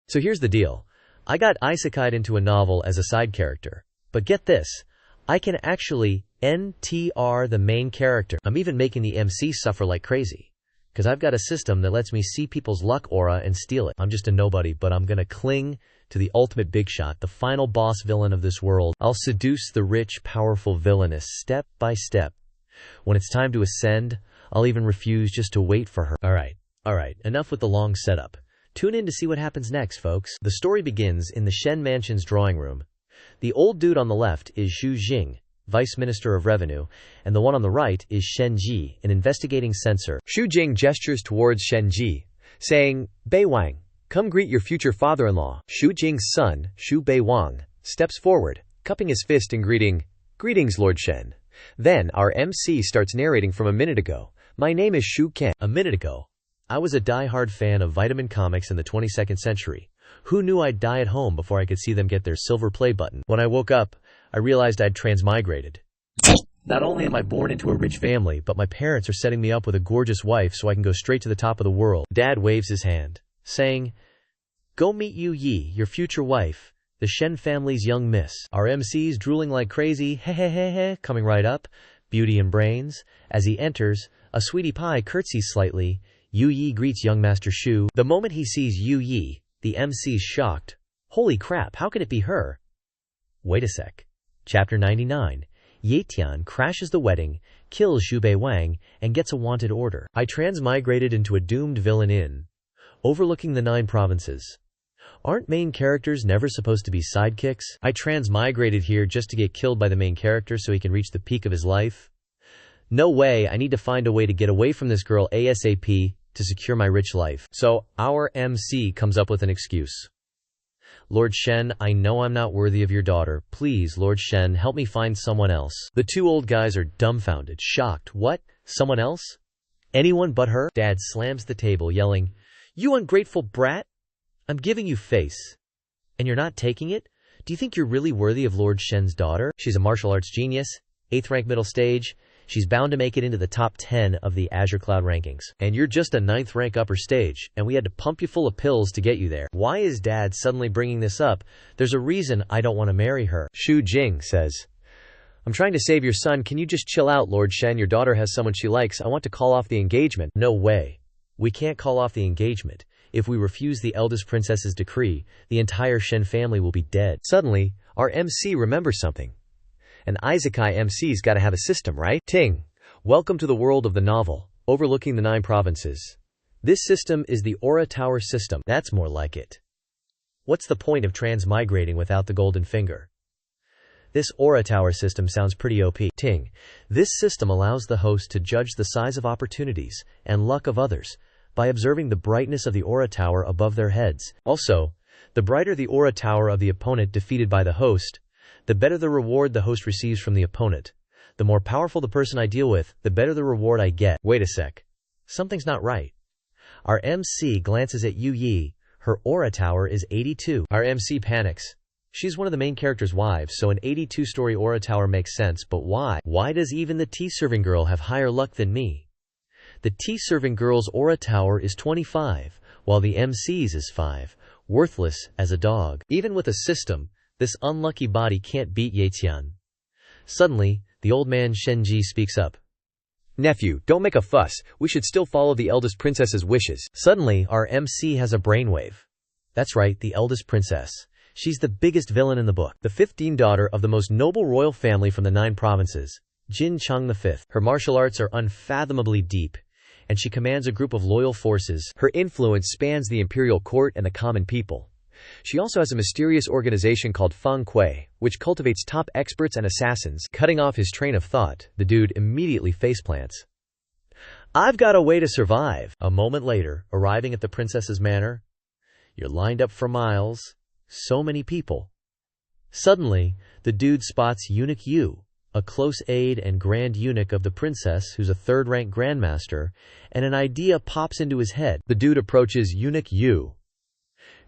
So here's the deal. I got isekai'd into a novel as a side character. But get this, I can actually NTR the main character. I'm even making the MC suffer like crazy. Cause I've got a system that lets me see people's luck aura and steal it. I'm just a nobody, but I'm gonna cling to the ultimate big shot, the final boss villain of this world. I'll seduce the rich, powerful villainess step by step. When it's time to ascend, I'll even refuse just to wait for her. Alright, enough with the long setup. Tune in to see what happens next, folks. The story begins in the Shen Mansion's drawing room. The old dude on the left is Xu Jing, Vice Minister of Revenue, and the one on the right is Shen Ji, an investigating censor. Xu Jing gestures towards Shen Ji, saying, Bei Wang, come greet your future father-in-law. Xu Jing's son, Xu Bei Wang, steps forward, cupping his fist and greeting, Greetings, Lord Shen. Then our MC starts narrating from a minute ago. My name is Xu Ken. A minute ago, I was a die-hard fan of Vitamin Comics in the 22nd century. Who knew I'd die at home before I could see them get their silver play button? When I woke up, I realized I'd transmigrated. Not only am I born into a rich family, but my parents are setting me up with a gorgeous wife so I can go straight to the top of the world. Dad waves his hand, saying, Go meet Yu Yi, your future wife, the Shen family's young miss. Our MC's drooling like crazy, coming right up, beauty and brains. As he enters, a sweetie pie curtsies slightly. Yu Yi greets young Master Xu. The moment he sees Yu Yi, the MC's shocked. Holy crap, how could it be her? Wait a sec. Chapter 99. Ye Tian crashes the wedding, kills Xu Bei Wang, and gets a wanted order. I transmigrated into a doomed villain inn, overlooking the 9 provinces. Aren't main characters never supposed to be sidekicks? I transmigrated here just to get killed by the main character so he can reach the peak of his life? No way, I need to find a way to get away from this girl ASAP to secure my rich life. So, our MC comes up with an excuse. Lord Shen, I know I'm not worthy of your daughter. Please, Lord Shen, help me find someone else. The 2 old guys are dumbfounded, shocked. What? Someone else? Anyone but her? Dad slams the table, yelling, You ungrateful brat! I'm giving you face. And you're not taking it? Do you think you're really worthy of Lord Shen's daughter? She's a martial arts genius, 8th rank middle stage. She's bound to make it into the top 10 of the Azure Cloud rankings. And you're just a 9th rank upper stage, and we had to pump you full of pills to get you there. Why is Dad suddenly bringing this up? There's a reason I don't want to marry her. Xu Jing says, I'm trying to save your son. Can you just chill out, Lord Shen? Your daughter has someone she likes. I want to call off the engagement. No way. We can't call off the engagement. If we refuse the eldest princess's decree, the entire Shen family will be dead. Suddenly, our MC remembers something. An isekai MC's gotta have a system, right? Ting. Welcome to the world of the novel, overlooking the 9 provinces. This system is the Aura Tower system. That's more like it. What's the point of transmigrating without the golden finger? This Aura Tower system sounds pretty OP. Ting. This system allows the host to judge the size of opportunities and luck of others by observing the brightness of the Aura Tower above their heads. Also, the brighter the Aura Tower of the opponent defeated by the host, the better the reward the host receives from the opponent. The more powerful the person I deal with, the better the reward I get. Wait a sec. Something's not right. Our MC glances at Yu Yi. Her Aura Tower is 82. Our MC panics. She's one of the main character's wives, so an 82-story Aura Tower makes sense, but why? Why does even the tea-serving girl have higher luck than me? The tea-serving girl's Aura Tower is 25, while the MC's is 5. Worthless as a dog. Even with a system, this unlucky body can't beat Yetian. Suddenly, the old man Shenji speaks up. Nephew, don't make a fuss. We should still follow the eldest princess's wishes. Suddenly, our MC has a brainwave. That's right, the eldest princess. She's the biggest villain in the book. The 15th daughter of the most noble royal family from the 9 provinces, Jin Chang V. Her martial arts are unfathomably deep, and she commands a group of loyal forces. Her influence spans the imperial court and the common people. She also has a mysterious organization called Feng Kui, which cultivates top experts and assassins. Cutting off his train of thought, the dude immediately faceplants. I've got a way to survive. A moment later, arriving at the princess's manor, you're lined up for miles. So many people. Suddenly, the dude spots Eunuch Yu, a close aide and grand eunuch of the princess who's a 3rd-rank grandmaster, and an idea pops into his head. The dude approaches Eunuch Yu.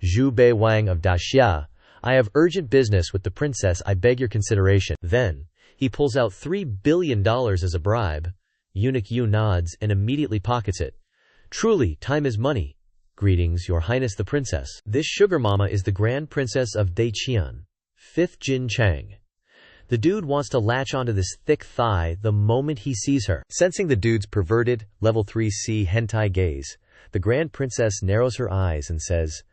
Xu Bei Wang of Daxia, I have urgent business with the princess. I beg your consideration. Then, he pulls out $3 billion as a bribe. Eunuch Yu nods and immediately pockets it. Truly, time is money. Greetings, Your Highness the Princess. This sugar mama is the Grand Princess of Daiqian, 5th Jin Chang. The dude wants to latch onto this thick thigh the moment he sees her. Sensing the dude's perverted, level 3C hentai gaze, the Grand Princess narrows her eyes and says,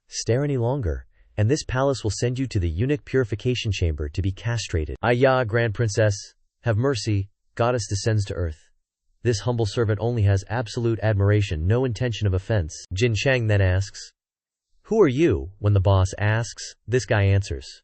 "Stare any longer, and this palace will send you to the eunuch purification chamber to be castrated." Ayah, Grand Princess, have mercy, goddess descends to earth. This humble servant only has absolute admiration, no intention of offense. Jin Chang then asks, "Who are you?" When the boss asks, this guy answers,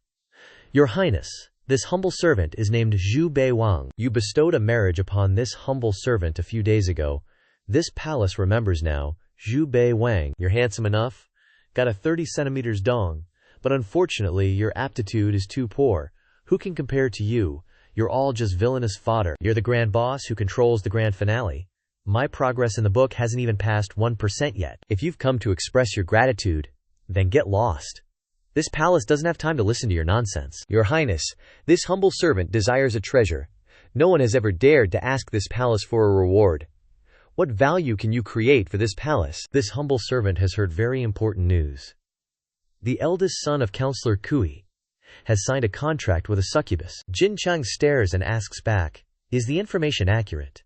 "Your Highness, this humble servant is named Xu Bei Wang. You bestowed a marriage upon this humble servant a few days ago. This palace remembers now, Xu Bei Wang. You're handsome enough, got a 30 centimeters dong, but unfortunately your aptitude is too poor. Who can compare to you? You're all just villainous fodder. You're the grand boss who controls the grand finale. My progress in the book hasn't even passed 1% yet. If you've come to express your gratitude, then get lost. This palace doesn't have time to listen to your nonsense. Your Highness, this humble servant desires a treasure. No one has ever dared to ask this palace for a reward. What value can you create for this palace?" This humble servant has heard very important news. The eldest son of Counselor Kui has signed a contract with a succubus. Jin Chang stares and asks back, "Is the information accurate?"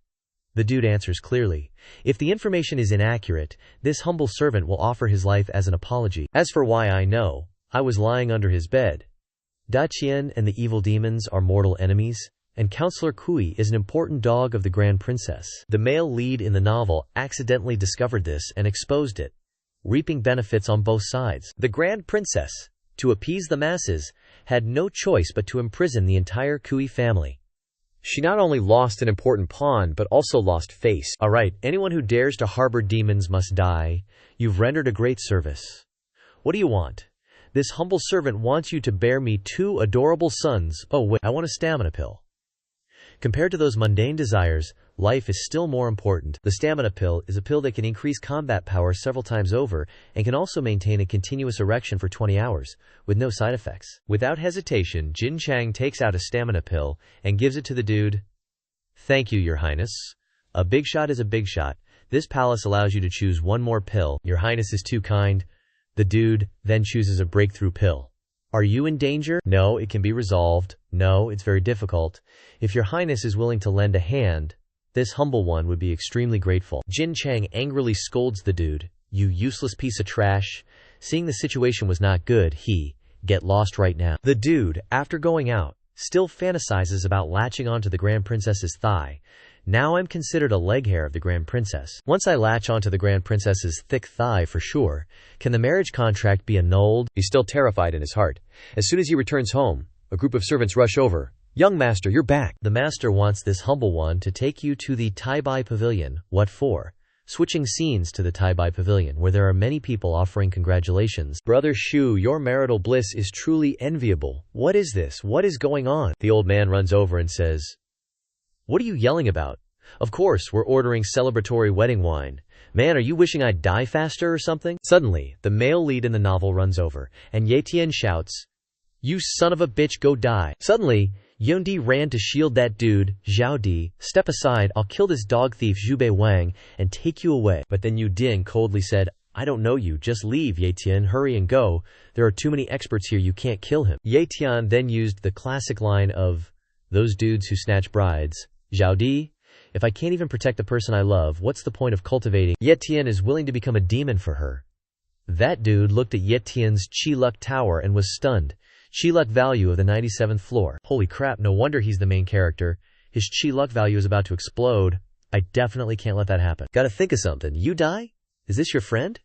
The dude answers clearly, "If the information is inaccurate, this humble servant will offer his life as an apology. As for why I know, I was lying under his bed. Daqian and the evil demons are mortal enemies, and Counselor Kui is an important dog of the Grand Princess." The male lead in the novel accidentally discovered this and exposed it, reaping benefits on both sides. The Grand Princess, to appease the masses, had no choice but to imprison the entire Kui family. She not only lost an important pawn, but also lost face. Alright, anyone who dares to harbor demons must die. You've rendered a great service. What do you want? This humble servant wants you to bear me 2 adorable sons. Oh wait, I want a stamina pill. Compared to those mundane desires, life is still more important. The stamina pill is a pill that can increase combat power several times over and can also maintain a continuous erection for 20 hours, with no side effects. Without hesitation, Jin Chang takes out a stamina pill and gives it to the dude. "Thank you, Your Highness. A big shot is a big shot. This palace allows you to choose one more pill. Your Highness is too kind." The dude then chooses a breakthrough pill. "Are you in danger?" "No, it can be resolved." "No, it's very difficult. If Your Highness is willing to lend a hand, this humble one would be extremely grateful." Jin Chang angrily scolds the dude. "You useless piece of trash." Seeing the situation was not good, get lost right now. The dude, after going out, still fantasizes about latching onto the Grand Princess's thigh. "Now I'm considered a leg hair of the Grand Princess. Once I latch onto the Grand Princess's thick thigh for sure, can the marriage contract be annulled?" He's still terrified in his heart. As soon as he returns home, a group of servants rush over. "Young master, you're back." The master wants this humble one to take you to the Taibai Pavilion. What for? Switching scenes to the Taibai Pavilion, where there are many people offering congratulations. "Brother Xu, your marital bliss is truly enviable. What is this? What is going on?" The old man runs over and says, "What are you yelling about? Of course, we're ordering celebratory wedding wine. Man, are you wishing I'd die faster or something?" Suddenly, the male lead in the novel runs over, and Yetian shouts, "You son of a bitch, go die." Suddenly, Yundi ran to shield that dude. "Zhao Di, step aside, I'll kill this dog thief Xu Bei Wang and take you away." But then Yu Ding coldly said, "I don't know you, just leave, Yetian, hurry and go. There are too many experts here, you can't kill him." Yetian then used the classic line of those dudes who snatch brides. "Zhao Di, if I can't even protect the person I love, what's the point of cultivating?" Yetian is willing to become a demon for her. That dude looked at Yetian's Chi Luck Tower and was stunned. Chi Luck value of the 97th floor. Holy crap, no wonder he's the main character. His Chi Luck value is about to explode. I definitely can't let that happen. Gotta think of something. "You die? Is this your friend?"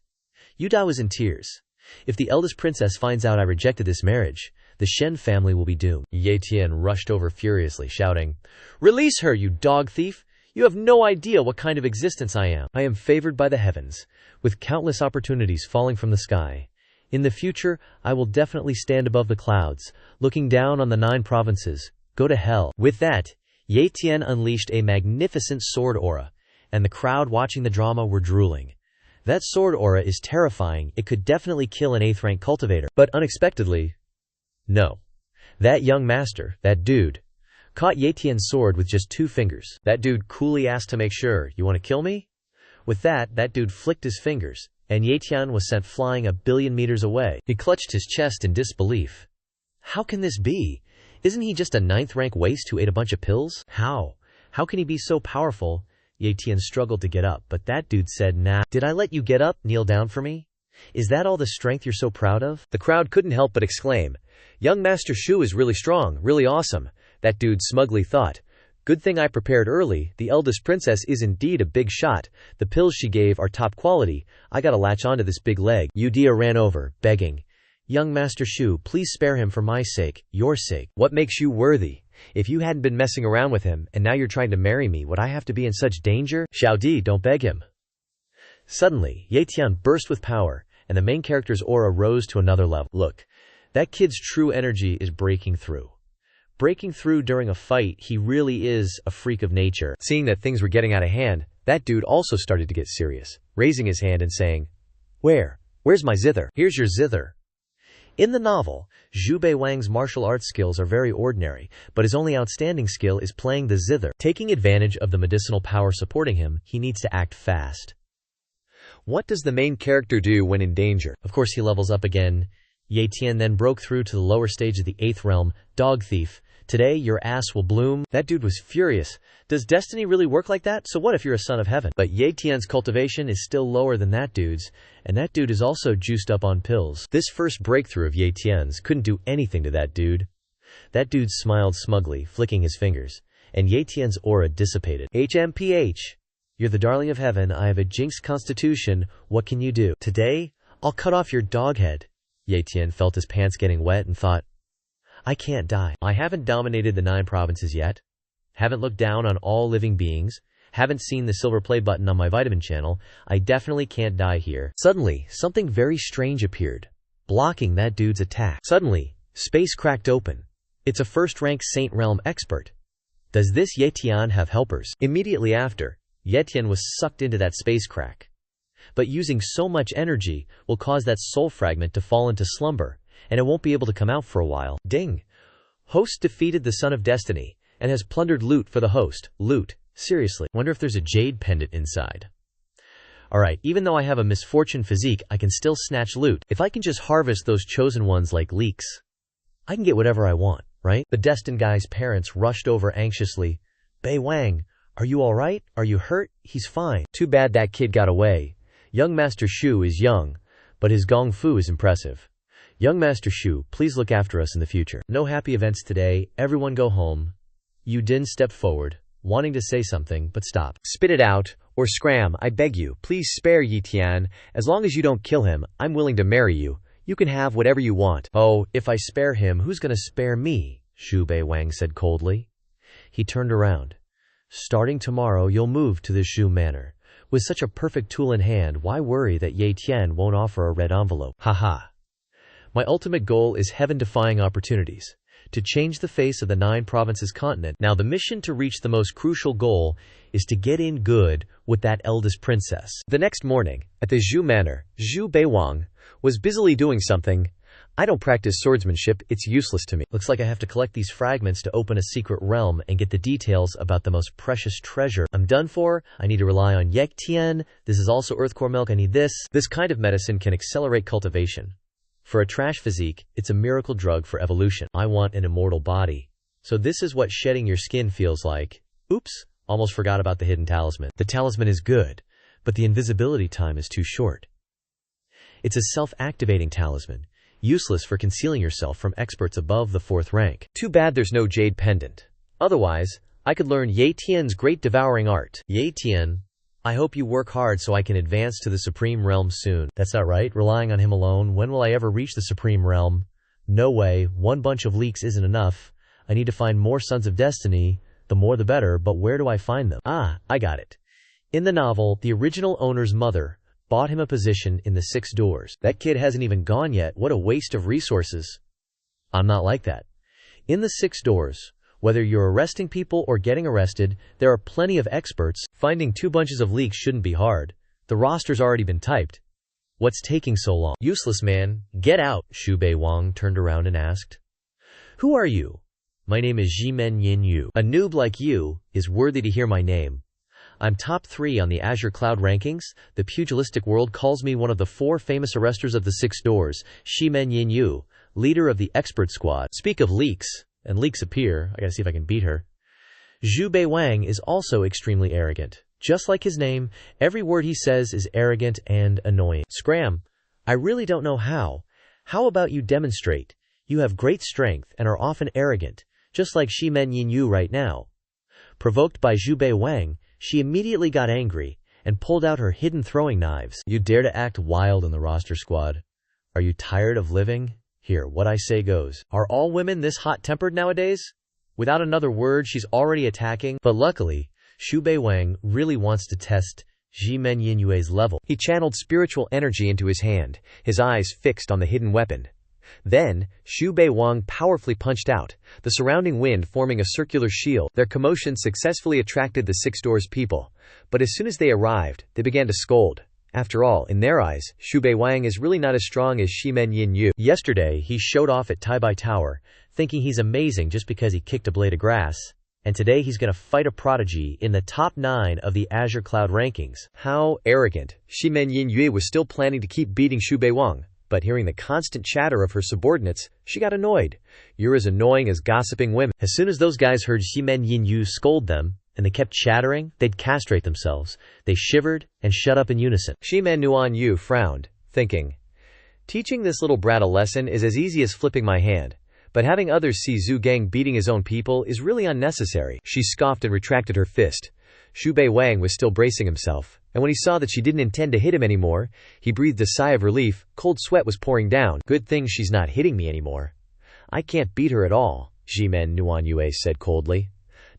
Yu Dai was in tears. "If the eldest princess finds out I rejected this marriage, the Shen family will be doomed." Ye Tian rushed over furiously, shouting, "Release her, you dog thief! You have no idea what kind of existence I am. I am favored by the heavens, with countless opportunities falling from the sky. In the future, I will definitely stand above the clouds, looking down on the 9 provinces. Go to hell." With that, Ye Tian unleashed a magnificent sword aura, and the crowd watching the drama were drooling. That sword aura is terrifying. It could definitely kill an 8th rank cultivator. But unexpectedly, no. That young master, that dude, caught Ye Tian's sword with just 2 fingers. That dude coolly asked to make sure, "You want to kill me?" With that dude flicked his fingers, and Ye Tian was sent flying 1,000,000,000 meters away. He clutched his chest in disbelief. How can this be? Isn't he just a 9th rank waste who ate a bunch of pills? How? How can he be so powerful? Ye Tian struggled to get up, but that dude said, nah. Did I let you get up? Kneel down for me? Is that all the strength you're so proud of? The crowd couldn't help but exclaim, young Master Xu is really strong, really awesome. That dude smugly thought, good thing I prepared early, the eldest princess is indeed a big shot. The pills she gave are top quality. I gotta latch onto this big leg. Udia ran over, begging, young Master Xu, please spare him for my sake, your sake. What makes you worthy? If you hadn't been messing around with him, and now you're trying to marry me, would I have to be in such danger? Xiao Di, don't beg him. Suddenly, Ye Tian burst with power, and the main character's aura rose to another level. Look, that kid's true energy is breaking through. Breaking through during a fight, he really is a freak of nature. Seeing that things were getting out of hand, that dude also started to get serious, raising his hand and saying, Where's my zither? Here's your zither. In the novel, Xu Bei Wang's martial arts skills are very ordinary, but his only outstanding skill is playing the zither. Taking advantage of the medicinal power supporting him, he needs to act fast. What does the main character do when in danger? Of course he levels up again. Ye Tian then broke through to the lower stage of the 8th realm, Dog Thief. Today, your ass will bloom. That dude was furious. Does destiny really work like that? So what if you're a son of heaven? But Ye Tian's cultivation is still lower than that dude's, and that dude is also juiced up on pills. This first breakthrough of Ye Tian's couldn't do anything to that dude. That dude smiled smugly, flicking his fingers, and Ye Tian's aura dissipated. HMPH. You're the darling of heaven, I have a jinxed constitution, what can you do? Today, I'll cut off your dog head. Ye Tian felt his pants getting wet and thought, I can't die. I haven't dominated the 9 provinces yet. Haven't looked down on all living beings. Haven't seen the silver play button on my vitamin channel. I definitely can't die here. Suddenly, something very strange appeared, blocking that dude's attack. Suddenly, space cracked open. It's a first-rank Saint Realm expert. Does this Ye Tian have helpers? Immediately after, Ye Tian was sucked into that space crack. But using so much energy will cause that soul fragment to fall into slumber, and it won't be able to come out for a while. Ding! Host defeated the Son of Destiny, and has plundered loot for the host. Loot? Seriously, wonder if there's a jade pendant inside. Alright, even though I have a misfortune physique, I can still snatch loot. If I can just harvest those chosen ones like leeks, I can get whatever I want, right? The destined guy's parents rushed over anxiously. Bei Wang, are you alright? Are you hurt? He's fine. Too bad that kid got away. Young Master Xu is young, but his gong fu is impressive. Young Master Xu, please look after us in the future. No happy events today, everyone go home. Yu Din stepped forward, wanting to say something, but stopped. Spit it out, or scram, I beg you. Please spare Ye Tian. As long as you don't kill him, I'm willing to marry you. You can have whatever you want. Oh, if I spare him, who's gonna spare me? Xu Bei Wang said coldly. He turned around. Starting tomorrow, you'll move to the Xu Manor. With such a perfect tool in hand, why worry that Ye Tian won't offer a red envelope? Haha. My ultimate goal is heaven-defying opportunities, to change the face of the 9 provinces continent. Now the mission to reach the most crucial goal is to get in good with that eldest princess. The next morning, at the Xu Manor, Xu Bei Wang was busily doing something. I don't practice swordsmanship, it's useless to me. Looks like I have to collect these fragments to open a secret realm and get the details about the most precious treasure. I'm done for. I need to rely on Ye Tian. This is also earthcore milk. I need this. This kind of medicine can accelerate cultivation. For a trash physique, it's a miracle drug for evolution. I want an immortal body. So this is what shedding your skin feels like. Oops, almost forgot about the hidden talisman. The talisman is good, but the invisibility time is too short. It's a self-activating talisman, useless for concealing yourself from experts above the 4th rank. Too bad there's no jade pendant. Otherwise, I could learn Ye Tian's great devouring art. Ye Tian, I hope you work hard so I can advance to the Supreme Realm soon. That's not right, relying on him alone. When will I ever reach the Supreme Realm? No way, one bunch of leaks isn't enough. I need to find more Sons of Destiny. The more the better, but where do I find them? Ah, I got it. In the novel, the original owner's mother bought him a position in the 6 doors. That kid hasn't even gone yet. What a waste of resources. I'm not like that. In the 6 doors, whether you're arresting people or getting arrested, there are plenty of experts. Finding 2 bunches of leaks shouldn't be hard. The roster's already been typed. What's taking so long? Useless man, get out. Xu Bei Wang turned around and asked. Who are you? My name is Jimen Yin Yu. A noob like you is worthy to hear my name. I'm top 3 on the Azure Cloud rankings. The pugilistic world calls me one of the 4 famous arresters of the 6 doors, Shimen Yinyu, leader of the expert squad. Speak of leaks, and leaks appear. I gotta see if I can beat her. Xu Bei Wang is also extremely arrogant. Just like his name, every word he says is arrogant and annoying. Scram, I really don't know how. How about you demonstrate? You have great strength and are often arrogant, just like Shimen Yinyu right now. Provoked by Xu Bei Wang, she immediately got angry and pulled out her hidden throwing knives. You dare to act wild in the roster squad? Are you tired of living? Here, what I say goes. Are all women this hot-tempered nowadays? Without another word, she's already attacking. But luckily, Xu Bei Wang really wants to test Shimen Yinyue's level. He channeled spiritual energy into his hand, his eyes fixed on the hidden weapon. Then, Xu Bei Wang powerfully punched out, the surrounding wind forming a circular shield. Their commotion successfully attracted the 6 doors people, but as soon as they arrived, they began to scold. After all, in their eyes, Xu Bei Wang is really not as strong as Shimen Yinyu. Yesterday, he showed off at Taibai Tower, thinking he's amazing just because he kicked a blade of grass, and today he's gonna fight a prodigy in the top 9 of the Azure Cloud rankings. How arrogant. Shimen Yinyu was still planning to keep beating Xu Bei Wang, but hearing the constant chatter of her subordinates, she got annoyed. You're as annoying as gossiping women. As soon as those guys heard Shimen Yinyu scold them, and they kept chattering, they'd castrate themselves. They shivered and shut up in unison. Shimen Nuanyu frowned, thinking, teaching this little brat a lesson is as easy as flipping my hand, but having others see Zhu Gang beating his own people is really unnecessary. She scoffed and retracted her fist. Xu Bei Wang was still bracing himself, and when he saw that she didn't intend to hit him anymore, he breathed a sigh of relief. Cold sweat was pouring down. Good thing she's not hitting me anymore. I can't beat her at all, Shimen Nuanyue said coldly.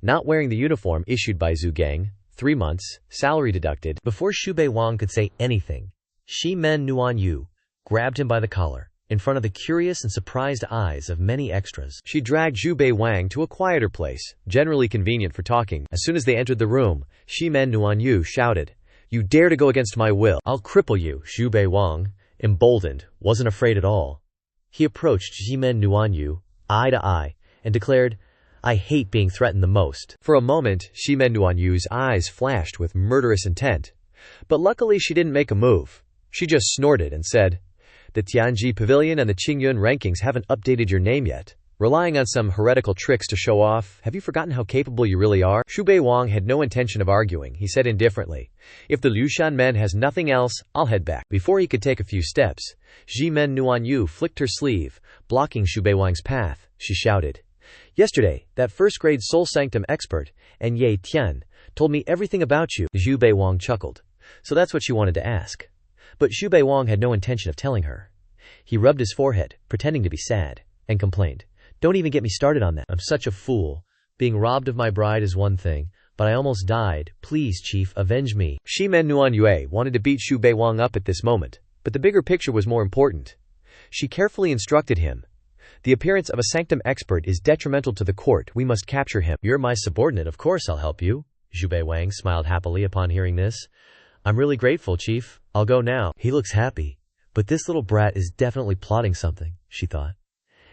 Not wearing the uniform issued by Zhu Gang, 3 months, salary deducted. Before Xu Bei Wang could say anything, Shimen Nuanyu grabbed him by the collar, in front of the curious and surprised eyes of many extras. She dragged Xu Bei Wang to a quieter place, generally convenient for talking. As soon as they entered the room, Shimen Nuanyu shouted, "You dare to go against my will? I'll cripple you." Xu Bei Wang, emboldened, wasn't afraid at all. He approached Shimen Nuanyu, eye to eye, and declared, "I hate being threatened the most." For a moment, Shimen Nuanyu's eyes flashed with murderous intent. But luckily she didn't make a move. She just snorted and said, "The Tianji Pavilion and the Qingyun rankings haven't updated your name yet. Relying on some heretical tricks to show off, have you forgotten how capable you really are?" Xu Bei Wang had no intention of arguing. He said indifferently, "If the Lushan men has nothing else, I'll head back." Before he could take a few steps, Shimen Nuanyu flicked her sleeve, blocking Xu Bei Wang's path. She shouted, "Yesterday, that first-grade Soul Sanctum expert, Ye Tian, told me everything about you." Xu Bei Wang chuckled. So that's what she wanted to ask. But Xu Bei Wang had no intention of telling her. He rubbed his forehead, pretending to be sad, and complained, "Don't even get me started on that. I'm such a fool. Being robbed of my bride is one thing, but I almost died. Please, chief, avenge me." Shimen Nuanyue wanted to beat Xu Bei Wang up at this moment, but the bigger picture was more important. She carefully instructed him, "The appearance of a sanctum expert is detrimental to the court. We must capture him." "You're my subordinate, of course I'll help you." Xu Bei Wang smiled happily upon hearing this. "I'm really grateful, chief. I'll go now." He looks happy, but this little brat is definitely plotting something, she thought.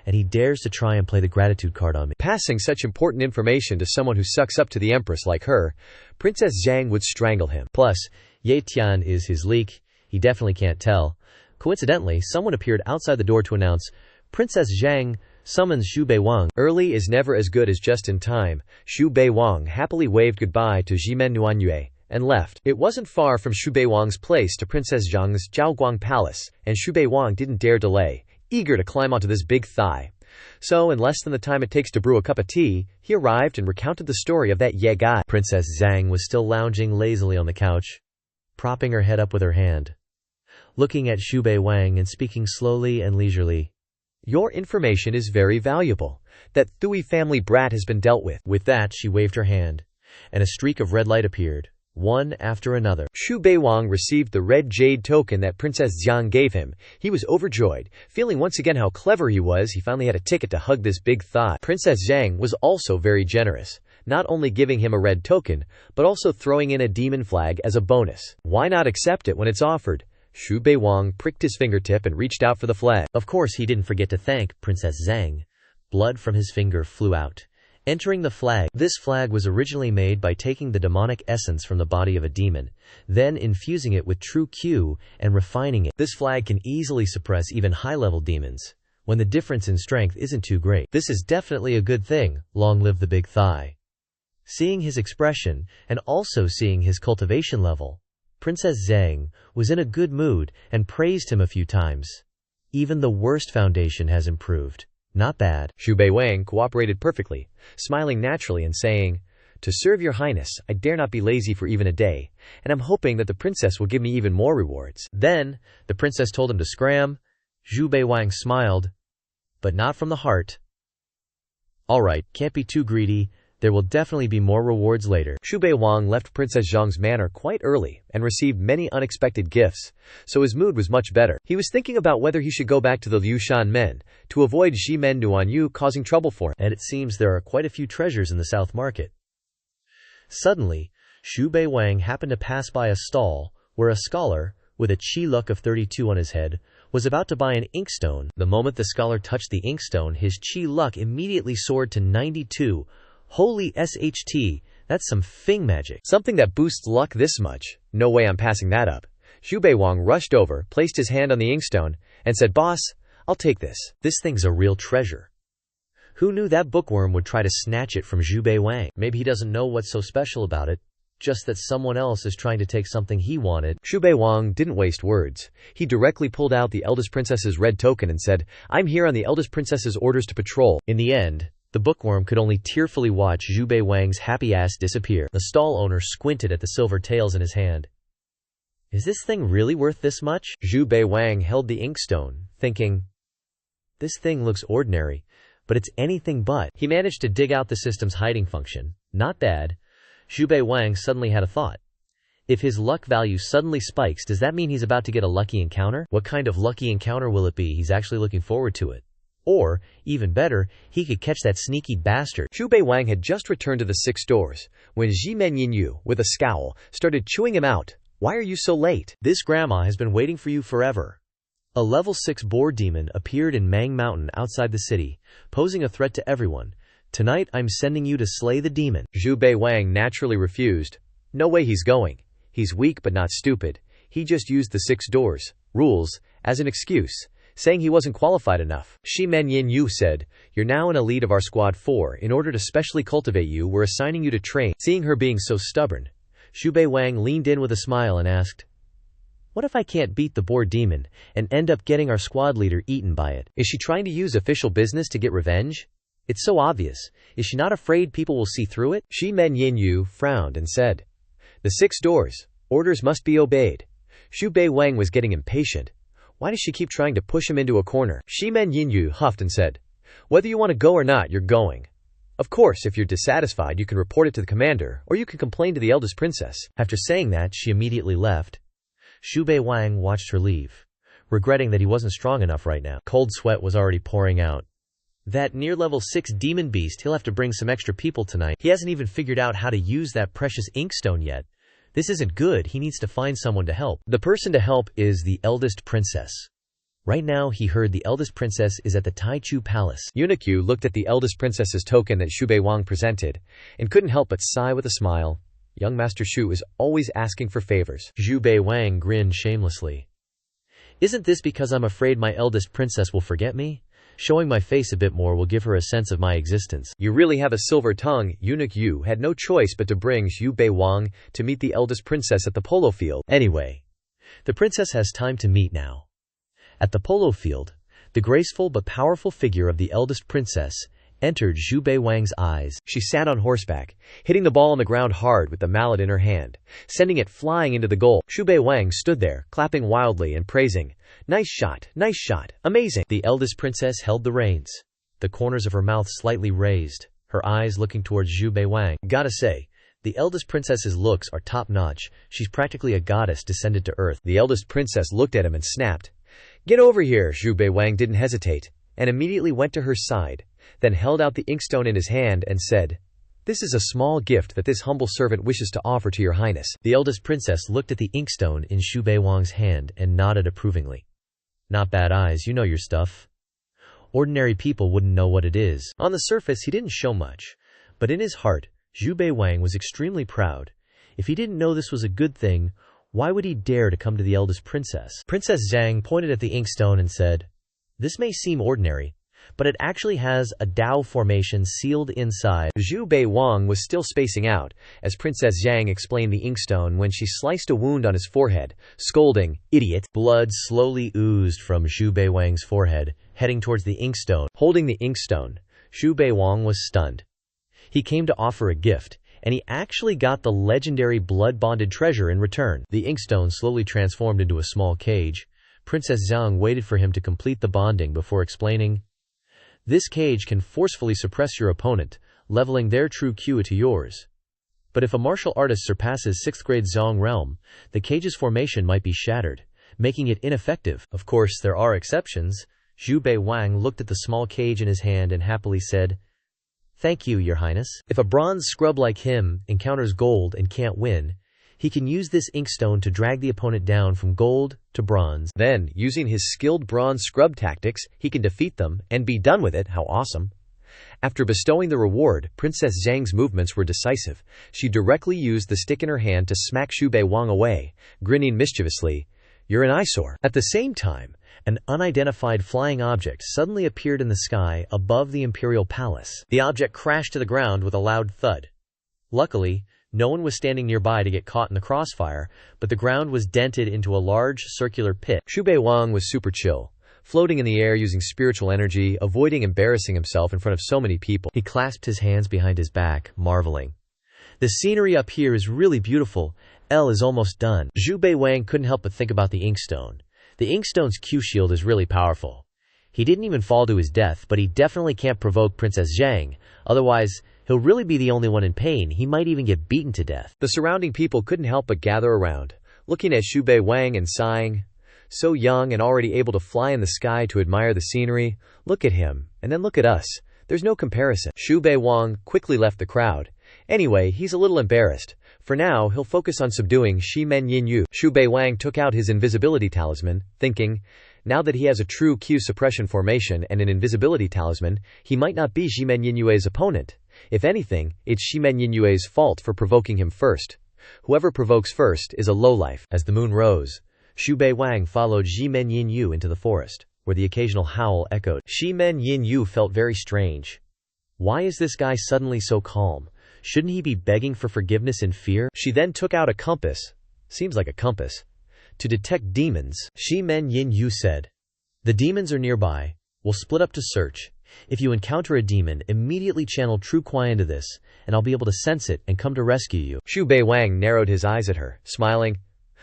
And he dares to try and play the gratitude card on me. Passing such important information to someone who sucks up to the empress like her, Princess Zhang would strangle him. Plus, Ye Tian is his leak. He definitely can't tell. Coincidentally, someone appeared outside the door to announce, "Princess Zhang summons Xu Bei Wang." Early is never as good as just in time. Xu Bei Wang happily waved goodbye to Shimen Nuanyue and left. It wasn't far from Xu Bei Wang's place to Princess Zhang's Jiaoguang Palace, and Xu Bei Wang didn't dare delay, eager to climb onto this big thigh. So, in less than the time it takes to brew a cup of tea, he arrived and recounted the story of that Ye guy. Princess Zhang was still lounging lazily on the couch, propping her head up with her hand, looking at Xu Bei Wang and speaking slowly and leisurely. "Your information is very valuable. That Thui family brat has been dealt with." With that, she waved her hand, and a streak of red light appeared, one after another. Xu Bei Wang received the red jade token that Princess Zhang gave him. He was overjoyed, feeling once again how clever he was. He finally had a ticket to hug this big thigh. Princess Zhang was also very generous, not only giving him a red token, but also throwing in a demon flag as a bonus. Why not accept it when it's offered? Xu Bei Wang pricked his fingertip and reached out for the flag. Of course, he didn't forget to thank Princess Zhang. Blood from his finger flew out, Entering the flag. This flag was originally made by taking the demonic essence from the body of a demon, then infusing it with true Q and refining it. This flag can easily suppress even high-level demons when the difference in strength isn't too great. This is definitely a good thing. Long live the big thigh. Seeing his expression and also seeing his cultivation level, Princess Zhang was in a good mood and praised him a few times. Even the worst foundation has improved. Not bad. Xu Bei Wang cooperated perfectly, smiling naturally and saying, "To serve your highness, I dare not be lazy for even a day, and I'm hoping that the princess will give me even more rewards." Then, the princess told him to scram. Xu Bei Wang smiled, but not from the heart. Alright, can't be too greedy. There will definitely be more rewards later. Xu Bei Wang left Princess Zhang's manor quite early and received many unexpected gifts, so his mood was much better. He was thinking about whether he should go back to the Liushan men to avoid Ximen Nuanyu causing trouble for him. And it seems there are quite a few treasures in the South Market. Suddenly, Xu Bei Wang happened to pass by a stall where a scholar, with a chi luck of 32 on his head, was about to buy an inkstone. The moment the scholar touched the inkstone, his chi luck immediately soared to 92. Holy SHT, that's some Fing magic. Something that boosts luck this much. No way I'm passing that up. Xu Bei Wang rushed over, placed his hand on the inkstone, and said, "Boss, I'll take this." This thing's a real treasure. Who knew that bookworm would try to snatch it from Xu Bei Wang? Maybe he doesn't know what's so special about it, just that someone else is trying to take something he wanted. Xu Bei Wang didn't waste words. He directly pulled out the Eldest Princess's red token and said, "I'm here on the Eldest Princess's orders to patrol." In the end, the bookworm could only tearfully watch Xu Bei Wang's happy ass disappear. The stall owner squinted at the silver tails in his hand. Is this thing really worth this much? Xu Bei Wang held the inkstone, thinking, this thing looks ordinary, but it's anything but. He managed to dig out the system's hiding function. Not bad. Xu Bei Wang suddenly had a thought. If his luck value suddenly spikes, does that mean he's about to get a lucky encounter? What kind of lucky encounter will it be? He's actually looking forward to it. Or, even better, he could catch that sneaky bastard. Xu Bei Wang had just returned to the 6 doors when Ximen Yinyu, with a scowl, started chewing him out. "Why are you so late? This grandma has been waiting for you forever." A level 6 boar demon appeared in Mang Mountain outside the city, posing a threat to everyone. "Tonight I'm sending you to slay the demon." Xu Bei Wang naturally refused. No way he's going. He's weak but not stupid. He just used the 6 doors rules as an excuse, saying he wasn't qualified enough. Ximen Yinyu said, "You're now an elite of our squad 4. In order to specially cultivate you, we're assigning you to train." Seeing her being so stubborn, Xu Bei Wang leaned in with a smile and asked, "What if I can't beat the boar demon and end up getting our squad leader eaten by it?" Is she trying to use official business to get revenge? It's so obvious. Is she not afraid people will see through it? Ximen Yinyu frowned and said, "The 6 doors. Orders must be obeyed." Xu Bei Wang was getting impatient. Why does she keep trying to push him into a corner? Ximen Yinyu huffed and said, "Whether you want to go or not, you're going. Of course, if you're dissatisfied, you can report it to the commander, or you can complain to the Eldest Princess." After saying that, she immediately left. Xu Bei Wang watched her leave, regretting that he wasn't strong enough right now. Cold sweat was already pouring out. That near level 6 demon beast, he'll have to bring some extra people tonight. He hasn't even figured out how to use that precious inkstone yet. This isn't good. He needs to find someone to help. The person to help is the Eldest Princess. Right now, he heard the Eldest Princess is at the Taichu Palace. Eunuch Yu looked at the Eldest Princess's token that Xu Bei Wang presented, and couldn't help but sigh with a smile. Young Master Xu is always asking for favors. Xu Bei Wang grinned shamelessly. Isn't this because I'm afraid my Eldest Princess will forget me? Showing my face a bit more will give her a sense of my existence. You really have a silver tongue. Eunuch Yu had no choice but to bring Xu Bei Wang to meet the Eldest Princess at the polo field. Anyway, the princess has time to meet now. At the polo field, the graceful but powerful figure of the Eldest Princess entered Xu Bei Wang's eyes. She sat on horseback, hitting the ball on the ground hard with the mallet in her hand, sending it flying into the goal. Xu Bei Wang stood there, clapping wildly and praising, nice shot, amazing." The Eldest Princess held the reins, the corners of her mouth slightly raised, her eyes looking towards Xu Bei Wang. Gotta say, the Eldest Princess's looks are top-notch. She's practically a goddess descended to earth. The Eldest Princess looked at him and snapped, "Get over here." Xu Bei Wang didn't hesitate, and immediately went to her side, then held out the inkstone in his hand and said, "This is a small gift that this humble servant wishes to offer to your highness." The Eldest Princess looked at the inkstone in Xu Bei Wang's hand and nodded approvingly. Not bad eyes, you know your stuff. Ordinary people wouldn't know what it is. On the surface, he didn't show much, But in his heart, Xu Bei Wang was extremely proud. If he didn't know this was a good thing, why would he dare to come to the eldest princess? Princess Zhang pointed at the inkstone and said, "This may seem ordinary, but it actually has a Dao formation sealed inside." Xu Bei Wang was still spacing out as Princess Zhang explained the inkstone when she sliced a wound on his forehead, scolding, "Idiot." Blood slowly oozed from Xu Bei Wang's forehead, heading towards the inkstone. Holding the inkstone, Xu Bei Wang was stunned. He came to offer a gift, and he actually got the legendary blood-bonded treasure in return. The inkstone slowly transformed into a small cage. Princess Zhang waited for him to complete the bonding before explaining, "This cage can forcefully suppress your opponent, leveling their true Q to yours. But if a martial artist surpasses 6th grade Zhong realm, the cage's formation might be shattered, making it ineffective." Of course, there are exceptions. Xu Bei Wang looked at the small cage in his hand and happily said, "Thank you, Your Highness." If a bronze scrub like him encounters gold and can't win, he can use this inkstone to drag the opponent down from gold to bronze. Then, using his skilled bronze scrub tactics, he can defeat them and be done with it. How awesome. After bestowing the reward, Princess Zhang's movements were decisive. She directly used the stick in her hand to smack Xu Bei Wang away, grinning mischievously, "You're an eyesore." At the same time, an unidentified flying object suddenly appeared in the sky above the imperial palace. The object crashed to the ground with a loud thud. Luckily, no one was standing nearby to get caught in the crossfire, but the ground was dented into a large circular pit. Xu Bei Wang was super chill, floating in the air using spiritual energy, avoiding embarrassing himself in front of so many people. He clasped his hands behind his back, marveling. "The scenery up here is really beautiful. L is almost done." Xu Bei Wang couldn't help but think about the inkstone. The inkstone's Q shield is really powerful. He didn't even fall to his death, but he definitely can't provoke Princess Zhang. Otherwise, he'll really be the only one in pain. He might even get beaten to death. The surrounding people couldn't help but gather around, looking at Xu Bei Wang and sighing. So young and already able to fly in the sky to admire the scenery. Look at him, and then look at us. There's no comparison. Xu Bei Wang quickly left the crowd. Anyway, he's a little embarrassed. For now, he'll focus on subduing Shi Men Yin Yu. Xu Bei Wang took out his invisibility talisman, thinking, now that he has a true Q suppression formation and an invisibility talisman, he might not be Shi Men Yin Yue's opponent. If anything, it's Shi Men Yin Yue's fault for provoking him first. Whoever provokes first is a lowlife. As the moon rose, Xu Bei Wang followed Shi Men Yin Yu into the forest, where the occasional howl echoed. Shi Men Yin Yu felt very strange. Why is this guy suddenly so calm? Shouldn't he be begging for forgiveness in fear? She then took out a compass. Seems like a compass. To detect demons. Shi Men Yin Yu said, "The demons are nearby. We'll split up to search. If you encounter a demon, immediately channel True Kwai into this, and I'll be able to sense it and come to rescue you." Xu Bei Wang narrowed his eyes at her, smiling.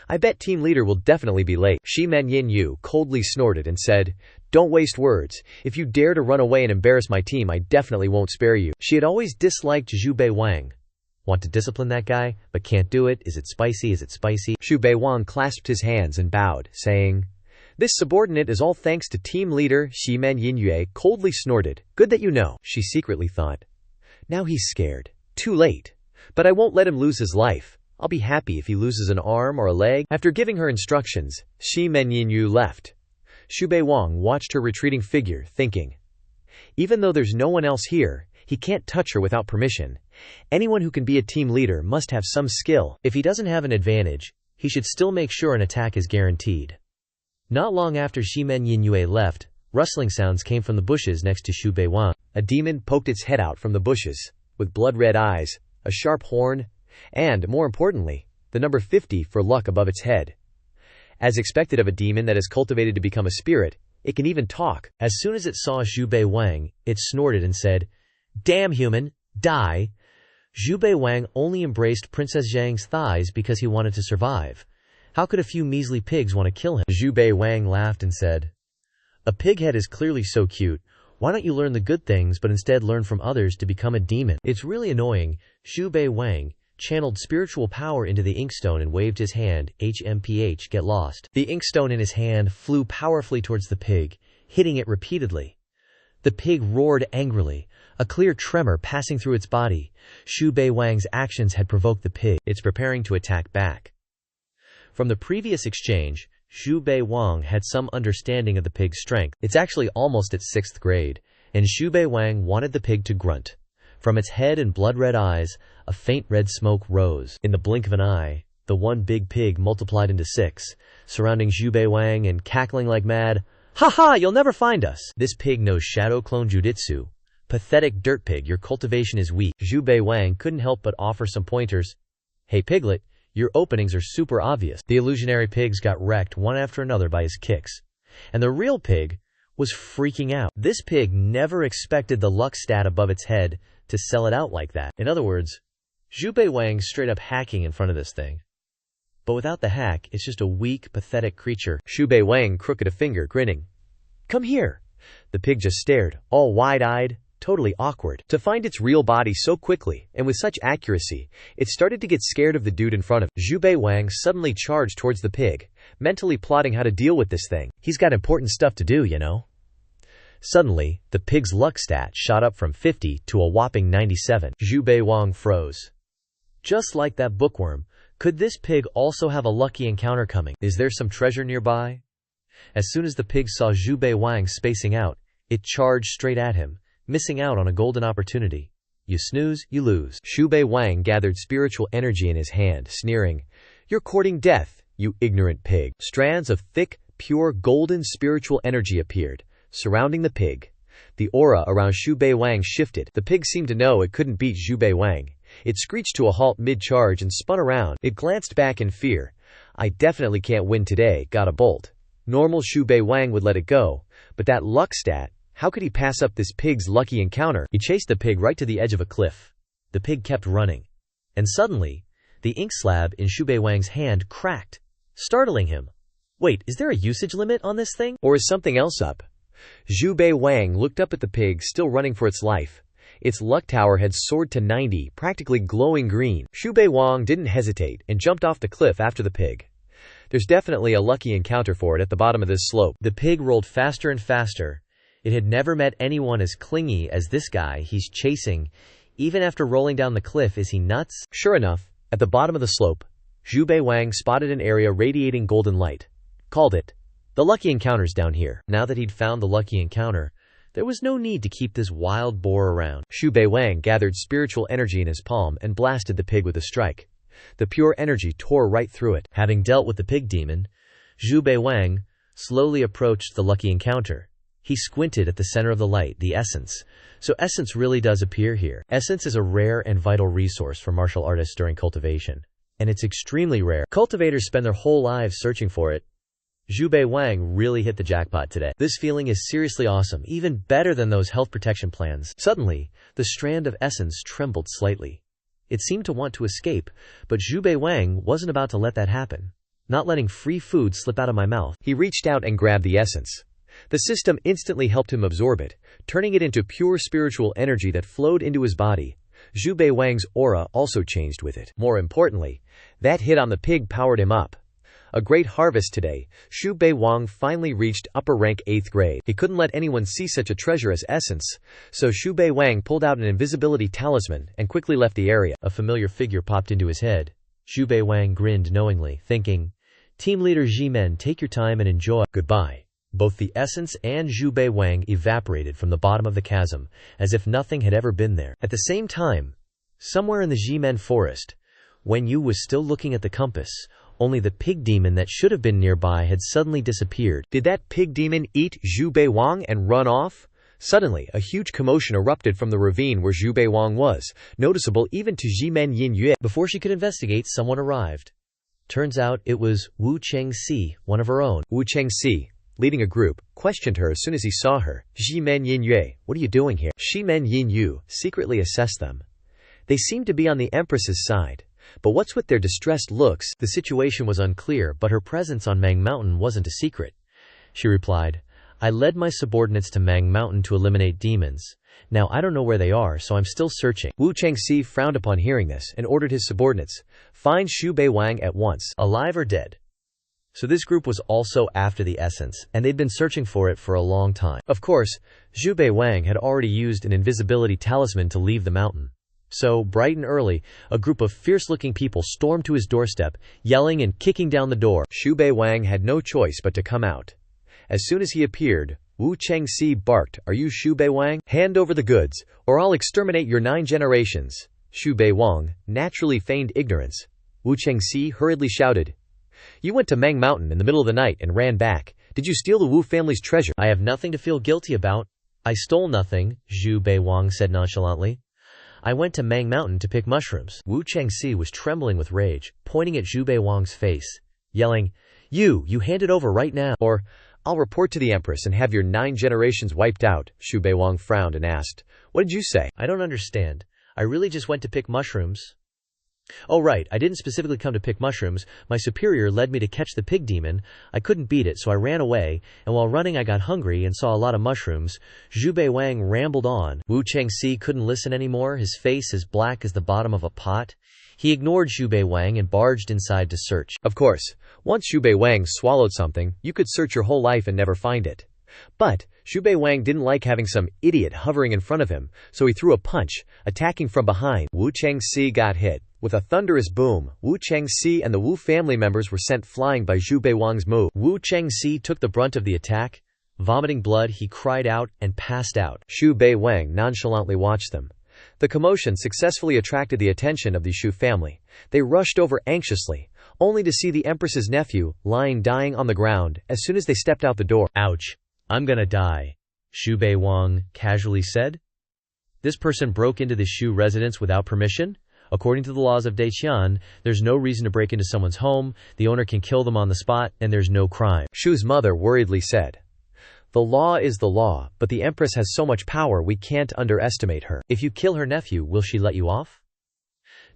"I bet team leader will definitely be late." Shi Men Yin Yu coldly snorted and said, "Don't waste words. If you dare to run away and embarrass my team, I definitely won't spare you." She had always disliked Xu Bei Wang. Want to discipline that guy, but can't do it? Is it spicy? Is it spicy? Xu Bei Wang clasped his hands and bowed, saying, "This subordinate is all thanks to team leader." Shi Men Yin Yue coldly snorted. "Good that you know," she secretly thought. Now he's scared. Too late. But I won't let him lose his life. I'll be happy if he loses an arm or a leg. After giving her instructions, Shi Men Yin Yu left. Xu Bei Wang watched her retreating figure, thinking, even though there's no one else here, he can't touch her without permission. Anyone who can be a team leader must have some skill. If he doesn't have an advantage, he should still make sure an attack is guaranteed. Not long after Shi Men Yin Yue left, rustling sounds came from the bushes next to Xu Bei Wang. A demon poked its head out from the bushes, with blood-red eyes, a sharp horn, and, more importantly, the number 50 for luck above its head. As expected of a demon that is cultivated to become a spirit, it can even talk. As soon as it saw Xu Bei Wang, it snorted and said, "Damn human, die!" Xu Bei Wang only embraced Princess Zhang's thighs because he wanted to survive. How could a few measly pigs want to kill him? Xu Bei Wang laughed and said, "A pig head is clearly so cute. Why don't you learn the good things but instead learn from others to become a demon?" It's really annoying. Xu Bei Wang channeled spiritual power into the inkstone and waved his hand, HMPH, get lost. The inkstone in his hand flew powerfully towards the pig, hitting it repeatedly. The pig roared angrily, a clear tremor passing through its body. Xu Bei Wang's actions had provoked the pig. It's preparing to attack back. From the previous exchange, Xu Bei Wang had some understanding of the pig's strength. It's actually almost at 6th grade, and Xu Bei Wang wanted the pig to grunt. From its head and blood-red eyes, a faint red smoke rose. In the blink of an eye, the one big pig multiplied into 6, surrounding Xu Bei Wang and cackling like mad. "Ha ha, you'll never find us!" This pig knows shadow clone jujitsu. Pathetic dirt pig, your cultivation is weak. Xu Bei Wang couldn't help but offer some pointers. Hey piglet, your openings are super obvious. The illusionary pigs got wrecked one after another by his kicks. And the real pig was freaking out. This pig never expected the luck stat above its head to sell it out like that. In other words, Xu Bei Wang straight up hacking in front of this thing. But without the hack, it's just a weak, pathetic creature. Xu Bei Wang crooked a finger, grinning. "Come here." The pig just stared, all wide-eyed, totally awkward. To find its real body so quickly, and with such accuracy, it started to get scared of the dude in front of it. Xu Bei Wang suddenly charged towards the pig, mentally plotting how to deal with this thing. He's got important stuff to do, you know. Suddenly, the pig's luck stat shot up from 50 to a whopping 97. Xu Bei Wang froze. Just like that bookworm, could this pig also have a lucky encounter coming? Is there some treasure nearby? As soon as the pig saw Xu Bei Wang spacing out, it charged straight at him, missing out on a golden opportunity. You snooze, you lose. Xu Bei Wang gathered spiritual energy in his hand, sneering, "You're courting death, you ignorant pig." Strands of thick, pure, golden spiritual energy appeared, surrounding the pig. The aura around Xu Bei Wang shifted. The pig seemed to know it couldn't beat Xu Bei Wang. It screeched to a halt mid-charge and spun around. It glanced back in fear. "I definitely can't win today, gotta bolt." Normal Xu Bei Wang would let it go, but that luck stat, how could he pass up this pig's lucky encounter? He chased the pig right to the edge of a cliff. The pig kept running. And suddenly, the ink slab in Xu Bei Wang's hand cracked, startling him. Wait, is there a usage limit on this thing? Or is something else up? Xu Bei Wang looked up at the pig still running for its life. Its luck tower had soared to 90, practically glowing green. Xu Bei Wang didn't hesitate and jumped off the cliff after the pig. There's definitely a lucky encounter for it at the bottom of this slope. The pig rolled faster and faster. It had never met anyone as clingy as this guy he's chasing, even after rolling down the cliff. Is he nuts? Sure enough, at the bottom of the slope, Xu Bei Wang spotted an area radiating golden light. Called it, "The lucky encounter's down here." Now that he'd found the lucky encounter, there was no need to keep this wild boar around. Xu Bei Wang gathered spiritual energy in his palm and blasted the pig with a strike. The pure energy tore right through it. Having dealt with the pig demon, Xu Bei Wang slowly approached the lucky encounter. He squinted at the center of the light, the essence. So essence really does appear here. Essence is a rare and vital resource for martial artists during cultivation. And it's extremely rare. Cultivators spend their whole lives searching for it. Xu Bei Wang really hit the jackpot today. This feeling is seriously awesome, even better than those health protection plans. Suddenly, the strand of essence trembled slightly. It seemed to want to escape, but Xu Bei Wang wasn't about to let that happen. Not letting free food slip out of my mouth. He reached out and grabbed the essence. The system instantly helped him absorb it, turning it into pure spiritual energy that flowed into his body. Xu Bei Wang's aura also changed with it. More importantly, that hit on the pig powered him up. A great harvest today. Xu Bei Wang finally reached upper rank 8th grade. He couldn't let anyone see such a treasure as essence, so Xu Bei Wang pulled out an invisibility talisman and quickly left the area. A familiar figure popped into his head. Xu Bei Wang grinned knowingly, thinking, "Team leader Ji-men, take your time and enjoy." Goodbye. Both the essence and Xu Bei Wang evaporated from the bottom of the chasm, as if nothing had ever been there. At the same time, somewhere in the Ji-men forest, Wen Yu was still looking at the compass. Only the pig demon that should have been nearby had suddenly disappeared. Did that pig demon eat Xu Bei Wang and run off? Suddenly, a huge commotion erupted from the ravine where Xu Bei Wang was, noticeable even to Jimen Yin-yue. Before she could investigate, someone arrived. Turns out it was Wu Chengxi, one of her own. Wu Chengxi, leading a group, questioned her as soon as he saw her. Jimen Yin-yue, what are you doing here? Shimen Yin-yu secretly assessed them. They seemed to be on the Empress's side. But what's with their distressed looks? The situation was unclear, but her presence on Mang Mountain wasn't a secret. She replied, "I led my subordinates to Mang Mountain to eliminate demons. Now I don't know where they are, so I'm still searching." Wu Chengxi frowned upon hearing this and ordered his subordinates, "Find Xu Bei Wang at once, alive or dead." So this group was also after the essence, and they'd been searching for it for a long time. Of course, Xu Bei Wang had already used an invisibility talisman to leave the mountain. So, bright and early, a group of fierce-looking people stormed to his doorstep, yelling and kicking down the door. Xu Bei Wang had no choice but to come out. As soon as he appeared, Wu Chengxi barked, "Are you Xu Bei Wang? Hand over the goods, or I'll exterminate your 9 generations." Xu Bei Wang naturally feigned ignorance. Wu Chengxi hurriedly shouted, "You went to Mang Mountain in the middle of the night and ran back. Did you steal the Wu family's treasure?" I have nothing to feel guilty about. I stole nothing, Xu Bei Wang said nonchalantly. I went to Mang Mountain to pick mushrooms. Wu Chengxi was trembling with rage, pointing at Xu Bei Wang's face, yelling, You hand it over right now, or I'll report to the Empress and have your 9 generations wiped out." Xu Bei Wang frowned and asked, "What did you say?" I don't understand. I really just went to pick mushrooms. Oh right, I didn't specifically come to pick mushrooms. My superior led me to catch the pig demon. I couldn't beat it, so I ran away, and while running I got hungry and saw a lot of mushrooms. Xu Bei Wang rambled on. Wu Chengxi couldn't listen anymore, his face as black as the bottom of a pot. He ignored Xu Bei Wang and barged inside to search. Of course, once Xu Bei Wang swallowed something, you could search your whole life and never find it. But Xu Bei Wang didn't like having some idiot hovering in front of him, so he threw a punch, attacking from behind. Wu Chengxi got hit. With a thunderous boom, Wu Chengxi and the Wu family members were sent flying by Xu Bei Wang's move. Wu Chengxi took the brunt of the attack. Vomiting blood, he cried out and passed out. Xu Bei Wang nonchalantly watched them. The commotion successfully attracted the attention of the Xu family. They rushed over anxiously, only to see the Empress's nephew lying dying on the ground as soon as they stepped out the door. Ouch. I'm gonna die, Xu Bei Wang casually said. This person broke into the Xu residence without permission? According to the laws of Daiqian, there's no reason to break into someone's home, the owner can kill them on the spot, and there's no crime. Xu's mother worriedly said, "The law is the law, but the Empress has so much power we can't underestimate her." If you kill her nephew, will she let you off?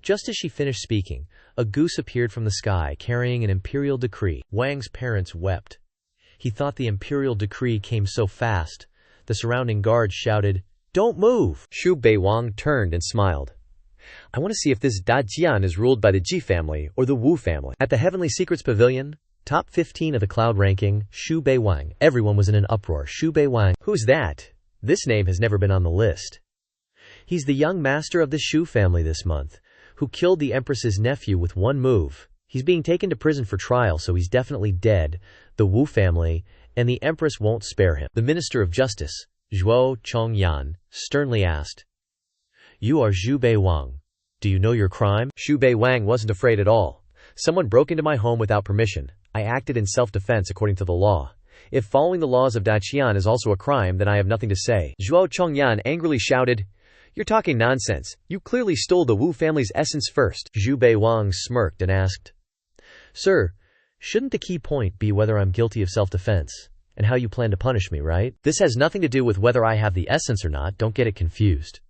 Just as she finished speaking, a goose appeared from the sky carrying an imperial decree. Wang's parents wept. He thought the imperial decree came so fast. The surrounding guards shouted, "Don't move!" Xu Bei Wang turned and smiled. "I want to see if this Dajian is ruled by the Ji family or the Wu family." At the Heavenly Secrets Pavilion, top 15 of the cloud ranking, Xu Bei Wang. Everyone was in an uproar. Xu Bei Wang. Who's that? This name has never been on the list. He's the young master of the Xu family this month, who killed the Empress's nephew with one move. He's being taken to prison for trial, so he's definitely dead. The Wu family, and the Empress won't spare him. The Minister of Justice, Zhuo Chongyan, sternly asked, "You are Xu Bei Wang. Do you know your crime?" Xu Bei Wang wasn't afraid at all. "Someone broke into my home without permission. I acted in self-defense according to the law. If following the laws of Daqian is also a crime, then I have nothing to say." Zhuo Chongyan angrily shouted, "You're talking nonsense. You clearly stole the Wu family's essence first." Xu Bei Wang smirked and asked, "Sir, shouldn't the key point be whether I'm guilty of self-defense, and how you plan to punish me, right? This has nothing to do with whether I have the essence or not, don't get it confused.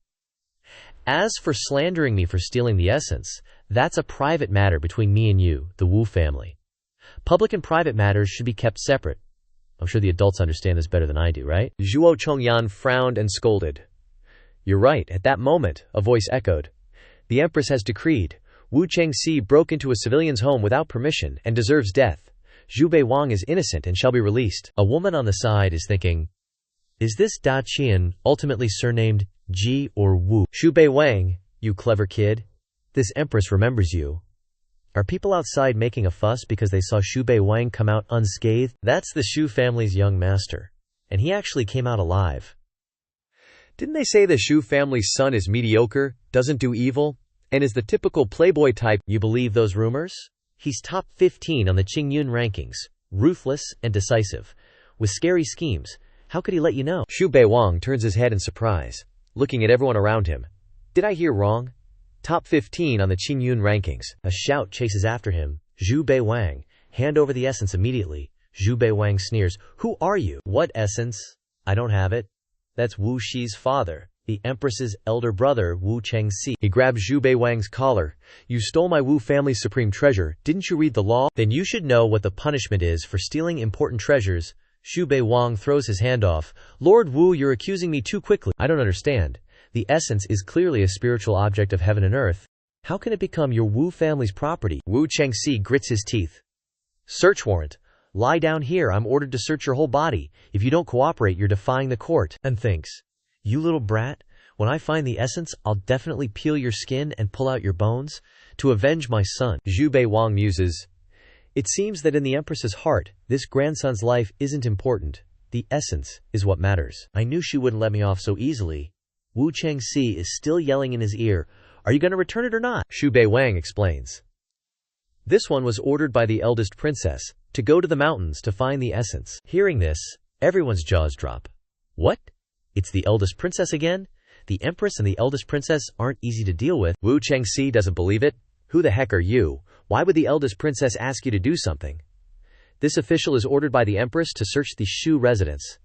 As for slandering me for stealing the essence, that's a private matter between me and you, the Wu family. Public and private matters should be kept separate. I'm sure the adults understand this better than I do, right?" Zhuo Chongyan frowned and scolded. "You're right." At that moment, a voice echoed, "The Empress has decreed. Wu Chengxi broke into a civilian's home without permission and deserves death. Xu Bei Wang is innocent and shall be released." A woman on the side is thinking, is this Da Qian, ultimately surnamed Ji or Wu? Xu Bei Wang, you clever kid. This Empress remembers you. Are people outside making a fuss because they saw Xu Bei Wang come out unscathed? That's the Xu family's young master, and he actually came out alive. Didn't they say the Xu family's son is mediocre, doesn't do evil, and is the typical playboy type? You believe those rumors? He's top 15 on the Qingyun rankings, ruthless and decisive, with scary schemes. How could he let you know? Xu Bei Wang turns his head in surprise, looking at everyone around him. Did I hear wrong? Top 15 on the Qingyun rankings. A shout chases after him. Xu Bei Wang, hand over the essence immediately. Xu Bei Wang sneers, "Who are you?" "What essence? I don't have it. That's Wu Shi's father, the Empress's elder brother, Wu Chengxi." He grabbed Xu Bei Wang's collar. "You stole my Wu family's supreme treasure. Didn't you read the law?" "Then you should know what the punishment is for stealing important treasures." Xu Bei Wang throws his hand off. "Lord Wu, you're accusing me too quickly. I don't understand. The essence is clearly a spiritual object of heaven and earth. How can it become your Wu family's property?" Wu Chengxi grits his teeth. "Search warrant. Lie down here. I'm ordered to search your whole body. If you don't cooperate, you're defying the court." And thinks, "You little brat, when I find the essence, I'll definitely peel your skin and pull out your bones to avenge my son." Xu Bei Wang muses, "It seems that in the Empress's heart, this grandson's life isn't important. The essence is what matters. I knew she wouldn't let me off so easily. Wu Chengxi is still yelling in his ear, "Are you going to return it or not?" Xu Bei Wang explains. This one was ordered by the eldest princess to go to the mountains to find the essence. Hearing this, everyone's jaws drop. What? It's the eldest princess again? The empress and the eldest princess aren't easy to deal with. Wu Chengxi doesn't believe it. Who the heck are you? Why would the eldest princess ask you to do something? This official is ordered by the empress to search the Xu residence.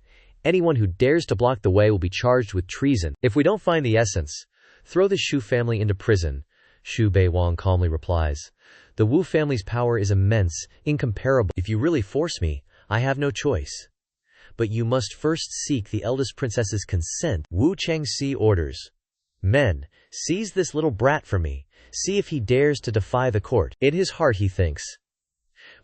Anyone who dares to block the way will be charged with treason. If we don't find the essence, throw the Xu family into prison, Xu Bei Wang calmly replies. The Wu family's power is immense, incomparable. If you really force me, I have no choice. But you must first seek the eldest princess's consent. Wu Chengxi orders. Men, seize this little brat for me. See if he dares to defy the court. In his heart he thinks,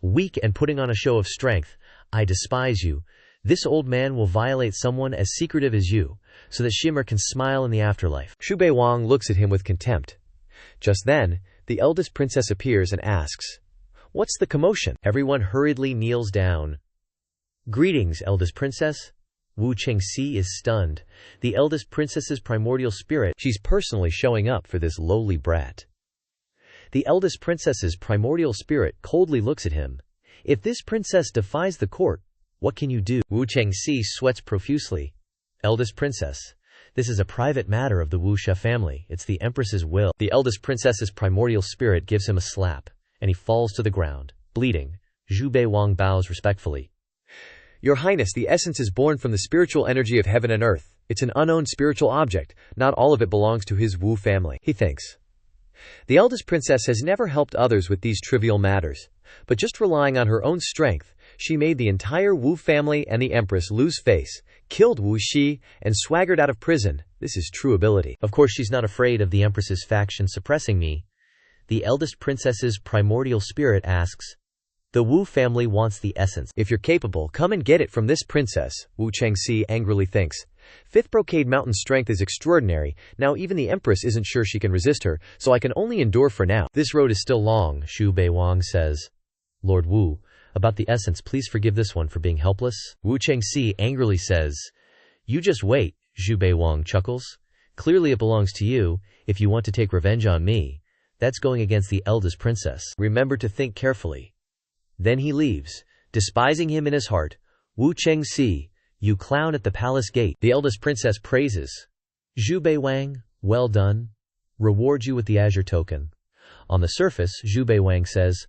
weak and putting on a show of strength, I despise you. This old man will violate someone as secretive as you, so that Shimmer can smile in the afterlife. Xu Bei Wang looks at him with contempt. Just then, the eldest princess appears and asks, "What's the commotion?" Everyone hurriedly kneels down. Greetings, eldest princess. Wu Chengxi is stunned. The eldest princess's primordial spirit, she's personally showing up for this lowly brat. The eldest princess's primordial spirit coldly looks at him. If this princess defies the court, what can you do? Wu Chengxi sweats profusely. Eldest princess, this is a private matter of the Wu Xia family. It's the empress's will. The eldest princess's primordial spirit gives him a slap, and he falls to the ground, bleeding. Xu Bei Wang bows respectfully. Your Highness, the essence is born from the spiritual energy of heaven and earth. It's an unowned spiritual object. Not all of it belongs to his Wu family, he thinks. The eldest princess has never helped others with these trivial matters, but just relying on her own strength, she made the entire Wu family and the empress lose face, killed Wu Xi, and swaggered out of prison. This is true ability. Of course she's not afraid of the empress's faction suppressing me. The eldest princess's primordial spirit asks, the Wu family wants the essence. If you're capable, come and get it from this princess, Wu Chengxi angrily thinks. Fifth Brocade Mountain's strength is extraordinary. Now even the empress isn't sure she can resist her, so I can only endure for now. This road is still long, Xu Bei Wang says. Lord Wu, about the essence, please forgive this one for being helpless. Wu Chengxi angrily says, you just wait, Xu Bei Wang chuckles. Clearly it belongs to you. If you want to take revenge on me, that's going against the eldest princess. Remember to think carefully. Then he leaves, despising him in his heart. Wu Chengxi, you clown at the palace gate. The eldest princess praises. Xu Bei Wang, well done. Reward you with the azure token. On the surface, Xu Bei Wang says,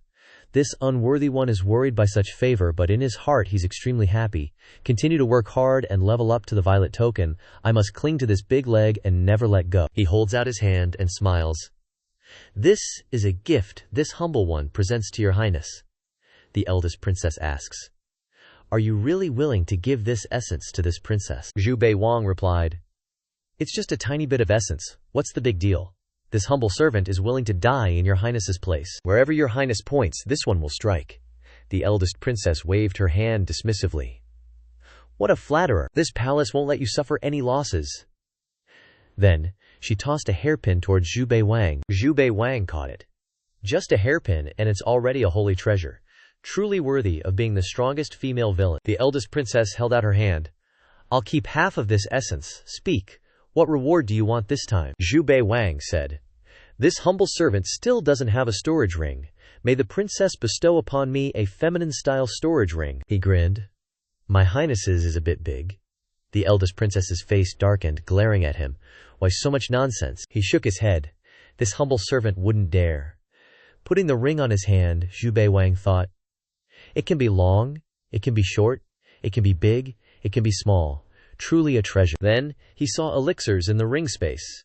this unworthy one is worried by such favor, but in his heart he's extremely happy. Continue to work hard and level up to the violet token. I must cling to this big leg and never let go. He holds out his hand and smiles. This is a gift this humble one presents to your highness. The eldest princess asks, are you really willing to give this essence to this princess? Xu Bei Wang replied, it's just a tiny bit of essence. What's the big deal? This humble servant is willing to die in your highness's place. Wherever your highness points, this one will strike. The eldest princess waved her hand dismissively. What a flatterer. This palace won't let you suffer any losses. Then, she tossed a hairpin towards Xu Bei Wang. Xu Bei Wang caught it. Just a hairpin, and it's already a holy treasure. Truly worthy of being the strongest female villain. The eldest princess held out her hand. I'll keep half of this essence. Speak. What reward do you want this time? Xu Bei Wang said, this humble servant still doesn't have a storage ring. May the princess bestow upon me a feminine-style storage ring. He grinned. My highness's is a bit big. The eldest princess's face darkened, glaring at him. Why so much nonsense? He shook his head. This humble servant wouldn't dare. Putting the ring on his hand, Xu Bei Wang thought, it can be long, it can be short, it can be big, it can be small. Truly a treasure. Then, he saw elixirs in the ring space.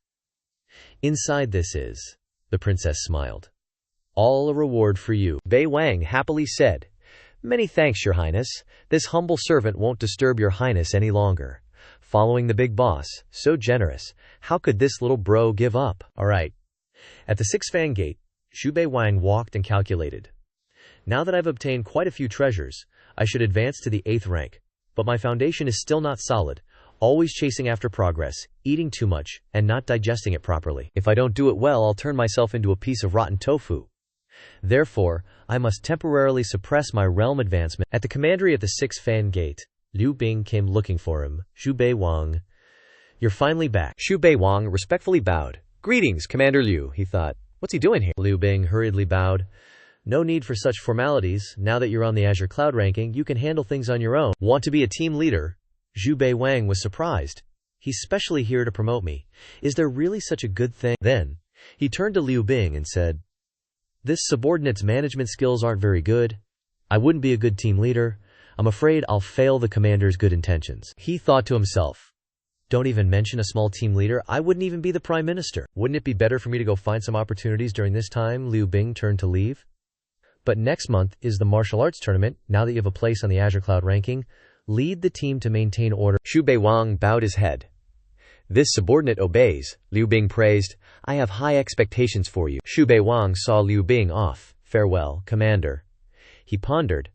Inside this is, the princess smiled. All a reward for you. Bei Wang happily said, many thanks, your highness. This humble servant won't disturb your highness any longer. Following the big boss, so generous, how could this little bro give up? All right. At the 6th fan gate, Xu Bei Wang walked and calculated. Now that I've obtained quite a few treasures, I should advance to the 8th rank. But my foundation is still not solid, always chasing after progress, eating too much, and not digesting it properly. If I don't do it well, I'll turn myself into a piece of rotten tofu. Therefore, I must temporarily suppress my realm advancement. At the commandery at the 6th fan gate, Liu Bing came looking for him. Xu Bei Wang, you're finally back. Xu Bei Wang respectfully bowed. Greetings, Commander Liu, he thought. What's he doing here? Liu Bing hurriedly bowed. No need for such formalities. Now that you're on the Azure Cloud ranking, you can handle things on your own. Want to be a team leader? Xu Bei Wang was surprised. He's specially here to promote me. Is there really such a good thing? Then, he turned to Liu Bing and said, this subordinate's management skills aren't very good. I wouldn't be a good team leader. I'm afraid I'll fail the commander's good intentions. He thought to himself, don't even mention a small team leader. I wouldn't even be the prime minister. Wouldn't it be better for me to go find some opportunities during this time? Liu Bing turned to leave. But next month is the martial arts tournament. Now that you have a place on the Azure Cloud ranking, lead the team to maintain order. Xu Bei Wang bowed his head. This subordinate obeys, Liu Bing praised. I have high expectations for you. Xu Bei Wang saw Liu Bing off. Farewell, Commander. He pondered.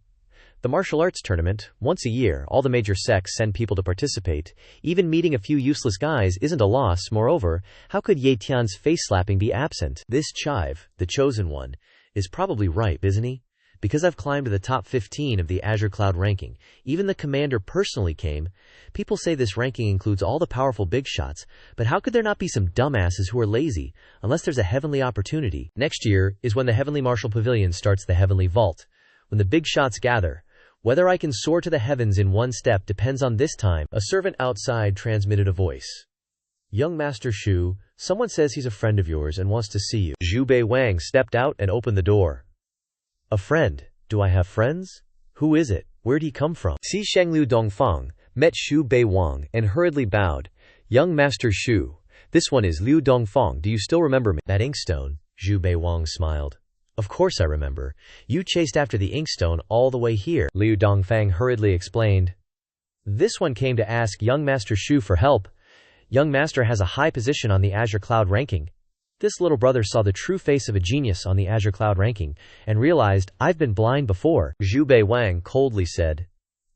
The martial arts tournament, once a year, all the major sects send people to participate. Even meeting a few useless guys isn't a loss. Moreover, how could Ye Tian's face-slapping be absent? This Chive, the chosen one, is probably ripe, isn't he? Because I've climbed to the top 15 of the Azure Cloud ranking. Even the commander personally came. People say this ranking includes all the powerful big shots, but how could there not be some dumbasses who are lazy, unless there's a heavenly opportunity? Next year is when the Heavenly Martial Pavilion starts the Heavenly Vault. When the big shots gather, whether I can soar to the heavens in one step depends on this time. A servant outside transmitted a voice. Young Master Xu, someone says he's a friend of yours and wants to see you. Xu Bei Wang stepped out and opened the door. A friend? Do I have friends? Who is it? Where'd he come from? Si Shenglu Dongfang met Xu Bei Wang and hurriedly bowed. Young Master Xu, this one is Liu Dongfang. Do you still remember me? That inkstone, Xu Bei Wang smiled. Of course I remember. You chased after the inkstone all the way here, Liu Dongfang hurriedly explained. This one came to ask young Master Xu for help. Young Master has a high position on the Azure Cloud ranking. This little brother saw the true face of a genius on the Azure Cloud ranking and realized, I've been blind before. Xu Bei Wang coldly said.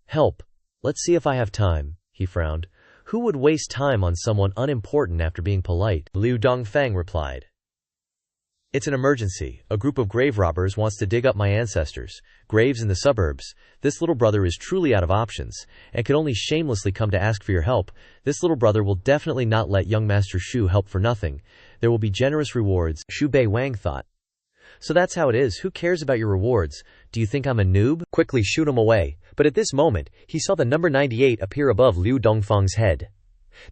Help. Let's see if I have time, he frowned. Who would waste time on someone unimportant after being polite? Liu Dongfang replied. It's an emergency. A group of grave robbers wants to dig up my ancestors' graves in the suburbs. This little brother is truly out of options and could only shamelessly come to ask for your help. This little brother will definitely not let young Master Xu help for nothing. There will be generous rewards, Xu Bei Wang thought. So that's how it is. Who cares about your rewards? Do you think I'm a noob? Quickly shoot him away. But at this moment, he saw the number 98 appear above Liu Dongfang's head.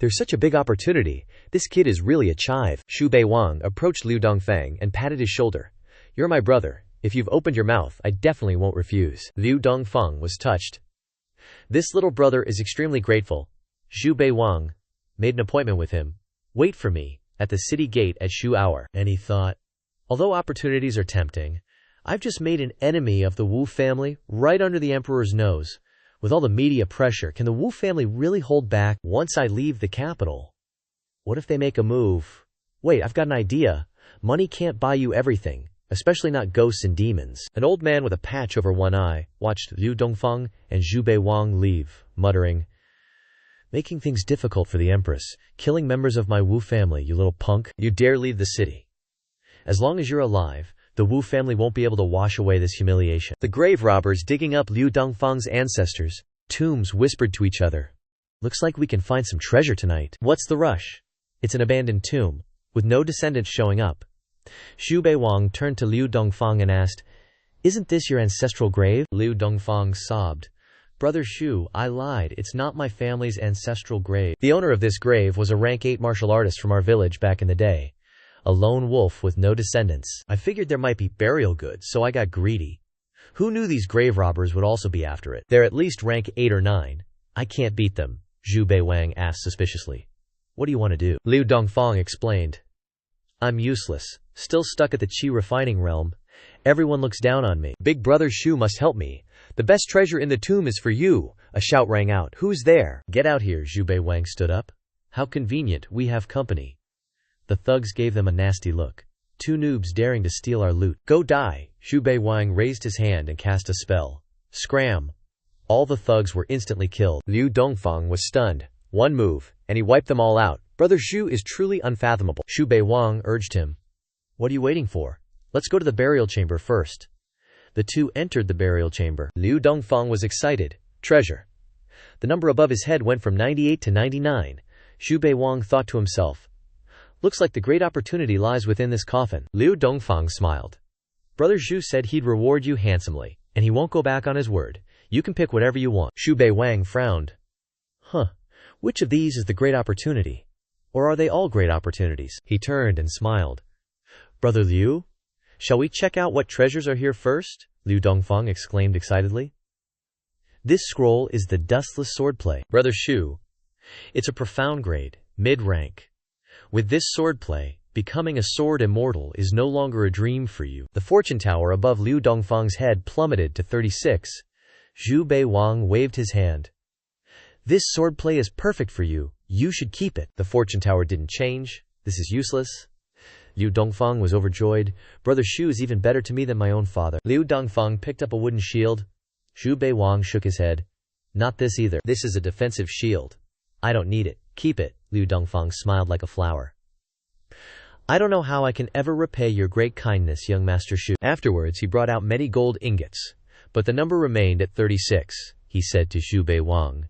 There's such a big opportunity. This kid is really a chive. Xu Bei Wang approached Liu Dongfang and patted his shoulder. You're my brother. If you've opened your mouth, I definitely won't refuse. Liu Dongfang was touched. This little brother is extremely grateful. Xu Bei Wang made an appointment with him. Wait for me at the city gate at Shu hour. And he thought, although opportunities are tempting, I've just made an enemy of the Wu family right under the emperor's nose. With all the media pressure, can the Wu family really hold back once I leave the capital? What if they make a move? Wait, I've got an idea. Money can't buy you everything, especially not ghosts and demons. An old man with a patch over one eye watched Liu Dongfang and Xu Bei Wang leave, muttering, making things difficult for the empress, killing members of my Wu family, you little punk. You dare leave the city. As long as you're alive, the Wu family won't be able to wash away this humiliation. The grave robbers digging up Liu Dongfang's ancestors' tombs whispered to each other. Looks like we can find some treasure tonight. What's the rush? It's an abandoned tomb, with no descendants showing up. Xu Bei Wang turned to Liu Dongfang and asked, isn't this your ancestral grave? Liu Dongfang sobbed. Brother Xu, I lied. It's not my family's ancestral grave. The owner of this grave was a rank 8 martial artist from our village back in the day. A lone wolf with no descendants. I figured there might be burial goods, so I got greedy. Who knew these grave robbers would also be after it? They're at least rank 8 or 9. I can't beat them, Xu Bei Wang asked suspiciously. What do you want to do? Liu Dongfang explained. I'm useless, still stuck at the Qi refining realm. Everyone looks down on me. Big brother Xu must help me. The best treasure in the tomb is for you. A shout rang out. Who's there? Get out here, Xu Bei Wang stood up. How convenient, we have company. The thugs gave them a nasty look. 2 noobs daring to steal our loot. Go die! Xu Bei Wang raised his hand and cast a spell. Scram! All the thugs were instantly killed. Liu Dongfang was stunned. One move, and he wiped them all out. Brother Xu is truly unfathomable. Xu Bei Wang urged him. What are you waiting for? Let's go to the burial chamber first. The two entered the burial chamber. Liu Dongfang was excited. Treasure. The number above his head went from 98 to 99. Xu Bei Wang thought to himself, looks like the great opportunity lies within this coffin. Liu Dongfang smiled. Brother Xu said he'd reward you handsomely, and he won't go back on his word. You can pick whatever you want. Xu Bei Wang frowned. Which of these is the great opportunity? Or are they all great opportunities? He turned and smiled. Brother Liu, shall we check out what treasures are here first? Liu Dongfang exclaimed excitedly. This scroll is the dustless swordplay. Brother Xu, it's a profound grade, mid-rank. With this swordplay, becoming a sword immortal is no longer a dream for you. The fortune tower above Liu Dongfang's head plummeted to 36. Xu Bei Wang waved his hand. This swordplay is perfect for you. You should keep it. The fortune tower didn't change. This is useless. Liu Dongfang was overjoyed. Brother Xu is even better to me than my own father. Liu Dongfang picked up a wooden shield. Xu Bei Wang shook his head. Not this either. This is a defensive shield. I don't need it. Keep it. Liu Dongfang smiled like a flower. I don't know how I can ever repay your great kindness, young Master Xu. Afterwards he brought out many gold ingots, but the number remained at 36. He said to Xu Bei Wang,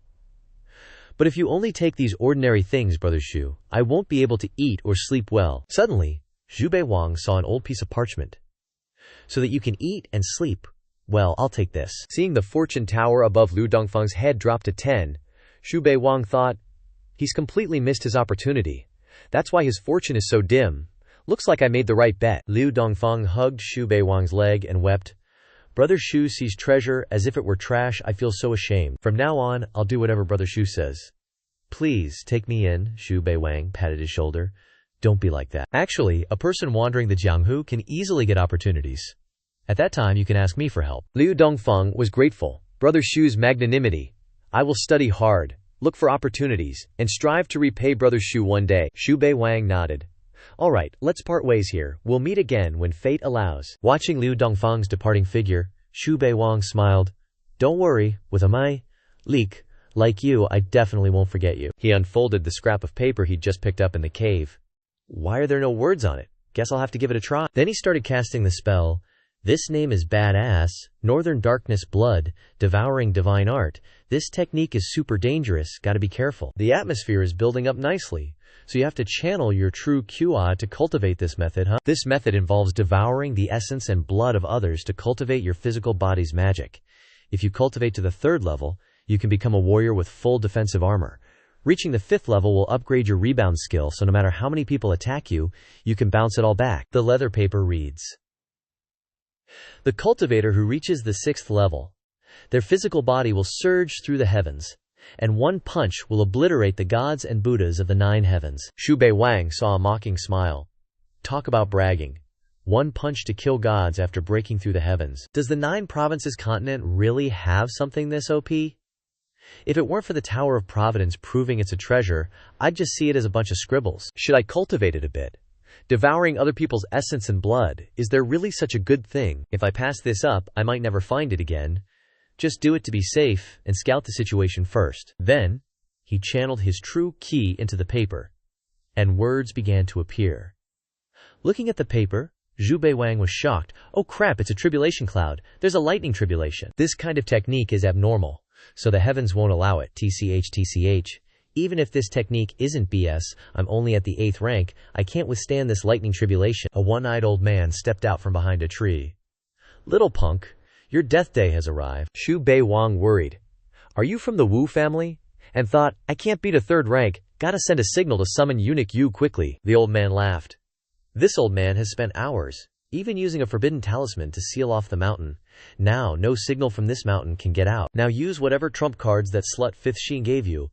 but if you only take these ordinary things, Brother Xu, I won't be able to eat or sleep well. Suddenly, Xu Bei Wang saw an old piece of parchment. So that you can eat and sleep. Well, I'll take this. Seeing the fortune tower above Liu Dongfang's head drop to 10, Xu Bei Wang thought, he's completely missed his opportunity. That's why his fortune is so dim. Looks like I made the right bet. Liu Dongfang hugged Xu Bei Wang's leg and wept. Brother Xu sees treasure as if it were trash. I feel so ashamed. From now on, I'll do whatever Brother Xu says. Please, take me in. Xu Bei Wang patted his shoulder. Don't be like that. Actually, a person wandering the Jianghu can easily get opportunities. At that time, you can ask me for help. Liu Dongfang was grateful. Brother Xu's magnanimity. I will study hard, look for opportunities, and strive to repay Brother Xu one day. Xu Bei Wang nodded. All right, let's part ways here. We'll meet again when fate allows. Watching Liu Dongfang's departing figure, Xu Bei Wang smiled. Don't worry, with a leak like you, I definitely won't forget you. He unfolded the scrap of paper he'd just picked up in the cave. Why are there no words on it? Guess I'll have to give it a try. Then he started casting the spell. This name is Badass, Northern Darkness Blood, Devouring Divine Art. This technique is super dangerous, gotta be careful. The atmosphere is building up nicely, so you have to channel your true QI to cultivate this method, huh? This method involves devouring the essence and blood of others to cultivate your physical body's magic. If you cultivate to the 3rd level, you can become a warrior with full defensive armor. Reaching the 5th level will upgrade your rebound skill, so no matter how many people attack you, you can bounce it all back. The leather paper reads, the cultivator who reaches the 6th level, their physical body will surge through the heavens, and one punch will obliterate the gods and Buddhas of the 9 heavens. Xu Bei Wang saw a mocking smile. Talk about bragging. One punch to kill gods after breaking through the heavens. Does the 9 provinces continent really have something this OP? If it weren't for the Tower of Providence proving it's a treasure, I'd just see it as a bunch of scribbles. Should I cultivate it a bit? Devouring other people's essence and blood, is there really such a good thing? If I pass this up, I might never find it again. Just do it to be safe and scout the situation first. Then, he channeled his true ki into the paper, and words began to appear. Looking at the paper, Xu Bei Wang was shocked. Oh crap, it's a tribulation cloud. There's a lightning tribulation. This kind of technique is abnormal, so the heavens won't allow it. TCH. Even if this technique isn't BS, I'm only at the 8th rank. I can't withstand this lightning tribulation. A one-eyed old man stepped out from behind a tree. Little punk, your death day has arrived. Xu Bei Wang worried. Are you from the Wu family? And thought, I can't beat a 3rd rank. Gotta send a signal to summon eunuch Yu quickly. The old man laughed. This old man has spent hours, even using a forbidden talisman to seal off the mountain. Now, no signal from this mountain can get out. Now use whatever trump cards that slut 5th Xin gave you.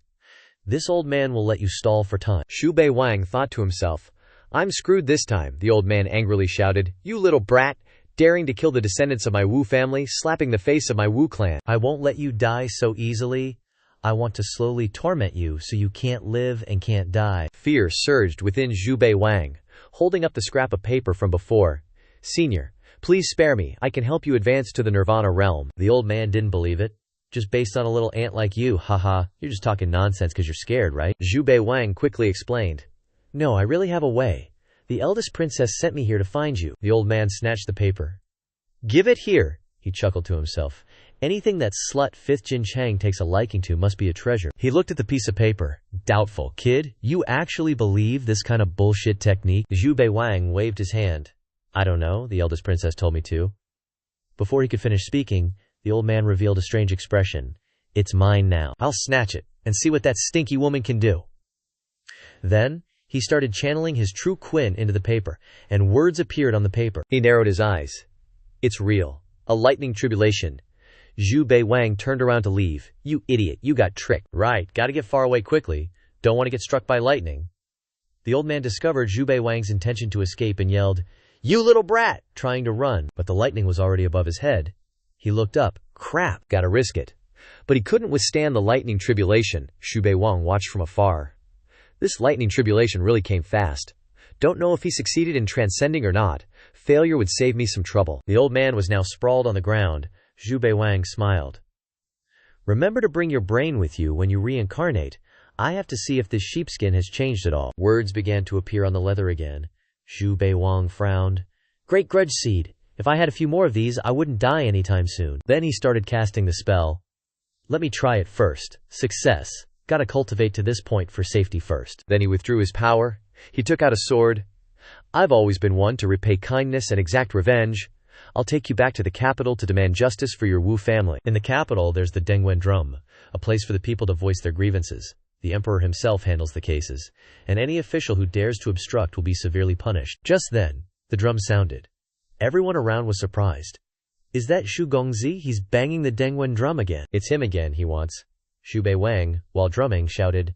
This old man will let you stall for time. Xu Bei Wang thought to himself, I'm screwed this time. The old man angrily shouted, you little brat, daring to kill the descendants of my Wu family, slapping the face of my Wu clan. I won't let you die so easily. I want to slowly torment you so you can't live and can't die. Fear surged within Xu Bei Wang, holding up the scrap of paper from before. Senior, please spare me. I can help you advance to the Nirvana realm. The old man didn't believe it. Just based on a little ant like you, haha, you're just talking nonsense because you're scared, right? Xu Bei Wang quickly explained. No, I really have a way. The eldest princess sent me here to find you. The old man snatched the paper. Give it here, he chuckled to himself. Anything that slut 5th Jin Chang takes a liking to must be a treasure. He looked at the piece of paper. Doubtful. Kid, you actually believe this kind of bullshit technique? Xu Bei Wang waved his hand. I don't know, the eldest princess told me to. Before he could finish speaking, the old man revealed a strange expression. It's mine now. I'll snatch it and see what that stinky woman can do. Then, he started channeling his true Qin into the paper, and words appeared on the paper. He narrowed his eyes. It's real. A lightning tribulation. Xu Bei Wang turned around to leave. You idiot, you got tricked. Right, gotta get far away quickly. Don't want to get struck by lightning. The old man discovered Xu Bei Wang's intention to escape and yelled, You little brat! Trying to run, but the lightning was already above his head. He looked up. Crap, gotta risk it. But he couldn't withstand the lightning tribulation. Xu Bei Wang watched from afar. This lightning tribulation really came fast. Don't know if he succeeded in transcending or not. Failure would save me some trouble. The old man was now sprawled on the ground. Xu Bei Wang smiled. Remember to bring your brain with you when you reincarnate. I have to see if this sheepskin has changed at all. Words began to appear on the leather again. Xu Bei Wang frowned. Great grudge seed. If I had a few more of these, I wouldn't die anytime soon. Then he started casting the spell. Let me try it first. Success. Gotta cultivate to this point for safety first. Then he withdrew his power. He took out a sword. I've always been one to repay kindness and exact revenge. I'll take you back to the capital to demand justice for your Wu family. In the capital, there's the Dengwen Drum, a place for the people to voice their grievances. The emperor himself handles the cases, and any official who dares to obstruct will be severely punished. Just then, the drum sounded. Everyone around was surprised. Is that Xu Gongzi? He's banging the Dengwen drum again. It's him again, he wants. Xu Bei Wang, while drumming, shouted,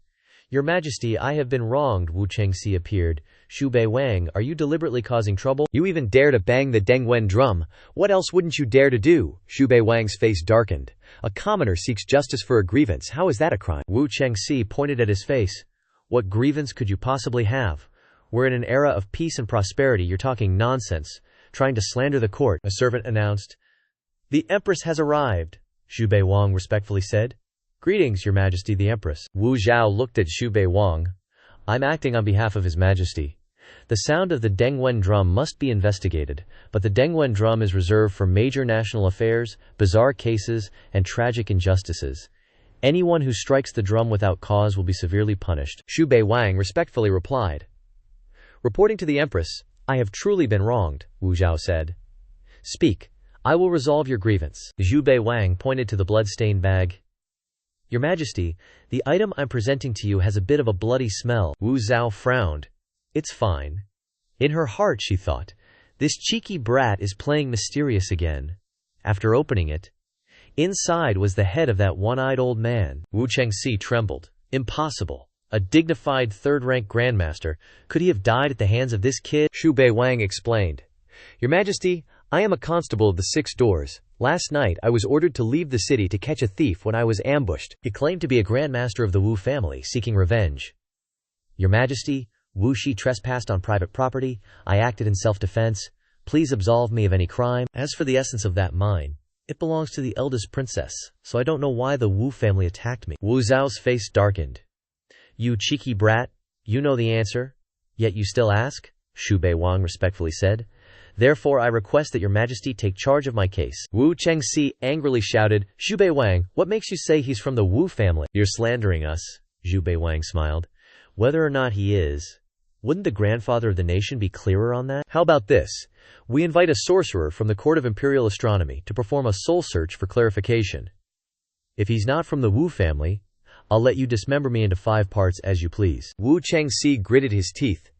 Your Majesty, I have been wronged. Wu Chengxi appeared. Xu Bei Wang, are you deliberately causing trouble? You even dare to bang the Dengwen drum. What else wouldn't you dare to do? Xu Bei Wang's face darkened. A commoner seeks justice for a grievance. How is that a crime? Wu Chengxi pointed at his face. What grievance could you possibly have? We're in an era of peace and prosperity. You're talking nonsense, trying to slander the court. A servant announced. The Empress has arrived, Xu Bei Wang respectfully said. Greetings, Your Majesty the Empress. Wu Zhao looked at Xu Bei Wang. I'm acting on behalf of His Majesty. The sound of the Dengwen drum must be investigated, but the Dengwen drum is reserved for major national affairs, bizarre cases, and tragic injustices. Anyone who strikes the drum without cause will be severely punished. Xu Bei Wang respectfully replied. Reporting to the Empress, I have truly been wronged, Wu Zhao said. Speak. I will resolve your grievance. Xu Bei Wang pointed to the blood-stained bag. Your Majesty, the item I'm presenting to you has a bit of a bloody smell. Wu Zhao frowned. It's fine. In her heart, she thought, this cheeky brat is playing mysterious again. After opening it, inside was the head of that one-eyed old man. Wu Chengxi trembled. Impossible. A dignified third-rank grandmaster. Could he have died at the hands of this kid? Xu Bei Wang explained. Your Majesty, I am a constable of the 6 doors. Last night, I was ordered to leave the city to catch a thief when I was ambushed. He claimed to be a grandmaster of the Wu family, seeking revenge. Your Majesty, Wu Shi trespassed on private property. I acted in self-defense. Please absolve me of any crime. As for the essence of that mine, it belongs to the eldest princess, so I don't know why the Wu family attacked me. Wu Zhao's face darkened. You cheeky brat, you know the answer, yet you still ask? Xu Bei Wang respectfully said. Therefore I request that Your Majesty take charge of my case. Wu Chengxi angrily shouted, Xu Bei Wang, what makes you say he's from the Wu family? You're slandering us, Xu Bei Wang smiled. Whether or not he is, wouldn't the grandfather of the nation be clearer on that? How about this? We invite a sorcerer from the Court of Imperial Astronomy to perform a soul search for clarification. If he's not from the Wu family, I'll let you dismember me into 5 parts as you please. Wu Chengxi gritted his teeth.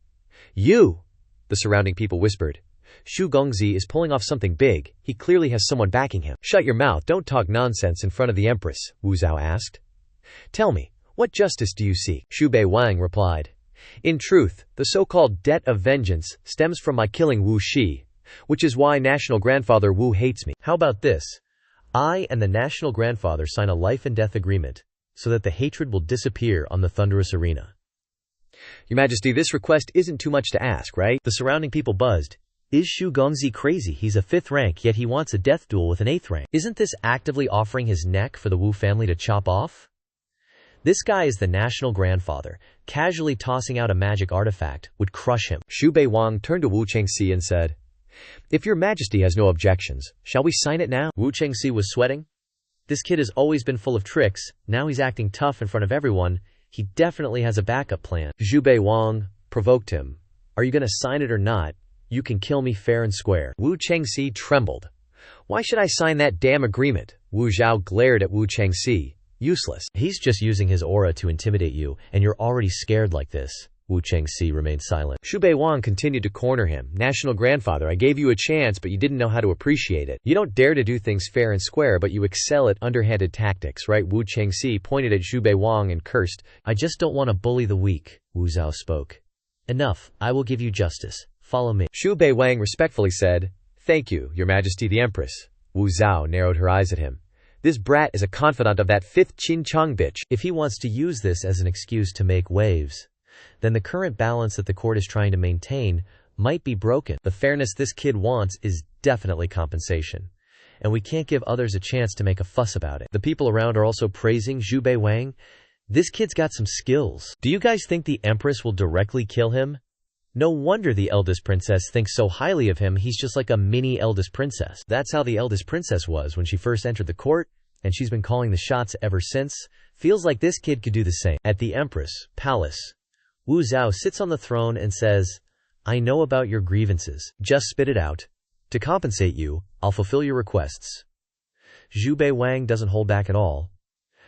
You! The surrounding people whispered. Xu Gongzi is pulling off something big. He clearly has someone backing him. Shut your mouth, don't talk nonsense in front of the Empress, Wu Zhao asked. Tell me, what justice do you seek? Xu Bei Wang replied. In truth, the so-called debt of vengeance stems from my killing Wu Shi, which is why National Grandfather Wu hates me. How about this? I and the National Grandfather sign a life and death agreement, so that the hatred will disappear on the thunderous arena. Your Majesty, this request isn't too much to ask, right? The surrounding people buzzed. Is Xu Gongzi crazy? He's a 5th rank, yet he wants a death duel with an 8th rank. Isn't this actively offering his neck for the Wu family to chop off? This guy is the national grandfather. Casually tossing out a magic artifact would crush him. Xu Bei Wang turned to Wu Chengxi and said, If Your Majesty has no objections, shall we sign it now? Wu Chengxi was sweating. This kid has always been full of tricks, now he's acting tough in front of everyone. He definitely has a backup plan. Xu Bei Wang provoked him. Are you gonna sign it or not? You can kill me fair and square. Wu Chengxi trembled. Why should I sign that damn agreement? Wu Zhao glared at Wu Chengxi. Useless. He's just using his aura to intimidate you, and you're already scared like this. Wu Chengxi remained silent. Xu Bei Wang continued to corner him. National grandfather, I gave you a chance, but you didn't know how to appreciate it. You don't dare to do things fair and square, but you excel at underhanded tactics, right? Wu Chengxi pointed at Xu Bei Wang and cursed. I just don't want to bully the weak, Wu Zhao spoke. Enough, I will give you justice. Follow me. Xu Bei Wang respectfully said, Thank you, Your Majesty the Empress. Wu Zhao narrowed her eyes at him. This brat is a confidant of that fifth Qin Chang bitch. If he wants to use this as an excuse to make waves, then the current balance that the court is trying to maintain might be broken. The fairness this kid wants is definitely compensation, and we can't give others a chance to make a fuss about it. The people around are also praising Xu Bei Wang. This kid's got some skills. Do you guys think the Empress will directly kill him? No wonder the Eldest Princess thinks so highly of him. He's just like a mini Eldest Princess. That's how the Eldest Princess was when she first entered the court, and she's been calling the shots ever since. Feels like this kid could do the same. At the Empress Palace, Wu Zhao sits on the throne and says, I know about your grievances. Just spit it out. To compensate you, I'll fulfill your requests. Xu Bei Wang doesn't hold back at all.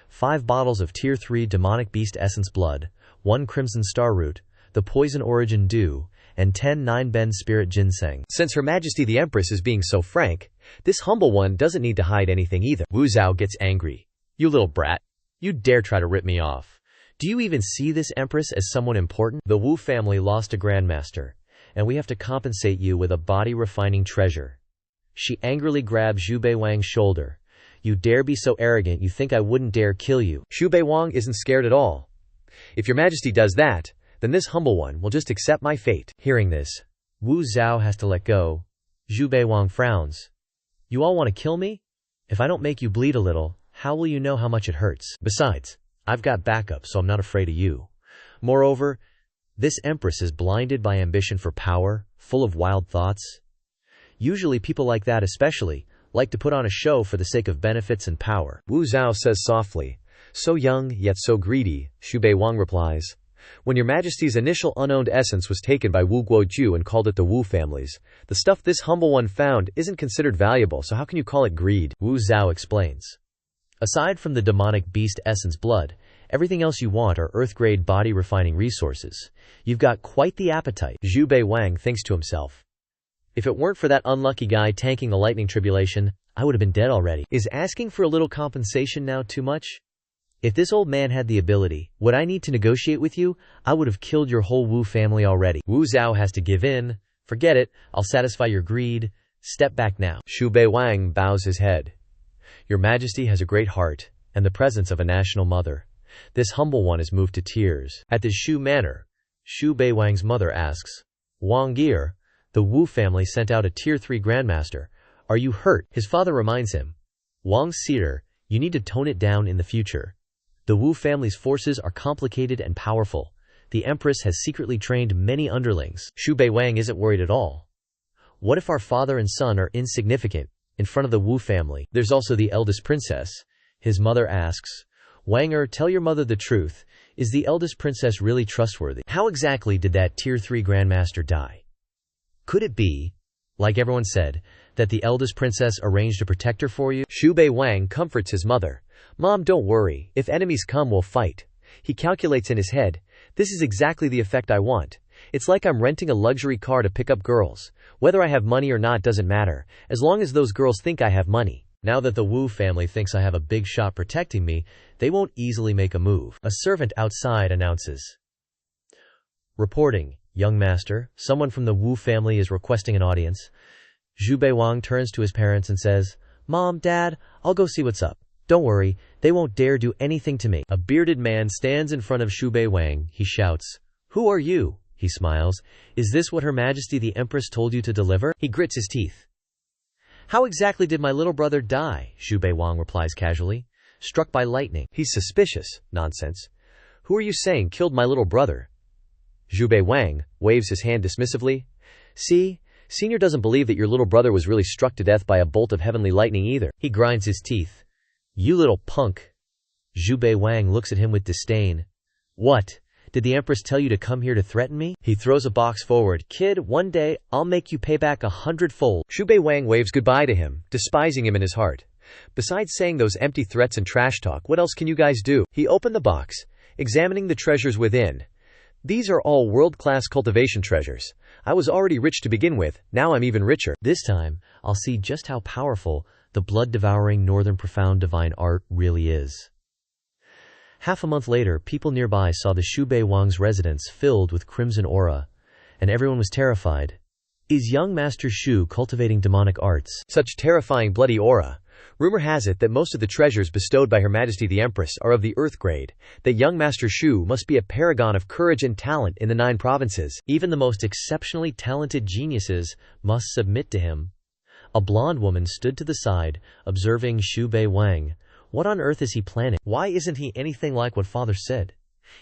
5 bottles of Tier 3 Demonic Beast Essence Blood, 1 Crimson Star Root, the Poison Origin Dew, and 10 9-Ben Spirit Ginseng. Since Her Majesty the Empress is being so frank, this humble one doesn't need to hide anything either. Wu Zhao gets angry. You little brat. You dare try to rip me off. Do you even see this Empress as someone important? The Wu family lost a grandmaster, and we have to compensate you with a body-refining treasure. She angrily grabbed Xu Bei Wang's shoulder. You dare be so arrogant you think I wouldn't dare kill you. Xu Bei Wang isn't scared at all. If Your Majesty does that, then this humble one will just accept my fate. Hearing this, Wu Zhao has to let go. Xu Bei Wang frowns. You all want to kill me? If I don't make you bleed a little, how will you know how much it hurts? Besides, I've got backup, so I'm not afraid of you. Moreover, this Empress is blinded by ambition for power, full of wild thoughts. Usually people like that especially like to put on a show for the sake of benefits and power. Wu Zhao says softly. So young, yet so greedy, Xu Bei Wang replies. When Your Majesty's initial unowned essence was taken by Wu Guoju and called it the Wu family's, the stuff this humble one found isn't considered valuable, so how can you call it greed? Wu Zhao explains. Aside from the demonic beast essence blood, everything else you want are earth-grade body-refining resources. You've got quite the appetite. Xu Bei Wang thinks to himself. If it weren't for that unlucky guy tanking the lightning tribulation, I would have been dead already. Is asking for a little compensation now too much? If this old man had the ability, would I need to negotiate with you? I would have killed your whole Wu family already. Wu Zhao has to give in. Forget it, I'll satisfy your greed. Step back now. Xu Bei Wang bows his head. Your Majesty has a great heart, and the presence of a national mother. This humble one is moved to tears. At the Xu Manor, Xu Bei Wang's mother asks, Wang Gear, the Wu family sent out a Tier 3 Grandmaster. Are you hurt? His father reminds him, Wang Cedar, you need to tone it down in the future. The Wu family's forces are complicated and powerful. The Empress has secretly trained many underlings. Xu Bei Wang isn't worried at all. What if our father and son are insignificant in front of the Wu family? There's also the Eldest Princess. His mother asks, Wanger, tell your mother the truth. Is the Eldest Princess really trustworthy? How exactly did that Tier 3 Grandmaster die? Could it be, like everyone said, that the Eldest Princess arranged a protector for you? Xu Bei Wang comforts his mother. Mom, don't worry. If enemies come, we'll fight. He calculates in his head. This is exactly the effect I want. It's like I'm renting a luxury car to pick up girls. Whether I have money or not doesn't matter, as long as those girls think I have money. Now that the Wu family thinks I have a big shot protecting me, they won't easily make a move. A servant outside announces. Reporting, young master, someone from the Wu family is requesting an audience. Xu Bei Wang turns to his parents and says, Mom, Dad, I'll go see what's up. Don't worry, they won't dare do anything to me. A bearded man stands in front of Xu Bei Wang. He shouts, Who are you? He smiles. Is this what Her Majesty the Empress told you to deliver? He grits his teeth. How exactly did my little brother die? Xu Bei Wang replies casually. Struck by lightning. He's suspicious. Nonsense. Who are you saying killed my little brother? Xu Bei Wang waves his hand dismissively. See, Senior doesn't believe that your little brother was really struck to death by a bolt of heavenly lightning either. He grinds his teeth. You little punk. Xu Bei Wang looks at him with disdain. What? Did the Empress tell you to come here to threaten me? He throws a box forward. Kid, one day, I'll make you pay back 100-fold. Xu Bei Wang waves goodbye to him, despising him in his heart. Besides saying those empty threats and trash talk, what else can you guys do? He opened the box, examining the treasures within. These are all world-class cultivation treasures. I was already rich to begin with, now I'm even richer. This time, I'll see just how powerful the blood-devouring northern profound divine art really is. Half a month later, people nearby saw the Xu Bei Wang's residence filled with crimson aura, and everyone was terrified. Is young Master Xu cultivating demonic arts? Such terrifying bloody aura. Rumor has it that most of the treasures bestowed by Her Majesty the Empress are of the earth grade, that young Master Xu must be a paragon of courage and talent in the 9 provinces. Even the most exceptionally talented geniuses must submit to him. A blonde woman stood to the side, observing Xu Bei Wang. What on earth is he planning? Why isn't he anything like what father said?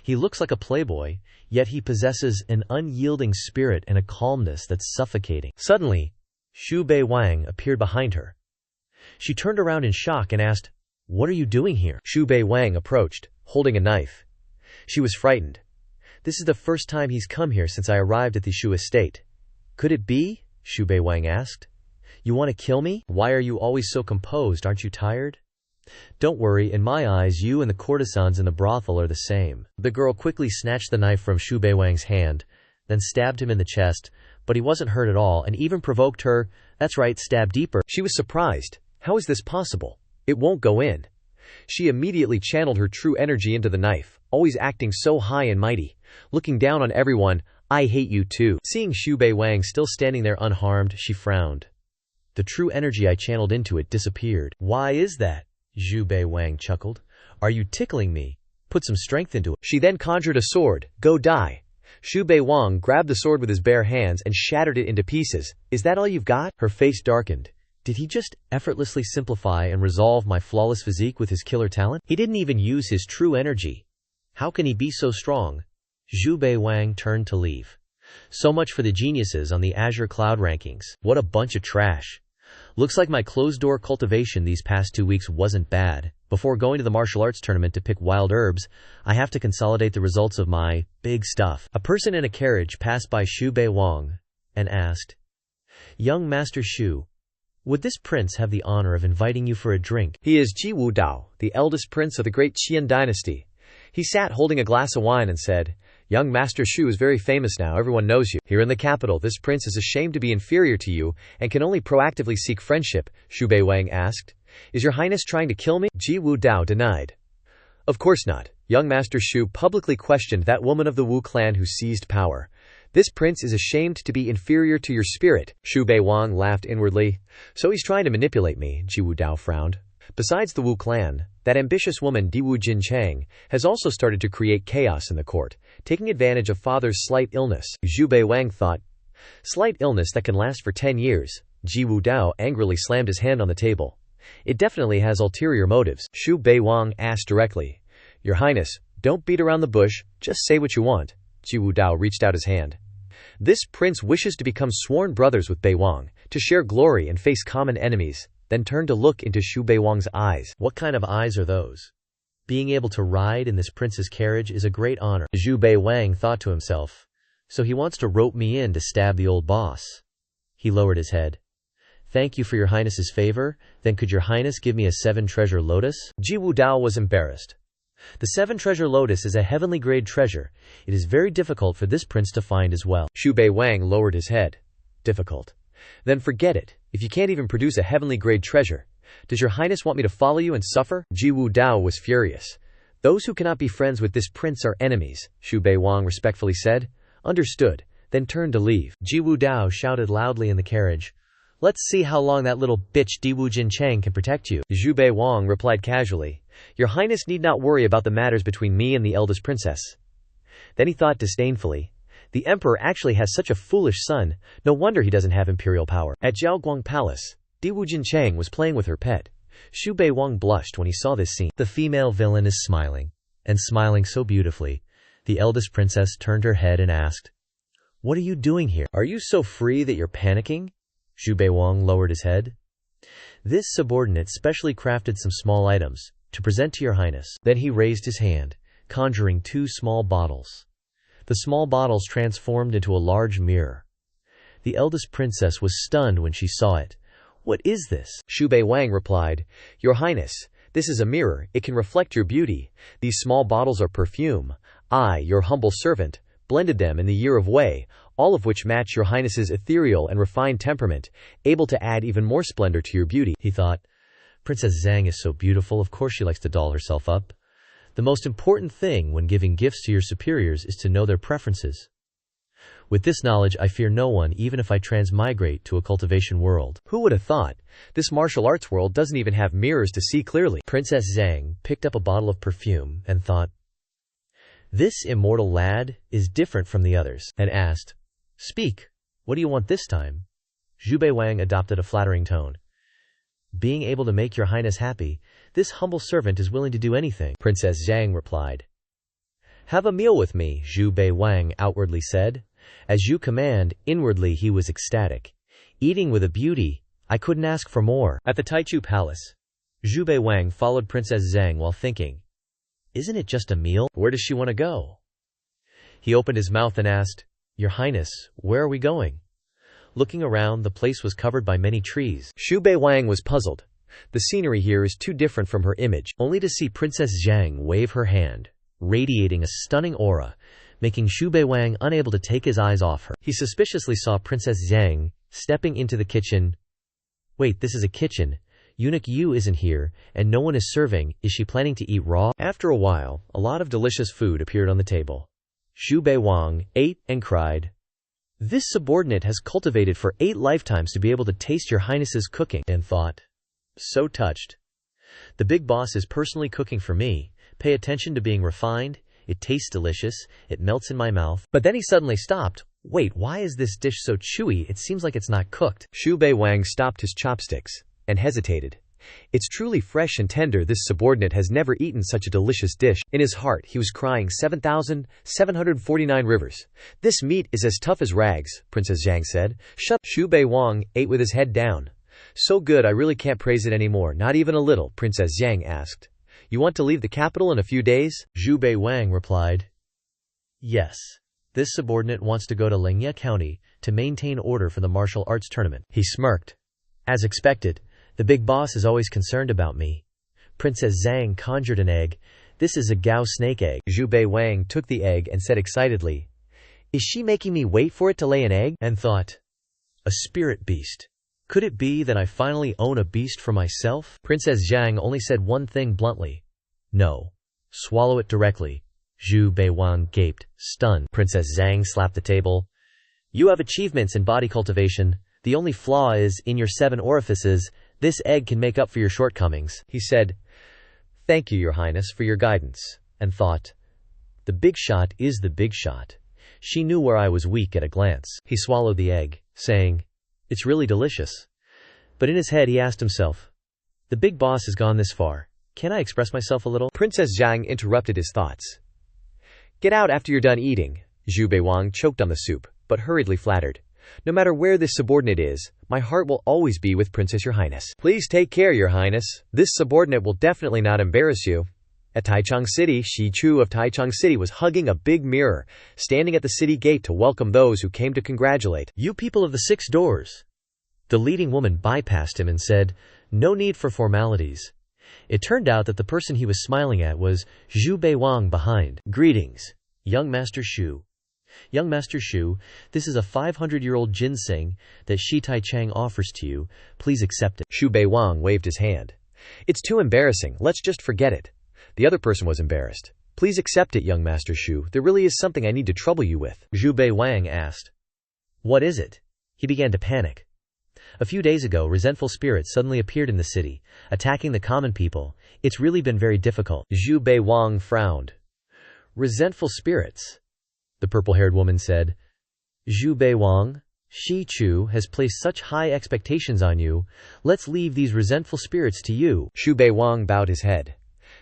He looks like a playboy, yet he possesses an unyielding spirit and a calmness that's suffocating. Suddenly, Xu Bei Wang appeared behind her. She turned around in shock and asked, "What are you doing here?" Xu Bei Wang approached, holding a knife. She was frightened. This is the first time he's come here since I arrived at the Xu estate. Could it be? Xu Bei Wang asked. You want to kill me? Why are you always so composed? Aren't you tired? Don't worry, in my eyes you and the courtesans in the brothel are the same. The girl quickly snatched the knife from Xu Bei Wang's hand, then stabbed him in the chest, but he wasn't hurt at all and even provoked her, that's right, stab deeper. She was surprised. How is this possible? It won't go in. She immediately channeled her true energy into the knife, always acting so high and mighty, looking down on everyone. I hate you too. Seeing Xu Bei Wang still standing there unharmed, she frowned. The true energy I channeled into it disappeared. Why is that? Xu Bei Wang chuckled. Are you tickling me? Put some strength into it. She then conjured a sword. Go die. Xu Bei Wang grabbed the sword with his bare hands and shattered it into pieces. Is that all you've got? Her face darkened. Did he just effortlessly simplify and resolve my flawless physique with his killer talent? He didn't even use his true energy. How can he be so strong? Xu Bei Wang turned to leave. So much for the geniuses on the Azure Cloud rankings. What a bunch of trash. Looks like my closed-door cultivation these past 2 weeks wasn't bad. Before going to the martial arts tournament to pick wild herbs, I have to consolidate the results of my big stuff. A person in a carriage passed by Xu Bei Wang and asked, Young Master Xu, would this prince have the honor of inviting you for a drink? He is Ji Wu Dao, the eldest prince of the great Qian dynasty. He sat holding a glass of wine and said, Young Master Xu is very famous now, everyone knows you. Here in the capital, this prince is ashamed to be inferior to you and can only proactively seek friendship. Xu Bei Wang asked, Is your highness trying to kill me? Ji Wu Dao denied. Of course not. Young Master Xu publicly questioned that woman of the Wu clan who seized power. This prince is ashamed to be inferior to your spirit. Xu Bei Wang laughed inwardly. So he's trying to manipulate me, Ji Wu Dao frowned. Besides the Wu clan, that ambitious woman Diwu Jinchang has also started to create chaos in the court, taking advantage of father's slight illness. Xu Bei Wang thought, slight illness that can last for 10 years. Ji Wu Dao angrily slammed his hand on the table. It definitely has ulterior motives. Xu Bei Wang asked directly, Your Highness, don't beat around the bush, just say what you want. Ji Wu Dao reached out his hand. This prince wishes to become sworn brothers with Bei Wang, to share glory and face common enemies, then turned to look into Xu Bei Wang's eyes. What kind of eyes are those? Being able to ride in this prince's carriage is a great honor. Xu Bei Wang thought to himself. So he wants to rope me in to stab the old boss. He lowered his head. Thank you for your highness's favor, then could your highness give me a 7-treasure lotus? Ji Wu Dao was embarrassed. The 7-treasure lotus is a heavenly grade treasure. It is very difficult for this prince to find as well. Xu Bei Wang lowered his head. Difficult. Then forget it. If you can't even produce a heavenly grade treasure, does your highness want me to follow you and suffer? Ji Wu Dao was furious. Those who cannot be friends with this prince are enemies, Xu Bei Wang respectfully said. Understood, then turned to leave. Ji Wu Dao shouted loudly in the carriage. Let's see how long that little bitch Diwu Jinchang can protect you. Xu Bei Wang replied casually. Your highness need not worry about the matters between me and the eldest princess. Then he thought disdainfully. The emperor actually has such a foolish son, no wonder he doesn't have imperial power. At Zhaoguang Palace, Diwu Jinchang was playing with her pet. Xu Bei Wang blushed when he saw this scene. The female villain is smiling, and smiling so beautifully. The eldest princess turned her head and asked, What are you doing here? Are you so free that you're panicking? Xu Bei Wang lowered his head. This subordinate specially crafted some small items to present to your highness. Then he raised his hand, conjuring 2 small bottles. The small bottles transformed into a large mirror. The eldest princess was stunned when she saw it. "What is this?" Xu Bei Wang replied, "Your Highness, this is a mirror. It can reflect your beauty. These small bottles are perfume. I, your humble servant, blended them in the year of Wei, all of which match your Highness's ethereal and refined temperament, able to add even more splendor to your beauty." He thought, Princess Zhang is so beautiful, of course she likes to doll herself up. The most important thing when giving gifts to your superiors is to know their preferences. With this knowledge, I fear no one, even if I transmigrate to a cultivation world. Who would have thought? This martial arts world doesn't even have mirrors to see clearly. Princess Zhang picked up a bottle of perfume and thought, this immortal lad is different from the others, and asked, "Speak, what do you want this time?" Xu Bei Wang adopted a flattering tone. "Being able to make your highness happy, this humble servant is willing to do anything." Princess Zhang replied. "Have a meal with me," Xu Bei Wang outwardly said. "As you command," inwardly he was ecstatic. "Eating with a beauty, I couldn't ask for more." At the Taichu Palace, Xu Bei Wang followed Princess Zhang while thinking, isn't it just a meal? Where does she want to go? He opened his mouth and asked, "Your Highness, where are we going?" Looking around, the place was covered by many trees. Xu Bei Wang was puzzled. The scenery here is too different from her image. Only to see Princess Zhang wave her hand, radiating a stunning aura, making Xu Bei Wang unable to take his eyes off her. He suspiciously saw Princess Zhang stepping into the kitchen. Wait, this is a kitchen. Eunuch Yu isn't here, and no one is serving. Is she planning to eat raw? After a while, a lot of delicious food appeared on the table. Xu Bei Wang ate and cried, "This subordinate has cultivated for 8 lifetimes to be able to taste your highness's cooking," and thought, so touched. The big boss is personally cooking for me. Pay attention to being refined. It tastes delicious. It melts in my mouth. But then he suddenly stopped. Wait, why is this dish so chewy? It seems like it's not cooked. Xu Bei Wang stopped his chopsticks and hesitated. It's truly fresh and tender. This subordinate has never eaten such a delicious dish. In his heart, he was crying 7,749 rivers. This meat is as tough as rags, Princess Zhang said. Shut. Xu Bei Wang ate with his head down. So good, I really can't praise it anymore, not even a little, Princess Zhang asked. You want to leave the capital in a few days? Xu Bei Wang replied, yes. This subordinate wants to go to Lengye County to maintain order for the martial arts tournament. He smirked. As expected, the big boss is always concerned about me. Princess Zhang conjured an egg. This is a Gao snake egg. Xu Bei Wang took the egg and said excitedly, is she making me wait for it to lay an egg? And thought, a spirit beast. Could it be that I finally own a beast for myself? Princess Zhang only said one thing bluntly. No. Swallow it directly. Xu Bei Wang gaped, stunned. Princess Zhang slapped the table. You have achievements in body cultivation. The only flaw is in your 7 orifices. This egg can make up for your shortcomings. He said, thank you, Your Highness, for your guidance, and thought, the big shot is the big shot. She knew where I was weak at a glance. He swallowed the egg, saying, it's really delicious. But in his head he asked himself, the big boss has gone this far. Can I express myself a little? Princess Zhang interrupted his thoughts. Get out after you're done eating. Xu Bei Wang choked on the soup, but hurriedly flattered. No matter where this subordinate is, my heart will always be with Princess Your Highness. Please take care, Your Highness. This subordinate will definitely not embarrass you. At Taichung City, Shi Chu of Taichung City was hugging a big mirror, standing at the city gate to welcome those who came to congratulate. You people of the 6 doors. The leading woman bypassed him and said, no need for formalities. It turned out that the person he was smiling at was Xu Bei Wang behind. Greetings, young Master Xu. Young Master Xu, this is a 500-year-old ginseng that Shi Taichang offers to you. Please accept it. Xu Bei Wang waved his hand. It's too embarrassing. Let's just forget it. The other person was embarrassed. Please accept it, young Master Xu. There really is something I need to trouble you with. Xu Bei Wang asked. What is it? He began to panic. A few days ago, resentful spirits suddenly appeared in the city, attacking the common people. It's really been very difficult. Xu Bei Wang frowned. Resentful spirits? The purple-haired woman said. Xu Bei Wang, Shi Chu has placed such high expectations on you. Let's leave these resentful spirits to you. Xu Bei Wang bowed his head.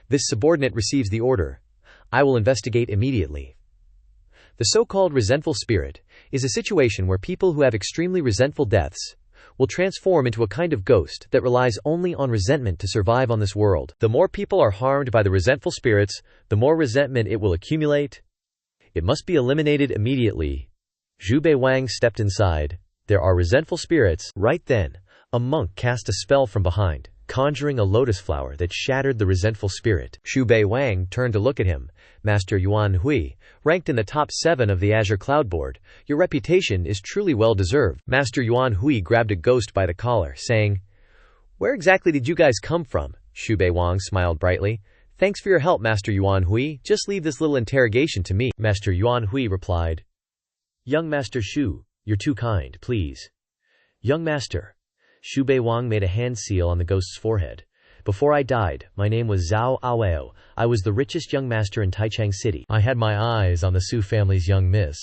This subordinate receives the order. I will investigate immediately. The so-called resentful spirit is a situation where people who have extremely resentful deaths will transform into a kind of ghost that relies only on resentment to survive on this world. The more people are harmed by the resentful spirits, the more resentment it will accumulate. It must be eliminated immediately. Xu Bei Wang stepped inside. There are resentful spirits. Right then, a monk cast a spell from behind, conjuring a lotus flower that shattered the resentful spirit. Xu Bei Wang turned to look at him. Master Yuan Hui, ranked in the top 7 of the Azure Cloud Board, your reputation is truly well deserved. Master Yuan Hui grabbed a ghost by the collar, saying, "Where exactly did you guys come from?" Xu Bei Wang smiled brightly. "Thanks for your help, Master Yuan Hui. Just leave this little interrogation to me." Master Yuan Hui replied, "Young Master Xu, you're too kind, please." "Young Master." Xu Bei Wang made a hand seal on the ghost's forehead. "Before I died, my name was Zhao Aweo. I was the richest young master in Taichang City. I had my eyes on the Su family's young miss,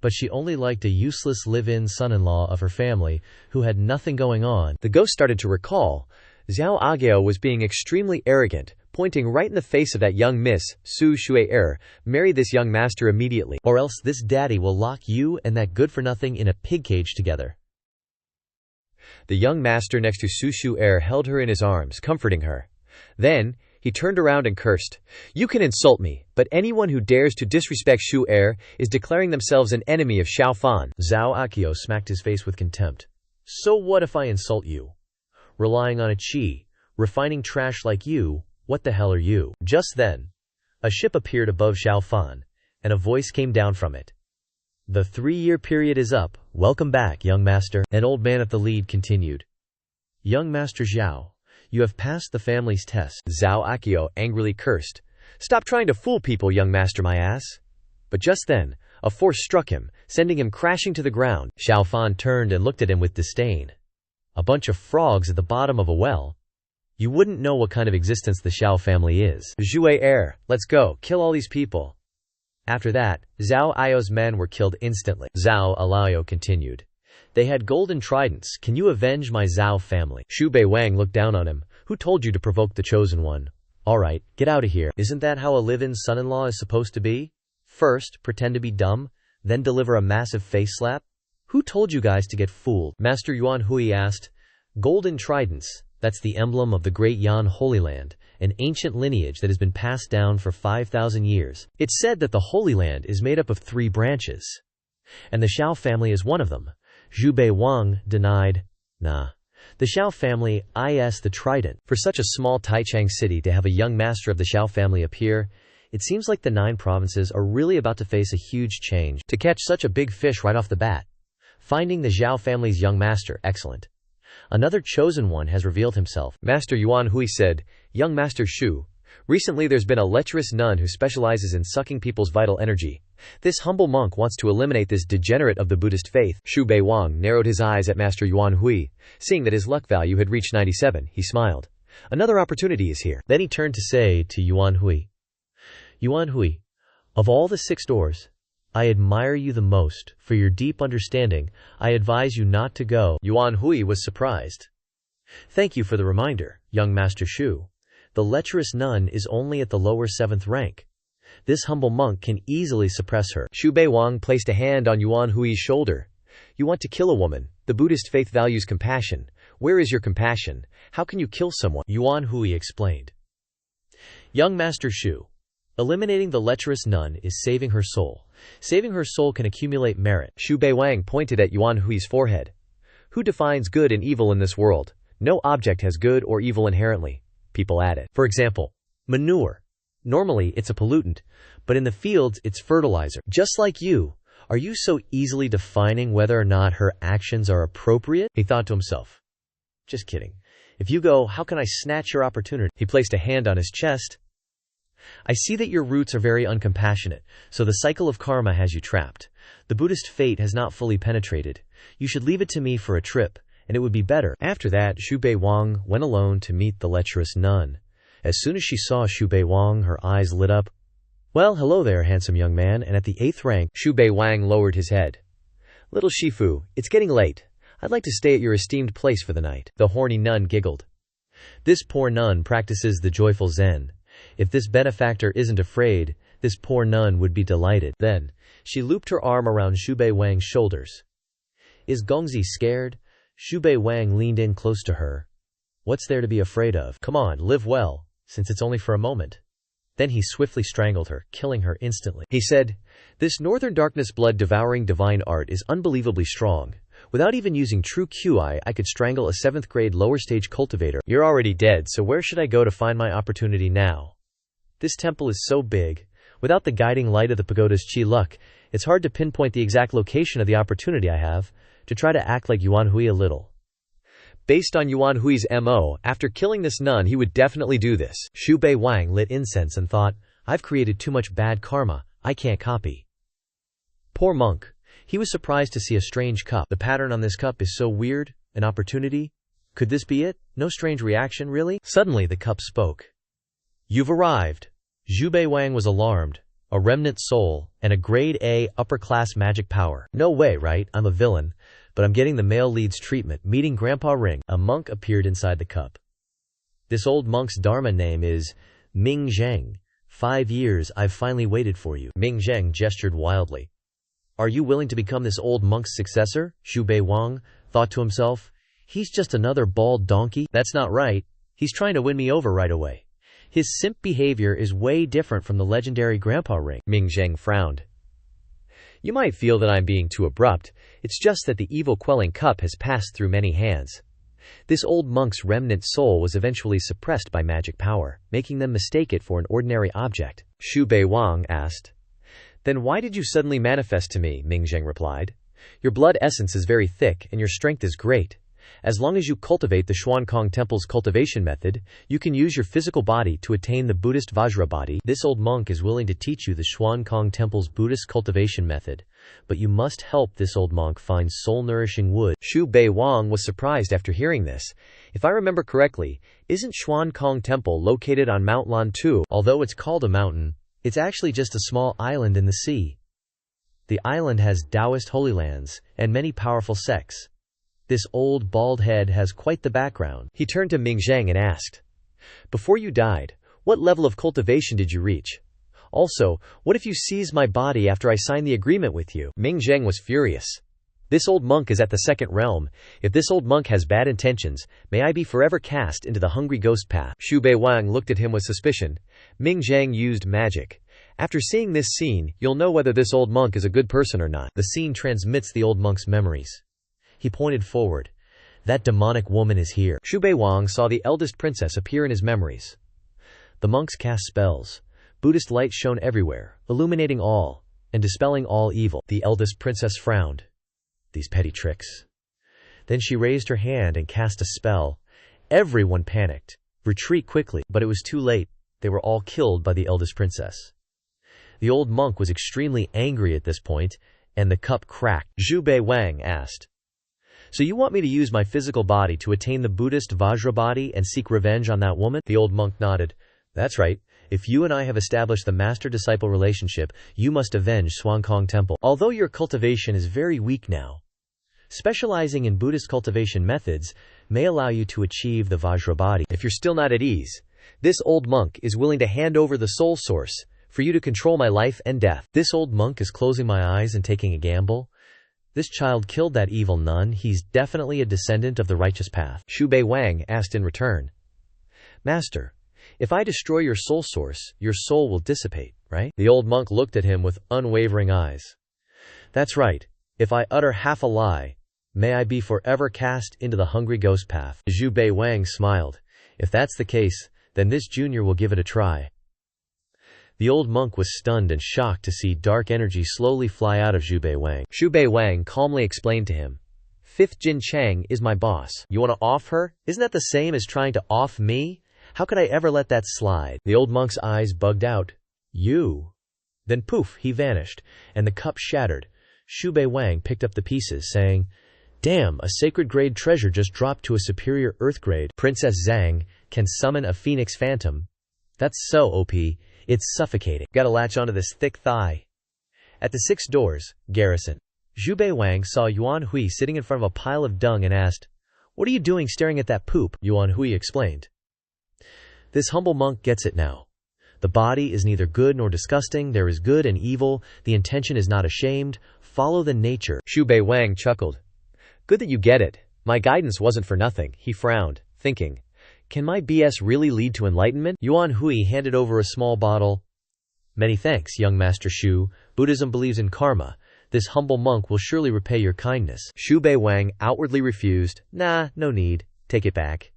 but she only liked a useless live-in son-in-law of her family who had nothing going on." The ghost started to recall. Zhao Ageo was being extremely arrogant, pointing right in the face of that young miss, Su Shui. "Marry this young master immediately, or else this daddy will lock you and that good-for-nothing in a pig cage together." The young master next to Su Shu held her in his arms, comforting her. Then, he turned around and cursed. "You can insult me, but anyone who dares to disrespect Shu is declaring themselves an enemy of Xiao Fan." Zhao Akio smacked his face with contempt. "So what if I insult you? Relying on a chi, refining trash like you, what the hell are you?" Just then, a ship appeared above Xiao Fan, and a voice came down from it. "The 3-year period is up. Welcome back, young master." An old man at the lead continued. "Young Master Zhao, you have passed the family's test." Zhao Akio angrily cursed. "Stop trying to fool people, young master, my ass." But just then, a force struck him, sending him crashing to the ground. Xiao Fan turned and looked at him with disdain. "A bunch of frogs at the bottom of a well? You wouldn't know what kind of existence the Xiao family is." "Zhu, let's go, kill all these people." After that, Zhao Ao's men were killed instantly. Zhao Alayo continued. "They had golden tridents. Can you avenge my Zhao family?" Xu Bei Wang looked down on him. "Who told you to provoke the chosen one?" "Alright, get out of here. Isn't that how a live-in son-in-law is supposed to be? First, pretend to be dumb, then deliver a massive face slap? Who told you guys to get fooled?" Master Yuan Hui asked. "Golden tridents, that's the emblem of the Great Yan Holy Land, an ancient lineage that has been passed down for 5,000 years. It's said that the Holy Land is made up of 3 branches, and the Xiao family is one of them." Xu Bei Wang denied. "Nah. The Xiao family is the trident." For such a small Taichang city to have a young master of the Xiao family appear, it seems like the 9 provinces are really about to face a huge change. To catch such a big fish right off the bat, finding the Zhao family's young master, excellent. Another chosen one has revealed himself. Master Yuan Hui said, "Young Master Xu, recently there's been a lecherous nun who specializes in sucking people's vital energy. This humble monk wants to eliminate this degenerate of the Buddhist faith." Xu Bei Wang narrowed his eyes at Master Yuan Hui. Seeing that his luck value had reached 97, he smiled. "Another opportunity is here." Then he turned to say to Yuan Hui, "Yuan Hui, of all the 6 doors, I admire you the most. For your deep understanding, I advise you not to go." Yuan Hui was surprised. "Thank you for the reminder, young Master Xu. The lecherous nun is only at the lower 7th rank. This humble monk can easily suppress her." Xu Bei Wang placed a hand on Yuan Hui's shoulder. "You want to kill a woman. The Buddhist faith values compassion. Where is your compassion? How can you kill someone?" Yuan Hui explained. "Young Master Xu, eliminating the lecherous nun is saving her soul. Saving her soul can accumulate merit." Xu Bei Wang pointed at Yuan Hui's forehead. "Who defines good and evil in this world? No object has good or evil inherently," people added. For example, manure. Normally, it's a pollutant, but in the fields, it's fertilizer. Just like you, are you so easily defining whether or not her actions are appropriate? He thought to himself. Just kidding. If you go, how can I snatch your opportunity? He placed a hand on his chest. I see that your roots are very uncompassionate, so the cycle of karma has you trapped. The Buddhist fate has not fully penetrated. You should leave it to me for a trip, and it would be better. After that, Xu Bei Wang went alone to meet the lecherous nun. As soon as she saw Xu Bei Wang, her eyes lit up. Well, hello there, handsome young man, and at the 8th rank, Xu Bei Wang lowered his head. Little Shifu, it's getting late. I'd like to stay at your esteemed place for the night. The horny nun giggled. This poor nun practices the joyful Zen. If this benefactor isn't afraid, this poor nun would be delighted. Then, she looped her arm around Xu Bei Wang's shoulders. Is Gongzi scared? Xu Bei Wang leaned in close to her. What's there to be afraid of? Come on, live well, since it's only for a moment. Then he swiftly strangled her, killing her instantly. He said, "This northern darkness blood-devouring divine art is unbelievably strong. Without even using true QI, I could strangle a 7th grade lower stage cultivator. You're already dead, so where should I go to find my opportunity now? This temple is so big. Without the guiding light of the pagoda's chi luck, it's hard to pinpoint the exact location of the opportunity I have, to try to act like Yuan Hui a little." Based on Yuan Hui's MO, after killing this nun he would definitely do this. Xu Bei Wang lit incense and thought, I've created too much bad karma, I can't copy. Poor monk. He was surprised to see a strange cup. The pattern on this cup is so weird. An opportunity? Could this be it? No strange reaction, really? Suddenly the cup spoke. You've arrived. Xu Bei Wang was alarmed. A remnant soul, and a grade A upper-class magic power. No way, right? I'm a villain, but I'm getting the male lead's treatment. Meeting Grandpa Ring. A monk appeared inside the cup. This old monk's dharma name is Ming Zheng. 5 years I've finally waited for you. Ming Zheng gestured wildly. Are you willing to become this old monk's successor? Xu Bei Wang thought to himself. He's just another bald donkey. That's not right. He's trying to win me over right away. His simp behavior is way different from the legendary Grandpa Ring. Ming Zheng frowned. You might feel that I'm being too abrupt. It's just that the evil quelling cup has passed through many hands. This old monk's remnant soul was eventually suppressed by magic power, making them mistake it for an ordinary object. Xu Bei Wang asked. Then why did you suddenly manifest to me? Ming Zheng replied. Your blood essence is very thick and your strength is great. As long as you cultivate the Xuankong Temple's cultivation method, you can use your physical body to attain the Buddhist Vajra body. This old monk is willing to teach you the Xuankong Temple's Buddhist cultivation method, but you must help this old monk find soul-nourishing wood. Xu Bei Wang was surprised after hearing this. If I remember correctly, isn't Xuankong Temple located on Mount Lantu? Although it's called a mountain, it's actually just a small island in the sea. The island has Taoist holy lands and many powerful sects. This old bald head has quite the background. He turned to Ming Zheng and asked, Before you died, what level of cultivation did you reach? Also, what if you seize my body after I sign the agreement with you? Ming Zheng was furious. This old monk is at the second realm. If this old monk has bad intentions, may I be forever cast into the hungry ghost path. Xu Bei Wang looked at him with suspicion. Ming Zheng used magic. After seeing this scene, you'll know whether this old monk is a good person or not. The scene transmits the old monk's memories. He pointed forward. That demonic woman is here. Xu Bei Wang saw the eldest princess appear in his memories. The monks cast spells. Buddhist light shone everywhere, illuminating all, and dispelling all evil. The eldest princess frowned. These petty tricks. Then she raised her hand and cast a spell. Everyone panicked. Retreat quickly, but it was too late. They were all killed by the eldest princess. The old monk was extremely angry at this point, and the cup cracked. Xu Bei Wang asked, So you want me to use my physical body to attain the Buddhist Vajra body and seek revenge on that woman? The old monk nodded. That's right. If you and I have established the master-disciple relationship, you must avenge Xuankong Temple. Although your cultivation is very weak now, specializing in Buddhist cultivation methods may allow you to achieve the Vajra body. If you're still not at ease, this old monk is willing to hand over the soul source for you to control my life and death. This old monk is closing my eyes and taking a gamble. This child killed that evil nun. He's definitely a descendant of the righteous path. Xu Bei Wang asked in return, Master, if I destroy your soul source, your soul will dissipate, right? The old monk looked at him with unwavering eyes. That's right. If I utter half a lie, may I be forever cast into the hungry ghost path. Xu Bei Wang smiled. If that's the case, then this junior will give it a try. The old monk was stunned and shocked to see dark energy slowly fly out of Xu Bei Wang. Xu Bei Wang calmly explained to him, Fifth Jin Chang is my boss. You want to off her? Isn't that the same as trying to off me? How could I ever let that slide? The old monk's eyes bugged out. You? Then poof, he vanished, and the cup shattered. Xu Bei Wang picked up the pieces, saying, Damn, a sacred grade treasure just dropped to a superior earth grade. Princess Zhang can summon a phoenix phantom. That's so OP. It's suffocating. Gotta latch onto this thick thigh. At the 6 doors, garrison, Xu Bei Wang saw Yuan Hui sitting in front of a pile of dung and asked, What are you doing staring at that poop? Yuan Hui explained. This humble monk gets it now. The body is neither good nor disgusting. There is good and evil. The intention is not ashamed. Follow the nature. Xu Bei Wang chuckled. Good that you get it. My guidance wasn't for nothing, he frowned, thinking. Can my BS really lead to enlightenment? Yuan Hui handed over a small bottle. Many thanks, young Master Xu. Buddhism believes in karma. This humble monk will surely repay your kindness. Xu Bei Wang outwardly refused. Nah, no need. Take it back.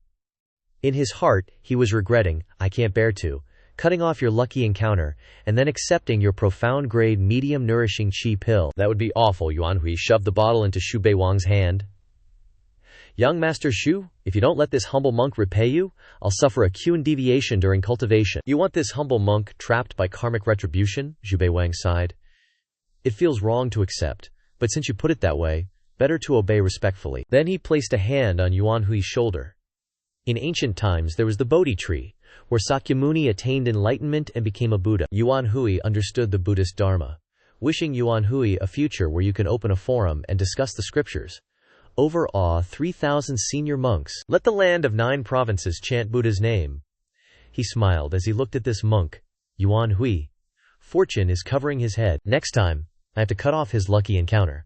In his heart, he was regretting, I can't bear to, cutting off your lucky encounter, and then accepting your profound grade medium nourishing chi pill. That would be awful. Yuan Hui shoved the bottle into Xu Bei Wang's hand. Young Master Xu, if you don't let this humble monk repay you, I'll suffer a Qun deviation during cultivation. You want this humble monk trapped by karmic retribution? Xu Bei Wang sighed. It feels wrong to accept, but since you put it that way, better to obey respectfully. Then he placed a hand on Yuan Hui's shoulder. In ancient times there was the Bodhi tree, where Sakyamuni attained enlightenment and became a Buddha. Yuan Hui understood the Buddhist Dharma, wishing Yuan Hui a future where you can open a forum and discuss the scriptures. Overawe 3,000 senior monks. Let the land of 9 provinces chant Buddha's name. He smiled as he looked at this monk, Yuan Hui. Fortune is covering his head. Next time, I have to cut off his lucky encounter.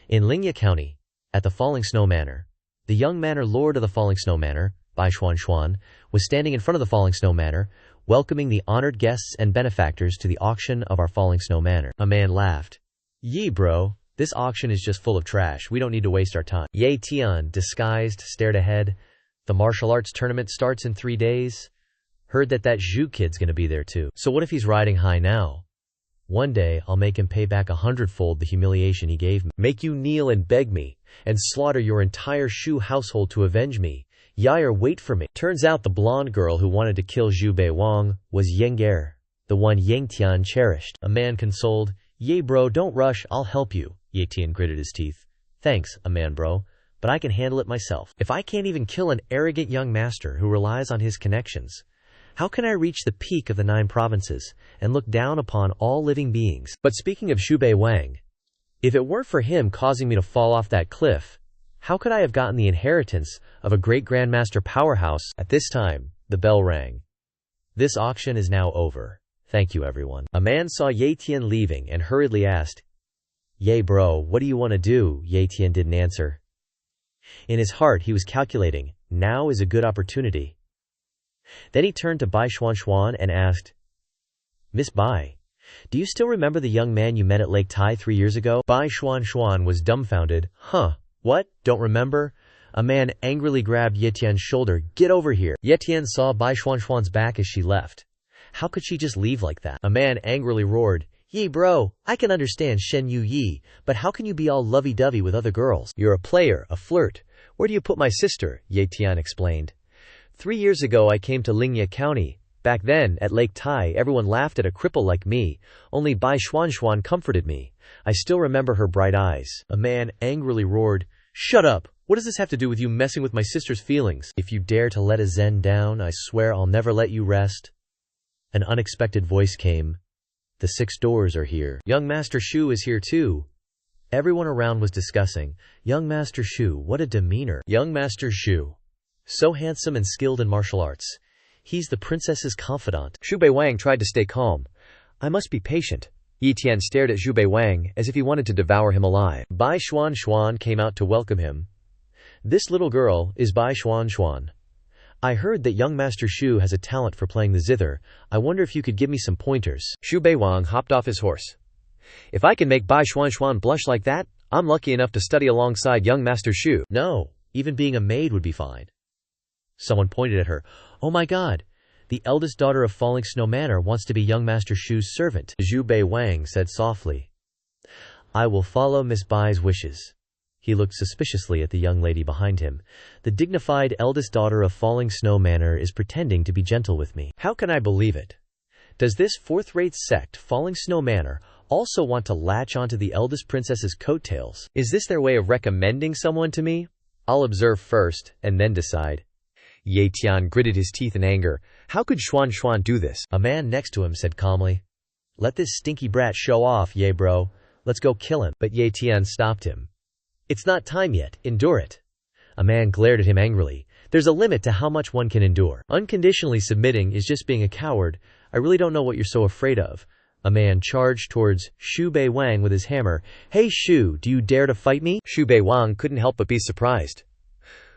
In Lingya County, at the Falling Snow Manor, the young manor lord of the Falling Snow Manor, Bai Xuan, was standing in front of the Falling Snow Manor, welcoming the honored guests and benefactors to the auction of our Falling Snow Manor. A man laughed. Yi bro, this auction is just full of trash. We don't need to waste our time. Ye Tian, disguised, stared ahead. The martial arts tournament starts in 3 days. Heard that Zhu kid's gonna be there too. So what if he's riding high now? One day, I'll make him pay back 100-fold the humiliation he gave me. Make you kneel and beg me, and slaughter your entire Shu household to avenge me. Yair, wait for me. Turns out the blonde girl who wanted to kill Xu Bei Wang was Yenger, the one Yang Tian cherished. A man consoled. Ye bro, don't rush, I'll help you. Ye Tian gritted his teeth. Thanks, a man bro, but I can handle it myself. If I can't even kill an arrogant young master who relies on his connections, how can I reach the peak of the 9 provinces and look down upon all living beings? But speaking of Xu Bei Wang, if it weren't for him causing me to fall off that cliff, how could I have gotten the inheritance of a great grandmaster powerhouse? At this time, the bell rang. This auction is now over. Thank you, everyone. A man saw Ye Tian leaving and hurriedly asked, Ye bro, what do you want to do? Ye Tian didn't answer. In his heart he was calculating, now is a good opportunity. Then he turned to Bai Xuan and asked, Miss Bai, do you still remember the young man you met at Lake Tai 3 years ago? Bai Xuan was dumbfounded. Huh, what? Don't remember? A man angrily grabbed Ye Tian's shoulder. Get over here. Ye Tian saw Bai Xuan's back as she left. How could she just leave like that? A man angrily roared, Yi bro, I can understand Shen Yu Yi, but how can you be all lovey-dovey with other girls? You're a player, a flirt. Where do you put my sister? Ye Tian explained. 3 years ago I came to Lingya County. Back then, at Lake Tai, everyone laughed at a cripple like me. Only Bai Xuan comforted me. I still remember her bright eyes. A man angrily roared, Shut up! What does this have to do with you messing with my sister's feelings? If you dare to let a Zen down, I swear I'll never let you rest. An unexpected voice came. The 6 doors are here. Young Master Xu is here too. Everyone around was discussing. Young Master Xu, what a demeanor. Young Master Xu. So handsome and skilled in martial arts. He's the princess's confidant. Xu Bei Wang tried to stay calm. I must be patient. Ye Tian stared at Xu Bei Wang as if he wanted to devour him alive. Bai Xuan came out to welcome him. This little girl is Bai Xuan. I heard that young Master Xu has a talent for playing the zither. I wonder if you could give me some pointers. Xu Bei Wang hopped off his horse. If I can make Bai Xuan blush like that, I'm lucky enough to study alongside young Master Xu. No, even being a maid would be fine. Someone pointed at her. Oh my god, the eldest daughter of Falling Snow Manor wants to be young Master Xu's servant. Xu Bei Wang said softly. I will follow Miss Bai's wishes. He looked suspiciously at the young lady behind him. The dignified eldest daughter of Falling Snow Manor is pretending to be gentle with me. How can I believe it? Does this fourth-rate sect, Falling Snow Manor, also want to latch onto the eldest princess's coattails? Is this their way of recommending someone to me? I'll observe first, and then decide. Ye Tian gritted his teeth in anger. How could Xuan do this? A man next to him said calmly, Let this stinky brat show off, Ye bro. Let's go kill him. But Ye Tian stopped him. It's not time yet. Endure it. A man glared at him angrily. There's a limit to how much one can endure. Unconditionally submitting is just being a coward. I really don't know what you're so afraid of. A man charged towards Xu Bei Wang with his hammer. Hey Xu, do you dare to fight me? Xu Bei Wang couldn't help but be surprised.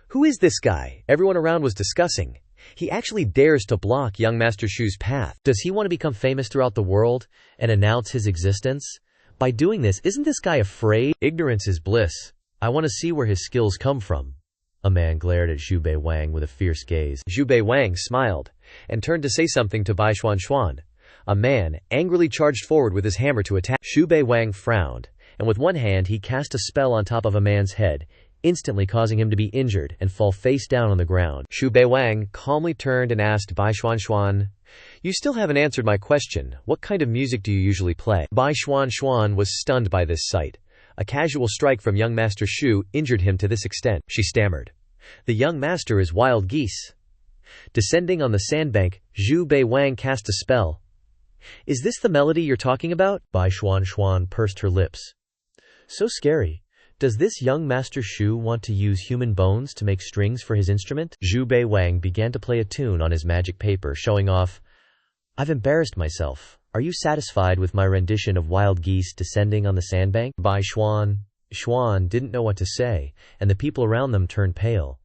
Who is this guy? Everyone around was discussing. He actually dares to block young Master Shu's path. Does he want to become famous throughout the world and announce his existence? By doing this, isn't this guy afraid? Ignorance is bliss. I want to see where his skills come from. A man glared at Xu Bei Wang with a fierce gaze. Xu Bei Wang smiled and turned to say something to Bai Xuan. A man angrily charged forward with his hammer to attack. Xu Bei Wang frowned, and with one hand he cast a spell on top of a man's head, instantly causing him to be injured and fall face down on the ground. Xu Bei Wang calmly turned and asked Bai Xuan, "You still haven't answered my question. What kind of music do you usually play?" Bai Xuan was stunned by this sight. A casual strike from young Master Shu injured him to this extent. She stammered. "The young master is wild geese." Descending on the sandbank, Xu Bei Wang cast a spell. "Is this the melody you're talking about?" Bai Xuan pursed her lips. So scary. Does this young Master Shu want to use human bones to make strings for his instrument? Xu Bei Wang began to play a tune on his magic paper, showing off. "I've embarrassed myself. Are you satisfied with my rendition of wild geese descending on the sandbank?" Bai Xuan didn't know what to say, and the people around them turned pale.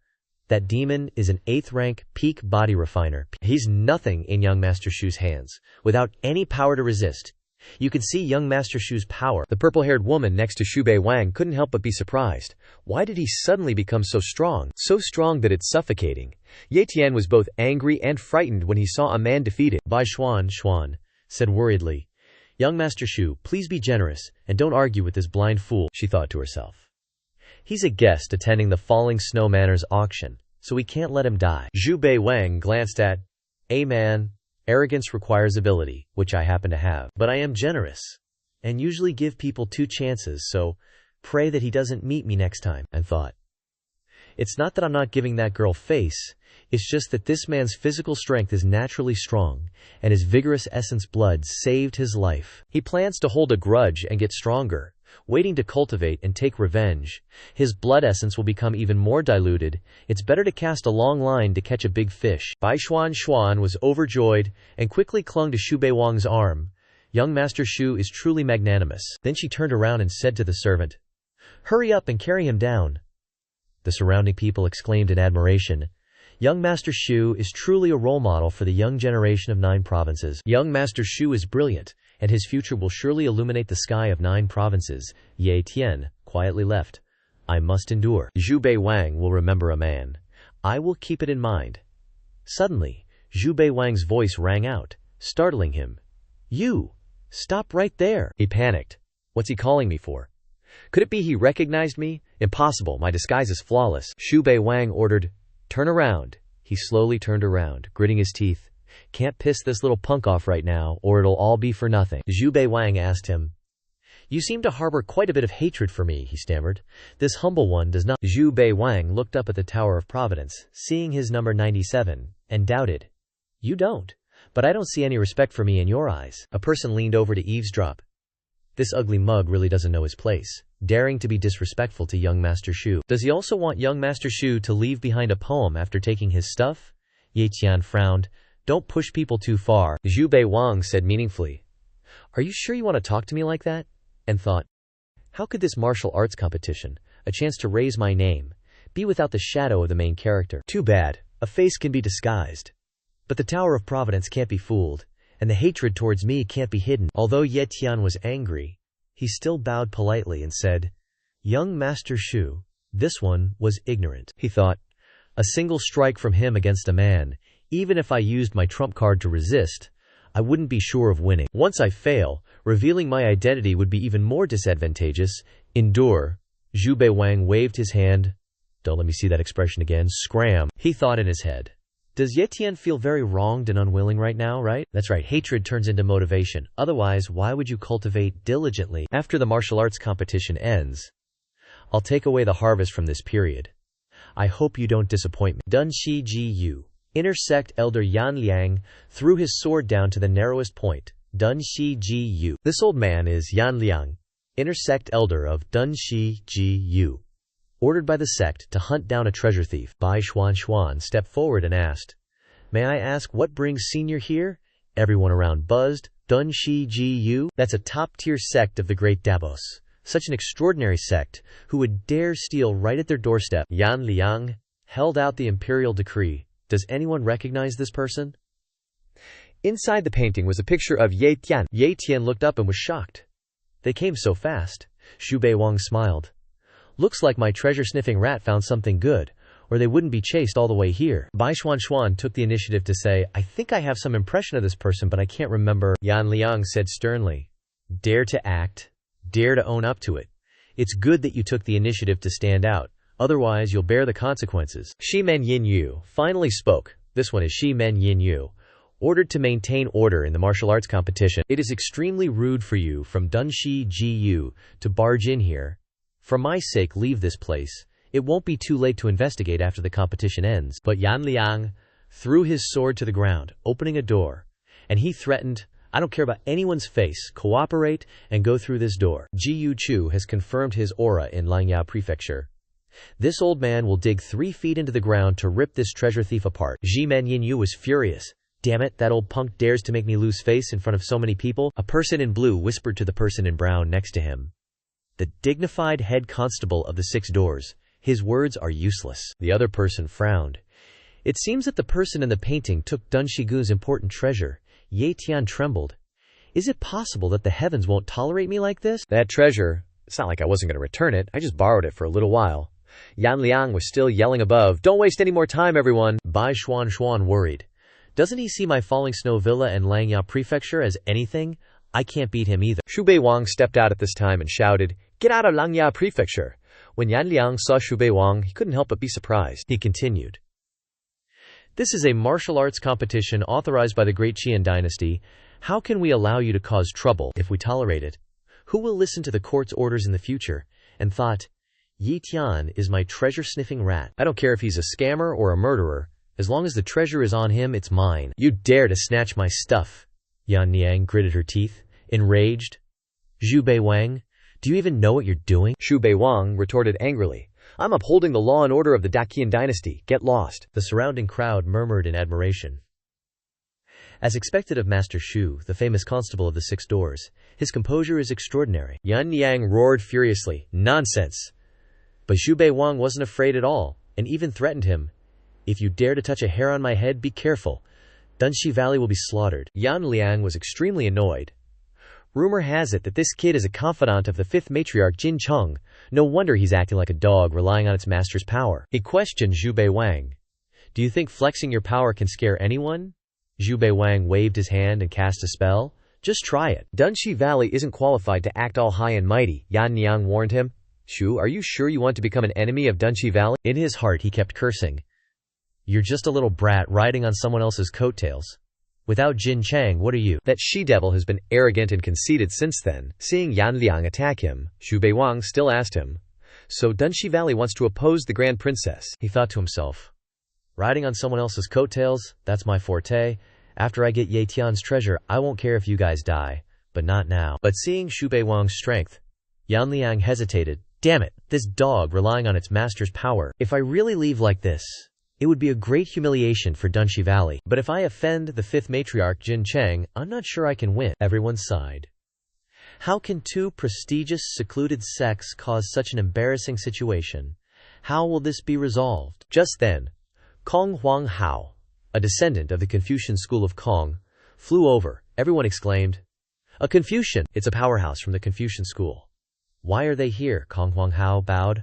That demon is an 8th rank peak body refiner. He's nothing in young Master Shu's hands, without any power to resist. You could see young Master Shu's power. The purple-haired woman next to Xu Bei Wang couldn't help but be surprised. Why did he suddenly become so strong? So strong that it's suffocating. Ye Tian was both angry and frightened when he saw a man defeated. Bai Xuan said worriedly, "Young Master Shu, please be generous, and don't argue with this blind fool," she thought to herself. "He's a guest attending the Falling Snow Manor's auction, so we can't let him die." Xu Bei Wang glanced at, "Man, arrogance requires ability, which I happen to have. But I am generous, and usually give people 2 chances, so pray that he doesn't meet me next time," and thought. It's not that I'm not giving that girl face, it's just that this man's physical strength is naturally strong, and his vigorous essence blood saved his life. He plans to hold a grudge and get stronger, waiting to cultivate and take revenge. His blood essence will become even more diluted. It's better to cast a long line to catch a big fish. Bai Xuan was overjoyed and quickly clung to Xu Bei Wang's arm. Young Master Shu is truly magnanimous. Then she turned around and said to the servant, "Hurry up and carry him down." The surrounding people exclaimed in admiration. Young Master Shu is truly a role model for the young generation of 9 provinces. Young Master Shu is brilliant, and his future will surely illuminate the sky of 9 provinces. Ye Tian quietly left. "I must endure. Xu Bei Wang will remember a man. I will keep it in mind." Suddenly, Xu Bei Wang's voice rang out, startling him. "You! Stop right there!" He panicked. What's he calling me for? Could it be he recognized me? Impossible, my disguise is flawless. Xu Bei Wang ordered, "Turn around." He slowly turned around, gritting his teeth. "Can't piss this little punk off right now, or it'll all be for nothing." Xu Bei Wang asked him, "You seem to harbor quite a bit of hatred for me," he stammered. "This humble one does not." Xu Bei Wang looked up at the Tower of Providence, seeing his number 97, and doubted. "You don't. But I don't see any respect for me in your eyes." A person leaned over to eavesdrop. This ugly mug really doesn't know his place, daring to be disrespectful to young Master Shu. Does he also want young Master Shu to leave behind a poem after taking his stuff? Ye Tian frowned. "Don't push people too far." Xu Bei Wang said meaningfully, "Are you sure you want to talk to me like that?" And thought, how could this martial arts competition, a chance to raise my name, be without the shadow of the main character? Too bad, a face can be disguised. But the Tower of Providence can't be fooled, and the hatred towards me can't be hidden. Although Ye Tian was angry, he still bowed politely and said, "Young Master Shu, this one was ignorant." He thought, a single strike from him against a man, even if I used my trump card to resist, I wouldn't be sure of winning. Once I fail, revealing my identity would be even more disadvantageous. Endure. Xu Bei Wang waved his hand. Don't let me see that expression again. Scram. He thought in his head. Does Ye Tian feel very wronged and unwilling right now, right? That's right, hatred turns into motivation. Otherwise, why would you cultivate diligently? After the martial arts competition ends, I'll take away the harvest from this period. I hope you don't disappoint me. Dun Shi Ji Yu. Intersect Elder Yan Liang threw his sword down to the narrowest point. Dun Shi Ji Yu. This old man is Yan Liang, intersect elder of Dun Shi Ji Yu, ordered by the sect to hunt down a treasure thief. Bai Xuan stepped forward and asked, "May I ask what brings Senior here?" Everyone around buzzed. Dun Shi Ji Yu? That's a top-tier sect of the Great Davos. Such an extraordinary sect, who would dare steal right at their doorstep. Yan Liang held out the imperial decree. Does anyone recognize this person? Inside the painting was a picture of Ye Tian. Ye Tian looked up and was shocked. They came so fast. Xu Bei Wang smiled. Looks like my treasure-sniffing rat found something good, or they wouldn't be chased all the way here. Bai Xuan took the initiative to say, I think I have some impression of this person, but I can't remember. Yan Liang said sternly, Dare to act. Dare to own up to it. It's good that you took the initiative to stand out. Otherwise, you'll bear the consequences. Shi Men Yin Yu finally spoke. This one is Shi Men Yin Yu. Ordered to maintain order in the martial arts competition. It is extremely rude for you from Dunshi Gu to barge in here. For my sake, leave this place. It won't be too late to investigate after the competition ends. But Yan Liang threw his sword to the ground, opening a door, and he threatened, I don't care about anyone's face, cooperate and go through this door. Ji Yu Chu has confirmed his aura in Langyao Prefecture. This old man will dig 3 feet into the ground to rip this treasure thief apart. Ji Men Yin Yu was furious. Damn it, that old punk dares to make me lose face in front of so many people. A person in blue whispered to the person in brown next to him. The dignified head constable of the 6 doors. His words are useless. The other person frowned. It seems that the person in the painting took Dun Shigu's important treasure. Ye Tian trembled. Is it possible that the heavens won't tolerate me like this? That treasure, it's not like I wasn't going to return it. I just borrowed it for a little while. Yan Liang was still yelling above, don't waste any more time, everyone. Bai Xuan worried. Doesn't he see my falling snow villa and Langyao Prefecture as anything? I can't beat him either. Xu Bei Wang stepped out at this time and shouted, Get out of Langyao Prefecture. When Yan Liang saw Xu Bei Wang, he couldn't help but be surprised. He continued. This is a martial arts competition authorized by the Great Qian dynasty. How can we allow you to cause trouble if we tolerate it? Who will listen to the court's orders in the future? And thought, Yi Tian is my treasure-sniffing rat. I don't care if he's a scammer or a murderer. As long as the treasure is on him, it's mine. You dare to snatch my stuff. Yan Niang gritted her teeth, enraged. Xu Bei Wang, do you even know what you're doing? Xu Bei Wang retorted angrily. I'm upholding the law and order of the Daqian dynasty. Get lost. The surrounding crowd murmured in admiration. As expected of Master Xu, the famous constable of the 6 doors, his composure is extraordinary. Yan Niang roared furiously. Nonsense. But Xu Bei Wang wasn't afraid at all, and even threatened him. If you dare to touch a hair on my head, be careful. Dunshi Valley will be slaughtered. Yan Liang was extremely annoyed. Rumor has it that this kid is a confidant of the 5th matriarch Jin Cheng. No wonder he's acting like a dog, relying on its master's power. He questioned Xu Bei Wang. Do you think flexing your power can scare anyone? Xu Bei Wang waved his hand and cast a spell. Just try it. Dunshi Valley isn't qualified to act all high and mighty, Yan Niang warned him. Xu, are you sure you want to become an enemy of Dunshi Valley? In his heart he kept cursing. You're just a little brat riding on someone else's coattails. Without Jin Chang, what are you? That she-devil has been arrogant and conceited since then. Seeing Yan Liang attack him, Xu Bei Wang still asked him, So Dunshi Valley wants to oppose the Grand Princess? He thought to himself, riding on someone else's coattails, that's my forte. After I get Ye Tian's treasure, I won't care if you guys die. But not now. But seeing Xu Bei Wang's strength, Yan Liang hesitated. Damn it, this dog relying on its master's power. If I really leave like this, it would be a great humiliation for Dunshi Valley. But if I offend the 5th matriarch Jin Cheng, I'm not sure I can win. Everyone sighed. How can 2 prestigious, secluded sects cause such an embarrassing situation? How will this be resolved? Just then, Kong Huang Hao, a descendant of the Confucian school of Kong, flew over. Everyone exclaimed, A Confucian! It's a powerhouse from the Confucian school. Why are they here? Kong Huang Hao bowed.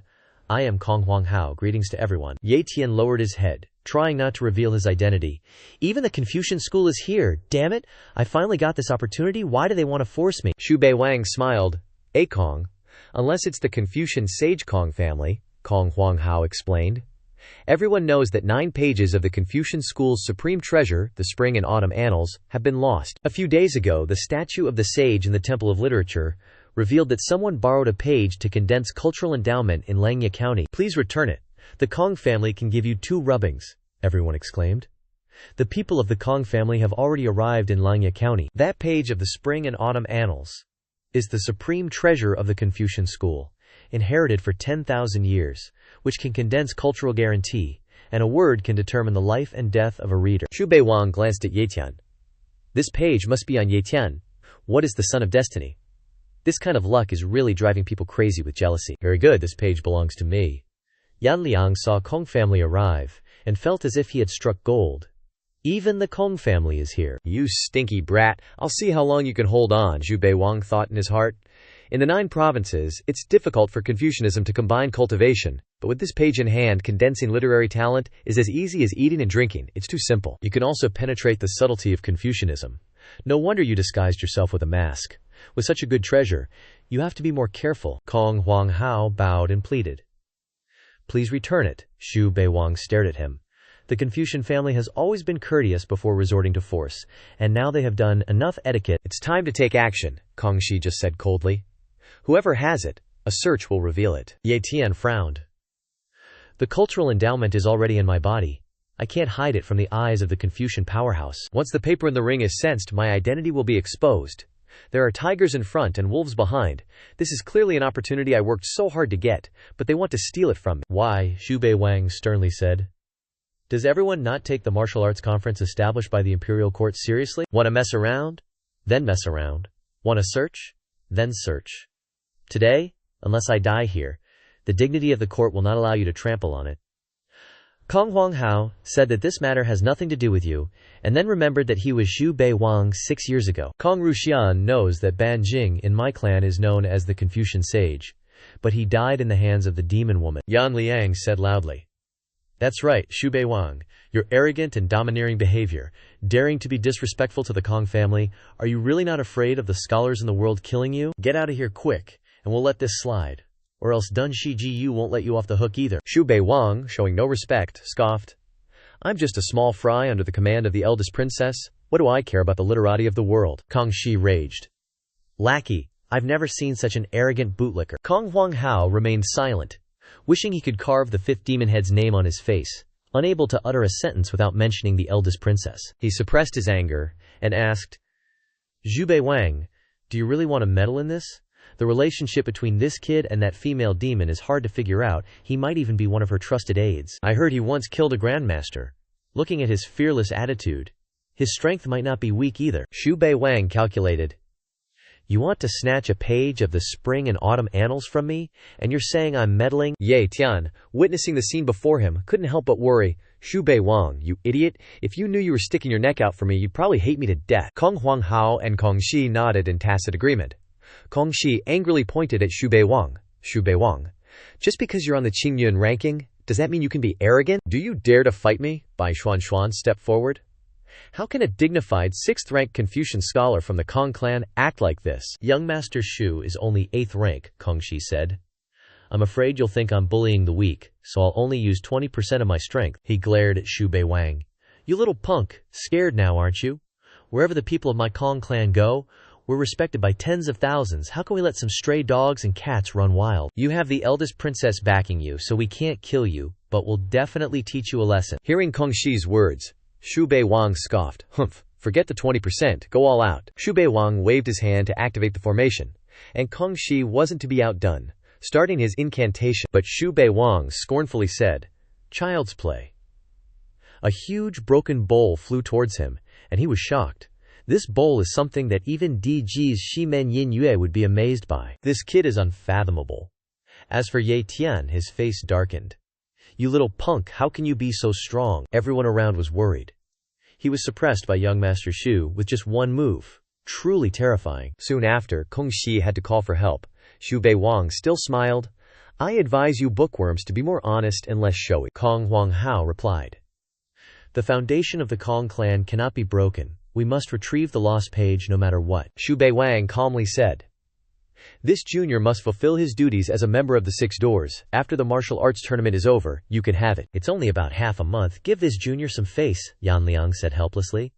I am Kong Huang Hao, greetings to everyone. Ye Tian lowered his head, trying not to reveal his identity. Even the Confucian school is here, damn it! I finally got this opportunity, why do they want to force me? Xu Bei Wang smiled. Kong. Unless it's the Confucian sage Kong family, Kong Huang Hao explained. Everyone knows that 9 pages of the Confucian school's supreme treasure, the Spring and Autumn Annals, have been lost. A few days ago, the statue of the sage in the Temple of Literature revealed that someone borrowed a page to condense cultural endowment in Langyao County. Please return it. The Kong family can give you 2 rubbings, everyone exclaimed. The people of the Kong family have already arrived in Langyao County. That page of the Spring and Autumn Annals is the supreme treasure of the Confucian school, inherited for 10,000 years, which can condense cultural guarantee, and a word can determine the life and death of a reader. Xu Bei Wang glanced at Ye Tian. This page must be on Ye Tian. What is the Son of Destiny? This kind of luck is really driving people crazy with jealousy. Very good, this page belongs to me. Yan Liang saw Kong family arrive, and felt as if he had struck gold. Even the Kong family is here. You stinky brat, I'll see how long you can hold on, Xu Bei Wang thought in his heart. In the 9 provinces, it's difficult for Confucianism to combine cultivation, but with this page in hand, condensing literary talent is as easy as eating and drinking. It's too simple. You can also penetrate the subtlety of Confucianism. No wonder you disguised yourself with a mask. With such a good treasure, you have to be more careful. Kong Huang Hao bowed and pleaded. Please return it. Xu Bei Wang stared at him. The Confucian family has always been courteous before resorting to force, and now they have done enough etiquette. It's time to take action, Kong Shi just said coldly. Whoever has it, a search will reveal it. Ye Tian frowned. The cultural endowment is already in my body. I can't hide it from the eyes of the Confucian powerhouse. Once the paper in the ring is sensed, my identity will be exposed. There are tigers in front and wolves behind. This is clearly an opportunity I worked so hard to get, but they want to steal it from me. Why? Xu Bei Wang sternly said. Does everyone not take the martial arts conference established by the imperial court seriously? Want to mess around? Then mess around. Want to search? Then search. Today, unless I die here, the dignity of the court will not allow you to trample on it. Kong Huang Hao said that this matter has nothing to do with you, and then remembered that he was Xu Bei Wang 6 years ago. Kong Ruxian knows that Ban Jing in my clan is known as the Confucian sage, but he died in the hands of the demon woman. Yan Liang said loudly. That's right, Xu Bei Wang. Your arrogant and domineering behavior, daring to be disrespectful to the Kong family, are you really not afraid of the scholars in the world killing you? Get out of here quick, and we'll let this slide. Or else Dun Shi Ji Yu won't let you off the hook either. Xu Bei Wang, showing no respect, scoffed. I'm just a small fry under the command of the eldest princess. What do I care about the literati of the world? Kong Shi raged. Lackey, I've never seen such an arrogant bootlicker. Kong Huang Hao remained silent, wishing he could carve the 5th demon head's name on his face, unable to utter a sentence without mentioning the eldest princess. He suppressed his anger and asked, Xu Bei Wang, do you really want to meddle in this? The relationship between this kid and that female demon is hard to figure out. He might even be one of her trusted aides. I heard he once killed a grandmaster. Looking at his fearless attitude, his strength might not be weak either. Xu Bei Wang calculated. You want to snatch a page of the spring and autumn annals from me, and you're saying I'm meddling? Ye Tian, witnessing the scene before him, couldn't help but worry. Xu Bei Wang, you idiot. If you knew you were sticking your neck out for me, you'd probably hate me to death. Kong Huang Hao and Kong Shi nodded in tacit agreement. Kong Shi angrily pointed at Xu Bei Wang. Xu Bei Wang, just because you're on the Qingyun ranking, does that mean you can be arrogant? Do you dare to fight me? Bai Xuan stepped forward. How can a dignified 6th-rank Confucian scholar from the Kong clan act like this? Young Master Xu is only 8th rank, Kong Shi said. I'm afraid you'll think I'm bullying the weak, so I'll only use 20% of my strength. He glared at Xu Bei Wang. You little punk, scared now, aren't you? Wherever the people of my Kong clan go, we're respected by tens of thousands. How can we let some stray dogs and cats run wild? You have the eldest princess backing you, so we can't kill you, but we'll definitely teach you a lesson. Hearing Kong Shi's words, Xu Bei Wang scoffed. Humph, forget the 20%, go all out. Xu Bei Wang waved his hand to activate the formation, and Kong Shi wasn't to be outdone, starting his incantation. But Xu Bei Wang scornfully said, Child's play. A huge broken bowl flew towards him, and he was shocked. This bowl is something that even DG's Shimen Yin Yue would be amazed by. This kid is unfathomable. As for Ye Tian, his face darkened. You little punk, how can you be so strong? Everyone around was worried. He was suppressed by young Master Xu with just one move. Truly terrifying. Soon after, Kong Shi had to call for help. Xu Bei Wang still smiled. I advise you bookworms to be more honest and less showy. Kong Huang Hao replied. The foundation of the Kong clan cannot be broken. We must retrieve the lost page no matter what. Xu Bei Wang calmly said. This junior must fulfill his duties as a member of the 6 doors. After the martial arts tournament is over, you can have it. It's only about half a month. Give this junior some face, Yan Liang said helplessly.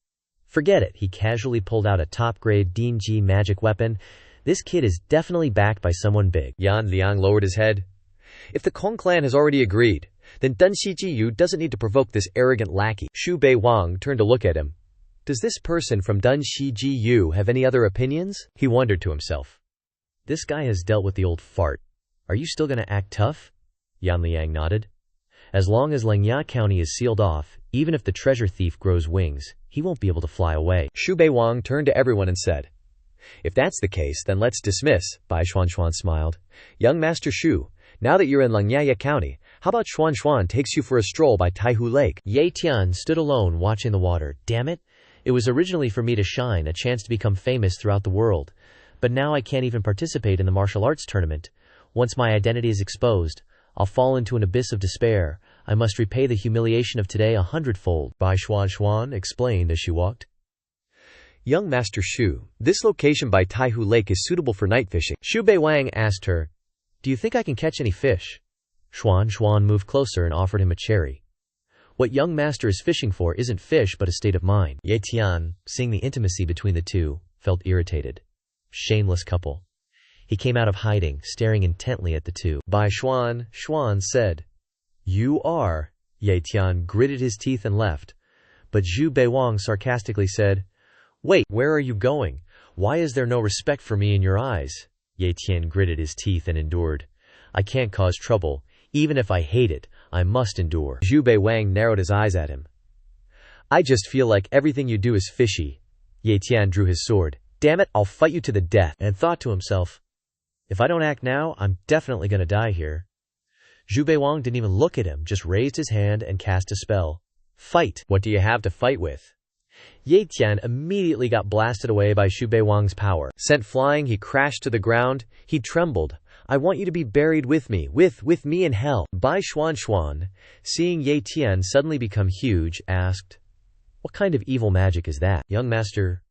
Forget it. He casually pulled out a top-grade Dinji magic weapon. This kid is definitely backed by someone big. Yan Liang lowered his head. If the Kong clan has already agreed, then Dun Shi Ji Yu doesn't need to provoke this arrogant lackey. Xu Bei Wang turned to look at him. Does this person from Dun Shi Ji Yu have any other opinions? He wondered to himself. This guy has dealt with the old fart. Are you still going to act tough? Yan Liang nodded. As long as Langya County is sealed off, even if the treasure thief grows wings, he won't be able to fly away. Xu Bei Wang turned to everyone and said, If that's the case, then let's dismiss. Bai Xuan smiled. Young Master Xu, now that you're in Langya County, How about Xuan Xuan takes you for a stroll by Taihu Lake? Ye Tian stood alone watching the water. Damn it. It was originally for me to shine, a chance to become famous throughout the world. But now I can't even participate in the martial arts tournament. Once my identity is exposed, I'll fall into an abyss of despair. I must repay the humiliation of today 100-fold. Bai Xuan Xuan explained as she walked. Young Master Xu, this location by Taihu Lake is suitable for night fishing. Xu Bei Wang asked her, "Do you think I can catch any fish?" Xuan Xuan moved closer and offered him a cherry. What young master is fishing for isn't fish but a state of mind. Ye Tian, seeing the intimacy between the two, felt irritated. Shameless couple. He came out of hiding, staring intently at the two. Bai Xuan Xuan said, "You are." Ye Tian gritted his teeth and left. But Xu Bei Wang sarcastically said, "Wait, where are you going? Why is there no respect for me in your eyes?" Ye Tian gritted his teeth and endured. "I can't cause trouble. Even if I hate it, I must endure." Xu Bei Wang narrowed his eyes at him. "I just feel like everything you do is fishy." Ye Tian drew his sword. "Damn it, I'll fight you to the death," and thought to himself, "If I don't act now, I'm definitely gonna die here." Xu Bei Wang didn't even look at him, just raised his hand and cast a spell. "Fight." "What do you have to fight with?" Ye Tian immediately got blasted away by Xu Bei Wang's power. Sent flying, he crashed to the ground. He trembled. "I want you to be buried with me, with me in hell." Bai Xuan Xuan, seeing Ye Tian suddenly become huge, asked, "What kind of evil magic is that?" "Young master,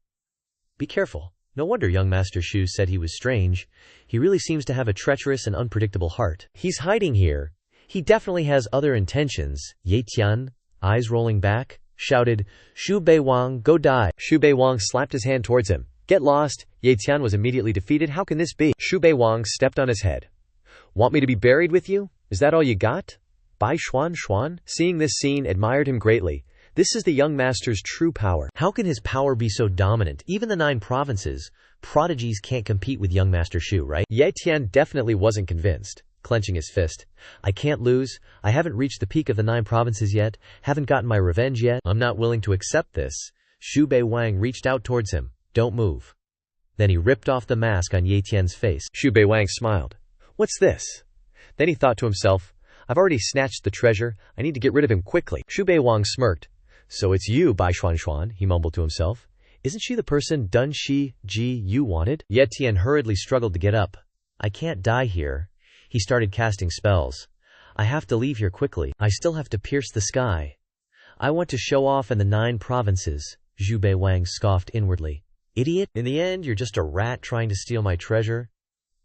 be careful." No wonder young Master Xu said he was strange. He really seems to have a treacherous and unpredictable heart. He's hiding here. He definitely has other intentions. Ye Tian, eyes rolling back, shouted, "Xu Bei Wang, go die." Xu Bei Wang slapped his hand towards him. "Get lost." Ye Tian was immediately defeated. "How can this be?" Xu Bei Wang stepped on his head. "Want me to be buried with you? Is that all you got?" Bai Xuan Xuan, seeing this scene, admired him greatly. This is the young master's true power. How can his power be so dominant? Even the 9 provinces, prodigies can't compete with young Master Xu, right? Ye Tian definitely wasn't convinced, clenching his fist. "I can't lose. I haven't reached the peak of the 9 provinces yet, haven't gotten my revenge yet. I'm not willing to accept this." Xu Bei Wang reached out towards him. "Don't move." Then he ripped off the mask on Ye Tian's face. Xu Bei Wang smiled. "What's this?" Then he thought to himself, "I've already snatched the treasure. I need to get rid of him quickly." Xu Bei Wang smirked. "So it's you, Bai Xuan Xuan," he mumbled to himself. "Isn't she the person Dun Shi Ji you wanted?" Ye Tian hurriedly struggled to get up. "I can't die here." He started casting spells. "I have to leave here quickly. I still have to pierce the sky. I want to show off in the 9 provinces." Xu Bei Wang scoffed inwardly. "Idiot! In the end, you're just a rat trying to steal my treasure.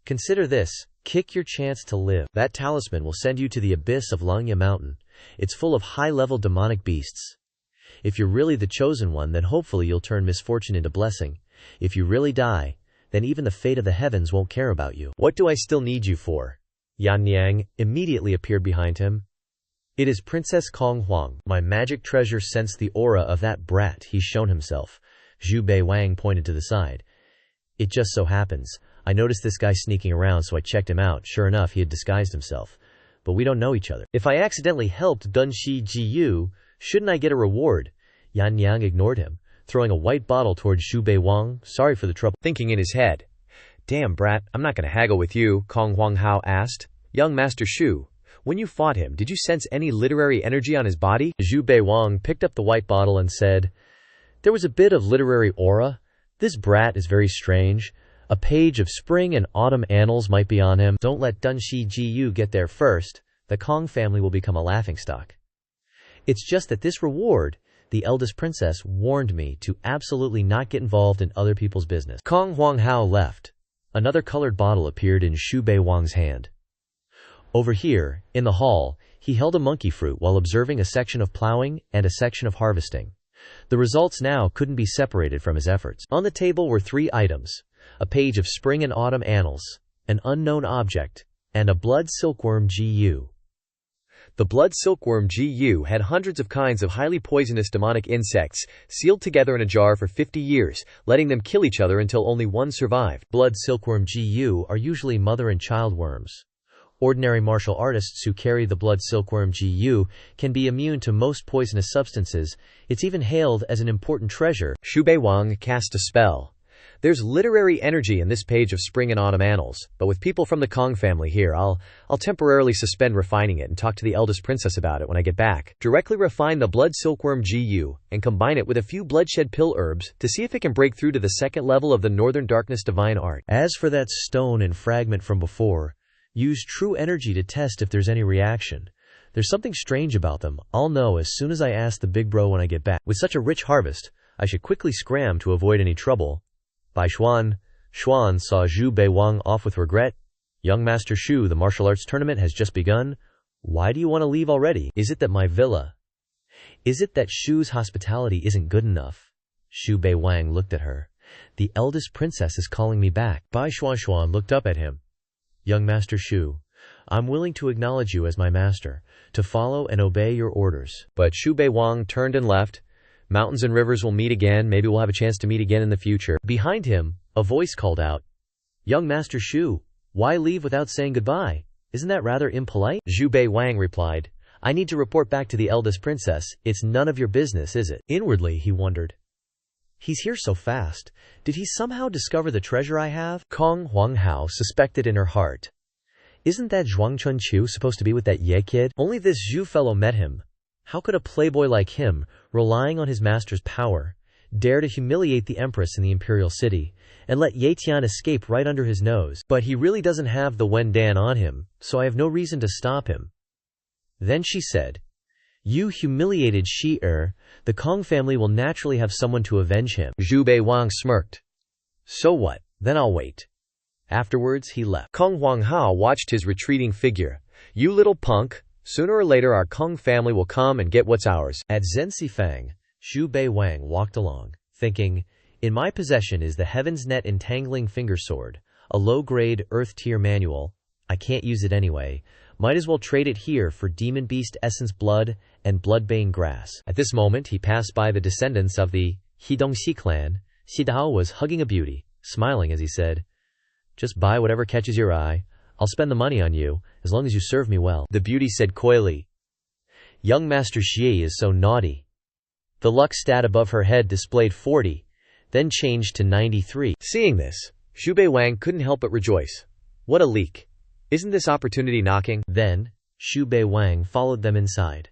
Consider this. Kick your chance to live. That talisman will send you to the abyss of Langya Mountain. It's full of high-level demonic beasts. If you're really the chosen one, then hopefully you'll turn misfortune into blessing. If you really die, then even the fate of the heavens won't care about you." "What do I still need you for?" Yan Niang immediately appeared behind him. "It is Princess Kong Huang. My magic treasure sensed the aura of that brat. He's shown himself." Xu Bei Wang pointed to the side. "It just so happens. I noticed this guy sneaking around, so I checked him out. Sure enough, he had disguised himself. But we don't know each other. If I accidentally helped Dun Shi Ji Yu, shouldn't I get a reward?" Yan Yang ignored him, throwing a white bottle towards Xu Bei Wang. "Sorry for the trouble." Thinking in his head, "Damn brat, I'm not going to haggle with you," Kong Huang Hao asked. "Young Master Xu, when you fought him, did you sense any literary energy on his body?" Xu Bei Wang picked up the white bottle and said, "There was a bit of literary aura. This brat is very strange. A page of spring and autumn annals might be on him. Don't let Dun Shi Ji Yu get there first. The Kong family will become a laughingstock. It's just that this reward, the eldest princess, warned me to absolutely not get involved in other people's business." Kong Huang Hao left. Another colored bottle appeared in Xu Bei Wang's hand. Over here, in the hall, he held a monkey fruit while observing a section of plowing and a section of harvesting. The results now couldn't be separated from his efforts. On the table were 3 items: a page of spring and autumn annals, an unknown object, and a blood silkworm GU. The blood silkworm GU had hundreds of kinds of highly poisonous demonic insects, sealed together in a jar for 50 years, letting them kill each other until only one survived. Blood silkworm GU are usually mother and child worms. Ordinary martial artists who carry the blood silkworm GU can be immune to most poisonous substances. It's even hailed as an important treasure. Xu Bei Wang cast a spell. There's literary energy in this page of Spring and Autumn Annals, but with people from the Kong family here, I'll temporarily suspend refining it and talk to the eldest princess about it when I get back. Directly refine the blood silkworm GU and combine it with a few bloodshed pill herbs to see if it can break through to the second level of the Northern Darkness divine art. As for that stone and fragment from before, use true energy to test if there's any reaction. There's something strange about them. I'll know as soon as I ask the big bro when I get back. With such a rich harvest, I should quickly scram to avoid any trouble. By Xuan saw Xu Bei Wang off with regret. Young Master Xu, the martial arts tournament has just begun. Why do you want to leave already? Is it that my villa? Is it that Xu's hospitality isn't good enough? Xu Bei Wang looked at her. The eldest princess is calling me back. Bai Xuan looked up at him. Young Master Xu, I'm willing to acknowledge you as my master, to follow and obey your orders. But Xu Bei Wang turned and left. Mountains and rivers will meet again. Maybe we'll have a chance to meet again in the future. Behind him, a voice called out, Young Master Xu, why leave without saying goodbye? Isn't that rather impolite? Xu Bei Wang replied, I need to report back to the eldest princess. It's none of your business, is it? Inwardly, he wondered. He's here so fast. Did he somehow discover the treasure I have? Kong Huanghao suspected in her heart. Isn't that Zhuang Chunqiu supposed to be with that Ye kid? Only this Zhu fellow met him. How could a playboy like him, relying on his master's power, dare to humiliate the empress in the imperial city, and let Ye Tian escape right under his nose? But he really doesn't have the Wen Dan on him, so I have no reason to stop him. Then she said, You humiliated Shi-er. The Kong family will naturally have someone to avenge him. Xu Bei Wang smirked. So what? Then I'll wait. Afterwards, he left. Kong Huanghao watched his retreating figure. You little punk. Sooner or later our Kong family will come and get what's ours. At Zhensifang, Xu Bei Wang walked along, thinking, In my possession is the Heaven's Net Entangling Finger Sword, a low-grade Earth-tier manual. I can't use it anyway. Might as well trade it here for Demon Beast Essence Blood and Bloodbane Grass. At this moment he passed by the descendants of the Hidongxi clan. Xidao was hugging a beauty, smiling as he said, Just buy whatever catches your eye. I'll spend the money on you, as long as you serve me well. The beauty said coyly, Young Master Xie is so naughty. The luck stat above her head displayed 40, then changed to 93. Seeing this, Xu Bei Wang couldn't help but rejoice. What a leak. Isn't this opportunity knocking? Then, Xu Bei Wang followed them inside.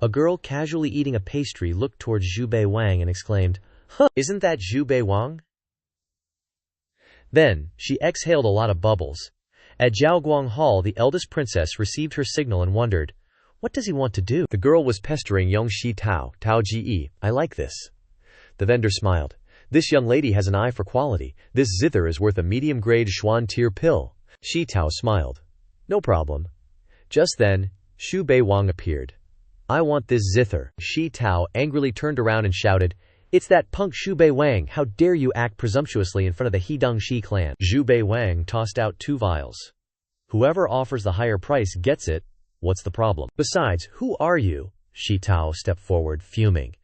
A girl casually eating a pastry looked towards Xu Bei Wang and exclaimed, Isn't that Xu Bei Wang? Then, she exhaled a lot of bubbles. At Jiaoguang Hall, the eldest princess received her signal and wondered, What does he want to do? The girl was pestering young Shi Tao, Tao Ji. I like this. The vendor smiled. This young lady has an eye for quality. This zither is worth a medium-grade Xuan tier pill. Shi Tao smiled. No problem. Just then, Xu Bei Wang appeared. I want this zither. Shi Tao angrily turned around and shouted, It's that punk Xu Bei Wang. How dare you act presumptuously in front of the Hidongxi clan? Xu Bei Wang tossed out 2 vials. Whoever offers the higher price gets it. What's the problem? Besides, who are you? Shi Tao stepped forward, fuming.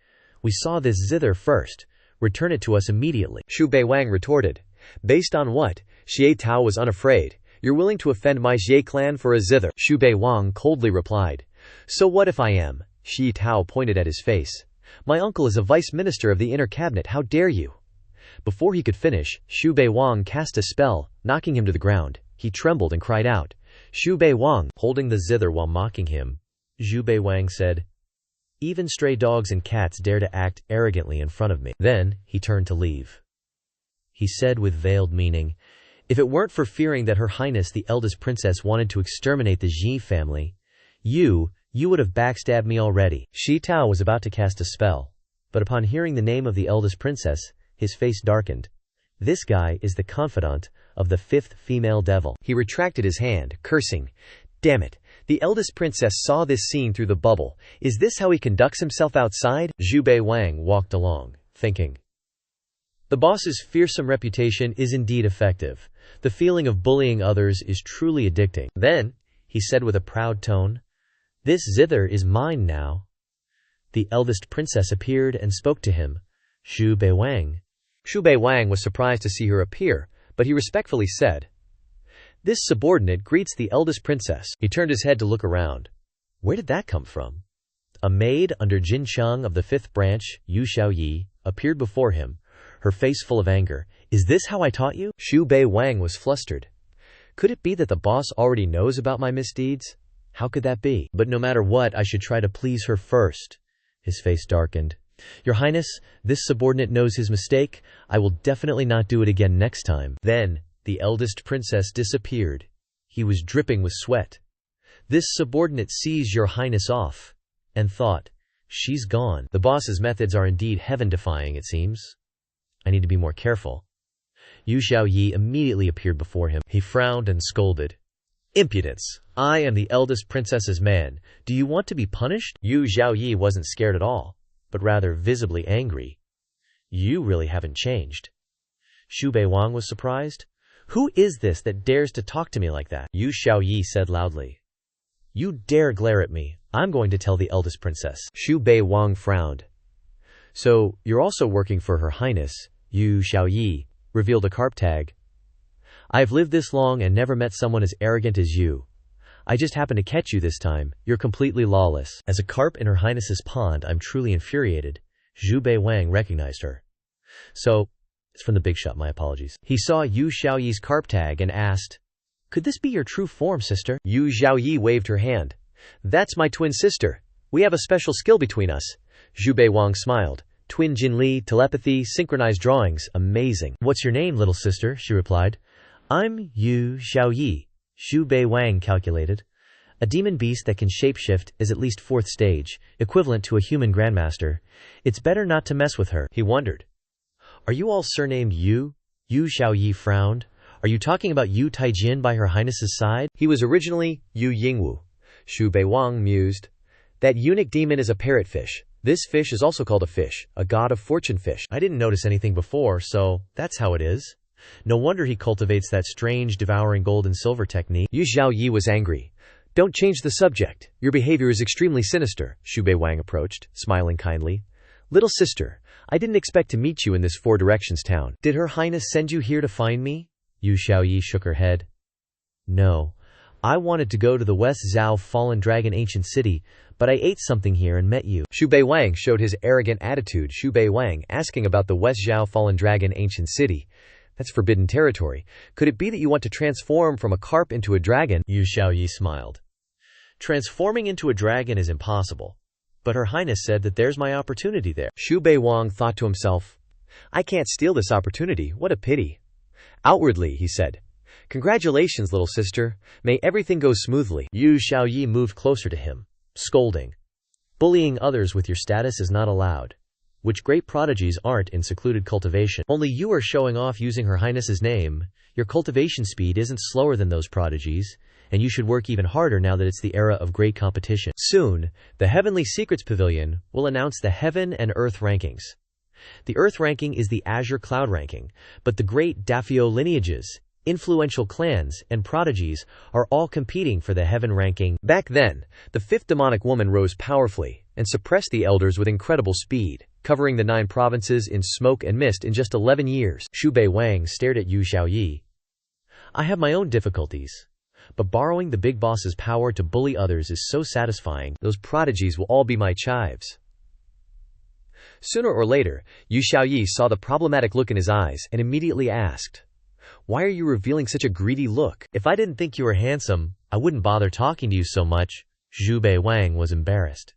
We saw this zither first. Return it to us immediately. Xu Bei Wang retorted. Based on what? Xie Tao was unafraid. You're willing to offend my Xie clan for a zither? Xu Bei Wang coldly replied. So what if I am? Shi Tao pointed at his face. My uncle is a vice minister of the inner cabinet. How dare you? Before he could finish, Xu Bei Wang cast a spell, knocking him to the ground. He trembled and cried out, Xu Bei Wang, holding the zither while mocking him. Xu Bei Wang said, Even stray dogs and cats dare to act arrogantly in front of me. Then, he turned to leave. He said with veiled meaning, If it weren't for fearing that Her Highness the eldest princess wanted to exterminate the Ji family, you would have backstabbed me already. Shi Tao was about to cast a spell, but upon hearing the name of the eldest princess, his face darkened. This guy is the confidant of the 5th female devil. He retracted his hand, cursing, Damn it, the eldest princess saw this scene through the bubble. Is this how he conducts himself outside? Xu Bei Wang walked along, thinking. The boss's fearsome reputation is indeed effective. The feeling of bullying others is truly addicting. Then, he said with a proud tone, This zither is mine now. The eldest princess appeared and spoke to him. Xu Bei Wang. Xu Bei Wang was surprised to see her appear, but he respectfully said, This subordinate greets the eldest princess. He turned his head to look around. Where did that come from? A maid under Jin Cheng of the 5th branch, Yu Xiaoyi, appeared before him. her face full of anger. Is this how I taught you? Xu Bei Wang was flustered. Could it be that the boss already knows about my misdeeds? How could that be? But no matter what, I should try to please her first. His face darkened. Your Highness, this subordinate knows his mistake. I will definitely not do it again next time. Then, the eldest princess disappeared. He was dripping with sweat. This subordinate sees Your Highness off, and thought, she's gone. The boss's methods are indeed heaven-defying, it seems. I need to be more careful. Yu Xiaoyi immediately appeared before him. He frowned and scolded. Impudence! I am the eldest princess's man. Do you want to be punished? Yu Xiaoyi wasn't scared at all, but rather visibly angry. You really haven't changed. Xu Bei Wang was surprised. Who is this that dares to talk to me like that? Yu Xiaoyi said loudly. You dare glare at me. I'm going to tell the eldest princess. Xu Bei Wang frowned. So, you're also working for Her Highness, Yu Xiaoyi revealed a carp tag. I've lived this long and never met someone as arrogant as you. I just happened to catch you this time. You're completely lawless. As a carp in Her Highness's pond, I'm truly infuriated. Xu Bei Wang recognized her. So, it's from the big shop, my apologies. He saw Yu Xiaoyi's carp tag and asked, could this be your true form, sister? Yu Xiaoyi waved her hand. That's my twin sister. We have a special skill between us. Xu Bei Wang smiled. Twin Jinli, telepathy, synchronized drawings. Amazing. What's your name, little sister? She replied. I'm Yu Xiaoyi. Xu Bei Wang calculated. A demon beast that can shapeshift is at least 4th stage, equivalent to a human grandmaster. It's better not to mess with her. He wondered. Are you all surnamed Yu? Yu Xiaoyi frowned. Are you talking about Yu Taijin by Her Highness's side? He was originally Yu Yingwu. Xu Bei Wang mused. That eunuch demon is a parrotfish. This fish is also called a fish, a god of fortune fish. I didn't notice anything before, so that's how it is. No wonder he cultivates that strange devouring gold and silver technique. Yu Xiaoyi was angry. Don't change the subject. Your behavior is extremely sinister. Xu Bei Wang approached, smiling kindly. Little sister, I didn't expect to meet you in this 4 directions town. Did Her Highness send you here to find me? Yu Xiaoyi shook her head. No. I wanted to go to the West Zhao Fallen Dragon Ancient City, but I ate something here and met you. Xu Bei Wang showed his arrogant attitude. Xu Bei Wang asking about the West Zhao Fallen Dragon Ancient City. That's forbidden territory. Could it be that you want to transform from a carp into a dragon? Yu Xiaoyi smiled. Transforming into a dragon is impossible. But Her Highness said that there's my opportunity there. Xu Bei Wang thought to himself, I can't steal this opportunity. What a pity. Outwardly, he said, Congratulations, little sister. May everything go smoothly. Yu Xiaoyi moved closer to him, scolding. Bullying others with your status is not allowed. Which great prodigies aren't in secluded cultivation. Only you are showing off using Her Highness's name. Your cultivation speed isn't slower than those prodigies, and you should work even harder now that it's the era of great competition. Soon, the Heavenly Secrets Pavilion will announce the Heaven and Earth rankings. The Earth ranking is the Azure Cloud ranking, but the great Dafio lineages, influential clans, and prodigies are all competing for the Heaven ranking. Back then, the 5th demonic woman rose powerfully and suppressed the elders with incredible speed, covering the 9 provinces in smoke and mist in just 11 years. Xu Bei Wang stared at Yu Xiaoyi. I have my own difficulties, but borrowing the big boss's power to bully others is so satisfying. Those prodigies will all be my chives. Sooner or later, Yu Xiaoyi saw the problematic look in his eyes and immediately asked, Why are you revealing such a greedy look? If I didn't think you were handsome, I wouldn't bother talking to you so much. Xu Bei Wang was embarrassed.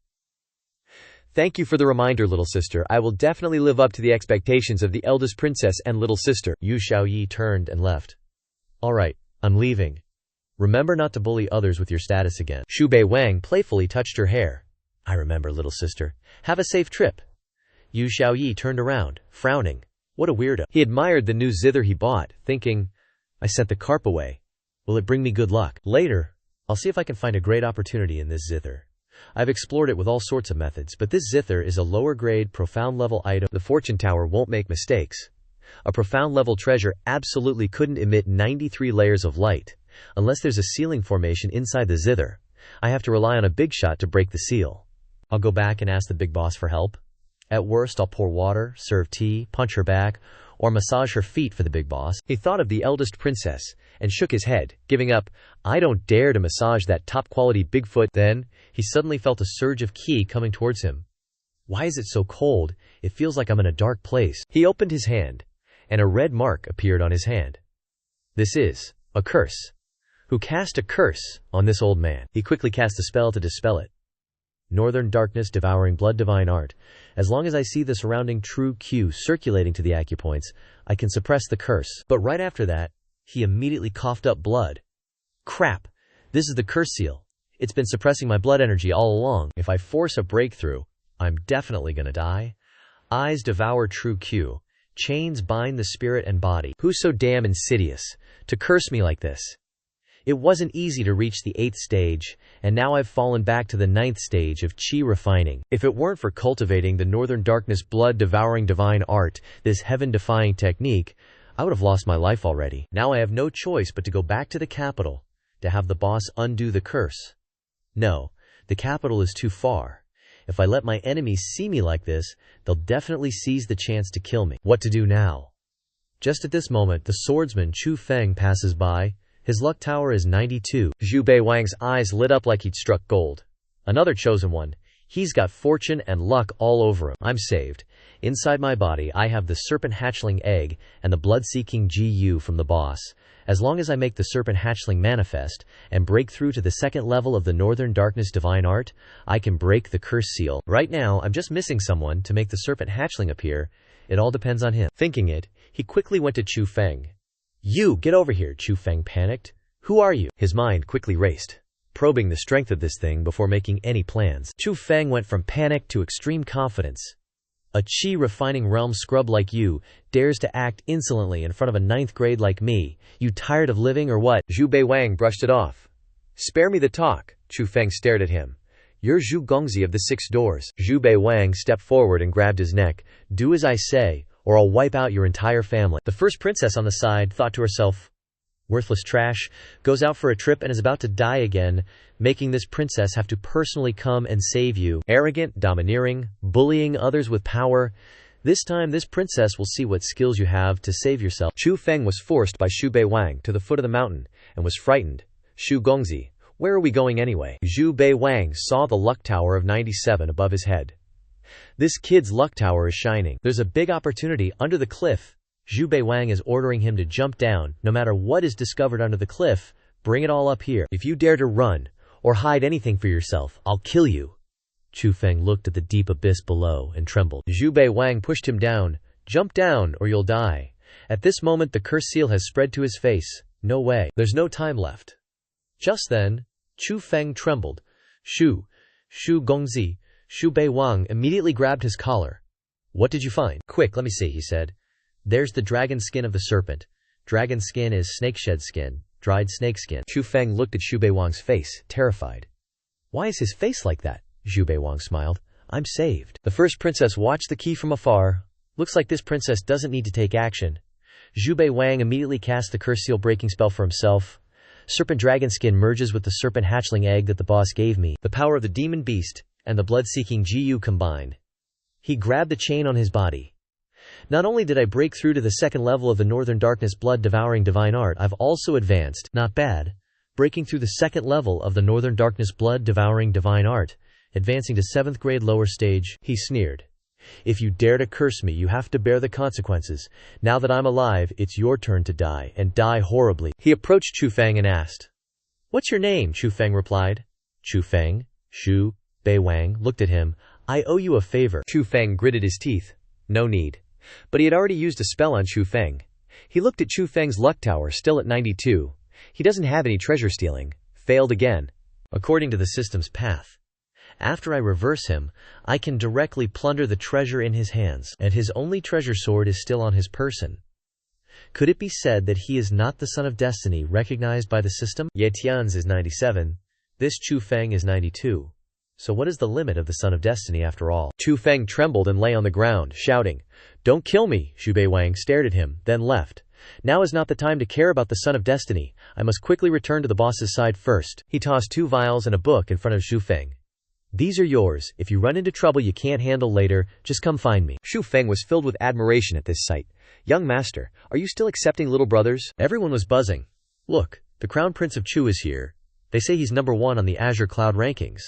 Thank you for the reminder, little sister. I will definitely live up to the expectations of the eldest princess and little sister. Yu Xiaoyi turned and left. All right, I'm leaving. Remember not to bully others with your status again. Xu Bei Wang playfully touched her hair. I remember, little sister. Have a safe trip. Yu Xiaoyi turned around, frowning. What a weirdo. He admired the new zither he bought, thinking, I sent the carp away. Will it bring me good luck? Later, I'll see if I can find a great opportunity in this zither. I've explored it with all sorts of methods, but this zither is a lower grade, profound level item. The fortune tower won't make mistakes. A profound level treasure absolutely couldn't emit 93 layers of light, unless there's a sealing formation inside the zither. I have to rely on a big shot to break the seal. I'll go back and ask the big boss for help. At worst, I'll pour water, serve tea, punch her back, or massage her feet for the big boss. He thought of the eldest princess and shook his head, giving up. I don't dare to massage that top-quality Bigfoot. Then, he suddenly felt a surge of ki coming towards him. Why is it so cold? It feels like I'm in a dark place. He opened his hand, and a red mark appeared on his hand. This is a curse. Who cast a curse on this old man? He quickly cast a spell to dispel it. Northern darkness devouring blood divine art. As long as I see the surrounding true Q circulating to the acupoints, I can suppress the curse. But right after that, he immediately coughed up blood. Crap! This is the curse seal. It's been suppressing my blood energy all along. If I force a breakthrough, I'm definitely gonna die. Eyes devour true Q. Chains bind the spirit and body. Who's so damn insidious to curse me like this? It wasn't easy to reach the 8th stage, and now I've fallen back to the 9th stage of chi refining. If it weren't for cultivating the northern darkness blood-devouring divine art, this heaven-defying technique, I would have lost my life already. Now I have no choice but to go back to the capital to have the boss undo the curse. No, the capital is too far. If I let my enemies see me like this, they'll definitely seize the chance to kill me. What to do now? Just at this moment, the swordsman Chu Feng passes by. His luck tower is 92. Xu Bei Wang's eyes lit up like he'd struck gold. Another chosen one. He's got fortune and luck all over him. I'm saved. Inside my body, I have the serpent hatchling egg and the blood-seeking GU from the boss. As long as I make the serpent hatchling manifest and break through to the 2nd level of the northern darkness divine art, I can break the curse seal. Right now, I'm just missing someone to make the serpent hatchling appear. It all depends on him. Thinking it, he quickly went to Chu Feng. You, get over here, Chu Feng panicked. Who are you? His mind quickly raced, probing the strength of this thing before making any plans. Chu Feng went from panic to extreme confidence. A chi-refining realm scrub like you dares to act insolently in front of a 9th grade like me. You tired of living or what? Xu Bei Wang brushed it off. Spare me the talk. Chu Feng stared at him. You're Zhu Gongzi of the 6 doors. Xu Bei Wang stepped forward and grabbed his neck. Do as I say, or I'll wipe out your entire family. The first princess on the side thought to herself, worthless trash, goes out for a trip and is about to die again, making this princess have to personally come and save you. Arrogant, domineering, bullying others with power. This time this princess will see what skills you have to save yourself. Chu Feng was forced by Xu Bei Wang to the foot of the mountain and was frightened. Xu Gongzi, where are we going anyway? Xu Bei Wang saw the luck tower of 97 above his head. This kid's luck tower is shining. There's a big opportunity under the cliff. Xu Bei Wang is ordering him to jump down. No matter what is discovered under the cliff, bring it all up here. If you dare to run or hide anything for yourself, I'll kill you. Chu Feng looked at the deep abyss below and trembled. Xu Bei Wang pushed him down. Jump down or you'll die. At this moment the curse seal has spread to his face. No way. There's no time left. Just then, Chu Feng trembled. Xu Gongzi. Xu Bei Wang immediately grabbed his collar. What did you find? Quick, let me see, he said. There's the dragon skin of the serpent. Dragon skin is snakeshed skin, dried snake skin. Chu Feng looked at Xu Bei Wang's face, terrified. Why is his face like that? Xu Bei Wang smiled. I'm saved. The first princess watched the key from afar. Looks like this princess doesn't need to take action. Xu Bei Wang immediately cast the curse seal breaking spell for himself. Serpent dragon skin merges with the serpent hatchling egg that the boss gave me. The power of the demon beast and the blood-seeking GU combined. He grabbed the chain on his body. Not only did I break through to the 2nd level of the northern darkness blood-devouring divine art, I've also advanced, not bad, breaking through the 2nd level of the northern darkness blood-devouring divine art, advancing to 7th grade lower stage. He sneered. If you dare to curse me, you have to bear the consequences. Now that I'm alive, it's your turn to die, and die horribly. He approached Chu Feng and asked, What's your name? Chu Feng replied. Chu Feng. Xu Bei Wang looked at him. I owe you a favor. Chu Feng gritted his teeth. No need. But he had already used a spell on Chu Feng. He looked at Chu Feng's luck tower, still at 92. He doesn't have any treasure stealing. Failed again. According to the system's path. After I reverse him, I can directly plunder the treasure in his hands, and his only treasure sword is still on his person. Could it be said that he is not the son of destiny recognized by the system? Ye Tian's is 97. This Chu Feng is 92. So what is the limit of the son of destiny after all? Chu Feng trembled and lay on the ground, shouting, Don't kill me! Xu Bei Wang stared at him, then left. Now is not the time to care about the son of destiny. I must quickly return to the boss's side first. He tossed 2 vials and a book in front of Xu Feng. These are yours. If you run into trouble you can't handle later, just come find me. Xu Feng was filled with admiration at this sight. Young master, are you still accepting little brothers? Everyone was buzzing. Look, the Crown Prince of Chu is here. They say he's #1 on the Azure Cloud rankings.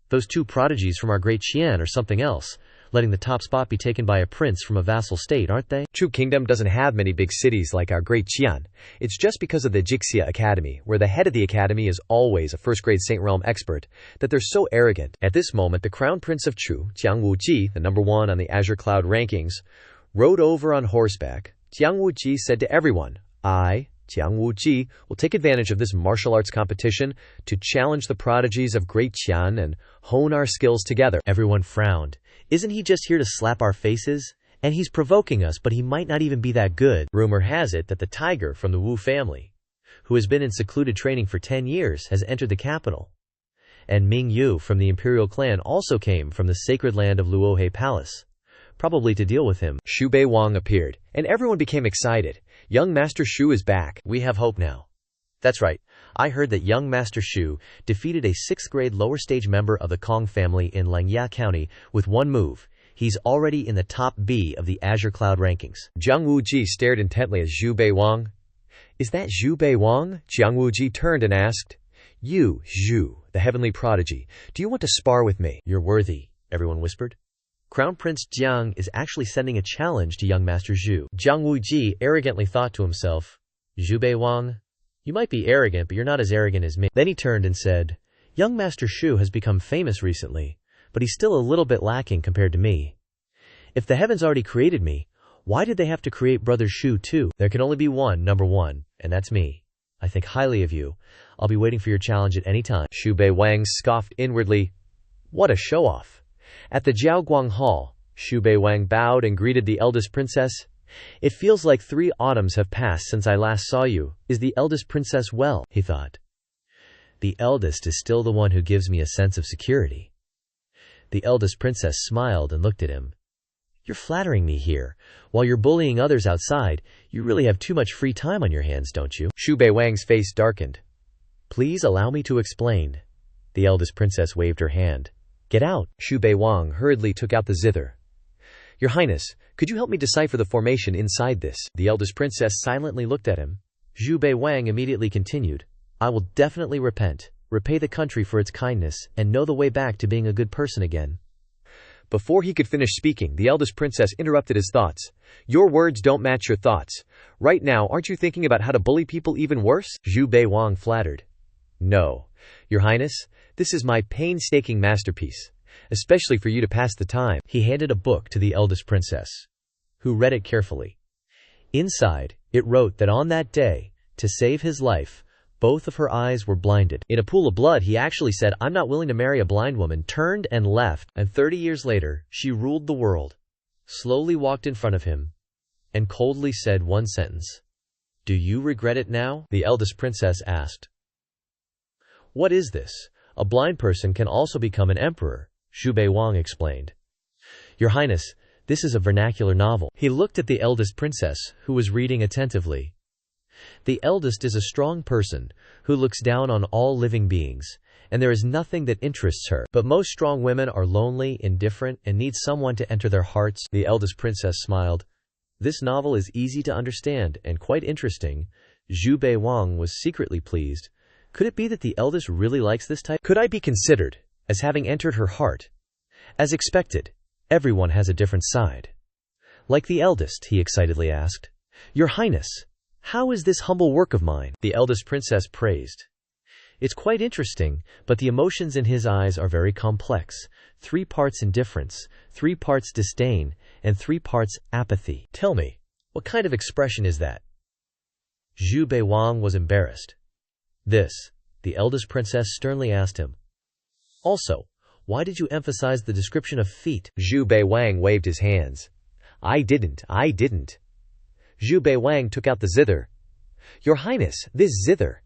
Those 2 prodigies from our great Qian or something else. letting the top spot be taken by a prince from a vassal state, aren't they? Chu Kingdom doesn't have many big cities like our great Qian. It's just because of the Jixia Academy, where the head of the academy is always a first-grade Saint Realm expert, that they're so arrogant. At this moment, the crown prince of Chu, Jiang Wuji, the #1 on the Azure Cloud rankings, rode over on horseback. Jiang Wuji said to everyone, I, Jiang Wuji, will take advantage of this martial arts competition to challenge the prodigies of Great Qian and hone our skills together. Everyone frowned. Isn't he just here to slap our faces? And he's provoking us, but he might not even be that good. Rumor has it that the tiger from the Wu family, who has been in secluded training for 10 years, has entered the capital. And Ming Yu from the imperial clan also came from the sacred land of Luohe Palace, probably to deal with him. Xu Bei Wang appeared, and everyone became excited. Young Master Xu is back. We have hope now. That's right. I heard that young Master Xu defeated a 6th grade lower stage member of the Kong family in Langya County with one move. He's already in the top B of the Azure Cloud rankings. Jiang Wuji stared intently at Xu Bei Wang. Is that Xu Bei Wang? Jiang Wuji turned and asked. You, Xu, the heavenly prodigy, do you want to spar with me? You're worthy, everyone whispered. Crown Prince Jiang is actually sending a challenge to young Master Xu. Jiang Wuji arrogantly thought to himself, Xu Bei Wang, you might be arrogant, but you're not as arrogant as me. Then he turned and said, young Master Xu has become famous recently, but he's still a little bit lacking compared to me. If the heavens already created me, why did they have to create Brother Xu too? There can only be one, #1, and that's me. I think highly of you. I'll be waiting for your challenge at any time. Xu Bei Wang scoffed inwardly. What a show-off. At the Jiaoguang Hall, Xu Bei Wang bowed and greeted the eldest princess. It feels like 3 autumns have passed since I last saw you. Is the eldest princess well? He thought. The eldest is still the one who gives me a sense of security. The eldest princess smiled and looked at him. You're flattering me here. While you're bullying others outside, you really have too much free time on your hands, don't you? Xu Bei Wang's face darkened. Please allow me to explain. The eldest princess waved her hand. Get out. Xu Bei Wang hurriedly took out the zither. Your Highness, could you help me decipher the formation inside this? The eldest princess silently looked at him. Xu Bei Wang immediately continued. I will definitely repent, repay the country for its kindness, and know the way back to being a good person again. Before he could finish speaking, the eldest princess interrupted his thoughts. Your words don't match your thoughts. Right now, aren't you thinking about how to bully people even worse? Xu Bei Wang flattered. No. Your Highness, this is my painstaking masterpiece, especially for you to pass the time. He handed a book to the eldest princess, who read it carefully. Inside, it wrote that on that day, to save his life, both of her eyes were blinded. In a pool of blood, he actually said, I'm not willing to marry a blind woman, turned and left, and 30 years later, she ruled the world, slowly walked in front of him, and coldly said one sentence. Do you regret it now? The eldest princess asked. What is this? A blind person can also become an emperor, Xu Bei Wang explained. Your Highness, this is a vernacular novel. He looked at the eldest princess, who was reading attentively. The eldest is a strong person, who looks down on all living beings, and there is nothing that interests her. But most strong women are lonely, indifferent, and need someone to enter their hearts. The eldest princess smiled. This novel is easy to understand and quite interesting. Xu Bei Wang was secretly pleased. Could it be that the eldest really likes this type? Could I be considered as having entered her heart? As expected, everyone has a different side. Like the eldest, he excitedly asked. Your Highness, how is this humble work of mine? The eldest princess praised. It's quite interesting, but the emotions in his eyes are very complex. 3 parts indifference, 3 parts disdain, and 3 parts apathy. Tell me, what kind of expression is that? Xu Bei Wang was embarrassed. This, the eldest princess sternly asked him. Also, why did you emphasize the description of feet? Xu Bei Wang waved his hands. I didn't. Xu Bei Wang took out the zither. Your Highness, this zither.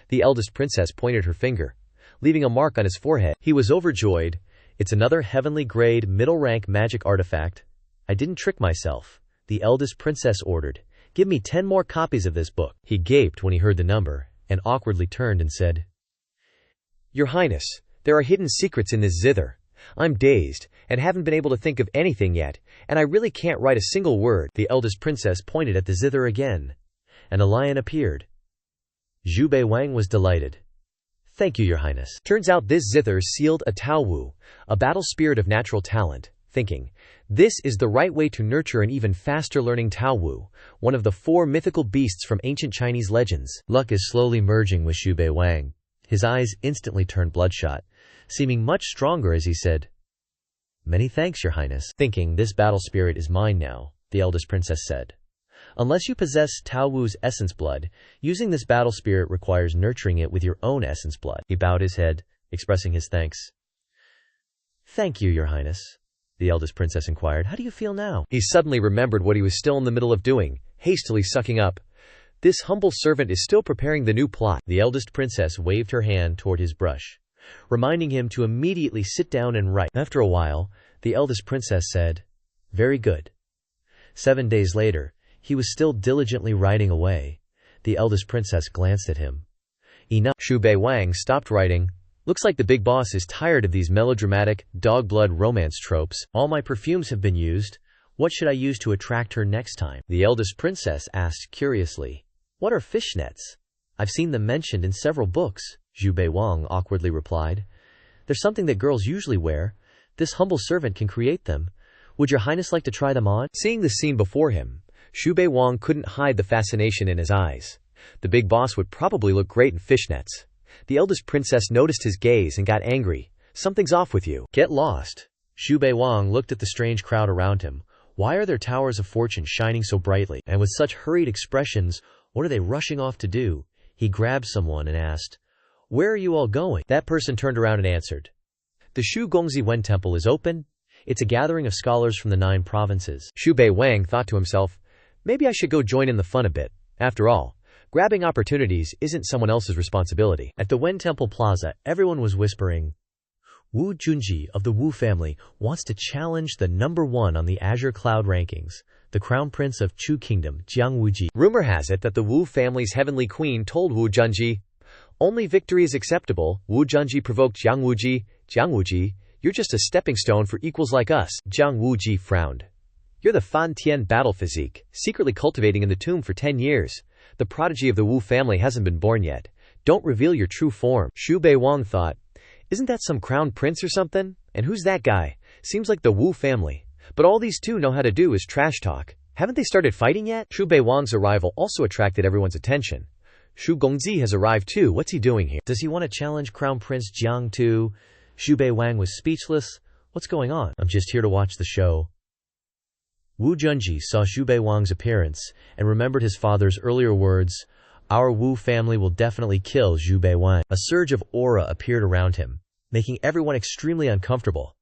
The eldest princess pointed her finger, leaving a mark on his forehead. He was overjoyed. It's another heavenly grade, middle-rank magic artifact. I didn't trick myself. The eldest princess ordered. Give me 10 more copies of this book. He gaped when he heard the number, and awkwardly turned and said, Your Highness, there are hidden secrets in this zither. I'm dazed, and haven't been able to think of anything yet, and I really can't write a single word. The eldest princess pointed at the zither again, and a lion appeared. Xu Bei Wang was delighted. Thank you, Your Highness. Turns out this zither sealed a Taowu, a battle spirit of natural talent, thinking, "This is the right way to nurture an even faster learning Tao Wu, one of the 4 mythical beasts from ancient Chinese legends." Luck is slowly merging with Xu Bei Wang. His eyes instantly turned bloodshot, seeming much stronger as he said, "Many thanks, Your Highness." Thinking, "This battle spirit is mine now," the eldest princess said. "Unless you possess Tao Wu's essence blood, using this battle spirit requires nurturing it with your own essence blood." He bowed his head, expressing his thanks. "Thank you, Your Highness," the eldest princess inquired. "How do you feel now?" He suddenly remembered what he was still in the middle of doing, hastily sucking up. "This humble servant is still preparing the new plot." The eldest princess waved her hand toward his brush, reminding him to immediately sit down and write. After a while, the eldest princess said, "Very good." 7 days later, he was still diligently writing away. The eldest princess glanced at him. "Enough." Xu Bei Wang stopped writing. "Looks like the big boss is tired of these melodramatic, dog-blood romance tropes." "All my perfumes have been used. What should I use to attract her next time?" the eldest princess asked curiously. "What are fishnets? I've seen them mentioned in several books," Xu Bei Wang awkwardly replied. "They're something that girls usually wear. This humble servant can create them. Would Your Highness like to try them on?" Seeing the scene before him, Xu Bei Wang couldn't hide the fascination in his eyes. The big boss would probably look great in fishnets. The eldest princess noticed his gaze and got angry. "Something's off with you." "Get lost." Xu Bei Wang looked at the strange crowd around him. Why are their towers of fortune shining so brightly? And with such hurried expressions, what are they rushing off to do? He grabbed someone and asked, "Where are you all going?" That person turned around and answered, "The Shu Gongzi Wen Temple is open. It's a gathering of scholars from the 9 provinces." Xu Bei Wang thought to himself, "Maybe I should go join in the fun a bit. After all, grabbing opportunities isn't someone else's responsibility." At the Wen Temple Plaza, everyone was whispering, "Wu Junji of the Wu family wants to challenge the #1 on the Azure Cloud rankings, the Crown Prince of Chu Kingdom, Jiang Wuji." Rumor has it that the Wu family's heavenly queen told Wu Junji, "Only victory is acceptable." Wu Junji provoked Jiang Wuji. "Jiang Wuji, you're just a stepping stone for equals like us." Jiang Wuji frowned. "You're the Fan Tian battle physique, secretly cultivating in the tomb for 10 years. The prodigy of the Wu family hasn't been born yet. Don't reveal your true form." Xu Bei Wang thought, "Isn't that some crown prince or something? And who's that guy? Seems like the Wu family. But all these two know how to do is trash talk. Haven't they started fighting yet?" Xu Bei Wang's arrival also attracted everyone's attention. "Shu Gongzi has arrived too. What's he doing here?" "Does he want to challenge Crown Prince Jiang too?" Xu Bei Wang was speechless. "What's going on?" "I'm just here to watch the show." Wu Junji saw Xu Bei Wang's appearance and remembered his father's earlier words, "Our Wu family will definitely kill Xu Bei Wang." A surge of aura appeared around him, making everyone extremely uncomfortable.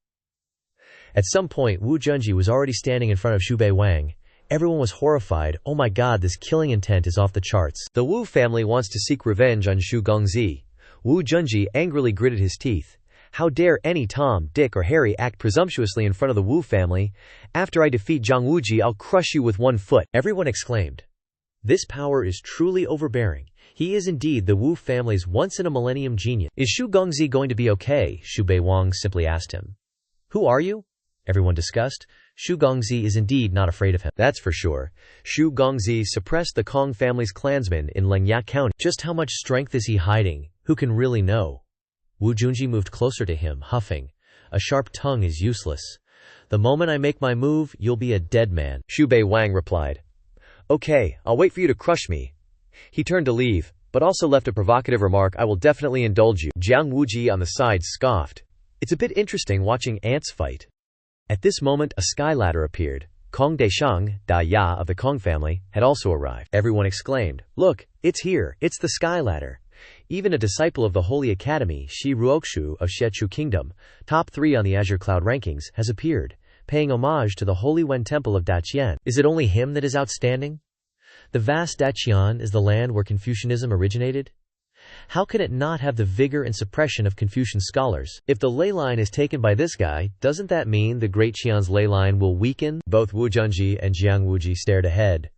At some point, Wu Junji was already standing in front of Xu Bei Wang. Everyone was horrified. "Oh my god, this killing intent is off the charts." The Wu family wants to seek revenge on Xu Gongzi. Wu Junji angrily gritted his teeth. "How dare any Tom, Dick or Harry act presumptuously in front of the Wu family? After I defeat Jiang Wuji, I'll crush you with 1 foot." Everyone exclaimed, "This power is truly overbearing. He is indeed the Wu family's once-in-a-millennium genius." "Is Xu Gongzi going to be okay?" Xu Bei Wang simply asked him. "Who are you?" everyone discussed. Xu Gongzi is indeed not afraid of him. That's for sure. Xu Gongzi suppressed the Kong family's clansmen in Lengya County. Just how much strength is he hiding? Who can really know? Wu Junji moved closer to him, huffing. "A sharp tongue is useless. The moment I make my move, you'll be a dead man." Xu Bei Wang replied, "Okay, I'll wait for you to crush me." He turned to leave, but also left a provocative remark, "I will definitely indulge you." Jiang Wuji on the side scoffed. "It's a bit interesting watching ants fight." At this moment, a sky ladder appeared. Kong Daisheng, Da Ya of the Kong family, had also arrived. Everyone exclaimed, "Look, it's here, it's the sky ladder." Even a disciple of the Holy Academy, Shi Ruoxu of Xiechu Kingdom, top 3 on the Azure Cloud rankings, has appeared, paying homage to the Holy Wen Temple of Daqian. Is it only him that is outstanding? The vast Daqian is the land where Confucianism originated? How can it not have the vigor and suppression of Confucian scholars? If the ley line is taken by this guy, doesn't that mean the Great Qian's ley line will weaken? Both Wu Junji and Jiang Wuji stared ahead.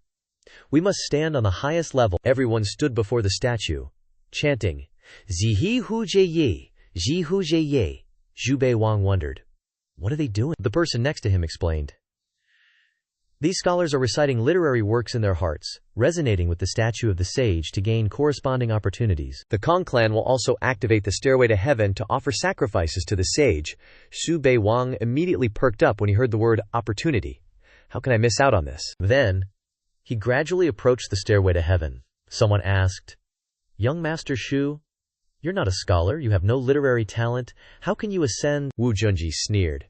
"We must stand on the highest level." Everyone stood before the statue, chanting, "Zihi hu jie yi, ji hu jie yi." Xu Bei Wang wondered, "What are they doing?" The person next to him explained, These scholars are reciting literary works in their hearts, resonating with the statue of the sage to gain corresponding opportunities. The Kong clan will also activate the stairway to heaven to offer sacrifices to the sage. Xu Bei Wang immediately perked up when he heard the word opportunity. How can I miss out on this? Then, he gradually approached the stairway to heaven. Someone asked, "Young Master Xu, you're not a scholar, you have no literary talent. How can you ascend?" Wu Junji sneered.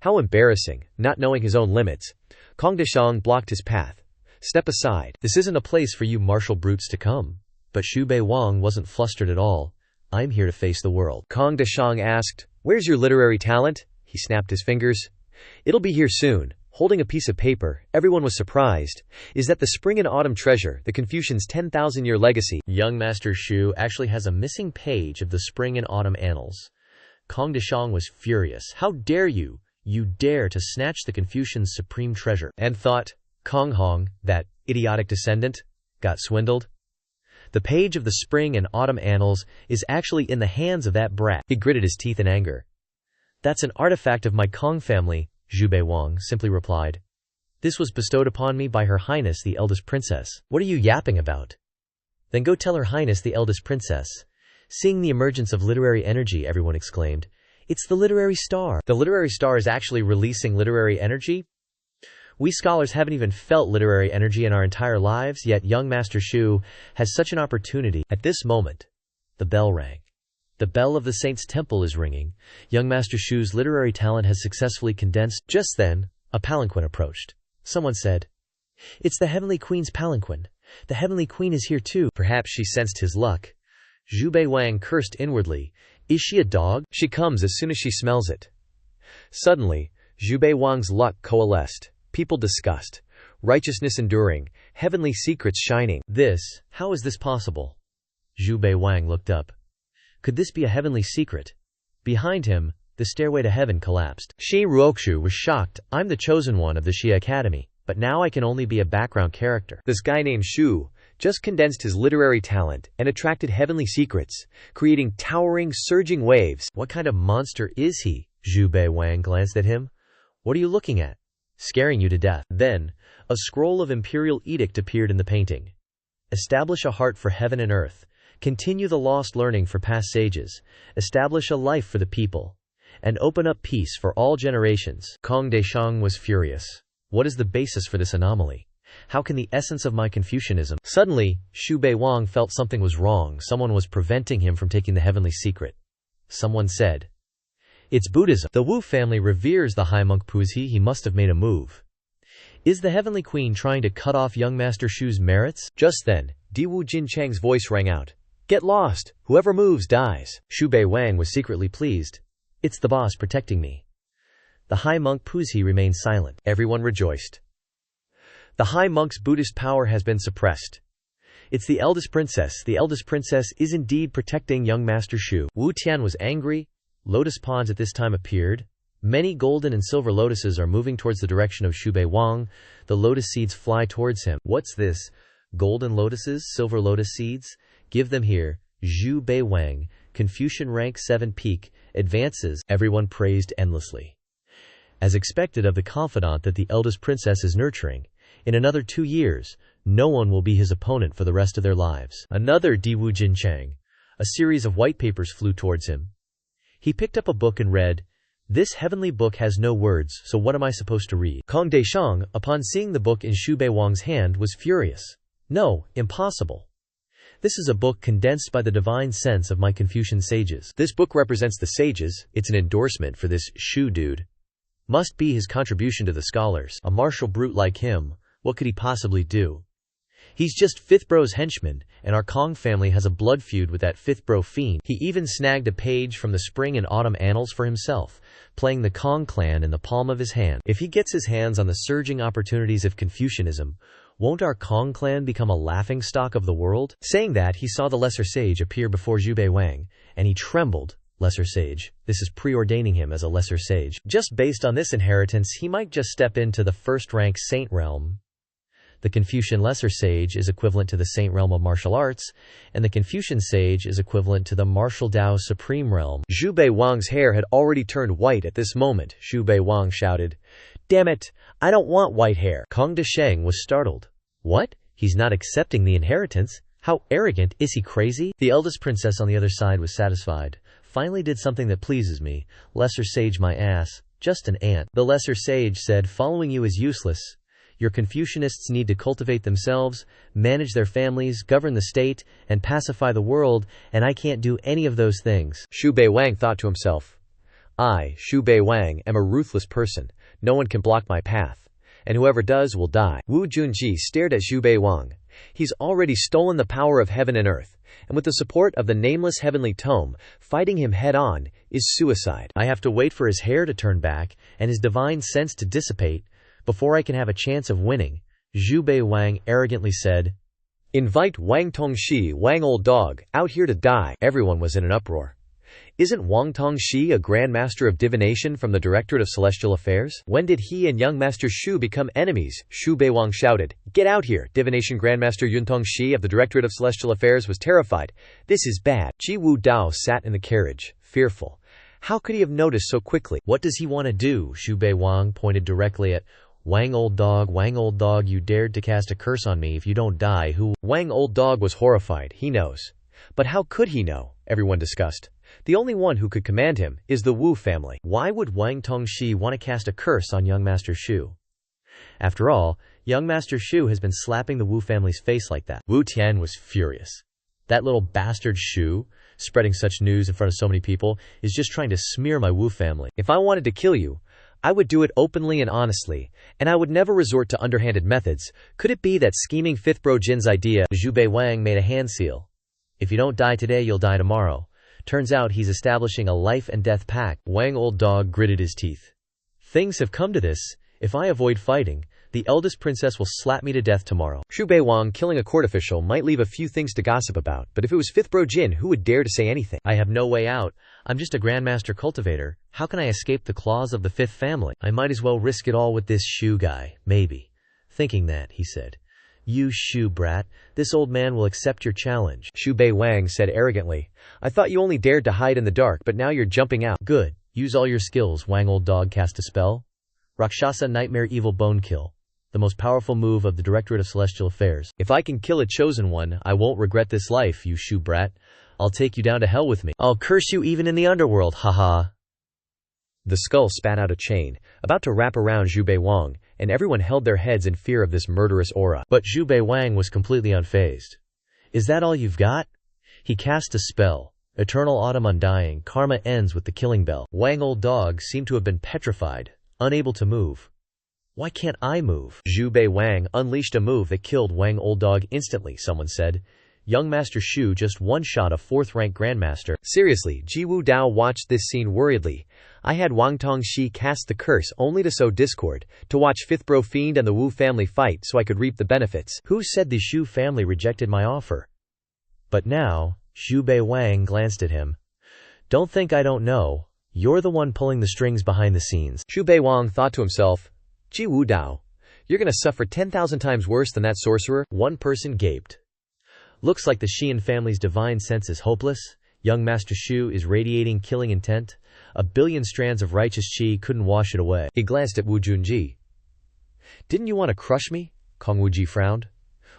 How embarrassing, not knowing his own limits. Kong Deshang blocked his path. Step aside. This isn't a place for you martial brutes to come. But Xu Bei Wang wasn't flustered at all. I'm here to face the world. Kong Deshang asked, "Where's your literary talent?" He snapped his fingers. "It'll be here soon." Holding a piece of paper, everyone was surprised. Is that the Spring and Autumn Treasure, the Confucian's 10,000-year legacy? Young Master Xu actually has a missing page of the Spring and Autumn Annals. Kong Deshang was furious. How dare you? You dare to snatch the Confucian's supreme treasure. And thought, Kong Hong, that idiotic descendant, got swindled. The page of the Spring and Autumn Annals is actually in the hands of that brat. He gritted his teeth in anger. That's an artifact of my Kong family, Xu Bei Wang simply replied. This was bestowed upon me by Her Highness the Eldest Princess. What are you yapping about? Then go tell Her Highness the Eldest Princess. Seeing the emergence of literary energy, everyone exclaimed. It's the literary star. The literary star is actually releasing literary energy? We scholars haven't even felt literary energy in our entire lives, yet young Master Xu has such an opportunity. At this moment, the bell rang. The bell of the Saint's Temple is ringing. Young Master Xu's literary talent has successfully condensed. Just then, a palanquin approached. Someone said, "It's the Heavenly Queen's palanquin. The Heavenly Queen is here too." Perhaps she sensed his luck. Xu Bei Wang cursed inwardly. Is she a dog? She comes as soon as she smells it. Suddenly, Xu Bei Wang's luck coalesced. People discussed. Righteousness enduring. Heavenly secrets shining. How is this possible? Xu Bei Wang looked up. Could this be a heavenly secret? Behind him, the stairway to heaven collapsed. Shi Ruoxu was shocked. I'm the chosen one of the Xia Academy, but now I can only be a background character. This guy named Xu just condensed his literary talent and attracted heavenly secrets, creating towering, surging waves. What kind of monster is he? Xu Bei Wang glanced at him. What are you looking at? Scaring you to death. Then, a scroll of imperial edict appeared in the painting. Establish a heart for heaven and earth. Continue the lost learning for past sages. Establish a life for the people. And open up peace for all generations. Kong Deshang was furious. What is the basis for this anomaly? How can the essence of my Confucianism? Suddenly, Xu Bei Wang felt something was wrong. Someone was preventing him from taking the heavenly secret. Someone said, "It's Buddhism. The Wu family reveres the high monk Puzi. He must have made a move. Is the Heavenly Queen trying to cut off young Master Xu's merits?" Just then, Diwu Jincheng's voice rang out. "Get lost! Whoever moves dies." Xu Bei Wang was secretly pleased. It's the boss protecting me. The high monk Puzi remained silent. Everyone rejoiced. The high monk's Buddhist power has been suppressed. It's the Eldest Princess. The Eldest Princess is indeed protecting young Master Xu. Wu Tian was angry. Lotus ponds at this time appeared. Many golden and silver lotuses are moving towards the direction of Xu Bei Wang. The lotus seeds fly towards him. What's this? Golden lotuses? Silver lotus seeds? Give them here. Xu Bei Wang, Confucian rank 7 peak, advances. Everyone praised endlessly. As expected of the confidant that the Eldest Princess is nurturing, in another 2 years, no one will be his opponent for the rest of their lives. Another Diwu Jincheng. A series of white papers flew towards him. He picked up a book and read, "This heavenly book has no words, so what am I supposed to read?" Kong Deshang, upon seeing the book in Xu Bei Wang's hand, was furious. No, impossible. This is a book condensed by the divine sense of my Confucian sages. This book represents the sages. It's an endorsement for this Xu dude. Must be his contribution to the scholars. A martial brute like him, what could he possibly do? He's just Fifth Bro's henchman, and our Kong family has a blood feud with that Fifth Bro fiend. He even snagged a page from the Spring and Autumn Annals for himself, playing the Kong clan in the palm of his hand. If he gets his hands on the surging opportunities of Confucianism, won't our Kong clan become a laughingstock of the world? Saying that, he saw the lesser sage appear before Xu Bei Wang, and he trembled. Lesser sage. This is preordaining him as a lesser sage. Just based on this inheritance, he might just step into the first-rank saint realm. The Confucian lesser sage is equivalent to the saint realm of martial arts, and the Confucian sage is equivalent to the martial Dao supreme realm. Xu Bei Wang's hair had already turned white at this moment. Xu Bei Wang shouted, Damn it, I don't want white hair. Kong Desheng was startled. What? He's not accepting the inheritance? How arrogant, is he crazy? The eldest princess on the other side was satisfied. Finally did something that pleases me. Lesser sage my ass. Just an ant. The lesser sage said, following you is useless. Your Confucianists need to cultivate themselves, manage their families, govern the state, and pacify the world, and I can't do any of those things. Xu Bei Wang thought to himself, I, Xu Bei Wang, am a ruthless person. No one can block my path. And whoever does will die. Wu Junji stared at Xu Bei Wang. He's already stolen the power of heaven and earth, and with the support of the nameless heavenly tome, fighting him head-on is suicide. I have to wait for his hair to turn back and his divine sense to dissipate before I can have a chance of winning, Xu Bei Wang arrogantly said. Invite Wang Tongxi, Wang old dog, out here to die. Everyone was in an uproar. Isn't Wang Tongxi a Grand Master of Divination from the Directorate of Celestial Affairs? When did he and young Master Xu become enemies? Xu Bei Wang shouted, Get out here! Divination Grandmaster Yun Tongxi of the Directorate of Celestial Affairs was terrified. This is bad. Ji Wu Dao sat in the carriage, fearful. How could he have noticed so quickly? What does he want to do? Xu Bei Wang pointed directly at Wang old dog, you dared to cast a curse on me. If you don't die, who? Wang old dog was horrified. He knows. But how could he know? Everyone discussed. The only one who could command him is the Wu family. Why would Wang Tongxi want to cast a curse on young Master Xu? After all, young Master Xu has been slapping the Wu family's face like that. Wu Tian was furious. That little bastard Xu, spreading such news in front of so many people, is just trying to smear my Wu family. If I wanted to kill you, I would do it openly and honestly, and I would never resort to underhanded methods. Could it be that scheming fifth bro Jin's idea? Xu Bei Wang made a hand seal. If you don't die today, you'll die tomorrow. Turns out he's establishing a life and death pact. Wang old dog gritted his teeth. Things have come to this. If I avoid fighting, the eldest princess will slap me to death tomorrow. Xu Bei Wang killing a court official might leave a few things to gossip about, but if it was fifth bro Jin, who would dare to say anything? I have no way out. I'm just a grandmaster cultivator. How can I escape the claws of the fifth family? I might as well risk it all with this Xu guy, maybe. Thinking that, he said, You Xu brat, this old man will accept your challenge. Xu Bei Wang said arrogantly, I thought you only dared to hide in the dark, but now you're jumping out. Good. Use all your skills. Wang old dog cast a spell. Rakshasa Nightmare Evil Bone Kill. The most powerful move of the Directorate of Celestial Affairs. If I can kill a chosen one, I won't regret this life, you Xu brat. I'll take you down to hell with me. I'll curse you even in the underworld, haha. The skull spat out a chain, about to wrap around Xu Bei Wang, and everyone held their heads in fear of this murderous aura. But Xu Bei Wang was completely unfazed. Is that all you've got? He cast a spell. Eternal autumn undying, karma ends with the killing bell. Wang old dog seemed to have been petrified, unable to move. Why can't I move? Xu Bei Wang unleashed a move that killed Wang old dog instantly, someone said. Young Master Xu just one-shot a 4th-rank grandmaster. Seriously, Ji Wu Dao watched this scene worriedly. I had Wang Tongxi cast the curse only to sow discord, to watch Fifth Bro Fiend and the Wu family fight so I could reap the benefits. Who said the Xu family rejected my offer? But now, Xu Bei Wang glanced at him. Don't think I don't know. You're the one pulling the strings behind the scenes. Xu Bei Wang thought to himself, Ji Wu Dao, you're gonna suffer 10,000 times worse than that sorcerer. One person gaped. Looks like the Xian family's divine sense is hopeless. Young Master Xu is radiating killing intent. 1 billion strands of righteous qi couldn't wash it away. He glanced at Wu Junji. Didn't you want to crush me? Kong Wuji frowned.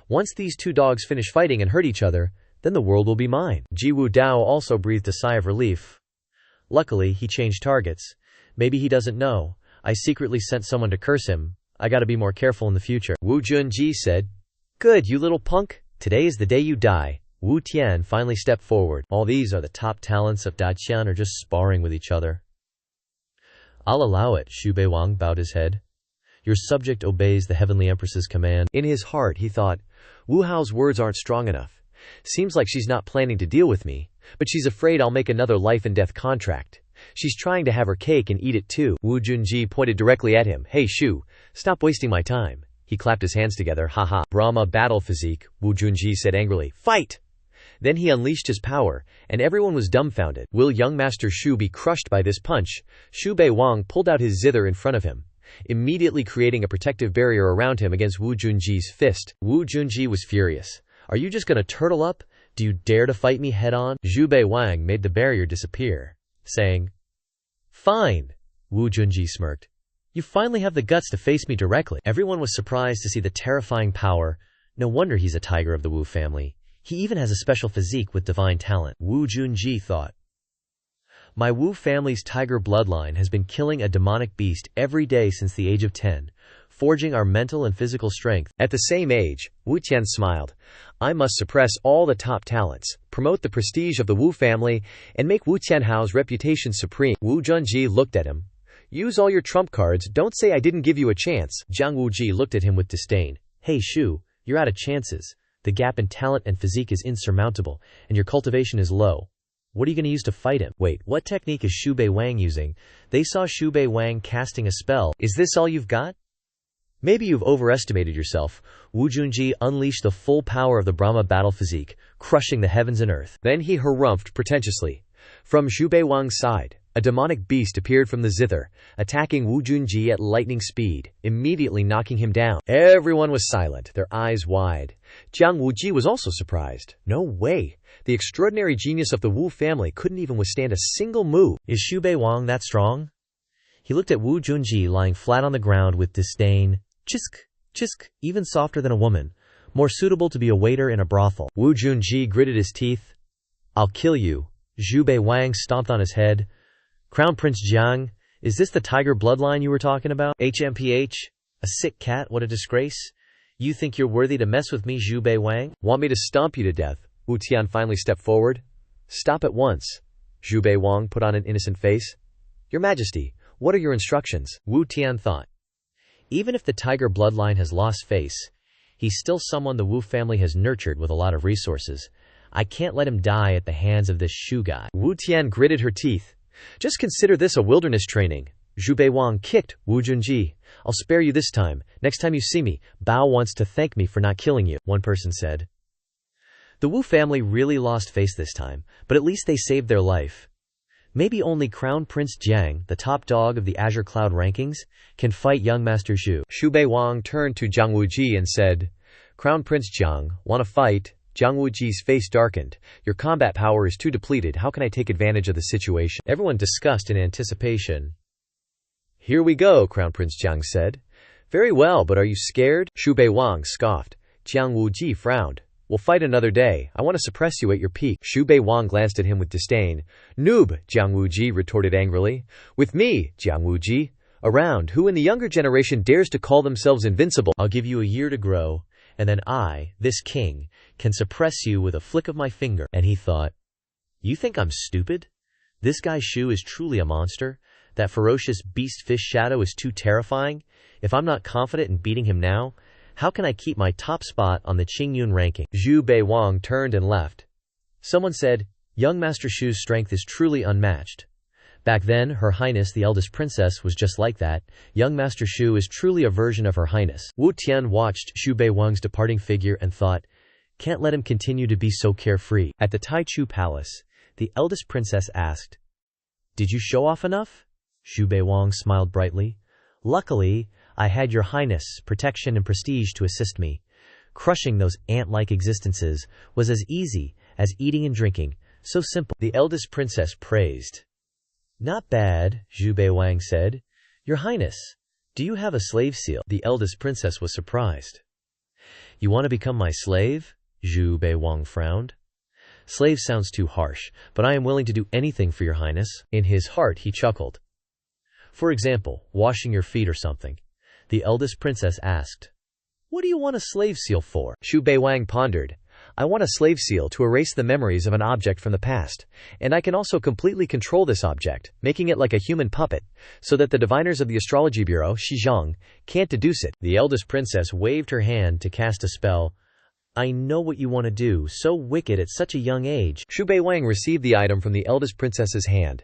Once these two dogs finish fighting and hurt each other, then the world will be mine. Ji Wu Dao also breathed a sigh of relief. Luckily, he changed targets. Maybe he doesn't know. I secretly sent someone to curse him. I gotta be more careful in the future. Wu Junji said, Good, you little punk. Today is the day you die. Wu Tian finally stepped forward. All these are the top talents of Da Qian are just sparring with each other. I'll allow it, Xu Bei Wang bowed his head. Your subject obeys the Heavenly Empress's command. In his heart, he thought, Wu Hao's words aren't strong enough. Seems like she's not planning to deal with me, but she's afraid I'll make another life and death contract. She's trying to have her cake and eat it too. Wu Junji pointed directly at him. Hey Xu, stop wasting my time. He clapped his hands together. Haha. Brahma battle physique, Wu Junji said angrily. Fight! Then he unleashed his power, and everyone was dumbfounded. Will young Master Xu be crushed by this punch? Xu Bei Wang pulled out his zither in front of him, immediately creating a protective barrier around him against Wu Junji's fist. Wu Junji was furious. Are you just gonna turtle up? Do you dare to fight me head-on? Xu Bei Wang made the barrier disappear, saying, Fine. Wu Junji smirked. You finally have the guts to face me directly. Everyone was surprised to see the terrifying power. No wonder he's a tiger of the Wu family. He even has a special physique with divine talent. Wu Junji thought. My Wu family's tiger bloodline has been killing a demonic beast every day since the age of 10, forging our mental and physical strength. At the same age, Wu Tian smiled. I must suppress all the top talents, promote the prestige of the Wu family, and make Wu Tianhao's reputation supreme. Wu Junji looked at him. Use all your trump cards, don't say I didn't give you a chance. Jiang Wuji looked at him with disdain. Hey Xu, you're out of chances. The gap in talent and physique is insurmountable, and your cultivation is low. What are you going to use to fight him? Wait, what technique is Xu Bei Wang using? They saw Xu Bei Wang casting a spell. Is this all you've got? Maybe you've overestimated yourself. Wu Junji unleashed the full power of the Brahma battle physique, crushing the heavens and earth. Then he harumphed pretentiously. From Xu Bei Wang's side, a demonic beast appeared from the zither, attacking Wu Junji at lightning speed, immediately knocking him down. Everyone was silent, their eyes wide. Jiang Wuji was also surprised. No way! The extraordinary genius of the Wu family couldn't even withstand a single move. Is Xu Bei Wang that strong? He looked at Wu Junji lying flat on the ground with disdain. Chisk, chisk, even softer than a woman, more suitable to be a waiter in a brothel. Wu Junji gritted his teeth. I'll kill you. Xu Bei Wang stomped on his head. Crown Prince Jiang, is this the tiger bloodline you were talking about? HMPH? A sick cat, what a disgrace. You think you're worthy to mess with me, Xu Bei Wang? Want me to stomp you to death? Wu Tian finally stepped forward. Stop at once. Xu Bei Wang put on an innocent face. Your Majesty, what are your instructions? Wu Tian thought. Even if the tiger bloodline has lost face, he's still someone the Wu family has nurtured with a lot of resources. I can't let him die at the hands of this Xu guy. Wu Tian gritted her teeth. Just consider this a wilderness training. Xu Bei Wang kicked Wu Junji. I'll spare you this time. Next time you see me, Bao wants to thank me for not killing you, one person said. The Wu family really lost face this time, but at least they saved their life. Maybe only Crown Prince Jiang, the top dog of the Azure Cloud rankings, can fight young Master Xu. Xu Bei Wang turned to Jiang Wuji and said, Crown Prince Jiang, want to fight? Jiang Wuji's face darkened. Your combat power is too depleted. How can I take advantage of the situation? Everyone discussed in anticipation. Here we go, Crown Prince Jiang said. Very well, but are you scared? Xu Bei Wang scoffed. Jiang Wuji frowned. We'll fight another day. I want to suppress you at your peak. Xu Bei Wang glanced at him with disdain. Noob, Jiang Wuji retorted angrily. With me, Jiang Wuji. Around, who in the younger generation dares to call themselves invincible? I'll give you a year to grow, and then I, this king, can suppress you with a flick of my finger. And he thought, you think I'm stupid? This guy Xu is truly a monster. That ferocious beast fish shadow is too terrifying. If I'm not confident in beating him now, how can I keep my top spot on the Qingyun ranking? Xu Bei Wang turned and left. Someone said, young Master Xu's strength is truly unmatched. Back then, Her Highness the Eldest Princess was just like that. Young Master Xu is truly a version of Her Highness. Wu Tian watched Xu Bei Wang's departing figure and thought, can't let him continue to be so carefree. At the Taichu Palace, the Eldest Princess asked, did you show off enough? Xu Bei Wang smiled brightly. Luckily, I had Your Highness, protection and prestige to assist me. Crushing those ant-like existences was as easy as eating and drinking, so simple. The Eldest Princess praised. Not bad, Xu Bei Wang said. Your Highness, do you have a slave seal? The Eldest Princess was surprised. You want to become my slave? Xu Bei Wang frowned. Slave sounds too harsh, but I am willing to do anything for Your Highness. In his heart he chuckled. For example, washing your feet or something. The Eldest Princess asked, what do you want a slave seal for? Xu Bei Wang pondered. I want a slave seal to erase the memories of an object from the past, and I can also completely control this object, making it like a human puppet, so that the diviners of the astrology bureau, Shizhong, can't deduce it. The Eldest Princess waved her hand to cast a spell. I know what you want to do, so wicked at such a young age. Xu Bei Wang received the item from the Eldest Princess's hand.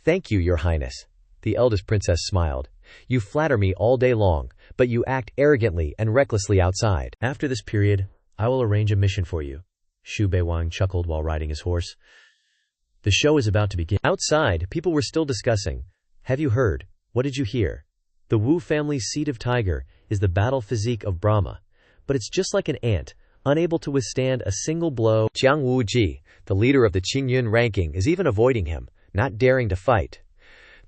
Thank you, Your Highness. The Eldest Princess smiled. You flatter me all day long, but you act arrogantly and recklessly outside. After this period, I will arrange a mission for you. Xu Bei Wang chuckled while riding his horse. The show is about to begin. Outside, people were still discussing. Have you heard? What did you hear? The Wu family's seat of tiger is the battle physique of Brahma, but it's just like an ant, unable to withstand a single blow. Jiang Wuji, the leader of the Qingyun ranking, is even avoiding him, not daring to fight.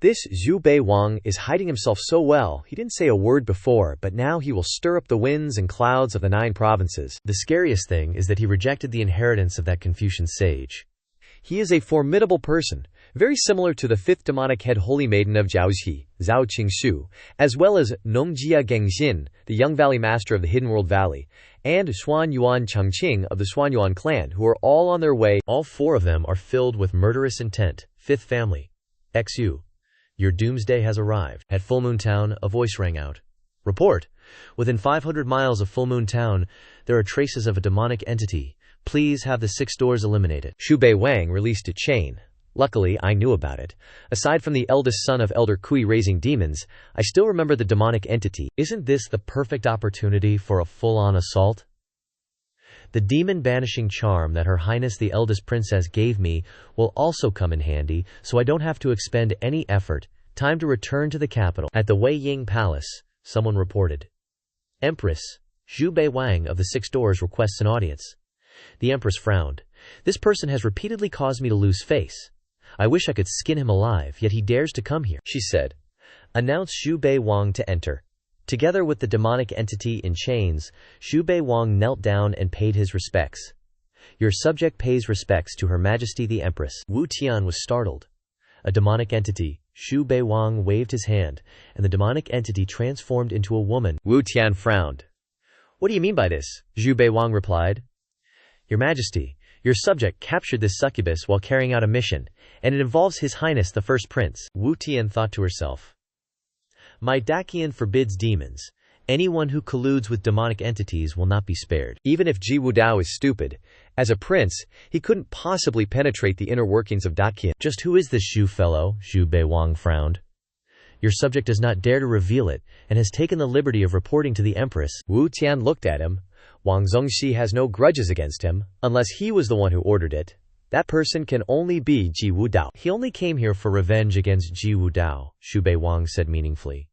This Xu Bei Wang is hiding himself so well, he didn't say a word before, but now he will stir up the winds and clouds of the 9 provinces. The scariest thing is that he rejected the inheritance of that Confucian sage. He is a formidable person, very similar to the 5th demonic head holy maiden of Jiaoxi, Zhao Qingxu, as well as Nongjia Gengxin, the young valley master of the Hidden World Valley, and Xuan Yuan Changqing of the Xuanyuan clan, who are all on their way. All 4 of them are filled with murderous intent. 5th family. XU. Your doomsday has arrived. At Full Moon Town, a voice rang out. Report! Within 500 miles of Full Moon Town, there are traces of a demonic entity. Please have the 6 doors eliminated. Xu Bei Wang released a chain. Luckily, I knew about it. Aside from the eldest son of Elder Kui raising demons, I still remember the demonic entity. Isn't this the perfect opportunity for a full-on assault? The demon-banishing charm that Her Highness the Eldest Princess gave me will also come in handy, so I don't have to expend any effort. Time to return to the capital. At the Wei Ying Palace, someone reported. Empress, Xu Bei Wang of the 6 doors requests an audience. The Empress frowned. This person has repeatedly caused me to lose face. I wish I could skin him alive, yet he dares to come here, she said. Announce Xu Bei Wang to enter. Together with the demonic entity in chains, Xu Bei Wang knelt down and paid his respects. Your subject pays respects to Her Majesty the Empress. Wu Tian was startled. A demonic entity. Xu Bei Wang waved his hand, and the demonic entity transformed into a woman. Wu Tian frowned. What do you mean by this? Xu Bei Wang replied. Your Majesty, your subject captured this succubus while carrying out a mission, and it involves His Highness the First Prince. Wu Tian thought to herself. My Dakian forbids demons. Anyone who colludes with demonic entities will not be spared. Even if Ji Wudao is stupid, as a prince, he couldn't possibly penetrate the inner workings of Dakian. Just who is this Xu fellow? Xu Bei Wang frowned. Your subject does not dare to reveal it, and has taken the liberty of reporting to the Empress. Wu Tian looked at him. Wang Zongxi has no grudges against him, unless he was the one who ordered it. That person can only be Ji Wudao. He only came here for revenge against Ji Wudao, Xu Bei Wang said meaningfully.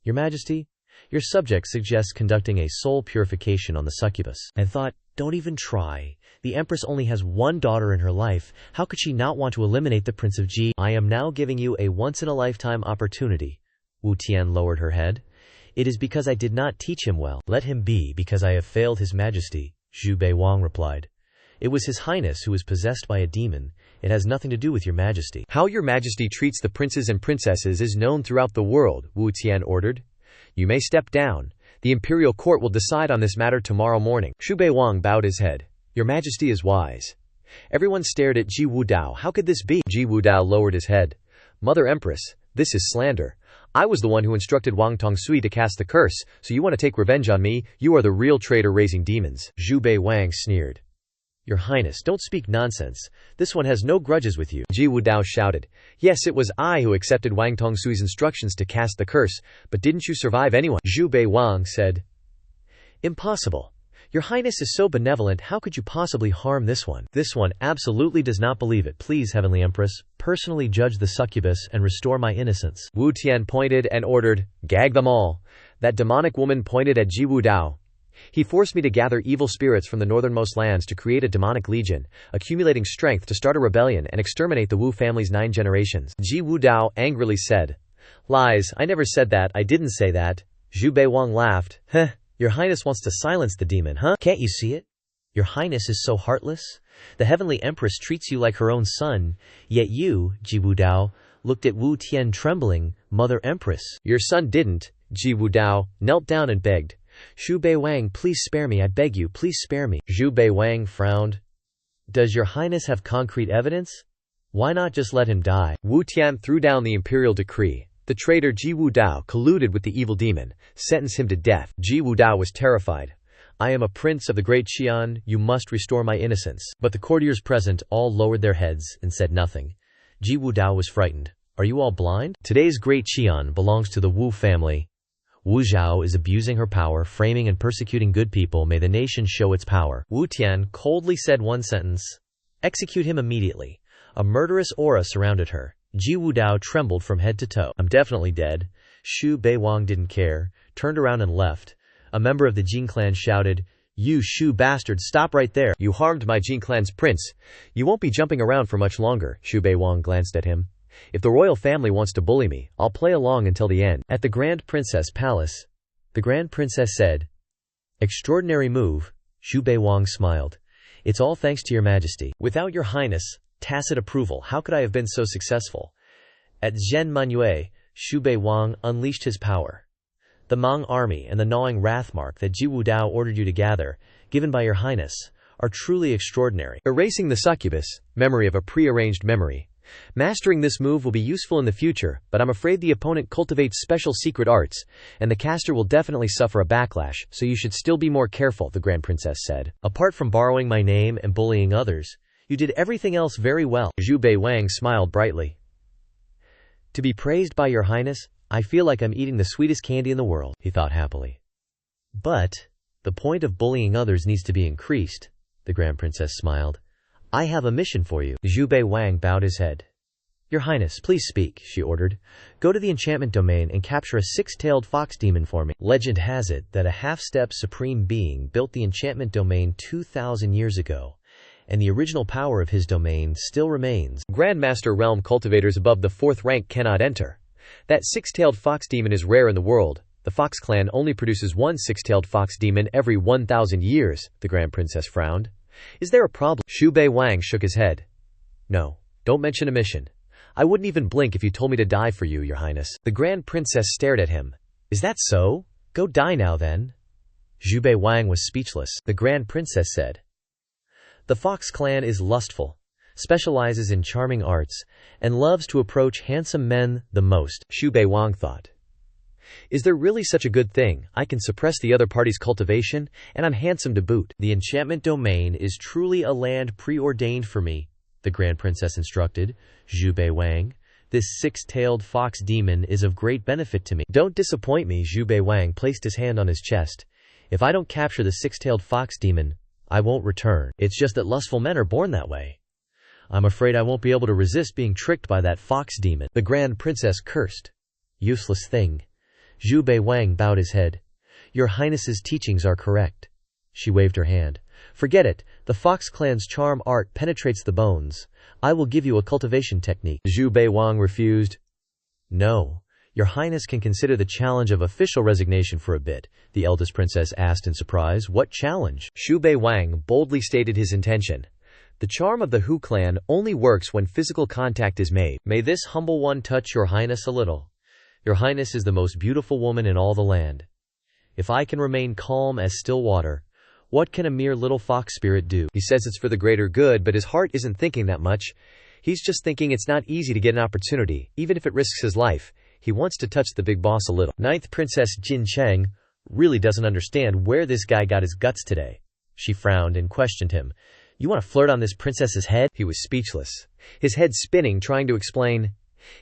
Your Majesty, your subject suggests conducting a soul purification on the succubus. And thought, don't even try. The Empress only has 1 daughter in her life. How could she not want to eliminate the Prince of Ji? I am now giving you a once-in-a-lifetime opportunity. Wu Tian lowered her head. It is because I did not teach him well. Let him be, because I have failed His Majesty, Xu Bei Wang replied. It was His Highness who was possessed by a demon. It has nothing to do with your Majesty. How your Majesty treats the princes and princesses is known throughout the world, Wu Tian ordered. You may step down. The imperial court will decide on this matter tomorrow morning. Xu Bei Wang bowed his head. Your Majesty is wise. Everyone stared at Ji Wudao. How could this be? Ji Wudao lowered his head. Mother Empress, this is slander. I was the one who instructed Wang Tongsui to cast the curse, so you want to take revenge on me? You are the real traitor raising demons. Xu Bei Wang sneered. Your Highness, don't speak nonsense. This one has no grudges with you. Ji Wudao shouted. Yes, it was I who accepted Wang Tongsui's instructions to cast the curse, but didn't you survive anyone? Xu Bei Wang said. Impossible. Your Highness is so benevolent, how could you possibly harm this one? This one absolutely does not believe it. Please, Heavenly Empress, personally judge the succubus and restore my innocence. Wu Tian pointed and ordered, gag them all. That demonic woman pointed at Ji Wudao. He forced me to gather evil spirits from the northernmost lands to create a demonic legion, accumulating strength to start a rebellion and exterminate the Wu family's 9 generations. Ji Wudao angrily said. Lies, I never said that, I didn't say that. Xu Bei Wang laughed. Heh, your Highness wants to silence the demon, huh? Can't you see it? Your Highness is so heartless. The Heavenly Empress treats you like her own son, yet you, Ji Wudao, looked at Wu Tian trembling. Mother Empress. Your son didn't. Ji Wudao knelt down and begged. Xu Bei Wang, please spare me, I beg you, please spare me. Xu Bei Wang frowned. Does your Highness have concrete evidence? Why not just let him die? Wu Tian threw down the imperial decree. The traitor Ji Wudao colluded with the evil demon. Sentence him to death. Ji Wudao was terrified. I am a prince of the great Qian, you must restore my innocence. But the courtiers present all lowered their heads and said nothing. Ji Wudao was frightened. Are you all blind? Today's great Qian belongs to the Wu family. Wu Zhao is abusing her power, framing and persecuting good people. May the nation show its power. Wu Tian coldly said one sentence. Execute him immediately. A murderous aura surrounded her. Ji Wudao trembled from head to toe. I'm definitely dead. Xu Bei Wang didn't care, turned around and left. A member of the Jin clan shouted, You Xu bastard, stop right there. You harmed my Jin clan's prince. You won't be jumping around for much longer. Xu Bei Wang glanced at him. If the royal family wants to bully me, I'll play along until the end. At the Grand Princess Palace, the Grand Princess said, "Extraordinary move." Xu Bei Wang smiled. "It's all thanks to your majesty. Without your highness' tacit approval, how could I have been so successful?" At Zhen Manhua, Xu Bei Wang unleashed his power. "The Mang army and the gnawing wrathmark that Ji Wudao ordered you to gather, given by your highness, are truly extraordinary." Erasing the succubus, memory of a prearranged memory. Mastering this move will be useful in the future, but I'm afraid the opponent cultivates special secret arts, and the caster will definitely suffer a backlash, so you should still be more careful, the Grand Princess said. "Apart from borrowing my name and bullying others, you did everything else very well." Xu Bei Wang smiled brightly. "To be praised by your highness, I feel like I'm eating the sweetest candy in the world," he thought happily. "But the point of bullying others needs to be increased," the Grand Princess smiled. "I have a mission for you." Xu Bei Wang bowed his head. "Your Highness, please speak," she ordered. "Go to the enchantment domain and capture a six-tailed fox demon for me." Legend has it that a half-step supreme being built the enchantment domain 2,000 years ago, and the original power of his domain still remains. Grandmaster realm cultivators above the 4th rank cannot enter. That six-tailed fox demon is rare in the world. The Fox clan only produces one six-tailed fox demon every 1,000 years, the Grand Princess frowned. "Is there a problem?" Xu Bei Wang shook his head. "No, don't mention a mission. I wouldn't even blink if you told me to die for you, your highness." The Grand Princess stared at him. "Is that so? Go die now then." Xu Bei Wang was speechless. The Grand Princess said, "The Fox clan is lustful, specializes in charming arts, and loves to approach handsome men the most." Xu Bei Wang thought, "Is there really such a good thing? I can suppress the other party's cultivation, and I'm handsome to boot." "The enchantment domain is truly a land preordained for me," the Grand Princess instructed Xu Bei Wang. "This six-tailed fox demon is of great benefit to me." "Don't disappoint me," Xu Bei Wang placed his hand on his chest. "If I don't capture the six-tailed fox demon, I won't return. It's just that lustful men are born that way. I'm afraid I won't be able to resist being tricked by that fox demon." The Grand Princess cursed. "Useless thing." Xu Bei Wang bowed his head. "Your Highness's teachings are correct." She waved her hand. "Forget it. The Fox clan's charm art penetrates the bones. I will give you a cultivation technique." Xu Bei Wang refused. "No. Your Highness can consider the challenge of official resignation for a bit," the Eldest Princess asked in surprise. "What challenge?" Xu Bei Wang boldly stated his intention. "The charm of the Hu clan only works when physical contact is made. May this humble one touch your Highness a little? Your Highness is the most beautiful woman in all the land. If I can remain calm as still water, what can a mere little fox spirit do?" He says it's for the greater good, but his heart isn't thinking that much. He's just thinking it's not easy to get an opportunity, even if it risks his life. He wants to touch the big boss a little. Ninth Princess Jin Cheng really doesn't understand where this guy got his guts today. She frowned and questioned him. "You want to flirt on this princess's head?" He was speechless, his head spinning, trying to explain.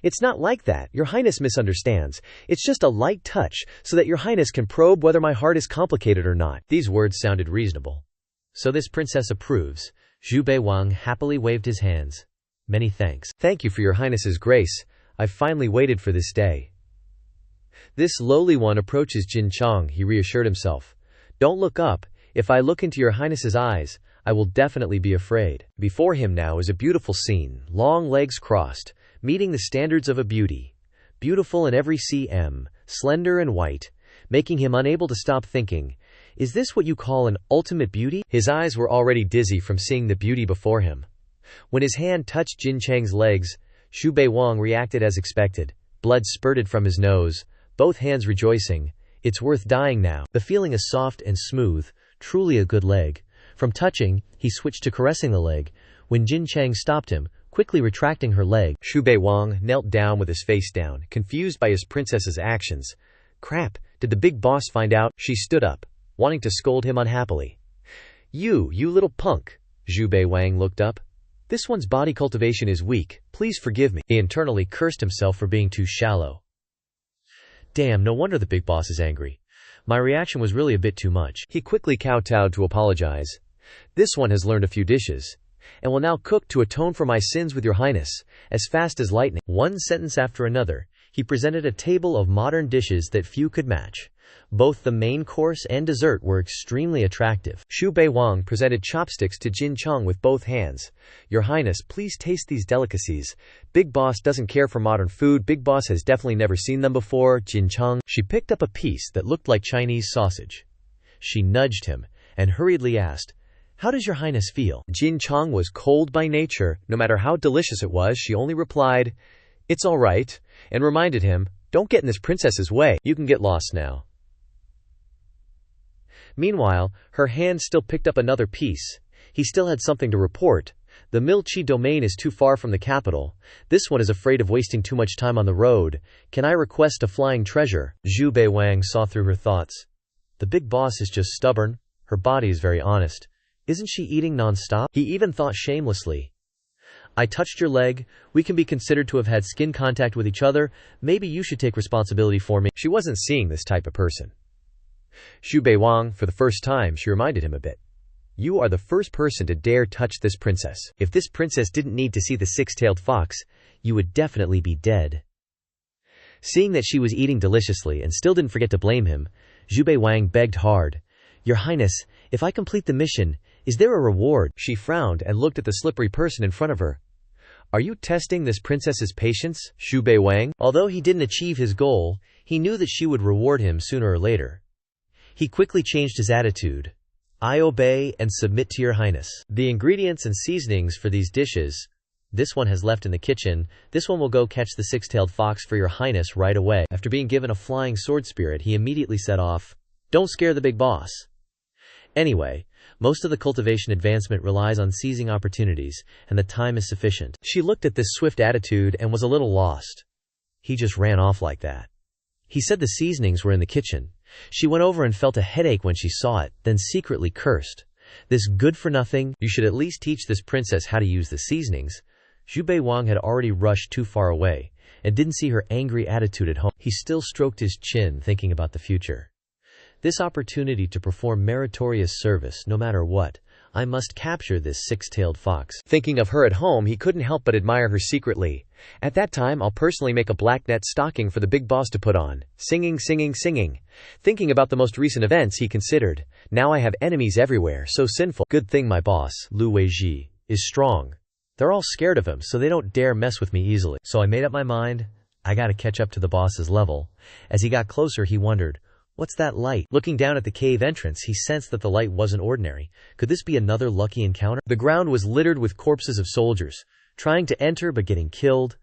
"It's not like that. Your Highness misunderstands. It's just a light touch, so that your Highness can probe whether my heart is complicated or not." These words sounded reasonable. "So this princess approves." Xu Bei Wang happily waved his hands. "Many thanks." "Thank you for your Highness's grace. I've finally waited for this day." This lowly one approaches Jin Chang, he reassured himself. "Don't look up. If I look into your Highness's eyes, I will definitely be afraid." Before him now is a beautiful scene, long legs crossed, meeting the standards of a beauty. Beautiful in every cm, slender and white, making him unable to stop thinking, "Is this what you call an ultimate beauty?" His eyes were already dizzy from seeing the beauty before him. When his hand touched Jin Chang's legs, Xu Bei Wang reacted as expected. Blood spurted from his nose, both hands rejoicing. "It's worth dying now." The feeling is soft and smooth, truly a good leg. From touching, he switched to caressing the leg, when Jin Chang stopped him, quickly retracting her leg. Xu Bei Wang knelt down with his face down, confused by his princess's actions. Crap, did the big boss find out? She stood up, wanting to scold him unhappily. You little punk." Xu Bei Wang looked up. "This one's body cultivation is weak, please forgive me." He internally cursed himself for being too shallow. Damn, no wonder the big boss is angry. My reaction was really a bit too much. He quickly kowtowed to apologize. "This one has learned a few dishes, and will now cook to atone for my sins with your Highness, as fast as lightning." One sentence after another, he presented a table of modern dishes that few could match. Both the main course and dessert were extremely attractive. Xu Bei Wang presented chopsticks to Jin Cheng with both hands. Your Highness, please taste these delicacies. Big Boss doesn't care for modern food. Big Boss has definitely never seen them before. Jin Cheng. She picked up a piece that looked like Chinese sausage. She nudged him and hurriedly asked, "How does your Highness feel?" Jin Cheng was cold by nature. No matter how delicious it was, she only replied, "It's all right," and reminded him, "Don't get in this princess's way. You can get lost now." Meanwhile, her hand still picked up another piece. He still had something to report. The Milchi domain is too far from the capital. This one is afraid of wasting too much time on the road. Can I request a flying treasure? Xu Bei Wang saw through her thoughts. The big boss is just stubborn. Her body is very honest. Isn't she eating non-stop? He even thought shamelessly. I touched your leg. We can be considered to have had skin contact with each other. Maybe you should take responsibility for me. She wasn't seeing this type of person. Xu Bei Wang, for the first time, she reminded him a bit. You are the first person to dare touch this princess. If this princess didn't need to see the six-tailed fox, you would definitely be dead. Seeing that she was eating deliciously and still didn't forget to blame him, Xu Bei Wang begged hard. Your Highness, if I complete the mission, is there a reward? She frowned and looked at the slippery person in front of her. Are you testing this princess's patience, Xu Bei Wang? Although he didn't achieve his goal, he knew that she would reward him sooner or later. He quickly changed his attitude. I obey and submit to your Highness. The ingredients and seasonings for these dishes, this one has left in the kitchen. This one will go catch the six-tailed fox for your Highness right away. After being given a flying sword spirit, he immediately set off. Don't scare the big boss. Anyway, most of the cultivation advancement relies on seizing opportunities, and the time is sufficient. She looked at this swift attitude and was a little lost. He just ran off like that. He said the seasonings were in the kitchen. She went over and felt a headache when she saw it, then secretly cursed. This good-for-nothing, you should at least teach this princess how to use the seasonings. Xu Bei Wang had already rushed too far away, and didn't see her angry attitude at home. He still stroked his chin, thinking about the future. This opportunity to perform meritorious service, no matter what, I must capture this six-tailed fox. Thinking of her at home, he couldn't help but admire her secretly. At that time, I'll personally make a black net stocking for the big boss to put on. Singing, singing, singing. Thinking about the most recent events, he considered. Now I have enemies everywhere, so sinful. Good thing my boss, Lu Weiji, is strong. They're all scared of him, so they don't dare mess with me easily. So I made up my mind. I gotta catch up to the boss's level. As he got closer, he wondered, what's that light? Looking down at the cave entrance, he sensed that the light wasn't ordinary. Could this be another lucky encounter? The ground was littered with corpses of soldiers, trying to enter but getting killed.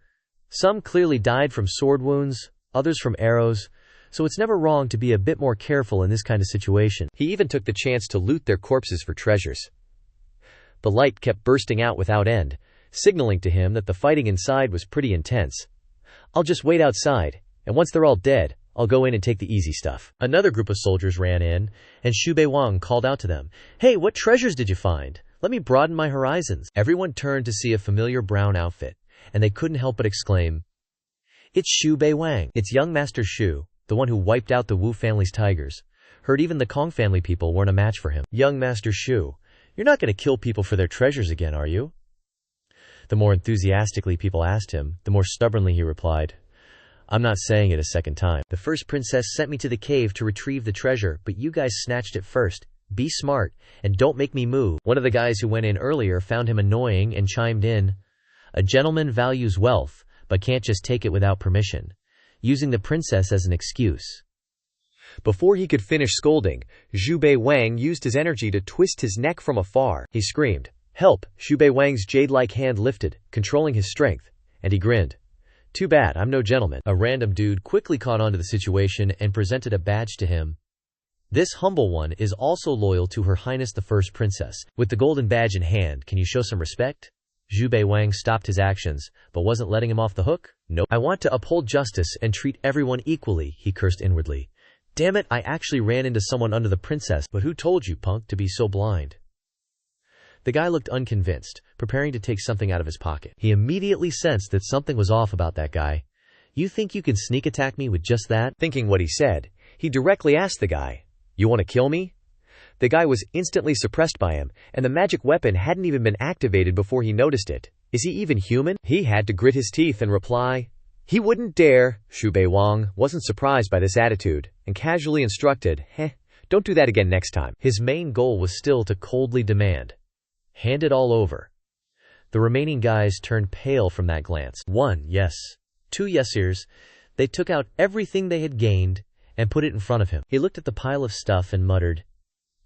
Some clearly died from sword wounds, others from arrows, so it's never wrong to be a bit more careful in this kind of situation. He even took the chance to loot their corpses for treasures. The light kept bursting out without end, signaling to him that the fighting inside was pretty intense. I'll just wait outside, and once they're all dead, I'll go in and take the easy stuff. Another group of soldiers ran in, and Xu Bei Wang called out to them, Hey, what treasures did you find? Let me broaden my horizons. Everyone turned to see a familiar brown outfit, and they couldn't help but exclaim, It's Xu Bei Wang. It's young Master Xu, the one who wiped out the Wu family's tigers. Heard even the Kong family people weren't a match for him. Young Master Xu, you're not going to kill people for their treasures again, are you? The more enthusiastically people asked him, the more stubbornly he replied, I'm not saying it a second time. The first princess sent me to the cave to retrieve the treasure, but you guys snatched it first. Be smart, and don't make me move. One of the guys who went in earlier found him annoying and chimed in, A gentleman values wealth, but can't just take it without permission, using the princess as an excuse. Before he could finish scolding, Xu Bei Wang used his energy to twist his neck from afar. He screamed, Help! Xu Bei Wang's jade-like hand lifted, controlling his strength, and he grinned. Too bad, I'm no gentleman. A random dude quickly caught on to the situation and presented a badge to him. This humble one is also loyal to Her Highness the First Princess. With the golden badge in hand, can you show some respect? Xu Bei Wang stopped his actions, but wasn't letting him off the hook. Nope. I want to uphold justice and treat everyone equally, he cursed inwardly. Damn it, I actually ran into someone under the princess, but who told you, punk, to be so blind? The guy looked unconvinced, preparing to take something out of his pocket. He immediately sensed that something was off about that guy. You think you can sneak attack me with just that? Thinking what he said, he directly asked the guy, You want to kill me? The guy was instantly suppressed by him, and the magic weapon hadn't even been activated before he noticed it. Is he even human? He had to grit his teeth and reply, He wouldn't dare. Xu Bei Wang wasn't surprised by this attitude and casually instructed, don't do that again next time. His main goal was still to coldly demand, hand it all over. The remaining guys turned pale from that glance. 1 yes, 2 yesers. They took out everything they had gained and put it in front of him. He looked at the pile of stuff and muttered,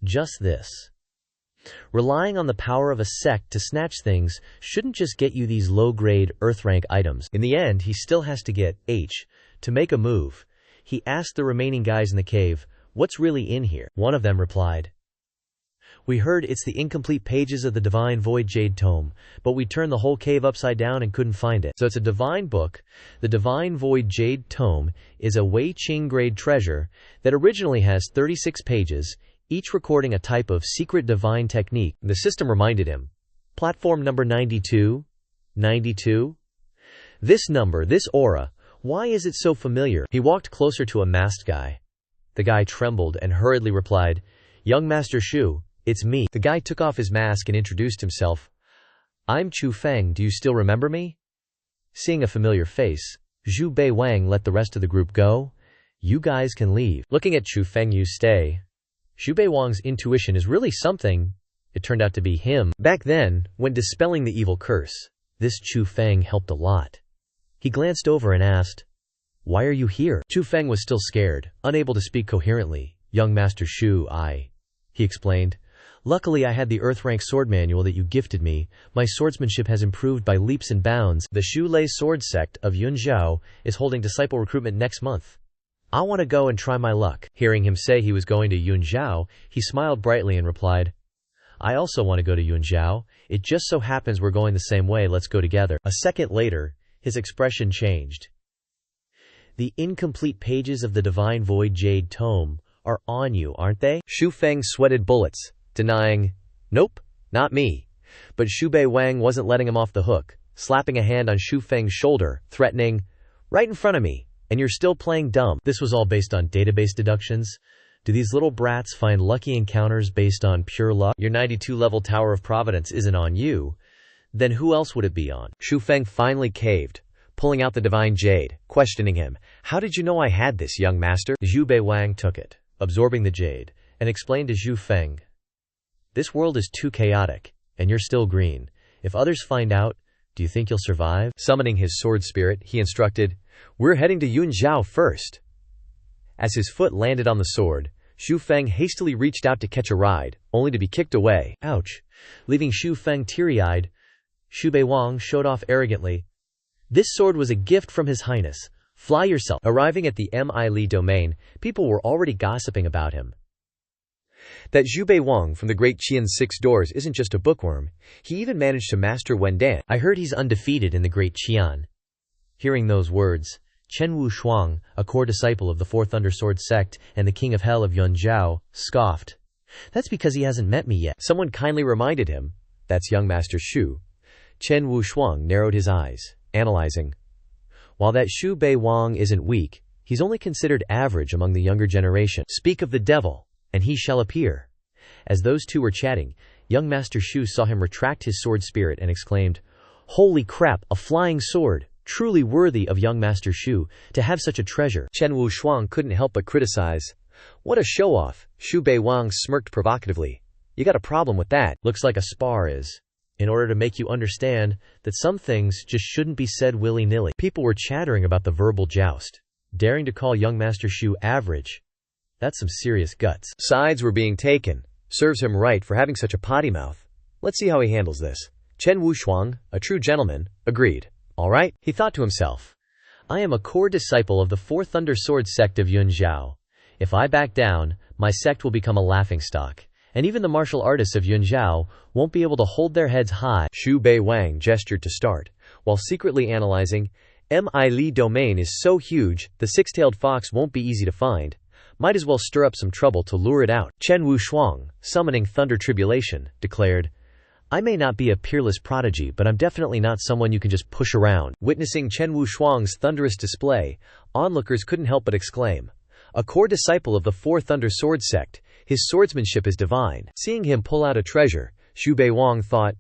just this. Relying on the power of a sect to snatch things shouldn't just get you these low-grade, earth-rank items. In the end, he still has to get H to make a move. He asked the remaining guys in the cave, what's really in here? One of them replied, we heard it's the incomplete pages of the Divine Void Jade Tome, but we turned the whole cave upside down and couldn't find it. So it's a divine book. The Divine Void Jade Tome is a Wei Qing grade treasure that originally has 36 pages, each recording a type of secret divine technique. The system reminded him, platform number 92? 92? This number, this aura, why is it so familiar? He walked closer to a masked guy. The guy trembled and hurriedly replied, young Master Xu, it's me. The guy took off his mask and introduced himself. I'm Chu Feng, do you still remember me? Seeing a familiar face, Xu Bei Wang let the rest of the group go. You guys can leave. Looking at Chu Feng, you stay. Xu Bei Wang's intuition is really something. It turned out to be him. Back then, when dispelling the evil curse, this Chu Feng helped a lot. He glanced over and asked, why are you here? Chu Feng was still scared, unable to speak coherently. Young Master Xu, he explained. Luckily I had the Earth-rank sword manual that you gifted me. My swordsmanship has improved by leaps and bounds. The Shu Lei sword sect of Yunzhao is holding disciple recruitment next month. I want to go and try my luck. Hearing him say he was going to Yunzhao, he smiled brightly and replied, I also want to go to Yunzhao. It just so happens we're going the same way, let's go together. A second later, his expression changed. The incomplete pages of the Divine Void Jade Tome are on you, aren't they? Xu Feng sweated bullets, denying, nope, not me. But Xu Bei Wang wasn't letting him off the hook, slapping a hand on Xu Feng's shoulder, threatening, right in front of me, and you're still playing dumb. This was all based on database deductions. Do these little brats find lucky encounters based on pure luck? Your 92-level Tower of Providence isn't on you. Then who else would it be on? Xu Feng finally caved, pulling out the Divine Jade, questioning him. How did you know I had this, young master? Xu Bei Wang took it, absorbing the jade, and explained to Xu Feng, this world is too chaotic, and you're still green. If others find out, do you think you'll survive? Summoning his sword spirit, he instructed, we're heading to Yunzhao first. As his foot landed on the sword, Xu Feng hastily reached out to catch a ride, only to be kicked away. Ouch. Leaving Xu Feng teary-eyed, Xu Bei Wang showed off arrogantly, this sword was a gift from His Highness. Fly yourself. Arriving at the Mi domain, people were already gossiping about him. That Xu Bei Wang from the Great Qian's 6 Doors isn't just a bookworm, he even managed to master Wendan. I heard he's undefeated in the Great Qian. Hearing those words, Chen Wushuang, a core disciple of the Fourth Undersword sect and the King of Hell of Yunzhao, scoffed. That's because he hasn't met me yet. Someone kindly reminded him, that's young Master Xu. Chen Wushuang narrowed his eyes, analyzing. While that Xu Bei Wang isn't weak, he's only considered average among the younger generation. Speak of the devil, and he shall appear. As those two were chatting, young Master Xu saw him retract his sword spirit and exclaimed, holy crap, a flying sword! Truly worthy of young Master Xu to have such a treasure. Chen Wushuang couldn't help but criticize. What a show-off! Xu Bei Wang smirked provocatively. You got a problem with that. Looks like a spar is. In order to make you understand that some things just shouldn't be said willy-nilly. People were chattering about the verbal joust. Daring to call young Master Xu average. That's some serious guts. Sides were being taken. Serves him right for having such a potty mouth. Let's see how he handles this. Chen Wushuang, a true gentleman, agreed. All right, he thought to himself. I am a core disciple of the Fourth Undersword sect of Yunzhao. If I back down, my sect will become a laughingstock, and even the martial artists of Yunzhao won't be able to hold their heads high. Xu Bei Wang gestured to start, while secretly analyzing, Mi domain is so huge, the six-tailed fox won't be easy to find. Might as well stir up some trouble to lure it out. Chen Wushuang, summoning Thunder Tribulation, declared, I may not be a peerless prodigy, but I'm definitely not someone you can just push around. Witnessing Chen Wushuang's thunderous display, onlookers couldn't help but exclaim, a core disciple of the Fourth Undersword sect, his swordsmanship is divine. Seeing him pull out a treasure, Xu Bei Wang thought,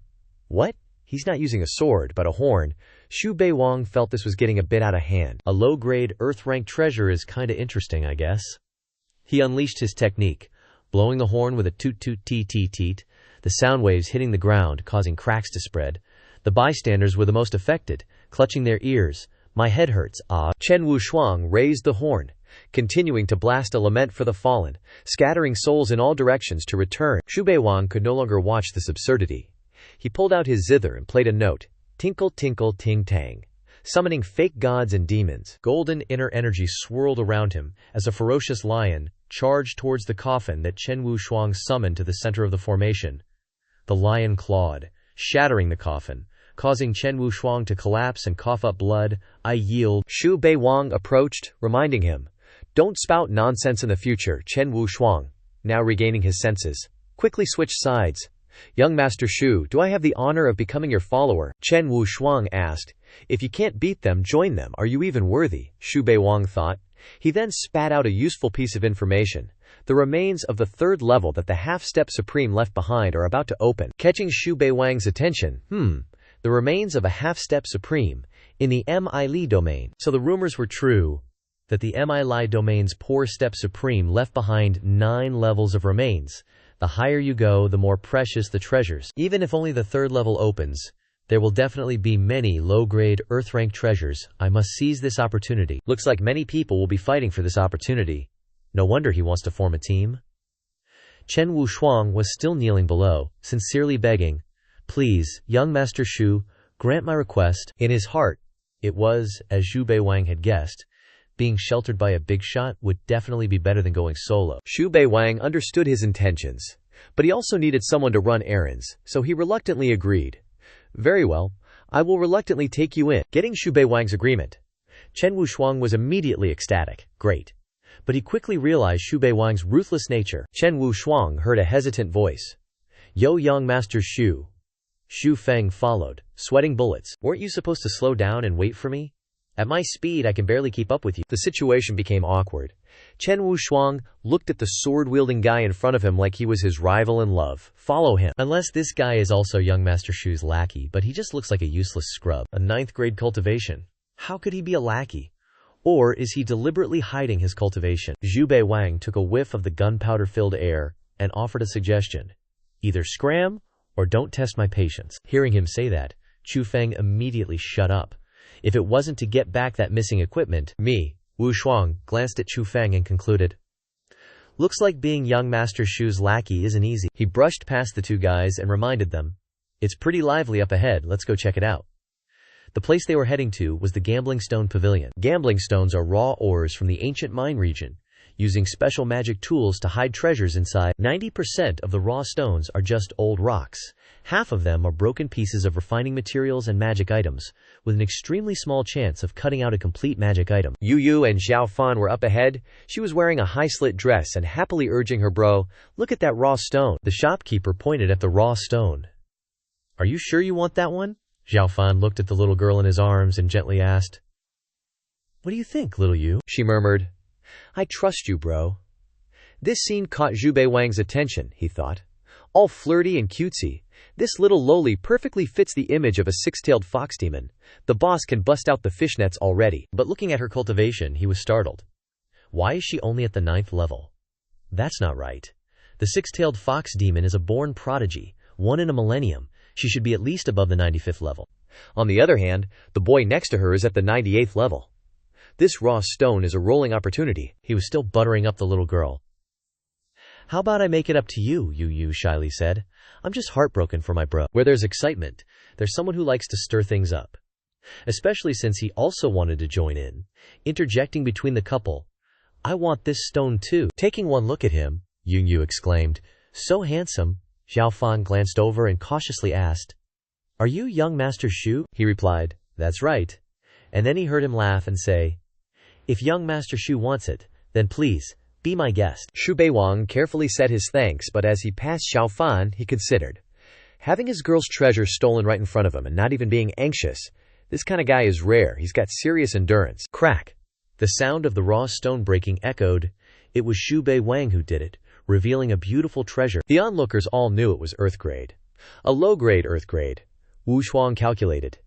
what? He's not using a sword, but a horn. Xu Bei Wang felt this was getting a bit out of hand. A low-grade, Earth-ranked treasure is kinda interesting, I guess. He unleashed his technique, blowing the horn with a toot-toot-tee-tee-teet, the sound waves hitting the ground, causing cracks to spread. The bystanders were the most affected, clutching their ears. "My head hurts, ah." Chen Wushuang raised the horn, continuing to blast a lament for the fallen, scattering souls in all directions to return. Xu Bei Wang could no longer watch this absurdity. He pulled out his zither and played a note. Tinkle tinkle ting tang, summoning fake gods and demons. Golden inner energy swirled around him as a ferocious lion charged towards the coffin that Chen Wushuang summoned to the center of the formation. The lion clawed, shattering the coffin, causing Chen Wushuang to collapse and cough up blood. "I yield." Xu Bei Wang approached, reminding him, "Don't spout nonsense in the future." Chen Wushuang, now regaining his senses, quickly switched sides. "Young Master Xu, do I have the honor of becoming your follower?" Chen Wushuang asked. "If you can't beat them, join them. Are you even worthy?" Xu Bei Wang thought. He then spat out a useful piece of information. The remains of the third level that the half-step supreme left behind are about to open. Catching Xu Bei Wang's attention, the remains of a half-step supreme in the Mi-Li domain. So the rumors were true that the Mi-Li domain's poor step supreme left behind 9 levels of remains. The higher you go, the more precious the treasures. Even if only the third level opens, there will definitely be many low-grade, Earth-ranked treasures. I must seize this opportunity. Looks like many people will be fighting for this opportunity. No wonder he wants to form a team. Chen Wushuang was still kneeling below, sincerely begging, "Please, young Master Xu, grant my request." In his heart, it was, as Xu Bei Wang had guessed, being sheltered by a big shot would definitely be better than going solo. Xu Bei Wang understood his intentions, but he also needed someone to run errands, so he reluctantly agreed. "Very well, I will reluctantly take you in." Getting Xu Bei Wang's agreement, Chen Wushuang was immediately ecstatic. Great. But he quickly realized Xu Bei Wang's ruthless nature. Chen Wushuang heard a hesitant voice. "Yo, young Master Xu." Xu Feng followed, sweating bullets. "Weren't you supposed to slow down and wait for me? At my speed, I can barely keep up with you." The situation became awkward. Chen Wushuang looked at the sword-wielding guy in front of him like he was his rival in love. "Follow him." Unless this guy is also young Master Shu's lackey, but he just looks like a useless scrub. A 9th grade cultivation. How could he be a lackey? Or is he deliberately hiding his cultivation? Xu Bei Wang took a whiff of the gunpowder-filled air and offered a suggestion. "Either scram or don't test my patience." Hearing him say that, Chu Feng immediately shut up. If it wasn't to get back that missing equipment, Wu Shuang glanced at Chu Feng and concluded, "Looks like being young Master Shu's lackey isn't easy." He brushed past the two guys and reminded them, "It's pretty lively up ahead, let's go check it out." The place they were heading to was the Gambling Stone Pavilion. Gambling stones are raw ores from the ancient mine region, using special magic tools to hide treasures inside. 90% of the raw stones are just old rocks. Half of them are broken pieces of refining materials and magic items, with an extremely small chance of cutting out a complete magic item. Yu Yu and Xiao Fan were up ahead. She was wearing a high-slit dress and happily urging her bro, "Look at that raw stone." The shopkeeper pointed at the raw stone. "Are you sure you want that one?" Xiao Fan looked at the little girl in his arms and gently asked. "What do you think, little Yu?" She murmured, "I trust you, bro." This scene caught Xu Bei Wang's attention, he thought. All flirty and cutesy, this little loli perfectly fits the image of a six-tailed fox demon. The boss can bust out the fishnets already. But looking at her cultivation, he was startled. Why is she only at the 9th level? That's not right. The six-tailed fox demon is a born prodigy, one in a millennium. She should be at least above the 95th level. On the other hand, the boy next to her is at the 98th level. This raw stone is a rolling opportunity. He was still buttering up the little girl. "How about I make it up to you?" Yu Yu shyly said. "I'm just heartbroken for my bro." Where there's excitement, there's someone who likes to stir things up. Especially since he also wanted to join in, interjecting between the couple. "I want this stone too." Taking one look at him, Yu Yu exclaimed, "So handsome." Xiao Fan glanced over and cautiously asked, "Are you young Master Xu?" He replied, "That's right." And then he heard him laugh and say, "If young Master Xu wants it, then please, be my guest." Xu Bei Wang carefully said his thanks, but as he passed Xiao Fan, he considered. Having his girl's treasure stolen right in front of him and not even being anxious, this kind of guy is rare. He's got serious endurance. Crack! The sound of the raw stone breaking echoed. It was Xu Bei Wang who did it, revealing a beautiful treasure. The onlookers all knew it was Earth grade. A low-grade Earth grade, Wu Shuang calculated.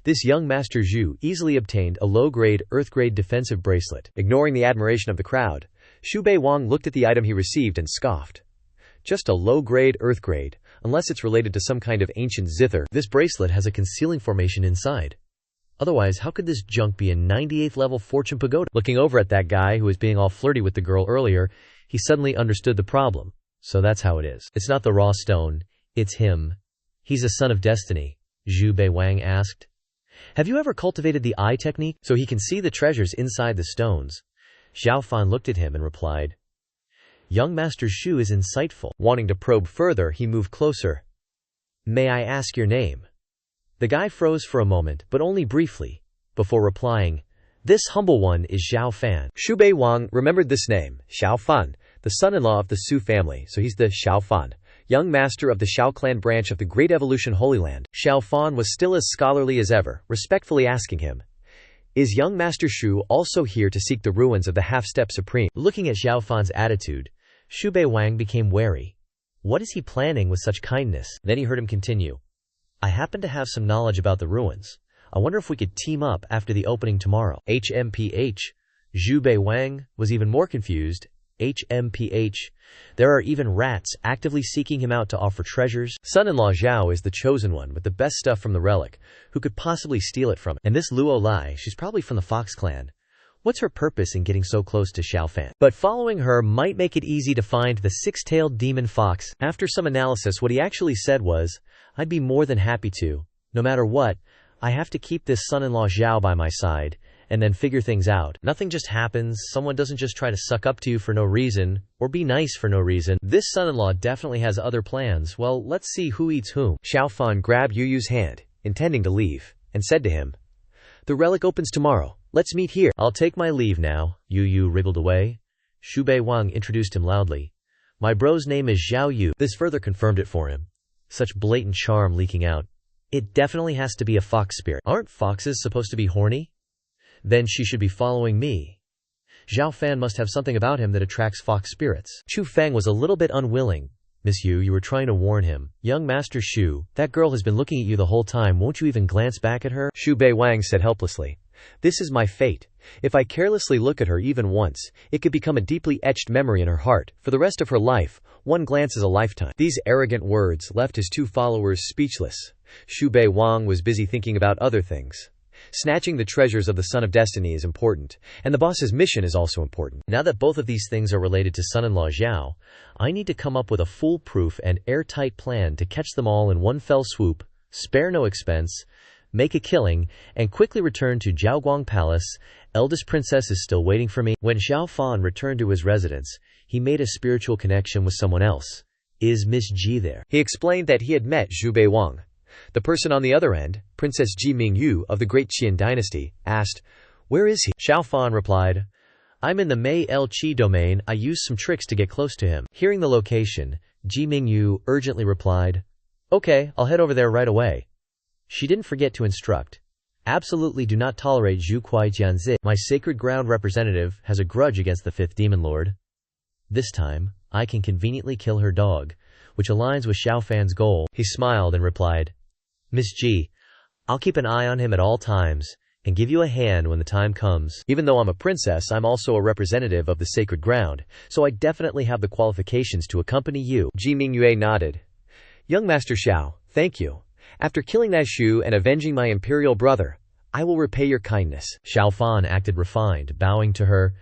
This young Master Xu easily obtained a low-grade, earth-grade defensive bracelet. Ignoring the admiration of the crowd, Xu Bei Wang looked at the item he received and scoffed. Just a low-grade, earth-grade, unless it's related to some kind of ancient zither. This bracelet has a concealing formation inside. Otherwise, how could this junk be a 98th level fortune pagoda? Looking over at that guy who was being all flirty with the girl earlier, he suddenly understood the problem. So that's how it is. It's not the raw stone, it's him. He's a son of destiny, Xu Bei Wang asked. Have you ever cultivated the eye technique so he can see the treasures inside the stones? Xiao Fan looked at him and replied, Young Master Xu is insightful. Wanting to probe further, he moved closer. May I ask your name? The guy froze for a moment, but only briefly, before replying, This humble one is Xiao Fan. Xu Bei Wang remembered this name, Xiao Fan, the son-in-law of the Su family, so he's the Xiao Fan, young master of the Xiao clan branch of the Great Evolution Holy Land. Xiao Fan was still as scholarly as ever, respectfully asking him, Is young Master Xu also here to seek the ruins of the Half-Step Supreme? Looking at Xiao Fan's attitude, Xu Bei Wang became wary. What is he planning with such kindness? Then he heard him continue. I happen to have some knowledge about the ruins. I wonder if we could team up after the opening tomorrow. HMPH. Xu Bei Wang was even more confused. HMPH. There are even rats actively seeking him out to offer treasures. Son-in-law Zhao is the chosen one with the best stuff from the relic. Who could possibly steal it from him? And this Luo Lai, she's probably from the Fox clan. What's her purpose in getting so close to Xiao Fan? But following her might make it easy to find the six-tailed demon fox. After some analysis, what he actually said was, I'd be more than happy to. No matter what, I have to keep this son-in-law Zhao by my side, and then figure things out. Nothing just happens, someone doesn't just try to suck up to you for no reason, or be nice for no reason. This son-in-law definitely has other plans. Well, let's see who eats whom. Xiao Fan grabbed Yu Yu's hand, intending to leave, and said to him, The relic opens tomorrow. Let's meet here. I'll take my leave now. Yu Yu wriggled away. Xu Bei Wang introduced him loudly. My bro's name is Zhao Yu. This further confirmed it for him. Such blatant charm leaking out. It definitely has to be a fox spirit. Aren't foxes supposed to be horny? Then she should be following me. Xiao Fan must have something about him that attracts fox spirits. Chu Feng was a little bit unwilling. Miss Yu, you were trying to warn him. Young Master Xu, that girl has been looking at you the whole time. Won't you even glance back at her? Xu Bei Wang said helplessly. This is my fate. If I carelessly look at her even once, it could become a deeply etched memory in her heart. For the rest of her life, one glance is a lifetime. These arrogant words left his two followers speechless. Xu Bei Wang was busy thinking about other things. Snatching the treasures of the Son of Destiny is important, and the boss's mission is also important. Now that both of these things are related to son-in-law Zhao, I need to come up with a foolproof and airtight plan to catch them all in one fell swoop, spare no expense, make a killing, and quickly return to Jiaoguang Palace. Eldest Princess is still waiting for me. When Xiao Fan returned to his residence, he made a spiritual connection with someone else. Is Miss Ji there? He explained that he had met Xu Bei Wang. The person on the other end, Princess Ji Mingyu of the Great Qian dynasty, asked, Where is he? Xiao Fan replied, I'm in the Mei El Qi domain. I used some tricks to get close to him. Hearing the location, Ji Mingyu urgently replied, Okay, I'll head over there right away. She didn't forget to instruct, Absolutely do not tolerate Zhu Kuai Jianzi. My sacred ground representative has a grudge against the fifth demon lord. This time, I can conveniently kill her dog, which aligns with Xiao Fan's goal. He smiled and replied, Miss Ji, I'll keep an eye on him at all times, and give you a hand when the time comes. Even though I'm a princess, I'm also a representative of the sacred ground, so I definitely have the qualifications to accompany you. Ji Mingyue nodded. Young Master Xiao, thank you. After killing that Xu and avenging my imperial brother, I will repay your kindness. Xiao Fan acted refined, bowing to her.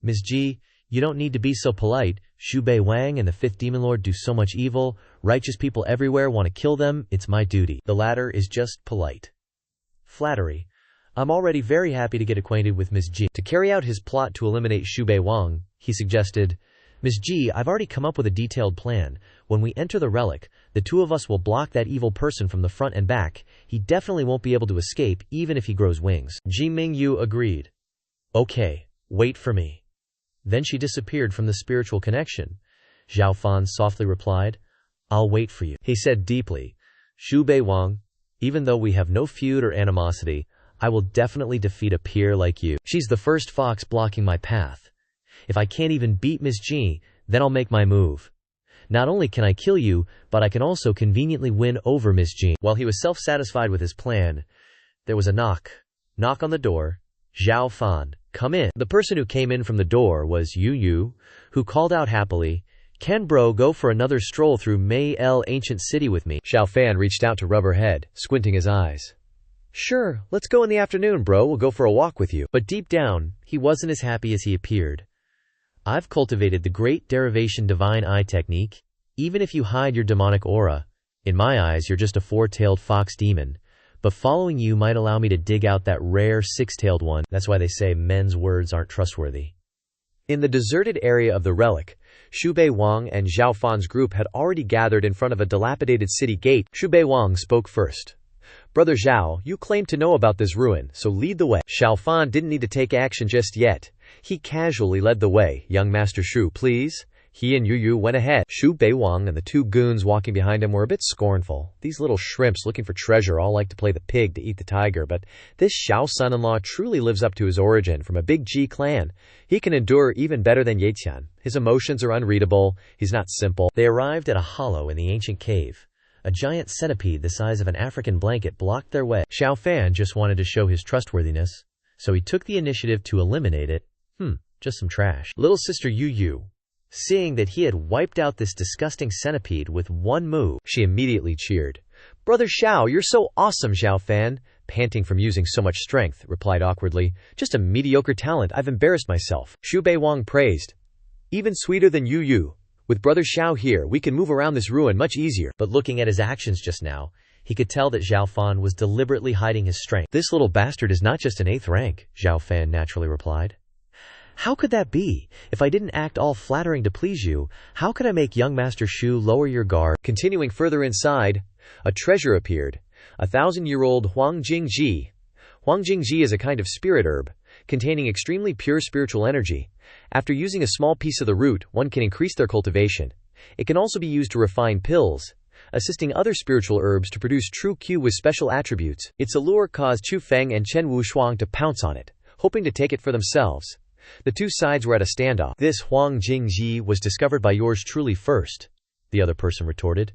Miss Ji, you don't need to be so polite. Xu Bei Wang and the fifth demon lord do so much evil. Righteous people everywhere want to kill them. It's my duty. The latter is just polite. Flattery. I'm already very happy to get acquainted with Miss Ji. To carry out his plot to eliminate Xu Bei Wang, he suggested, Miss Ji, I've already come up with a detailed plan. When we enter the relic, the two of us will block that evil person from the front and back. He definitely won't be able to escape, even if he grows wings. Ji Mingyu agreed. Okay, wait for me. Then she disappeared from the spiritual connection. Xiao Fan softly replied, I'll wait for you. He said deeply, Xu Bei Wang, even though we have no feud or animosity, I will definitely defeat a peer like you. She's the first fox blocking my path. If I can't even beat Miss Ji, then I'll make my move. Not only can I kill you, but I can also conveniently win over Miss Ji. While he was self-satisfied with his plan, There was a knock. Knock on the door. Zhao Fan, come in. The person who came in from the door was Yu Yu, who called out happily, "Can bro go for another stroll through Mei El ancient city with me?" Xiao Fan reached out to rub her head, squinting his eyes. Sure, let's go in the afternoon, bro. We'll go for a walk with you. But deep down, he wasn't as happy as he appeared. I've cultivated the great derivation divine eye technique. Even if you hide your demonic aura, in my eyes, you're just a four-tailed fox demon. But following you might allow me to dig out that rare six-tailed one. That's why they say men's words aren't trustworthy. In the deserted area of the relic, Xu Bei Wang and Zhao Fan's group had already gathered in front of a dilapidated city gate. Xu Bei Wang spoke first. Brother Zhao, you claim to know about this ruin, so lead the way. Zhao Fan didn't need to take action just yet. He casually led the way. Young Master Xu, please. He and Yu Yu went ahead. Xu Bei Wang and the two goons walking behind him were a bit scornful. These little shrimps looking for treasure all like to play the pig to eat the tiger, but this Xiao son-in-law truly lives up to his origin from a big G clan. He can endure even better than Yetian. His emotions are unreadable. He's not simple. They arrived at a hollow in the ancient cave. A giant centipede the size of an African blanket blocked their way. Xiao Fan just wanted to show his trustworthiness, so he took the initiative to eliminate it. Just some trash. Little sister Yu Yu, seeing that he had wiped out this disgusting centipede with one move, she immediately cheered. Brother Xiao, you're so awesome, Xiao Fan, panting from using so much strength, replied awkwardly. Just a mediocre talent, I've embarrassed myself. Xu Bei Wang praised. Even sweeter than Yu Yu. With Brother Xiao here, we can move around this ruin much easier. But looking at his actions just now, he could tell that Zhao Fan was deliberately hiding his strength. This little bastard is not just an 8th rank, Zhao Fan naturally replied. How could that be? If I didn't act all flattering to please you, how could I make young Master Xu lower your guard? Continuing further inside, a treasure appeared. 1,000-year-old Huangjingji. Huangjingji is a kind of spirit herb, containing extremely pure spiritual energy. After using a small piece of the root, one can increase their cultivation. It can also be used to refine pills, assisting other spiritual herbs to produce true Q with special attributes. Its allure caused Chu Feng and Chen Wushuang to pounce on it, hoping to take it for themselves. The two sides were at a standoff. This Huang Jingji was discovered by yours truly first, the other person retorted.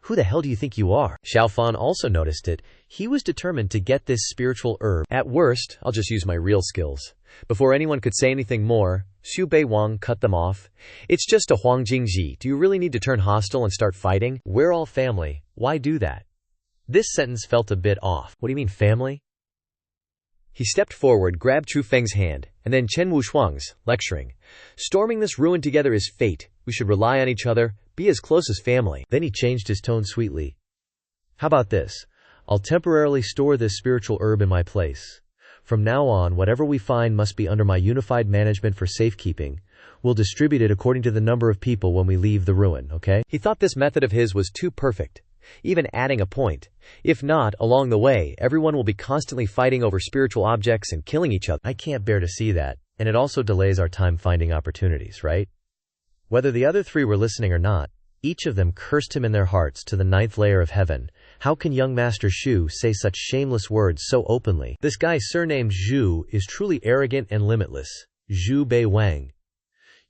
Who the hell do you think you are? Xiao Fan also noticed it. He was determined to get this spiritual herb. At worst, I'll just use my real skills. Before anyone could say anything more, Xu Bei Wang cut them off. It's just a Huang Jingji. Do you really need to turn hostile and start fighting? We're all family. Why do that? This sentence felt a bit off. What do you mean, family? He stepped forward, grabbed Chu Feng's hand, and then Chen Wushuang's, lecturing. Storming this ruin together is fate. We should rely on each other, be as close as family. Then he changed his tone sweetly. How about this? I'll temporarily store this spiritual herb in my place. From now on, whatever we find must be under my unified management for safekeeping. We'll distribute it according to the number of people when we leave the ruin, okay? He thought this method of his was too perfect, even adding a point. If not, along the way, everyone will be constantly fighting over spiritual objects and killing each other. I can't bear to see that, and it also delays our time finding opportunities, right? Whether the other three were listening or not, each of them cursed him in their hearts to the 9th layer of heaven. How can young Master Xu say such shameless words so openly? This guy surnamed Xu is truly arrogant and limitless. Xu Bei Wang.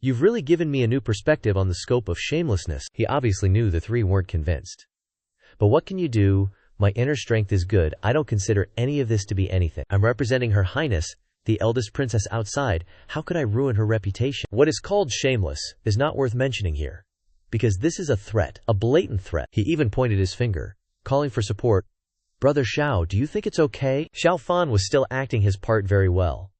You've really given me a new perspective on the scope of shamelessness. He obviously knew the three weren't convinced. But what can you do? My inner strength is good. I don't consider any of this to be anything. I'm representing Her Highness, the eldest princess outside. How could I ruin her reputation? What is called shameless is not worth mentioning here. Because this is a threat, a blatant threat. He even pointed his finger, calling for support. Brother Xiao, do you think it's okay? Xiao Fan was still acting his part very well.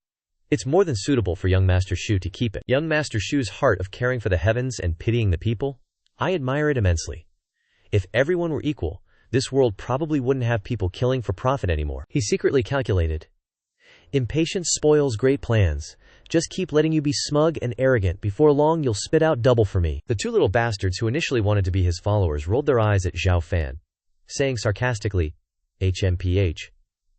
It's more than suitable for young Master Xu to keep it. Young Master Xu's heart of caring for the heavens and pitying the people, I admire it immensely. If everyone were equal, this world probably wouldn't have people killing for profit anymore. He secretly calculated. Impatience spoils great plans. Just keep letting you be smug and arrogant. Before long you'll spit out double for me. The two little bastards who initially wanted to be his followers rolled their eyes at Zhao Fan, saying sarcastically, HMPH.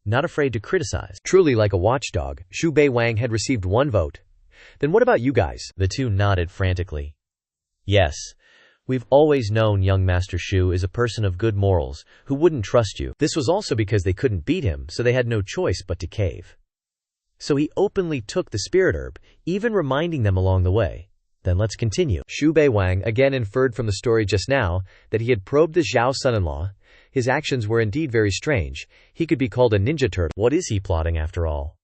Not afraid to criticize. Truly like a watchdog, Xu Bei Wang had received 1 vote. Then what about you guys? The two nodded frantically. Yes. We've always known young Master Xu is a person of good morals, who wouldn't trust you. This was also because they couldn't beat him, so they had no choice but to cave. So he openly took the spirit herb, even reminding them along the way. Then let's continue. Xu Bei Wang again inferred from the story just now that he had probed the Zhao son-in-law, His actions were indeed very strange. He could be called a ninja turtle. What is he plotting after all?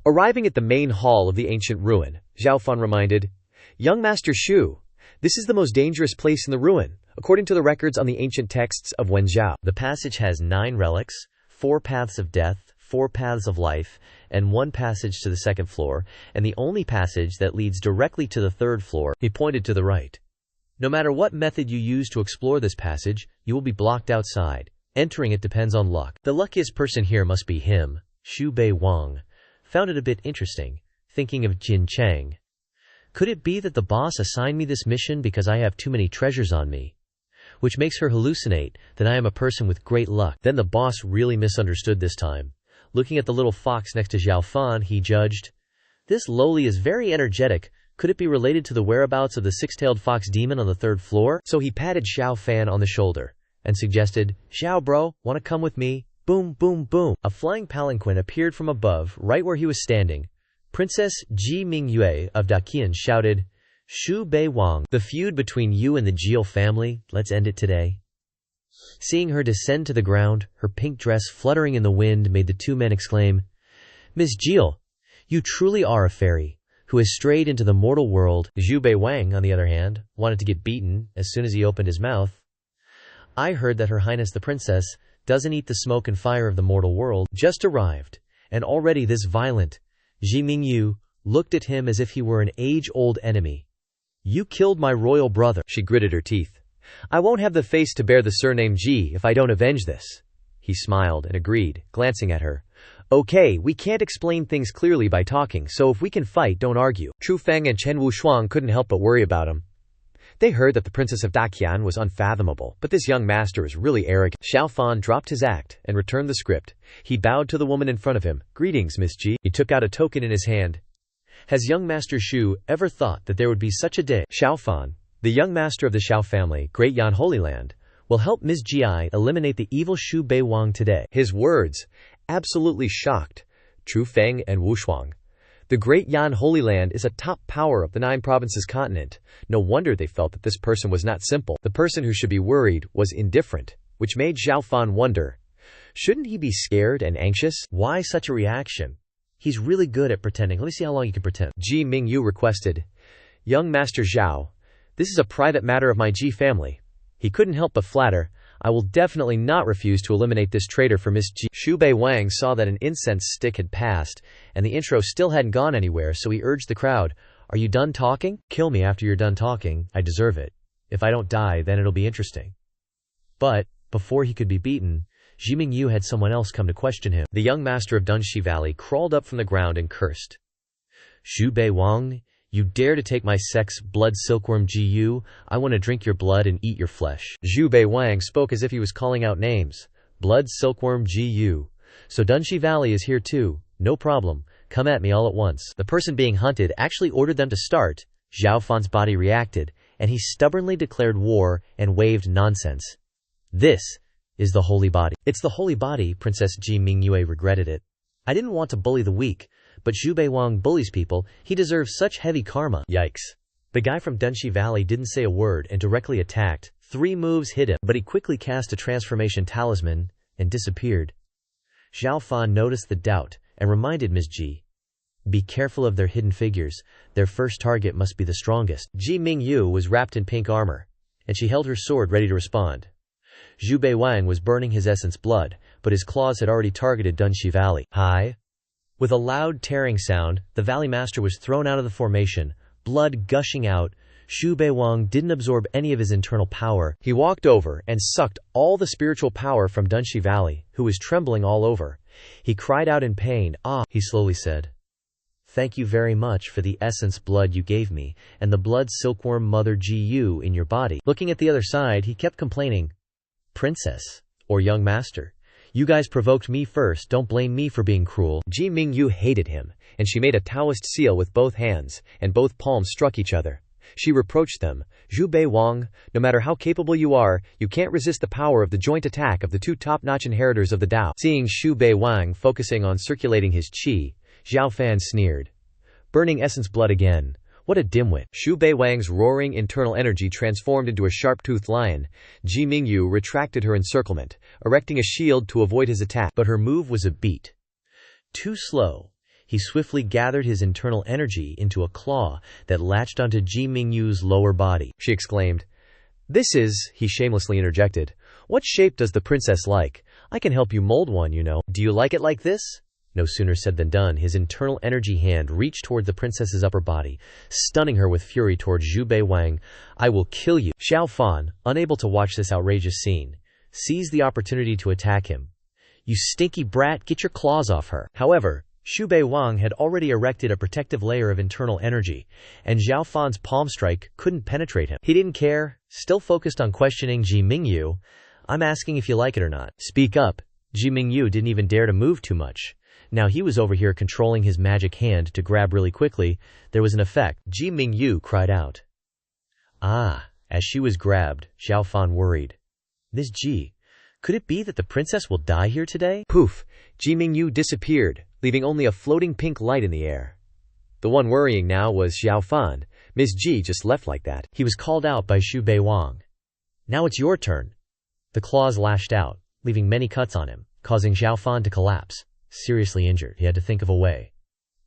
Arriving at the main hall of the ancient ruin, Zhao Fan reminded, "Young Master Xu, this is the most dangerous place in the ruin, according to the records on the ancient texts of Wenzhou. The passage has 9 relics, 4 paths of death, 4 paths of life, and 1 passage to the 2nd floor, and the only passage that leads directly to the 3rd floor." He pointed to the right. "No matter what method you use to explore this passage, you will be blocked outside. Entering it depends on luck. The luckiest person here must be him, Xu Bei Wang." Found it a bit interesting, thinking of Jin Chang. Could it be that the boss assigned me this mission because I have too many treasures on me? Which makes her hallucinate that I am a person with great luck. Then the boss really misunderstood this time. Looking at the little fox next to Zhao Fan, he judged, "This lowly is very energetic. Could it be related to the whereabouts of the 6-tailed fox demon on the 3rd floor?" So he patted Zhao Fan on the shoulder and suggested, "Zhao bro, wanna come with me?" Boom, boom, boom. A flying palanquin appeared from above, right where he was standing. Princess Ji Mingyue of Daqian shouted, "Xu Bei Wang, the feud between you and the Jiao family, let's end it today." Seeing her descend to the ground, her pink dress fluttering in the wind made the 2 men exclaim, "Miss Jiao, you truly are a fairy who has strayed into the mortal world." Xu Bei Wang, on the other hand, wanted to get beaten as soon as he opened his mouth. "I heard that Her Highness the Princess doesn't eat the smoke and fire of the mortal world. Just arrived, and already this violent." Ji Mingyu looked at him as if he were an age-old enemy. "You killed my royal brother." She gritted her teeth. "I won't have the face to bear the surname Ji if I don't avenge this." He smiled and agreed, glancing at her. "Okay, we can't explain things clearly by talking, so if we can fight, don't argue." Chu Feng and Chen Wushuang couldn't help but worry about him. They heard that the Princess of Daqian was unfathomable, but this young master is really arrogant. Zhao Fan dropped his act and returned the script. He bowed to the woman in front of him. "Greetings, Miss Ji." He took out a token in his hand. "Has young Master Xu ever thought that there would be such a day?" Zhao Fan, the young master of the Xiao family, Great Yan Holy Land, will help Ms. Ji eliminate the evil Xu Bei Wang today. His words absolutely shocked Chu Feng and Wu Shuang. The Great Yan Holy Land is a top power of the 9 provinces continent. No wonder they felt that this person was not simple. The person who should be worried was indifferent, which made Zhao Fan wonder, shouldn't he be scared and anxious? Why such a reaction? He's really good at pretending. Let me see how long you can pretend. Ji Mingyu requested, "Young Master Zhao, this is a private matter of my Ji family." He couldn't help but flatter, "I will definitely not refuse to eliminate this traitor for Miss Ji." Xu Bei Wang saw that an incense stick had passed, and the intro still hadn't gone anywhere, so he urged the crowd, "Are you done talking? Kill me after you're done talking. I deserve it. If I don't die, then it'll be interesting." But, before he could be beaten, Ji Mingyu had someone else come to question him. The young master of Dunxi Valley crawled up from the ground and cursed. "Xu Bei Wang, you dare to take my sex, blood silkworm Jiu? I want to drink your blood and eat your flesh." Xu Bei Wang spoke as if he was calling out names. "Blood silkworm Jiu. So Dunxi Valley is here too. No problem. Come at me all at once." The person being hunted actually ordered them to start. Zhao Fan's body reacted, and he stubbornly declared war and waved nonsense. "This is the holy body." "It's the holy body," Princess Ji Mingyue regretted it. "I didn't want to bully the weak, but Xu Bei Wang bullies people. He deserves such heavy karma." Yikes. The guy from Dunxi Valley didn't say a word and directly attacked. 3 moves hit him, but he quickly cast a transformation talisman and disappeared. Zhao Fan noticed the doubt and reminded Ms. Ji, "Be careful of their hidden figures. Their first target must be the strongest." Ji Mingyu was wrapped in pink armor, and she held her sword ready to respond. Xu Bei Wang was burning his essence blood, but his claws had already targeted Dunxi Valley. Hi! With a loud tearing sound, the Valley Master was thrown out of the formation, blood gushing out. Xu Bei Wang didn't absorb any of his internal power. He walked over and sucked all the spiritual power from Dunxi Valley, who was trembling all over. He cried out in pain. "Ah," he slowly said. "Thank you very much for the essence blood you gave me, and the blood silkworm mother Gu in your body." Looking at the other side, he kept complaining, "Princess, or young master, you guys provoked me first, don't blame me for being cruel." Ji Mingyu hated him, and she made a Taoist seal with both hands, and both palms struck each other. She reproached them, "Xu Bei Wang, no matter how capable you are, you can't resist the power of the joint attack of the 2 top-notch inheritors of the Tao." Seeing Xu Bei Wang focusing on circulating his qi, Zhao Fan sneered. "Burning essence blood again. What a dimwit. Xu Bei Wang's roaring internal energy transformed into a sharp-toothed lion. Ji Mingyu retracted her encirclement, erecting a shield to avoid his attack. But her move was a beat too slow. He swiftly gathered his internal energy into a claw that latched onto Ji Mingyu's lower body. She exclaimed. This is, he shamelessly interjected. What shape does the princess like? I can help you mold one, you know. Do you like it like this? No sooner said than done. His internal energy hand reached toward the princess's upper body, stunning her with fury toward Xu Bei Wang. I will kill you. Xiao Fan, unable to watch this outrageous scene, seized the opportunity to attack him. You stinky brat, get your claws off her. However, Xu Bei Wang had already erected a protective layer of internal energy, and Xiao Fan's palm strike couldn't penetrate him. He didn't care, still focused on questioning Ji Mingyu. I'm asking if you like it or not. Speak up. Ji Mingyu didn't even dare to move too much. Now he was over here controlling his magic hand to grab really quickly. There was an effect. Ji Mingyu cried out. Ah, as she was grabbed, Xiao Fan worried. This Ji, could it be that the princess will die here today? Poof, Ji Mingyu disappeared, leaving only a floating pink light in the air. The one worrying now was Xiao Fan. Miss Ji just left like that. He was called out by Xu Bei Wang. Now it's your turn. The claws lashed out, leaving many cuts on him, causing Xiao Fan to collapse. Seriously injured, he had to think of a way.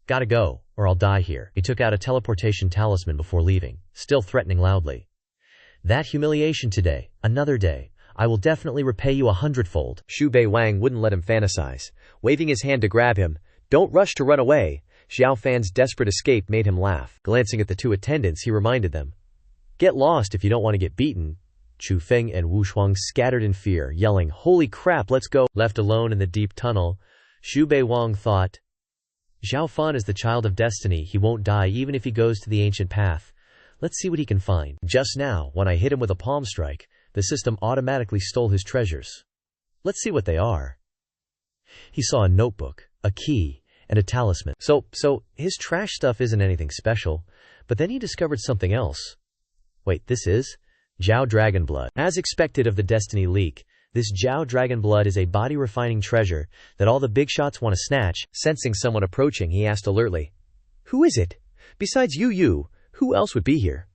Gotta go, or I'll die here. He took out a teleportation talisman before leaving, still threatening loudly. That humiliation today, another day. I will definitely repay you 100-fold. Xu Bei Wang wouldn't let him fantasize, waving his hand to grab him. Don't rush to run away. Xiao Fan's desperate escape made him laugh. Glancing at the two attendants, he reminded them. Get lost if you don't want to get beaten. Chu Feng and Wu Shuang scattered in fear, yelling, Holy crap, let's go. Left alone in the deep tunnel, Xu Bei Wang thought, Xiao Fan is the child of destiny. He won't die even if he goes to the ancient path. Let's see what he can find. Just now, when I hit him with a palm strike, the system automatically stole his treasures. Let's see what they are. He saw a notebook, a key, and a talisman. So his trash stuff isn't anything special, but then he discovered something else. Wait, this is Zhao Dragon Blood. As expected of the Destiny leak, this Zhao Dragon Blood is a body-refining treasure that all the big shots want to snatch. Sensing someone approaching, he asked alertly, Who is it? Besides you, who else would be here?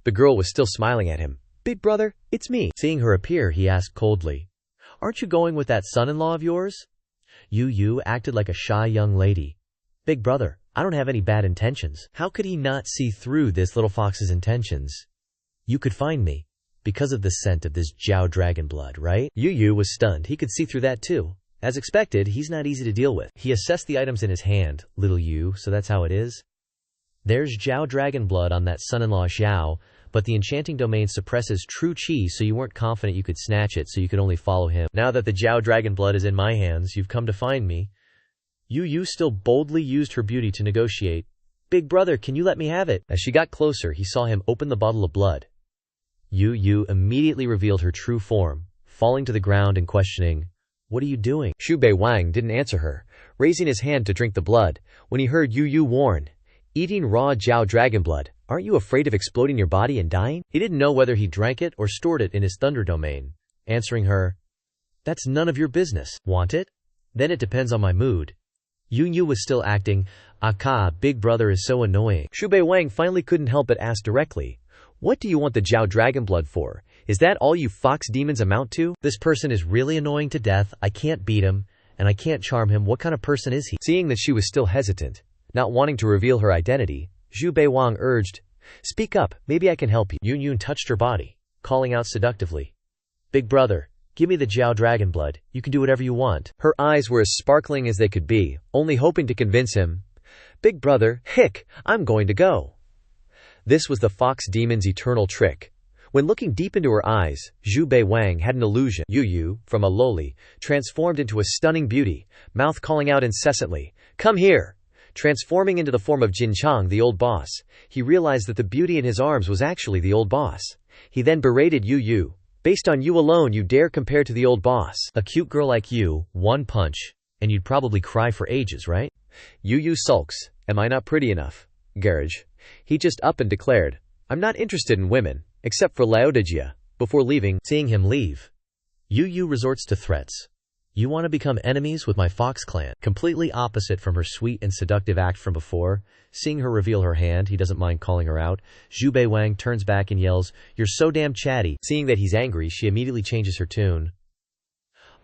The girl was still smiling at him. Big brother, it's me. Seeing her appear, he asked coldly, Aren't you going with that son-in-law of yours? Yu acted like a shy young lady. Big brother, I don't have any bad intentions. How could he not see through this little fox's intentions? You could find me because of the scent of this Zhao Dragon Blood, right? Yu was stunned. He could see through that too. As expected, he's not easy to deal with. He assessed the items in his hand, little Yu, so that's how it is. There's Zhao Dragon Blood on that son-in-law Xiao, but the enchanting domain suppresses true chi, so you weren't confident you could snatch it, so you could only follow him. Now that the Zhao Dragon Blood is in my hands, you've come to find me. Yu still boldly used her beauty to negotiate. Big brother, can you let me have it? As she got closer, he saw him open the bottle of blood. Yu immediately revealed her true form, falling to the ground and questioning, What are you doing? Xu Bei Wang didn't answer her, raising his hand to drink the blood, when he heard Yu warn, Eating raw Zhao Dragon Blood, aren't you afraid of exploding your body and dying? He didn't know whether he drank it or stored it in his thunder domain, answering her, That's none of your business. Want it? Then it depends on my mood. Yu was still acting, big brother is so annoying. Xu Bei Wang finally couldn't help but ask directly, What do you want the Zhao Dragon Blood for? Is that all you fox demons amount to? This person is really annoying to death. I can't beat him, and I can't charm him. What kind of person is he? Seeing that she was still hesitant, not wanting to reveal her identity, Xu Bei Wang urged, Speak up, maybe I can help you. Yun touched her body, calling out seductively, Big brother, give me the Zhao Dragon Blood. You can do whatever you want. Her eyes were as sparkling as they could be, only hoping to convince him, Big brother, I'm going to go. This was the fox demon's eternal trick. When looking deep into her eyes, Xu Bei Wang had an illusion. Yu, from a lowly, transformed into a stunning beauty, mouth calling out incessantly, Come here! Transforming into the form of Jin Chang, the old boss, he realized that the beauty in his arms was actually the old boss. He then berated Yu. Based on you alone, you dare compare to the old boss. A cute girl like you, one punch, and you'd probably cry for ages, right? Yu sulks. Am I not pretty enough? Garage. He just up and declared, I'm not interested in women, except for Laodicea. Before leaving, seeing him leave, Yu resorts to threats. You want to become enemies with my fox clan? Completely opposite from her sweet and seductive act from before. Seeing her reveal her hand, he doesn't mind calling her out. Xu Bei Wang turns back and yells, "You're so damn chatty." Seeing that he's angry, she immediately changes her tune.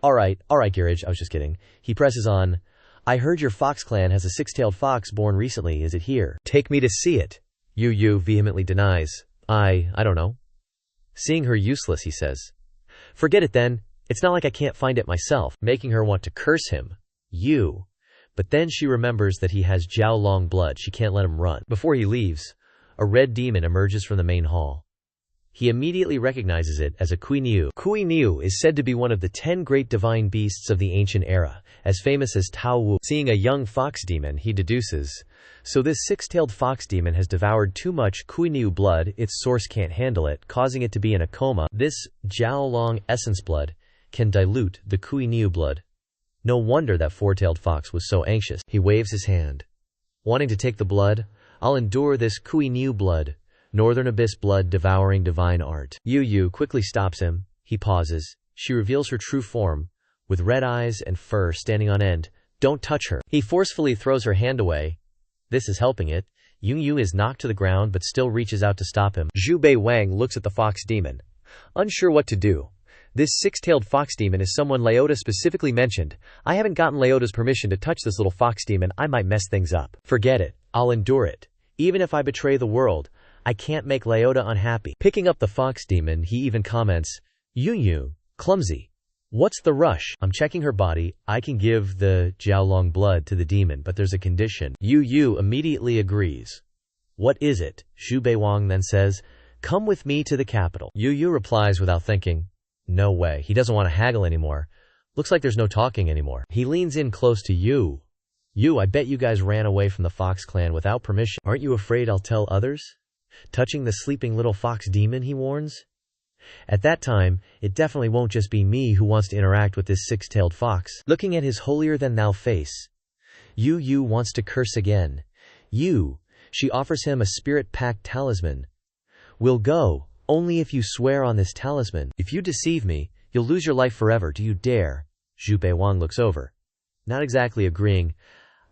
Alright, Garage, I was just kidding. He presses on, "I heard your fox clan has a six-tailed fox born recently. Is it here?" "Take me to see it." Yu vehemently denies. I don't know. Seeing her useless, he says, "Forget it then. It's not like I can't find it myself," making her want to curse him. But then she remembers that he has Jiao Long blood. She can't let him run. Before he leaves, a red demon emerges from the main hall. He immediately recognizes it as a Kui Niu. Kui Niu is said to be one of the 10 great divine beasts of the ancient era, as famous as Tao Wu. Seeing a young fox demon, he deduces, so this six-tailed fox demon has devoured too much Kui Niu blood, its source can't handle it, causing it to be in a coma. This Jiao Long essence blood can dilute the Kui Niu blood. No wonder that four-tailed fox was so anxious. He waves his hand. Wanting to take the blood? I'll endure this Kui Niu blood. Northern Abyss blood devouring divine art. Yu quickly stops him. He pauses. She reveals her true form, with red eyes and fur standing on end. Don't touch her. He forcefully throws her hand away. This is helping it. Yu is knocked to the ground but still reaches out to stop him. Xu Bei Wang looks at the fox demon, unsure what to do. This six-tailed fox demon is someone Leota specifically mentioned. I haven't gotten Leota's permission to touch this little fox demon. I might mess things up. Forget it. I'll endure it. Even if I betray the world, I can't make Leota unhappy. Picking up the fox demon, he even comments, Yu, clumsy. What's the rush? I'm checking her body. I can give the Jiaolong blood to the demon, but there's a condition. Yu immediately agrees. What is it? Xu Bei Wang then says, come with me to the capital. Yu replies without thinking, no way. He doesn't want to haggle anymore. Looks like there's no talking anymore. He leans in close to Yu. I bet you guys ran away from the Fox clan without permission. Aren't you afraid I'll tell others? Touching the sleeping little fox demon, he warns. At that time, it definitely won't just be me who wants to interact with this six-tailed fox. Looking at his holier-than-thou face, Yu wants to curse again. She offers him a spirit-packed talisman. We'll go, only if you swear on this talisman. If you deceive me, you'll lose your life forever. Do you dare? Xu Bei Wang looks over. Not exactly agreeing.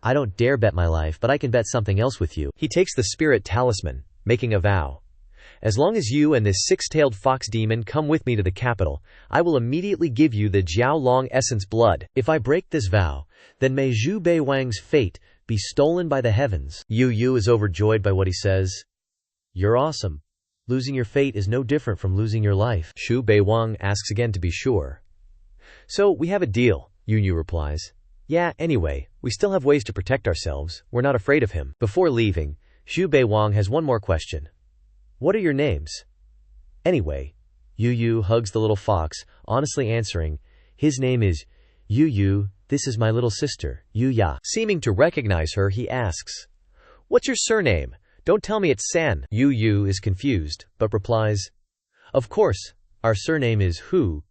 I don't dare bet my life, but I can bet something else with you. He takes the spirit talisman, making a vow. As long as you and this six-tailed fox demon come with me to the capital, I will immediately give you the Jiaolong essence blood. If I break this vow, then may Xu Bei Wang's fate be stolen by the heavens. Yu is overjoyed by what he says. You're awesome. Losing your fate is no different from losing your life. Xu Bei Wang asks again to be sure. So we have a deal, Yu replies. Yeah, anyway, we still have ways to protect ourselves. We're not afraid of him. Before leaving, Xu Bei Wang has one more question. What are your names? Anyway, Yu hugs the little fox, honestly answering, his name is Yu. This is my little sister, Yuya. Seeming to recognize her, he asks, what's your surname? Don't tell me it's San. Yu is confused, but replies, of course, our surname is Hu.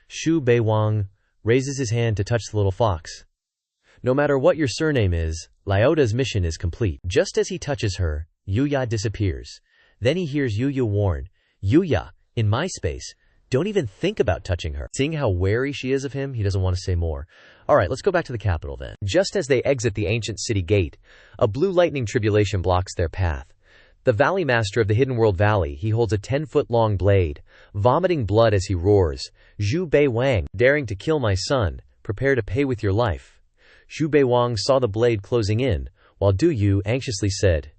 Xu Bei Wang raises his hand to touch the little fox. No matter what your surname is, Leota's mission is complete. Just as he touches her, Yuya disappears. Then he hears Yu warn, Yuya, in my space, don't even think about touching her. Seeing how wary she is of him, he doesn't want to say more. Alright, let's go back to the capital then. Just as they exit the ancient city gate, a blue lightning tribulation blocks their path. The Valley Master of the Hidden World Valley, he holds a 10-foot-long blade, vomiting blood as he roars, Xu Bei Wang, daring to kill my son, prepare to pay with your life. Xu Bei Wang saw the blade closing in, while Du Yu anxiously said,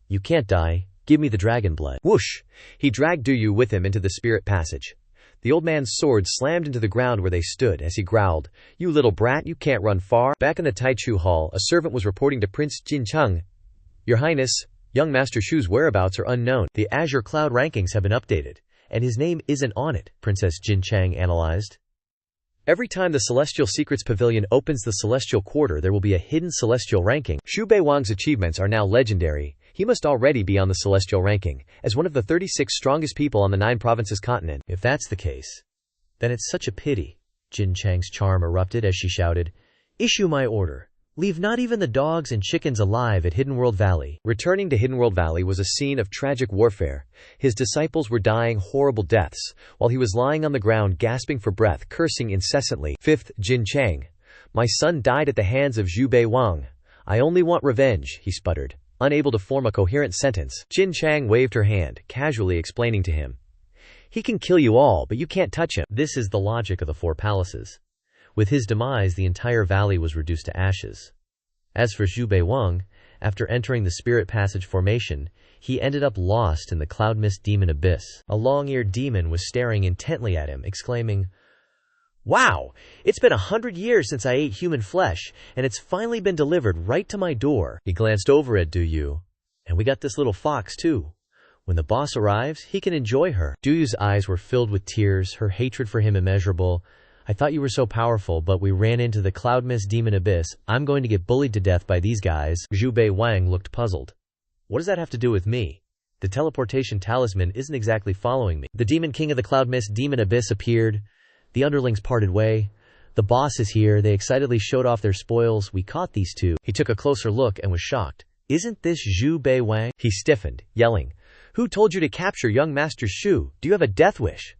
you can't die, give me the dragon blood. Whoosh! He dragged Du Yu with him into the spirit passage. The old man's sword slammed into the ground where they stood as he growled, you little brat, you can't run far. Back in the Taichu Hall, a servant was reporting to Prince Jincheng, Your Highness, young Master Shu's whereabouts are unknown. The Azure Cloud rankings have been updated, and his name isn't on it, Princess Jincheng analyzed. Every time the Celestial Secrets Pavilion opens the Celestial Quarter, there will be a hidden Celestial ranking. Xu Bei Wang's achievements are now legendary. He must already be on the Celestial ranking, as one of the 36 strongest people on the 9 provinces continent. If that's the case, then it's such a pity. Jincheng's charm erupted as she shouted, issue my order. Leave not even the dogs and chickens alive at Hidden World Valley. Returning to Hidden World Valley was a scene of tragic warfare. His disciples were dying horrible deaths, while he was lying on the ground gasping for breath, cursing incessantly. 5th, Jin Chang. My son died at the hands of Xu Bei Wang. I only want revenge, he sputtered, unable to form a coherent sentence. Jin Chang waved her hand, casually explaining to him. He can kill you all, but you can't touch him. This is the logic of the four palaces. With his demise, the entire valley was reduced to ashes. As for Xu Bei Wang, after entering the Spirit Passage formation, he ended up lost in the Cloud Mist Demon Abyss. A long-eared demon was staring intently at him, exclaiming, "Wow! It's been 100 years since I ate human flesh, and it's finally been delivered right to my door." He glanced over at Du Yu. "And we got this little fox, too. When the boss arrives, he can enjoy her." Du Yu's eyes were filled with tears, her hatred for him immeasurable. "I thought you were so powerful, but we ran into the Cloud Mist Demon Abyss. I'm going to get bullied to death by these guys." Xu Bei Wang looked puzzled. "What does that have to do with me? The teleportation talisman isn't exactly following me." The Demon King of the Cloud Mist Demon Abyss appeared. The underlings parted way. "The boss is here." They excitedly showed off their spoils. "We caught these two." He took a closer look and was shocked. "Isn't this Xu Bei Wang?" He stiffened, yelling, "Who told you to capture young Master Xu? Do you have a death wish?"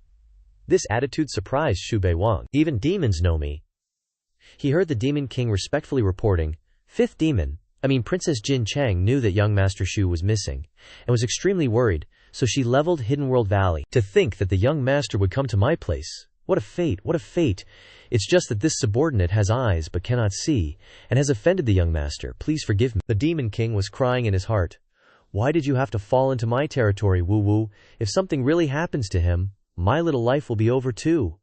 This attitude surprised Xu Bei Wang. "Even demons know me." He heard the Demon King respectfully reporting, "Fifth demon, Princess Jin Chang knew that young Master Xu was missing, and was extremely worried, so she leveled Hidden World Valley. To think that the young master would come to my place. What a fate, what a fate. It's just that this subordinate has eyes but cannot see, and has offended the young master. Please forgive me." The Demon King was crying in his heart. "Why did you have to fall into my territory, Wu Wu? If something really happens to him, my little life will be over too."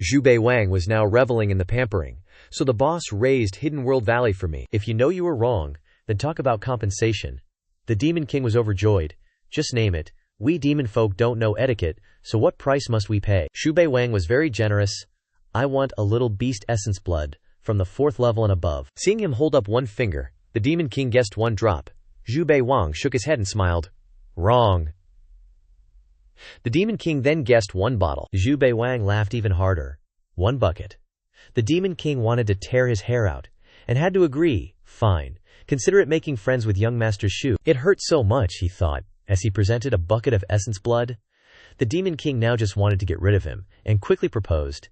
Xu Bei Wang was now reveling in the pampering. "So the boss raised Hidden World Valley for me. If you know you were wrong, then talk about compensation." The Demon King was overjoyed. "Just name it. We demon folk don't know etiquette, so what price must we pay?" Xu Bei Wang was very generous. "I want a little beast essence blood, from the 4th level and above." Seeing him hold up one finger, the Demon King guessed one drop. Xu Bei Wang shook his head and smiled. "Wrong." The Demon King then guessed one bottle. Xu Bei Wang laughed even harder. "1 bucket." The Demon King wanted to tear his hair out, and had to agree. "Fine. Consider it making friends with young Master Xu." It hurt so much, he thought, as he presented a bucket of essence blood. The Demon King now just wanted to get rid of him, and quickly proposed,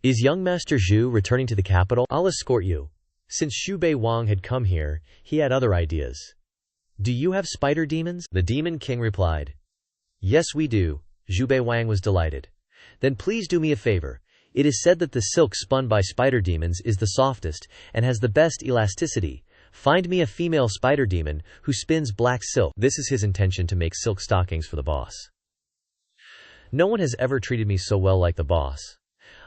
"Is young Master Xu returning to the capital? I'll escort you." Since Xu Bei Wang had come here, he had other ideas. "Do you have spider demons?" The Demon King replied. "Yes, we do." Xu Bei Wang was delighted. "Then please do me a favor. It is said that the silk spun by spider demons is the softest, and has the best elasticity. Find me a female spider demon, who spins black silk." This is his intention to make silk stockings for the boss. "No one has ever treated me so well like the boss.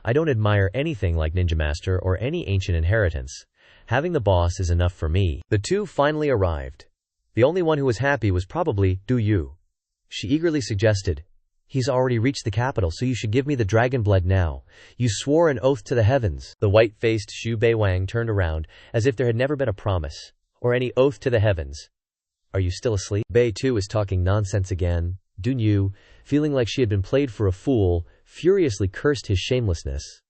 I don't admire anything like Ninja Master or any ancient inheritance. Having the boss is enough for me." The two finally arrived. The only one who was happy was probably Du Yu. She eagerly suggested, "He's already reached the capital, so you should give me the dragon blood now. You swore an oath to the heavens." The white-faced Xu Bei Wang turned around, as if there had never been a promise, or any oath to the heavens. "Are you still asleep?" Bei Tu is talking nonsense again. Du Yu, feeling like she had been played for a fool, furiously cursed his shamelessness.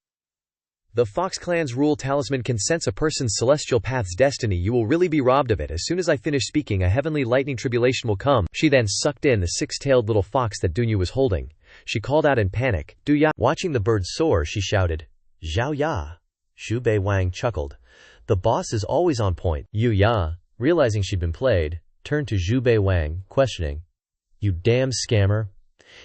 "The Fox Clan's rule talisman can sense a person's celestial path's destiny. You will really be robbed of it. As soon as I finish speaking, a heavenly lightning tribulation will come." She then sucked in the 6-tailed little fox that Du Yu was holding. She called out in panic, "Du Ya!" Watching the bird soar, she shouted, "Zhao Ya!" Xu Bei Wang chuckled. "The boss is always on point." Yu Ya, realizing she'd been played, turned to Xu Bei Wang, questioning, "You damn scammer.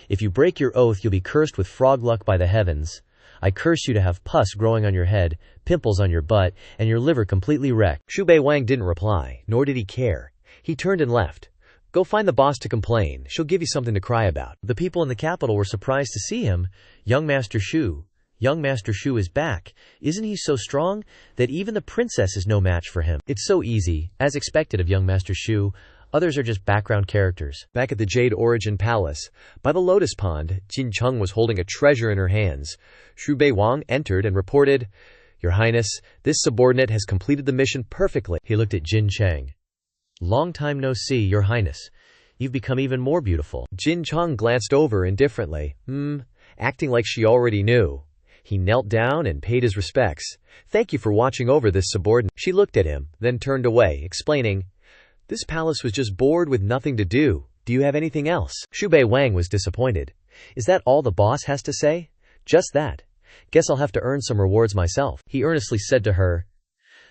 If you break your oath, you'll be cursed with frog luck by the heavens. I curse you to have pus growing on your head, pimples on your butt, and your liver completely wrecked." Xu Bei Wang didn't reply, nor did he care. He turned and left. "Go find the boss to complain. She'll give you something to cry about." The people in the capital were surprised to see him. "Young Master Xu. Young Master Xu is back. Isn't he so strong that even the princess is no match for him?" It's so easy, as expected of young Master Xu. Others are just background characters. Back at the Jade Origin Palace, by the Lotus Pond, Jin Cheng was holding a treasure in her hands. Xu Bei Wang entered and reported, "Your Highness, this subordinate has completed the mission perfectly." He looked at Jin Cheng. "Long time no see, Your Highness. You've become even more beautiful." Jin Cheng glanced over indifferently, acting like she already knew. He knelt down and paid his respects. "Thank you for watching over this subordinate." She looked at him, then turned away, explaining, "This palace was just bored with nothing to do. Do you have anything else?" Xu Bei Wang was disappointed. "Is that all the boss has to say?" "Just that. Guess I'll have to earn some rewards myself." He earnestly said to her,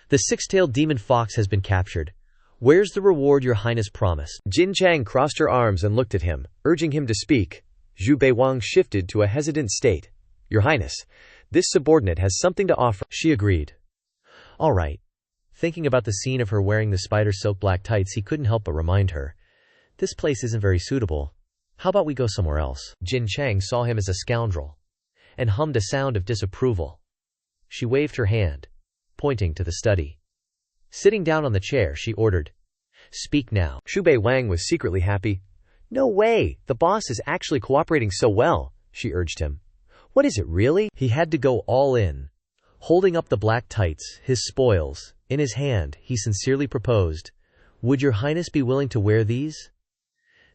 "The six-tailed demon fox has been captured. Where's the reward your highness promised?" Jin Chang crossed her arms and looked at him, urging him to speak. Xu Bei Wang shifted to a hesitant state. "Your highness, this subordinate has something to offer." She agreed. "All right." Thinking about the scene of her wearing the spider silk black tights, he couldn't help but remind her, "This place isn't very suitable. How about we go somewhere else?" Jin Chang saw him as a scoundrel and hummed a sound of disapproval. She waved her hand, pointing to the study. Sitting down on the chair, she ordered, "Speak now." Xu Bei Wang was secretly happy. "No way! The boss is actually cooperating so well," she urged him. "What is it really?" He had to go all in. Holding up the black tights, his spoils, in his hand, he sincerely proposed, "Would your highness be willing to wear these?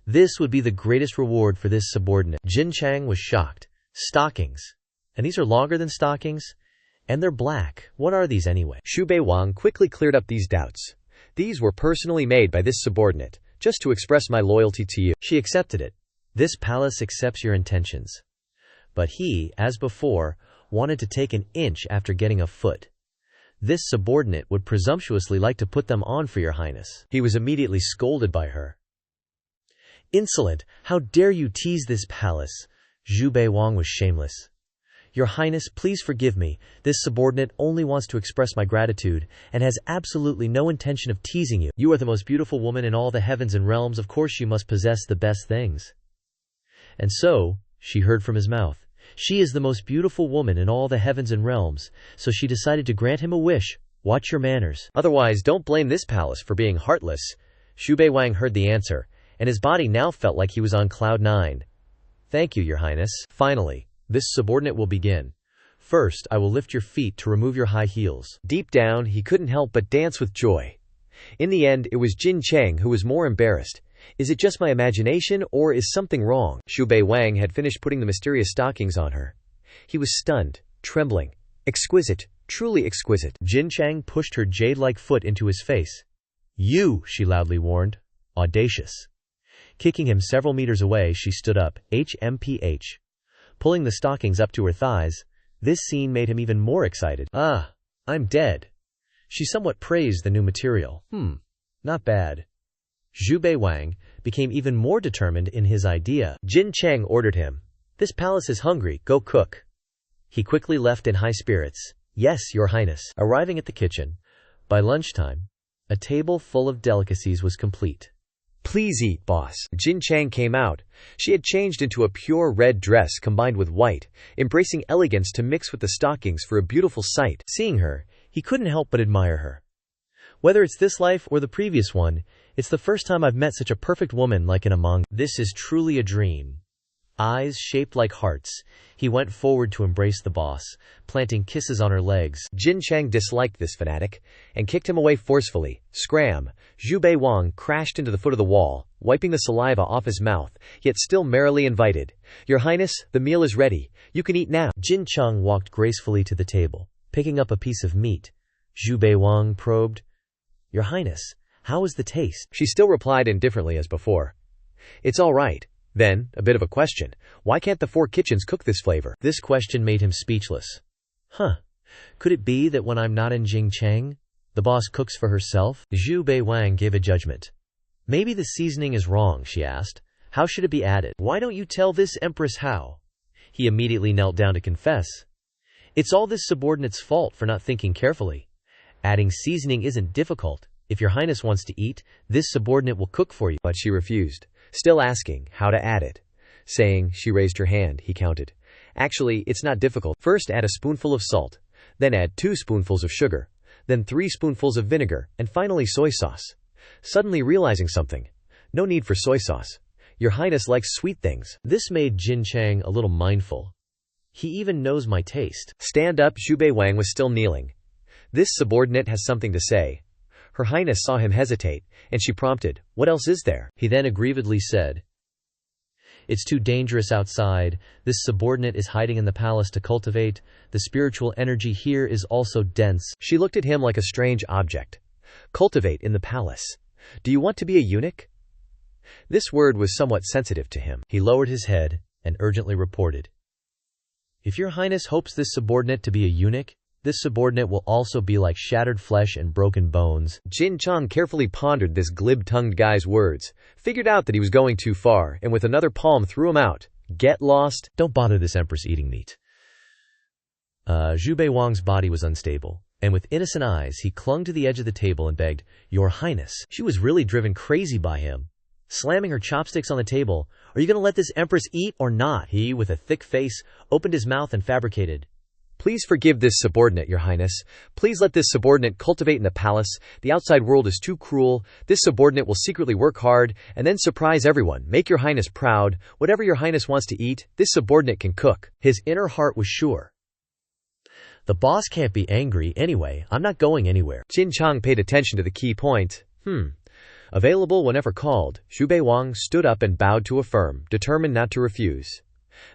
This would be the greatest reward for this subordinate." Jin Chang was shocked. "Stockings? And these are longer than stockings? And they're black. What are these anyway?" Xu Bei Wang quickly cleared up these doubts. "These were personally made by this subordinate, just to express my loyalty to you." She accepted it. This palace accepts your intentions. But he, as before, wanted to take an inch after getting a foot. This subordinate would presumptuously like to put them on for your highness. He was immediately scolded by her. "Insolent! How dare you tease this palace?" Xu Bei Wang was shameless. "Your highness, please forgive me. This subordinate only wants to express my gratitude and has absolutely no intention of teasing you. You are the most beautiful woman in all the heavens and realms. Of course you must possess the best things." And so, she heard from his mouth, she is the most beautiful woman in all the heavens and realms, so she decided to grant him a wish. Watch your manners. Otherwise, don't blame this palace for being heartless. Xu Bei Wang heard the answer, and his body now felt like he was on cloud 9. "Thank you, your highness." Finally, this subordinate will begin. "First, I will lift your feet to remove your high heels." Deep down, he couldn't help but dance with joy. In the end, it was Jin Chang who was more embarrassed. Is it just my imagination, or is something wrong? Xu Bei Wang had finished putting the mysterious stockings on her. He was stunned, trembling. Exquisite, truly exquisite. Jin Chang pushed her jade-like foot into his face. "You," she loudly warned. "Audacious." Kicking him several meters away, she stood up, HMPH. Pulling the stockings up to her thighs, this scene made him even more excited. "Ah, I'm dead." She somewhat praised the new material. Not bad." Xu Bei Wang became even more determined in his idea. Jin Chang ordered him, "This palace is hungry, go cook." He quickly left in high spirits. "Yes, your highness." Arriving at the kitchen, by lunchtime, a table full of delicacies was complete. "Please eat, boss." Jin Chang came out. She had changed into a pure red dress combined with white, embracing elegance to mix with the stockings for a beautiful sight. Seeing her, he couldn't help but admire her. "Whether it's this life or the previous one, it's the first time I've met such a perfect woman like in a manga. This is truly a dream." Eyes shaped like hearts, he went forward to embrace the boss, planting kisses on her legs. Jin Chang disliked this fanatic, and kicked him away forcefully. Scram! Xu Bei Wang crashed into the foot of the wall, wiping the saliva off his mouth, yet still merrily invited. "Your highness, the meal is ready. You can eat now." Jin Chang walked gracefully to the table, picking up a piece of meat. Xu Bei Wang probed, "Your highness, how is the taste?" She still replied indifferently as before. "It's all right." Then, a bit of a question. Why can't the 4 kitchens cook this flavor? This question made him speechless. Could it be that when I'm not in Jingchang, the boss cooks for herself? Xu Bei Wang gave a judgment. "Maybe the seasoning is wrong," she asked. "How should it be added?" "Why don't you tell this empress how?" He immediately knelt down to confess. "It's all this subordinate's fault for not thinking carefully. Adding seasoning isn't difficult. If your highness wants to eat, this subordinate will cook for you." But she refused, still asking how to add it. Saying she raised her hand, he counted. "Actually, it's not difficult. First add a spoonful of salt, then add 2 spoonfuls of sugar, then 3 spoonfuls of vinegar, and finally soy sauce." Suddenly realizing something. "No need for soy sauce. Your highness likes sweet things." This made Jin Chang a little mindful. "He even knows my taste." Stand up, Xu Bei Wang was still kneeling. "This subordinate has something to say." Her highness saw him hesitate, and she prompted, "What else is there?" He then aggrievedly said, It's too dangerous outside. This subordinate is hiding in the palace to cultivate. The spiritual energy here is also dense. She looked at him like a strange object. Cultivate in the palace. Do you want to be a eunuch? This word was somewhat sensitive to him. He lowered his head and urgently reported. If your highness hopes this subordinate to be a eunuch, this subordinate will also be like shattered flesh and broken bones. Jin Chang carefully pondered this glib-tongued guy's words, figured out that he was going too far, and with another palm threw him out. Get lost. Don't bother this empress eating meat. Xu Bei Wang's body was unstable, and with innocent eyes he clung to the edge of the table and begged, Your Highness. She was really driven crazy by him. Slamming her chopsticks on the table, Are you going to let this empress eat or not? He, with a thick face, opened his mouth and fabricated, Please forgive this subordinate, Your Highness. Please let this subordinate cultivate in the palace. The outside world is too cruel. This subordinate will secretly work hard and then surprise everyone. Make Your Highness proud. Whatever Your Highness wants to eat, this subordinate can cook. His inner heart was sure. The boss can't be angry anyway. I'm not going anywhere. Jin Chang paid attention to the key point. Available whenever called, Xu Bei Wang stood up and bowed to affirm, determined not to refuse.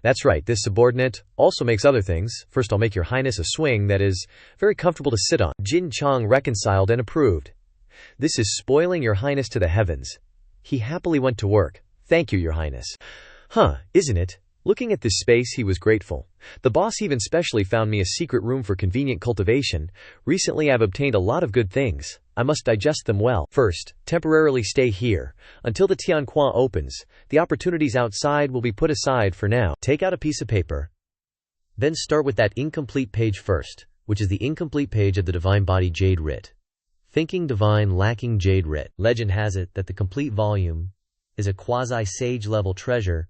That's right, this subordinate also makes other things. First I'll make Your Highness a swing that is very comfortable to sit on. Jin Chang reconciled and approved. This is spoiling Your Highness to the heavens. He happily went to work. Thank you, Your Highness. Isn't it? Looking at this space, he was grateful. The boss even specially found me a secret room for convenient cultivation. Recently I've obtained a lot of good things. I must digest them well. First, temporarily stay here. Until the Tianquan opens, the opportunities outside will be put aside for now. Take out a piece of paper. Then start with that incomplete page first, which is the incomplete page of the Divine Body Jade Writ. Thinking Divine Lacking Jade Writ. Legend has it that the complete volume is a quasi-sage level treasure.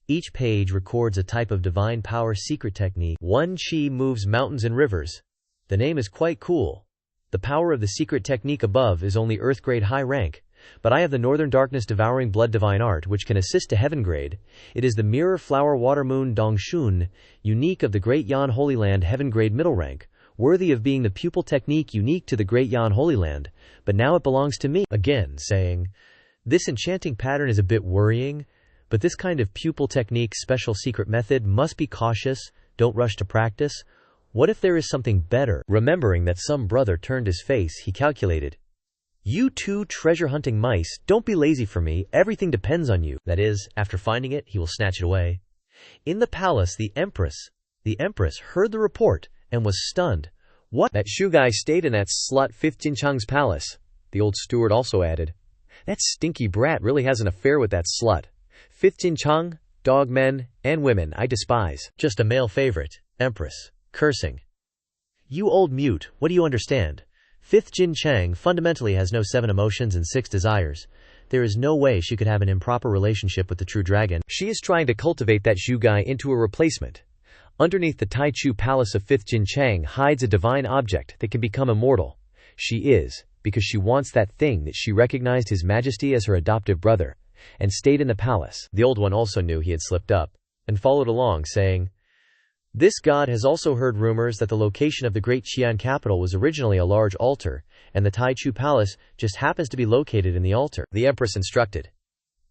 Each page records a type of divine power secret technique. One chi moves mountains and rivers. The name is quite cool. The power of the secret technique above is only Earth grade high rank, but I have the Northern Darkness Devouring Blood Divine Art which can assist to Heaven grade. It is the Mirror Flower Water Moon Dongshun, unique of the Great Yan Holy Land Heaven grade middle rank, worthy of being the pupil technique unique to the Great Yan Holy Land, but now it belongs to me. Again, saying, this enchanting pattern is a bit worrying, but this kind of pupil technique special secret method must be cautious, don't rush to practice. What if there is something better? Remembering that some brother turned his face, he calculated. You two treasure-hunting mice, don't be lazy for me, everything depends on you. That is, after finding it, he will snatch it away. In the palace, the empress heard the report and was stunned. What? That Shu guy stayed in that slut Fifth Jin Chang's palace. The old steward also added. That stinky brat really has an affair with that slut. Fifth Jin Chang, dog men, and women I despise. Just a male favorite. Empress. Cursing. You old mute, what do you understand? Fifth Jin Chang fundamentally has no 7 emotions and 6 desires. There is no way she could have an improper relationship with the true dragon. She is trying to cultivate that Zhu guy into a replacement. Underneath the Taichu palace of Fifth Jin Chang hides a divine object that can become immortal. She is, because she wants that thing that she recognized His Majesty as her adoptive brother, and stayed in the palace. The old one also knew he had slipped up, and followed along, saying, This god has also heard rumors that the location of the great Qian capital was originally a large altar, and the Taichu palace just happens to be located in the altar. The empress instructed,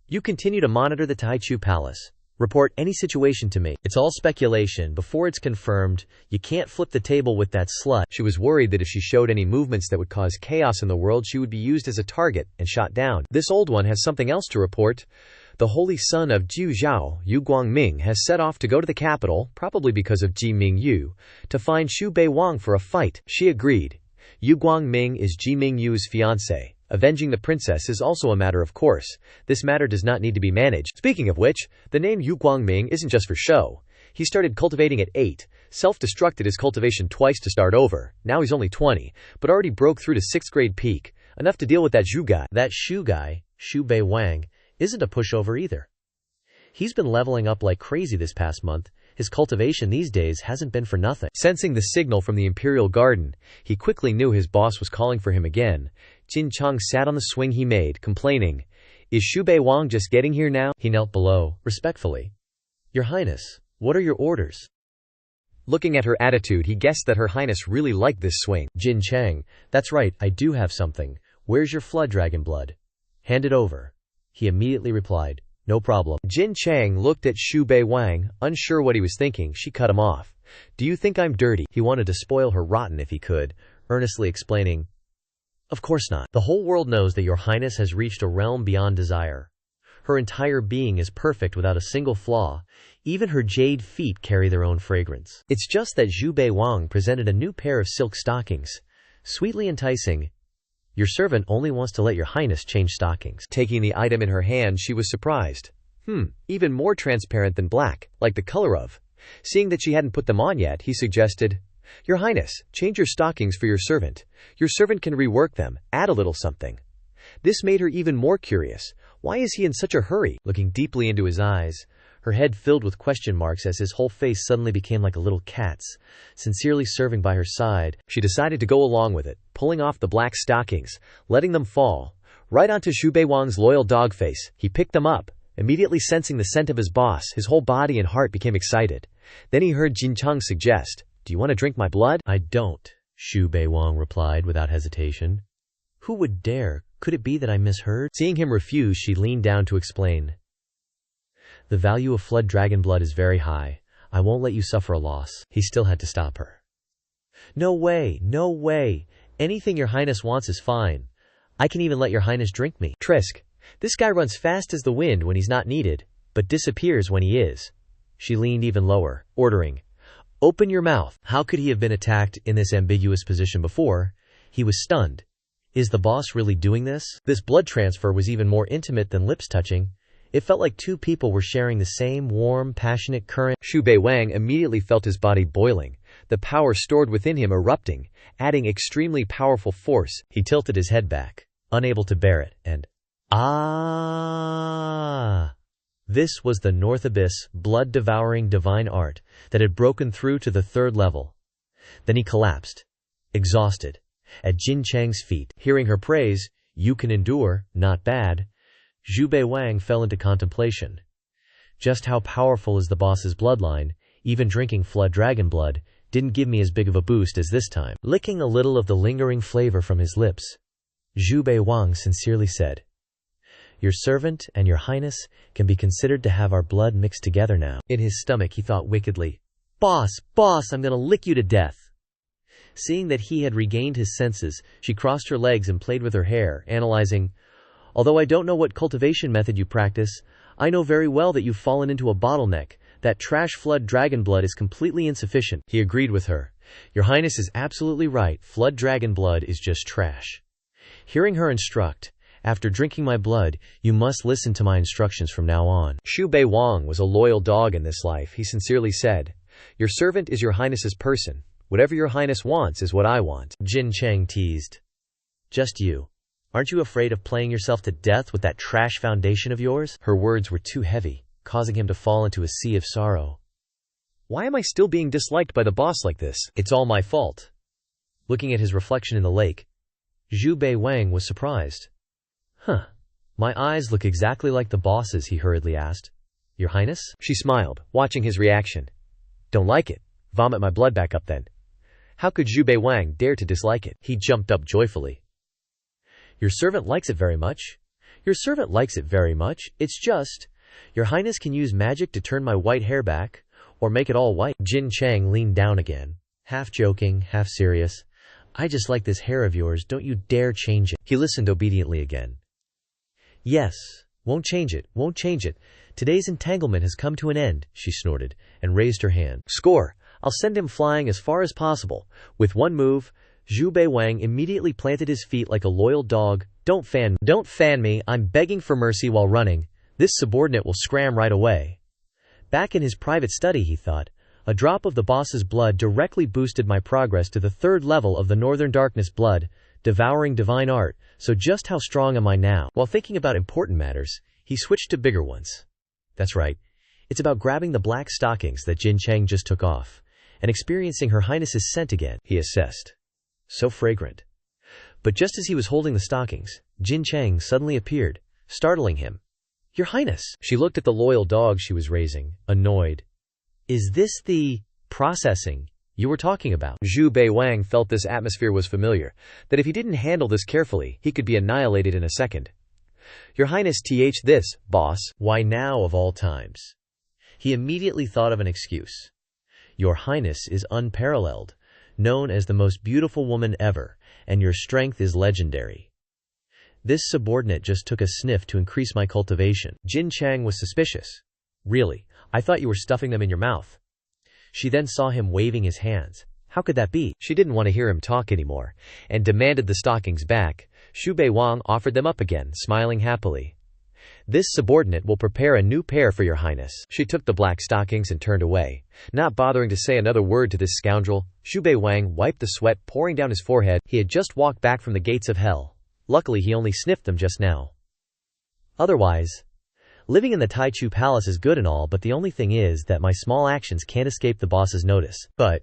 You continue to monitor the Taichu palace. Report any situation to me. It's all speculation. Before it's confirmed, you can't flip the table with that slut. She was worried that if she showed any movements that would cause chaos in the world, she would be used as a target and shot down. This old one has something else to report. The holy son of Jiu Zhao, Yu Guangming, has set off to go to the capital, probably because of Ji Mingyu, to find Xu Bei Wang for a fight. She agreed. Yu Guangming is Ji Mingyu's fiancé. Avenging the princess is also a matter of course. This matter does not need to be managed. Speaking of which, the name Yu Guangming isn't just for show. He started cultivating at 8, self-destructed his cultivation twice to start over. Now he's only 20, but already broke through to 6th grade peak. Enough to deal with that Zhu guy. That Xu guy, Xu Bei Wang, isn't a pushover either. He's been leveling up like crazy this past month. His cultivation these days hasn't been for nothing. Sensing the signal from the imperial garden, he quickly knew his boss was calling for him again. Jin Chang sat on the swing he made, complaining, Is Xu Bei Wang just getting here now? He knelt below, respectfully. Your Highness, what are your orders? Looking at her attitude, he guessed that Her Highness really liked this swing. Jin Chang, that's right, I do have something. Where's your flood dragon blood? Hand it over. He immediately replied, No problem. Jin Chang looked at Xu Bei Wang, unsure what he was thinking. She cut him off. Do you think I'm dirty? He wanted to spoil her rotten if he could, earnestly explaining, Of course not. The whole world knows that your highness has reached a realm beyond desire. Her entire being is perfect without a single flaw. Even her jade feet carry their own fragrance. It's just that Xu Bei Wang presented a new pair of silk stockings. Sweetly enticing. Your servant only wants to let your highness change stockings. Taking the item in her hand, she was surprised. Even more transparent than black, like the color of. Seeing that she hadn't put them on yet, he suggested, Your highness, change your stockings for your servant. Your servant can rework them, add a little something. This made her even more curious. Why is he in such a hurry? Looking deeply into his eyes, her head filled with question marks as his whole face suddenly became like a little cat's, sincerely serving by her side, she decided to go along with it, pulling off the black stockings, letting them fall. Right onto Xu Bei Wang's loyal dog face, he picked them up. Immediately sensing the scent of his boss, his whole body and heart became excited. Then he heard Jin Chang suggest, Do you want to drink my blood? I don't, Xu Bei Wang replied without hesitation. Who would dare? Could it be that I misheard? Seeing him refuse, she leaned down to explain. The value of flood dragon blood is very high. I won't let you suffer a loss. He still had to stop her. No way, no way. Anything your highness wants is fine. I can even let your highness drink me. Trisk. This guy runs fast as the wind when he's not needed, but disappears when he is. She leaned even lower, ordering, Open your mouth. How could he have been attacked in this ambiguous position before? He was stunned. Is the boss really doing this? This blood transfer was even more intimate than lips touching. It felt like two people were sharing the same warm, passionate current. Xu Bei Wang immediately felt his body boiling, the power stored within him erupting, adding extremely powerful force. He tilted his head back, unable to bear it, and This was the North Abyss, blood-devouring divine art that had broken through to the third level. Then he collapsed, exhausted, at Jin Chang's feet. Hearing her praise, You can endure, not bad, Xu Bei Wang fell into contemplation. Just how powerful is the boss's bloodline? Even drinking flood dragon blood didn't give me as big of a boost as this time. Licking a little of the lingering flavor from his lips, Xu Bei Wang sincerely said, Your servant and your highness can be considered to have our blood mixed together now. In his stomach he thought wickedly, Boss, I'm gonna lick you to death. Seeing that he had regained his senses, she crossed her legs and played with her hair, analyzing, Although I don't know what cultivation method you practice, I know very well that you've fallen into a bottleneck. That trash flood dragon blood is completely insufficient. He agreed with her. Your highness is absolutely right. Flood dragon blood is just trash. Hearing her instruct, After drinking my blood, you must listen to my instructions from now on. Xu Bei Wang was a loyal dog in this life. He sincerely said, Your servant is your highness's person. Whatever your highness wants is what I want. Jin Chang teased. Just you. Aren't you afraid of playing yourself to death with that trash foundation of yours? Her words were too heavy, causing him to fall into a sea of sorrow. Why am I still being disliked by the boss like this? It's all my fault. Looking at his reflection in the lake, Xu Bei Wang was surprised. My eyes look exactly like the boss's, he hurriedly asked. Your highness? She smiled, watching his reaction. Don't like it? Vomit my blood back up then. How could Xu Bei Wang dare to dislike it? He jumped up joyfully. Your servant likes it very much. Your servant likes it very much. It's just, your highness can use magic to turn my white hair back, or make it all white. Jin Chang leaned down again, half joking, half serious. I just like this hair of yours, don't you dare change it. He listened obediently again. Yes, won't change it. Today's entanglement has come to an end, she snorted, and raised her hand. Score! I'll send him flying as far as possible. With one move, Xu Bei Wang immediately planted his feet like a loyal dog. Don't fan me, I'm begging for mercy while running. This subordinate will scram right away. Back in his private study, he thought, a drop of the boss's blood directly boosted my progress to the third level of the Northern Darkness blood, devouring divine art, so just how strong am I now? While thinking about important matters, he switched to bigger ones. That's right, it's about grabbing the black stockings that Jin Chang just took off, and experiencing her highness's scent again, he assessed. So fragrant. But just as he was holding the stockings, Jin Chang suddenly appeared, startling him. Your highness! She looked at the loyal dog she was raising, annoyed. Is this the processing you were talking about? Xu Bei Wang felt this atmosphere was familiar, that if he didn't handle this carefully, he could be annihilated in a second. Your Highness this, boss. Why now of all times? He immediately thought of an excuse. Your Highness is unparalleled, known as the most beautiful woman ever, and your strength is legendary. This subordinate just took a sniff to increase my cultivation. Jin Chang was suspicious. Really? I thought you were stuffing them in your mouth. She then saw him waving his hands. How could that be? She didn't want to hear him talk anymore, and demanded the stockings back. Xu Bei Wang offered them up again, smiling happily. This subordinate will prepare a new pair for your Highness. She took the black stockings and turned away, not bothering to say another word to this scoundrel. Xu Bei Wang wiped the sweat pouring down his forehead. He had just walked back from the gates of hell. Luckily he only sniffed them just now. Otherwise, living in the Taichu Palace is good and all, but the only thing is that my small actions can't escape the boss's notice. But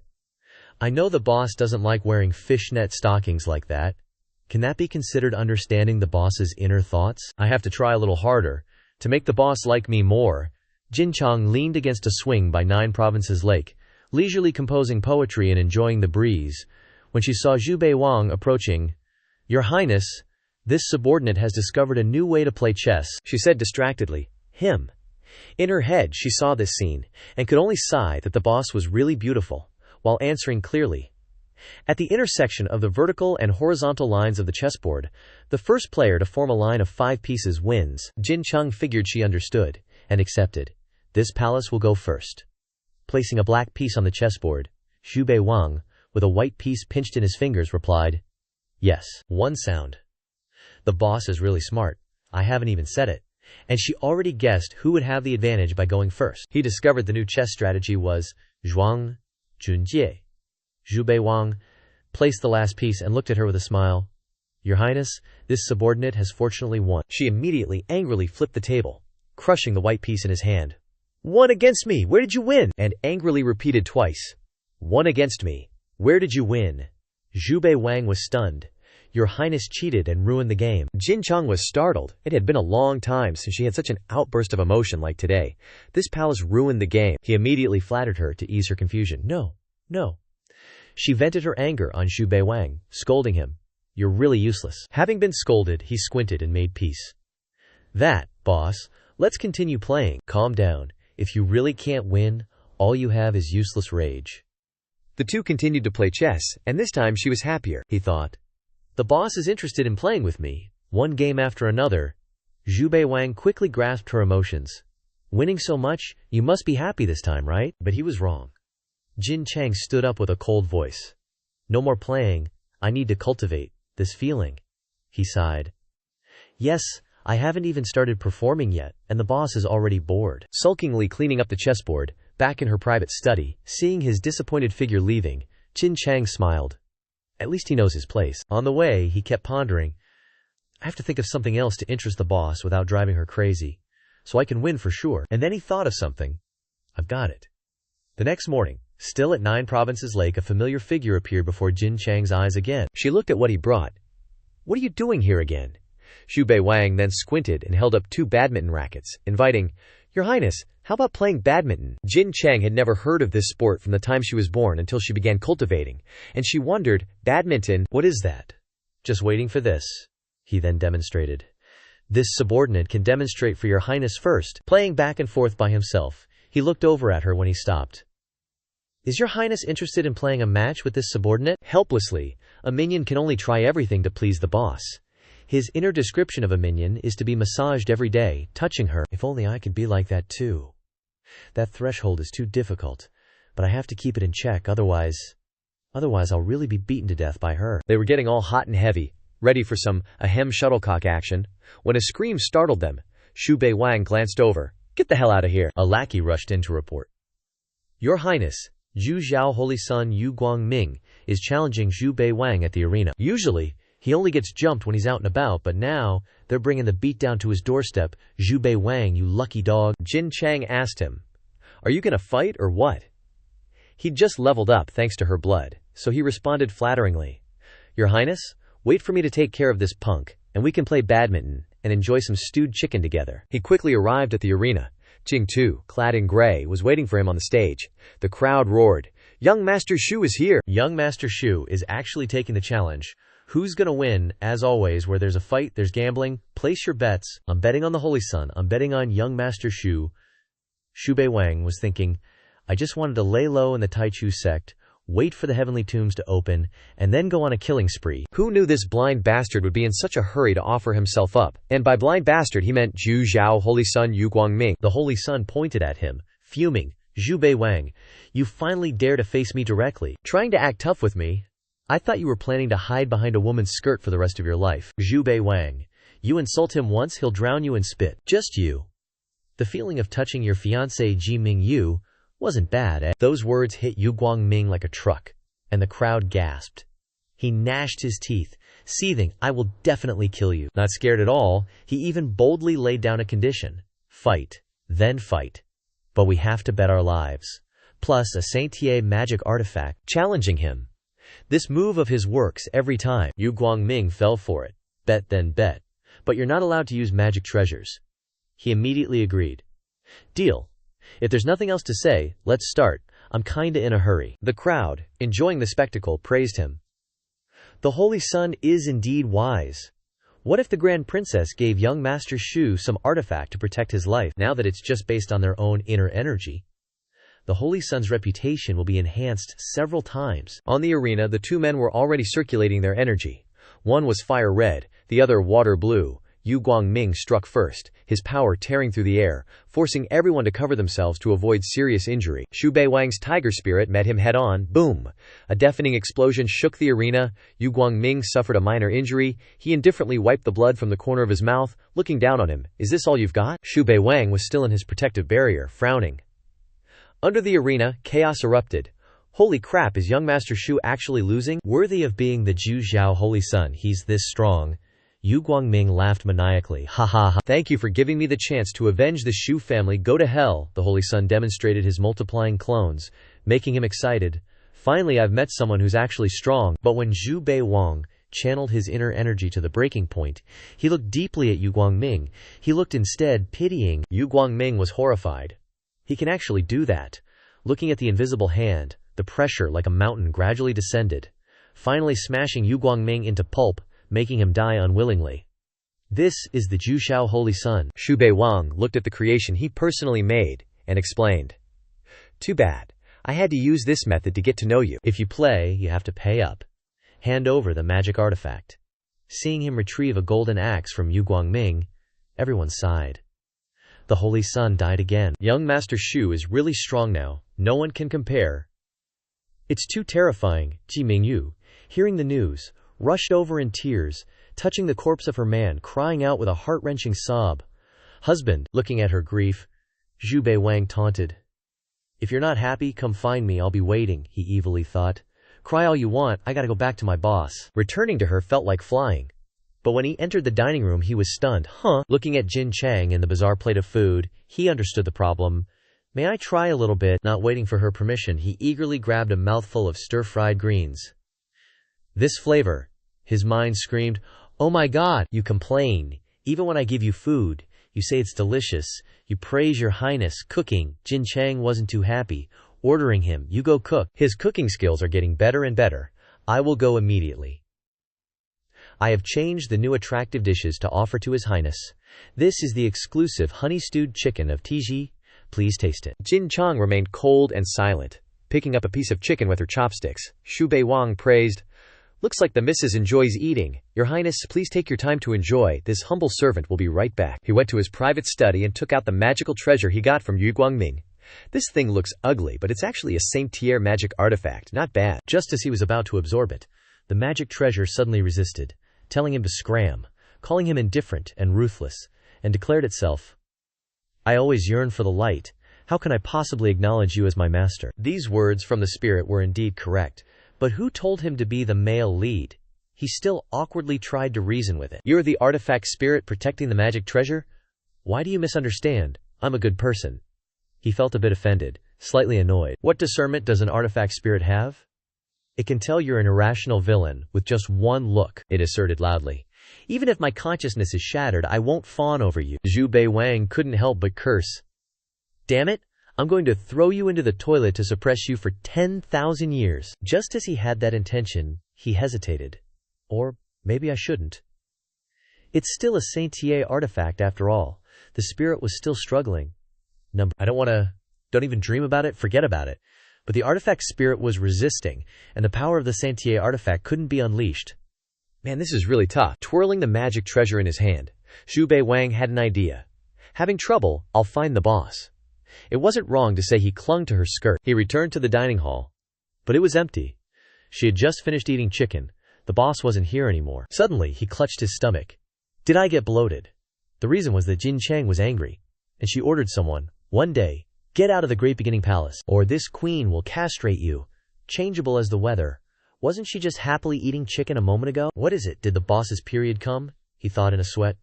I know the boss doesn't like wearing fishnet stockings like that. Can that be considered understanding the boss's inner thoughts? I have to try a little harder to make the boss like me more. Jin Chang leaned against a swing by 9 Provinces Lake, leisurely composing poetry and enjoying the breeze, when she saw Xu Bei Wang approaching. Your Highness, this subordinate has discovered a new way to play chess, she said distractedly. Him. In her head she saw this scene, and could only sigh that the boss was really beautiful, while answering clearly. At the intersection of the vertical and horizontal lines of the chessboard, the first player to form a line of 5 pieces wins. Jin Chang figured she understood, and accepted. This palace will go first. Placing a black piece on the chessboard, Xu Bei Wang, with a white piece pinched in his fingers, replied, Yes. One sound. The boss is really smart. I haven't even said it. And she already guessed who would have the advantage by going first. He discovered the new chess strategy was Zhuang Junjie. Xu Bei Wang placed the last piece and looked at her with a smile. Your Highness, this subordinate has fortunately won. She immediately angrily flipped the table, crushing the white piece in his hand. Won against me! Where did you win? And angrily repeated twice. Won against me. Where did you win? Xu Bei Wang was stunned. Your Highness cheated and ruined the game. Jin Chang was startled. It had been a long time since she had such an outburst of emotion like today. This palace ruined the game. He immediately flattered her to ease her confusion. No. She vented her anger on Xu Bei Wang, scolding him. You're really useless. Having been scolded, he squinted and made peace. That, boss, let's continue playing. Calm down. If you really can't win, all you have is useless rage. The two continued to play chess, and this time she was happier, he thought. The boss is interested in playing with me, one game after another. Xu Bei Wang quickly grasped her emotions. Winning so much, you must be happy this time, right? But he was wrong. Jin Chang stood up with a cold voice. No more playing. I need to cultivate this feeling. He sighed. Yes, I haven't even started performing yet, and the boss is already bored. Sulkingly cleaning up the chessboard, back in her private study, seeing his disappointed figure leaving, Jin Chang smiled. At least he knows his place. On the way, he kept pondering. I have to think of something else to interest the boss without driving her crazy, so I can win for sure. And then he thought of something. I've got it. The next morning, still at 9 Provinces Lake, a familiar figure appeared before Jin Chang's eyes again. She looked at what he brought. What are you doing here again? Xu Bei Wang then squinted and held up 2 badminton rackets, inviting, Your Highness, how about playing badminton? Jin Chang had never heard of this sport from the time she was born until she began cultivating, and she wondered, badminton, what is that? Just waiting for this. He then demonstrated. This subordinate can demonstrate for your Highness first. Playing back and forth by himself, he looked over at her when he stopped. Is your Highness interested in playing a match with this subordinate? Helplessly, a minion can only try everything to please the boss. His inner description of a minion is to be massaged every day, touching her. If only I could be like that too. That threshold is too difficult, but I have to keep it in check, otherwise I'll really be beaten to death by her. They were getting all hot and heavy, ready for some ahem shuttlecock action, when a scream startled them. Xu Bei Wang glanced over. Get the hell out of here. A lackey rushed in to report. Your Highness, Zhu Zhao Holy Son Yu Guangming is challenging Xu Bei Wang at the arena. Usually, he only gets jumped when he's out and about, but now they're bringing the beatdown to his doorstep. Xu Bei Wang, you lucky dog. Jin Chang asked him, Are you gonna fight or what? He'd just leveled up thanks to her blood, so he responded flatteringly. Your Highness, wait for me to take care of this punk, and we can play badminton and enjoy some stewed chicken together. He quickly arrived at the arena. Jing Tu, clad in gray, was waiting for him on the stage. The crowd roared. Young Master Xu is here. Young Master Xu is actually taking the challenge. Who's gonna win? As always, where there's a fight, there's gambling. Place your bets. I'm betting on the Holy Sun. I'm betting on young Master Xu. Xu Bei Wang was thinking, I just wanted to lay low in the Taichu sect, wait for the heavenly tombs to open, and then go on a killing spree. Who knew this blind bastard would be in such a hurry to offer himself up? And by blind bastard he meant Zhu Zhao Holy Sun Yu Guangming. The Holy Sun pointed at him, fuming. Xu Bei Wang, you finally dare to face me directly. Trying to act tough with me? I thought you were planning to hide behind a woman's skirt for the rest of your life. Xu Bei Wang, you insult him once, he'll drown you in spit. Just you. The feeling of touching your fiancée Ji Ming Yu wasn't bad, eh? Those words hit Yu Guangming like a truck, and the crowd gasped. He gnashed his teeth, seething, I will definitely kill you. Not scared at all, he even boldly laid down a condition. Fight, then fight. But we have to bet our lives. Plus a Saint-Tie magic artifact, challenging him. This move of his works every time. Yu Guangming fell for it. Bet then bet. But you're not allowed to use magic treasures. He immediately agreed. Deal. If there's nothing else to say, let's start. I'm kinda in a hurry. The crowd, enjoying the spectacle, praised him. The Holy Sun is indeed wise. What if the Grand Princess gave young Master Xu some artifact to protect his life, now that it's just based on their own inner energy? The Holy Sun's reputation will be enhanced several times. On the arena, the two men were already circulating their energy. One was fire red, the other water blue. Yu Guangming struck first, his power tearing through the air, forcing everyone to cover themselves to avoid serious injury. Xu Bei Wang's tiger spirit met him head-on. Boom! A deafening explosion shook the arena. Yu Guangming suffered a minor injury. He indifferently wiped the blood from the corner of his mouth, looking down on him. Is this all you've got? Xu Bei Wang was still in his protective barrier, frowning. Under the arena, chaos erupted. Holy crap, is young Master Xu actually losing? Worthy of being the Zhu Zhao Holy Sun, he's this strong. Yu Guangming laughed maniacally. Ha ha ha. Thank you for giving me the chance to avenge the Xu family. Go to hell. The Holy Sun demonstrated his multiplying clones, making him excited. Finally, I've met someone who's actually strong. But when Xu Bei Wang channeled his inner energy to the breaking point, he looked deeply at Yu Guangming. He looked instead pitying. Yu Guangming was horrified. He can actually do that. Looking at the invisible hand, the pressure like a mountain gradually descended, finally smashing Yu Guangming into pulp, making him die unwillingly. This is the Zhu Zhao Holy Sun. Xu Bei Wang looked at the creation he personally made, and explained. Too bad. I had to use this method to get to know you. If you play, you have to pay up. Hand over the magic artifact. Seeing him retrieve a golden axe from Yu Guangming, everyone sighed. The Holy Sun died again. Young Master Xu is really strong now. No one can compare. It's too terrifying. Ji Mingyu, hearing the news, rushed over in tears, touching the corpse of her man, crying out with a heart-wrenching sob. Husband, looking at her grief, Xu Bei Wang taunted. If you're not happy, come find me, I'll be waiting, he evilly thought. Cry all you want, I gotta go back to my boss. Returning to her felt like flying. But when he entered the dining room, he was stunned. Looking at Jin Chang and the bizarre plate of food, he understood the problem. May I try a little bit? Not waiting for her permission, he eagerly grabbed a mouthful of stir-fried greens. This flavor, his mind screamed. Oh my God, you complain. Even when I give you food, you say it's delicious. You praise your highness. Cooking. Jin Chang wasn't too happy, ordering him, you go cook. His cooking skills are getting better and better. I will go immediately. I have changed the new attractive dishes to offer to His Highness. This is the exclusive honey-stewed chicken of Tiji. Please taste it. Jin Chang remained cold and silent, picking up a piece of chicken with her chopsticks. Xu Bei Wang praised. Looks like the missus enjoys eating. Your Highness, please take your time to enjoy. This humble servant will be right back. He went to his private study and took out the magical treasure he got from Yu Guangming. This thing looks ugly, but it's actually a Saint-Tie magic artifact. Not bad. Just as he was about to absorb it, the magic treasure suddenly resisted, telling him to scram, calling him indifferent and ruthless, and declared itself, I always yearn for the light. How can I possibly acknowledge you as my master? These words from the spirit were indeed correct, but who told him to be the male lead? He still awkwardly tried to reason with it. You're the artifact spirit protecting the magic treasure? Why do you misunderstand? I'm a good person. He felt a bit offended, slightly annoyed. What discernment does an artifact spirit have? It can tell you're an irrational villain with just one look, it asserted loudly. Even if my consciousness is shattered, I won't fawn over you. Xu Bei Wang couldn't help but curse. Damn it, I'm going to throw you into the toilet to suppress you for 10,000 years. Just as he had that intention, he hesitated. Or maybe I shouldn't. It's still a Saint-Tier artifact after all. The spirit was still struggling. Don't even dream about it, forget about it. But the artifact spirit was resisting, and the power of the Saint-Tier artifact couldn't be unleashed. Man, this is really tough. Twirling the magic treasure in his hand, Xu Bei Wang had an idea. Having trouble, I'll find the boss. It wasn't wrong to say he clung to her skirt. He returned to the dining hall, but it was empty. She had just finished eating chicken. The boss wasn't here anymore. Suddenly, he clutched his stomach. Did I get bloated? The reason was that Jin Chang was angry, and she ordered someone, one day, get out of the Great Beginning Palace, or this queen will castrate you. Changeable as the weather. Wasn't she just happily eating chicken a moment ago? What is it? Did the boss's period come? He thought in a sweat.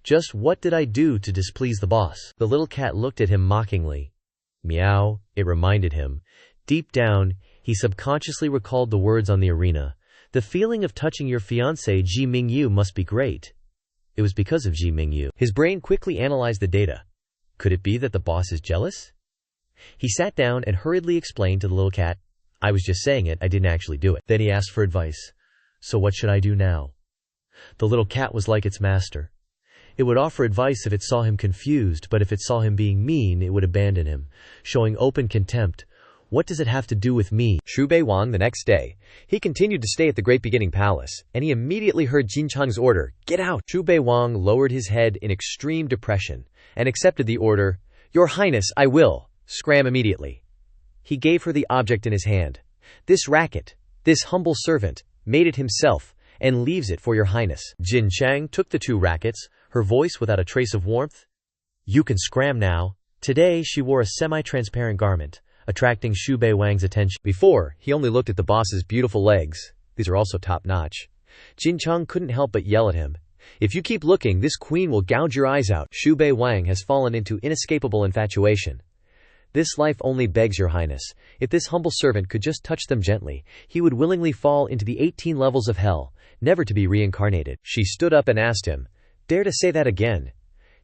Just what did I do to displease the boss? The little cat looked at him mockingly. Meow, it reminded him. Deep down, he subconsciously recalled the words on the arena. The feeling of touching your fiancée Ji Mingyu must be great. It was because of Ji Mingyu. His brain quickly analyzed the data. Could it be that the boss is jealous? He sat down and hurriedly explained to the little cat, I was just saying it, I didn't actually do it. Then he asked for advice. So what should I do now? The little cat was like its master. It would offer advice if it saw him confused, but if it saw him being mean, it would abandon him, showing open contempt. What does it have to do with me? Xu Bei Wang the next day. He continued to stay at the Great Beginning Palace, and he immediately heard Jin Chang's order, get out! Xu Bei Wang lowered his head in extreme depression, and accepted the order, Your Highness, I will. Scram immediately. He gave her the object in his hand. This racket, this humble servant, made it himself, and leaves it for your highness. Jin Chang took the two rackets, her voice without a trace of warmth. You can scram now. Today she wore a semi-transparent garment, attracting Xu Bei Wang's attention. Before, he only looked at the boss's beautiful legs. These are also top-notch. Jin Chang couldn't help but yell at him. If you keep looking, this queen will gouge your eyes out. Xu Bei Wang has fallen into inescapable infatuation. This life only begs your highness. If this humble servant could just touch them gently, he would willingly fall into the 18 levels of hell, never to be reincarnated. She stood up and asked him, Dare to say that again?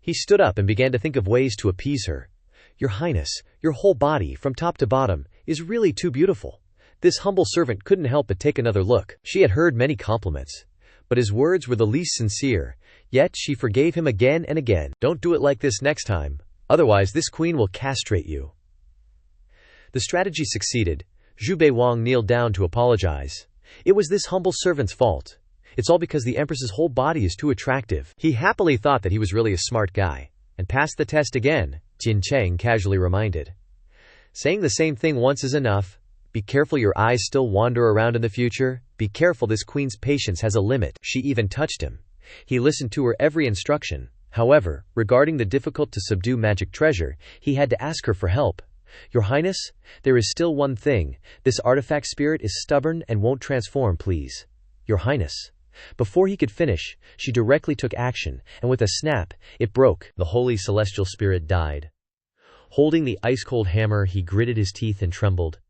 He stood up and began to think of ways to appease her. Your highness, your whole body, from top to bottom, is really too beautiful. This humble servant couldn't help but take another look. She had heard many compliments, but his words were the least sincere, yet she forgave him again and again. Don't do it like this next time, otherwise this queen will castrate you. The strategy succeeded. Xu Bei Wang kneeled down to apologize. It was this humble servant's fault. It's all because the empress's whole body is too attractive. He happily thought that he was really a smart guy, and passed the test again, Jin Chang casually reminded. Saying the same thing once is enough. Be careful your eyes still wander around in the future. Be careful, this queen's patience has a limit. She even touched him. He listened to her every instruction. However, regarding the difficult to subdue magic treasure, he had to ask her for help. Your highness, there is still one thing. This artifact spirit is stubborn and won't transform, please. Your highness. Before he could finish, she directly took action, and with a snap, it broke. The holy celestial spirit died. Holding the ice-cold hammer, he gritted his teeth and trembled.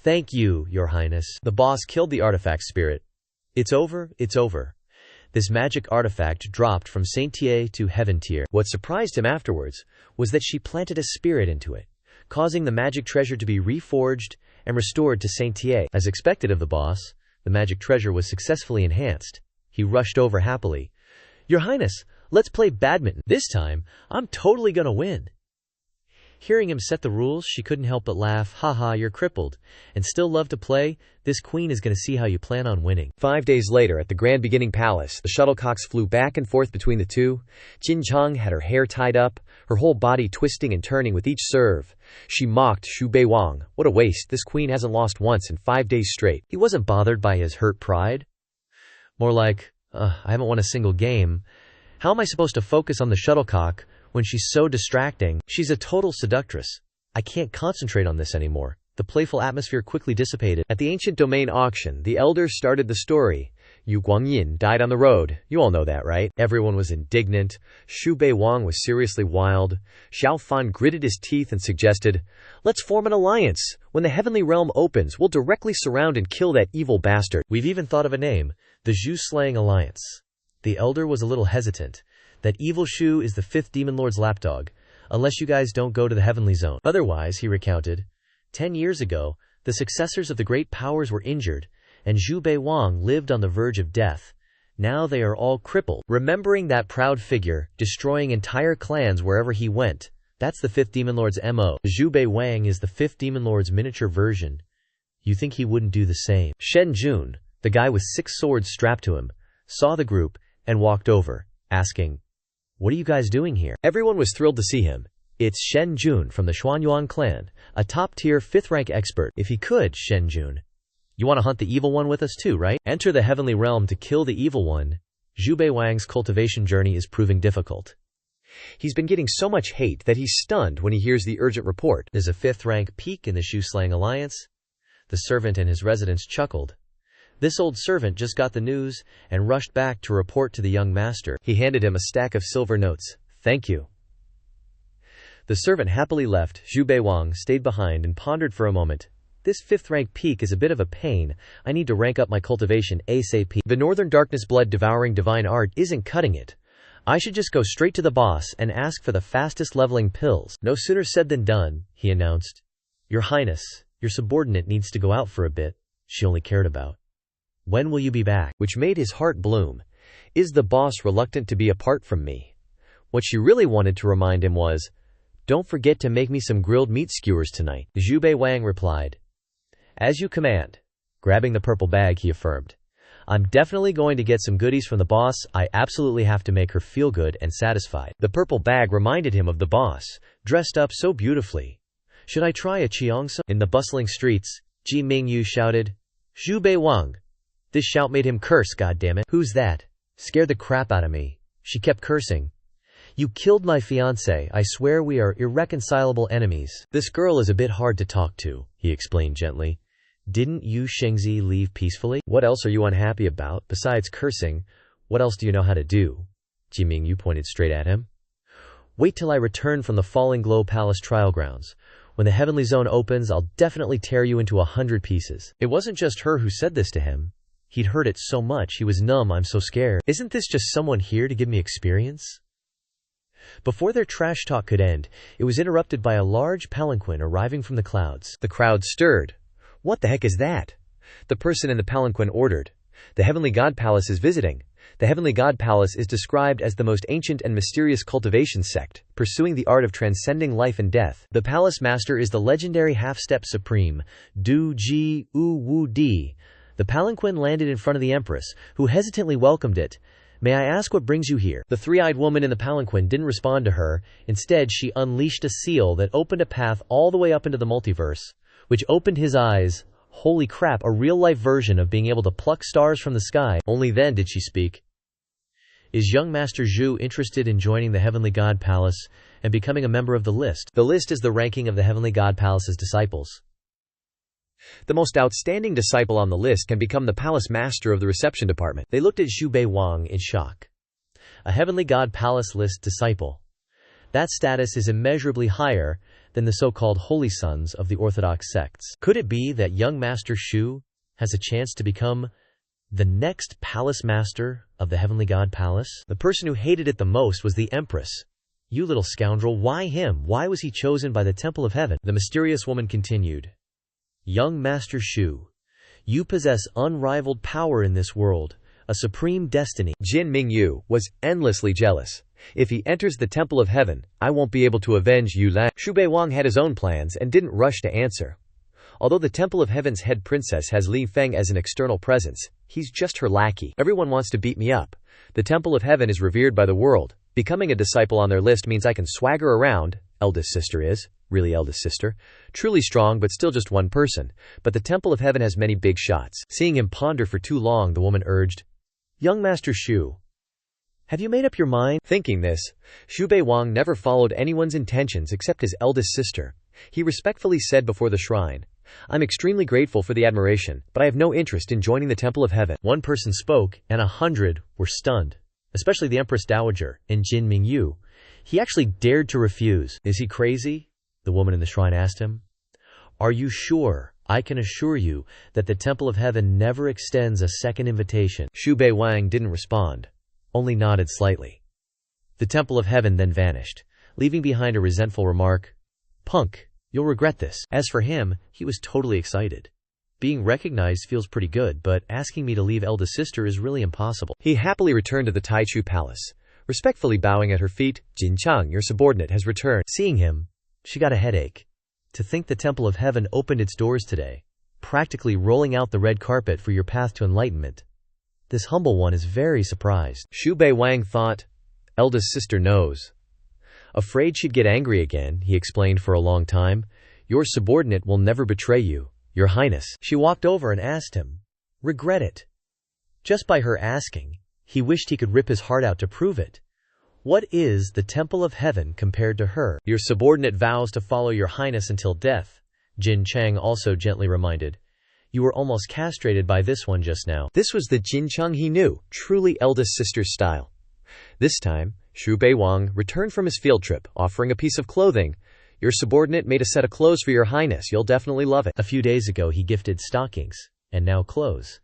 Thank you, your highness. The boss killed the artifact spirit. It's over, it's over. This magic artifact dropped from Saint-Tier to Heaven Tier. What surprised him afterwards was that she planted a spirit into it, causing the magic treasure to be reforged and restored to Saint-Tier. As expected of the boss, the magic treasure was successfully enhanced. He rushed over happily. Your highness, let's play badminton. This time, I'm totally gonna win. Hearing him set the rules, she couldn't help but laugh. Haha, you're crippled, and still love to play? This queen is gonna see how you plan on winning. 5 days later, at the Grand Beginning Palace, the shuttlecocks flew back and forth between the two. Jin Chang had her hair tied up, her whole body twisting and turning with each serve. She mocked Xu Bei Wang. What a waste, this queen hasn't lost once in 5 days straight. He wasn't bothered by his hurt pride. More like, I haven't won a single game. How am I supposed to focus on the shuttlecock when she's so distracting? She's a total seductress. I can't concentrate on this anymore. The playful atmosphere quickly dissipated. At the ancient domain auction, the elders started the story. Yu Guangyin died on the road. You all know that, right? Everyone was indignant. Xu Bei Wang was seriously wild. Xiao Fan gritted his teeth and suggested, Let's form an alliance. When the heavenly realm opens, we'll directly surround and kill that evil bastard. We've even thought of a name, the Zhu Slaying Alliance. The elder was a little hesitant. That evil Shu is the 5th Demon Lord's lapdog, unless you guys don't go to the heavenly zone. Otherwise, he recounted, 10 years ago, the successors of the great powers were injured, and Xu Bei Wang lived on the verge of death. Now they are all crippled. Remembering that proud figure, destroying entire clans wherever he went, that's the 5th Demon Lord's MO. Xu Bei Wang is the 5th Demon Lord's miniature version. You think he wouldn't do the same? Shen Jun, the guy with 6 swords strapped to him, saw the group and walked over, asking, "What are you guys doing here?" Everyone was thrilled to see him. It's Shen Jun from the Xuanyuan clan, a top-tier 5th-rank expert. If he could, Shen Jun. You want to hunt the evil one with us too, right? Enter the heavenly realm to kill the evil one. Xu Bei Wang's cultivation journey is proving difficult. He's been getting so much hate that he's stunned when he hears the urgent report. There's a 5th-rank peak in the Shu Slang Alliance. The servant and his residents chuckled. This old servant just got the news and rushed back to report to the young master. He handed him a stack of silver notes. "Thank you." The servant happily left. Xu Bei Wang stayed behind and pondered for a moment. This 5th-rank peak is a bit of a pain. I need to rank up my cultivation ASAP. The Northern Darkness blood-devouring divine art isn't cutting it. I should just go straight to the boss and ask for the fastest leveling pills. No sooner said than done, he announced. Your Highness, your subordinate needs to go out for a bit. She only cared about. When will you be back? Which made his heart bloom. Is the boss reluctant to be apart from me? What she really wanted to remind him was, don't forget to make me some grilled meat skewers tonight. Xu Bei Wang replied. As you command. Grabbing the purple bag, he affirmed. I'm definitely going to get some goodies from the boss. I absolutely have to make her feel good and satisfied. The purple bag reminded him of the boss, dressed up so beautifully. Should I try a cheongsam? In the bustling streets, Ji Mingyu shouted, Xu Bei Wang. This shout made him curse, goddammit. Who's that? Scared the crap out of me. She kept cursing. You killed my fiancé. I swear we are irreconcilable enemies. This girl is a bit hard to talk to, he explained gently. Didn't you Shengzi leave peacefully? What else are you unhappy about? Besides cursing, what else do you know how to do? Ji Mingyu pointed straight at him. Wait till I return from the Falling Glow Palace trial grounds. When the Heavenly Zone opens, I'll definitely tear you into 100 pieces. It wasn't just her who said this to him. He'd heard it so much, he was numb. I'm so scared. Isn't this just someone here to give me experience? Before their trash talk could end, it was interrupted by a large palanquin arriving from the clouds. The crowd stirred. What the heck is that? The person in the palanquin ordered. The Heavenly God Palace is visiting. The Heavenly God Palace is described as the most ancient and mysterious cultivation sect, pursuing the art of transcending life and death. The palace master is the legendary half-step supreme, Du Ji U Wu Di. The palanquin landed in front of the Empress, who hesitantly welcomed it. May I ask what brings you here? The three-eyed woman in the palanquin didn't respond to her. Instead, she unleashed a seal that opened a path all the way up into the multiverse, which opened his eyes. Holy crap, a real-life version of being able to pluck stars from the sky. Only then did she speak. Is young Master Zhu interested in joining the Heavenly God Palace and becoming a member of the list? The list is the ranking of the Heavenly God Palace's disciples. The most outstanding disciple on the list can become the palace master of the reception department. They looked at Xu Bei Wang in shock. A Heavenly God Palace list disciple. That status is immeasurably higher than the so-called holy sons of the orthodox sects. Could it be that young Master Shu has a chance to become the next palace master of the Heavenly God Palace? The person who hated it the most was the Empress. You little scoundrel, why him? Why was he chosen by the Temple of Heaven? The mysterious woman continued. Young Master Shu, you possess unrivaled power in this world, a supreme destiny. Jin Mingyu was endlessly jealous. If he enters the Temple of Heaven, I won't be able to avenge Yu Lan. Xu Bei Wang had his own plans and didn't rush to answer. Although the Temple of Heaven's head princess has Li Feng as an external presence, he's just her lackey. Everyone wants to beat me up. The Temple of Heaven is revered by the world. Becoming a disciple on their list means I can swagger around. Eldest sister is. Really eldest sister. Truly strong but still just one person. But the Temple of Heaven has many big shots. Seeing him ponder for too long, the woman urged, Young Master Shu, have you made up your mind? Thinking this, Xu Bei Wang never followed anyone's intentions except his eldest sister. He respectfully said before the shrine, I'm extremely grateful for the admiration, but I have no interest in joining the Temple of Heaven. One person spoke, and 100 were stunned, especially the Empress Dowager and Jin Mingyu. He actually dared to refuse. Is he crazy? The woman in the shrine asked him. Are you sure? I can assure you that the Temple of Heaven never extends a second invitation. Xu Bei Wang didn't respond, only nodded slightly. The Temple of Heaven then vanished, leaving behind a resentful remark. Punk, you'll regret this. As for him, he was totally excited. Being recognized feels pretty good, but asking me to leave eldest sister is really impossible. He happily returned to the Taichu palace. Respectfully bowing at her feet, Jin Chang, your subordinate, has returned. Seeing him, she got a headache. To think the Temple of Heaven opened its doors today, practically rolling out the red carpet for your path to enlightenment. This humble one is very surprised. Xu Bei Wang thought, eldest sister knows. Afraid she'd get angry again, he explained for a long time. Your subordinate will never betray you, Your Highness. She walked over and asked him. Regret it. Just by her asking, he wished he could rip his heart out to prove it. What is the Temple of Heaven compared to her? Your subordinate vows to follow your Highness until death, Jin Chang also gently reminded. You were almost castrated by this one just now. This was the Jin Chang he knew, truly eldest sister's style. This time, Xu Bei Wang returned from his field trip, offering a piece of clothing. Your subordinate made a set of clothes for your Highness. You'll definitely love it. A few days ago he gifted stockings, and now clothes.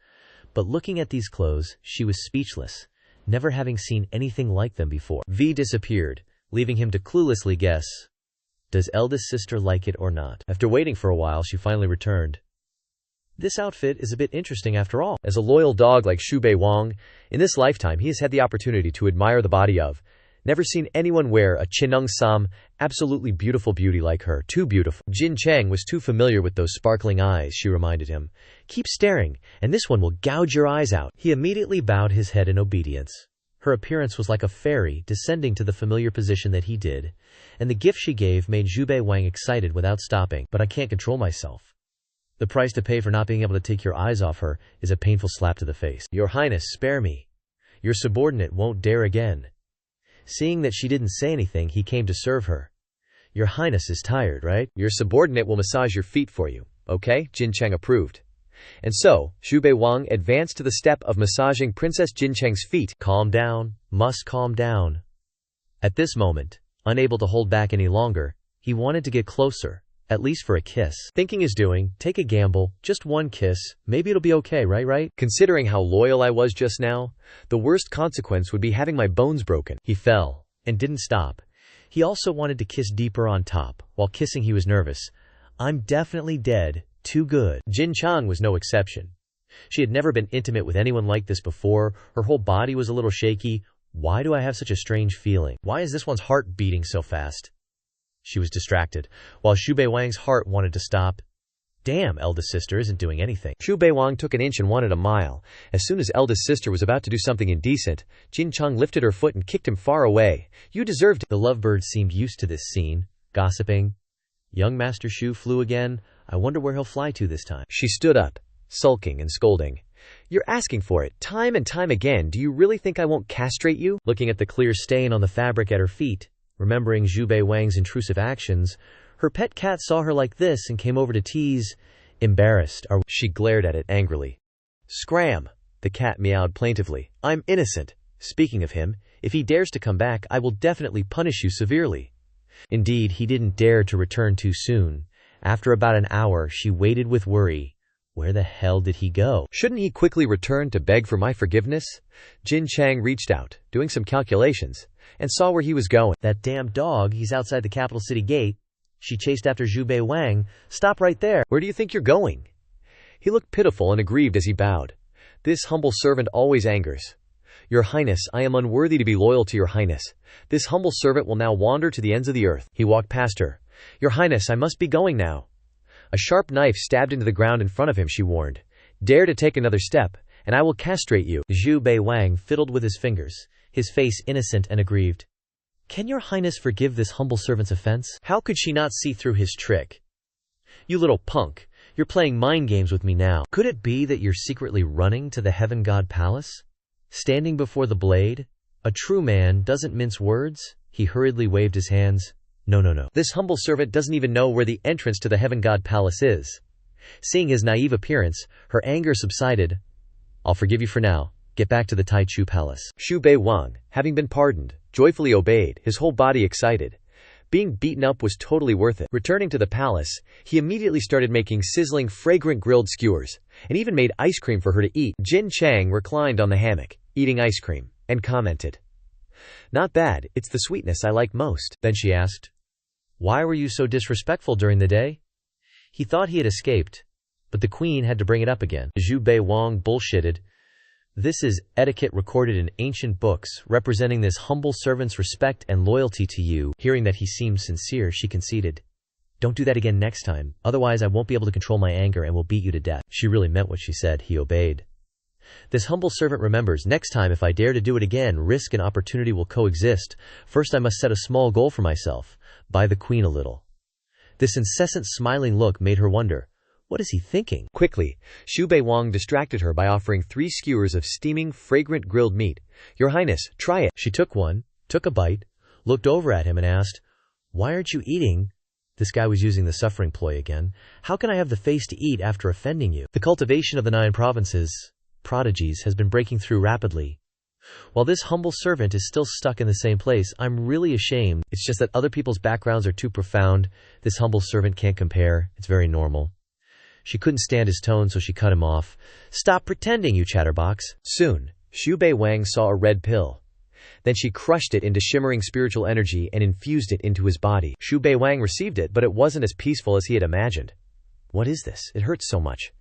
But looking at these clothes, she was speechless, never having seen anything like them before. V disappeared, leaving him to cluelessly guess. Does eldest sister like it or not? After waiting for a while, she finally returned. This outfit is a bit interesting after all. As a loyal dog like Xu Bei Wang, in this lifetime he has had the opportunity to admire the body of. Never seen anyone wear a Chinung Sam, absolutely beautiful beauty like her, too beautiful. Jin Chang was too familiar with those sparkling eyes, she reminded him. Keep staring, and this one will gouge your eyes out. He immediately bowed his head in obedience. Her appearance was like a fairy descending to the familiar position that he did, and the gift she gave made Xu Bei Wang excited without stopping. But I can't control myself. The price to pay for not being able to take your eyes off her is a painful slap to the face. Your Highness, spare me. Your subordinate won't dare again. Seeing that she didn't say anything, he came to serve her. Your Highness is tired, right? Your subordinate will massage your feet for you, okay? Jin Chang approved. And so, Xu Bei Wang advanced to the step of massaging Princess Jin Chang's feet. Calm down, must calm down. At this moment, unable to hold back any longer, he wanted to get closer, at least for a kiss. Thinking is doing, take a gamble, just one kiss, maybe it'll be okay, right? Considering how loyal I was just now, the worst consequence would be having my bones broken. He fell, and didn't stop. He also wanted to kiss deeper on top. While kissing he was nervous. I'm definitely dead, too good. Jin Chang was no exception. She had never been intimate with anyone like this before, her whole body was a little shaky. Why do I have such a strange feeling? Why is this one's heart beating so fast? She was distracted, while Xu Bei Wang's heart wanted to stop. Damn, eldest sister isn't doing anything. Xu Bei Wang took an inch and wanted a mile. As soon as eldest sister was about to do something indecent, Jin Chang lifted her foot and kicked him far away. You deserved it. The lovebird seemed used to this scene, gossiping. Young Master Xu flew again. I wonder where he'll fly to this time. She stood up, sulking and scolding. You're asking for it, time and time again. Do you really think I won't castrate you? Looking at the clear stain on the fabric at her feet, remembering Xu Bei Wang's intrusive actions, her pet cat saw her like this and came over to tease. Embarrassed, she glared at it angrily. Scram! The cat meowed plaintively. I'm innocent. Speaking of him, if he dares to come back, I will definitely punish you severely. Indeed, he didn't dare to return too soon. After about an hour, she waited with worry. Where the hell did he go? Shouldn't he quickly return to beg for my forgiveness? Jin Chang reached out, doing some calculations, and saw where he was going. That damn dog, he's outside the capital city gate. She chased after Xu Bei Wang. Stop right there. Where do you think you're going? He looked pitiful and aggrieved as he bowed. This humble servant always angers. Your Highness, I am unworthy to be loyal to your Highness. This humble servant will now wander to the ends of the earth. He walked past her. Your Highness, I must be going now. A sharp knife stabbed into the ground in front of him, she warned. Dare to take another step, and I will castrate you. Xu Bei Wang fiddled with his fingers, his face innocent and aggrieved. Can your Highness forgive this humble servant's offense? How could she not see through his trick? You little punk, you're playing mind games with me now. Could it be that you're secretly running to the Heaven God Palace? Standing before the blade? A true man doesn't mince words. He hurriedly waved his hands. No. This humble servant doesn't even know where the entrance to the Heaven God Palace is. Seeing his naive appearance, her anger subsided. I'll forgive you for now. Get back to the Taichu Palace. Xu Bei Wang, having been pardoned, joyfully obeyed, his whole body excited. Being beaten up was totally worth it. Returning to the palace, he immediately started making sizzling, fragrant grilled skewers, and even made ice cream for her to eat. Jin Chang reclined on the hammock, eating ice cream, and commented, Not bad, it's the sweetness I like most. Then she asked, Why were you so disrespectful during the day? He thought he had escaped, But the queen had to bring it up again. Xu Bei Wang bullshitted. This is etiquette recorded in ancient books, representing this humble servant's respect and loyalty to you. Hearing that he seemed sincere, she conceded. Don't do that again next time, otherwise I won't be able to control my anger and will beat you to death. She really meant what she said. He obeyed. This humble servant remembers, next time if I dare to do it again, risk and opportunity will coexist. First I must set a small goal for myself. Buy the queen a little. This incessant smiling look made her wonder, what is he thinking? Quickly, Xu Bei Wang distracted her by offering 3 skewers of steaming, fragrant grilled meat. Your Highness, try it. She took one, took a bite, looked over at him and asked, why aren't you eating? This guy was using the suffering ploy again. How can I have the face to eat after offending you? The cultivation of the 9 provinces, prodigies, has been breaking through rapidly. While this humble servant is still stuck in the same place, I'm really ashamed. It's just that other people's backgrounds are too profound. This humble servant can't compare. It's very normal. She couldn't stand his tone, so she cut him off. Stop pretending, you chatterbox. Soon, Xu Bei Wang saw a red pill. Then she crushed it into shimmering spiritual energy and infused it into his body. Xu Bei Wang received it, but it wasn't as peaceful as he had imagined. What is this? It hurts so much.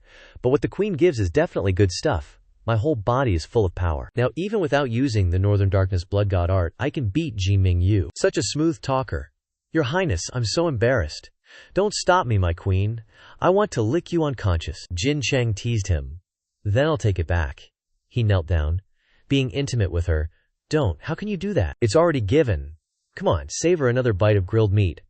But what the queen gives is definitely good stuff. My whole body is full of power. Now, even without using the Northern Darkness Blood God art, I can beat Jiming Yu. Such a smooth talker. Your Highness, I'm so embarrassed. Don't stop me, my queen. I want to lick you unconscious. Jin Cheng teased him. Then I'll take it back. He knelt down. Being intimate with her. Don't. How can you do that? It's already given. Come on, savor another bite of grilled meat.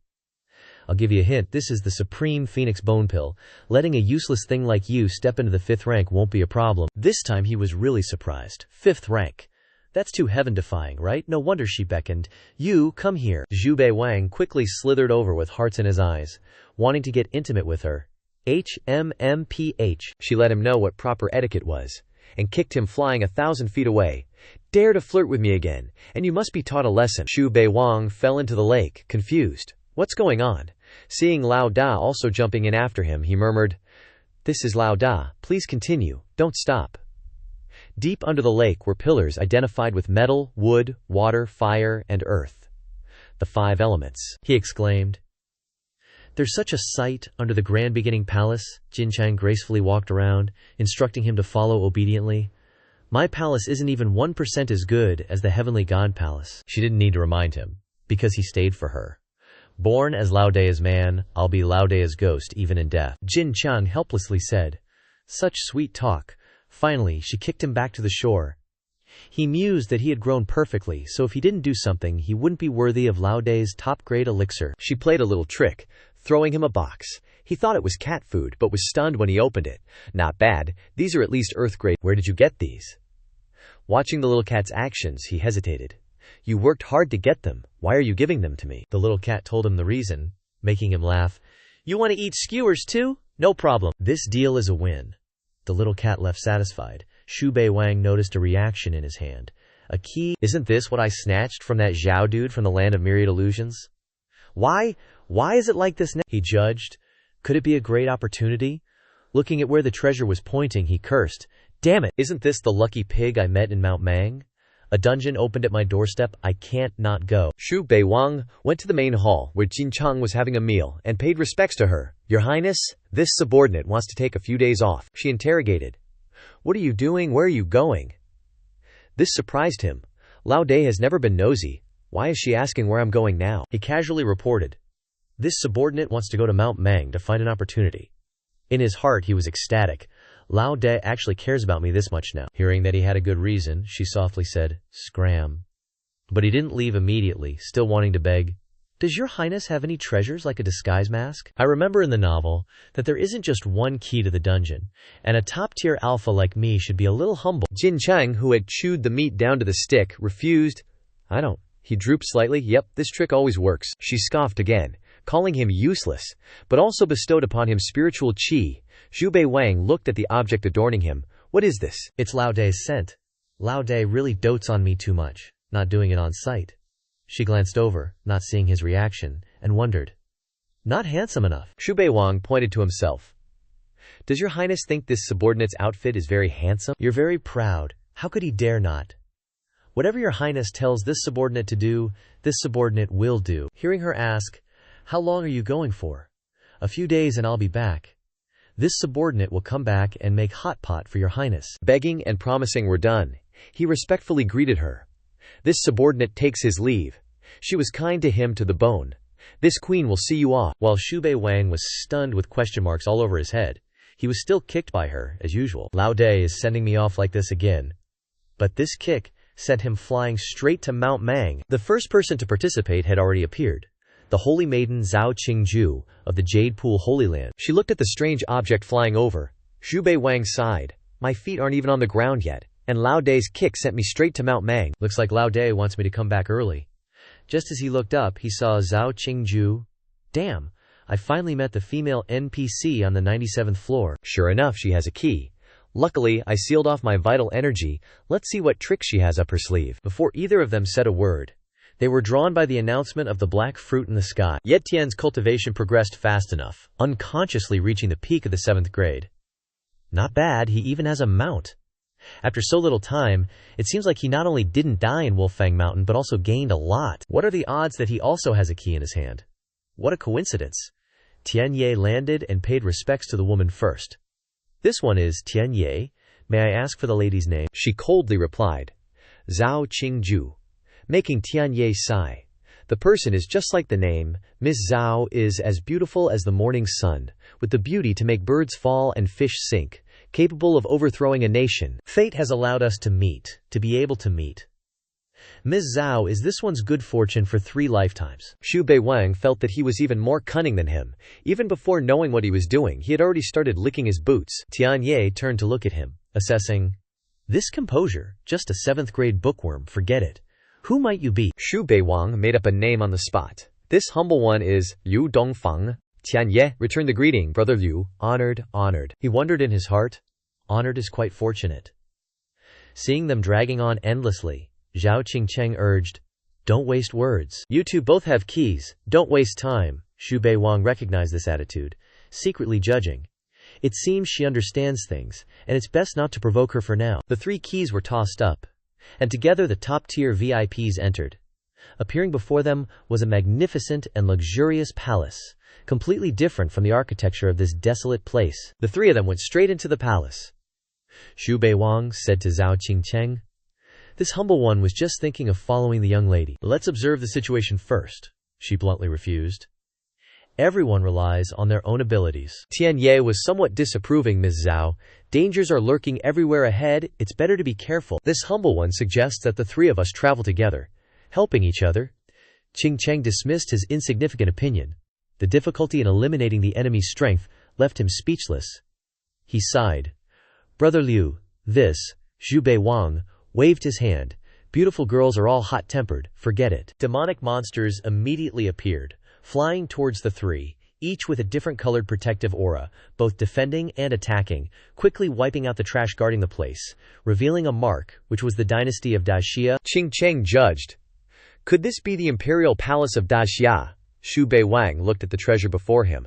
I'll give you a hint. This is the supreme Phoenix Bone Pill. Letting a useless thing like you step into the 5th rank won't be a problem. This time he was really surprised. 5th rank. That's too heaven-defying, right? No wonder she beckoned. You, come here. Xu Bei Wang quickly slithered over with hearts in his eyes, wanting to get intimate with her. HMMPH. She let him know what proper etiquette was, and kicked him flying 1,000 feet away. Dare to flirt with me again, and you must be taught a lesson. Xu Bei Wang fell into the lake, confused. What's going on? Seeing Lao Da also jumping in after him, he murmured, This is Lao Da, please continue, don't stop. Deep under the lake were pillars identified with metal, wood, water, fire, and earth. The 5 elements, he exclaimed. There's such a sight under the grand beginning palace. Jin Chang gracefully walked around, instructing him to follow obediently. My palace isn't even 1% as good as the heavenly god palace. She didn't need to remind him, because he stayed for her. Born as Lao De as man, I'll be Lao De as ghost, even in death. Jin Chang helplessly said. Such sweet talk. Finally, she kicked him back to the shore. He mused that he had grown perfectly, so if he didn't do something, he wouldn't be worthy of Lao De's top-grade elixir. She played a little trick, throwing him a box. He thought it was cat food, but was stunned when he opened it. Not bad. These are at least Earth-grade. Where did you get these? Watching the little cat's actions, he hesitated. You worked hard to get them. Why are you giving them to me? The little cat told him the reason, making him laugh. You want to eat skewers too? No problem. This deal is a win. The little cat left satisfied. Xu Bei Wang noticed a reaction in his hand. A key. Isn't this what I snatched from that Zhao dude from the land of myriad illusions? Why is it like this now? He judged. Could it be a great opportunity? Looking at where the treasure was pointing, he cursed. Damn it! Isn't this the lucky pig I met in Mount Mang? A dungeon opened at my doorstep. I can't not go. Xu Bei Wang went to the main hall where Jin Chang was having a meal and paid respects to her. Your Highness, this subordinate wants to take a few days off. She interrogated. What are you doing? Where are you going? This surprised him. Lao De has never been nosy. Why is she asking where I'm going now? He casually reported. This subordinate wants to go to Mount Mang to find an opportunity. In his heart, he was ecstatic. Lao De actually cares about me this much now. Hearing that he had a good reason, she softly said, Scram. But he didn't leave immediately, still wanting to beg. Does your Highness have any treasures like a disguise mask? I remember in the novel that there isn't just one key to the dungeon, and a top-tier alpha like me should be a little humble. Jin Chang, who had chewed the meat down to the stick, refused. I don't. He drooped slightly. Yep, this trick always works. She scoffed again, calling him useless, but also bestowed upon him spiritual qi. Xu Bei Wang looked at the object adorning him. What is this? It's Lao De's scent. Lao De really dotes on me too much, not doing it on sight. She glanced over, not seeing his reaction, and wondered. Not handsome enough. Xu Bei Wang pointed to himself. Does your Highness think this subordinate's outfit is very handsome? You're very proud. How could he dare not? Whatever your Highness tells this subordinate to do, this subordinate will do. Hearing her ask, How long are you going for? A few days and I'll be back. This subordinate will come back and make hot pot for your highness." Begging and promising were done. He respectfully greeted her. This subordinate takes his leave. She was kind to him to the bone. "This queen will see you off." While Xu Bei Wang was stunned with question marks all over his head, he was still kicked by her, as usual. "Lao Dai is sending me off like this again." But this kick sent him flying straight to Mount Mang. The first person to participate had already appeared. The holy maiden Zhao Qingju of the Jade Pool Holy Land. She looked at the strange object flying over. Xu Bei Wang sighed. "My feet aren't even on the ground yet, and Lao Dai's kick sent me straight to Mount Mang. Looks like Lao Dai wants me to come back early." Just as he looked up, he saw Zhao Qingju. "Damn, I finally met the female NPC on the 97th floor. Sure enough, she has a key. Luckily, I sealed off my vital energy. Let's see what trick she has up her sleeve." Before either of them said a word, they were drawn by the announcement of the black fruit in the sky. Yet Tian's cultivation progressed fast enough, unconsciously reaching the peak of the 7th grade. Not bad, he even has a mount. After so little time, it seems like he not only didn't die in Wolfang Mountain but also gained a lot. What are the odds that he also has a key in his hand? What a coincidence. Tian Ye landed and paid respects to the woman first. "This one is Tian Ye. May I ask for the lady's name?" She coldly replied, "Zhao Qingju," making Tian Ye sigh. "The person is just like the name. Miss Zhao is as beautiful as the morning sun, with the beauty to make birds fall and fish sink, capable of overthrowing a nation. Fate has allowed us to meet, to be able to meet. Ms. Zhao is this one's good fortune for 3 lifetimes." Xu Bei Wang felt that he was even more cunning than him. Even before knowing what he was doing, he had already started licking his boots. Tian Ye turned to look at him, assessing. "This composure, just a 7th grade bookworm, forget it. Who might you be?" Xu Bei Wang made up a name on the spot. "This humble one is Liu Dongfang." Tian Ye returned the greeting. "Brother Liu, honored, honored." He wondered in his heart. Honored is quite fortunate. Seeing them dragging on endlessly, Zhao Qingcheng urged, "Don't waste words. You two both have keys, don't waste time." Xu Bei Wang recognized this attitude, secretly judging. It seems she understands things, and it's best not to provoke her for now. The 3 keys were tossed up, and together the top-tier VIPs entered. Appearing before them was a magnificent and luxurious palace, completely different from the architecture of this desolate place. The 3 of them went straight into the palace. Xu Bei Wang said to Zhao Qingcheng, "This humble one was just thinking of following the young lady. Let's observe the situation first." She bluntly refused. "Everyone relies on their own abilities." Tian Ye was somewhat disapproving. "Ms. Zhao, dangers are lurking everywhere ahead, it's better to be careful. This humble one suggests that the 3 of us travel together, helping each other." Qingcheng dismissed his insignificant opinion. The difficulty in eliminating the enemy's strength left him speechless. He sighed. "Brother Liu, this," Xu Bei Wang waved his hand. "Beautiful girls are all hot-tempered, forget it." Demonic monsters immediately appeared, flying towards the 3, each with a different colored protective aura, both defending and attacking, quickly wiping out the trash guarding the place, revealing a mark, which was the dynasty of Daxia. Qingcheng judged. Could this be the imperial palace of Daxia? Xu Bei Wang looked at the treasure before him.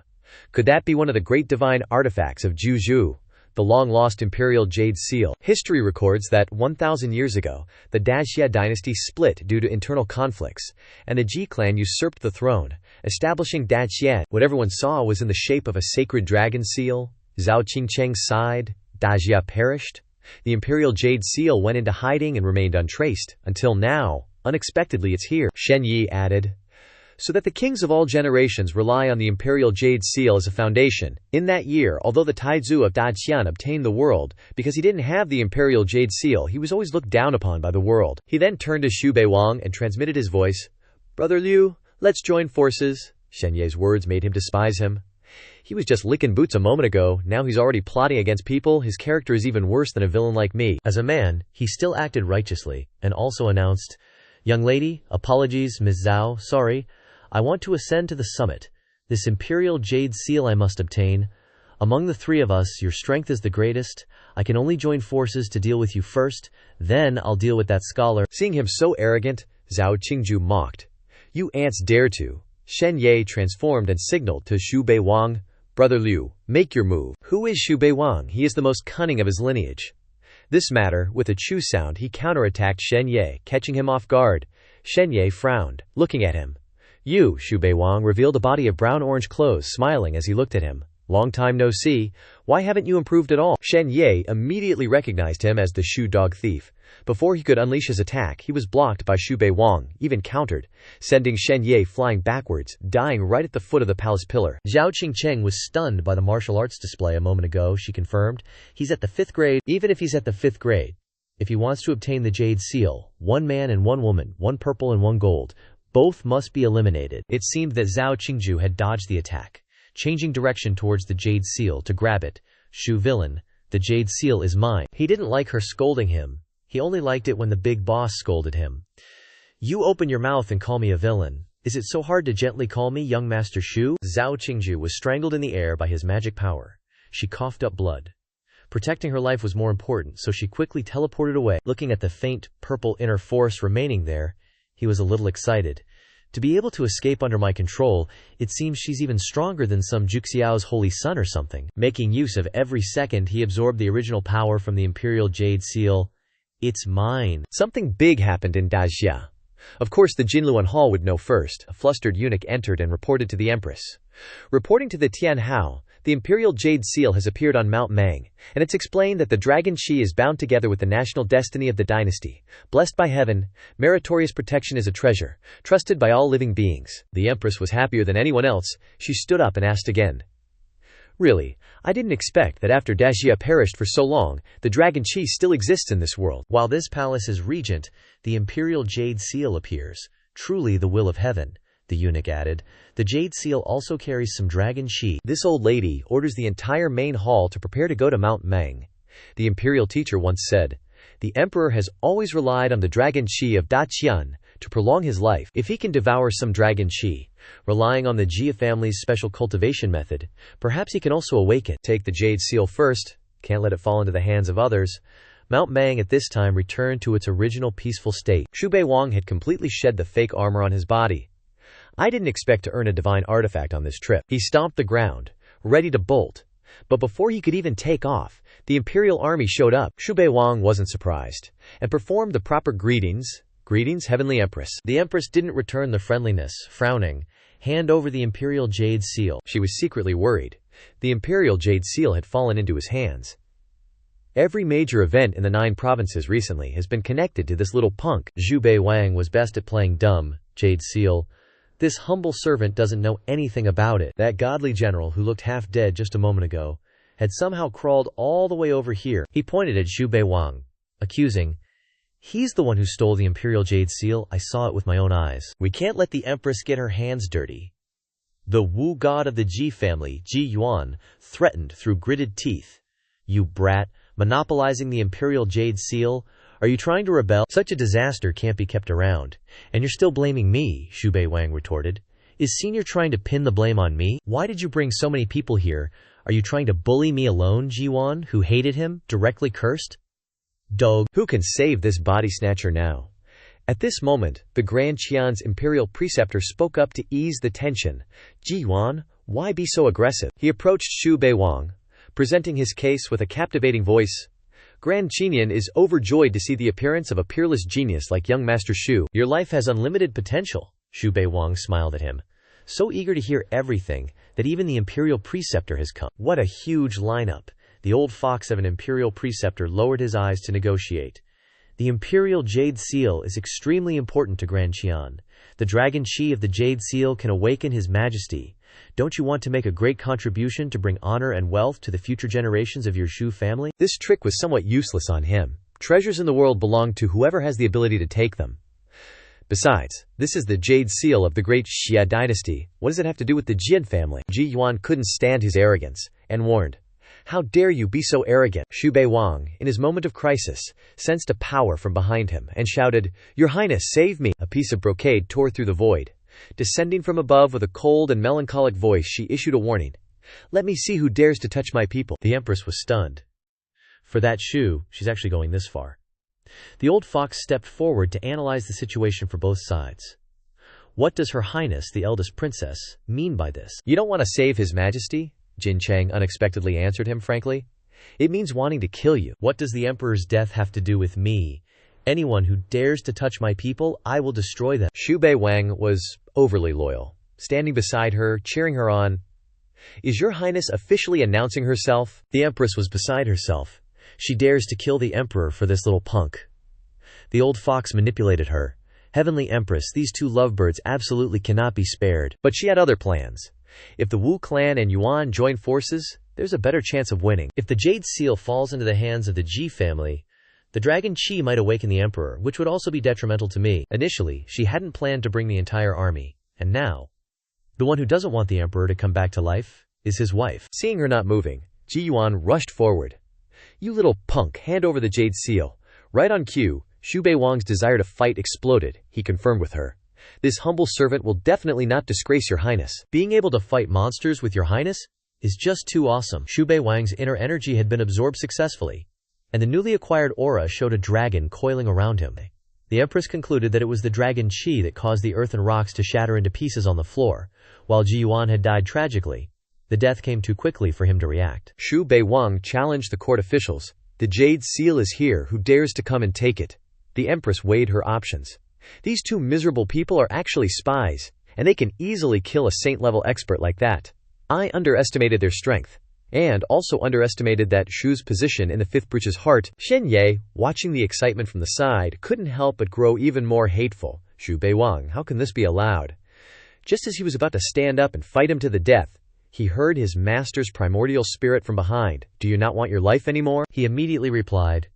Could that be one of the great divine artifacts of Zhuzhu, the long-lost imperial jade seal? History records that 1,000 years ago, the Daxia dynasty split due to internal conflicts, and the Ji clan usurped the throne, establishing Daxia. What everyone saw was in the shape of a sacred dragon seal. Zhao Qingcheng sighed. Daxia perished. The imperial jade seal went into hiding and remained untraced, until now. Unexpectedly it's here, Shen Yi added. So that the kings of all generations rely on the imperial jade seal as a foundation. In that year, although the Taizu of Daxian obtained the world, because he didn't have the imperial jade seal, he was always looked down upon by the world. He then turned to Xu Bei Wang and transmitted his voice. "Brother Liu, let's join forces." Shen Ye's words made him despise him. He was just licking boots a moment ago, now he's already plotting against people. His character is even worse than a villain like me. As a man, he still acted righteously, and also announced, "Young lady, apologies, Ms. Zhao, sorry. I want to ascend to the summit. This imperial jade seal I must obtain. Among the 3 of us, your strength is the greatest. I can only join forces to deal with you first, then I'll deal with that scholar." Seeing him so arrogant, Zhao Qingju mocked. "You ants dare to." Shen Ye transformed and signaled to Xu Bei Wang. "Brother Liu, make your move." Who is Xu Bei Wang? He is the most cunning of his lineage. This matter, with a chu sound, he counterattacked Shen Ye, catching him off guard. Shen Ye frowned, looking at him. "You," Xu Bei Wang revealed a body of brown-orange clothes, smiling as he looked at him. Long time no see. Why haven't you improved at all? Shen Ye immediately recognized him as the Shu dog thief. Before he could unleash his attack, he was blocked by Xu Bei Wang, even countered, sending Shen Ye flying backwards, dying right at the foot of the palace pillar. Zhao Qingcheng was stunned by the martial arts display a moment ago, she confirmed. He's at the 5th grade. Even if he's at the 5th grade, if he wants to obtain the Jade Seal, one man and one woman, one purple and one gold, both must be eliminated. It seemed that Zhao Qingju had dodged the attack, changing direction towards the Jade Seal to grab it. Shu villain, the Jade Seal is mine. He didn't like her scolding him. He only liked it when the big boss scolded him. You open your mouth and call me a villain. Is it so hard to gently call me young Master Shu? Zhao Qingju was strangled in the air by his magic power. She coughed up blood. Protecting her life was more important, so she quickly teleported away. Looking at the faint, purple inner force remaining there, he was a little excited. To be able to escape under my control, it seems she's even stronger than some Juxiao's holy son or something. Making use of every second, he absorbed the original power from the Imperial Jade Seal. It's mine. Something big happened in Dajia. Of course, the Jinluan Hall would know first. A flustered eunuch entered and reported to the Empress. Reporting to the Tianhao, the Imperial Jade Seal has appeared on Mount Mang, and it's explained that the Dragon Shi is bound together with the national destiny of the dynasty. Blessed by heaven, meritorious protection is a treasure, trusted by all living beings. The Empress was happier than anyone else. She stood up and asked again. Really, I didn't expect that after Dajia perished for so long, the Dragon Chi still exists in this world. While this palace is regent, the Imperial Jade Seal appears. Truly the will of heaven, the eunuch added. The Jade Seal also carries some Dragon Chi. This old lady orders the entire main hall to prepare to go to Mount Mang. The imperial teacher once said, "The emperor has always relied on the Dragon Chi of Daqian to prolong his life. If he can devour some Dragon Chi, relying on the Jia family's special cultivation method, perhaps he can also awaken. Take the Jade Seal first. Can't let it fall into the hands of others." Mount Mang at this time returned to its original peaceful state. Xu Bei Wang had completely shed the fake armor on his body. I didn't expect to earn a divine artifact on this trip. He stomped the ground, ready to bolt. But before he could even take off, the imperial army showed up. Xu Bei Wang wasn't surprised, and performed the proper greetings. Greetings, Heavenly Empress. The Empress didn't return the friendliness, frowning. Hand over the Imperial Jade Seal. She was secretly worried. The Imperial Jade Seal had fallen into his hands. Every major event in the 9 provinces recently has been connected to this little punk. Xu Bei Wang was best at playing dumb. Jade Seal. This humble servant doesn't know anything about it. That godly general who looked half dead just a moment ago had somehow crawled all the way over here. He pointed at Xu Bei Wang, accusing, "He's the one who stole the Imperial Jade Seal. I saw it with my own eyes. We can't let the Empress get her hands dirty." The Wu god of the Ji family, Ji Yuan, threatened through gritted teeth. "You brat, monopolizing the Imperial Jade Seal. Are you trying to rebel? Such a disaster can't be kept around. And you're still blaming me," Xu Bei Wang retorted. "Is Senior trying to pin the blame on me? Why did you bring so many people here? Are you trying to bully me alone?" Ji Yuan, who hated him, directly cursed. "Dog, who can save this body snatcher now?" At this moment, the Grand Qian's imperial preceptor spoke up to ease the tension. "Ji Yuan, why be so aggressive?" He approached Xu Bei Wang, presenting his case with a captivating voice. "Grand Qinian is overjoyed to see the appearance of a peerless genius like young Master Xu. Your life has unlimited potential." Xu Bei Wang smiled at him, so eager to hear everything that even the imperial preceptor has come. What a huge lineup. The old fox of an imperial preceptor lowered his eyes to negotiate. The Imperial Jade Seal is extremely important to Grand Qian. The Dragon Chi of the Jade Seal can awaken His Majesty. Don't you want to make a great contribution to bring honor and wealth to the future generations of your Xu family? This trick was somewhat useless on him. Treasures in the world belong to whoever has the ability to take them. Besides, this is the Jade Seal of the great Xia dynasty. What does it have to do with the Jian family? Ji Yuan couldn't stand his arrogance, and warned, "How dare you be so arrogant?" Xu Bei Wang, in his moment of crisis, sensed a power from behind him, and shouted, "Your Highness, save me!" A piece of brocade tore through the void. Descending from above with a cold and melancholic voice, she issued a warning. "Let me see who dares to touch my people." The Empress was stunned. For that Xu, she's actually going this far. The old fox stepped forward to analyze the situation for both sides. What does Her Highness, the Eldest Princess, mean by this? "You don't want to save His Majesty?" Jin Chang unexpectedly answered him frankly. "It means wanting to kill you." "What does the Emperor's death have to do with me? Anyone who dares to touch my people, I will destroy them." Xu Bei Wang was overly loyal, standing beside her, cheering her on. Is your highness officially announcing herself? The empress was beside herself. She dares to kill the emperor for this little punk. The old fox manipulated her. Heavenly Empress, these two lovebirds absolutely cannot be spared. But she had other plans. If the Wu clan and Yuan join forces, there's a better chance of winning. If the Jade Seal falls into the hands of the Ji family, the Dragon Qi might awaken the emperor, which would also be detrimental to me. Initially, she hadn't planned to bring the entire army, and now, the one who doesn't want the emperor to come back to life is his wife. Seeing her not moving, Ji Yuan rushed forward. You little punk, hand over the Jade Seal. Right on cue, Xu Bei Wang's desire to fight exploded, he confirmed with her. This humble servant will definitely not disgrace your highness. Being able to fight monsters with your highness is just too awesome. Xu Bei Wang's inner energy had been absorbed successfully, and the newly acquired aura showed a dragon coiling around him. The Empress concluded that it was the Dragon Qi that caused the earth and rocks to shatter into pieces on the floor, while Ji Yuan had died tragically. The death came too quickly for him to react. Xu Bei Wang challenged the court officials. The Jade Seal is here, who dares to come and take it? The Empress weighed her options. These two miserable people are actually spies, and they can easily kill a saint-level expert like that. I underestimated their strength, and also underestimated that Shu's position in the fifth breach's heart. Shen Ye, watching the excitement from the side, couldn't help but grow even more hateful. Xu Bei Wang, how can this be allowed? Just as he was about to stand up and fight him to the death, he heard his master's primordial spirit from behind. Do you not want your life anymore? He immediately replied,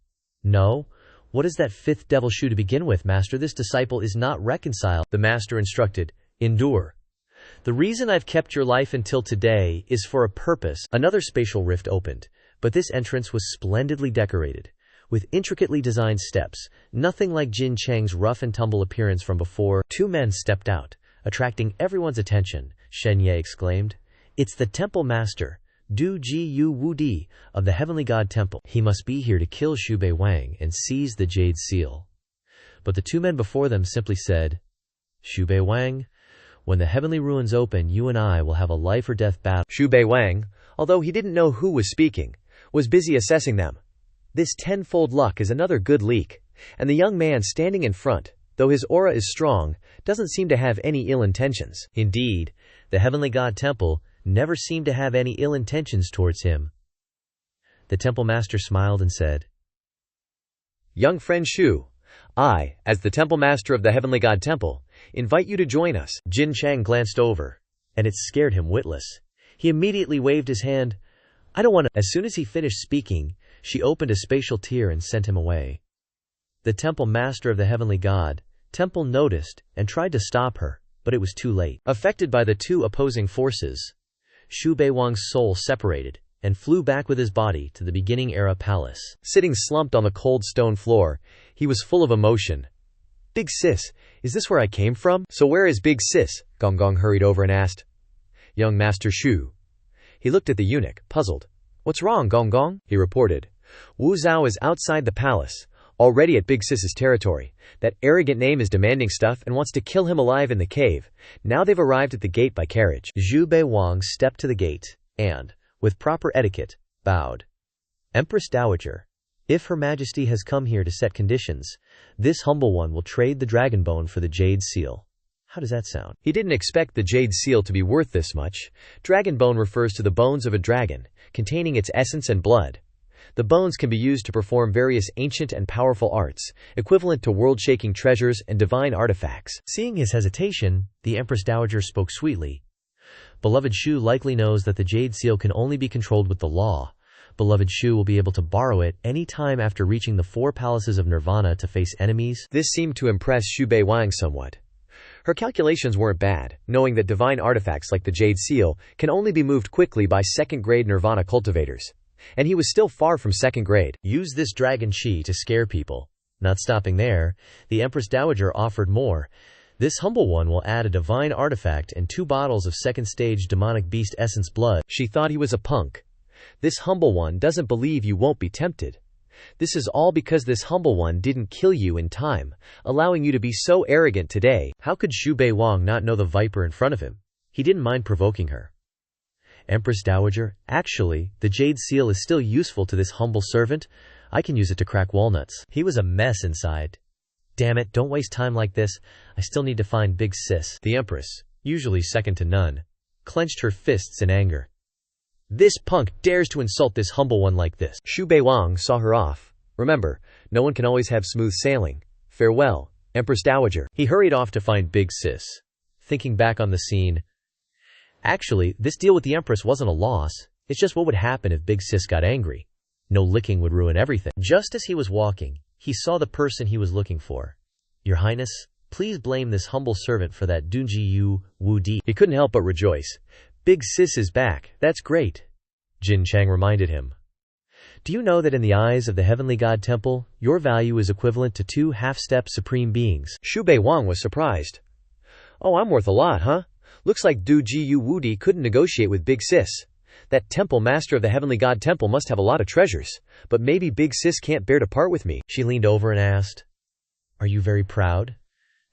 No. What is that fifth devil Shu to begin with, master? This disciple is not reconciled. The master instructed, Endure. The reason I've kept your life until today is for a purpose. Another spatial rift opened, but this entrance was splendidly decorated, with intricately designed steps, nothing like Jin Chang's rough and tumble appearance from before. Two men stepped out, attracting everyone's attention. Shen Ye exclaimed, It's the temple master, Du Ji Yu Wu Di, of the Heavenly God Temple. He must be here to kill Xu Bei Wang and seize the Jade Seal. But the two men before them simply said, Xu Bei Wang, when the heavenly ruins open, you and I will have a life-or-death battle. Xu Bei Wang, although he didn't know who was speaking, was busy assessing them. This tenfold luck is another good leak, and the young man standing in front, though his aura is strong, doesn't seem to have any ill intentions. Indeed, the Heavenly God Temple never seemed to have any ill intentions towards him. The temple master smiled and said, Young friend Shu, I, as the temple master of the Heavenly God Temple, invite you to join us. Jin Chang glanced over, and it scared him witless. He immediately waved his hand. I don't want to. As soon as he finished speaking, she opened a spatial tear and sent him away. The temple master of the Heavenly God Temple noticed and tried to stop her, but it was too late. Affected by the two opposing forces, Xu Bei Wang's soul separated and flew back with his body to the beginning era palace. Sitting slumped on the cold stone floor, he was full of emotion. Big sis, is this where I came from? So where is Big sis? Gong Gong hurried over and asked. Young Master Shu. He looked at the eunuch, puzzled. What's wrong, Gong Gong? He reported. Wu Zhao is outside the palace, already at Big Sis's territory. That arrogant name is demanding stuff and wants to kill him alive in the cave. Now they've arrived at the gate by carriage. Xu Bei Wang stepped to the gate and, with proper etiquette, bowed. Empress Dowager, if Her Majesty has come here to set conditions, this humble one will trade the dragon bone for the Jade Seal. How does that sound? He didn't expect the Jade Seal to be worth this much. Dragon bone refers to the bones of a dragon, containing its essence and blood. The bones can be used to perform various ancient and powerful arts, equivalent to world-shaking treasures and divine artifacts. Seeing his hesitation, the Empress Dowager spoke sweetly. Beloved Shu likely knows that the Jade Seal can only be controlled with the law. Beloved Shu will be able to borrow it any time after reaching the 4 palaces of Nirvana to face enemies. This seemed to impress Xu Bei Wang somewhat. Her calculations weren't bad, knowing that divine artifacts like the Jade Seal can only be moved quickly by second-grade Nirvana cultivators. And he was still far from second grade. Use this Dragon Qi to scare people. Not stopping there, the Empress Dowager offered more. This humble one will add a divine artifact and 2 bottles of second-stage demonic beast essence blood. She thought he was a punk. This humble one doesn't believe you won't be tempted. This is all because this humble one didn't kill you in time, allowing you to be so arrogant today. How could Xu Bei Wang not know the viper in front of him? He didn't mind provoking her. Empress Dowager, actually, the Jade Seal is still useful to this humble servant. I can use it to crack walnuts. He was a mess inside. Damn it, don't waste time like this. I still need to find Big Sis. The Empress, usually second to none, clenched her fists in anger. This punk dares to insult this humble one like this. Xu Bei Wang saw her off. Remember, no one can always have smooth sailing. Farewell, Empress Dowager. He hurried off to find Big Sis. Thinking back on the scene, actually, this deal with the Empress wasn't a loss. It's just what would happen if Big Sis got angry. No licking would ruin everything. Just as he was walking, he saw the person he was looking for. Your Highness, please blame this humble servant for that Dunji Yu Wu Di. He couldn't help but rejoice. Big Sis is back. That's great. Jin Chang reminded him. Do you know that in the eyes of the Heavenly God Temple, your value is equivalent to 2 half-step supreme beings? Xu Bei Wang was surprised. Oh, I'm worth a lot, huh? Looks like Du Ji Yu Wudi couldn't negotiate with Big Sis. That temple master of the Heavenly God Temple must have a lot of treasures. But maybe Big Sis can't bear to part with me. She leaned over and asked, Are you very proud?